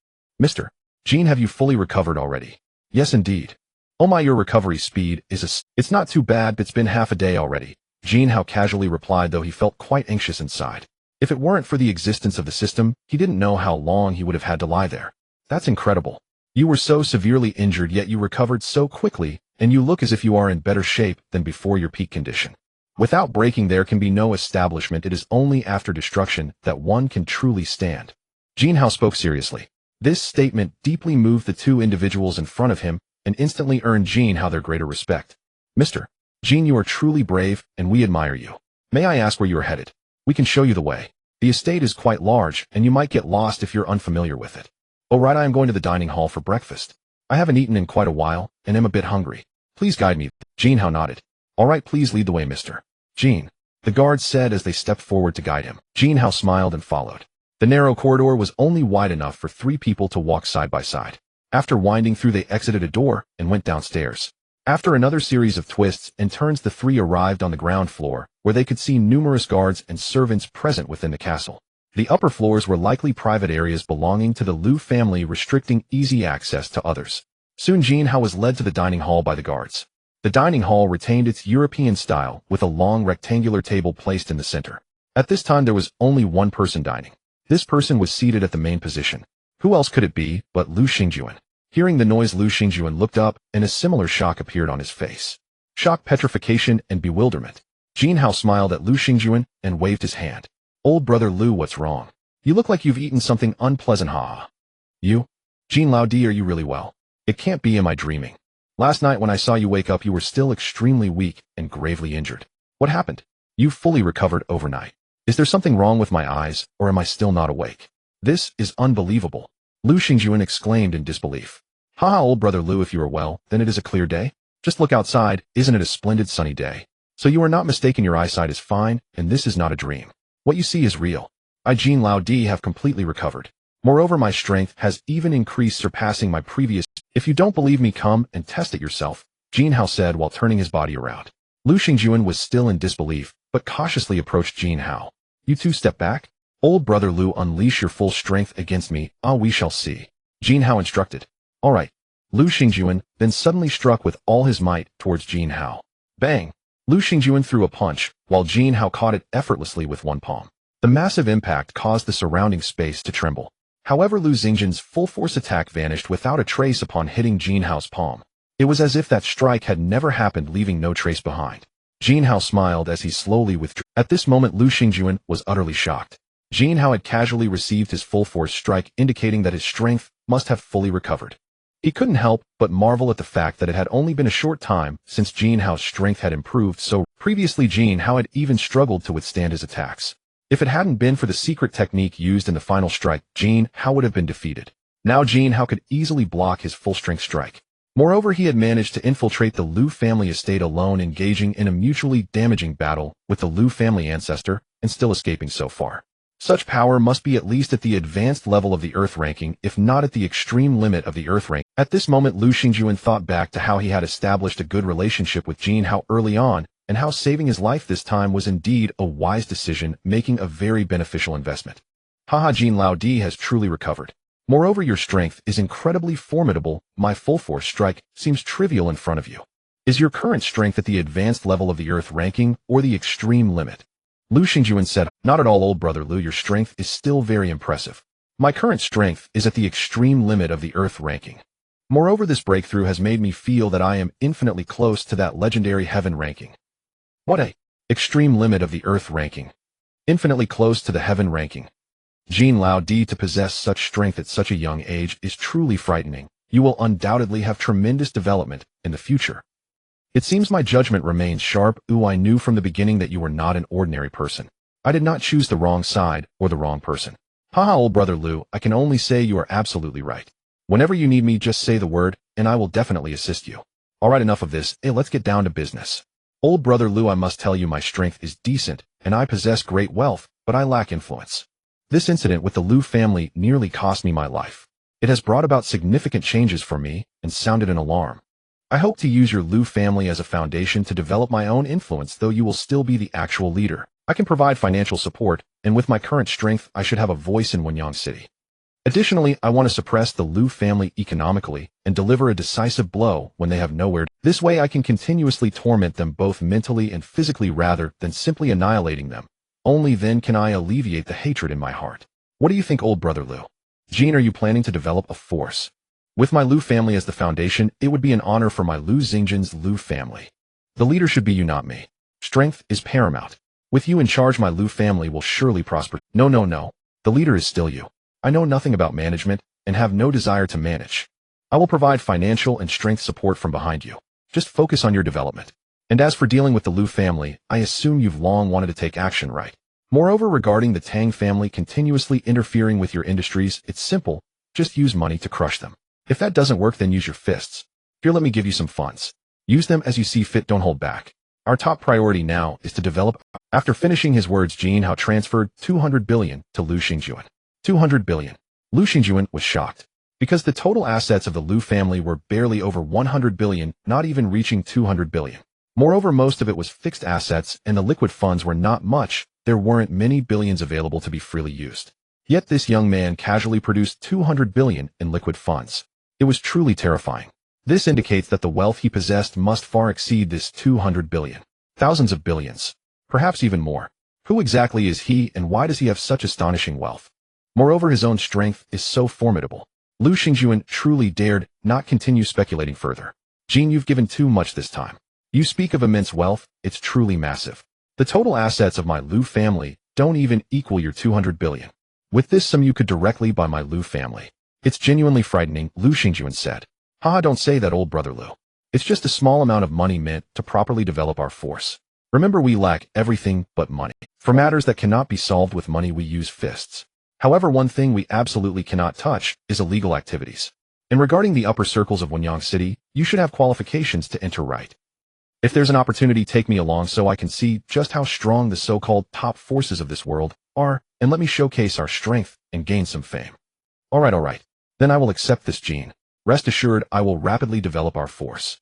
Mr. Jin, have you fully recovered already? Yes, indeed. Oh my, your recovery speed is It's not too bad, but it's been half a day already, Jin Hao casually replied, though he felt quite anxious inside. If it weren't for the existence of the system, he didn't know how long he would have had to lie there. That's incredible. You were so severely injured, yet you recovered so quickly, and you look as if you are in better shape than before your peak condition. Without breaking, there can be no establishment. It is only after destruction that one can truly stand. Jin Hao spoke seriously. This statement deeply moved the two individuals in front of him and instantly earned Jin Hao their greater respect. Mr. Jin, you are truly brave, and we admire you. May I ask where you are headed? We can show you the way. The estate is quite large, and you might get lost if you're unfamiliar with it. Oh right, I am going to the dining hall for breakfast. I haven't eaten in quite a while, and am a bit hungry. Please guide me. Jin Hao nodded. All right, please lead the way, Mr. Jin, the guards said as they stepped forward to guide him. Jin Hao smiled and followed. The narrow corridor was only wide enough for 3 people to walk side by side. After winding through, they exited a door and went downstairs. After another series of twists and turns, the 3 arrived on the ground floor, where they could see numerous guards and servants present within the castle. The upper floors were likely private areas belonging to the Lu family, restricting easy access to others. Soon Jin Hao was led to the dining hall by the guards. The dining hall retained its European style, with a long rectangular table placed in the center. At this time there was only one person dining. This person was seated at the main position. Who else could it be but Lu Xingjuan? Hearing the noise, Lu Xingjuan looked up, and a similar shock appeared on his face. Shock, petrification, and bewilderment. Jin Hao smiled at Lu Xingjuan and waved his hand. Old brother Lu, what's wrong? You look like you've eaten something unpleasant, haha. You? Jin Lao Di, are you really well? It can't be, am I dreaming? Last night when I saw you wake up, you were still extremely weak and gravely injured. What happened? You fully recovered overnight. Is there something wrong with my eyes, or am I still not awake? This is unbelievable. Lu Xingjuan exclaimed in disbelief. Haha, old brother Lu, if you are well, then it is a clear day. Just look outside, isn't it a splendid sunny day? So you are not mistaken, your eyesight is fine, and this is not a dream. What you see is real. I, Jin Lao Di, have completely recovered. Moreover, my strength has even increased, surpassing my previous. If you don't believe me, come and test it yourself, Jin Hao said while turning his body around. Lu Xingjuan was still in disbelief, but cautiously approached Jin Hao. You two step back. Old brother Lu, unleash your full strength against me. We shall see. Jin Hao instructed. All right. Lu Xingjuan then suddenly struck with all his might towards Jin Hao. Bang! Lu Xingjuan threw a punch, while Jin Hao caught it effortlessly with one palm. The massive impact caused the surrounding space to tremble. However, Lu Xingjuan's full-force attack vanished without a trace upon hitting Jin Hao's palm. It was as if that strike had never happened, leaving no trace behind. Jin Hao smiled as he slowly withdrew. At this moment, Lu Xingjuan was utterly shocked. Jin Hao had casually received his full-force strike, indicating that his strength must have fully recovered. He couldn't help but marvel at the fact that it had only been a short time since Jin Hao's strength had improved so. Previously, Jin Hao had even struggled to withstand his attacks. If it hadn't been for the secret technique used in the final strike, Jin Hao would have been defeated. Now Jin Hao could easily block his full-strength strike. Moreover, he had managed to infiltrate the Lu family estate alone, engaging in a mutually damaging battle with the Lu family ancestor, and still escaping so far. Such power must be at least at the advanced level of the Earth ranking, if not at the extreme limit of the Earth rank. At this moment, Lu Xingjuan thought back to how he had established a good relationship with Jin Hao early on, and how saving his life this time was indeed a wise decision, making a very beneficial investment. Haha, Jin Lao Di has truly recovered. Moreover, your strength is incredibly formidable. My full-force strike seems trivial in front of you. Is your current strength at the advanced level of the Earth ranking, or the extreme limit? Lu Xingjuan said, not at all, old brother Lu, your strength is still very impressive. My current strength is at the extreme limit of the Earth ranking. Moreover, this breakthrough has made me feel that I am infinitely close to that legendary heaven ranking. What a extreme limit of the Earth ranking. Infinitely close to the heaven ranking. Jin Lao Di, to possess such strength at such a young age is truly frightening. You will undoubtedly have tremendous development in the future. It seems my judgment remains sharp. I knew from the beginning that you were not an ordinary person. I did not choose the wrong side or the wrong person. Haha, old brother Lu, I can only say you are absolutely right. Whenever you need me, just say the word, and I will definitely assist you. Alright, enough of this. Let's get down to business. Old brother Lu, I must tell you my strength is decent, and I possess great wealth, but I lack influence. This incident with the Lu family nearly cost me my life. It has brought about significant changes for me and sounded an alarm. I hope to use your Lu family as a foundation to develop my own influence, though you will still be the actual leader. I can provide financial support, and with my current strength, I should have a voice in Wenyang City. Additionally, I want to suppress the Lu family economically and deliver a decisive blow when they have nowhere. This way I can continuously torment them both mentally and physically rather than simply annihilating them. Only then can I alleviate the hatred in my heart. What do you think, old brother Lu? Jin, are you planning to develop a force? With my Lu family as the foundation, it would be an honor for my Lu Xingjin's Lu family. The leader should be you, not me. Strength is paramount. With you in charge, my Lu family will surely prosper. No. The leader is still you. I know nothing about management and have no desire to manage. I will provide financial and strength support from behind you. Just focus on your development. And as for dealing with the Lu family, I assume you've long wanted to take action, right? Moreover, regarding the Tang family continuously interfering with your industries, it's simple. Just use money to crush them. If that doesn't work, then use your fists. Here, let me give you some funds. Use them as you see fit, don't hold back. Our top priority now is to develop. After finishing his words, Jin Hao transferred 200 billion to Lu Xingjuan. 200 billion. Lu Xingjuan was shocked. Because the total assets of the Lu family were barely over 100 billion, not even reaching 200 billion. Moreover, most of it was fixed assets, and the liquid funds were not much. There weren't many billions available to be freely used. Yet this young man casually produced 200 billion in liquid funds. It was truly terrifying. This indicates that the wealth he possessed must far exceed this 200 billion. Thousands of billions. Perhaps even more. Who exactly is he, and why does he have such astonishing wealth? Moreover, his own strength is so formidable. Lu Xingjuan truly dared not continue speculating further. Jin, you've given too much this time. You speak of immense wealth, it's truly massive. The total assets of my Lu family don't even equal your 200 billion. With this sum you could directly buy my Lu family. It's genuinely frightening, Lu Xingjuan said. Haha, don't say that, old brother Lu. It's just a small amount of money meant to properly develop our force. Remember, we lack everything but money. For matters that cannot be solved with money, we use fists. However, one thing we absolutely cannot touch is illegal activities. And regarding the upper circles of Wenyang City, you should have qualifications to enter, right? If there's an opportunity, take me along so I can see just how strong the so-called top forces of this world are, and let me showcase our strength and gain some fame. Alright. Then I will accept this, Jin. Rest assured, I will rapidly develop our force.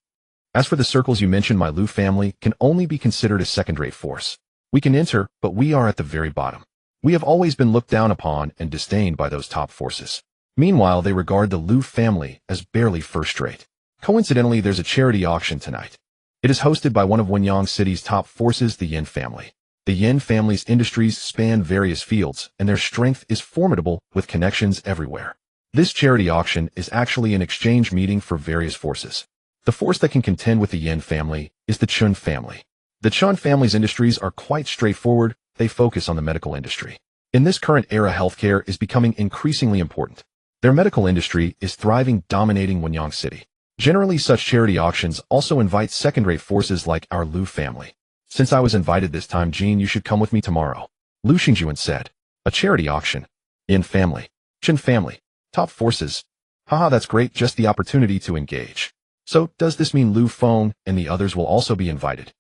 As for the circles you mentioned, my Lu family can only be considered a second-rate force. We can enter, but we are at the very bottom. We have always been looked down upon and disdained by those top forces. Meanwhile, they regard the Lu family as barely first-rate. Coincidentally, there's a charity auction tonight. It is hosted by one of Wenyang City's top forces, the Yin family. The Yin family's industries span various fields, and their strength is formidable with connections everywhere. This charity auction is actually an exchange meeting for various forces. The force that can contend with the Yin family is the Chun family. The Chun family's industries are quite straightforward. They focus on the medical industry. In this current era, healthcare is becoming increasingly important. Their medical industry is thriving, dominating Wenyang City. Generally, such charity auctions also invite second-rate forces like our Lu family. Since I was invited this time, Jin, you should come with me tomorrow. Lu Xingjuan said. A charity auction. Yin family. Chun family. Top forces. Haha, that's great, just the opportunity to engage. So, does this mean Lu Feng and the others will also be invited?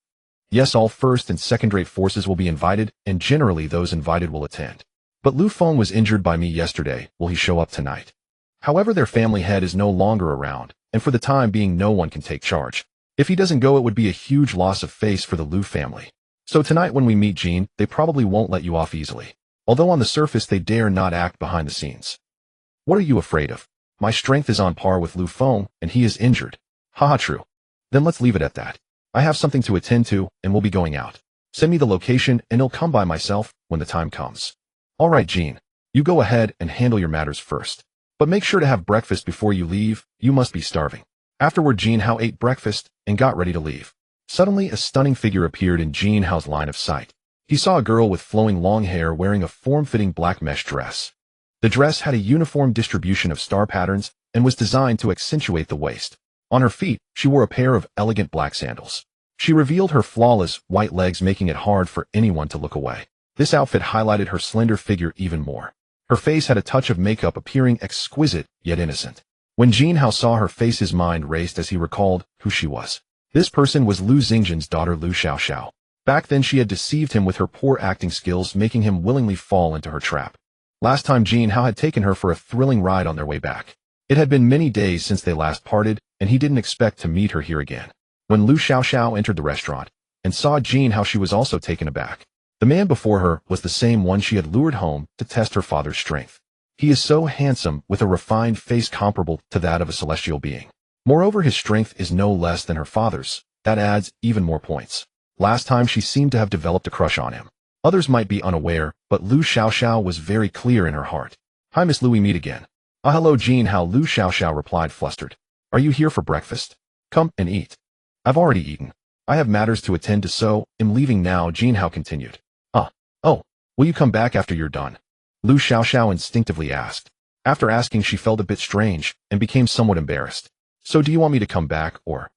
Yes, all first and second-rate forces will be invited, and generally those invited will attend. But Lu Feng was injured by me yesterday. Will he show up tonight? However, their family head is no longer around, and for the time being no one can take charge. If he doesn't go, it would be a huge loss of face for the Lu family. So tonight when we meet, Jin, they probably won't let you off easily. Although on the surface they dare not act behind the scenes. What are you afraid of? My strength is on par with Lu Feng, and he is injured. Haha, true. Then let's leave it at that. I have something to attend to, and we'll be going out. Send me the location and I'll come by myself when the time comes. Alright Jean, you go ahead and handle your matters first. But make sure to have breakfast before you leave, you must be starving. Afterward Jin Hao ate breakfast and got ready to leave. Suddenly a stunning figure appeared in Jin Hao's line of sight. He saw a girl with flowing long hair wearing a form-fitting black mesh dress. The dress had a uniform distribution of star patterns and was designed to accentuate the waist. On her feet, she wore a pair of elegant black sandals. She revealed her flawless, white legs, making it hard for anyone to look away. This outfit highlighted her slender figure even more. Her face had a touch of makeup, appearing exquisite yet innocent. When Jin Hao saw her face, his mind raced as he recalled who she was. This person was Lu Xingjin's daughter Lu Xiaoxiao. Back then she had deceived him with her poor acting skills, making him willingly fall into her trap. Last time Jin Hao had taken her for a thrilling ride on their way back. It had been many days since they last parted, and he didn't expect to meet her here again. When Lu Xiaoxiao entered the restaurant and saw Jin Hao, she was also taken aback. The man before her was the same one she had lured home to test her father's strength. He is so handsome, with a refined face comparable to that of a celestial being. Moreover, his strength is no less than her father's. That adds even more points. Last time she seemed to have developed a crush on him. Others might be unaware, but Lu Xiaoxiao was very clear in her heart. Hi Miss Lu, we meet again. Ah hello Jin Hao, Lu Xiaoxiao replied, flustered. Are you here for breakfast? Come and eat. I've already eaten. I have matters to attend to, so am leaving now, Jin Hao continued. Oh, will you come back after you're done? Lu Xiaoxiao instinctively asked. After asking, she felt a bit strange and became somewhat embarrassed. So do you want me to come back, or?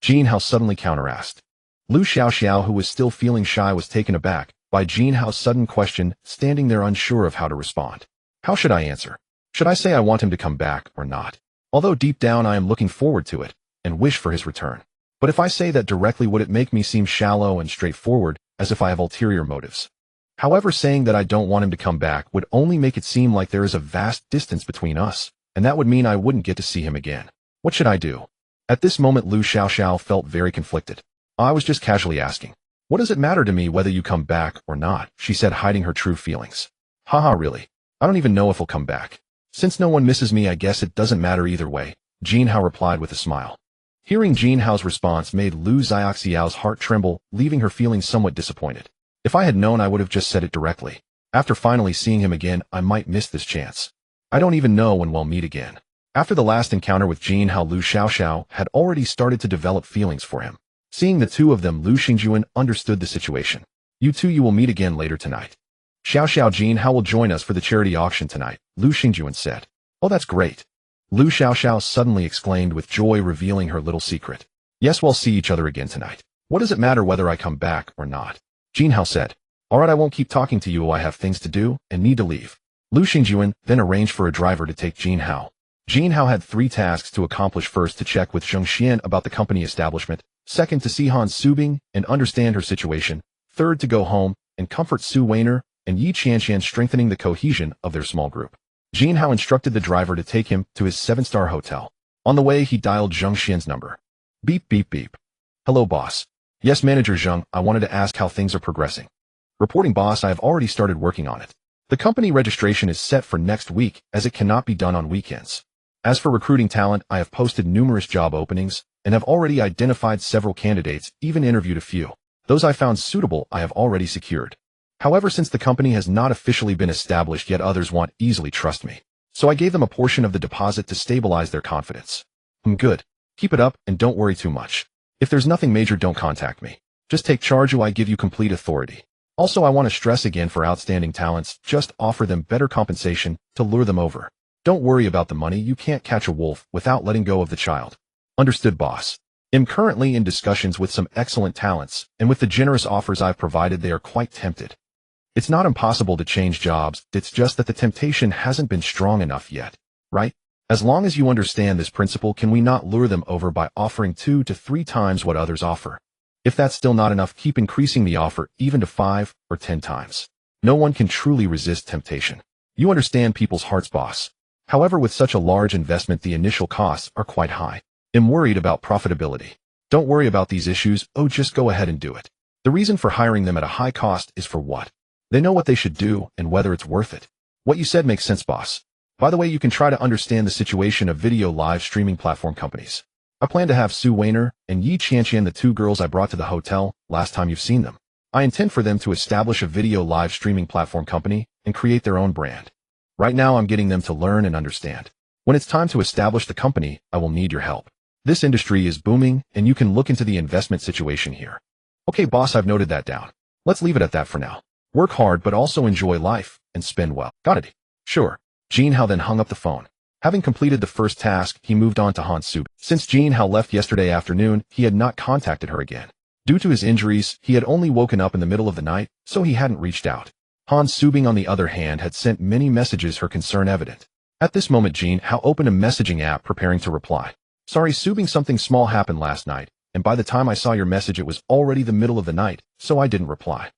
Jin Hao suddenly counter-asked. Lu Xiaoxiao, who was still feeling shy, was taken aback by Jin Hao's sudden question, standing there unsure of how to respond. How should I answer? Should I say I want him to come back or not? Although deep down I am looking forward to it and wish for his return. But if I say that directly, would it make me seem shallow and straightforward, as if I have ulterior motives? However, saying that I don't want him to come back would only make it seem like there is a vast distance between us, and that would mean I wouldn't get to see him again. What should I do? At this moment Lu Xiaoxiao felt very conflicted. I was just casually asking. What does it matter to me whether you come back or not? She said, hiding her true feelings. Haha, really? I don't even know if he'll come back. Since no one misses me, I guess it doesn't matter either way, Jin Hao replied with a smile. Hearing Jin Hao's response made Lu Xiaoxiao's heart tremble, leaving her feeling somewhat disappointed. If I had known, I would have just said it directly. After finally seeing him again, I might miss this chance. I don't even know when we'll meet again. After the last encounter with Jin Hao, Lu Xiaoxiao had already started to develop feelings for him. Seeing the two of them, Lu Xingjun understood the situation. You will meet again later tonight. Xiaoxiao, Jin Hao will join us for the charity auction tonight, Lu Xingjun said. Oh, that's great. Lu Xiaoxiao suddenly exclaimed with joy, revealing her little secret. Yes, we'll see each other again tonight. What does it matter whether I come back or not? Jin Hao said. Alright, I won't keep talking to you. I have things to do and need to leave. Lu Xingjun then arranged for a driver to take Jin Hao. Jin Hao had 3 tasks to accomplish: first, to check with Zheng Xian about the company establishment; second, to see Han Subing and understand her situation; third, to go home and comfort Su Weiner and Yi Qianqian, strengthening the cohesion of their small group. Jin Hao instructed the driver to take him to his 7-star hotel. On the way, he dialed Zheng Xian's number. Beep, beep, beep. Hello, boss. Yes, Manager Zheng, I wanted to ask how things are progressing. Reporting, boss, I have already started working on it. The company registration is set for next week, as it cannot be done on weekends. As for recruiting talent, I have posted numerous job openings and have already identified several candidates, even interviewed a few. Those I found suitable I have already secured. However, since the company has not officially been established yet, others won't easily trust me. So I gave them a portion of the deposit to stabilize their confidence. Good. Keep it up and don't worry too much. If there's nothing major, don't contact me. Just take charge, or I give you complete authority. Also, I want to stress again, for outstanding talents, just offer them better compensation to lure them over. Don't worry about the money. You can't catch a wolf without letting go of the child. Understood, boss. I'm currently in discussions with some excellent talents, and with the generous offers I've provided, they are quite tempted. It's not impossible to change jobs, it's just that the temptation hasn't been strong enough yet, right? As long as you understand this principle, can we not lure them over by offering 2 to 3 times what others offer? If that's still not enough, keep increasing the offer even to 5 or 10 times. No one can truly resist temptation. You understand people's hearts, boss. However, with such a large investment, the initial costs are quite high. I'm worried about profitability. Don't worry about these issues, just go ahead and do it. The reason for hiring them at a high cost is for what? They know what they should do and whether it's worth it. What you said makes sense, boss. By the way, you can try to understand the situation of video live streaming platform companies. I plan to have Su Weiner and Yi Qianqian, the 2 girls I brought to the hotel last time you've seen them. I intend for them to establish a video live streaming platform company and create their own brand. Right now I'm getting them to learn and understand. When it's time to establish the company, I will need your help. This industry is booming, and you can look into the investment situation here. Okay, boss, I've noted that down. Let's leave it at that for now. Work hard, but also enjoy life and spend well. Got it? Sure. Jin Hao then hung up the phone. Having completed the first task, he moved on to Han Subing. Since Jin Hao left yesterday afternoon, he had not contacted her again. Due to his injuries, he had only woken up in the middle of the night, so he hadn't reached out. Han Subing, on the other hand, had sent many messages, her concern evident. At this moment, Jin Hao opened a messaging app preparing to reply. Sorry, Subing, something small happened last night, and by the time I saw your message it was already the middle of the night, so I didn't reply.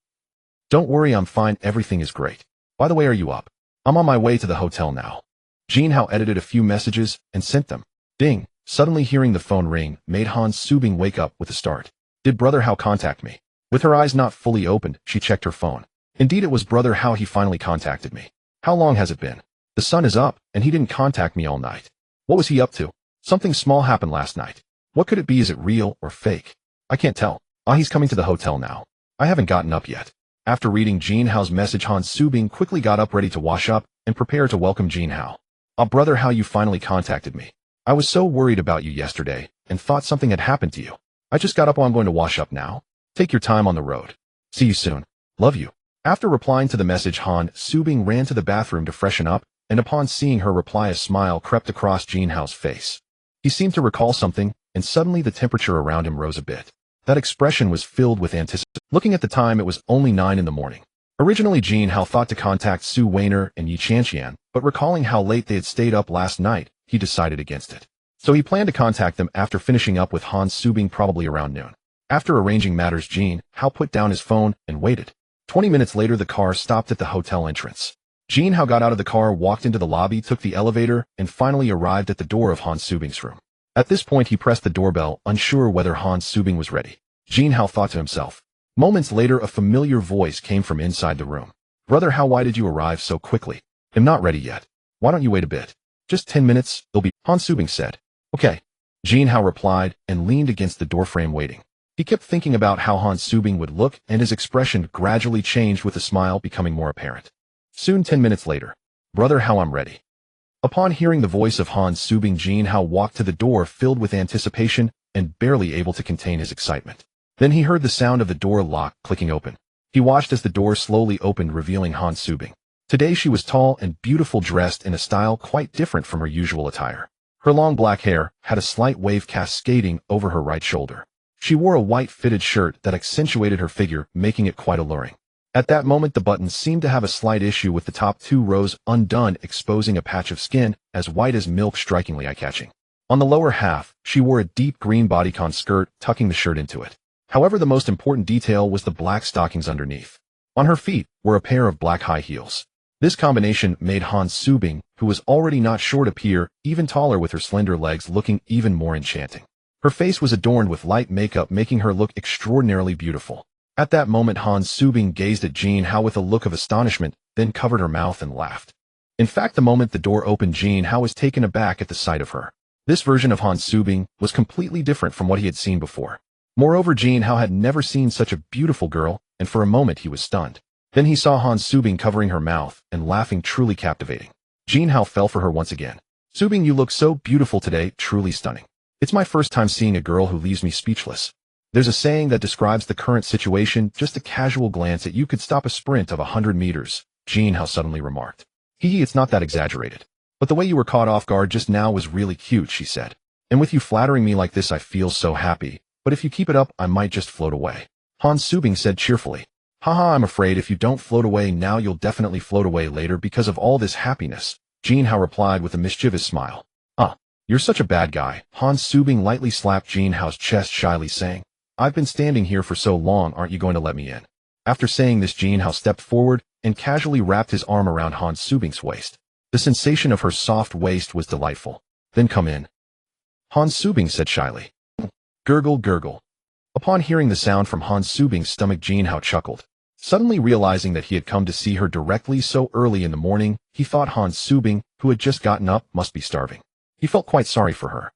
Don't worry, I'm fine, everything is great. By the way, are you up? I'm on my way to the hotel now. Jin Hao edited a few messages and sent them. Ding! Suddenly hearing the phone ring made Han Subing wake up with a start. Did Brother Hao contact me? With her eyes not fully opened, she checked her phone. Indeed, it was Brother Hao. He finally contacted me. How long has it been? The sun is up, and he didn't contact me all night. What was he up to? Something small happened last night. What could it be? Is it real or fake? I can't tell. He's coming to the hotel now. I haven't gotten up yet. After reading Jin Hao's message, Han Subing quickly got up ready to wash up and prepare to welcome Jin Hao. Brother Hao, you finally contacted me. I was so worried about you yesterday and thought something had happened to you. I just got up. I'm going to wash up now. Take your time on the road. See you soon. Love you. After replying to the message, Han Subing ran to the bathroom to freshen up, and upon seeing her reply, a smile crept across Jin Hao's face. He seemed to recall something, and suddenly the temperature around him rose a bit. That expression was filled with anticipation. Looking at the time, it was only 9 in the morning. Originally, Jin Hao thought to contact Su Weiner and Yi Chanxian, but recalling how late they had stayed up last night, he decided against it. So he planned to contact them after finishing up with Han Subing, probably around noon. After arranging matters, Jin Hao put down his phone and waited. 20 minutes later, the car stopped at the hotel entrance. Jin Hao got out of the car, walked into the lobby, took the elevator, and finally arrived at the door of Han Subing's room. At this point, he pressed the doorbell, unsure whether Han Subing was ready. Jin Hao thought to himself. Moments later, a familiar voice came from inside the room. Brother Hao, why did you arrive so quickly? I'm not ready yet. Why don't you wait a bit? Just 10 minutes, it'll be, Han Subing said. Okay. Jin Hao replied and leaned against the doorframe waiting. He kept thinking about how Han Subing would look, and his expression gradually changed, with the smile becoming more apparent. Soon, 10 minutes later. Brother Hao, I'm ready. Upon hearing the voice of Han Subing, Jin Hao walked to the door, filled with anticipation and barely able to contain his excitement. Then he heard the sound of the door lock clicking open. He watched as the door slowly opened, revealing Han Subing. Today she was tall and beautiful, dressed in a style quite different from her usual attire. Her long black hair had a slight wave cascading over her right shoulder. She wore a white fitted shirt that accentuated her figure, making it quite alluring. At that moment, the buttons seemed to have a slight issue, with the top 2 rows undone, exposing a patch of skin as white as milk, strikingly eye-catching. On the lower half, she wore a deep green bodycon skirt, tucking the shirt into it. However, the most important detail was the black stockings underneath. On her feet were a pair of black high heels. This combination made Han Subing, who was already not short, appear even taller, with her slender legs looking even more enchanting. Her face was adorned with light makeup, making her look extraordinarily beautiful. At that moment, Han Subing gazed at Jin Hao with a look of astonishment, then covered her mouth and laughed. In fact, the moment the door opened, Jin Hao was taken aback at the sight of her. This version of Han Subing was completely different from what he had seen before. Moreover, Jin Hao had never seen such a beautiful girl, and for a moment he was stunned. Then he saw Han Subing covering her mouth and laughing, truly captivating. Jin Hao fell for her once again. Subing, you look so beautiful today, truly stunning. It's my first time seeing a girl who leaves me speechless. There's a saying that describes the current situation: just a casual glance at you could stop a sprint of 100 meters, Jin Hao suddenly remarked. It's not that exaggerated. But the way you were caught off guard just now was really cute, she said. And with you flattering me like this, I feel so happy. But if you keep it up, I might just float away. Han Subing said cheerfully. Haha, I'm afraid if you don't float away now, you'll definitely float away later because of all this happiness, Jin Hao replied with a mischievous smile. You're such a bad guy. Han Subing lightly slapped Jin Hao's chest, shyly saying. I've been standing here for so long, aren't you going to let me in? After saying this, Jin Hao stepped forward and casually wrapped his arm around Han Subing's waist. The sensation of her soft waist was delightful. Then come in, Han Subing said shyly. Gurgle, gurgle. Upon hearing the sound from Han Subing's stomach, Jin Hao chuckled. Suddenly realizing that he had come to see her directly so early in the morning, he thought Han Subing, who had just gotten up, must be starving. He felt quite sorry for her.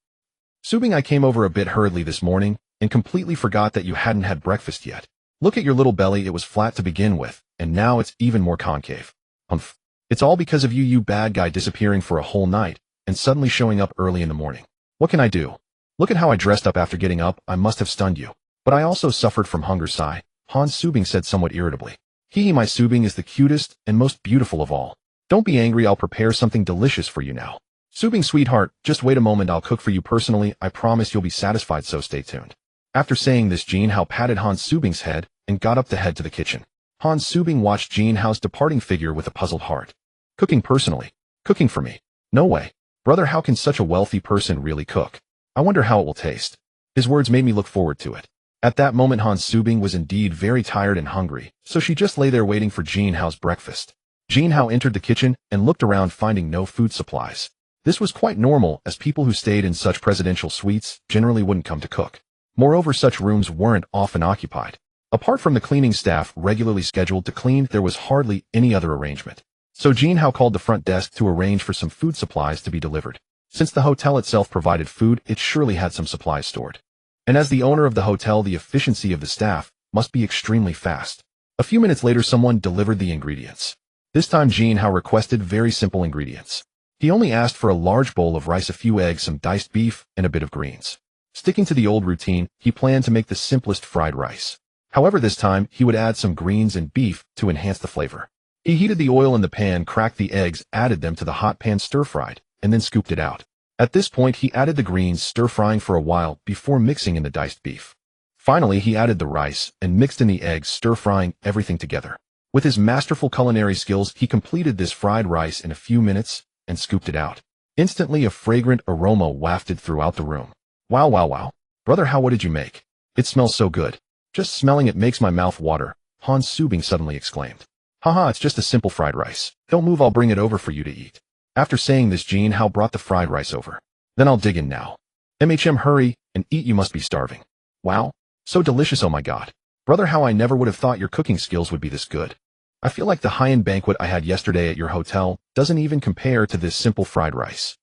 Subing, I came over a bit hurriedly this morning and completely forgot that you hadn't had breakfast yet. Look at your little belly, it was flat to begin with, and now it's even more concave. Humph. It's all because of you, you bad guy, disappearing for a whole night, and suddenly showing up early in the morning. What can I do? Look at how I dressed up after getting up, I must have stunned you. But I also suffered from hunger, sigh, Han Subing said somewhat irritably. Hee, my Subing is the cutest and most beautiful of all. Don't be angry, I'll prepare something delicious for you now. Subing, sweetheart, just wait a moment, I'll cook for you personally, I promise you'll be satisfied, so stay tuned. After saying this, Jin Hao patted Han Subing's head and got up to head to the kitchen. Han Subing watched Jin Hao's departing figure with a puzzled heart. Cooking personally? Cooking for me? No way. Brother, how can such a wealthy person really cook? I wonder how it will taste. His words made me look forward to it. At that moment, Han Subing was indeed very tired and hungry, so she just lay there waiting for Jin Hao's breakfast. Jin Hao entered the kitchen and looked around, finding no food supplies. This was quite normal, as people who stayed in such presidential suites generally wouldn't come to cook. Moreover, such rooms weren't often occupied. Apart from the cleaning staff regularly scheduled to clean, there was hardly any other arrangement. So Jin Hao called the front desk to arrange for some food supplies to be delivered. Since the hotel itself provided food, it surely had some supplies stored. And as the owner of the hotel, the efficiency of the staff must be extremely fast. A few minutes later, someone delivered the ingredients. This time Jin Hao requested very simple ingredients. He only asked for a large bowl of rice, a few eggs, some diced beef, and a bit of greens. Sticking to the old routine, he planned to make the simplest fried rice. However, this time, he would add some greens and beef to enhance the flavor. He heated the oil in the pan, cracked the eggs, added them to the hot pan, stir-fried, and then scooped it out. At this point, he added the greens, stir-frying for a while before mixing in the diced beef. Finally, he added the rice and mixed in the eggs, stir-frying everything together. With his masterful culinary skills, he completed this fried rice in a few minutes and scooped it out. Instantly, a fragrant aroma wafted throughout the room. Wow, wow, wow. Brother, what did you make? It smells so good. Just smelling it makes my mouth water, Han Subing suddenly exclaimed. Haha, it's just a simple fried rice. Don't move, I'll bring it over for you to eat. After saying this, Jin Hao brought the fried rice over. Then I'll dig in now. Hurry and eat, you must be starving. Wow, so delicious, oh my god. Brother, I never would have thought your cooking skills would be this good. I feel like the high-end banquet I had yesterday at your hotel doesn't even compare to this simple fried rice.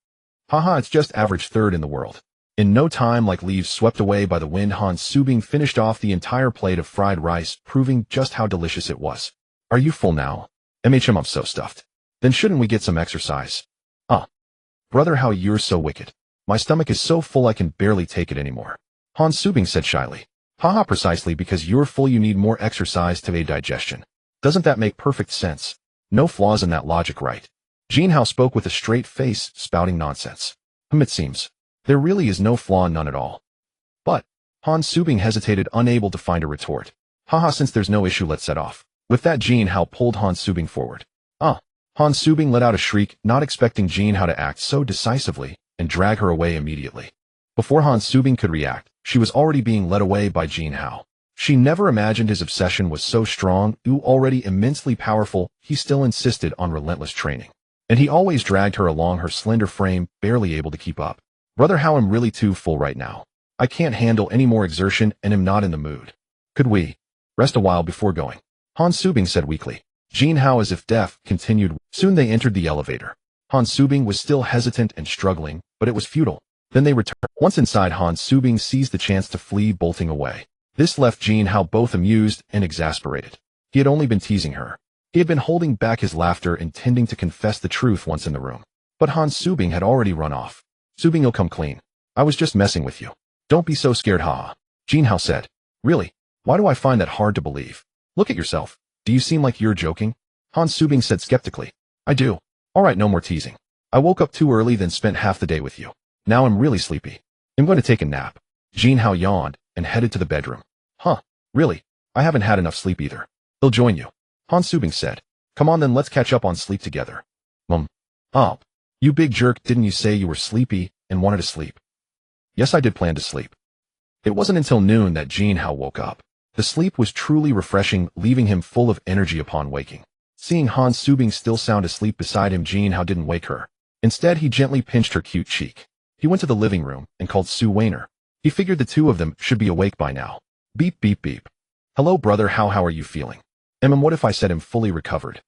Haha, it's just average, third in the world. In no time, like leaves swept away by the wind, Han Subing finished off the entire plate of fried rice, proving just how delicious it was. Are you full now? I'm so stuffed. Then shouldn't we get some exercise? Brother, you're so wicked. My stomach is so full I can barely take it anymore. Han Subing said shyly. Haha, precisely because you're full you need more exercise to aid digestion. Doesn't that make perfect sense? No flaws in that logic, right? Jin Hao spoke with a straight face, spouting nonsense. It seems. There really is no flaw, none at all. But, Han Subing hesitated, unable to find a retort. Haha, since there's no issue, let's set off. With that, Jin Hao pulled Han Subing forward. Han Subing let out a shriek, not expecting Jin Hao to act so decisively, and drag her away immediately. Before Han Subing could react, she was already being led away by Jin Hao. She never imagined his obsession was so strong, already immensely powerful, he still insisted on relentless training. And he always dragged her along, her slender frame, barely able to keep up. Brother, I'm really too full right now. I can't handle any more exertion and am not in the mood. Could we rest a while before going? Han Subing said weakly. Jin Hao, as if deaf, continued. Soon they entered the elevator. Han Subing was still hesitant and struggling, but it was futile. Then they returned. Once inside, Han Subing seized the chance to flee, bolting away. This left Jin Hao both amused and exasperated. He had only been teasing her. He had been holding back his laughter, intending to confess the truth once in the room. But Han Subing had already run off. Subing, you'll come clean. I was just messing with you. Don't be so scared, haha. Jin Hao said. Really? Why do I find that hard to believe? Look at yourself. Do you seem like you're joking? Han Subing said skeptically. I do. Alright, no more teasing. I woke up too early, then spent half the day with you. Now I'm really sleepy. I'm going to take a nap. Jin Hao yawned and headed to the bedroom. Really? I haven't had enough sleep either. He'll join you. Han Subing said. Come on then, let's catch up on sleep together. You big jerk, didn't you say you were sleepy and wanted to sleep? Yes, I did plan to sleep. It wasn't until noon that Jin Hao woke up. The sleep was truly refreshing, leaving him full of energy upon waking. Seeing Han Subing still sound asleep beside him, Jin Hao didn't wake her. Instead, he gently pinched her cute cheek. He went to the living room and called Su Weiner. He figured the two of them should be awake by now. Beep, beep, beep. Hello, brother, how are you feeling? What if I said I'm fully recovered?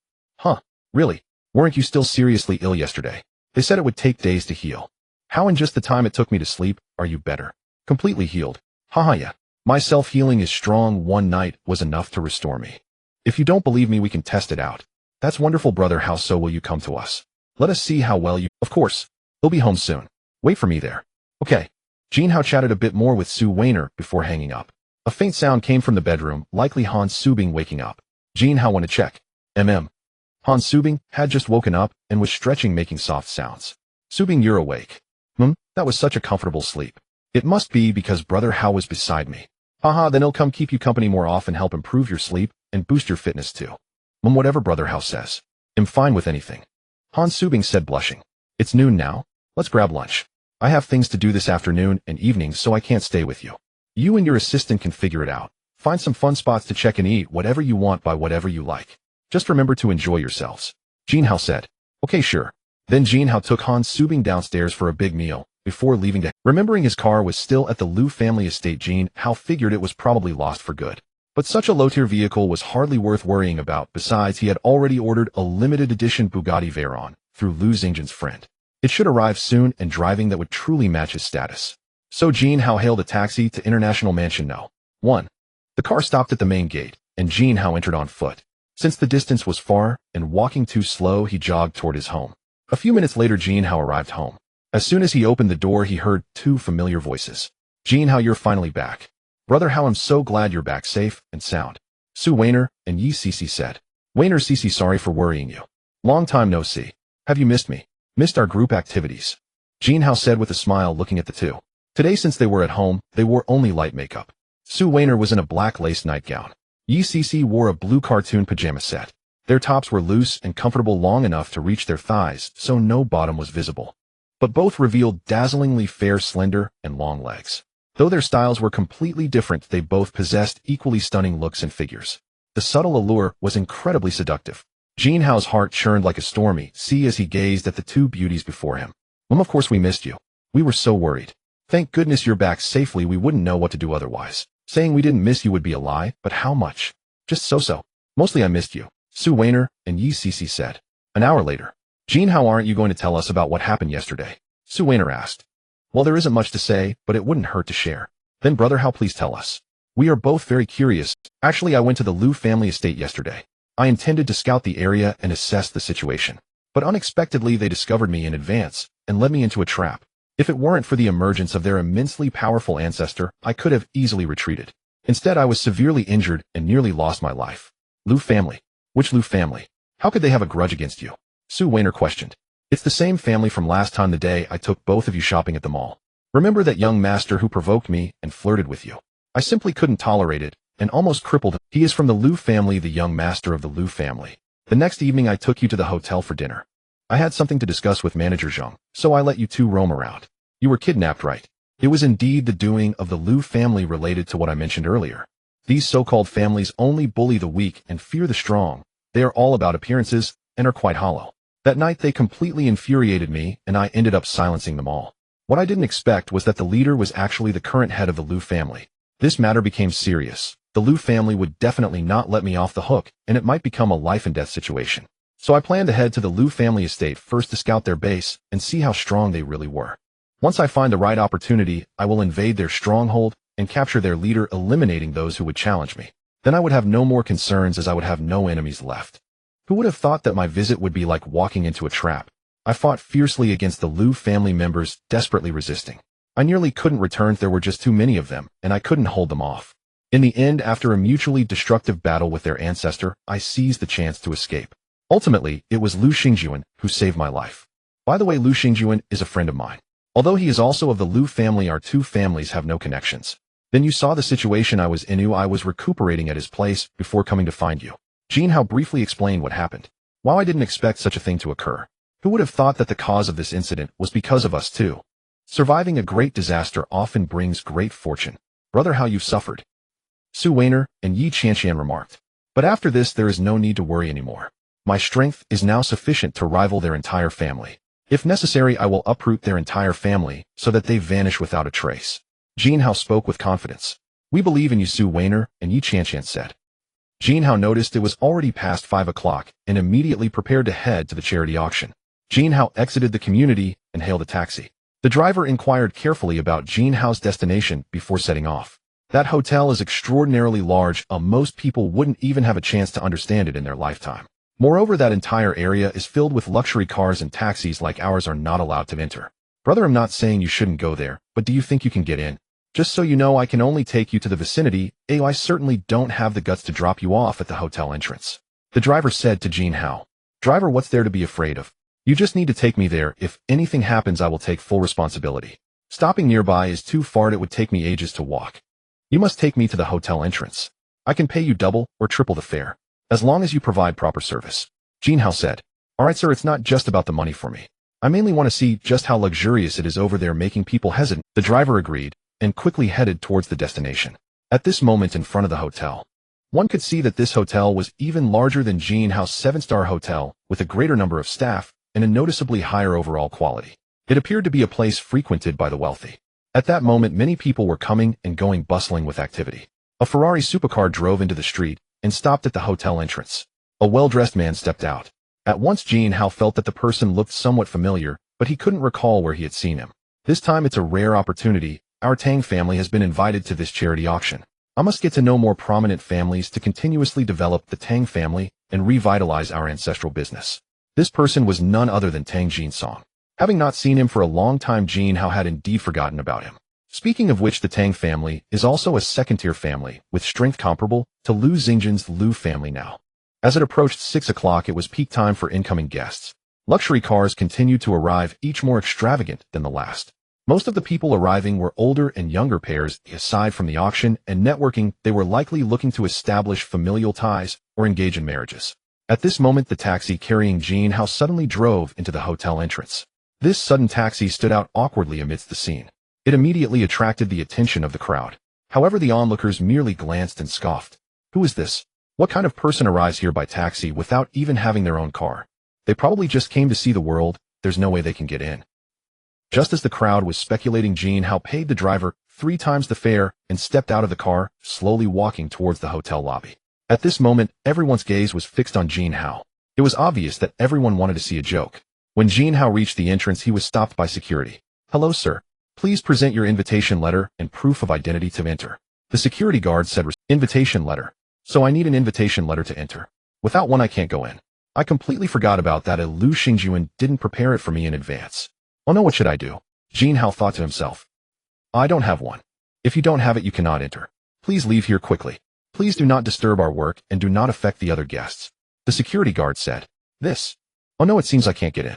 Really? Weren't you still seriously ill yesterday? They said it would take days to heal. How in just the time it took me to sleep, are you better? Completely healed. Yeah. My self-healing is strong. One night was enough to restore me. If you don't believe me, we can test it out. That's wonderful, brother. How so will you come to us? Let us see how well you— Of course. He'll be home soon. Wait for me there. Okay. Jin Hao chatted a bit more with Su Weiner before hanging up. A faint sound came from the bedroom, likely Han Subing waking up. Jin Hao went to check. Han Subing had just woken up and was stretching, making soft sounds. Subing, you're awake. That was such a comfortable sleep. It must be because brother Hao was beside me. Haha, then he'll come keep you company more often, help improve your sleep, and boost your fitness too. Whatever brother Hao says. I'm fine with anything. Han Subing said, blushing. It's noon now. Let's grab lunch. I have things to do this afternoon and evening, so I can't stay with you. You and your assistant can figure it out. Find some fun spots to check and eat whatever you want, buy whatever you like. Just remember to enjoy yourselves. Jin Hao said. Okay, sure. Then Jin Hao took Han Subing downstairs for a big meal before leaving to— Remembering his car was still at the Liu family estate, Jin Hao figured it was probably lost for good. But such a low-tier vehicle was hardly worth worrying about. Besides, he had already ordered a limited edition Bugatti Veyron through Liu Xingjin's friend. It should arrive soon, and driving that would truly match his status. So Jin Hao hailed a taxi to International Mansion No. 1. The car stopped at the main gate, and Jin Hao entered on foot. Since the distance was far and walking too slow, he jogged toward his home. A few minutes later, Jin Hao arrived home. As soon as he opened the door, he heard two familiar voices. Jin Hao, you're finally back. Brother Hao, I'm so glad you're back safe and sound. Su Weiner and Yi Cici said. Weiner, Cici, sorry for worrying you. Long time no see. Have you missed me? Missed our group activities? Jin Hao said with a smile, looking at the two. Today, since they were at home, they wore only light makeup. Su Weiner was in a black lace nightgown. Yi Cici wore a blue cartoon pajama set. Their tops were loose and comfortable, long enough to reach their thighs, so no bottom was visible. But both revealed dazzlingly fair, slender, and long legs. Though their styles were completely different, they both possessed equally stunning looks and figures. The subtle allure was incredibly seductive. Jin Hao's heart churned like a stormy sea as he gazed at the two beauties before him. Of course we missed you. We were so worried. Thank goodness you're back safely. We wouldn't know what to do otherwise. Saying we didn't miss you would be a lie, but how much? Just so-so. Mostly I missed you. Su Weiner and Yi Cici said. An hour later. Jin Hao, aren't you going to tell us about what happened yesterday? Su Weiner asked. Well, there isn't much to say, but it wouldn't hurt to share. Then brother Hao, please tell us. We are both very curious. Actually, I went to the Liu family estate yesterday. I intended to scout the area and assess the situation. But unexpectedly they discovered me in advance and led me into a trap. If it weren't for the emergence of their immensely powerful ancestor, I could have easily retreated. Instead, I was severely injured and nearly lost my life. Liu family? Which Liu family? How could they have a grudge against you? Su Weiner questioned. It's the same family from last time, the day I took both of you shopping at the mall. Remember that young master who provoked me and flirted with you? I simply couldn't tolerate it and almost crippled him. He is from the Liu family, the young master of the Liu family. The next evening I took you to the hotel for dinner. I had something to discuss with manager Zhang, so I let you two roam around. You were kidnapped, right? It was indeed the doing of the Liu family, related to what I mentioned earlier. These so-called families only bully the weak and fear the strong. They are all about appearances and are quite hollow. That night they completely infuriated me and I ended up silencing them all. What I didn't expect was that the leader was actually the current head of the Liu family. This matter became serious. The Liu family would definitely not let me off the hook, and it might become a life and death situation. So I planned to head to the Liu family estate first to scout their base and see how strong they really were. Once I find the right opportunity, I will invade their stronghold and capture their leader, eliminating those who would challenge me. Then I would have no more concerns, as I would have no enemies left. Who would have thought that my visit would be like walking into a trap? I fought fiercely against the Liu family members, desperately resisting. I nearly couldn't return. There were just too many of them, and I couldn't hold them off. In the end, after a mutually destructive battle with their ancestor, I seized the chance to escape. Ultimately, it was Liu Xingjuan who saved my life. By the way, Liu Xingjuan is a friend of mine. Although he is also of the Liu family, our two families have no connections. Then you saw the situation I was in. I was recuperating at his place before coming to find you. Jin Hao briefly explained what happened. While I didn't expect such a thing to occur, who would have thought that the cause of this incident was because of us too? Surviving a great disaster often brings great fortune. Brother, how you've suffered. Su Weiner and Yi Qianqian remarked. But after this there is no need to worry anymore. My strength is now sufficient to rival their entire family. If necessary, I will uproot their entire family so that they vanish without a trace. Jin Hao spoke with confidence. We believe in you, Su Weiner and Yi Qianqian said. Jin Hao noticed it was already past 5 o'clock and immediately prepared to head to the charity auction. Jin Hao exited the community and hailed a taxi. The driver inquired carefully about Jin Hao's destination before setting off. That hotel is extraordinarily large, most people wouldn't even have a chance to understand it in their lifetime. Moreover, that entire area is filled with luxury cars and taxis like ours are not allowed to enter. Brother, I'm not saying you shouldn't go there, but do you think you can get in? Just so you know, I can only take you to the vicinity. I certainly don't have the guts to drop you off at the hotel entrance. The driver said to Jin Hao. Driver, what's there to be afraid of? You just need to take me there. If anything happens, I will take full responsibility. Stopping nearby is too far. It would take me ages to walk. You must take me to the hotel entrance. I can pay you double or triple the fare, as long as you provide proper service. Jin Hao said. Alright sir, it's not just about the money for me. I mainly want to see just how luxurious it is over there, making people hesitant. The driver agreed, and quickly headed towards the destination. At this moment in front of the hotel, one could see that this hotel was even larger than Jin Hao's 7-star hotel, with a greater number of staff and a noticeably higher overall quality. It appeared to be a place frequented by the wealthy. At that moment, many people were coming and going, bustling with activity. A Ferrari supercar drove into the street and stopped at the hotel entrance. A well-dressed man stepped out. At once Jin Hao felt that the person looked somewhat familiar, but he couldn't recall where he had seen him. This time it's a rare opportunity. Our Tang family has been invited to this charity auction. I must get to know more prominent families to continuously develop the Tang family and revitalize our ancestral business. This person was none other than Tang Jinsong. Having not seen him for a long time, Jin Hao had indeed forgotten about him. Speaking of which, the Tang family is also a second-tier family with strength comparable to Lu Xingjin's Lu family now. As it approached 6 o'clock, it was peak time for incoming guests. Luxury cars continued to arrive, each more extravagant than the last. Most of the people arriving were older and younger pairs. Aside from the auction and networking, they were likely looking to establish familial ties or engage in marriages. At this moment, the taxi carrying Jin Hao suddenly drove into the hotel entrance. This sudden taxi stood out awkwardly amidst the scene. It immediately attracted the attention of the crowd. However, the onlookers merely glanced and scoffed. Who is this? What kind of person arrives here by taxi without even having their own car? They probably just came to see the world. There's no way they can get in. Just as the crowd was speculating, Jin Hao paid the driver 3 times the fare and stepped out of the car, slowly walking towards the hotel lobby. At this moment, everyone's gaze was fixed on Jin Hao. It was obvious that everyone wanted to see a joke. When Jin Hao reached the entrance, he was stopped by security. Hello, sir. Please present your invitation letter and proof of identity to enter. The security guard said, invitation letter. So I need an invitation letter to enter. Without one, I can't go in. I completely forgot about that. Lu Xingjun didn't prepare it for me in advance. Oh no, what should I do? Jin Hao thought to himself. I don't have one. If you don't have it, you cannot enter. Please leave here quickly. Please do not disturb our work and do not affect the other guests. The security guard said. This. Oh no, it seems I can't get in.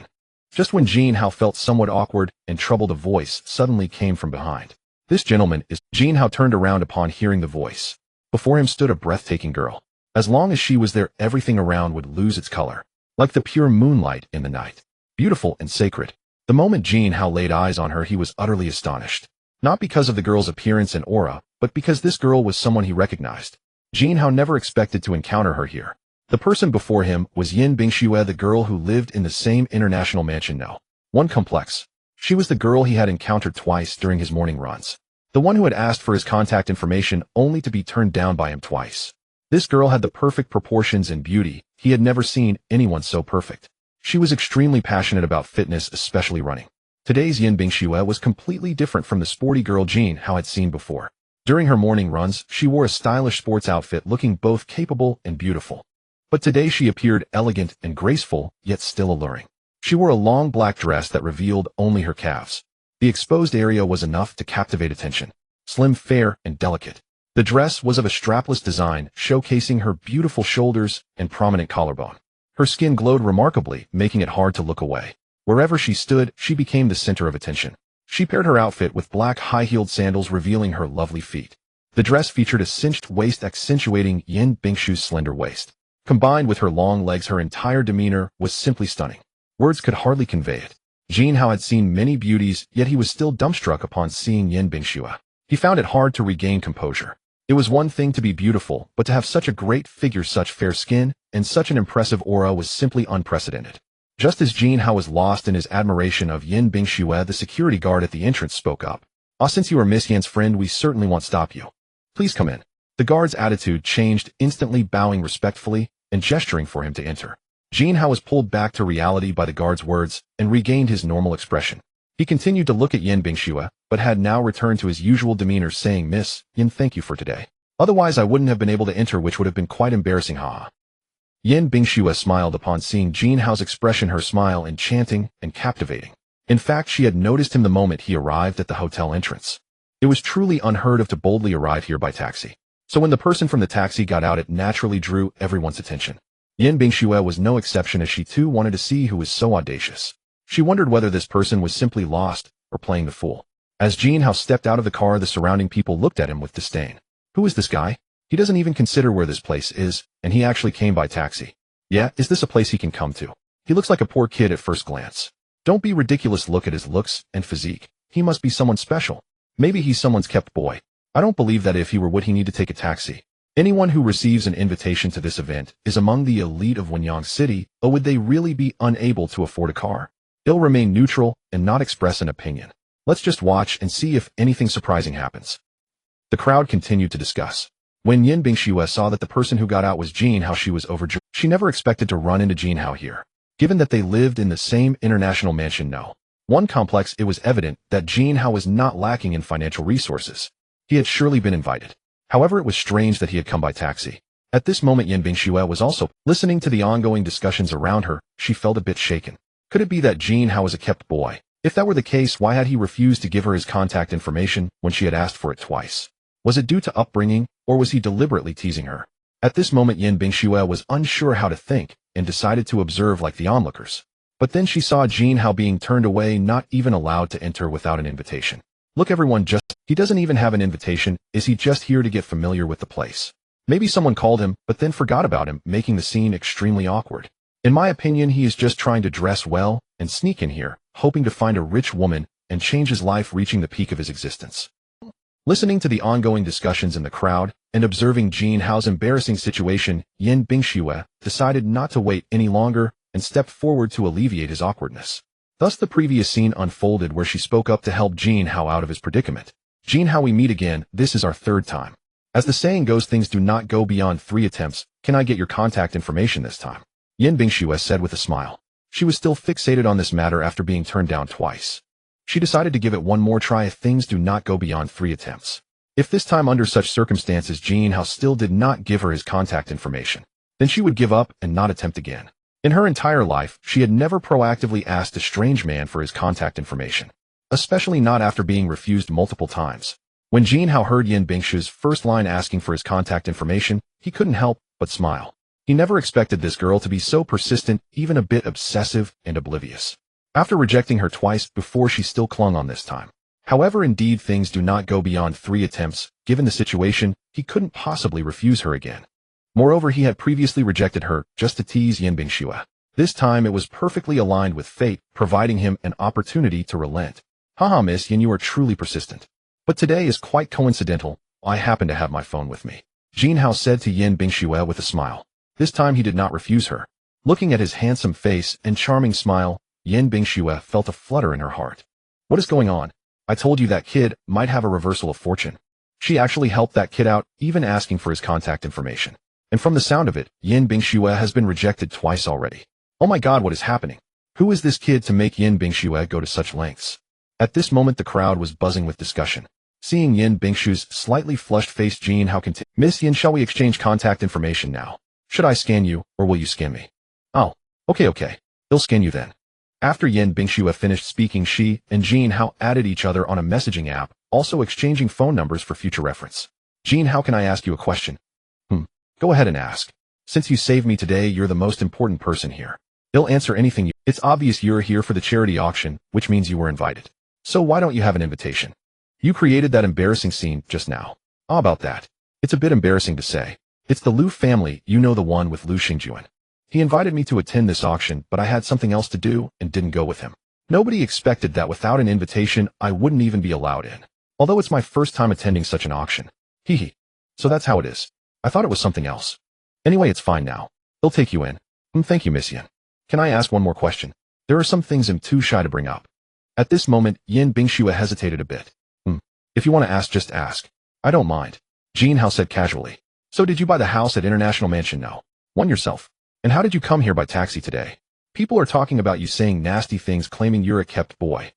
Just when Jin Hao felt somewhat awkward and troubled, a voice suddenly came from behind. This gentleman is... Jin Hao turned around upon hearing the voice. Before him stood a breathtaking girl. As long as she was there, everything around would lose its color, like the pure moonlight in the night. Beautiful and sacred. The moment Jin Hao laid eyes on her, he was utterly astonished. Not because of the girl's appearance and aura, but because this girl was someone he recognized. Jin Hao never expected to encounter her here. The person before him was Yin Bingxue, the girl who lived in the same international mansion No. 1 complex. She was the girl he had encountered twice during his morning runs. The one who had asked for his contact information only to be turned down by him twice. This girl had the perfect proportions and beauty. He had never seen anyone so perfect. She was extremely passionate about fitness, especially running. Today's Yin Bingxue was completely different from the sporty girl Jin Hao had seen before. During her morning runs, she wore a stylish sports outfit, looking both capable and beautiful. But today she appeared elegant and graceful, yet still alluring. She wore a long black dress that revealed only her calves. The exposed area was enough to captivate attention. Slim, fair, and delicate. The dress was of a strapless design, showcasing her beautiful shoulders and prominent collarbone. Her skin glowed remarkably, making it hard to look away. Wherever she stood, she became the center of attention. She paired her outfit with black high-heeled sandals, revealing her lovely feet. The dress featured a cinched waist, accentuating Yin Bingshu's slender waist. Combined with her long legs, her entire demeanor was simply stunning. Words could hardly convey it. Jin Hao had seen many beauties, yet he was still dumbstruck upon seeing Yin Bingxue. He found it hard to regain composure. It was one thing to be beautiful, but to have such a great figure, such fair skin, and such an impressive aura was simply unprecedented. Just as Jin Hao was lost in his admiration of Yin Bingxue, the security guard at the entrance spoke up. Since you are Miss Yan's friend, we certainly won't stop you. Please come in. The guard's attitude changed, instantly bowing respectfully and gesturing for him to enter. Jin Hao was pulled back to reality by the guard's words and regained his normal expression. He continued to look at Yin Bingxue, but had now returned to his usual demeanor, saying, "Miss Yin, thank you for today. Otherwise I wouldn't have been able to enter, which would have been quite embarrassing, haha." Yin Bingxue smiled upon seeing Jin Hao's expression, her smile enchanting and captivating. In fact, she had noticed him the moment he arrived at the hotel entrance. It was truly unheard of to boldly arrive here by taxi. So when the person from the taxi got out, it naturally drew everyone's attention. Yin Bingxue was no exception, as she too wanted to see who was so audacious. She wondered whether this person was simply lost or playing the fool. As Jin Hao stepped out of the car, the surrounding people looked at him with disdain. Who is this guy? He doesn't even consider where this place is, and he actually came by taxi. Yeah, is this a place he can come to? He looks like a poor kid at first glance. Don't be ridiculous, look at his looks and physique. He must be someone special. Maybe he's someone's kept boy. I don't believe that if he were, would he need to take a taxi? Anyone who receives an invitation to this event is among the elite of Wenyang City, or would they really be unable to afford a car? They'll remain neutral and not express an opinion. Let's just watch and see if anything surprising happens. The crowd continued to discuss. When Yin Bingxue saw that the person who got out was Jin Hao, she was overjoyed. She never expected to run into Jin Hao here. Given that they lived in the same international mansion, one complex, it was evident that Jin Hao was not lacking in financial resources. He had surely been invited. However, it was strange that he had come by taxi. At this moment, Yin Bingxue was also listening to the ongoing discussions around her. She felt a bit shaken. Could it be that Jin Hao was a kept boy? If that were the case, why had he refused to give her his contact information when she had asked for it twice? Was it due to upbringing, or was he deliberately teasing her? At this moment, Yin Bingxue was unsure how to think and decided to observe like the onlookers. But then she saw Jin Hao being turned away, not even allowed to enter without an invitation. Look, everyone, he doesn't even have an invitation. Is he just here to get familiar with the place? Maybe someone called him, but then forgot about him, making the scene extremely awkward. In my opinion, he is just trying to dress well and sneak in here, hoping to find a rich woman and change his life, reaching the peak of his existence. Listening to the ongoing discussions in the crowd and observing Jin Hao's embarrassing situation, Yin Bingxue decided not to wait any longer and stepped forward to alleviate his awkwardness. Thus the previous scene unfolded, where she spoke up to help Jin Hao out of his predicament. "Jin Hao, we meet again. This is our third time. As the saying goes, things do not go beyond 3 attempts. Can I get your contact information this time?" Yin Bingxue said with a smile. She was still fixated on this matter after being turned down twice. She decided to give it one more try if things do not go beyond 3 attempts. If this time, under such circumstances, Jin Hao still did not give her his contact information, then she would give up and not attempt again. In her entire life, she had never proactively asked a strange man for his contact information, especially not after being refused multiple times. When Jin Hao heard Yin Bingxue's first line asking for his contact information, he couldn't help but smile. He never expected this girl to be so persistent, even a bit obsessive and oblivious. After rejecting her twice before, she still clung on this time. However, indeed, things do not go beyond 3 attempts. Given the situation, he couldn't possibly refuse her again. Moreover, he had previously rejected her just to tease Yin Bingxue. This time it was perfectly aligned with fate, providing him an opportunity to relent. "Haha, Miss Yin, you are truly persistent. But today is quite coincidental. I happen to have my phone with me," Jin Hao said to Yin Bingxue with a smile. This time he did not refuse her. Looking at his handsome face and charming smile, Yin Bingxue felt a flutter in her heart. What is going on? I told you that kid might have a reversal of fortune. She actually helped that kid out, even asking for his contact information. And from the sound of it, Yin Bingxue has been rejected twice already. Oh my god, what is happening? Who is this kid to make Yin Bingxue go to such lengths? At this moment the crowd was buzzing with discussion. Seeing Yin Bingxue's slightly flushed face, Jin Hao continued, "Miss Yin, shall we exchange contact information now? Should I scan you, or will you scan me?" "Oh, okay. He'll scan you then." After Yin Bingxue finished speaking, she and Jin Hao added each other on a messaging app, also exchanging phone numbers for future reference. "Jin Hao, can I ask you a question?" Go ahead and ask. Since you saved me today, you're the most important person here. He'll answer anything. It's obvious you're here for the charity auction, which means you were invited. So why don't you have an invitation? You created that embarrassing scene just now. How about that? It's a bit embarrassing to say. It's the Liu family, you know, the one with Liu Xingjuan. He invited me to attend this auction, but I had something else to do and didn't go with him. Nobody expected that without an invitation, I wouldn't even be allowed in. Although it's my first time attending such an auction. Hee. So that's how it is. I thought it was something else. Anyway, it's fine now. He'll take you in. Thank you, Miss Yin. Can I ask one more question? There are some things I'm too shy to bring up. At this moment, Yin Bingxue hesitated a bit. If you want to ask, just ask. I don't mind. Jin Hao said casually. So did you buy the house at International Mansion? No. One yourself. And how did you come here by taxi today? People are talking about you, saying nasty things, claiming you're a kept boy.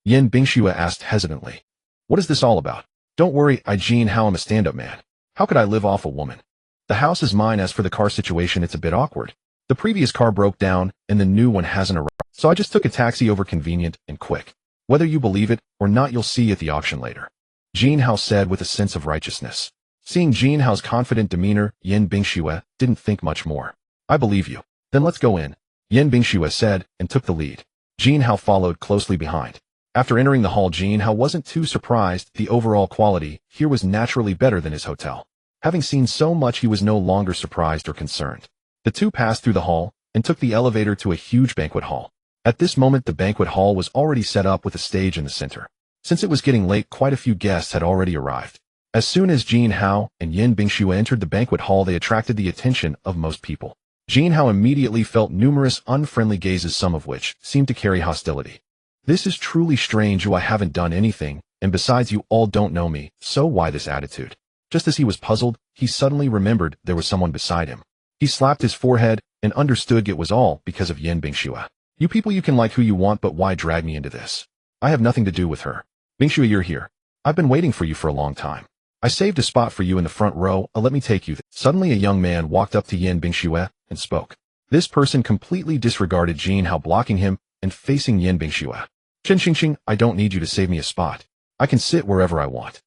Yin Bingxue asked hesitantly. What is this all about? Don't worry, I Jin Hao am a stand-up man. How could I live off a woman? The house is mine. As for the car situation, it's a bit awkward. The previous car broke down, and the new one hasn't arrived, so I just took a taxi over, convenient and quick. Whether you believe it or not, you'll see at the auction later. Jin Hao said with a sense of righteousness. Seeing Jin Hao's confident demeanor, Yin Bingxue didn't think much more. I believe you. Then let's go in, Yin Bingxue said, and took the lead. Jin Hao followed closely behind. After entering the hall, Jin Hao wasn't too surprised. The overall quality here was naturally better than his hotel. Having seen so much, he was no longer surprised or concerned. The two passed through the hall and took the elevator to a huge banquet hall. At this moment, the banquet hall was already set up with a stage in the center. Since it was getting late, quite a few guests had already arrived. As soon as Jin Hao and Yin Bingxue entered the banquet hall, they attracted the attention of most people. Jin Hao immediately felt numerous unfriendly gazes, some of which seemed to carry hostility. This is truly strange. I haven't done anything, and besides, you all don't know me, so why this attitude? Just as he was puzzled, he suddenly remembered there was someone beside him. He slapped his forehead and understood it was all because of Yin Bingxue. You people, you can like who you want, but why drag me into this? I have nothing to do with her. Bingxue, you're here. I've been waiting for you for a long time. I saved a spot for you in the front row. Let me take you. Suddenly a young man walked up to Yin Bingxue and spoke. This person completely disregarded Jin Hao, blocking him and facing Yin Bingxue. Xing, I don't need you to save me a spot. I can sit wherever I want.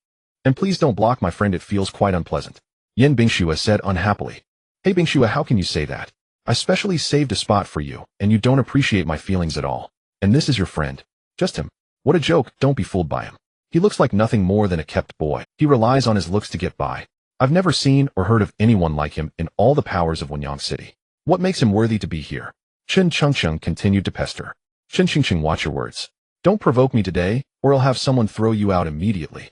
And please don't block my friend, it feels quite unpleasant. Yin Bingxue said unhappily. Hey Bingxue, how can you say that? I specially saved a spot for you, and you don't appreciate my feelings at all. And this is your friend. Just him. What a joke, don't be fooled by him. He looks like nothing more than a kept boy. He relies on his looks to get by. I've never seen or heard of anyone like him in all the powers of Wenyang City. What makes him worthy to be here? Chen Chengcheng continued to pester. Chen, watch your words. Don't provoke me today, or I'll have someone throw you out immediately.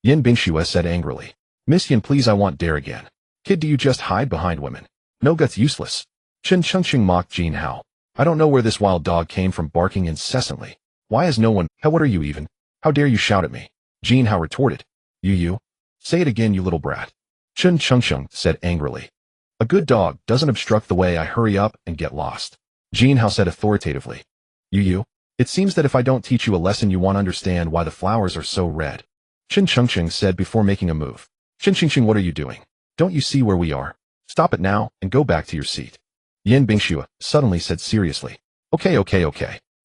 Yin Bingxue said angrily. Miss Yin, please, I won't dare again. Kid, do you just hide behind women? No guts, useless. Chen Chengcheng mocked Jin Hao. I don't know where this wild dog came from, barking incessantly. Why has no one— Hell, what are you even? How dare you shout at me? Jin Hao retorted. You? Say it again, you little brat. Chen Chengcheng said angrily. A good dog doesn't obstruct the way. I hurry up and get lost. Jin Hao said authoritatively. You? It seems that if I don't teach you a lesson, you won't understand why the flowers are so red. Chen Chengcheng said before making a move. Chen, what are you doing? Don't you see where we are? Stop it now and go back to your seat. Yin Bingxue suddenly said seriously. Okay.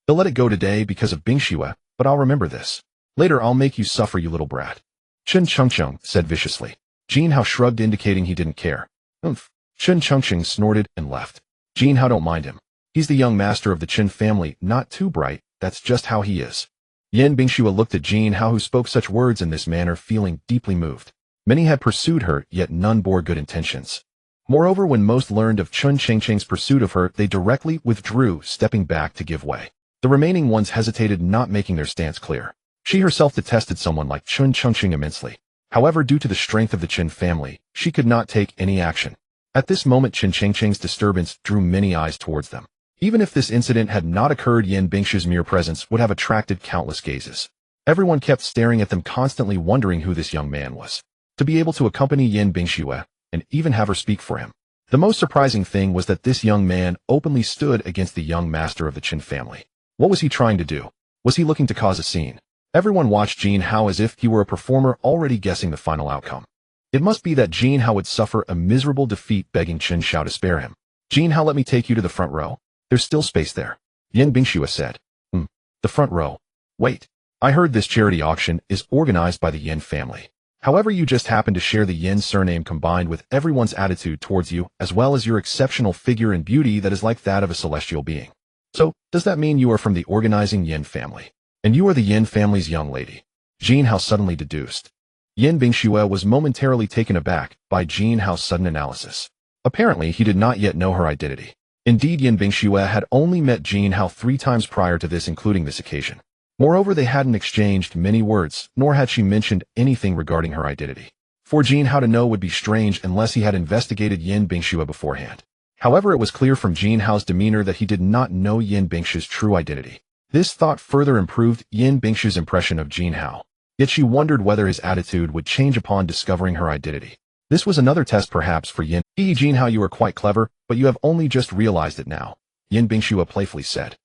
They'll let it go today because of Bingxue, but I'll remember this. Later I'll make you suffer, you little brat. Chen Chengcheng said viciously. Jin Hao shrugged, indicating he didn't care. Chen Chengcheng snorted and left. Jin Hao, don't mind him. He's the young master of the Chen family, not too bright, that's just how he is. Yin Bingxue looked at Jin Hao, who spoke such words in this manner, feeling deeply moved. Many had pursued her, yet none bore good intentions. Moreover, when most learned of Chen Chengcheng's pursuit of her, they directly withdrew, stepping back to give way. The remaining ones hesitated, not making their stance clear. She herself detested someone like Chen Chengcheng immensely. However, due to the strength of the Chen family, she could not take any action. At this moment, Chen Chengcheng's disturbance drew many eyes towards them. Even if this incident had not occurred, Yin Bingxue's mere presence would have attracted countless gazes. Everyone kept staring at them, constantly wondering who this young man was. To be able to accompany Yin Bingxue and even have her speak for him. The most surprising thing was that this young man openly stood against the young master of the Chen family. What was he trying to do? Was he looking to cause a scene? Everyone watched Jin Hao as if he were a performer, already guessing the final outcome. It must be that Jin Hao would suffer a miserable defeat, begging Chen Xiao to spare him. Jin Hao, let me take you to the front row. There's still space there. Yin Bingxue said. The front row. Wait. I heard this charity auction is organized by the Yin family. However, you just happen to share the Yin surname, combined with everyone's attitude towards you, as well as your exceptional figure and beauty that is like that of a celestial being. So, does that mean you are from the organizing Yin family? And you are the Yin family's young lady? Jin Hao suddenly deduced. Yin Bingxue was momentarily taken aback by Jin Hao's sudden analysis. Apparently, he did not yet know her identity. Indeed, Yin Bingxue had only met Jin Hao 3 times prior to this, including this occasion. Moreover, they hadn't exchanged many words, nor had she mentioned anything regarding her identity. For Jin Hao to know would be strange unless he had investigated Yin Bingxue beforehand. However, it was clear from Jin Hao's demeanor that he did not know Yin Bingxue's true identity. This thought further improved Yin Bingxue's impression of Jin Hao. Yet she wondered whether his attitude would change upon discovering her identity. This was another test perhaps for Yin. Jin Hao, you are quite clever, but you have only just realized it now. Yin Bingxue playfully said.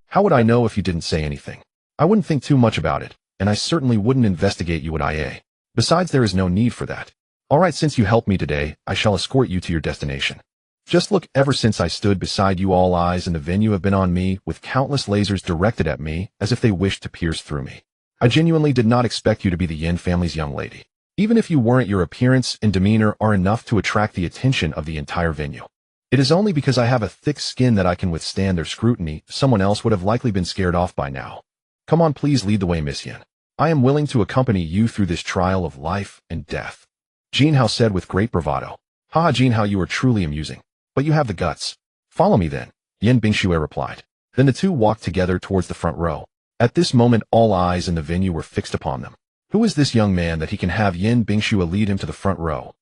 How would I know if you didn't say anything? I wouldn't think too much about it, and I certainly wouldn't investigate you at IA. Besides, there is no need for that. Alright, since you helped me today, I shall escort you to your destination. Just look, ever since I stood beside you, all eyes in the venue have been on me, with countless lasers directed at me, as if they wished to pierce through me. I genuinely did not expect you to be the Yin family's young lady. Even if you weren't, your appearance and demeanor are enough to attract the attention of the entire venue. It is only because I have a thick skin that I can withstand their scrutiny. Someone else would have likely been scared off by now. Come on, please lead the way, Miss Yin. I am willing to accompany you through this trial of life and death. Jin Hao said with great bravado. Haha, Jin Hao, you are truly amusing. But you have the guts. Follow me then, Yin Bingxue replied. Then the two walked together towards the front row. At this moment, all eyes in the venue were fixed upon them. Who is this young man that he can have Yin Bingxue lead him to the front row?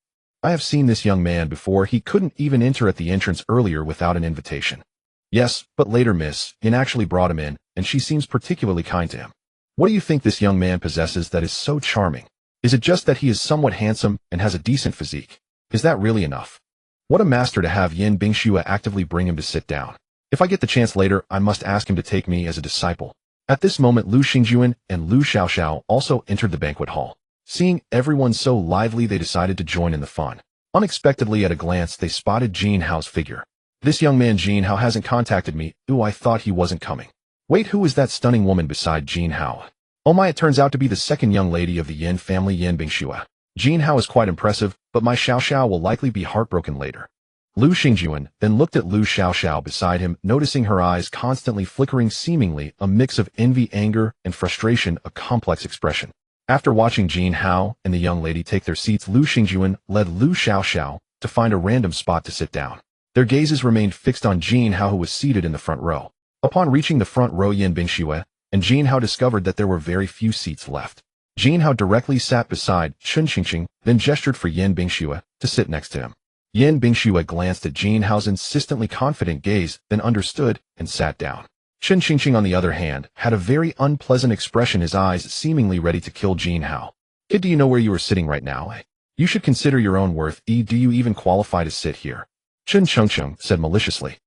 I have seen this young man before. He couldn't even enter at the entrance earlier without an invitation. Yes, but later Miss Yin actually brought him in, and she seems particularly kind to him. What do you think this young man possesses that is so charming? Is it just that he is somewhat handsome and has a decent physique? Is that really enough? What a master to have Yin Bingxue actively bring him to sit down. If I get the chance later, I must ask him to take me as a disciple. At this moment, Lu Xingjuan and Lu Xiaoxiao also entered the banquet hall. Seeing everyone so lively, they decided to join in the fun. Unexpectedly, at a glance, they spotted Jin Hao's figure. This young man Jin Hao hasn't contacted me. Ooh, I thought he wasn't coming. Wait, who is that stunning woman beside Jin Hao? Oh my, it turns out to be the second young lady of the Yin family, Yin Bingxue. Jin Hao is quite impressive, but my Xiaoxiao will likely be heartbroken later. Lu Xingjuan then looked at Lu Xiaoxiao beside him, noticing her eyes constantly flickering, seemingly a mix of envy, anger, and frustration, a complex expression. After watching Jin Hao and the young lady take their seats, Lu Xingjuan led Lu Xiaoxiao to find a random spot to sit down. Their gazes remained fixed on Jin Hao, who was seated in the front row. Upon reaching the front row, Yin Bingxue and Jin Hao discovered that there were very few seats left. Jin Hao directly sat beside Chun Qingqing, then gestured for Yin Bingxue to sit next to him. Yin Bingxue glanced at Jin Hao's insistently confident gaze, then understood and sat down. Chun Qingqing, on the other hand, had a very unpleasant expression, his eyes seemingly ready to kill Jin Hao. Kid, do you know where you are sitting right now? You should consider your own worth. Do you even qualify to sit here? Chun Qingqing said maliciously.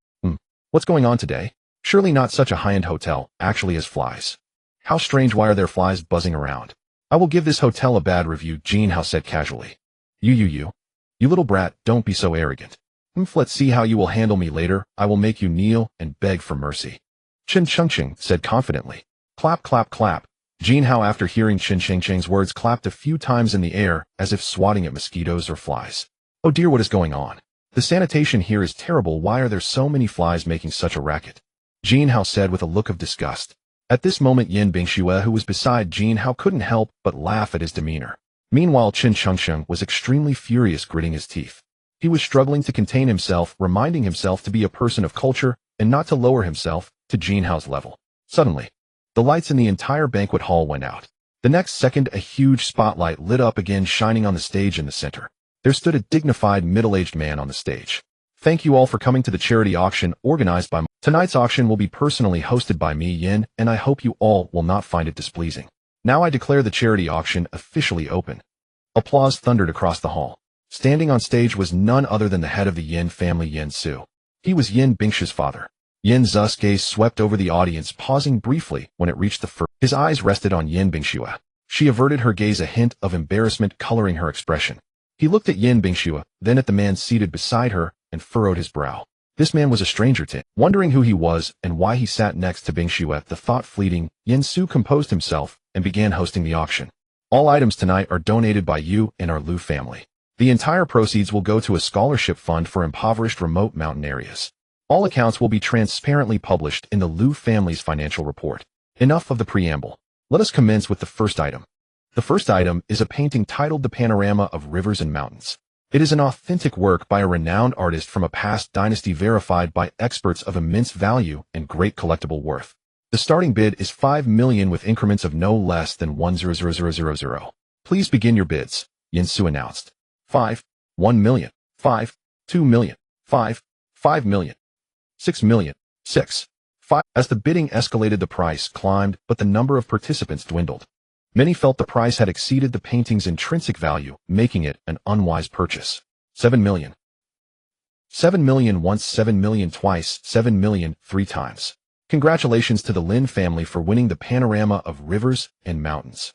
What's going on today? Surely not such a high-end hotel actually has flies. How strange, why are there flies buzzing around? I will give this hotel a bad review, Jin Hao said casually. You little brat, don't be so arrogant. Let's see how you will handle me later. I will make you kneel and beg for mercy. Chun Qingqing said confidently. Clap, clap, clap. Jin Hao, after hearing Chun Qingqing's words, clapped a few times in the air as if swatting at mosquitoes or flies. Oh dear, what is going on? The sanitation here is terrible. Why are there so many flies making such a racket? Jin Hao said with a look of disgust. At this moment, Yin Bingxue, who was beside Jin Hao, couldn't help but laugh at his demeanor. Meanwhile, Chun Qingqing was extremely furious, gritting his teeth. He was struggling to contain himself, reminding himself to be a person of culture and not to lower himself to Jin Hao's level. Suddenly, the lights in the entire banquet hall went out. The next second, a huge spotlight lit up again, shining on the stage in the center. There stood a dignified, middle-aged man on the stage. Thank you all for coming to the charity auction organized by Tonight's auction will be personally hosted by me, Yin, and I hope you all will not find it displeasing. Now I declare the charity auction officially open. Applause thundered across the hall. Standing on stage was none other than the head of the Yin family, Yin Su. He was Yin Bingxue's father. Yin Zu's gaze swept over the audience, pausing briefly when it reached the first. His eyes rested on Yin Bingxue. She averted her gaze, a hint of embarrassment coloring her expression. He looked at Yin Bingxue, then at the man seated beside her, and furrowed his brow. This man was a stranger to him. Wondering who he was and why he sat next to Bingxue, the thought fleeting, Yin Su composed himself and began hosting the auction. All items tonight are donated by you and our Lu family. The entire proceeds will go to a scholarship fund for impoverished remote mountain areas. All accounts will be transparently published in the Lu family's financial report. Enough of the preamble. Let us commence with the first item. The first item is a painting titled The Panorama of Rivers and Mountains. It is an authentic work by a renowned artist from a past dynasty, verified by experts, of immense value and great collectible worth. The starting bid is 5 million with increments of no less than 1,000,000. Please begin your bids, Yin Su announced. 5, 1 million, 5, 2 million, 5, 5 million, 6 million, 6, 5. As the bidding escalated, the price climbed, but the number of participants dwindled. Many felt the price had exceeded the painting's intrinsic value, making it an unwise purchase. 7 million. 7 million once, 7 million twice, 7 million 3 times. Congratulations to the Lin family for winning the panorama of rivers and mountains.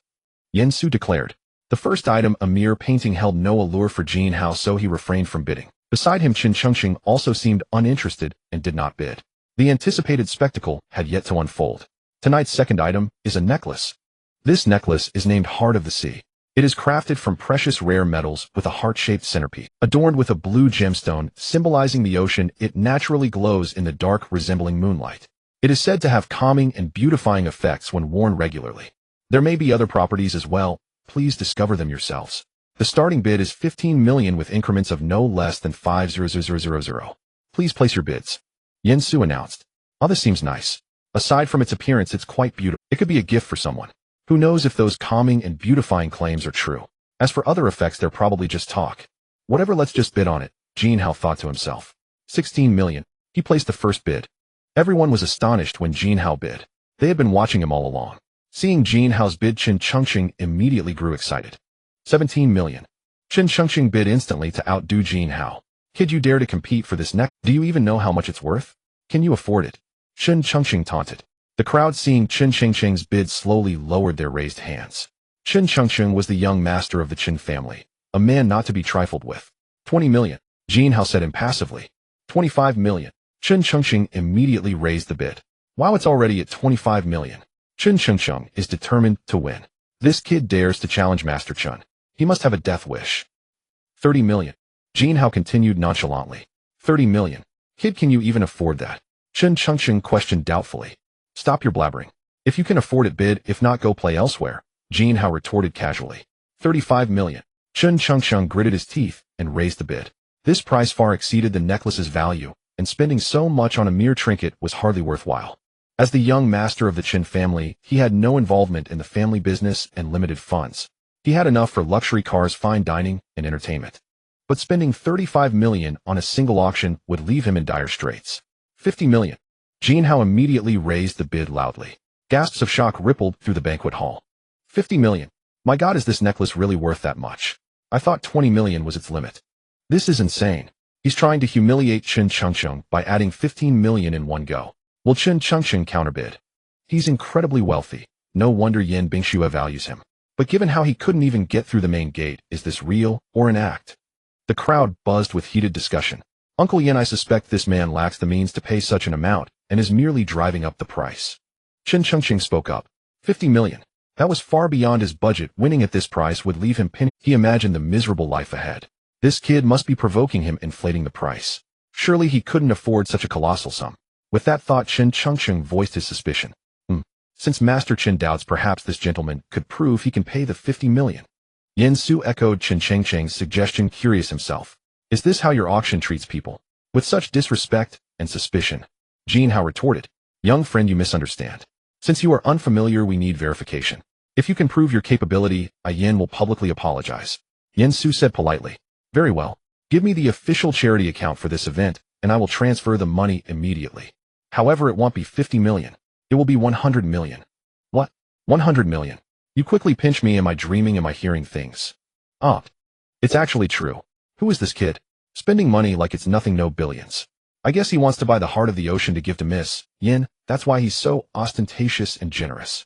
Yen Su declared. The first item, a mere painting, held no allure for Jin Hao, so he refrained from bidding. Beside him, Qin Chengqing also seemed uninterested and did not bid. The anticipated spectacle had yet to unfold. Tonight's second item is a necklace. This necklace is named Heart of the Sea. It is crafted from precious rare metals with a heart-shaped centerpiece. Adorned with a blue gemstone symbolizing the ocean, it naturally glows in the dark, resembling moonlight. It is said to have calming and beautifying effects when worn regularly. There may be other properties as well. Please discover them yourselves. The starting bid is 15 million with increments of no less than 5,000,000. Please place your bids. Yen Su announced. Oh, this seems nice. Aside from its appearance, it's quite beautiful. It could be a gift for someone. Who knows if those calming and beautifying claims are true. As for other effects, they're probably just talk. Whatever, let's just bid on it, Jin Hao thought to himself. 16 million. He placed the first bid. Everyone was astonished when Jin Hao bid. They had been watching him all along. Seeing Jin Hao's bid, Qin Chengqing immediately grew excited. 17 million. Qin Chengqing bid instantly to outdo Jin Hao. Kid, you dare to compete for this neck? Do you even know how much it's worth? Can you afford it? Qin Chengqing taunted. The crowd, seeing Qin Chengqing's bid, slowly lowered their raised hands. Qin Chengqing was the young master of the Qin family, a man not to be trifled with. 20 million. Jin Hao said impassively. 25 million. Qin Chengqing immediately raised the bid. Wow, it's already at 25 million. Qin Chengqing is determined to win. This kid dares to challenge Master Chun. He must have a death wish. 30 million. Jin Hao continued nonchalantly. 30 million. Kid, can you even afford that? Qin Chengqing questioned doubtfully. Stop your blabbering. If you can afford it, bid. If not, go play elsewhere, Jin Hao retorted casually. 35 million. Qin Chengqing gritted his teeth and raised the bid. This price far exceeded the necklace's value, and spending so much on a mere trinket was hardly worthwhile. As the young master of the Qin family, he had no involvement in the family business and limited funds. He had enough for luxury cars, fine dining, and entertainment. But spending 35 million on a single auction would leave him in dire straits. 50 million. Jin Hao immediately raised the bid loudly. Gasps of shock rippled through the banquet hall. 50 million. My God, is this necklace really worth that much? I thought 20 million was its limit. This is insane. He's trying to humiliate Qin Chengqing by adding 15 million in one go. Will Qin Chengqing counterbid? He's incredibly wealthy. No wonder Yan Bingxue values him. But given how he couldn't even get through the main gate, is this real or an act? The crowd buzzed with heated discussion. Uncle Yan, I suspect this man lacks the means to pay such an amount and is merely driving up the price. Qin Chengqing spoke up. 50 million. That was far beyond his budget. Winning at this price would leave him penny. He imagined the miserable life ahead. This kid must be provoking him, inflating the price. Surely he couldn't afford such a colossal sum. With that thought, Qin Chengqing voiced his suspicion. Since Master Qin doubts, perhaps this gentleman could prove he can pay the 50 million. Yen Su echoed Qin Chengqing's suggestion, curious himself. Is this how your auction treats people? With such disrespect and suspicion? Jin Hao retorted. Young friend, you misunderstand. Since you are unfamiliar, we need verification. If you can prove your capability, Yen will publicly apologize. Yen Su said politely. Very well. Give me the official charity account for this event, and I will transfer the money immediately. However, it won't be 50 million. It will be 100 million. What? 100 million. You quickly pinch me. Am I dreaming? Am I hearing things? Ah. It's actually true. Who is this kid? Spending money like it's nothing, no billions. I guess he wants to buy the heart of the ocean to give to Miss Yin. That's why he's so ostentatious and generous.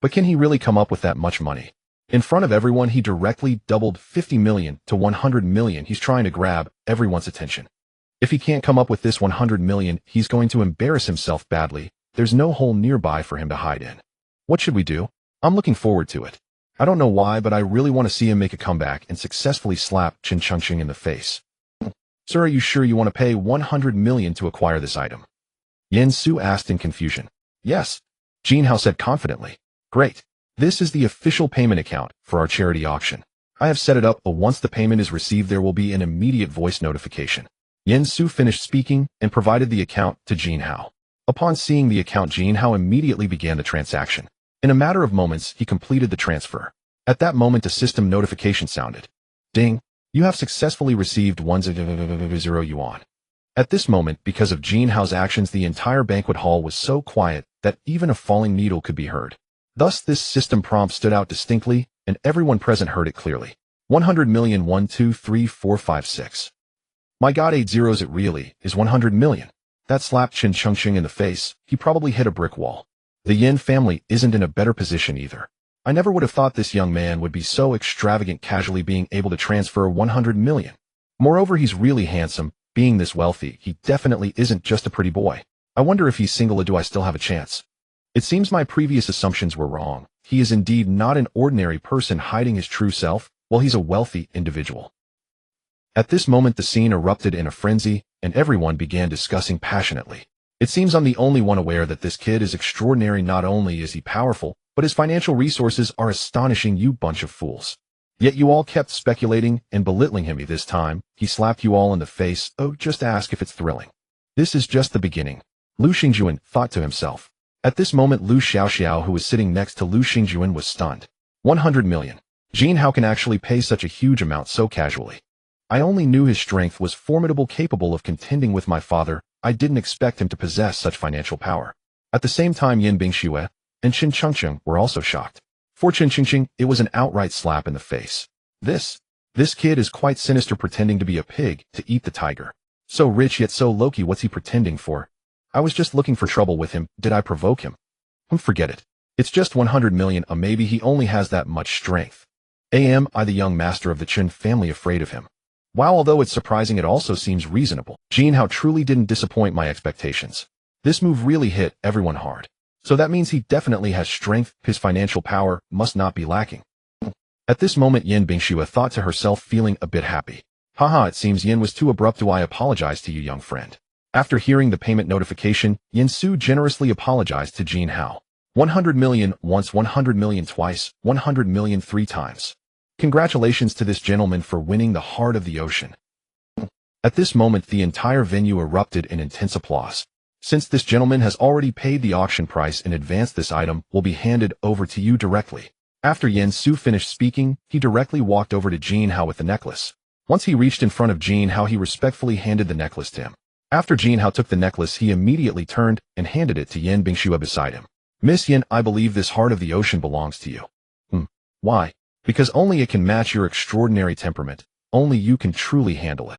But can he really come up with that much money? In front of everyone, he directly doubled 50 million to 100 million. He's trying to grab everyone's attention. If he can't come up with this 100 million, he's going to embarrass himself badly. There's no hole nearby for him to hide in. What should we do? I'm looking forward to it. I don't know why, but I really want to see him make a comeback and successfully slap Qin Chengqing in the face. Sir, are you sure you want to pay 100 million to acquire this item? Yen Su asked in confusion. Yes, Jin Hao said confidently. Great. This is the official payment account for our charity auction. I have set it up, but once the payment is received, there will be an immediate voice notification. Yen Su finished speaking and provided the account to Jin Hao. Upon seeing the account, Jin Hao immediately began the transaction. In a matter of moments, he completed the transfer. At that moment, a system notification sounded. Ding! You have successfully received 1,000 yuan. At this moment, because of Jin Hao's actions, the entire banquet hall was so quiet that even a falling needle could be heard. Thus, this system prompt stood out distinctly, and everyone present heard it clearly. 100 million 1 2 3 4 5 6. My God, 8 zeros, it really is 100 million. That slapped Qin Chengqing in the face. He probably hit a brick wall. The Yin family isn't in a better position either. I never would have thought this young man would be so extravagant, casually being able to transfer 100 million. Moreover, he's really handsome. Being this wealthy, he definitely isn't just a pretty boy. I wonder if he's single or do I still have a chance? It seems my previous assumptions were wrong. He is indeed not an ordinary person hiding his true self. Well, he's a wealthy individual. At this moment, the scene erupted in a frenzy, and everyone began discussing passionately. It seems I'm the only one aware that this kid is extraordinary. Not only is he powerful, but his financial resources are astonishing, you bunch of fools. Yet you all kept speculating and belittling him. This time, he slapped you all in the face. Oh, just ask if it's thrilling. This is just the beginning. Lu Xingjuan thought to himself. At this moment, Lu Xiaoxiao, who was sitting next to Lu Xingjuan, was stunned. 100 million. Jin Hao can actually pay such a huge amount so casually. I only knew his strength was formidable, capable of contending with my father. I didn't expect him to possess such financial power. At the same time, Yin Bingxue and Qin Chengqing were also shocked. For Qin Chengqing, it was an outright slap in the face. This kid is quite sinister, pretending to be a pig to eat the tiger. So rich yet so low-key. What's he pretending for? I was just looking for trouble with him. Did I provoke him? Forget it. It's just 100 million. Maybe he only has that much strength. Am I, the young master of the Qin family, afraid of him? Wow, although it's surprising, it also seems reasonable. Jin Hao truly didn't disappoint my expectations. This move really hit everyone hard. So that means he definitely has strength. His financial power must not be lacking. At this moment, Yin Bingxue thought to herself, feeling a bit happy. Haha, it seems Yin was too abrupt. Do I apologize to you, young friend? After hearing the payment notification, Yin Su generously apologized to Jin Hao. 100 million once, 100 million twice, 100 million 3 times. Congratulations to this gentleman for winning the heart of the ocean. At this moment, the entire venue erupted in intense applause. Since this gentleman has already paid the auction price in advance, this item will be handed over to you directly. After Yin Su finished speaking, he directly walked over to Jin Hao with the necklace. Once he reached in front of Jin Hao, he respectfully handed the necklace to him. After Jin Hao took the necklace, he immediately turned and handed it to Yin Bingxue beside him. Miss Yin, I believe this heart of the ocean belongs to you. Why? Because only it can match your extraordinary temperament. Only you can truly handle it.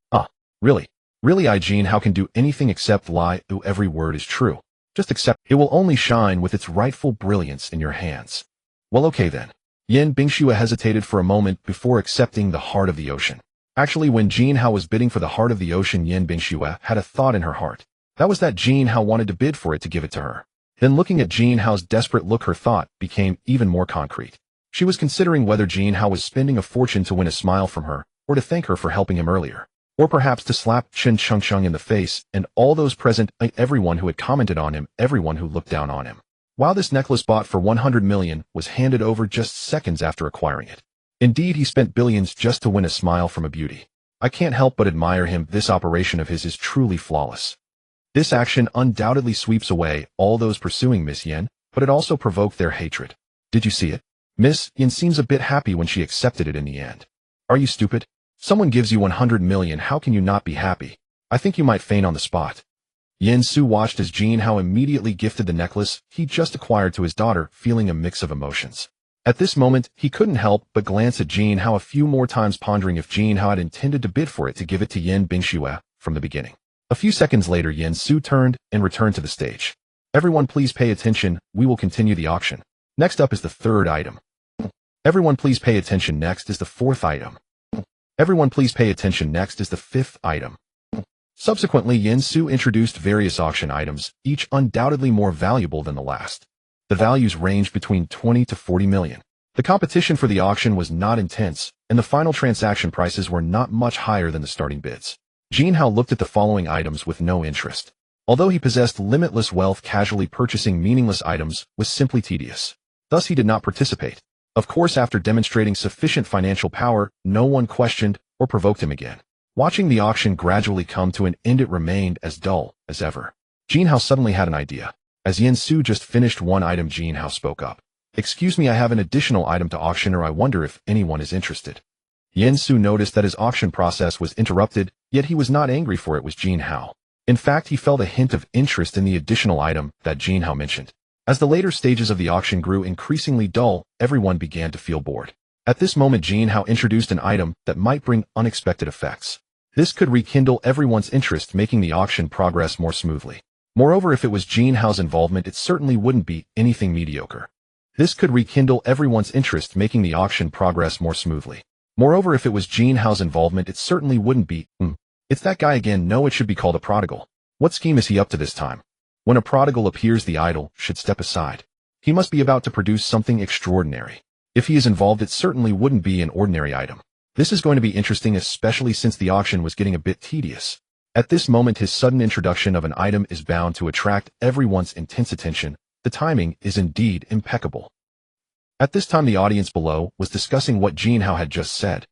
Really? Really, I, Jin Hao, can do anything except lie. Every word is true. Just accept it will only shine with its rightful brilliance in your hands. Well, okay then. Yin Bingxue hesitated for a moment before accepting the heart of the ocean. Actually, when Jin Hao was bidding for the heart of the ocean, Yin Bingxue had a thought in her heart. That was that Jin Hao wanted to bid for it to give it to her. Then, looking at Jin Hao's desperate look, her thought became even more concrete. She was considering whether Jin Hao was spending a fortune to win a smile from her, or to thank her for helping him earlier. Or perhaps to slap Qin Chengqing in the face, and all those present, everyone who had commented on him, everyone who looked down on him. While this necklace bought for 100 million was handed over just seconds after acquiring it. Indeed, he spent billions just to win a smile from a beauty. I can't help but admire him. This operation of his is truly flawless. This action undoubtedly sweeps away all those pursuing Miss Yin, but it also provoked their hatred. Did you see it? Miss Yin seems a bit happy when she accepted it in the end. Are you stupid? Someone gives you 100 million, how can you not be happy? I think you might faint on the spot. Yin Su watched as Jin Hao immediately gifted the necklace he just acquired to his daughter, feeling a mix of emotions. At this moment, he couldn't help but glance at Jin Hao a few more times, pondering if Jin Hao had intended to bid for it to give it to Yin Bingxue from the beginning. A few seconds later, Yin Su turned and returned to the stage. Everyone please pay attention, we will continue the auction. Next up is the third item. Everyone please pay attention, next is the fourth item. Everyone please pay attention, next is the fifth item. Subsequently, Yin Su introduced various auction items, each undoubtedly more valuable than the last. The values ranged between 20 to 40 million. The competition for the auction was not intense, and the final transaction prices were not much higher than the starting bids. Jin Hao looked at the following items with no interest. Although he possessed limitless wealth, casually purchasing meaningless items was simply tedious. Thus, he did not participate. Of course, after demonstrating sufficient financial power, no one questioned or provoked him again. Watching the auction gradually come to an end, it remained as dull as ever. Jin Hao suddenly had an idea. As Yin Su just finished one item, Jin Hao spoke up. Excuse me, I have an additional item to auction, or I wonder if anyone is interested. Yin Su noticed that his auction process was interrupted, yet he was not angry, for it was Jin Hao. In fact, he felt a hint of interest in the additional item that Jin Hao mentioned. As the later stages of the auction grew increasingly dull, everyone began to feel bored. At this moment, Jin Hao introduced an item that might bring unexpected effects. This could rekindle everyone's interest, making the auction progress more smoothly. Moreover, if it was Jin Hao's involvement, it certainly wouldn't be anything mediocre. This could rekindle everyone's interest, making the auction progress more smoothly. Moreover, if it was Jin Hao's involvement, it certainly wouldn't be, It's that guy again. No, it should be called a prodigal. What scheme is he up to this time? When a prodigal appears, the idol should step aside. He must be about to produce something extraordinary. If he is involved, it certainly wouldn't be an ordinary item. This is going to be interesting, especially since the auction was getting a bit tedious. At this moment, his sudden introduction of an item is bound to attract everyone's intense attention. The timing is indeed impeccable. At this time, the audience below was discussing what Jin Hao had just said.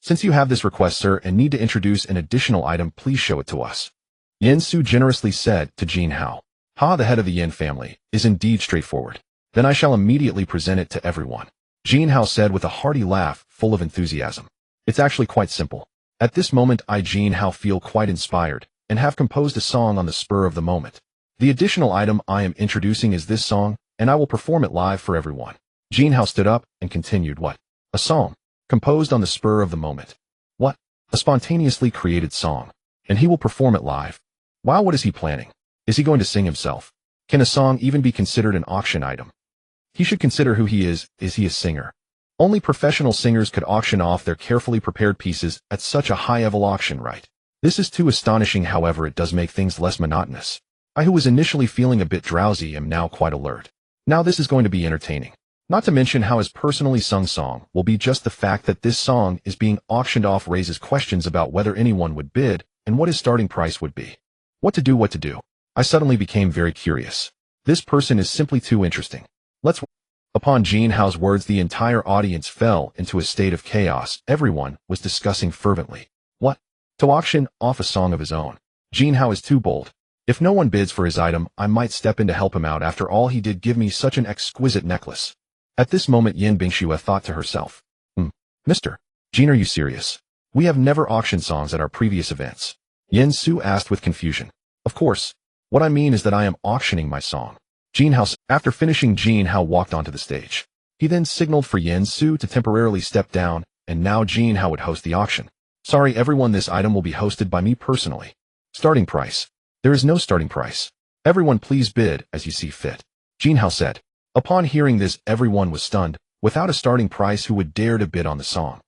Since you have this request, sir, and need to introduce an additional item, please show it to us. Yin Su generously said to Jin Hao. The head of the Yin family, is indeed straightforward. Then I shall immediately present it to everyone. Jin Hao said with a hearty laugh, full of enthusiasm. It's actually quite simple. At this moment, I, Jin Hao, feel quite inspired, and have composed a song on the spur of the moment. The additional item I am introducing is this song, and I will perform it live for everyone. Jin Hao stood up and continued, What? A song? Composed on the spur of the moment. What? A spontaneously created song. And he will perform it live. Wow, what is he planning? Is he going to sing himself? Can a song even be considered an auction item? He should consider who he is he a singer? Only professional singers could auction off their carefully prepared pieces at such a high-level auction, right? This is too astonishing. However, it does make things less monotonous. I, who was initially feeling a bit drowsy, am now quite alert. Now this is going to be entertaining. Not to mention how his personally sung song will be. Just the fact that this song is being auctioned off raises questions about whether anyone would bid and what his starting price would be. What to do? I suddenly became very curious. This person is simply too interesting. Let's. Upon Jin Hao's words, the entire audience fell into a state of chaos. Everyone was discussing fervently. What? To auction off a song of his own. Jin Hao is too bold. If no one bids for his item, I might step in to help him out. After all, he did give me such an exquisite necklace. At this moment, Yin Bingxue thought to herself. Mr. Jin, are you serious? We have never auctioned songs at our previous events. Yin Su asked with confusion. Of course. What I mean is that I am auctioning my song. Jin Hao. After finishing, Jin Hao walked onto the stage. He then signaled for Yin Su to temporarily step down, and now Jin Hao would host the auction. Sorry everyone, this item will be hosted by me personally. Starting price. There is no starting price. Everyone please bid as you see fit. Jin Hao said. Upon hearing this, everyone was stunned. Without a starting price, who would dare to bid on the song?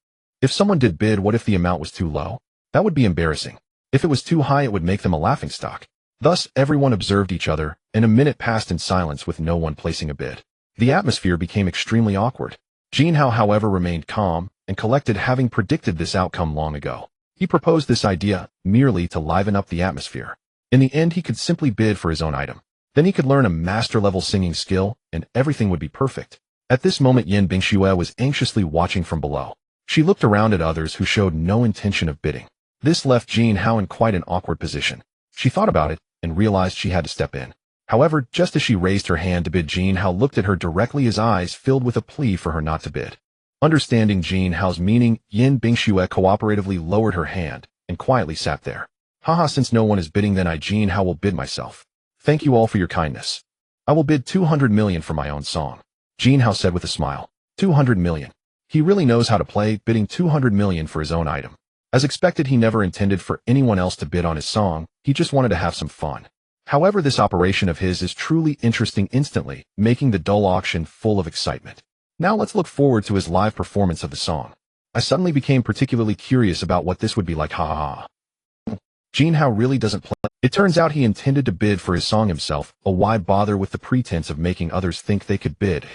If someone did bid, what if the amount was too low? That would be embarrassing. If it was too high, it would make them a laughingstock. Thus, everyone observed each other, and a minute passed in silence with no one placing a bid. The atmosphere became extremely awkward. Jin Hao, however, remained calm and collected, having predicted this outcome long ago. He proposed this idea merely to liven up the atmosphere. In the end, he could simply bid for his own item. Then he could learn a master-level singing skill, and everything would be perfect. At this moment, Yin Bingxue was anxiously watching from below. She looked around at others who showed no intention of bidding. This left Jin Hao in quite an awkward position. She thought about it, and realized she had to step in. However, just as she raised her hand to bid, Jin Hao looked at her directly, his eyes filled with a plea for her not to bid. Understanding Jin Hao's meaning, Yin Bingxue cooperatively lowered her hand, and quietly sat there. Haha, since no one is bidding, then I, Jin Hao, will bid myself. Thank you all for your kindness. I will bid 200 million for my own song. Jin Hao said with a smile. 200 million. He really knows how to play, bidding 200 million for his own item. As expected, he never intended for anyone else to bid on his song, he just wanted to have some fun. However, this operation of his is truly interesting, instantly making the dull auction full of excitement. Now let's look forward to his live performance of the song. I suddenly became particularly curious about what this would be like. Ha ha ha. Jin Hao really doesn't play. It turns out he intended to bid for his song himself. Why bother with the pretense of making others think they could bid?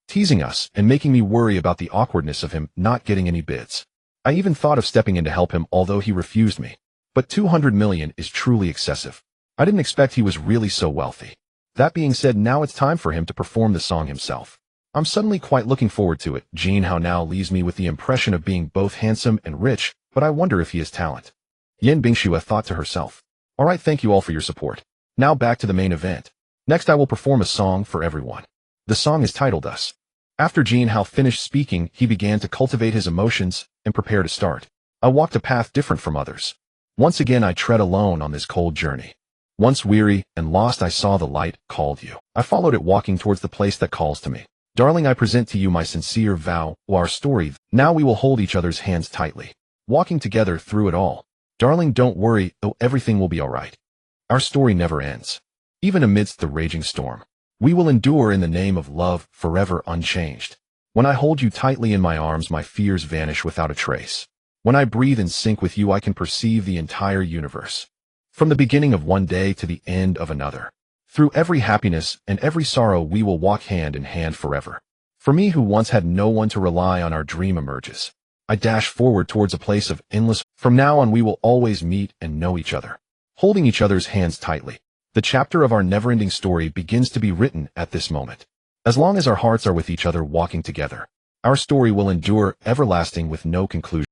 Teasing us and making me worry about the awkwardness of him not getting any bids. I even thought of stepping in to help him, although he refused me. But 200 million is truly excessive. I didn't expect he was really so wealthy. That being said, now it's time for him to perform the song himself. I'm suddenly quite looking forward to it. Jin Hao now leaves me with the impression of being both handsome and rich, but I wonder if he has talent. Yin Bingxue thought to herself. Alright, thank you all for your support. Now back to the main event. Next I will perform a song for everyone. The song is titled Us. After Jin Hao finished speaking, he began to cultivate his emotions and prepare to start. I walked a path different from others. Once again I tread alone on this cold journey. Once weary and lost, I saw the light called you. I followed it, walking towards the place that calls to me. Darling, I present to you my sincere vow, our story. Now we will hold each other's hands tightly, walking together through it all. Darling, don't worry, though everything will be alright. Our story never ends. Even amidst the raging storm, we will endure in the name of love, forever unchanged. When I hold you tightly in my arms, my fears vanish without a trace. When I breathe and sync with you, I can perceive the entire universe. From the beginning of one day to the end of another. Through every happiness and every sorrow, we will walk hand in hand forever. For me, who once had no one to rely on, our dream emerges. I dash forward towards a place of endless. From now on, we will always meet and know each other, holding each other's hands tightly. The chapter of our never-ending story begins to be written at this moment. As long as our hearts are with each other, walking together, our story will endure, everlasting with no conclusion.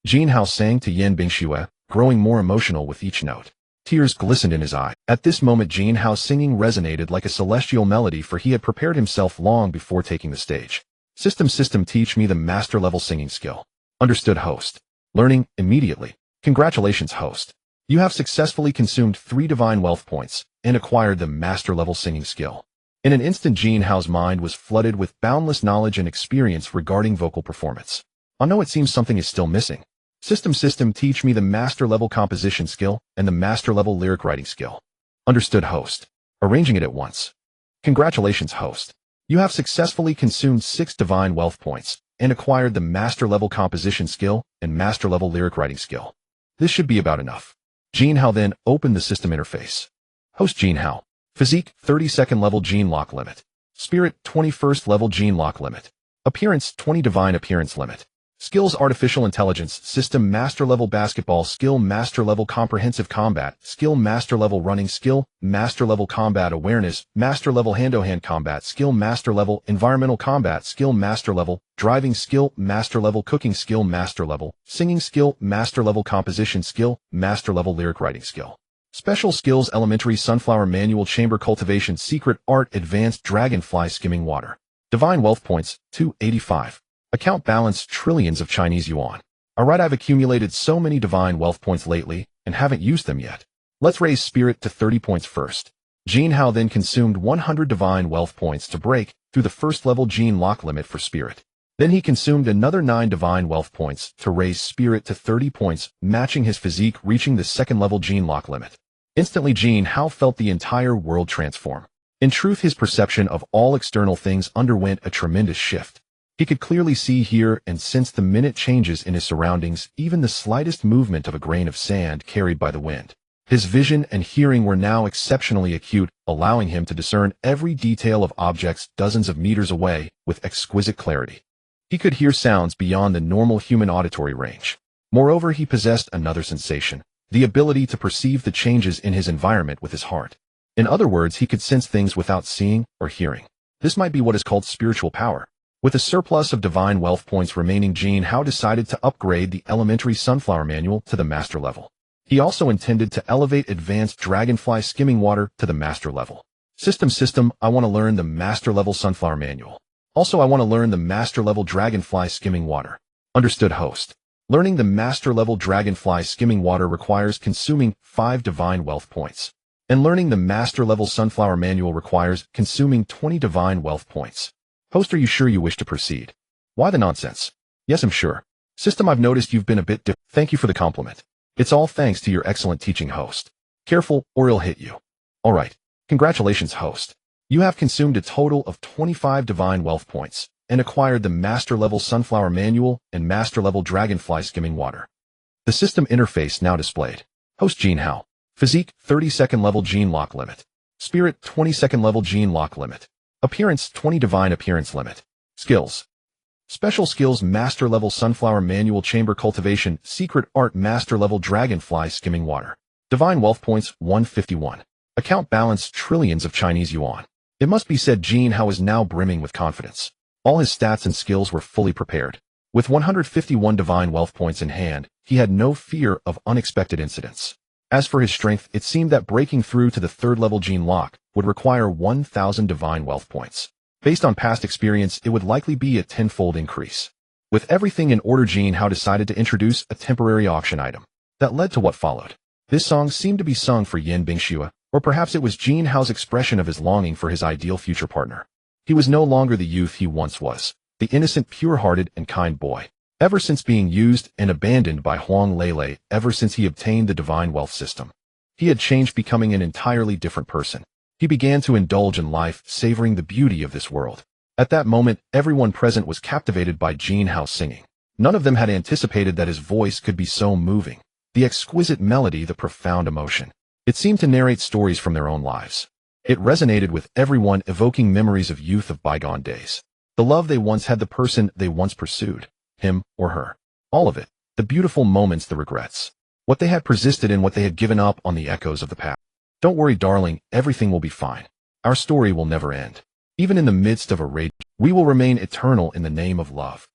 Jin Hao sang to Yan Bingxue, growing more emotional with each note. Tears glistened in his eye. At this moment, Jin Hao's singing resonated like a celestial melody, for he had prepared himself long before taking the stage. System, teach me the master-level singing skill. Understood, host. Learning immediately. Congratulations, host. You have successfully consumed 3 divine wealth points and acquired the master-level singing skill. In an instant, Jin Hao's mind was flooded with boundless knowledge and experience regarding vocal performance. I know it seems something is still missing. System, teach me the master-level composition skill and the master-level lyric writing skill. Understood, host. Arranging it at once. Congratulations, host. You have successfully consumed 6 divine wealth points and acquired the master-level composition skill and master-level lyric writing skill. This should be about enough. Jin Hao then opened the system interface. Host Jin Hao. Physique, 32nd level gene lock limit. Spirit, 21st level gene lock limit. Appearance, 20 divine appearance limit. Skills, artificial intelligence, system, master level basketball skill, master level comprehensive combat skill, master level running skill, master level combat awareness, master level hand-to-hand combat skill, master level environmental combat skill, master level driving skill, master level cooking skill, master level singing skill, master level composition skill, master level lyric writing skill. Special skills, elementary sunflower manual chamber cultivation, secret art, advanced dragonfly skimming water. Divine wealth points, 285. Account balance, trillions of Chinese yuan. Alright, I've accumulated so many divine wealth points lately and haven't used them yet. Let's raise spirit to 30 points first. Jin Hao then consumed 100 divine wealth points to break through the first level gene lock limit for spirit. Then he consumed another 9 divine wealth points to raise spirit to 30 points, matching his physique, reaching the second level gene lock limit. Instantly, Jin Hao felt the entire world transform. In truth, his perception of all external things underwent a tremendous shift. He could clearly see, hear, and sense the minute changes in his surroundings, even the slightest movement of a grain of sand carried by the wind. His vision and hearing were now exceptionally acute, allowing him to discern every detail of objects dozens of meters away with exquisite clarity. He could hear sounds beyond the normal human auditory range. Moreover, he possessed another sensation, the ability to perceive the changes in his environment with his heart. In other words, he could sense things without seeing or hearing. This might be what is called spiritual power. With a surplus of divine wealth points remaining, Jin Hao decided to upgrade the elementary sunflower manual to the master level. He also intended to elevate advanced dragonfly skimming water to the master level. System, I want to learn the master level sunflower manual. Also, I want to learn the master level dragonfly skimming water. Understood, host. Learning the master level dragonfly skimming water requires consuming 5 divine wealth points. And learning the master level sunflower manual requires consuming 20 divine wealth points. Host, are you sure you wish to proceed? Why the nonsense? Yes, I'm sure. System, I've noticed you've been a bit Thank you for the compliment. It's all thanks to your excellent teaching, host. Careful, or it'll hit you. Alright. Congratulations, host. You have consumed a total of 25 divine wealth points and acquired the master-level sunflower manual and master-level dragonfly skimming water. The system interface now displayed. Host Jin Hao. Physique, 32nd level gene lock limit. Spirit, 22nd level gene lock limit. Appearance, 20 divine appearance limit. Skills. Special skills, master level sunflower manual chamber cultivation, secret art, master level dragonfly skimming water. Divine wealth points, 151. Account balance, trillions of Chinese yuan. It must be said Jin Hao is now brimming with confidence. All his stats and skills were fully prepared. With 151 divine wealth points in hand, he had no fear of unexpected incidents. As for his strength, it seemed that breaking through to the third level gene lock would require 1,000 divine wealth points. Based on past experience, it would likely be a tenfold increase. With everything in order, Jin Hao decided to introduce a temporary auction item. That led to what followed. This song seemed to be sung for Yan Bingxue, or perhaps it was Jin Hao's expression of his longing for his ideal future partner. He was no longer the youth he once was, the innocent, pure-hearted, and kind boy. Ever since being used and abandoned by Huang Lele, ever since he obtained the divine wealth system, he had changed, becoming an entirely different person. He began to indulge in life, savoring the beauty of this world. At that moment, everyone present was captivated by Jin Hao singing. None of them had anticipated that his voice could be so moving. The exquisite melody, the profound emotion. It seemed to narrate stories from their own lives. It resonated with everyone, evoking memories of youth, of bygone days. The love they once had, the person they once pursued, him or her. All of it. The beautiful moments, the regrets. What they had persisted in, what they had given up on, the echoes of the past. Don't worry, darling, everything will be fine. Our story will never end. Even in the midst of a rage, we will remain eternal in the name of love.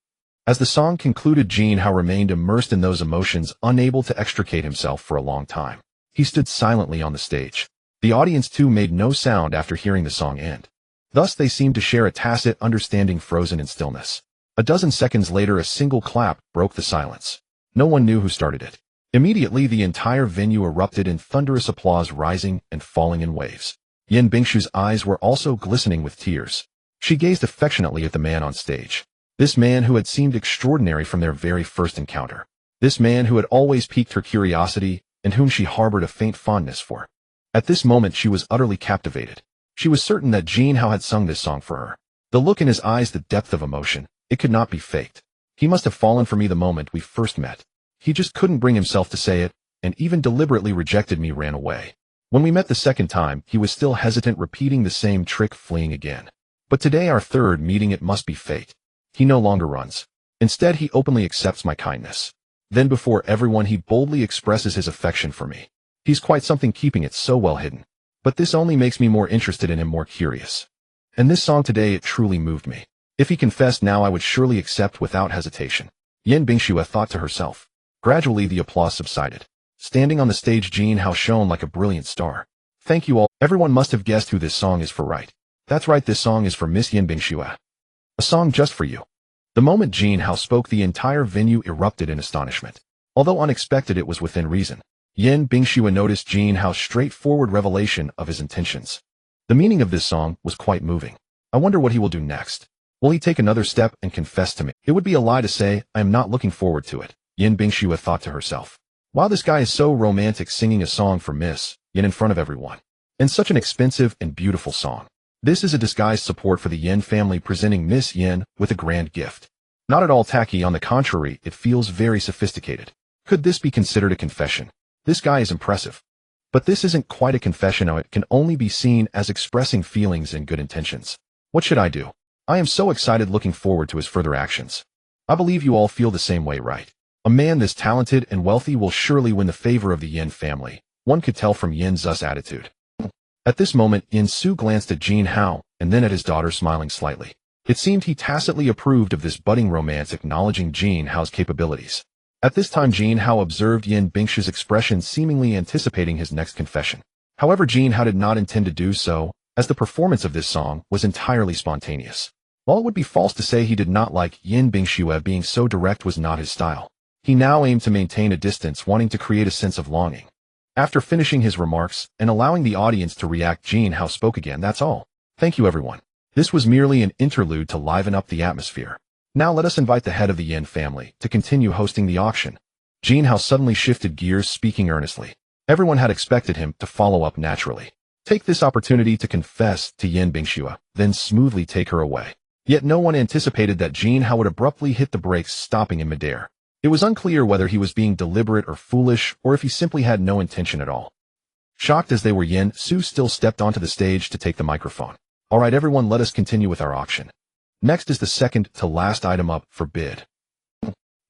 As the song concluded, Jin Hao remained immersed in those emotions, unable to extricate himself for a long time. He stood silently on the stage. The audience too made no sound after hearing the song end. Thus they seemed to share a tacit understanding, frozen in stillness. A dozen seconds later, a single clap broke the silence. No one knew who started it. Immediately, the entire venue erupted in thunderous applause, rising and falling in waves. Yin Bingshu's eyes were also glistening with tears. She gazed affectionately at the man on stage. This man who had seemed extraordinary from their very first encounter. This man who had always piqued her curiosity and whom she harbored a faint fondness for. At this moment, she was utterly captivated. She was certain that Jin Hao had sung this song for her. The look in his eyes, the depth of emotion, it could not be faked. He must have fallen for me the moment we first met. He just couldn't bring himself to say it, and even deliberately rejected me, ran away. When we met the second time, he was still hesitant, repeating the same trick, fleeing again. But today, our third meeting, it must be fate. He no longer runs. Instead, he openly accepts my kindness. Then before everyone, he boldly expresses his affection for me. He's quite something, keeping it so well hidden. But this only makes me more interested in him, more curious. And this song today, it truly moved me. If he confessed now, I would surely accept without hesitation. Yin Bingshue thought to herself. Gradually, the applause subsided. Standing on the stage, Jin Hao shone like a brilliant star. Thank you all. Everyone must have guessed who this song is for, right? That's right, this song is for Miss Yin Bingshue. A song just for you. The moment Jin Hao spoke, the entire venue erupted in astonishment. Although unexpected, it was within reason. Yin Bingshue noticed Jin Hao's straightforward revelation of his intentions. The meaning of this song was quite moving. I wonder what he will do next. Will he take another step and confess to me? It would be a lie to say I am not looking forward to it, Yin Bingshue thought to herself. Wow, this guy is so romantic, singing a song for Miss Yin in front of everyone. And such an expensive and beautiful song. This is a disguised support for the Yin family, presenting Miss Yin with a grand gift. Not at all tacky, on the contrary, it feels very sophisticated. Could this be considered a confession? This guy is impressive. But this isn't quite a confession, now it can only be seen as expressing feelings and good intentions. What should I do? I am so excited, looking forward to his further actions. I believe you all feel the same way, right? A man this talented and wealthy will surely win the favor of the Yin family. One could tell from Yin Zu's attitude. At this moment, Yin Su glanced at Jin Hao, and then at his daughter, smiling slightly. It seemed he tacitly approved of this budding romance, acknowledging Jin Hao's capabilities. At this time, Jin Hao observed Yin Bingshue's expression, seemingly anticipating his next confession. However, Jin Hao did not intend to do so, as the performance of this song was entirely spontaneous. While it would be false to say he did not like Yin Bingshue, being so direct was not his style. He now aimed to maintain a distance, wanting to create a sense of longing. After finishing his remarks and allowing the audience to react, Jin Hao spoke again. That's all. Thank you, everyone. This was merely an interlude to liven up the atmosphere. Now let us invite the head of the Yin family to continue hosting the auction. Jin Hao suddenly shifted gears, speaking earnestly. Everyone had expected him to follow up naturally. Take this opportunity to confess to Yin Bingshue, then smoothly take her away. Yet no one anticipated that Jin Hao would abruptly hit the brakes, stopping in midair. It was unclear whether he was being deliberate or foolish, or if he simply had no intention at all. Shocked as they were, Yin Su still stepped onto the stage to take the microphone. All right, everyone, let us continue with our auction. Next is the second to last item up for bid.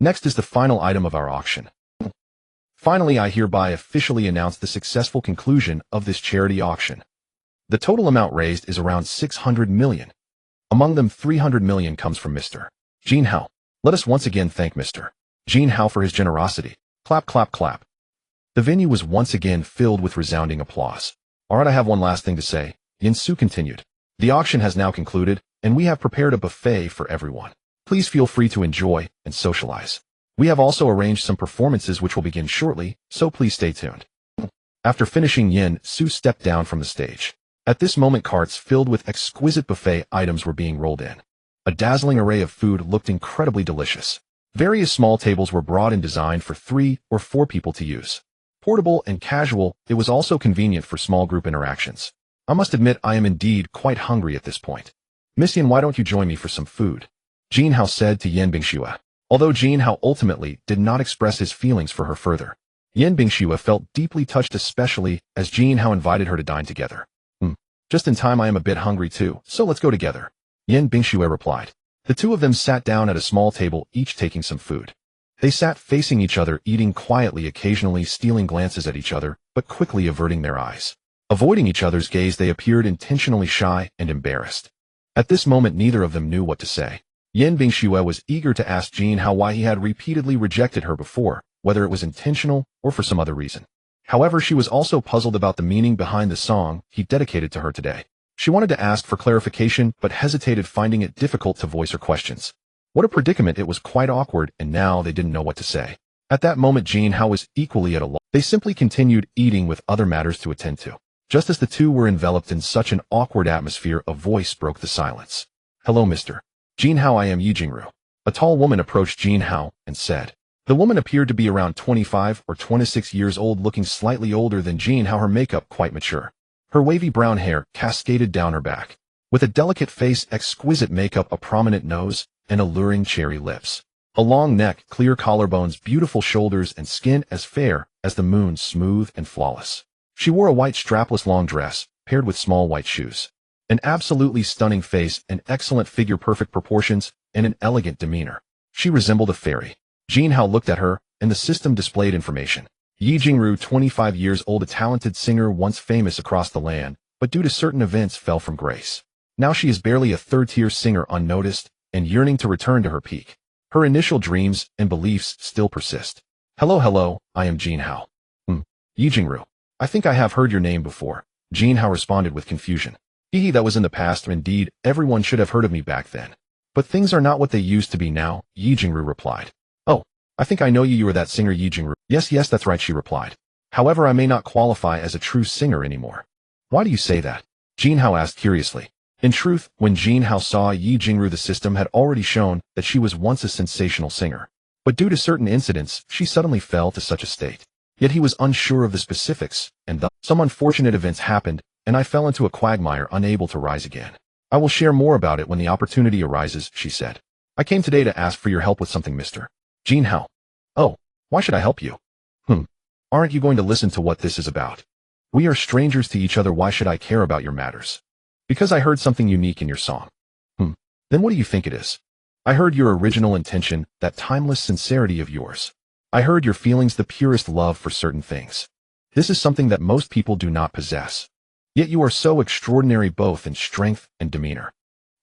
Next is the final item of our auction. Finally, I hereby officially announce the successful conclusion of this charity auction. The total amount raised is around 600 million. Among them, 300 million comes from Mr. Jin Hao. Let us once again thank Mr. Jin Hao for his generosity. Clap, clap, clap. The venue was once again filled with resounding applause. All right, I have one last thing to say, Yin Su continued. The auction has now concluded, and we have prepared a buffet for everyone. Please feel free to enjoy and socialize. We have also arranged some performances which will begin shortly, so please stay tuned. After finishing, Yin Su stepped down from the stage. At this moment, carts filled with exquisite buffet items were being rolled in. A dazzling array of food looked incredibly delicious. Various small tables were brought and designed for 3 or 4 people to use. Portable and casual, it was also convenient for small group interactions. I must admit I am indeed quite hungry at this point. Miss Yin, why don't you join me for some food? Jin Hao said to Yan Bingxue. Although Jin Hao ultimately did not express his feelings for her further, Yan Bingxue felt deeply touched, especially as Jin Hao invited her to dine together. Just in time, I am a bit hungry too, so let's go together. Yan Bingxue replied. The two of them sat down at a small table, each taking some food. They sat facing each other, eating quietly, occasionally stealing glances at each other, but quickly averting their eyes. Avoiding each other's gaze, they appeared intentionally shy and embarrassed. At this moment, neither of them knew what to say. Yan Bingxue was eager to ask Jin Hao why he had repeatedly rejected her before, whether it was intentional or for some other reason. However, she was also puzzled about the meaning behind the song he dedicated to her today. She wanted to ask for clarification, but hesitated, finding it difficult to voice her questions. What a predicament! It was quite awkward, and now they didn't know what to say. At that moment, Jin Hao was equally at a loss. They simply continued eating with other matters to attend to. Just as the two were enveloped in such an awkward atmosphere, a voice broke the silence. Hello, Mr. Jin Hao, I am Yi Jingru. A tall woman approached Jin Hao and said. The woman appeared to be around 25 or 26 years old, looking slightly older than Jin Hao, her makeup quite mature. Her wavy brown hair cascaded down her back. With a delicate face, exquisite makeup, a prominent nose, and alluring cherry lips. A long neck, clear collarbones, beautiful shoulders, and skin as fair as the moon, smooth and flawless. She wore a white strapless long dress, paired with small white shoes. An absolutely stunning face, an excellent figure, perfect proportions, and an elegant demeanor. She resembled a fairy. Jin Hao looked at her, and the system displayed information. Yi Jingru, 25 years old, a talented singer once famous across the land, but due to certain events fell from grace. Now she is barely a third-tier singer, unnoticed, and yearning to return to her peak. Her initial dreams and beliefs still persist. Hello, I am Jin Hao. Yi Jingru. I think I have heard your name before. Jin Hao responded with confusion. That was in the past. Indeed, everyone should have heard of me back then. But things are not what they used to be now, Yi Jingru replied. Oh, I think I know you. You are that singer Yi Jingru. Yes, that's right, she replied. However, I may not qualify as a true singer anymore. Why do you say that? Jin Hao asked curiously. In truth, when Jin Hao saw Yi Jingru, the system had already shown that she was once a sensational singer. But due to certain incidents, she suddenly fell to such a state. Yet he was unsure of the specifics, and thus some unfortunate events happened, and I fell into a quagmire, unable to rise again. I will share more about it when the opportunity arises, she said. I came today to ask for your help with something, Mr. Jin Hao. Oh, why should I help you? Aren't you going to listen to what this is about? We are strangers to each other. Why should I care about your matters? Because I heard something unique in your song. Then what do you think it is? I heard your original intention, that timeless sincerity of yours. I heard your feelings, the purest love for certain things. This is something that most people do not possess. Yet you are so extraordinary both in strength and demeanor.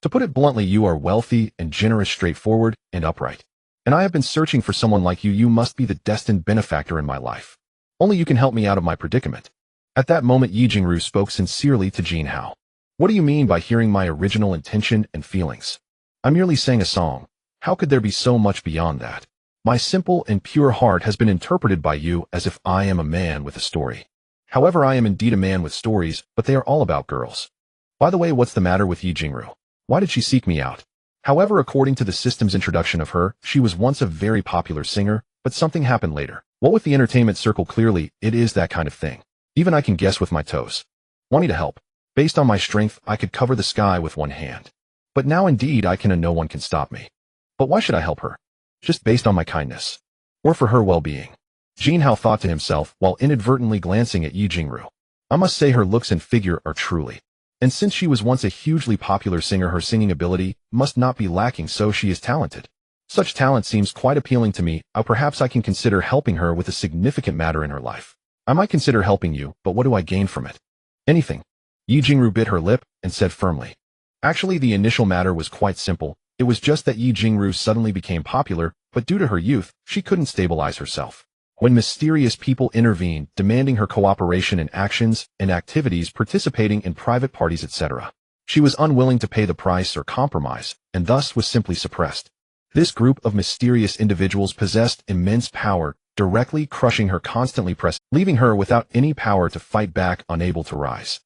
To put it bluntly, you are wealthy and generous, straightforward and upright. And I have been searching for someone like you. You must be the destined benefactor in my life. Only you can help me out of my predicament. At that moment, Yi Jingru spoke sincerely to Jin Hao. What do you mean by hearing my original intention and feelings? I merely sang a song. How could there be so much beyond that? My simple and pure heart has been interpreted by you as if I am a man with a story. However, I am indeed a man with stories, but they are all about girls. By the way, what's the matter with Yi Jingru? Why did she seek me out? However, according to the system's introduction of her, she was once a very popular singer, but something happened later. What with the entertainment circle? Clearly, it is that kind of thing. Even I can guess with my toes. Wanting to help. Based on my strength, I could cover the sky with one hand. But now indeed I can, and no one can stop me. But why should I help her? Just based on my kindness. Or for her well-being. Jin Hao thought to himself while inadvertently glancing at Yi Jingru. I must say her looks and figure are truly. And since she was once a hugely popular singer, her singing ability must not be lacking, so she is talented. Such talent seems quite appealing to me. Perhaps I can consider helping her with a significant matter in her life. I might consider helping you, but what do I gain from it? Anything. Yi Jingru bit her lip and said firmly. Actually, the initial matter was quite simple. It was just that Yi Jingru suddenly became popular, but due to her youth, she couldn't stabilize herself. When mysterious people intervened, demanding her cooperation in actions and activities, participating in private parties, etc., she was unwilling to pay the price or compromise, and thus was simply suppressed. This group of mysterious individuals possessed immense power, directly crushing her, constantly pressing, leaving her without any power to fight back, unable to rise.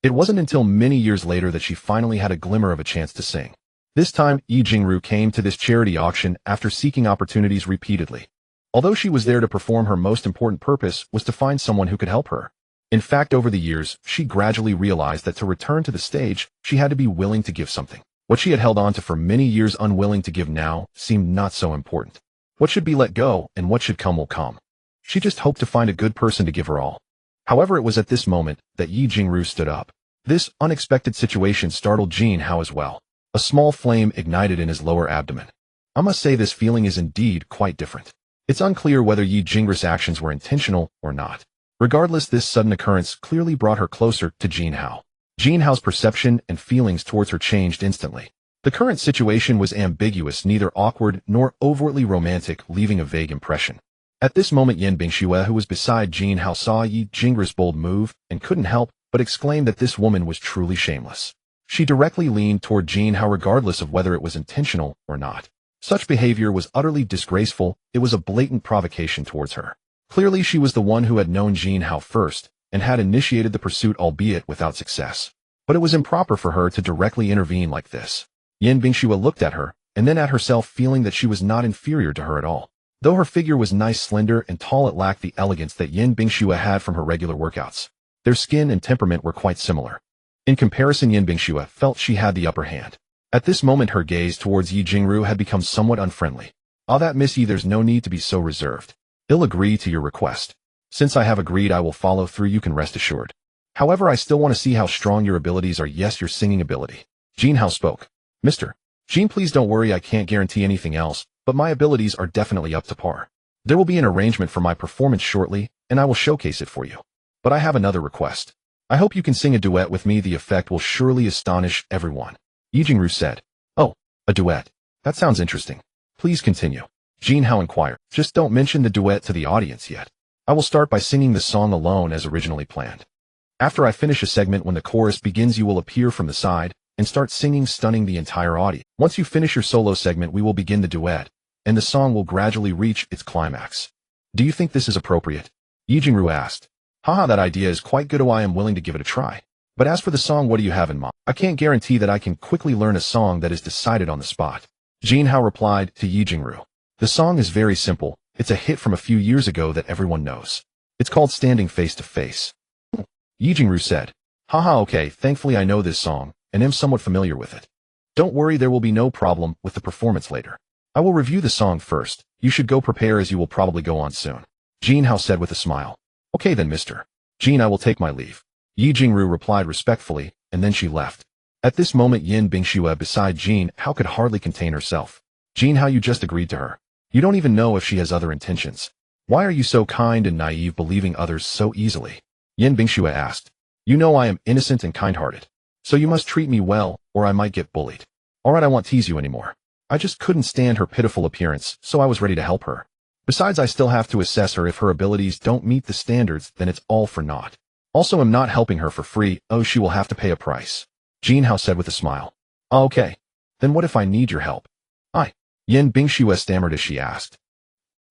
It wasn't until many years later that she finally had a glimmer of a chance to sing. This time, Yi Jingru came to this charity auction after seeking opportunities repeatedly. Although she was there to perform, her most important purpose was to find someone who could help her. In fact, over the years, she gradually realized that to return to the stage, she had to be willing to give something. What she had held on to for many years unwilling to give now seemed not so important. What should be let go and what should come will come. She just hoped to find a good person to give her all. However, it was at this moment that Yi Jingru stood up. This unexpected situation startled Jin Hao as well. A small flame ignited in his lower abdomen. I must say this feeling is indeed quite different. It's unclear whether Yi Jingru's actions were intentional or not. Regardless, this sudden occurrence clearly brought her closer to Jin Hao. Jin Hao's perception and feelings towards her changed instantly. The current situation was ambiguous, neither awkward nor overtly romantic, leaving a vague impression. At this moment, Yan Bingxue, who was beside Jin Hao, saw Yi Jingru's bold move and couldn't help but exclaim that this woman was truly shameless. She directly leaned toward Jin Hao regardless of whether it was intentional or not. Such behavior was utterly disgraceful. It was a blatant provocation towards her. Clearly, she was the one who had known Jin Hao first and had initiated the pursuit, albeit without success. But it was improper for her to directly intervene like this. Yan Bingxue looked at her and then at herself, feeling that she was not inferior to her at all. Though her figure was nice, slender, and tall, it lacked the elegance that Yan Bingxue had from her regular workouts. Their skin and temperament were quite similar. In comparison, Yan Bingxue felt she had the upper hand. At this moment, her gaze towards Yi Jingru had become somewhat unfriendly. "Ah, that Miss Yi, there's no need to be so reserved. I'll agree to your request. Since I have agreed, I will follow through, you can rest assured. However, I still want to see how strong your abilities are." "Yes, your singing ability." Jin Hao spoke. "Mr. Jin, please don't worry, I can't guarantee anything else, but my abilities are definitely up to par. There will be an arrangement for my performance shortly, and I will showcase it for you. But I have another request. I hope you can sing a duet with me. The effect will surely astonish everyone." Yi Jingru said. "Oh, a duet. That sounds interesting. Please continue." Jin Hao inquired. "Just don't mention the duet to the audience yet. I will start by singing the song alone as originally planned. After I finish a segment, when the chorus begins, you will appear from the side and start singing, stunning the entire audience. Once you finish your solo segment, we will begin the duet, and the song will gradually reach its climax. Do you think this is appropriate?" Yi Jingru asked. "Haha, that idea is quite good. I am willing to give it a try. But as for the song, what do you have in mind?" "I can't guarantee that I can quickly learn a song that is decided on the spot." Jin Hao replied to Yi Jingru. "The song is very simple. It's a hit from a few years ago that everyone knows. It's called Standing Face to Face." Yi Jingru said. "Haha, okay, thankfully I know this song, and am somewhat familiar with it. Don't worry, there will be no problem with the performance later. I will review the song first. You should go prepare, as you will probably go on soon." Jin Hao said with a smile. "Okay then, Mr. Jin, I will take my leave." Yi Jingru replied respectfully, and then she left. At this moment, Yan Bingxue beside Jin Hao could hardly contain herself. "Jin Hao, you just agreed to her. You don't even know if she has other intentions. Why are you so kind and naive, believing others so easily?" Yan Bingxue asked. "You know I am innocent and kind-hearted. So you must treat me well, or I might get bullied." "Alright, I won't tease you anymore. I just couldn't stand her pitiful appearance, so I was ready to help her. Besides, I still have to assess her. If her abilities don't meet the standards, then it's all for naught. Also, I'm not helping her for free. Oh, she will have to pay a price." Jin Hao said with a smile. "Oh, okay. Then what if I need your help?" Yan Bingxue stammered as she asked.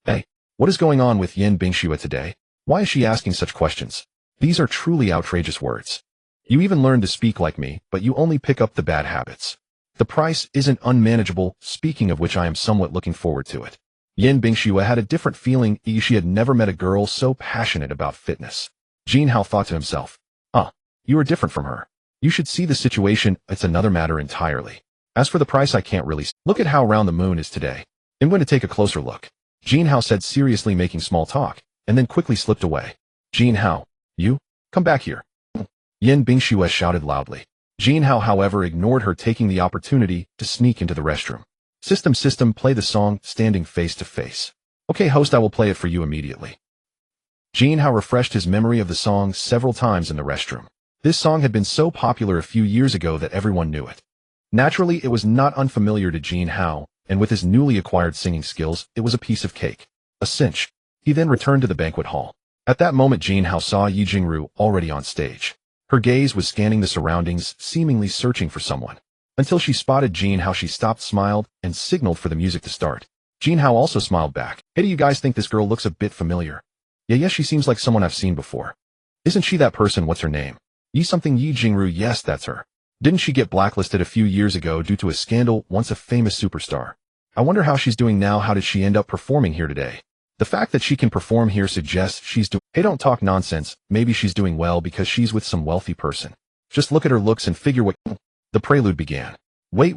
"Hey, what is going on with Yan Bingxue today? Why is she asking such questions? These are truly outrageous words. You even learn to speak like me, but you only pick up the bad habits. The price isn't unmanageable, speaking of which I am somewhat looking forward to it." Yan Bingxue had a different feeling. She had never met a girl so passionate about fitness. Jin Hao thought to himself, "You are different from her. You should see the situation. It's another matter entirely. As for the price, I can't really look at how round the moon is today. I'm going to take a closer look." Jin Hao said seriously, making small talk, and then quickly slipped away. "Jin Hao, you? Come back here." Yan Bingxue shouted loudly. Jin Hao, however, ignored her, taking the opportunity to sneak into the restroom. System, play the song Standing Face to Face." "Okay, host, I will play it for you immediately." Jin Hao refreshed his memory of the song several times in the restroom. This song had been so popular a few years ago that everyone knew it. Naturally, it was not unfamiliar to Jin Hao, and with his newly acquired singing skills, it was a piece of cake. A cinch. He then returned to the banquet hall. At that moment, Jin Hao saw Yi Jingru already on stage. Her gaze was scanning the surroundings, seemingly searching for someone. Until she spotted Jin Hao, she stopped, smiled, and signaled for the music to start. Jin Hao also smiled back. "Hey, do you guys think this girl looks a bit familiar?" Yes, she seems like someone I've seen before." "Isn't she that person? What's her name?" Yi Jingru." "Yes, that's her." Didn't she get blacklisted a few years ago due to a scandal, once a famous superstar? I wonder how she's doing now. How did she end up performing here today? The fact that she can perform here suggests she's doing— Hey, don't talk nonsense. Maybe she's doing well because she's with some wealthy person. Just look at her looks and figure what— The prelude began. Wait.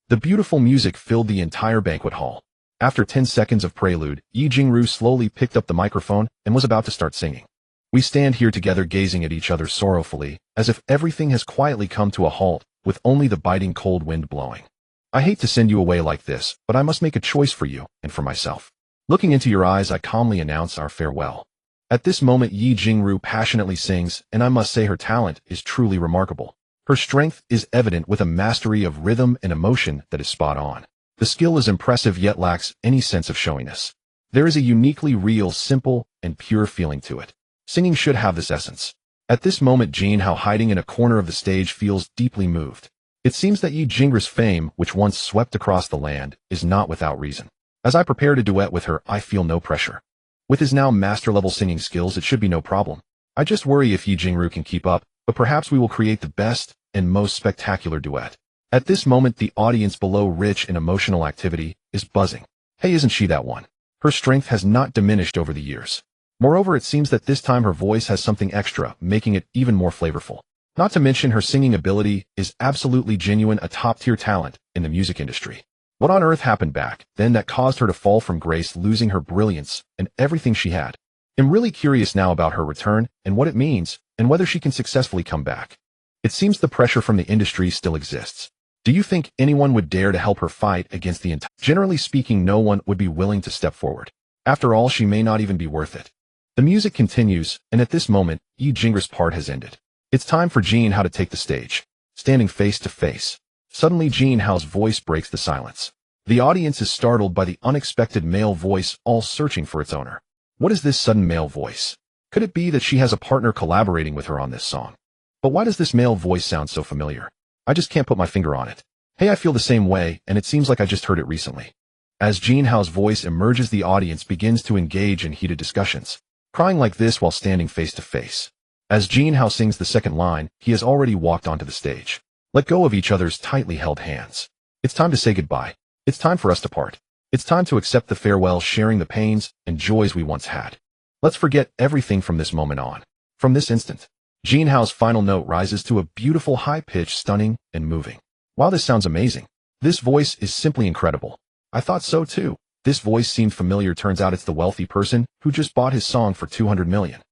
The beautiful music filled the entire banquet hall. After 10 seconds of prelude, Yi Jingru slowly picked up the microphone and was about to start singing. We stand here together gazing at each other sorrowfully, as if everything has quietly come to a halt, with only the biting cold wind blowing. I hate to send you away like this, but I must make a choice for you, and for myself. Looking into your eyes, I calmly announce our farewell. At this moment, Yi Jingru passionately sings, and I must say her talent is truly remarkable. Her strength is evident with a mastery of rhythm and emotion that is spot on. The skill is impressive yet lacks any sense of showiness. There is a uniquely real, simple, and pure feeling to it. Singing should have this essence. At this moment, Jin Hao, hiding in a corner of the stage, feels deeply moved. It seems that Yi Jingru's fame, which once swept across the land, is not without reason. As I prepare to duet with her, I feel no pressure. With his now master-level singing skills, it should be no problem. I just worry if Yi Jingru can keep up, but perhaps we will create the best and most spectacular duet. At this moment, the audience below, rich in emotional activity, is buzzing. Hey, isn't she that one? Her strength has not diminished over the years. Moreover, it seems that this time her voice has something extra, making it even more flavorful. Not to mention her singing ability is absolutely genuine, a top-tier talent in the music industry. What on earth happened back then that caused her to fall from grace, losing her brilliance and everything she had? I'm really curious now about her return and what it means, and whether she can successfully come back. It seems the pressure from the industry still exists. Do you think anyone would dare to help her fight against the entire— Generally speaking, no one would be willing to step forward. After all, she may not even be worth it. The music continues, and at this moment, Yi Jingru's part has ended. It's time for Jin Hao to take the stage. Standing face to face. Suddenly, Jin Hao's voice breaks the silence. The audience is startled by the unexpected male voice, all searching for its owner. What is this sudden male voice? Could it be that she has a partner collaborating with her on this song? But why does this male voice sound so familiar? I just can't put my finger on it. Hey, I feel the same way, and it seems like I just heard it recently. As Jin Hao's voice emerges, the audience begins to engage in heated discussions. Crying like this while standing face to face. As Jin Hao sings the second line, he has already walked onto the stage. Let go of each other's tightly held hands. It's time to say goodbye. It's time for us to part. It's time to accept the farewell, sharing the pains and joys we once had. Let's forget everything from this moment on. From this instant, Jin Hao's final note rises to a beautiful high pitch, stunning and moving. Wow, this sounds amazing. This voice is simply incredible. I thought so too. This voice seemed familiar. Turns out it's the wealthy person who just bought his song for 200 million.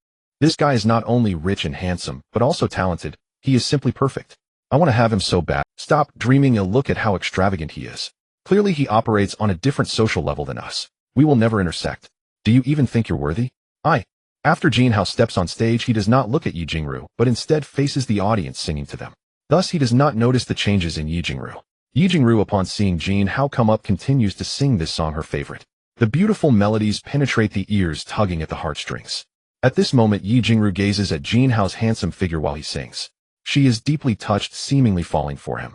This guy is not only rich and handsome, but also talented. He is simply perfect. I want to have him so bad. Stop dreaming and look at how extravagant he is. Clearly he operates on a different social level than us. We will never intersect. Do you even think you're worthy? After Jin Hao steps on stage, he does not look at Yi Jingru, but instead faces the audience, singing to them. Thus he does not notice the changes in Yi Jingru. Yi Jingru, upon seeing Jin Hao come up, continues to sing this song, her favorite. The beautiful melodies penetrate the ears, tugging at the heartstrings. At this moment, Yi Jingru gazes at Jin Hao's handsome figure while he sings. She is deeply touched, seemingly falling for him.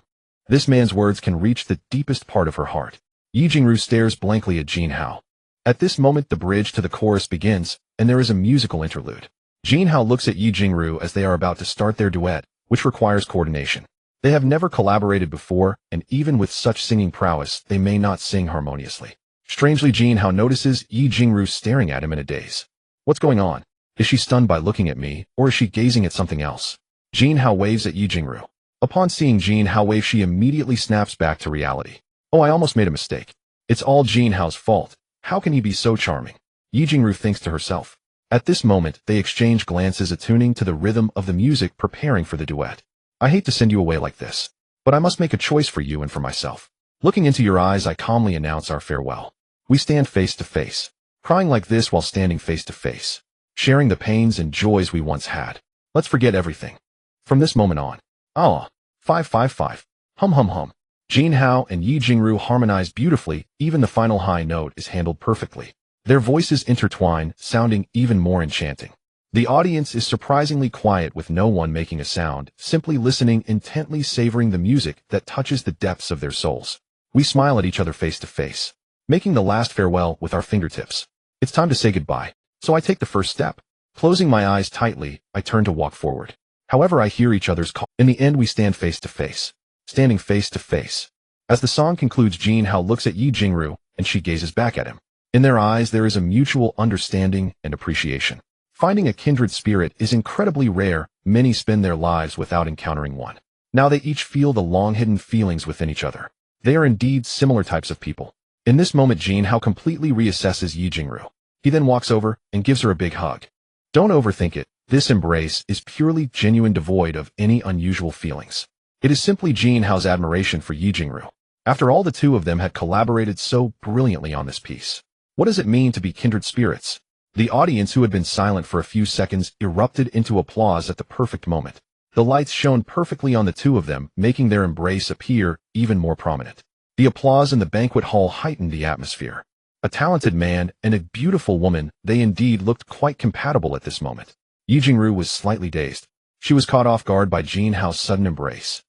This man's words can reach the deepest part of her heart. Yi Jingru stares blankly at Jin Hao. At this moment, the bridge to the chorus begins, and there is a musical interlude. Jin Hao looks at Yi Jingru as they are about to start their duet, which requires coordination. They have never collaborated before, and even with such singing prowess, they may not sing harmoniously. Strangely, Jin Hao notices Yi Jingru staring at him in a daze. What's going on? Is she stunned by looking at me, or is she gazing at something else? Jin Hao waves at Yi Jingru. Upon seeing Jin Hao wave, she immediately snaps back to reality. Oh, I almost made a mistake. It's all Jin Hao's fault. How can he be so charming? Yi Jingru thinks to herself. At this moment, they exchange glances, attuning to the rhythm of the music, preparing for the duet. I hate to send you away like this, but I must make a choice for you and for myself. Looking into your eyes, I calmly announce our farewell. We stand face to face. Crying like this while standing face to face. Sharing the pains and joys we once had. Let's forget everything. From this moment on. 555. Hum. Jin Hao and Yi Jingru harmonize beautifully, even the final high note is handled perfectly. Their voices intertwine, sounding even more enchanting. The audience is surprisingly quiet, with no one making a sound, simply listening intently, savoring the music that touches the depths of their souls. We smile at each other face to face, making the last farewell with our fingertips. It's time to say goodbye, so I take the first step. Closing my eyes tightly, I turn to walk forward. However, I hear each other's call. In the end, we stand face to face. Standing face to face. As the song concludes, Jin Hao looks at Yi Jingru, and she gazes back at him. In their eyes, there is a mutual understanding and appreciation. Finding a kindred spirit is incredibly rare. Many spend their lives without encountering one. Now they each feel the long-hidden feelings within each other. They are indeed similar types of people. In this moment, Jin Hao completely reassesses Yi Jingru. He then walks over and gives her a big hug. Don't overthink it. This embrace is purely genuine, devoid of any unusual feelings. It is simply Jin Hao's admiration for Yi Jingru. After all, the two of them had collaborated so brilliantly on this piece. What does it mean to be kindred spirits? The audience, who had been silent for a few seconds, erupted into applause at the perfect moment. The lights shone perfectly on the two of them, making their embrace appear even more prominent. The applause in the banquet hall heightened the atmosphere. A talented man and a beautiful woman, they indeed looked quite compatible at this moment. Yi Jingru was slightly dazed. She was caught off guard by Jin Hao's sudden embrace.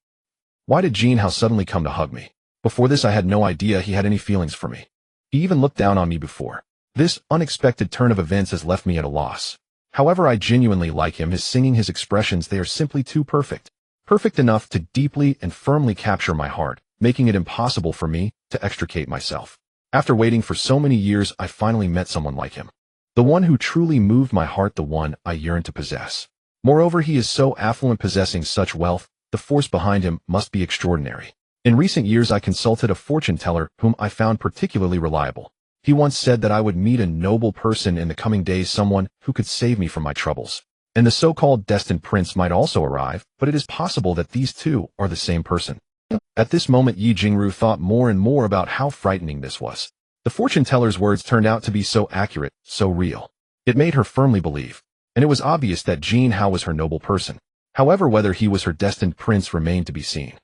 Why did Jin Hao suddenly come to hug me? Before this, I had no idea he had any feelings for me. He even looked down on me before. This unexpected turn of events has left me at a loss. However, I genuinely like him. His singing, his expressions, they are simply too perfect. Perfect enough to deeply and firmly capture my heart, making it impossible for me to extricate myself. After waiting for so many years, I finally met someone like him. The one who truly moved my heart, the one I yearn to possess. Moreover, he is so affluent, possessing such wealth, the force behind him must be extraordinary. In recent years, I consulted a fortune teller whom I found particularly reliable. He once said that I would meet a noble person in the coming days, someone who could save me from my troubles. And the so-called destined prince might also arrive, but it is possible that these two are the same person. At this moment, Yi Jingru thought more and more about how frightening this was. The fortune teller's words turned out to be so accurate, so real. It made her firmly believe. And it was obvious that Jin Hao was her noble person. However, whether he was her destined prince remained to be seen.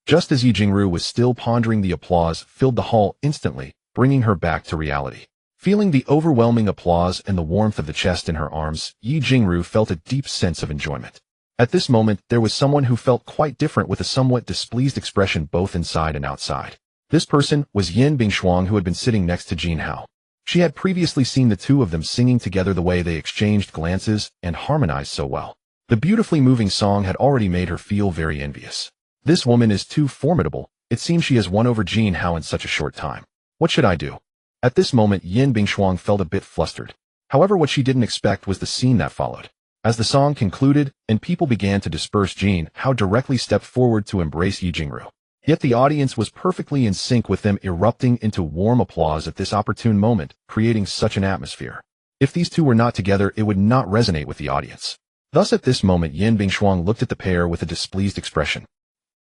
Just as Yi Jingru was still pondering, the applause filled the hall instantly, bringing her back to reality. Feeling the overwhelming applause and the warmth of the chest in her arms, Yi Jingru felt a deep sense of enjoyment. At this moment, there was someone who felt quite different, with a somewhat displeased expression both inside and outside. This person was Yin Bingshuang, who had been sitting next to Jin Hao. She had previously seen the two of them singing together. The way they exchanged glances and harmonized so well. The beautifully moving song had already made her feel very envious. This woman is too formidable. It seems she has won over Jin Hao in such a short time. What should I do? At this moment, Yin Bingshuang felt a bit flustered. However, what she didn't expect was the scene that followed. As the song concluded and people began to disperse, Jin Hao directly stepped forward to embrace Yi Jingru. Yet the audience was perfectly in sync with them, erupting into warm applause at this opportune moment, creating such an atmosphere. If these two were not together, it would not resonate with the audience. Thus, at this moment, Yin Bingshuang looked at the pair with a displeased expression.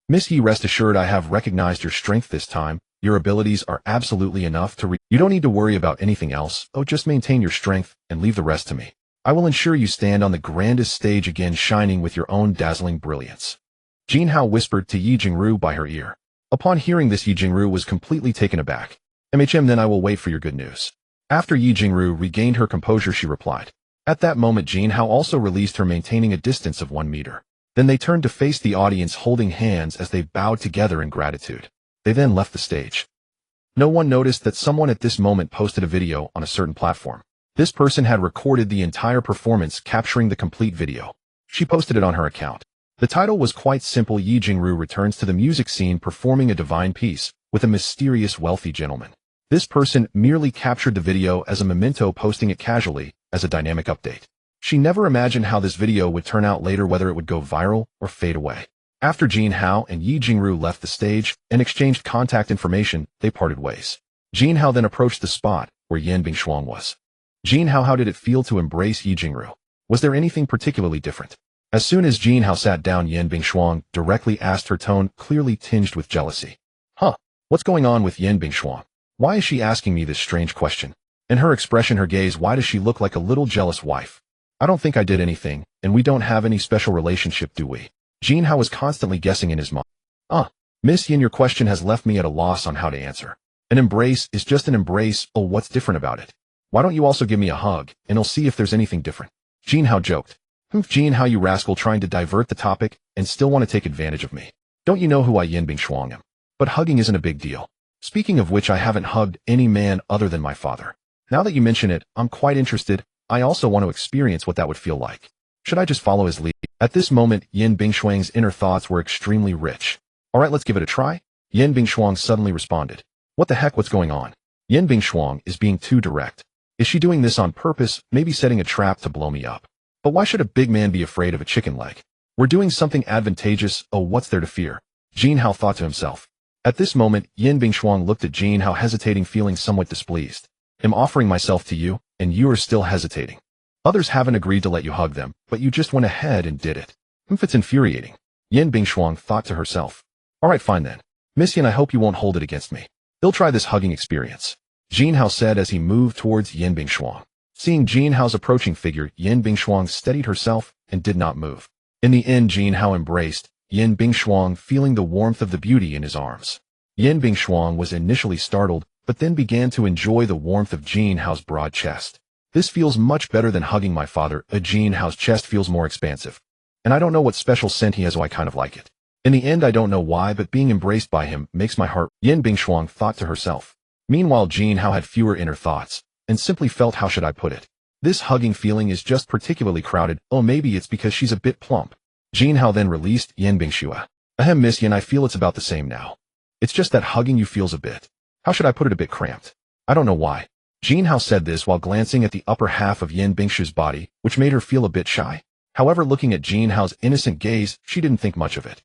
Miss Yi, rest assured, I have recognized your strength this time. Your abilities are absolutely enough to You don't need to worry about anything else. Oh, just maintain your strength and leave the rest to me. I will ensure you stand on the grandest stage again, shining with your own dazzling brilliance. Jin Hao whispered to Yi Jingru by her ear. Upon hearing this, Yi Jingru was completely taken aback. Then I will wait for your good news. After Yi Jingru regained her composure, she replied. At that moment, Jin Hao also released her, maintaining a distance of 1 meter. Then they turned to face the audience, holding hands as they bowed together in gratitude. They then left the stage. No one noticed that someone at this moment posted a video on a certain platform. This person had recorded the entire performance, capturing the complete video. She posted it on her account. The title was quite simple: Yi Jingru returns to the music scene performing a divine piece with a mysterious wealthy gentleman. This person merely captured the video as a memento, posting it casually as a dynamic update. She never imagined how this video would turn out later, whether it would go viral or fade away. After Jin Hao and Yi Jingru left the stage and exchanged contact information, they parted ways. Jin Hao then approached the spot where Yin Bingshuang was. Jin Hao, how did it feel to embrace Yi Jingru? Was there anything particularly different? As soon as Jin Hao sat down, Yin Bingshuang directly asked, her tone clearly tinged with jealousy. What's going on with Yin Bingshuang? Why is she asking me this strange question? In her expression, her gaze, why does she look like a little jealous wife? I don't think I did anything, and we don't have any special relationship, do we? Jin Hao was constantly guessing in his mind. Miss Yin, your question has left me at a loss on how to answer. An embrace is just an embrace. Oh, what's different about it? Why don't you also give me a hug, and I'll see if there's anything different. Jin Hao joked. Jin Hao, you rascal, trying to divert the topic and still want to take advantage of me. Don't you know who I Yin Bingshuang am? But hugging isn't a big deal. Speaking of which, I haven't hugged any man other than my father. Now that you mention it, I'm quite interested. I also want to experience what that would feel like. Should I just follow his lead? At this moment, Yin Bingshuang's inner thoughts were extremely rich. Alright, let's give it a try. Yin Bingshuang suddenly responded. What the heck, what's going on? Yin Bingshuang is being too direct. Is she doing this on purpose, maybe setting a trap to blow me up? But why should a big man be afraid of a chicken leg? We're doing something advantageous, oh what's there to fear? Jin Hao thought to himself. At this moment, Yin Bingshuang looked at Jin Hao hesitating, feeling somewhat displeased. I'm offering myself to you, and you are still hesitating. Others haven't agreed to let you hug them, but you just went ahead and did it. It's infuriating. Yin Bingshuang thought to herself. Alright, fine then. Miss Yin, I hope you won't hold it against me. He'll try this hugging experience. Jin Hao said as he moved towards Yin Bingshuang. Seeing Jin Hao's approaching figure, Yin Bingshuang steadied herself and did not move. In the end, Jin Hao embraced Yin Bingshuang, feeling the warmth of the beauty in his arms. Yin Bingshuang was initially startled, but then began to enjoy the warmth of Jin Hao's broad chest. This feels much better than hugging my father. Jin Hao's chest feels more expansive. And I don't know what special scent he has, so I kind of like it. In the end, I don't know why, but being embraced by him makes my heart. Yin Bingshuang thought to herself. Meanwhile, Jin Hao had fewer inner thoughts, and simply felt, how should I put it? This hugging feeling is just particularly crowded. Oh, maybe it's because she's a bit plump. Jin Hao then released Yin Bingshuang. Ahem, Miss Yin, I feel it's about the same now. It's just that hugging you feels a bit, how should I put it, a bit cramped. I don't know why. Jin Hao said this while glancing at the upper half of Yin Bingshu's body, which made her feel a bit shy. However, looking at Jin Hao's innocent gaze, she didn't think much of it.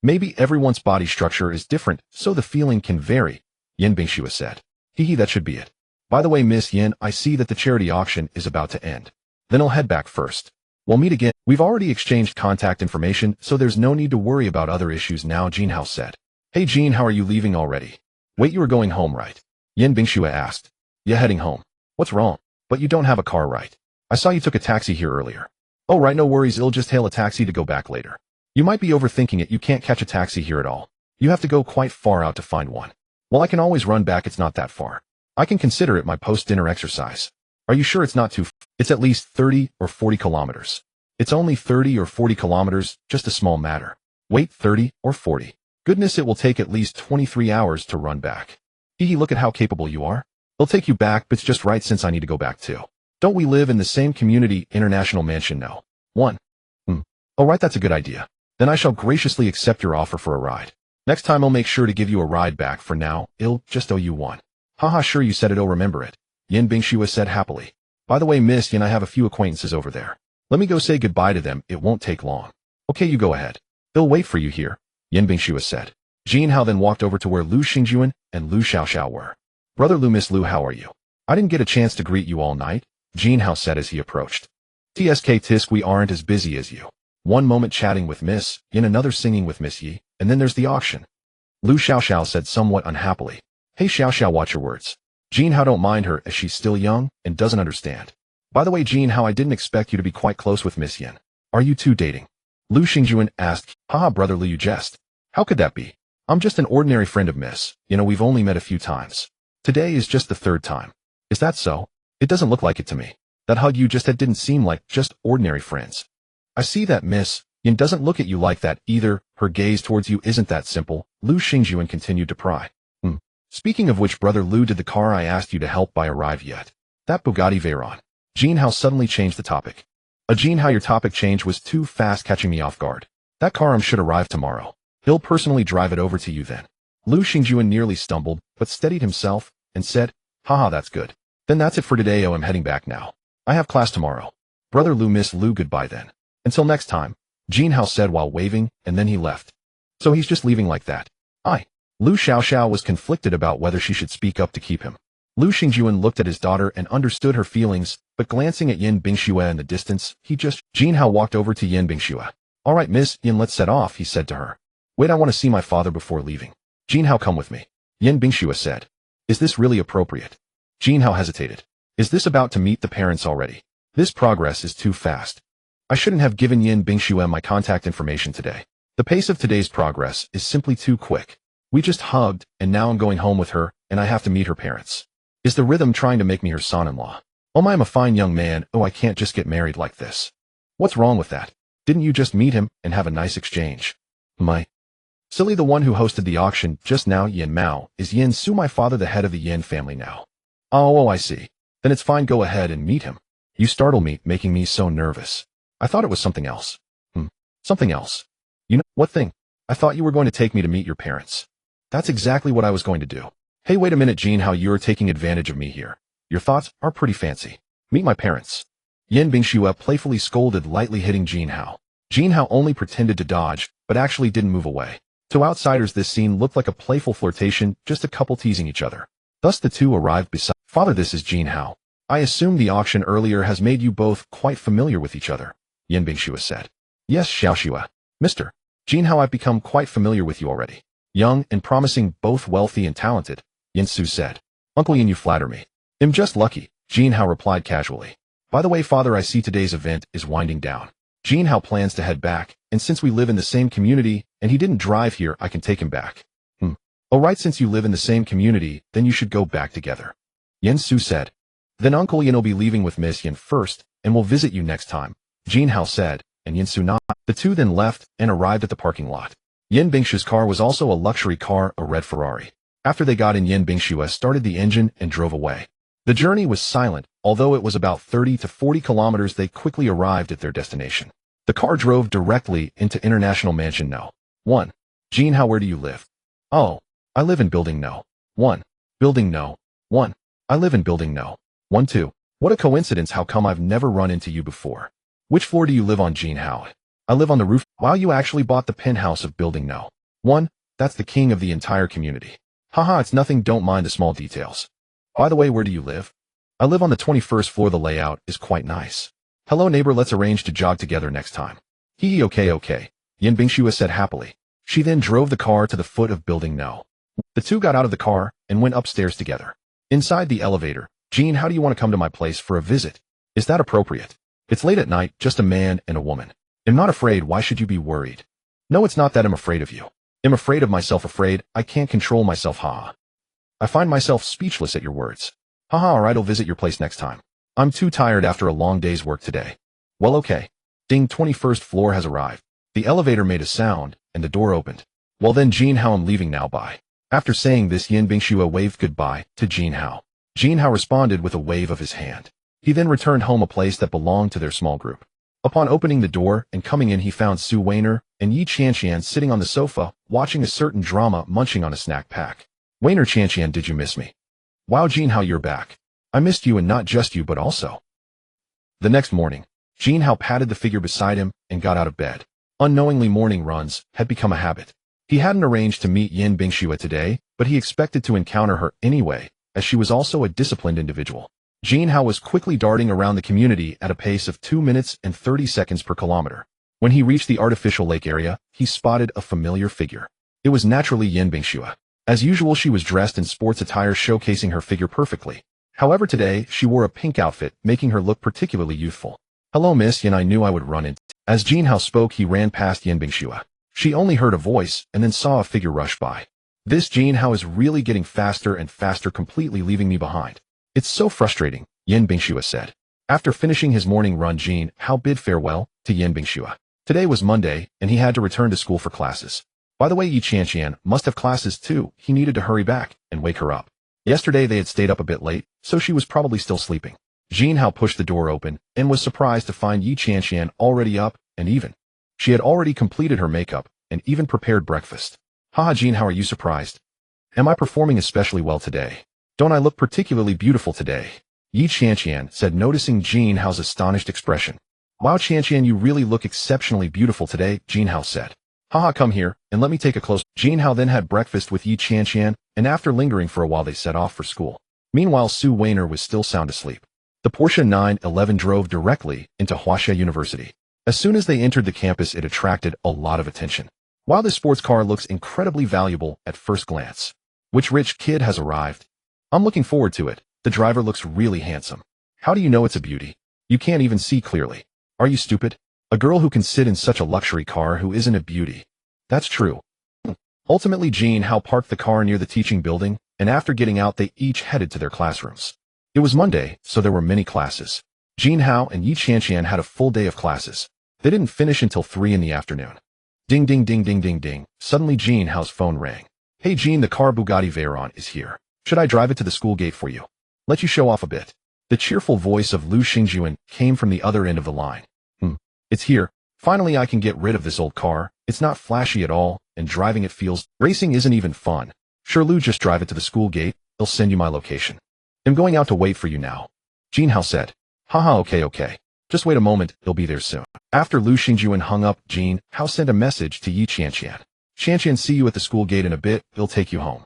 Maybe everyone's body structure is different, so the feeling can vary, Yin Bingshu said. Hee, that should be it. By the way, Miss Yin, I see that the charity auction is about to end. Then I'll head back first. We'll meet again. We've already exchanged contact information, so there's no need to worry about other issues now, Jin Hao said. Hey Jin, how are you leaving already? Wait, you were going home, right? Yin Bingshu asked. Yeah, heading home. What's wrong? But you don't have a car, right? I saw you took a taxi here earlier. Oh right, no worries, I'll just hail a taxi to go back later. You might be overthinking it, you can't catch a taxi here at all. You have to go quite far out to find one. Well, I can always run back, it's not that far. I can consider it my post-dinner exercise. Are you sure it's not too It's at least 30 or 40 kilometers. It's only 30 or 40 kilometers, just a small matter. Wait, 30 or 40. Goodness, it will take at least 23 hours to run back. Hee, look at how capable you are. It'll take you back, but it's just right since I need to go back too. Don't we live in the same community, International Mansion now? 1. Oh right, that's a good idea. Then I shall graciously accept your offer for a ride. Next time I'll make sure to give you a ride back. For now, I'll just owe you one. Haha, sure you said it, I'll remember it. Yin Bingshu said happily. By the way, Miss Yin, I have a few acquaintances over there. Let me go say goodbye to them, it won't take long. Okay, you go ahead. They'll wait for you here, Yin Bingshu said. Jin Hao then walked over to where Lu Xingjuan and Lu Xiaoxiao were. Brother Lu, Miss Lu, how are you? I didn't get a chance to greet you all night, Jin Hao said as he approached. TSK Tisk, we aren't as busy as you. One moment chatting with Miss Yin, another singing with Miss Yi, and then there's the auction. Lu Xiaoxiao said somewhat unhappily. Hey Xiaoxiao, watch your words. Jin Hao, don't mind her as she's still young and doesn't understand. By the way, Jin Hao, I didn't expect you to be quite close with Miss Yin. Are you two dating? Lu Xingjuan asked. Haha, brother Lu, you jest. How could that be? I'm just an ordinary friend of Miss. We've only met a few times. Today is just the third time. Is that so? It doesn't look like it to me. That hug you just had didn't seem like just ordinary friends. I see that Miss Yin doesn't look at you like that either. Her gaze towards you isn't that simple, Lu Xingjuan continued to pry. Speaking of which, brother Lu, did the car I asked you to help buy arrive yet? That Bugatti Veyron. Jin Hao suddenly changed the topic. Jin Hao, your topic change was too fast, catching me off guard. That car should arrive tomorrow. He'll personally drive it over to you then. Lu Xingjuan nearly stumbled, but steadied himself, and said, haha, that's good. Then that's it for today, I'm heading back now. I have class tomorrow. Brother Lu, Miss Lu, goodbye then. Until next time, Jin Hao said while waving, and then he left. So he's just leaving like that. Lu Xiaoxiao was conflicted about whether she should speak up to keep him. Lu Xingjuan looked at his daughter and understood her feelings, but glancing at Yin Bingshu in the distance, Jin Hao walked over to Yin Bingshu. Alright Miss Yin, let's set off, he said to her. Wait, I want to see my father before leaving. Jin Hao, come with me. Yin Bingshu said. Is this really appropriate? Jin Hao hesitated. Is this about to meet the parents already? This progress is too fast. I shouldn't have given Yin Bingshu my contact information today. The pace of today's progress is simply too quick. We just hugged, and now I'm going home with her, and I have to meet her parents. Is the rhythm trying to make me her son-in-law? Oh, I'm a fine young man, I can't just get married like this. What's wrong with that? Didn't you just meet him and have a nice exchange? Silly, the one who hosted the auction just now, Yin Mao, is Yin Su, my father, the head of the Yin family now. Oh, I see. Then it's fine, go ahead and meet him. You startle me, making me so nervous. I thought it was something else. Something else. You know, what thing? I thought you were going to take me to meet your parents. That's exactly what I was going to do. Hey, wait a minute, Jin Hao, you're taking advantage of me here. Your thoughts are pretty fancy. Meet my parents. Yan Bingxue playfully scolded, lightly hitting Jin Hao. Jin Hao only pretended to dodge, but actually didn't move away. To outsiders, this scene looked like a playful flirtation, just a couple teasing each other. Thus the two arrived beside. Father, this is Jin Hao. I assume the auction earlier has made you both quite familiar with each other, Yan Bingxue said. Yes, Xiaoxue. Mr. Jin Hao, I've become quite familiar with you already. Young and promising, both wealthy and talented, Yin Su said. Uncle Yin, you flatter me. I'm just lucky, Jin Hao replied casually. By the way, father, I see today's event is winding down. Jin Hao plans to head back, and since we live in the same community, and he didn't drive here, I can take him back. Oh right, since you live in the same community, then you should go back together. Yin Su said. Then Uncle Yin will be leaving with Miss Yin first, and will visit you next time, Jin Hao said, and Yin Su nodded. The two then left, and arrived at the parking lot. Yan Bingshue's car was also a luxury car, a red Ferrari. After they got in, Yan Bingxue started the engine and drove away. The journey was silent, although it was about 30 to 40 kilometers. They quickly arrived at their destination. The car drove directly into International Mansion No. 1. Jin Hao, where do you live? Oh, I live in Building No. 1. Building No. 1. I live in Building No. 1 2. What a coincidence, how come I've never run into you before? Which floor do you live on, Jin Hao? I live on the roof. Wow, you actually bought the penthouse of Building No. 1. That's the king of the entire community. Haha, it's nothing, don't mind the small details. By the way, where do you live? I live on the 21st floor, the layout is quite nice. Hello neighbor, let's arrange to jog together next time. Hee okay, Yan Bingxue said happily. She then drove the car to the foot of Building No. The two got out of the car and went upstairs together. Inside the elevator, Jin, how do you want to come to my place for a visit? Is that appropriate? It's late at night, just a man and a woman. I'm not afraid, why should you be worried? No, it's not that I'm afraid of you. I'm afraid of myself, afraid I can't control myself, haha. I find myself speechless at your words. Haha, alright, I'll visit your place next time. I'm too tired after a long day's work today. Well, okay. Ding, 21st floor has arrived. The elevator made a sound, and the door opened. Well then, Jin Hao, I'm leaving now, bye. After saying this, Yan Bingxue waved goodbye to Jin Hao. Jin Hao responded with a wave of his hand. He then returned home, a place that belonged to their small group. Upon opening the door and coming in, he found Su Weiner and Yi Qianqian sitting on the sofa, watching a certain drama, munching on a snack pack. Weiner, Qianqian, did you miss me? Wow, Jin Hao, you're back. I missed you, and not just you but also. The next morning, Jin Hao patted the figure beside him and got out of bed. Unknowingly, morning runs had become a habit. He hadn't arranged to meet Yan Bingxue today, but he expected to encounter her anyway, as she was also a disciplined individual. Jin Hao was quickly darting around the community at a pace of 2 minutes and 30 seconds per kilometer. When he reached the artificial lake area, he spotted a familiar figure. It was naturally Yan Bingxue. As usual, she was dressed in sports attire, showcasing her figure perfectly. However, today, she wore a pink outfit, making her look particularly youthful. Hello, Miss Yan, I knew I would run into. As Jin Hao spoke, he ran past Yan Bingxue. She only heard a voice and then saw a figure rush by. This Jin Hao is really getting faster and faster, completely leaving me behind. It's so frustrating, Yan Bingxue said. After finishing his morning run, Jin Hao bid farewell to Yan Bingxue. Today was Monday, and he had to return to school for classes. By the way, Yi Qianqian must have classes too. He needed to hurry back and wake her up. Yesterday they had stayed up a bit late, so she was probably still sleeping. Jin Hao pushed the door open and was surprised to find Yi Qianqian already up, and even. She had already completed her makeup and even prepared breakfast. Haha, Jin, how are you surprised? Am I performing especially well today? Don't I look particularly beautiful today? Yi Qianqian said, noticing Jin Hao's astonished expression. Wow, Qianqian, you really look exceptionally beautiful today, Jin Hao said. Haha, come here, and let me take a close. Jin Hao then had breakfast with Yi Qianqian, and after lingering for a while they set off for school. Meanwhile, Su Weiner was still sound asleep. The Porsche 911 drove directly into Huaxia University. As soon as they entered the campus, it attracted a lot of attention. While this sports car looks incredibly valuable at first glance. Which rich kid has arrived? I'm looking forward to it. The driver looks really handsome. How do you know it's a beauty? You can't even see clearly. Are you stupid? A girl who can sit in such a luxury car who isn't a beauty. That's true. Ultimately, Jin Hao parked the car near the teaching building, and after getting out they each headed to their classrooms. It was Monday, so there were many classes. Jin Hao and Yi Qianqian had a full day of classes. They didn't finish until 3 in the afternoon. Ding ding ding ding ding ding. Suddenly Jin Hao's phone rang. Hey Jin, the car Bugatti Veyron is here. Should I drive it to the school gate for you? Let you show off a bit. The cheerful voice of Lu Xingjuan came from the other end of the line. It's here. Finally, I can get rid of this old car. It's not flashy at all, and driving it feels... Racing isn't even fun. Sure, Lu, just drive it to the school gate. They'll send you my location. I'm going out to wait for you now. Jin Hao said. Haha, okay. Just wait a moment, he'll be there soon. After Lu Xingjuan hung up, Jin Hao sent a message to Yi Qianqian. Qianqian, see you at the school gate in a bit, he'll take you home.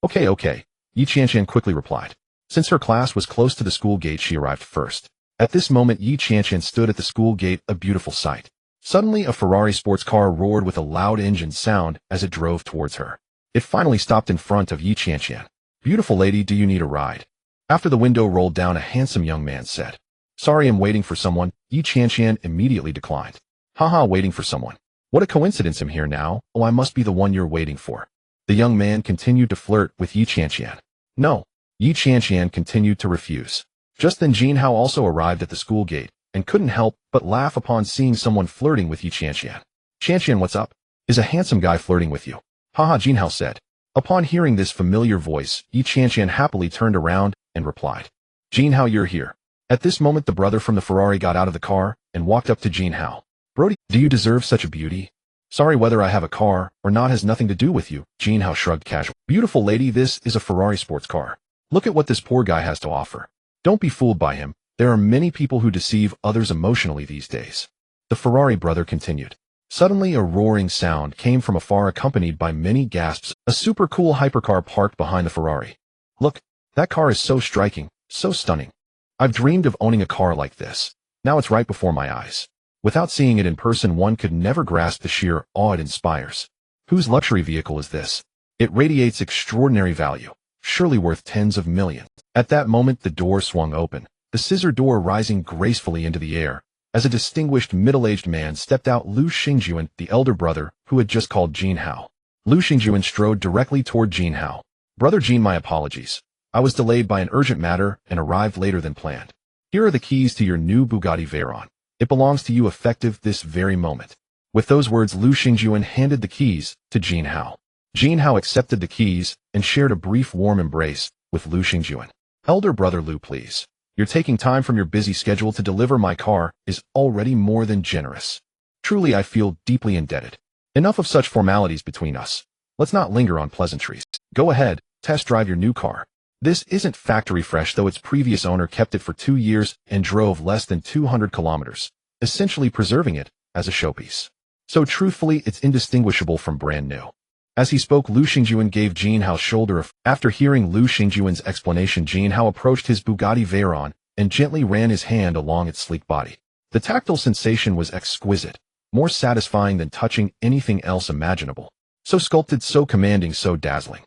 Okay. Yi Qianqian quickly replied. Since her class was close to the school gate, she arrived first. At this moment, Yi Qianqian stood at the school gate, a beautiful sight. Suddenly, a Ferrari sports car roared with a loud engine sound as it drove towards her. It finally stopped in front of Yi Qianqian. Beautiful lady, do you need a ride? After the window rolled down, a handsome young man said. Sorry, I'm waiting for someone. Yi Qianqian immediately declined. Haha, waiting for someone. What a coincidence, I'm here now. Oh, I must be the one you're waiting for. The young man continued to flirt with Yi Qianqian. No. Yi Qianqian continued to refuse. Just then Jin Hao also arrived at the school gate, and couldn't help but laugh upon seeing someone flirting with Yi Qianqian. Qianqian, what's up? Is a handsome guy flirting with you? Haha, Jin Hao said. Upon hearing this familiar voice, Yi Qianqian happily turned around and replied. Jin Hao, you're here. At this moment, the brother from the Ferrari got out of the car and walked up to Jin Hao. Brody, do you deserve such a beauty? Sorry, whether I have a car or not has nothing to do with you, Jin Hao shrugged casually. Beautiful lady, this is a Ferrari sports car. Look at what this poor guy has to offer. Don't be fooled by him. There are many people who deceive others emotionally these days. The Ferrari brother continued. Suddenly, a roaring sound came from afar, accompanied by many gasps. A super cool hypercar parked behind the Ferrari. Look, that car is so striking, so stunning. I've dreamed of owning a car like this. Now it's right before my eyes. Without seeing it in person, one could never grasp the sheer awe it inspires. Whose luxury vehicle is this? It radiates extraordinary value, surely worth tens of millions. At that moment, the door swung open, the scissor door rising gracefully into the air. As a distinguished middle-aged man stepped out, Lu Xingjuan, the elder brother, who had just called Jin Hao. Lu Xingjuan strode directly toward Jin Hao. Brother Jin, my apologies. I was delayed by an urgent matter and arrived later than planned. Here are the keys to your new Bugatti Veyron. It belongs to you, effective this very moment. With those words, Lu Xingjuan handed the keys to Jin Hao. Jin Hao accepted the keys and shared a brief warm embrace with Lu Xingjuan. Elder brother Lu, please. You're taking time from your busy schedule to deliver my car is already more than generous. Truly, I feel deeply indebted. Enough of such formalities between us. Let's not linger on pleasantries. Go ahead, test drive your new car. This isn't factory fresh, though its previous owner kept it for 2 years and drove less than 200 kilometers, essentially preserving it as a showpiece. So truthfully, it's indistinguishable from brand new. As he spoke, Lu Xingjuan gave Jin Hao shoulder. After hearing Lu Xingjuan's explanation, Jin Hao approached his Bugatti Veyron and gently ran his hand along its sleek body. The tactile sensation was exquisite, more satisfying than touching anything else imaginable. So sculpted, so commanding, so dazzling.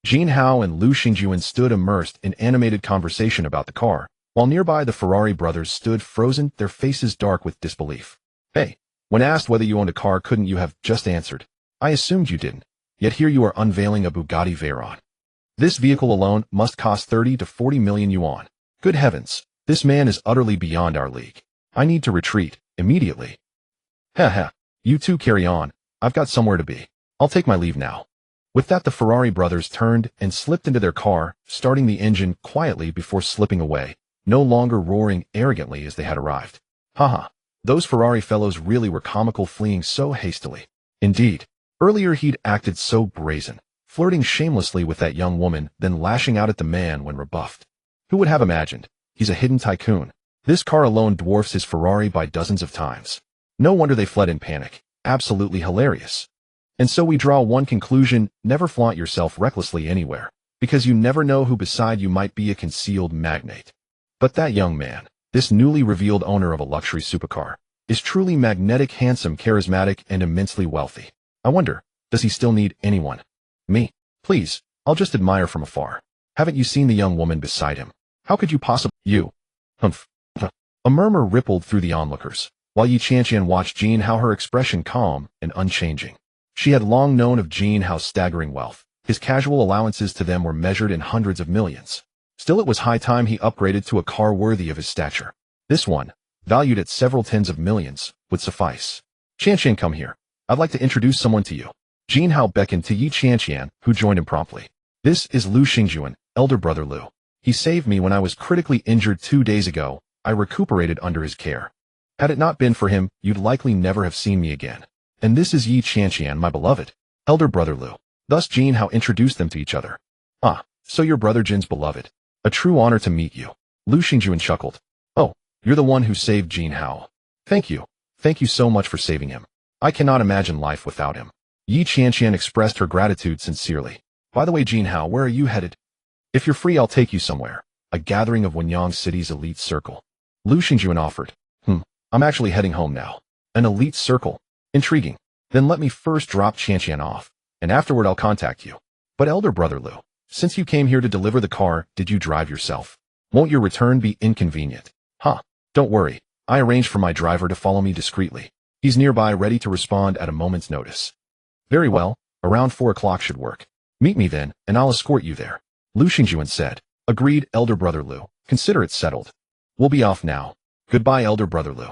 Jin Hao and Lu Xingjuan stood immersed in animated conversation about the car, while nearby the Ferrari brothers stood frozen, their faces dark with disbelief. Hey, when asked whether you owned a car, couldn't you have just answered? I assumed you didn't. Yet here you are unveiling a Bugatti Veyron. This vehicle alone must cost 30 to 40 million yuan. Good heavens, this man is utterly beyond our league. I need to retreat, immediately. Heh, you two carry on. I've got somewhere to be. I'll take my leave now. With that, the Ferrari brothers turned and slipped into their car, starting the engine quietly before slipping away, no longer roaring arrogantly as they had arrived. Haha, those Ferrari fellows really were comical, fleeing so hastily. Indeed, earlier he'd acted so brazen, flirting shamelessly with that young woman, then lashing out at the man when rebuffed. Who would have imagined? He's a hidden tycoon. This car alone dwarfs his Ferrari by dozens of times. No wonder they fled in panic. Absolutely hilarious. And so we draw one conclusion: never flaunt yourself recklessly anywhere, because you never know who beside you might be a concealed magnate. But that young man, this newly revealed owner of a luxury supercar, is truly magnetic, handsome, charismatic, and immensely wealthy. I wonder, does he still need anyone? Me? Please, I'll just admire from afar. Haven't you seen the young woman beside him? How could you possibly— You? Humph. A murmur rippled through the onlookers, while Yi Qianqian watched Jin Hao, her expression calm and unchanging. She had long known of Jin Hao's staggering wealth. His casual allowances to them were measured in hundreds of millions. Still, it was high time he upgraded to a car worthy of his stature. This one, valued at several tens of millions, would suffice. Qianqian, come here. I'd like to introduce someone to you. Jin Hao beckoned to Yi Qianqian, who joined him promptly. This is Lu Xingjuan, elder brother Lu. He saved me when I was critically injured 2 days ago. I recuperated under his care. Had it not been for him, you'd likely never have seen me again. And this is Yi Qianqian, my beloved, elder brother Lu. Thus Jin Hao introduced them to each other. Ah, so your brother Jin's beloved. A true honor to meet you. Lu Xingjuan chuckled. Oh, you're the one who saved Jin Hao. Thank you. Thank you so much for saving him. I cannot imagine life without him. Yi Qianqian expressed her gratitude sincerely. By the way, Jin Hao, where are you headed? If you're free, I'll take you somewhere. A gathering of Wenyang City's elite circle. Lu Xingjuan offered. I'm actually heading home now. An elite circle? Intriguing. Then let me first drop Qianqian off, and afterward I'll contact you. But elder brother Lu, since you came here to deliver the car, did you drive yourself? Won't your return be inconvenient? Don't worry. I arranged for my driver to follow me discreetly. He's nearby, ready to respond at a moment's notice. Very well, around 4 o'clock should work. Meet me then, and I'll escort you there. Lu Xingjuan said. Agreed, elder brother Lu. Consider it settled. We'll be off now. Goodbye, elder brother Lu.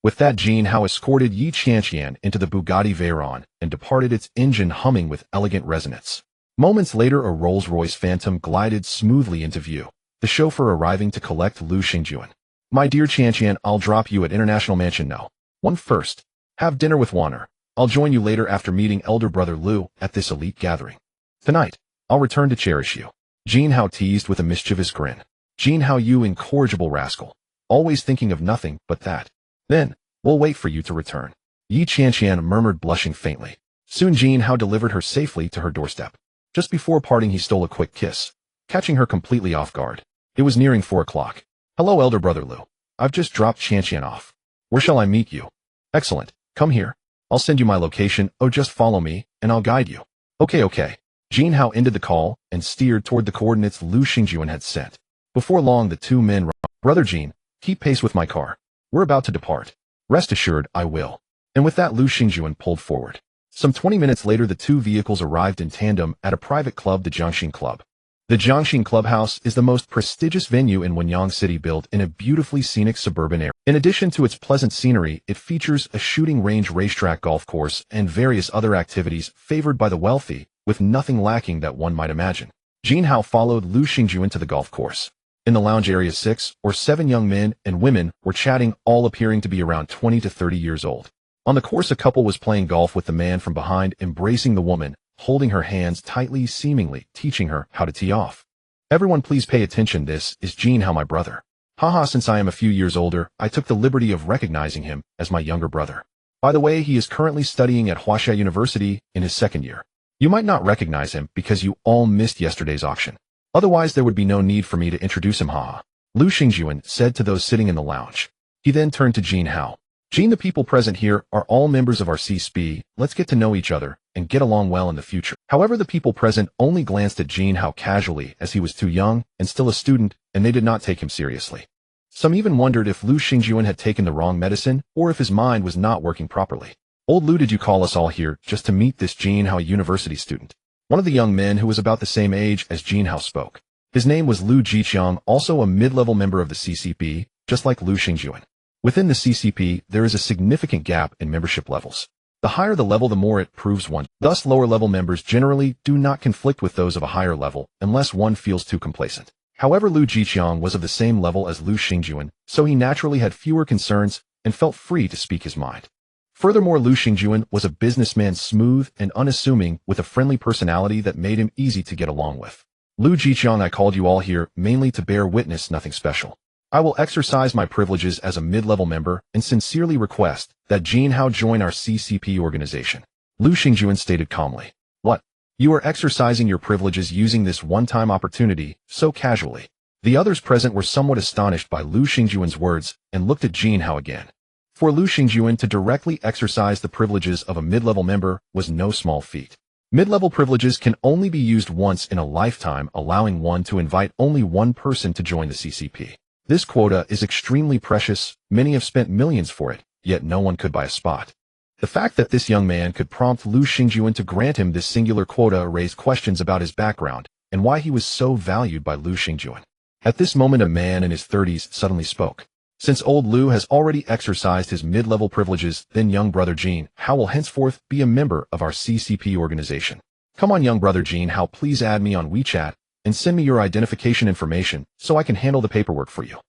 With that, Jin Hao escorted Yi Qianqian into the Bugatti Veyron and departed, its engine humming with elegant resonance. Moments later, a Rolls-Royce Phantom glided smoothly into view, the chauffeur arriving to collect Lu Xingjuan. My dear Qianqian, I'll drop you at International Mansion No. 1 first. Have dinner with Wanner. I'll join you later after meeting elder brother Lu at this elite gathering. Tonight, I'll return to cherish you. Jin Hao teased with a mischievous grin. Jin Hao, you incorrigible rascal. Always thinking of nothing but that. Then, we'll wait for you to return. Yi Qianqian murmured, blushing faintly. Soon Jin Hao delivered her safely to her doorstep. Just before parting, he stole a quick kiss, catching her completely off guard. It was nearing 4 o'clock. Hello, elder brother Lu. I've just dropped Qianqian off. Where shall I meet you? Excellent. Come here. I'll send you my location. Oh, just follow me, and I'll guide you. Okay. Jin Hao ended the call and steered toward the coordinates Lu Xingjuan had sent. Before long, the two men Brother Jin, keep pace with my car. We're about to depart. Rest assured, I will. And with that, Lu Xingjuan pulled forward. Some 20 minutes later, the two vehicles arrived in tandem at a private club, the Jiangxin Club. The Jiangxin Clubhouse is the most prestigious venue in Wenyang City, built in a beautifully scenic suburban area. In addition to its pleasant scenery, it features a shooting range, racetrack, golf course, and various other activities favored by the wealthy, with nothing lacking that one might imagine. Jin Hao followed Lu Xingjuan to the golf course. In the lounge area, 6 or 7 young men and women were chatting, all appearing to be around 20 to 30 years old. On the course, a couple was playing golf with the man from behind, embracing the woman, holding her hands tightly, seemingly teaching her how to tee off. Everyone please pay attention, this is Jin Hao, my brother. Haha, since I am a few years older, I took the liberty of recognizing him as my younger brother. By the way, he is currently studying at Huaxia University in his 2nd year. You might not recognize him because you all missed yesterday's auction. Otherwise, there would be no need for me to introduce him, haha. Lu Xingjuan said to those sitting in the lounge. He then turned to Jin Hao. Jin, the people present here are all members of our CSP. Let's get to know each other and get along well in the future. However, the people present only glanced at Jin Hao casually, as he was too young and still a student, and they did not take him seriously. Some even wondered if Lu Xingjuan had taken the wrong medicine or if his mind was not working properly. Old Lu, did you call us all here just to meet this Jin Hao university student? One of the young men, who was about the same age as Jin Hao, spoke. His name was Lu Jiqiang, also a mid-level member of the CCP, just like Lu Xingjuan. Within the CCP, there is a significant gap in membership levels. The higher the level, the more it proves one. Thus, lower-level members generally do not conflict with those of a higher level unless one feels too complacent. However, Lu Jiqiang was of the same level as Lu Xingjuan, so he naturally had fewer concerns and felt free to speak his mind. Furthermore, Lu Xingjuan was a businessman, smooth and unassuming, with a friendly personality that made him easy to get along with. Lu Jiqiang, I called you all here mainly to bear witness, nothing special. I will exercise my privileges as a mid-level member and sincerely request that Jin Hao join our CCP organization. Lu Xingjuan stated calmly. What? You are exercising your privileges using this one-time opportunity so casually? The others present were somewhat astonished by Lu Xingjuan's words and looked at Jin Hao again. For Lu Xingjuan to directly exercise the privileges of a mid-level member was no small feat. Mid-level privileges can only be used once in a lifetime, allowing one to invite only one person to join the CCP. This quota is extremely precious. Many have spent millions for it, yet no one could buy a spot. The fact that this young man could prompt Lu Xingjuan to grant him this singular quota raised questions about his background and why he was so valued by Lu Xingjuan. At this moment, a man in his 30s suddenly spoke. Since old Lu has already exercised his mid-level privileges, then young brother Jin Hao will henceforth be a member of our CCP organization. Come on, young brother Jin Hao, please add me on WeChat and send me your identification information so I can handle the paperwork for you.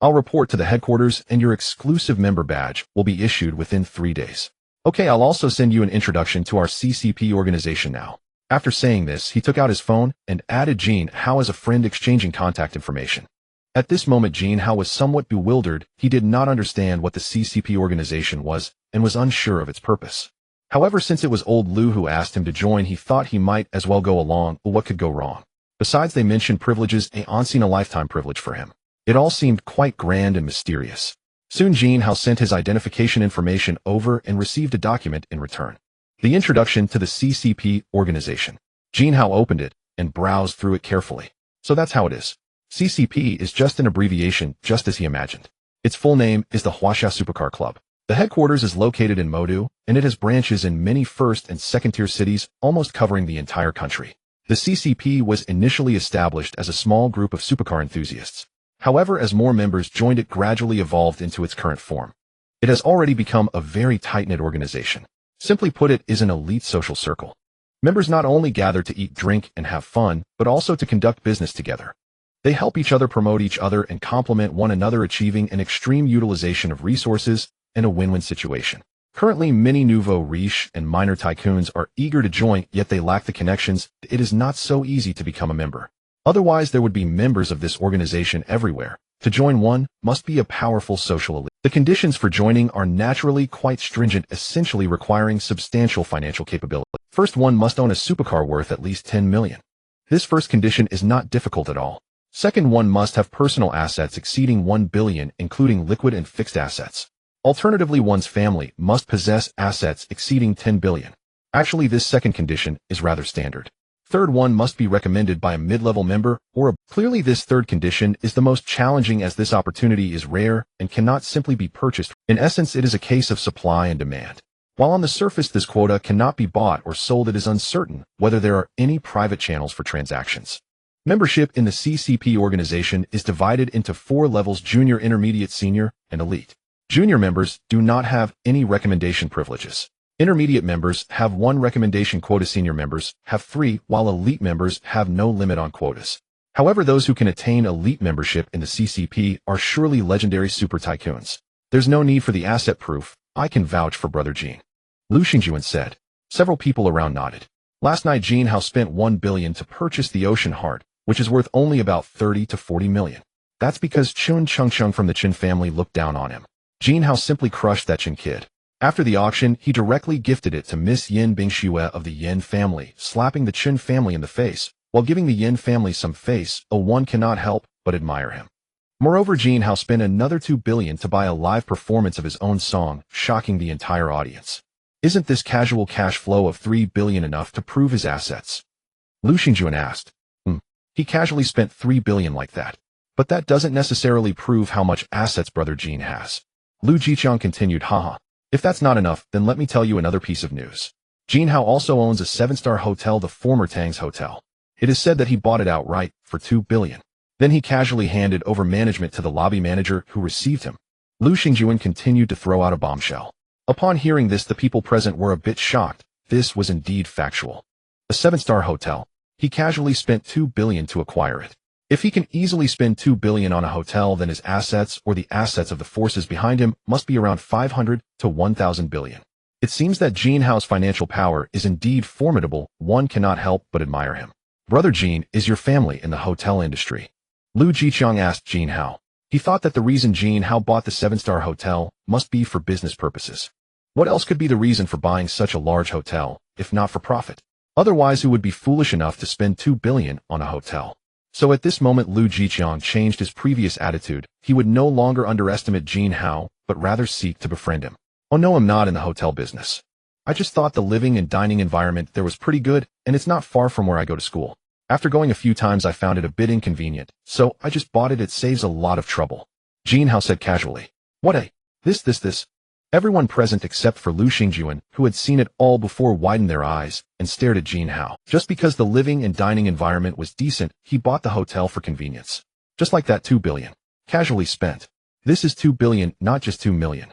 I'll report to the headquarters and your exclusive member badge will be issued within 3 days. Okay, I'll also send you an introduction to our CCP organization now. After saying this, he took out his phone and added Jin Hao as a friend, exchanging contact information. At this moment, Jin Hao was somewhat bewildered. He did not understand what the CCP organization was and was unsure of its purpose. However, since it was old Lu who asked him to join, he thought he might as well go along, but what could go wrong? Besides, they mentioned privileges, a once-in-a-lifetime privilege for him. It all seemed quite grand and mysterious. Soon Jin Hao sent his identification information over and received a document in return. The introduction to the CCP organization. Jin Hao opened it and browsed through it carefully. So that's how it is. CCP is just an abbreviation, just as he imagined. Its full name is the Huaxia Supercar Club. The headquarters is located in Modu, and it has branches in many first and second-tier cities, almost covering the entire country. The CCP was initially established as a small group of supercar enthusiasts. However, as more members joined, it gradually evolved into its current form. It has already become a very tight-knit organization. Simply put, it is an elite social circle. Members not only gather to eat, drink, and have fun, but also to conduct business together. They help each other, promote each other, and complement one another, achieving an extreme utilization of resources and a win-win situation. Currently, many nouveau riches and minor tycoons are eager to join, yet they lack the connections. It is not so easy to become a member. Otherwise, there would be members of this organization everywhere. To join, one must be a powerful social elite. The conditions for joining are naturally quite stringent, essentially requiring substantial financial capability. First, one must own a supercar worth at least 10 million. This first condition is not difficult at all. Second, one must have personal assets exceeding 1 billion, including liquid and fixed assets. Alternatively, one's family must possess assets exceeding 10 billion. Actually, this second condition is rather standard. Third, one must be recommended by a mid-level member or a... Clearly, this third condition is the most challenging, as this opportunity is rare and cannot simply be purchased. In essence, it is a case of supply and demand. While on the surface this quota cannot be bought or sold, it is uncertain whether there are any private channels for transactions. Membership in the CCP organization is divided into 4 levels: junior, intermediate, senior, and elite. Junior members do not have any recommendation privileges. Intermediate members have 1 recommendation quota, senior members have 3, while elite members have no limit on quotas. However, those who can attain elite membership in the CCP are surely legendary super tycoons. There's no need for the asset proof. I can vouch for Brother Jin. Lu Xingjuan said. Several people around nodded. Last night, Jin Hao spent 1 billion to purchase the Ocean Heart, which is worth only about 30 to 40 million. That's because Chun Chengcheng from the Qin family looked down on him. Jin Hao simply crushed that Qin kid. After the auction, he directly gifted it to Miss Yin Bingxue of the Yin family, slapping the Qin family in the face, while giving the Yin family some face. One cannot help but admire him. Moreover, Jin Hao spent another 2 billion to buy a live performance of his own song, shocking the entire audience. Isn't this casual cash flow of 3 billion enough to prove his assets? Lu Xingjuan asked. He casually spent 3 billion like that. But that doesn't necessarily prove how much assets Brother Jin has. Lu Jiqiang continued, haha. If that's not enough, then let me tell you another piece of news. Jin Hao also owns a 7-star hotel, the former Tang's Hotel. It is said that he bought it outright for 2 billion. Then he casually handed over management to the lobby manager who received him. Lu Xingjuan continued to throw out a bombshell. Upon hearing this, the people present were a bit shocked. This was indeed factual. A 7-star hotel. He casually spent 2 billion to acquire it. If he can easily spend 2 billion on a hotel, then his assets, or the assets of the forces behind him, must be around 500 to 1,000 billion. It seems that Jin Hao's financial power is indeed formidable. One cannot help but admire him. Brother Jin, is your family in the hotel industry? Lu Jiqiang asked Jin Hao. He thought that the reason Jin Hao bought the 7-star hotel must be for business purposes. What else could be the reason for buying such a large hotel, if not for profit? Otherwise, who would be foolish enough to spend 2 billion on a hotel? So at this moment, Lu Jiqiang changed his previous attitude. He would no longer underestimate Jin Hao, but rather seek to befriend him. Oh no, I'm not in the hotel business. I just thought the living and dining environment there was pretty good, and it's not far from where I go to school. After going a few times, I found it a bit inconvenient, so I just bought it. It saves a lot of trouble. Jin Hao said casually. What a... This. Everyone present except for Lu Xingjuan, who had seen it all before, widened their eyes and stared at Jin Hao. Just because the living and dining environment was decent, he bought the hotel for convenience. Just like that 2 billion. Casually spent. This is 2 billion, not just 2 million.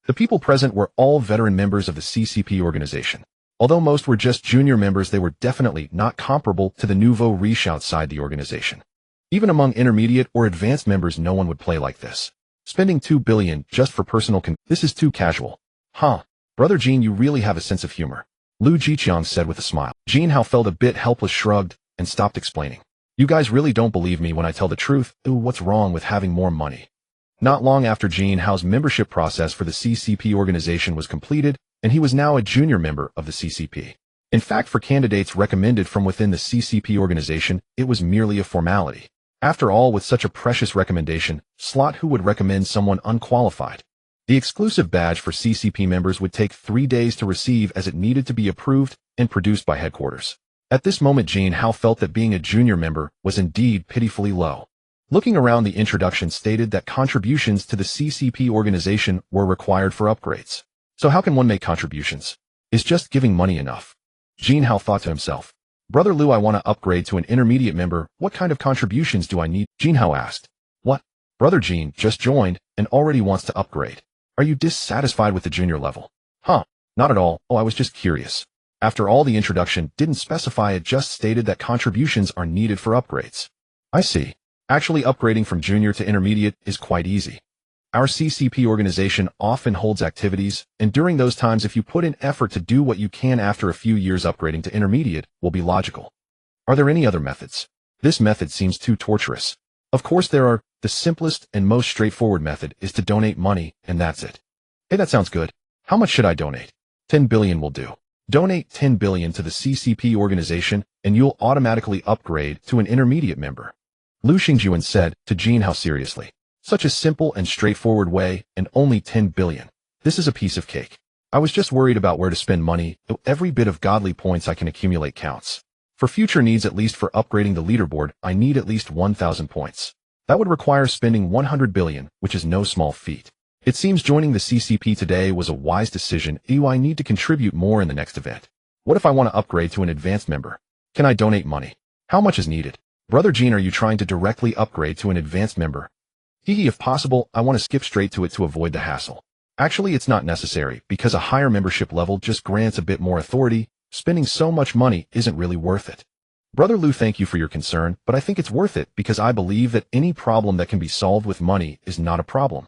The people present were all veteran members of the CCP organization. Although most were just junior members, they were definitely not comparable to the nouveau riche outside the organization. Even among intermediate or advanced members, no one would play like this. Spending 2 billion just for this is too casual. Huh. Brother Jin, you really have a sense of humor. Lu Jiqiang said with a smile. Jin Hao felt a bit helpless, shrugged, and stopped explaining. You guys really don't believe me when I tell the truth. Ooh, what's wrong with having more money? Not long after Jin Hao's membership process for the CCP organization was completed, and he was now a junior member of the CCP. In fact, for candidates recommended from within the CCP organization, it was merely a formality. After all, with such a precious recommendation, slot who would recommend someone unqualified? The exclusive badge for CCP members would take 3 days to receive, as it needed to be approved and produced by headquarters. At this moment, Jin Hao felt that being a junior member was indeed pitifully low. Looking around, the introduction stated that contributions to the CCP organization were required for upgrades. So how can one make contributions? Is just giving money enough? Jin Hao thought to himself. Brother Lu, I want to upgrade to an intermediate member. What kind of contributions do I need? Jin Hao asked. What? Brother Jin just joined and already wants to upgrade. Are you dissatisfied with the junior level? Huh, not at all. Oh, I was just curious. After all, the introduction didn't specify, it just stated that contributions are needed for upgrades. I see. Actually, upgrading from junior to intermediate is quite easy. Our CCP organization often holds activities, and during those times, if you put in effort to do what you can, after a few years, upgrading to intermediate will be logical. Are there any other methods? This method seems too torturous. Of course there are. The simplest and most straightforward method is to donate money, and that's it. Hey, that sounds good. How much should I donate? 10 billion will do. Donate 10 billion to the CCP organization, and you'll automatically upgrade to an intermediate member. Lu Xingjuan said to Jin Hao seriously. Such a simple and straightforward way, and only 10 billion. This is a piece of cake. I was just worried about where to spend money, though every bit of godly points I can accumulate counts. For future needs, at least for upgrading the leaderboard, I need at least 1,000 points. That would require spending 100 billion, which is no small feat. It seems joining the CCP today was a wise decision. I need to contribute more in the next event. What if I want to upgrade to an advanced member? Can I donate money? How much is needed? Brother Jin, are you trying to directly upgrade to an advanced member? If possible, I want to skip straight to it to avoid the hassle. Actually, it's not necessary, because a higher membership level just grants a bit more authority. Spending so much money isn't really worth it. Brother Lu, thank you for your concern, but I think it's worth it because I believe that any problem that can be solved with money is not a problem.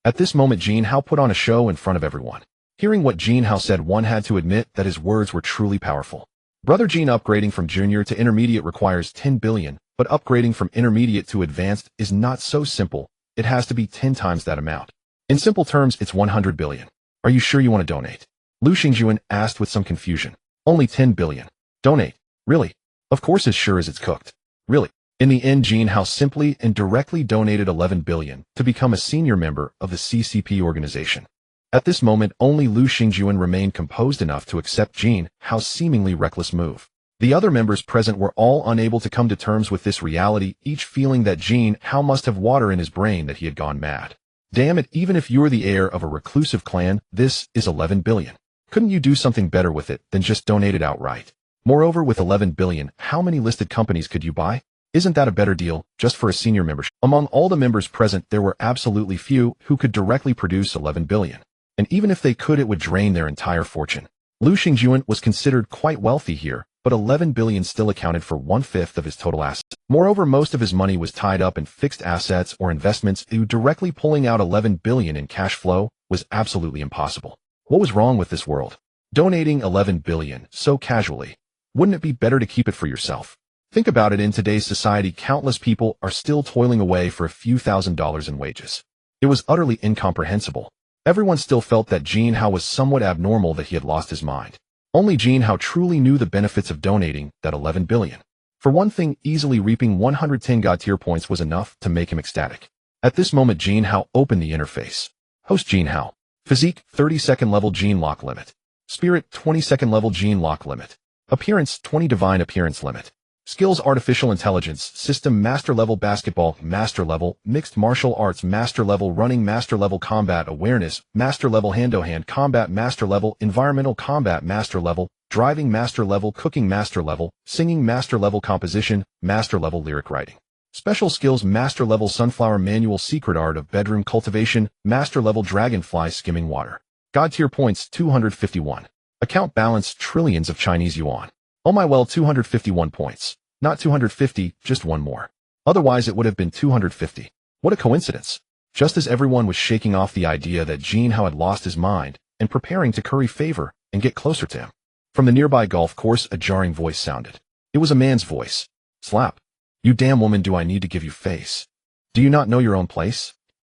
At this moment, Jin Hao put on a show in front of everyone. Hearing what Jin Hao said, one had to admit that his words were truly powerful. Brother Jin, upgrading from junior to intermediate requires 10 billion, but upgrading from intermediate to advanced is not so simple. It has to be 10 times that amount. In simple terms, it's 100 billion. Are you sure you want to donate? Lu Xingjuan asked with some confusion. Only 10 billion. Donate? Really? Of course, as sure as it's cooked. Really? In the end, Jin Hao simply and directly donated 11 billion to become a senior member of the CCP organization. At this moment, only Lu Xingjuan remained composed enough to accept Jin Hao's seemingly reckless move. The other members present were all unable to come to terms with this reality, each feeling that Jin Hao must have water in his brain, that he had gone mad. Damn it, even if you're the heir of a reclusive clan, this is 11 billion. Couldn't you do something better with it than just donate it outright? Moreover, with 11 billion, how many listed companies could you buy? Isn't that a better deal, just for a senior membership? Among all the members present, there were absolutely few who could directly produce 11 billion. And even if they could, it would drain their entire fortune. Lu Xingjuan was considered quite wealthy here, but 11 billion still accounted for 1/5 of his total assets. Moreover, most of his money was tied up in fixed assets or investments. Directly pulling out 11 billion in cash flow was absolutely impossible. What was wrong with this world? Donating 11 billion so casually. Wouldn't it be better to keep it for yourself? Think about it, in today's society, countless people are still toiling away for a few $1,000s in wages. It was utterly incomprehensible. Everyone still felt that Jin Hao was somewhat abnormal, that he had lost his mind. Only Jin Hao truly knew the benefits of donating that 11 billion. For one thing, easily reaping 110 God tier points was enough to make him ecstatic. At this moment, Jin Hao opened the interface. Host Jin Hao. Physique, 32nd level gene lock limit. Spirit, 22nd level gene lock limit. Appearance, 20 divine appearance limit. Skills, artificial intelligence, system, master level basketball, master level, mixed martial arts, master level running, master level combat awareness, master level hand-to-hand combat, master level environmental combat, master level driving, master level cooking, master level singing, master level composition, master level lyric writing. Special skills, master level sunflower manual, secret art of bedroom cultivation, master level dragonfly skimming water. God tier points, 251. Account balance, trillions of Chinese yuan. Oh my, well, 251 points. Not 250, just one more. Otherwise it would have been 250. What a coincidence. just as everyone was shaking off the idea that Jin Hao had lost his mind and preparing to curry favor and get closer to him. From the nearby golf course, a jarring voice sounded. It was a man's voice. Slap. You damn woman, do I need to give you face? Do you not know your own place?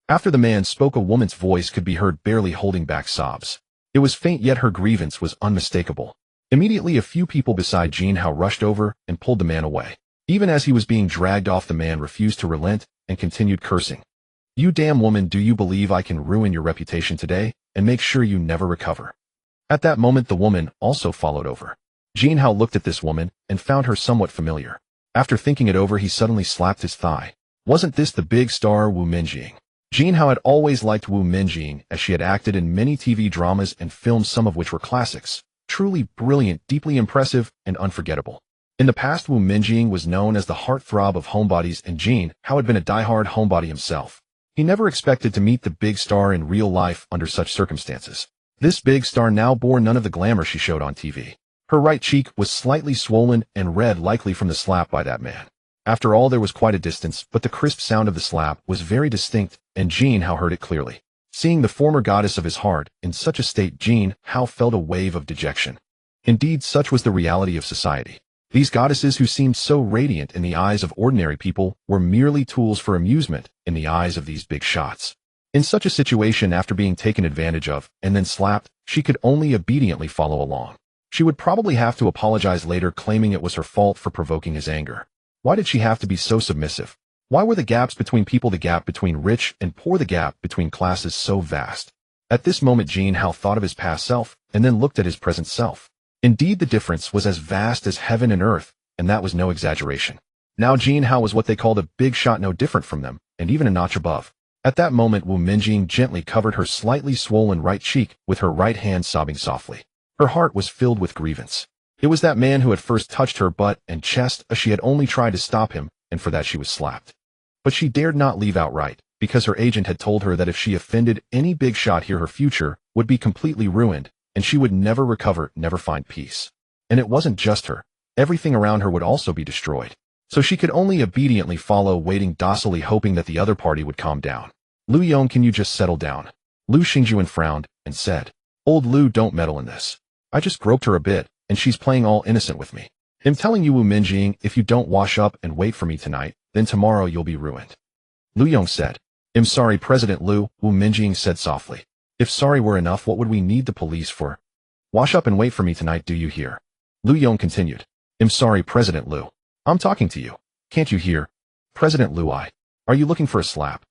After the man spoke, a woman's voice could be heard barely holding back sobs. It was faint, yet her grievance was unmistakable. Immediately, a few people beside Jin Hao rushed over and pulled the man away. Even as he was being dragged off, the man refused to relent and continued cursing. You damn woman, do you believe I can ruin your reputation today and make sure you never recover? At that moment, the woman also followed over. Jin Hao looked at this woman and found her somewhat familiar. After thinking it over, he suddenly slapped his thigh. Wasn't this the big star Wu Minjing? Jin Hao had always liked Wu Minjing, as she had acted in many TV dramas and films, some of which were classics. Truly brilliant, deeply impressive, and unforgettable. In the past, Wu Minjing was known as the heartthrob of homebodies, and Jin Hao had been a die-hard homebody himself. He never expected to meet the big star in real life under such circumstances. This big star now bore none of the glamour she showed on TV. Her right cheek was slightly swollen and red, likely from the slap by that man. After all, there was quite a distance, but the crisp sound of the slap was very distinct, and Jin Hao heard it clearly. Seeing the former goddess of his heart in such a state, Jin Hao felt a wave of dejection. Indeed, such was the reality of society. These goddesses, who seemed so radiant in the eyes of ordinary people, were merely tools for amusement in the eyes of these big shots. In such a situation, after being taken advantage of and then slapped, she could only obediently follow along. She would probably have to apologize later, claiming it was her fault for provoking his anger. Why did she have to be so submissive? Why were the gaps between people, the gap between rich and poor, the gap between classes, so vast? At this moment, Jin Hao thought of his past self and then looked at his present self. Indeed, the difference was as vast as heaven and earth, and that was no exaggeration. Now Jin Hao was what they called a big shot, no different from them, and even a notch above. At that moment, Wu Minjing gently covered her slightly swollen right cheek with her right hand, sobbing softly. Her heart was filled with grievance. It was that man who had first touched her butt and chest, as she had only tried to stop him, and for that she was slapped. But she dared not leave outright, because her agent had told her that if she offended any big shot here, her future would be completely ruined, and she would never recover, never find peace. And it wasn't just her. Everything around her would also be destroyed. So she could only obediently follow, waiting docilely, hoping that the other party would calm down. Lu Yong, can you just settle down? Lu Xingyuan frowned and said, Old Lu, don't meddle in this. I just groped her a bit, and she's playing all innocent with me. I'm telling you, Wu Minjing, if you don't wash up and wait for me tonight, then tomorrow you'll be ruined. Lu Yong said. I'm sorry, President Lu, Wu Minjing said softly. If sorry were enough, what would we need the police for? Wash up and wait for me tonight, do you hear? Lu Yong continued. I'm sorry, President Lu. I'm talking to you. Can't you hear? President Lu, are you looking for a slap?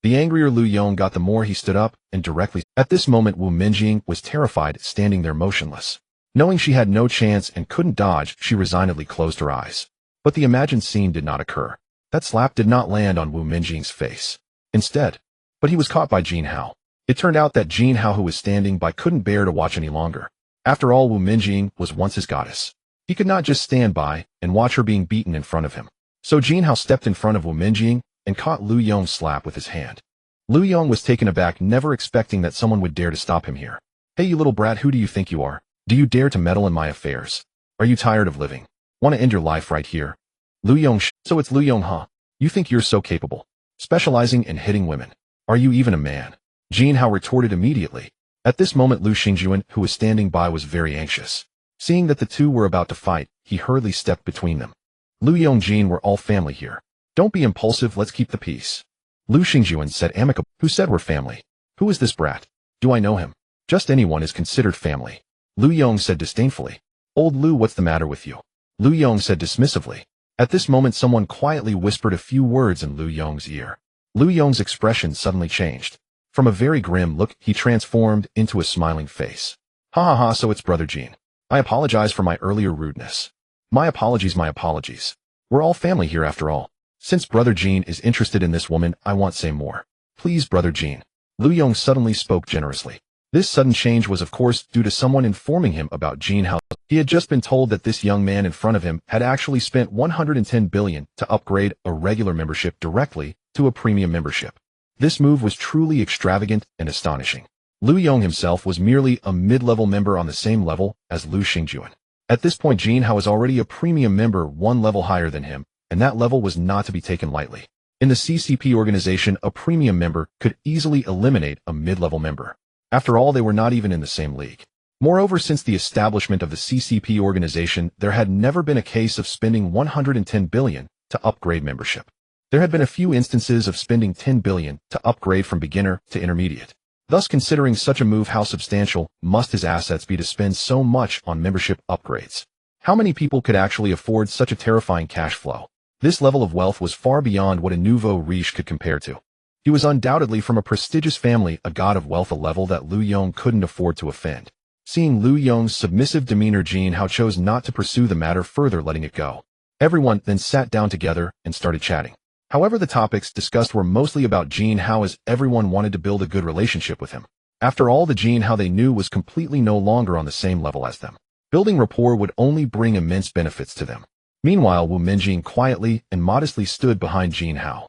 The angrier Lu Yong got, the more he stood up and directly. At this moment, Wu Minjing was terrified, standing there motionless. Knowing she had no chance and couldn't dodge, she resignedly closed her eyes. But the imagined scene did not occur. That slap did not land on Wu Minjing's face. Instead, but he was caught by Jin Hao. It turned out that Jin Hao, who was standing by, couldn't bear to watch any longer. After all, Wu Minjing was once his goddess. He could not just stand by and watch her being beaten in front of him. So Jin Hao stepped in front of Wu Minjing and caught Lu Yong's slap with his hand. Lu Yong was taken aback, never expecting that someone would dare to stop him here. Hey, you little brat, who do you think you are? Do you dare to meddle in my affairs? Are you tired of living? Want to end your life right here? Lu Yong, so it's Lu Yong, huh? You think you're so capable? Specializing in hitting women. Are you even a man? Jin Hao retorted immediately. At this moment, Lu Xingyuan, who was standing by, was very anxious. Seeing that the two were about to fight, he hurriedly stepped between them. Lu Yong, Jin, we're all family here. Don't be impulsive, let's keep the peace. Lu Xingyuan said amicably. Who said we're family? Who is this brat? Do I know him? Just anyone is considered family. Lu Yong said disdainfully. Old Lu, what's the matter with you? Lu Yong said dismissively. At this moment, someone quietly whispered a few words in Lu Yong's ear. Lu Yong's expression suddenly changed. From a very grim look, he transformed into a smiling face. Ha ha ha, so it's Brother Jin. I apologize for my earlier rudeness. My apologies, my apologies. We're all family here after all. Since Brother Jin is interested in this woman, I won't say more. Please, Brother Jin. Lu Yong suddenly spoke generously. This sudden change was, of course, due to someone informing him about Jin Hao. He had just been told that this young man in front of him had actually spent 110 billion to upgrade a regular membership directly to a premium membership. This move was truly extravagant and astonishing. Lu Yong himself was merely a mid-level member on the same level as Lu Xingyuan. At this point, Jin Hao was already a premium member, one level higher than him, and that level was not to be taken lightly. In the CCP organization, a premium member could easily eliminate a mid-level member. After all, they were not even in the same league. Moreover, since the establishment of the CCP organization, there had never been a case of spending 110 billion to upgrade membership. There had been a few instances of spending 10 billion to upgrade from beginner to intermediate. Thus, considering such a move, how substantial must his assets be to spend so much on membership upgrades? How many people could actually afford such a terrifying cash flow? This level of wealth was far beyond what a nouveau riche could compare to. He was undoubtedly from a prestigious family, a god of wealth, a level that Lu Yong couldn't afford to offend. Seeing Lu Yong's submissive demeanor, Jin Hao chose not to pursue the matter further, letting it go. Everyone then sat down together and started chatting. However, the topics discussed were mostly about Jin Hao, as everyone wanted to build a good relationship with him. After all, the Jin Hao they knew was completely no longer on the same level as them. Building rapport would only bring immense benefits to them. Meanwhile, Wu Minjing quietly and modestly stood behind Jin Hao.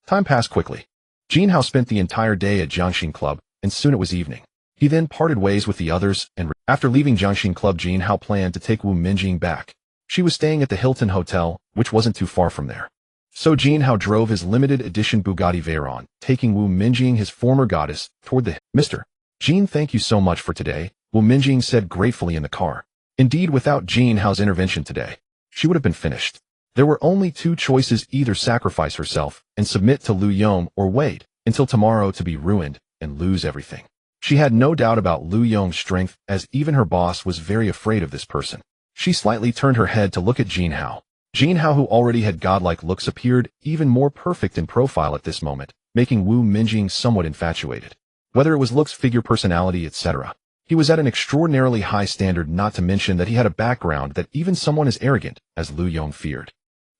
Time passed quickly. Jin Hao spent the entire day at Jiangxin Club, and soon it was evening. He then parted ways with the others, and after leaving Jiangxin Club, Jin Hao planned to take Wu Minjing back. She was staying at the Hilton Hotel, which wasn't too far from there. So Jin Hao drove his limited edition Bugatti Veyron, taking Wu Minjing, his former goddess, toward the Mr. Jin, thank you so much for today, Wu Minjing said gratefully in the car. Indeed, without Jin Hao's intervention today, she would have been finished. There were only two choices: either sacrifice herself and submit to Lu Yong, or wait until tomorrow to be ruined and lose everything. She had no doubt about Lu Yong's strength, as even her boss was very afraid of this person. She slightly turned her head to look at Jin Hao. Jin Hao, who already had godlike looks, appeared even more perfect in profile at this moment, making Wu Minjing somewhat infatuated. Whether it was looks, figure, personality, etc., he was at an extraordinarily high standard, not to mention that he had a background that even someone as arrogant as Lu Yong feared.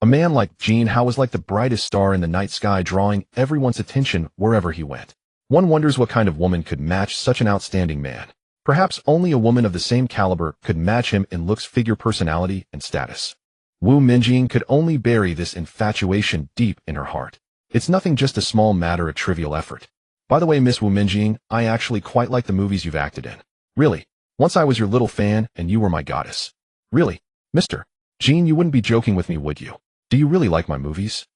A man like Jin Hao was like the brightest star in the night sky, drawing everyone's attention wherever he went. One wonders what kind of woman could match such an outstanding man. Perhaps only a woman of the same caliber could match him in looks, figure, personality, and status. Wu Minjing could only bury this infatuation deep in her heart. It's nothing, just a small matter, a trivial effort. By the way, Miss Wu Minjing, I actually quite like the movies you've acted in. Really? Once I was your little fan, and you were my goddess. Really? Mr. Jin, you wouldn't be joking with me, would you? Do you really like my movies?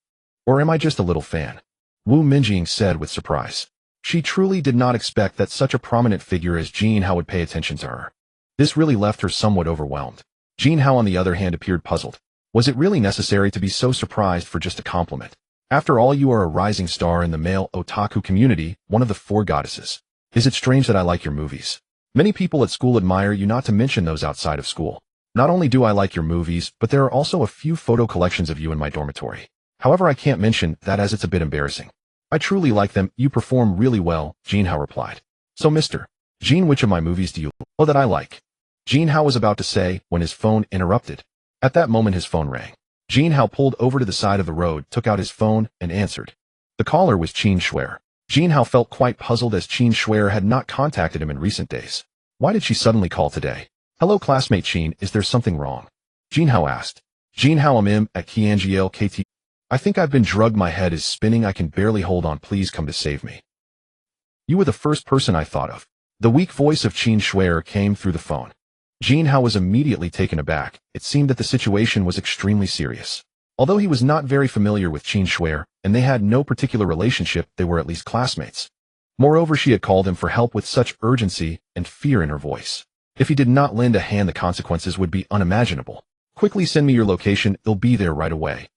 Or am I just a little fan? Wu Minjing said with surprise. She truly did not expect that such a prominent figure as Jin Hao would pay attention to her. This really left her somewhat overwhelmed. Jin Hao, on the other hand, appeared puzzled. Was it really necessary to be so surprised for just a compliment? After all, you are a rising star in the male otaku community, one of the four goddesses. Is it strange that I like your movies? Many people at school admire you, not to mention those outside of school. Not only do I like your movies, but there are also a few photo collections of you in my dormitory. However, I can't mention that as it's a bit embarrassing. I truly like them. You perform really well, Jin Hao replied. So Mr. Jin, which of my movies do you like that I like? Jin Hao was about to say when his phone interrupted. At that moment, his phone rang. Jin Hao pulled over to the side of the road, took out his phone, and answered. The caller was Qin Shuer. Jin Hao felt quite puzzled, as Qin Shuer had not contacted him in recent days. Why did she suddenly call today? Hello, classmate Qin, is there something wrong? Jin Hao asked. Jin Hao, I'm at Qianjiel KT. I think I've been drugged, my head is spinning, I can barely hold on, please come to save me. You were the first person I thought of. The weak voice of Qin Shuer came through the phone. Jin Hao was immediately taken aback. It seemed that the situation was extremely serious. Although he was not very familiar with Qin Shuer, and they had no particular relationship, they were at least classmates. Moreover, she had called him for help with such urgency and fear in her voice. If he did not lend a hand, the consequences would be unimaginable. Quickly send me your location, it'll be there right away.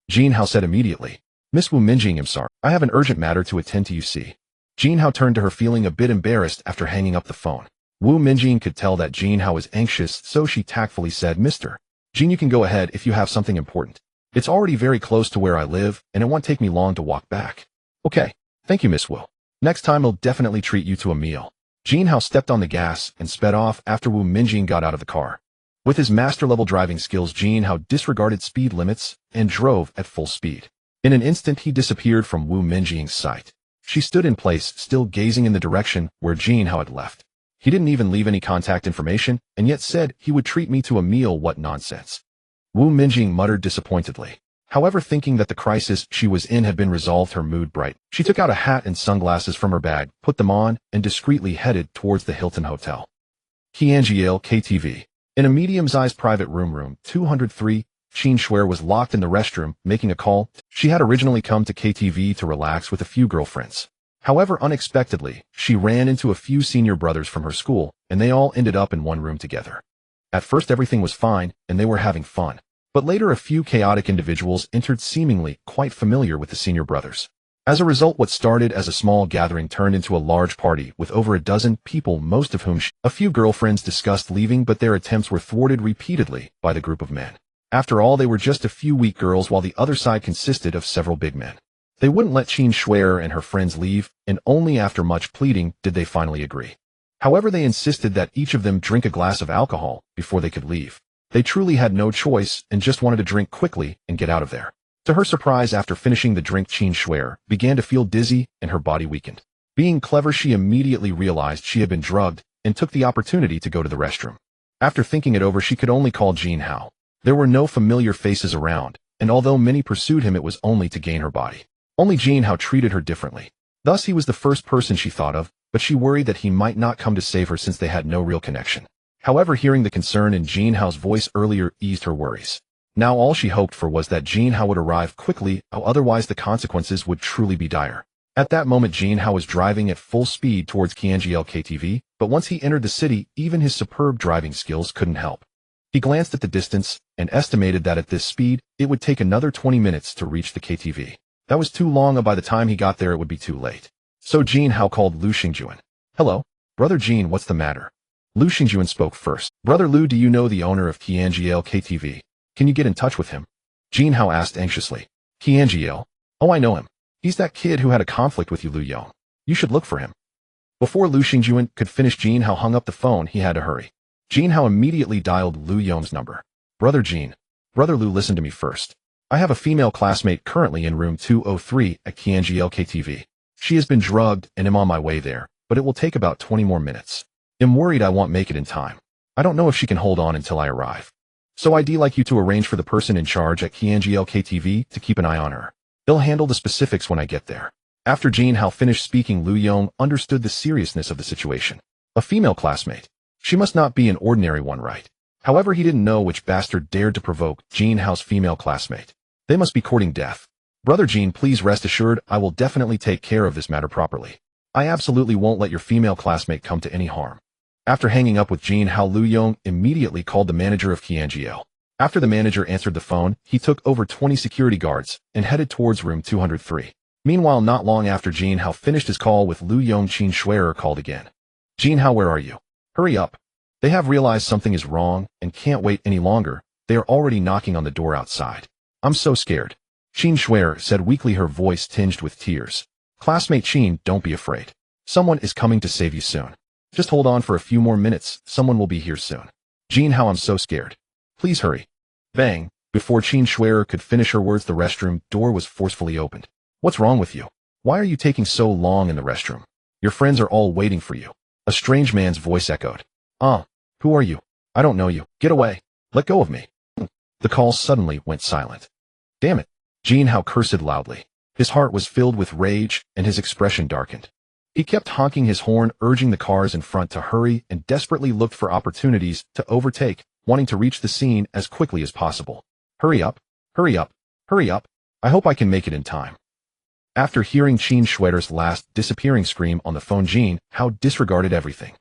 Jin Hao said immediately. Miss Wu Minjing, I'm sorry. I have an urgent matter to attend to, you see. Jin Hao turned to her, feeling a bit embarrassed after hanging up the phone. Wu Minjing could tell that Jin Hao was anxious, so she tactfully said, Mr. Jin, you can go ahead if you have something important. It's already very close to where I live, and it won't take me long to walk back. Okay. Thank you, Miss Wu. Next time I'll definitely treat you to a meal. Jin Hao stepped on the gas and sped off after Wu Minjing got out of the car. With his master-level driving skills, Jin Hao disregarded speed limits and drove at full speed. In an instant, he disappeared from Wu Minjing's sight. She stood in place, still gazing in the direction where Jin Hao had left. He didn't even leave any contact information, and yet said he would treat me to a meal. What nonsense. Wu Minjing muttered disappointedly. However, thinking that the crisis she was in had been resolved, her mood bright. She took out a hat and sunglasses from her bag, put them on, and discreetly headed towards the Hilton Hotel. Qianjiel KTV. In a medium-sized private room 203, Qin Shuer was locked in the restroom, making a call. She had originally come to KTV to relax with a few girlfriends. However, unexpectedly, she ran into a few senior brothers from her school, and they all ended up in one room together. At first everything was fine, and they were having fun. But later a few chaotic individuals entered seemingly quite familiar with the senior brothers. As a result, what started as a small gathering turned into a large party with over a dozen people, most of whom a few girlfriends discussed leaving, but their attempts were thwarted repeatedly by the group of men. After all, they were just a few weak girls while the other side consisted of several big men. They wouldn't let Qin Shuer and her friends leave, and only after much pleading did they finally agree. However, they insisted that each of them drink a glass of alcohol before they could leave. They truly had no choice and just wanted to drink quickly and get out of there. To her surprise, after finishing the drink, Qin Shuer began to feel dizzy and her body weakened. Being clever, she immediately realized she had been drugged and took the opportunity to go to the restroom. After thinking it over, she could only call Jin Hao. There were no familiar faces around, and although many pursued him, it was only to gain her body. Only Jin Hao treated her differently. Thus, he was the first person she thought of, but she worried that he might not come to save her since they had no real connection. However, hearing the concern in Jin Hao's voice earlier eased her worries. Now all she hoped for was that Jin Hao would arrive quickly, otherwise the consequences would truly be dire. At that moment, Jin Hao was driving at full speed towards Qianjiao KTV, but once he entered the city, even his superb driving skills couldn't help. He glanced at the distance and estimated that at this speed, it would take another 20 minutes to reach the KTV. That was too long, and by the time he got there, it would be too late. So Jin Hao called Lu Xingjuan. "Hello? Brother Jin, what's the matter?" Lu Xingjuan spoke first. "Brother Lu, do you know the owner of Qianjiao KTV? Can you get in touch with him?" Jin Hao asked anxiously. "Qianjiao? Oh, I know him. He's that kid who had a conflict with you, Lu Yong. You should look for him." Before Lu Xingjuan could finish, Jin Hao hung up the phone. He had to hurry. Jin Hao immediately dialed Lu Yong's number. "Brother Jin. Brother Lu, listen to me first. I have a female classmate currently in room 203 at Qianjiao KTV. She has been drugged and am on my way there, but it will take about 20 more minutes. I'm worried I won't make it in time. I don't know if she can hold on until I arrive. So I'd like you to arrange for the person in charge at Qianjiao KTV to keep an eye on her. They'll handle the specifics when I get there." After Jin Hao finished speaking, Lu Yong understood the seriousness of the situation. A female classmate. She must not be an ordinary one, right? However, he didn't know which bastard dared to provoke Jin Hao's female classmate. They must be courting death. "Brother Jin, please rest assured I will definitely take care of this matter properly. I absolutely won't let your female classmate come to any harm." After hanging up with Jin Hao, Lu Yong immediately called the manager of Qianjiao. After the manager answered the phone, he took over 20 security guards and headed towards room 203. Meanwhile, not long after Jin Hao finished his call with Lu Yong, Qin Shuer called again. "Jin Hao, where are you? Hurry up. They have realized something is wrong and can't wait any longer. They are already knocking on the door outside. I'm so scared." Qin Shuer said weakly, her voice tinged with tears. "Classmate Qin, don't be afraid. Someone is coming to save you soon. Just hold on for a few more minutes, someone will be here soon." "Jin Hao, I'm so scared. Please hurry." Bang! Before Qin Shuer could finish her words, the restroom door was forcefully opened. "What's wrong with you? Why are you taking so long in the restroom? Your friends are all waiting for you." A strange man's voice echoed. Who are you? I don't know you. Get away. Let go of me." The call suddenly went silent. "Damn it." Jin Hao cursed loudly. His heart was filled with rage, and his expression darkened. He kept honking his horn, urging the cars in front to hurry, and desperately looked for opportunities to overtake, wanting to reach the scene as quickly as possible. "Hurry up, hurry up, hurry up. I hope I can make it in time." After hearing Qin Shuer's last disappearing scream on the phone, Jin Hao disregarded everything.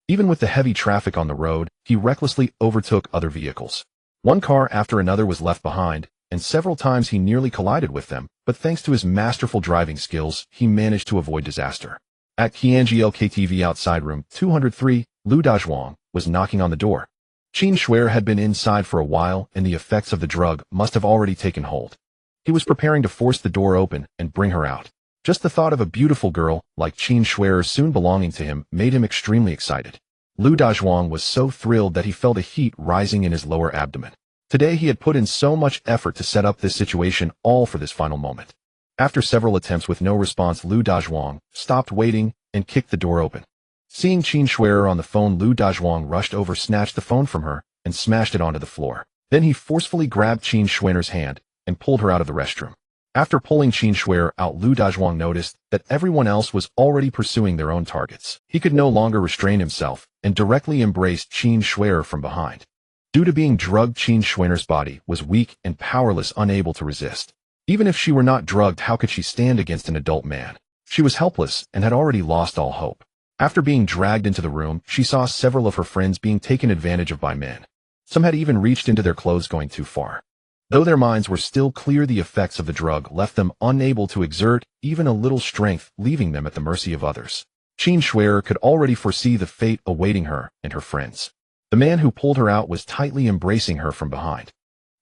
Even with the heavy traffic on the road, he recklessly overtook other vehicles. One car after another was left behind, and several times he nearly collided with them, but thanks to his masterful driving skills, he managed to avoid disaster. At Qianjiao KTV outside room 203, Lu Dazhuang was knocking on the door. Qin Shuer had been inside for a while, and the effects of the drug must have already taken hold. He was preparing to force the door open and bring her out. Just the thought of a beautiful girl like Qin Shuer soon belonging to him made him extremely excited. Lu Dazhuang was so thrilled that he felt a heat rising in his lower abdomen. Today he had put in so much effort to set up this situation, all for this final moment. After several attempts with no response, Lu Dazhuang stopped waiting and kicked the door open. Seeing Qin Shuer on the phone, Lu Dazhuang rushed over, snatched the phone from her, and smashed it onto the floor. Then he forcefully grabbed Qin Shuer's hand and pulled her out of the restroom. After pulling Qin Shuer out, Lu Dazhuang noticed that everyone else was already pursuing their own targets. He could no longer restrain himself and directly embraced Qin Shuer from behind. Due to being drugged, Qin Schwenner's body was weak and powerless, unable to resist. Even if she were not drugged, how could she stand against an adult man? She was helpless and had already lost all hope. After being dragged into the room, she saw several of her friends being taken advantage of by men. Some had even reached into their clothes, going too far. Though their minds were still clear, the effects of the drug left them unable to exert even a little strength, leaving them at the mercy of others. Qin Schwerer could already foresee the fate awaiting her and her friends. The man who pulled her out was tightly embracing her from behind.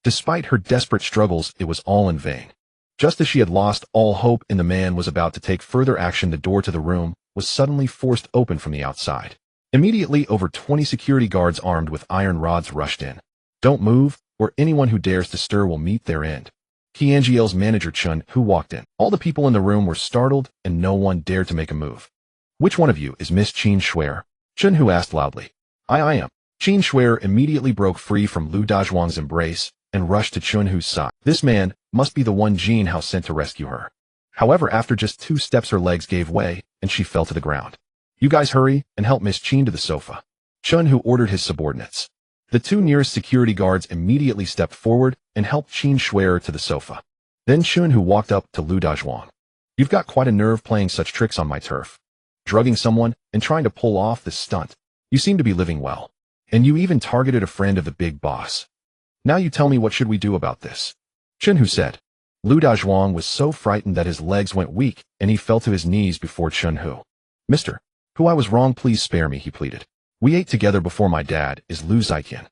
Despite her desperate struggles, it was all in vain. Just as she had lost all hope and the man was about to take further action, the door to the room was suddenly forced open from the outside. Immediately, over 20 security guards armed with iron rods rushed in. "Don't move, or anyone who dares to stir will meet their end." Qianjiel's manager Chun Hu walked in. All the people in the room were startled, and no one dared to make a move. "Which one of you is Miss Qin Schwerer?" Chun Hu asked loudly. I am." Qin Schwerer immediately broke free from Lu Dazhuang's embrace and rushed to Chun Hu's side. This man must be the one Jin Hao sent to rescue her. However, after just 2 steps, her legs gave way, and she fell to the ground. "You guys hurry and help Miss Qin to the sofa," Chun Hu ordered his subordinates. The 2 nearest security guards immediately stepped forward and helped Qin Schwerer to the sofa. Then Chun Hu walked up to Lu Dazhuang. "You've got quite a nerve playing such tricks on my turf. Drugging someone and trying to pull off this stunt. You seem to be living well. And you even targeted a friend of the big boss. Now you tell me, what should we do about this?" Chun Hu said. Lu Dazhuang was so frightened that his legs went weak and he fell to his knees before Chun Hu. "Mr. Hu, I was wrong, please spare me," he pleaded. "We ate together before. My dad is Lu Ziqian."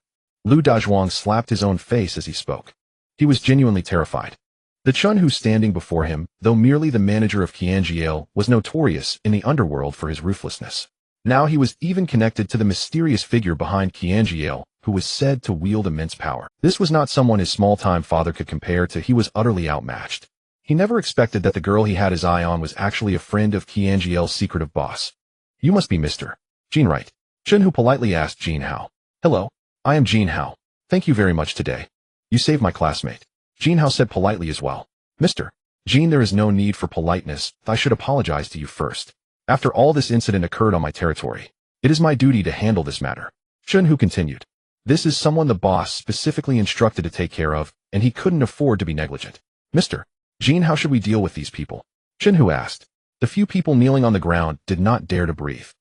Lu Dazhuang slapped his own face as he spoke. He was genuinely terrified. The Chun Hu standing before him, though merely the manager of Qianjiel, was notorious in the underworld for his ruthlessness. Now he was even connected to the mysterious figure behind Qianjiel, who was said to wield immense power. This was not someone his small-time father could compare to. He was utterly outmatched. He never expected that the girl he had his eye on was actually a friend of Qianjiel's secretive boss. "You must be Mr. Jin, right?" Chun Hu politely asked Jin Hao. "Hello, I am Jin Hao. Thank you very much today. You saved my classmate." Jin Hao said politely as well. "Mr. Jin, there is no need for politeness. I should apologize to you first. After all, this incident occurred on my territory. It is my duty to handle this matter." Chun Hu continued. "This is someone the boss specifically instructed to take care of, and he couldn't afford to be negligent." "Mr. Jin, how should we deal with these people?" Chun Hu asked. The few people kneeling on the ground did not dare to breathe.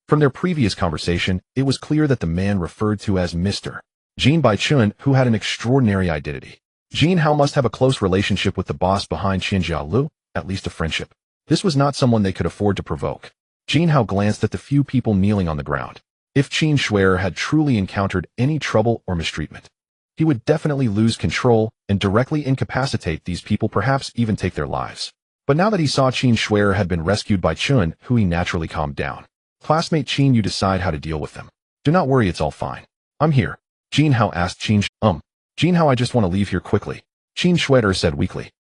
From their previous conversation, it was clear that the man referred to as Mr. Jin by Chun Hu had an extraordinary identity. Jin Hao must have a close relationship with the boss behind Xinjia Lu, at least a friendship. This was not someone they could afford to provoke. Jin Hao glanced at the few people kneeling on the ground. If Qin Schwerer had truly encountered any trouble or mistreatment, he would definitely lose control and directly incapacitate these people, perhaps even take their lives. But now that he saw Qin Schwerer had been rescued by Chun Hu, he naturally calmed down. "Classmate Qin, you decide how to deal with them. Do not worry, it's all fine. I'm here." Jin Hao asked Jin Hao, "I just want to leave here quickly," Qin Schwerer said weakly.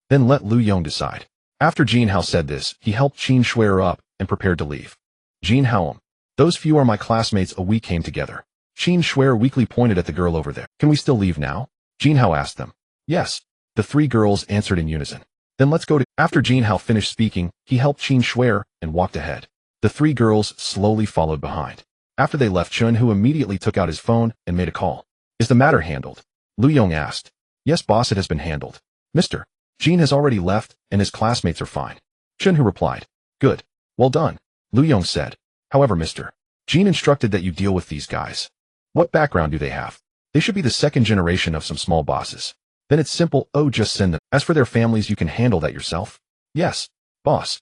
"Then let Lu Yong decide." After Jin Hao said this, he helped Qin Schwerer up and prepared to leave. Jin Hao, "Those few are my classmates. We came together." Qin Schwerer weakly pointed at the girl over there. "Can we still leave now?" Jin Hao asked them. "Yes." The 3 girls answered in unison. "Then let's go to—" After Jin Hao finished speaking, he helped Qin Schwerer and walked ahead. The 3 girls slowly followed behind. After they left, Chun Hu immediately took out his phone and made a call. "Is the matter handled?" Lu Yong asked. "Yes, boss, it has been handled. Mr. Jin has already left, and his classmates are fine." Chun Hu replied. "Good. Well done," Lu Yong said. "However, Mr. Jin instructed that you deal with these guys. What background do they have? They should be the 2nd generation of some small bosses. Then it's simple. Just send them. As for their families, you can handle that yourself." "Yes, boss."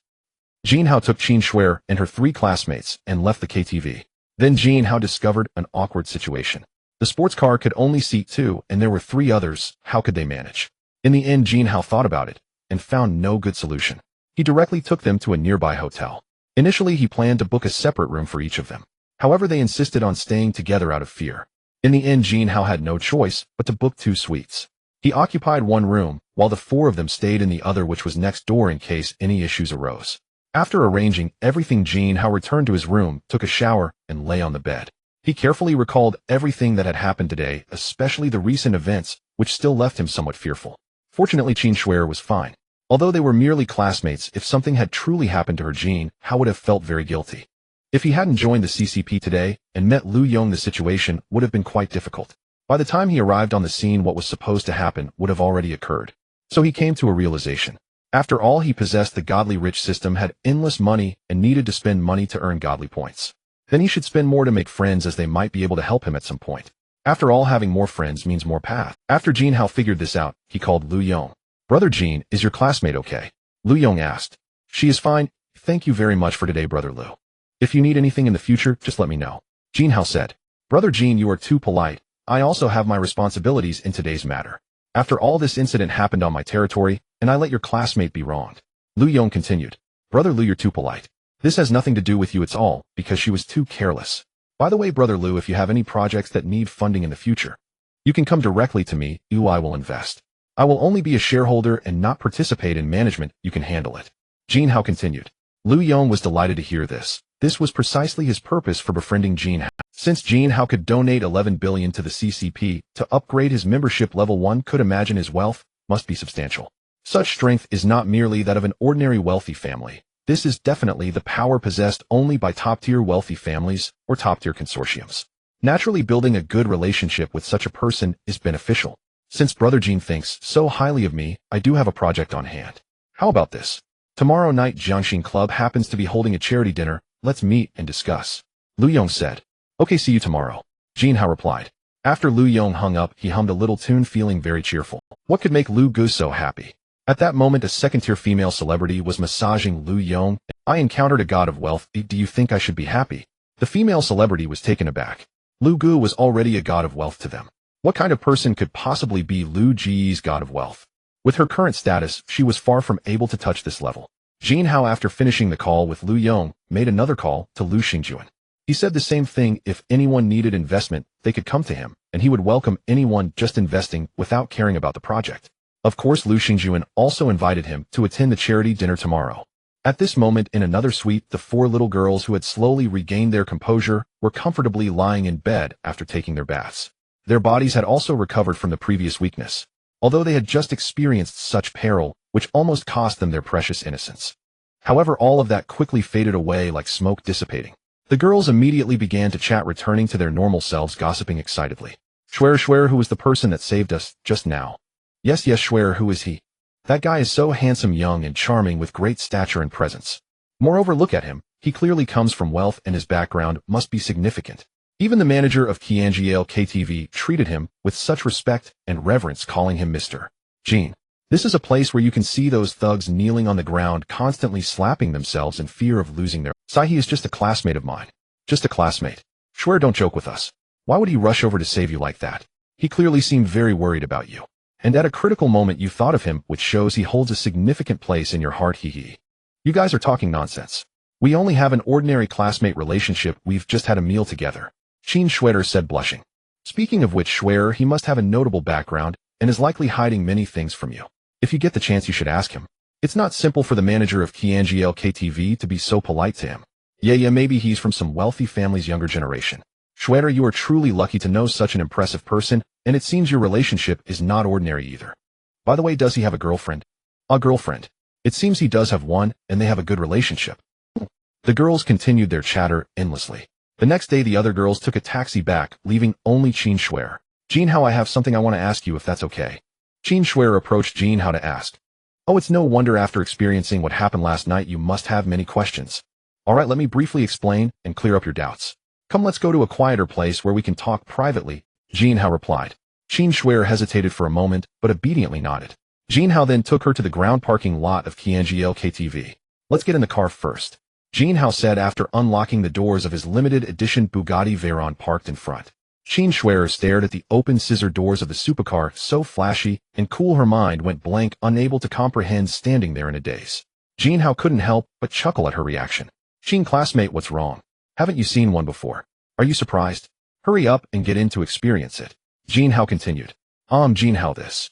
Jin Hao took Qin Schwerer and her 3 classmates and left the KTV. Then Jin Hao discovered an awkward situation. The sports car could only seat 2, and there were 3 others. How could they manage? In the end, Jin Hao thought about it and found no good solution. He directly took them to a nearby hotel. Initially, he planned to book a separate room for each of them. However, they insisted on staying together out of fear. In the end, Jin Hao had no choice but to book 2 suites. He occupied one room, while the 4 of them stayed in the other, which was next door in case any issues arose. After arranging everything, Jin Hao returned to his room, took a shower, and lay on the bed. He carefully recalled everything that had happened today, especially the recent events, which still left him somewhat fearful. Fortunately, Qin Schwerer was fine. Although they were merely classmates, if something had truly happened to her, Jin Hao would have felt very guilty. If he hadn't joined the CCP today and met Lu Yong, the situation would have been quite difficult. By the time he arrived on the scene, what was supposed to happen would have already occurred. So he came to a realization. After all, he possessed the godly rich system, had endless money, and needed to spend money to earn godly points. Then he should spend more to make friends, as they might be able to help him at some point. After all, having more friends means more path. After Jin Hao figured this out, he called Lu Yong. Brother Jin, is your classmate okay? Lu Yong asked. She is fine. Thank you very much for today, Brother Lu. If you need anything in the future, just let me know. Jin Hao said. Brother Jin, you are too polite. I also have my responsibilities in today's matter. After all, this incident happened on my territory, and I let your classmate be wronged. Lu Yong continued. Brother Lu, you're too polite. This has nothing to do with you, it's all because she was too careless. By the way, Brother Lu, if you have any projects that need funding in the future, you can come directly to me. I will invest. I will only be a shareholder and not participate in management. You can handle it. Jin Hao continued. Lu Yong was delighted to hear this. This was precisely his purpose for befriending Jin Hao. Since Jin Hao could donate 11 billion to the CCP to upgrade his membership level, one could imagine his wealth must be substantial. Such strength is not merely that of an ordinary wealthy family. This is definitely the power possessed only by top-tier wealthy families or top-tier consortiums. Naturally, building a good relationship with such a person is beneficial. Since Brother Jin thinks so highly of me, I do have a project on hand. How about this? Tomorrow night, Jiangxin Club happens to be holding a charity dinner. Let's meet and discuss. Lu Yong said. Okay, see you tomorrow. Jin Hao replied. After Lu Yong hung up, he hummed a little tune, feeling very cheerful. What could make Lu Gu so happy? At that moment, a second-tier female celebrity was massaging Lu Yong. I encountered a god of wealth. Do you think I should be happy? The female celebrity was taken aback. Lu Gu was already a god of wealth to them. What kind of person could possibly be Lu Ji's god of wealth? With her current status, she was far from able to touch this level. Jin Hao, after finishing the call with Lu Yong, made another call to Lu Xingjuan. He said the same thing. If anyone needed investment, they could come to him, and he would welcome anyone just investing without caring about the project. Of course, Lu Xingjuan also invited him to attend the charity dinner tomorrow. At this moment, in another suite, the four little girls who had slowly regained their composure were comfortably lying in bed after taking their baths. Their bodies had also recovered from the previous weakness, although they had just experienced such peril, which almost cost them their precious innocence. However, all of that quickly faded away like smoke dissipating. The girls immediately began to chat, returning to their normal selves, gossiping excitedly. Schwer, who was the person that saved us just now? Yes, Schwer, who is he? That guy is so handsome, young and charming, with great stature and presence. Moreover, look at him. He clearly comes from wealth, and his background must be significant. Even the manager of Quadrillions KTV treated him with such respect and reverence, calling him Mr. Jin. This is a place where you can see those thugs kneeling on the ground, constantly slapping themselves in fear of losing their... He is just a classmate of mine. Just a classmate. Schwer, don't joke with us. Why would he rush over to save you like that? He clearly seemed very worried about you. And at a critical moment you thought of him, which shows he holds a significant place in your heart. Hee. You guys are talking nonsense. We only have an ordinary classmate relationship. We've just had a meal together. Qin Schwer said, blushing. Speaking of which, Schwer, he must have a notable background and is likely hiding many things from you. If you get the chance, you should ask him. It's not simple for the manager of Quadrillions KTV to be so polite to him. Yeah, maybe he's from some wealthy family's younger generation. Schwer, you are truly lucky to know such an impressive person, and it seems your relationship is not ordinary either. By the way, does he have a girlfriend? A girlfriend. It seems he does have one, and they have a good relationship. The girls continued their chatter endlessly. The next day, the other girls took a taxi back, leaving only Qin Schwer. Jin Hao, I have something I want to ask you, if that's okay. Qin Schwer approached Jin Hao to ask. Oh, it's no wonder after experiencing what happened last night you must have many questions. Alright, let me briefly explain and clear up your doubts. Come, let's go to a quieter place where we can talk privately, Jin Hao replied. Qin Schwer hesitated for a moment, but obediently nodded. Jin Hao then took her to the ground parking lot of Quadrillions KTV. Let's get in the car first, Jin Hao said after unlocking the doors of his limited edition Bugatti Veyron parked in front. Qin Schwer stared at the open scissor doors of the supercar, so flashy and cool her mind went blank, unable to comprehend, standing there in a daze. Jin Hao couldn't help but chuckle at her reaction. Qin, classmate, what's wrong? Haven't you seen one before? Are you surprised? Hurry up and get in to experience it. Jin Hao continued. Jin Hao, this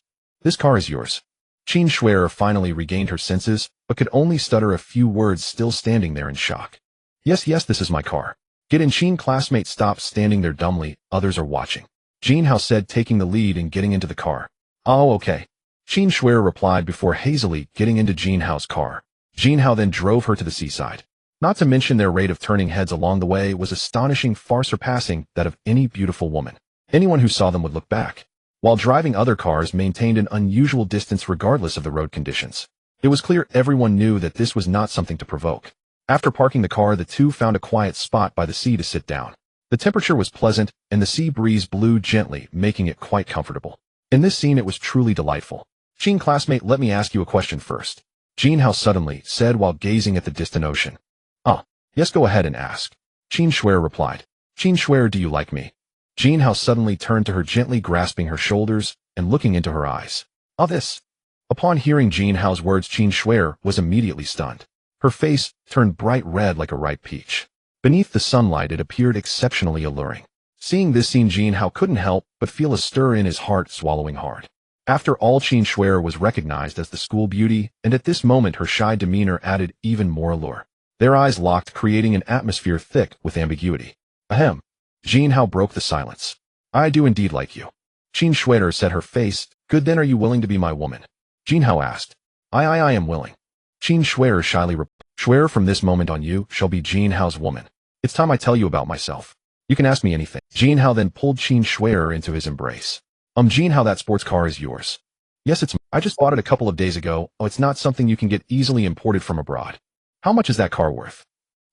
car is yours. Qin Schwer finally regained her senses, but could only stutter a few words, still standing there in shock. Yes, this is my car. Get in. Qin, classmate, stopped standing there dumbly. Others are watching. Jin Hao said, taking the lead and getting into the car. Oh, okay. Qin Schwer replied before hazily getting into Jin Hao's car. Jin Hao then drove her to the seaside. Not to mention their rate of turning heads along the way was astonishing, far surpassing that of any beautiful woman. Anyone who saw them would look back. While driving, other cars maintained an unusual distance regardless of the road conditions. It was clear everyone knew that this was not something to provoke. After parking the car, the two found a quiet spot by the sea to sit down. The temperature was pleasant, and the sea breeze blew gently, making it quite comfortable. In this scene, it was truly delightful. Jin, classmate, let me ask you a question first. Jin Hao suddenly said while gazing at the distant ocean. Yes, go ahead and ask. Jin Shuer replied. Jin Shuer, do you like me? Jin Hao suddenly turned to her, gently grasping her shoulders and looking into her eyes. This. Upon hearing Jin Hao's words, Jin Shuer was immediately stunned. Her face turned bright red like a ripe peach. Beneath the sunlight, it appeared exceptionally alluring. Seeing this scene, Jin Hao couldn't help but feel a stir in his heart, swallowing hard. After all, Jin Shuer was recognized as the school beauty, and at this moment her shy demeanor added even more allure. Their eyes locked, creating an atmosphere thick with ambiguity. Ahem. Jin Hao broke the silence. I do indeed like you. Jin Shuer set her face. Good, then are you willing to be my woman? Jin Hao asked. I am willing. Jin Shuer shyly replied. Shuer, from this moment on you shall be Jin Hao's woman. It's time I tell you about myself. You can ask me anything. Jin Hao then pulled Jin Shuer into his embrace. Jin Hao, that sports car is yours. Yes, it's mine. I just bought it a couple of days ago. It's not something you can get easily imported from abroad. How much is that car worth?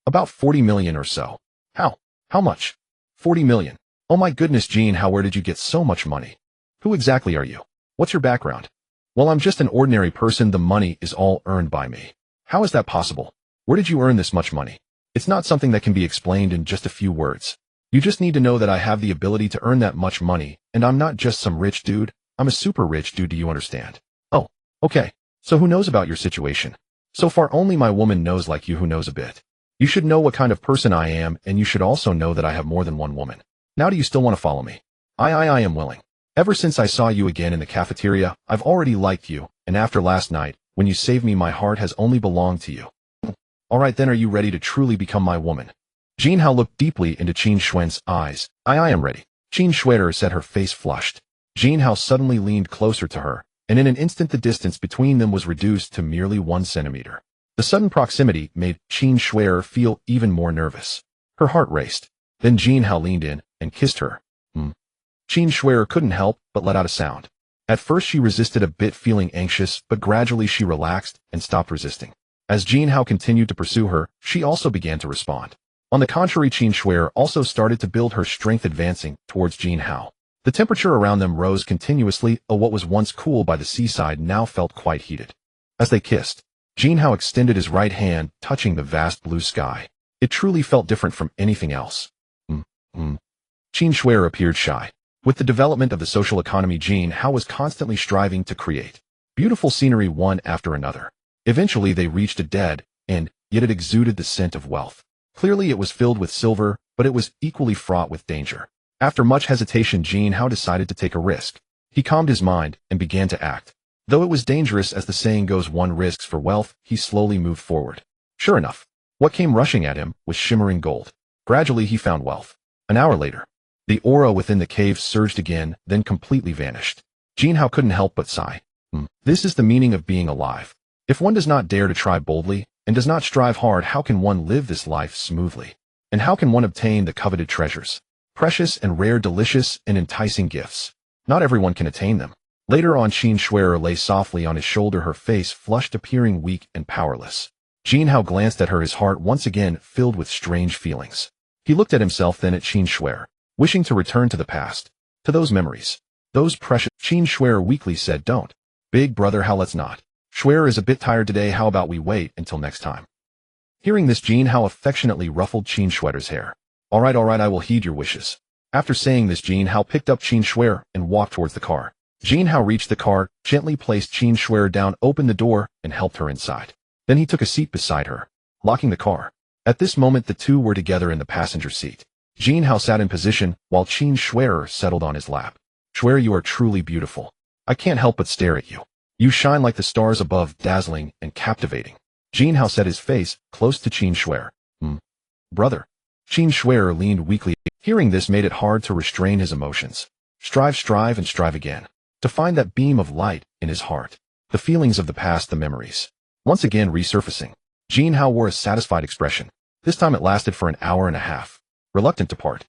About 40 million or so. How much? 40 million. Oh my goodness, Jin Hao, where did you get so much money? Who exactly are you? What's your background? Well, I'm just an ordinary person. The money is all earned by me. How is that possible? Where did you earn this much money? It's not something that can be explained in just a few words. You just need to know that I have the ability to earn that much money, and I'm not just some rich dude. I'm a super rich dude, do you understand? Oh, okay. So who knows about your situation? So far, only my woman knows, like you, who knows a bit. You should know what kind of person I am, and you should also know that I have more than one woman. Now, do you still want to follow me? I am willing. Ever since I saw you again in the cafeteria, I've already liked you, and after last night, when you saved me, my heart has only belonged to you. Alright then, are you ready to truly become my woman? Jin Hao looked deeply into Jin Shuer's eyes. I am ready. Jin Shuer said, her face flushed. Jin Hao suddenly leaned closer to her, and in an instant the distance between them was reduced to merely 1 centimeter. The sudden proximity made Jin Shuer feel even more nervous. Her heart raced. Then Jin Hao leaned in and kissed her. Jin Shuer couldn't help but let out a sound. At first she resisted a bit, feeling anxious, but gradually she relaxed and stopped resisting. As Jin Hao continued to pursue her, she also began to respond. On the contrary, Jin Shuer also started to build her strength, advancing towards Jin Hao. The temperature around them rose continuously. What was once cool by the seaside now felt quite heated. As they kissed, Jin Hao extended his right hand, touching the vast blue sky. It truly felt different from anything else. Jin Shuer appeared shy. With the development of the social economy, Jin Hao was constantly striving to create beautiful scenery one after another. Eventually they reached a dead end, yet it exuded the scent of wealth. Clearly it was filled with silver, but it was equally fraught with danger. After much hesitation, Jin Hao decided to take a risk. He calmed his mind and began to act. Though it was dangerous, as the saying goes, one risks for wealth, he slowly moved forward. Sure enough, what came rushing at him was shimmering gold. Gradually he found wealth. An hour later, the aura within the cave surged again, then completely vanished. Jin Hao couldn't help but sigh. This is the meaning of being alive. If one does not dare to try boldly, and does not strive hard, how can one live this life smoothly? And how can one obtain the coveted treasures? Precious and rare, delicious and enticing gifts. Not everyone can attain them. Later on, Jin Shuer lay softly on his shoulder, her face flushed, appearing weak and powerless. Jin Hao glanced at her, his heart once again filled with strange feelings. He looked at himself, then at Jin Shuer, wishing to return to the past, to those memories. Those precious. Jin Shuer weakly said, Don't. Big brother, how, let's not. Shuer is a bit tired today, how about we wait until next time? Hearing this, Jin Hao affectionately ruffled Jin Shuer's hair. Alright, I will heed your wishes. After saying this, Jin Hao picked up Jin Shuer and walked towards the car. Jin Hao reached the car, gently placed Jin Shuer down, opened the door, and helped her inside. Then he took a seat beside her, locking the car. At this moment the two were together in the passenger seat. Jin Hao sat in position, while Jin Shuer settled on his lap. Shuer, you are truly beautiful. I can't help but stare at you. You shine like the stars above, dazzling and captivating. Jin Hao set his face close to Jin Shuer. Brother. Jin Shuer leaned weakly. Hearing this made it hard to restrain his emotions. Strive and strive again. To find that beam of light in his heart. The feelings of the past, the memories. Once again resurfacing. Jin Hao wore a satisfied expression. This time it lasted for an hour and a half. Reluctant to part,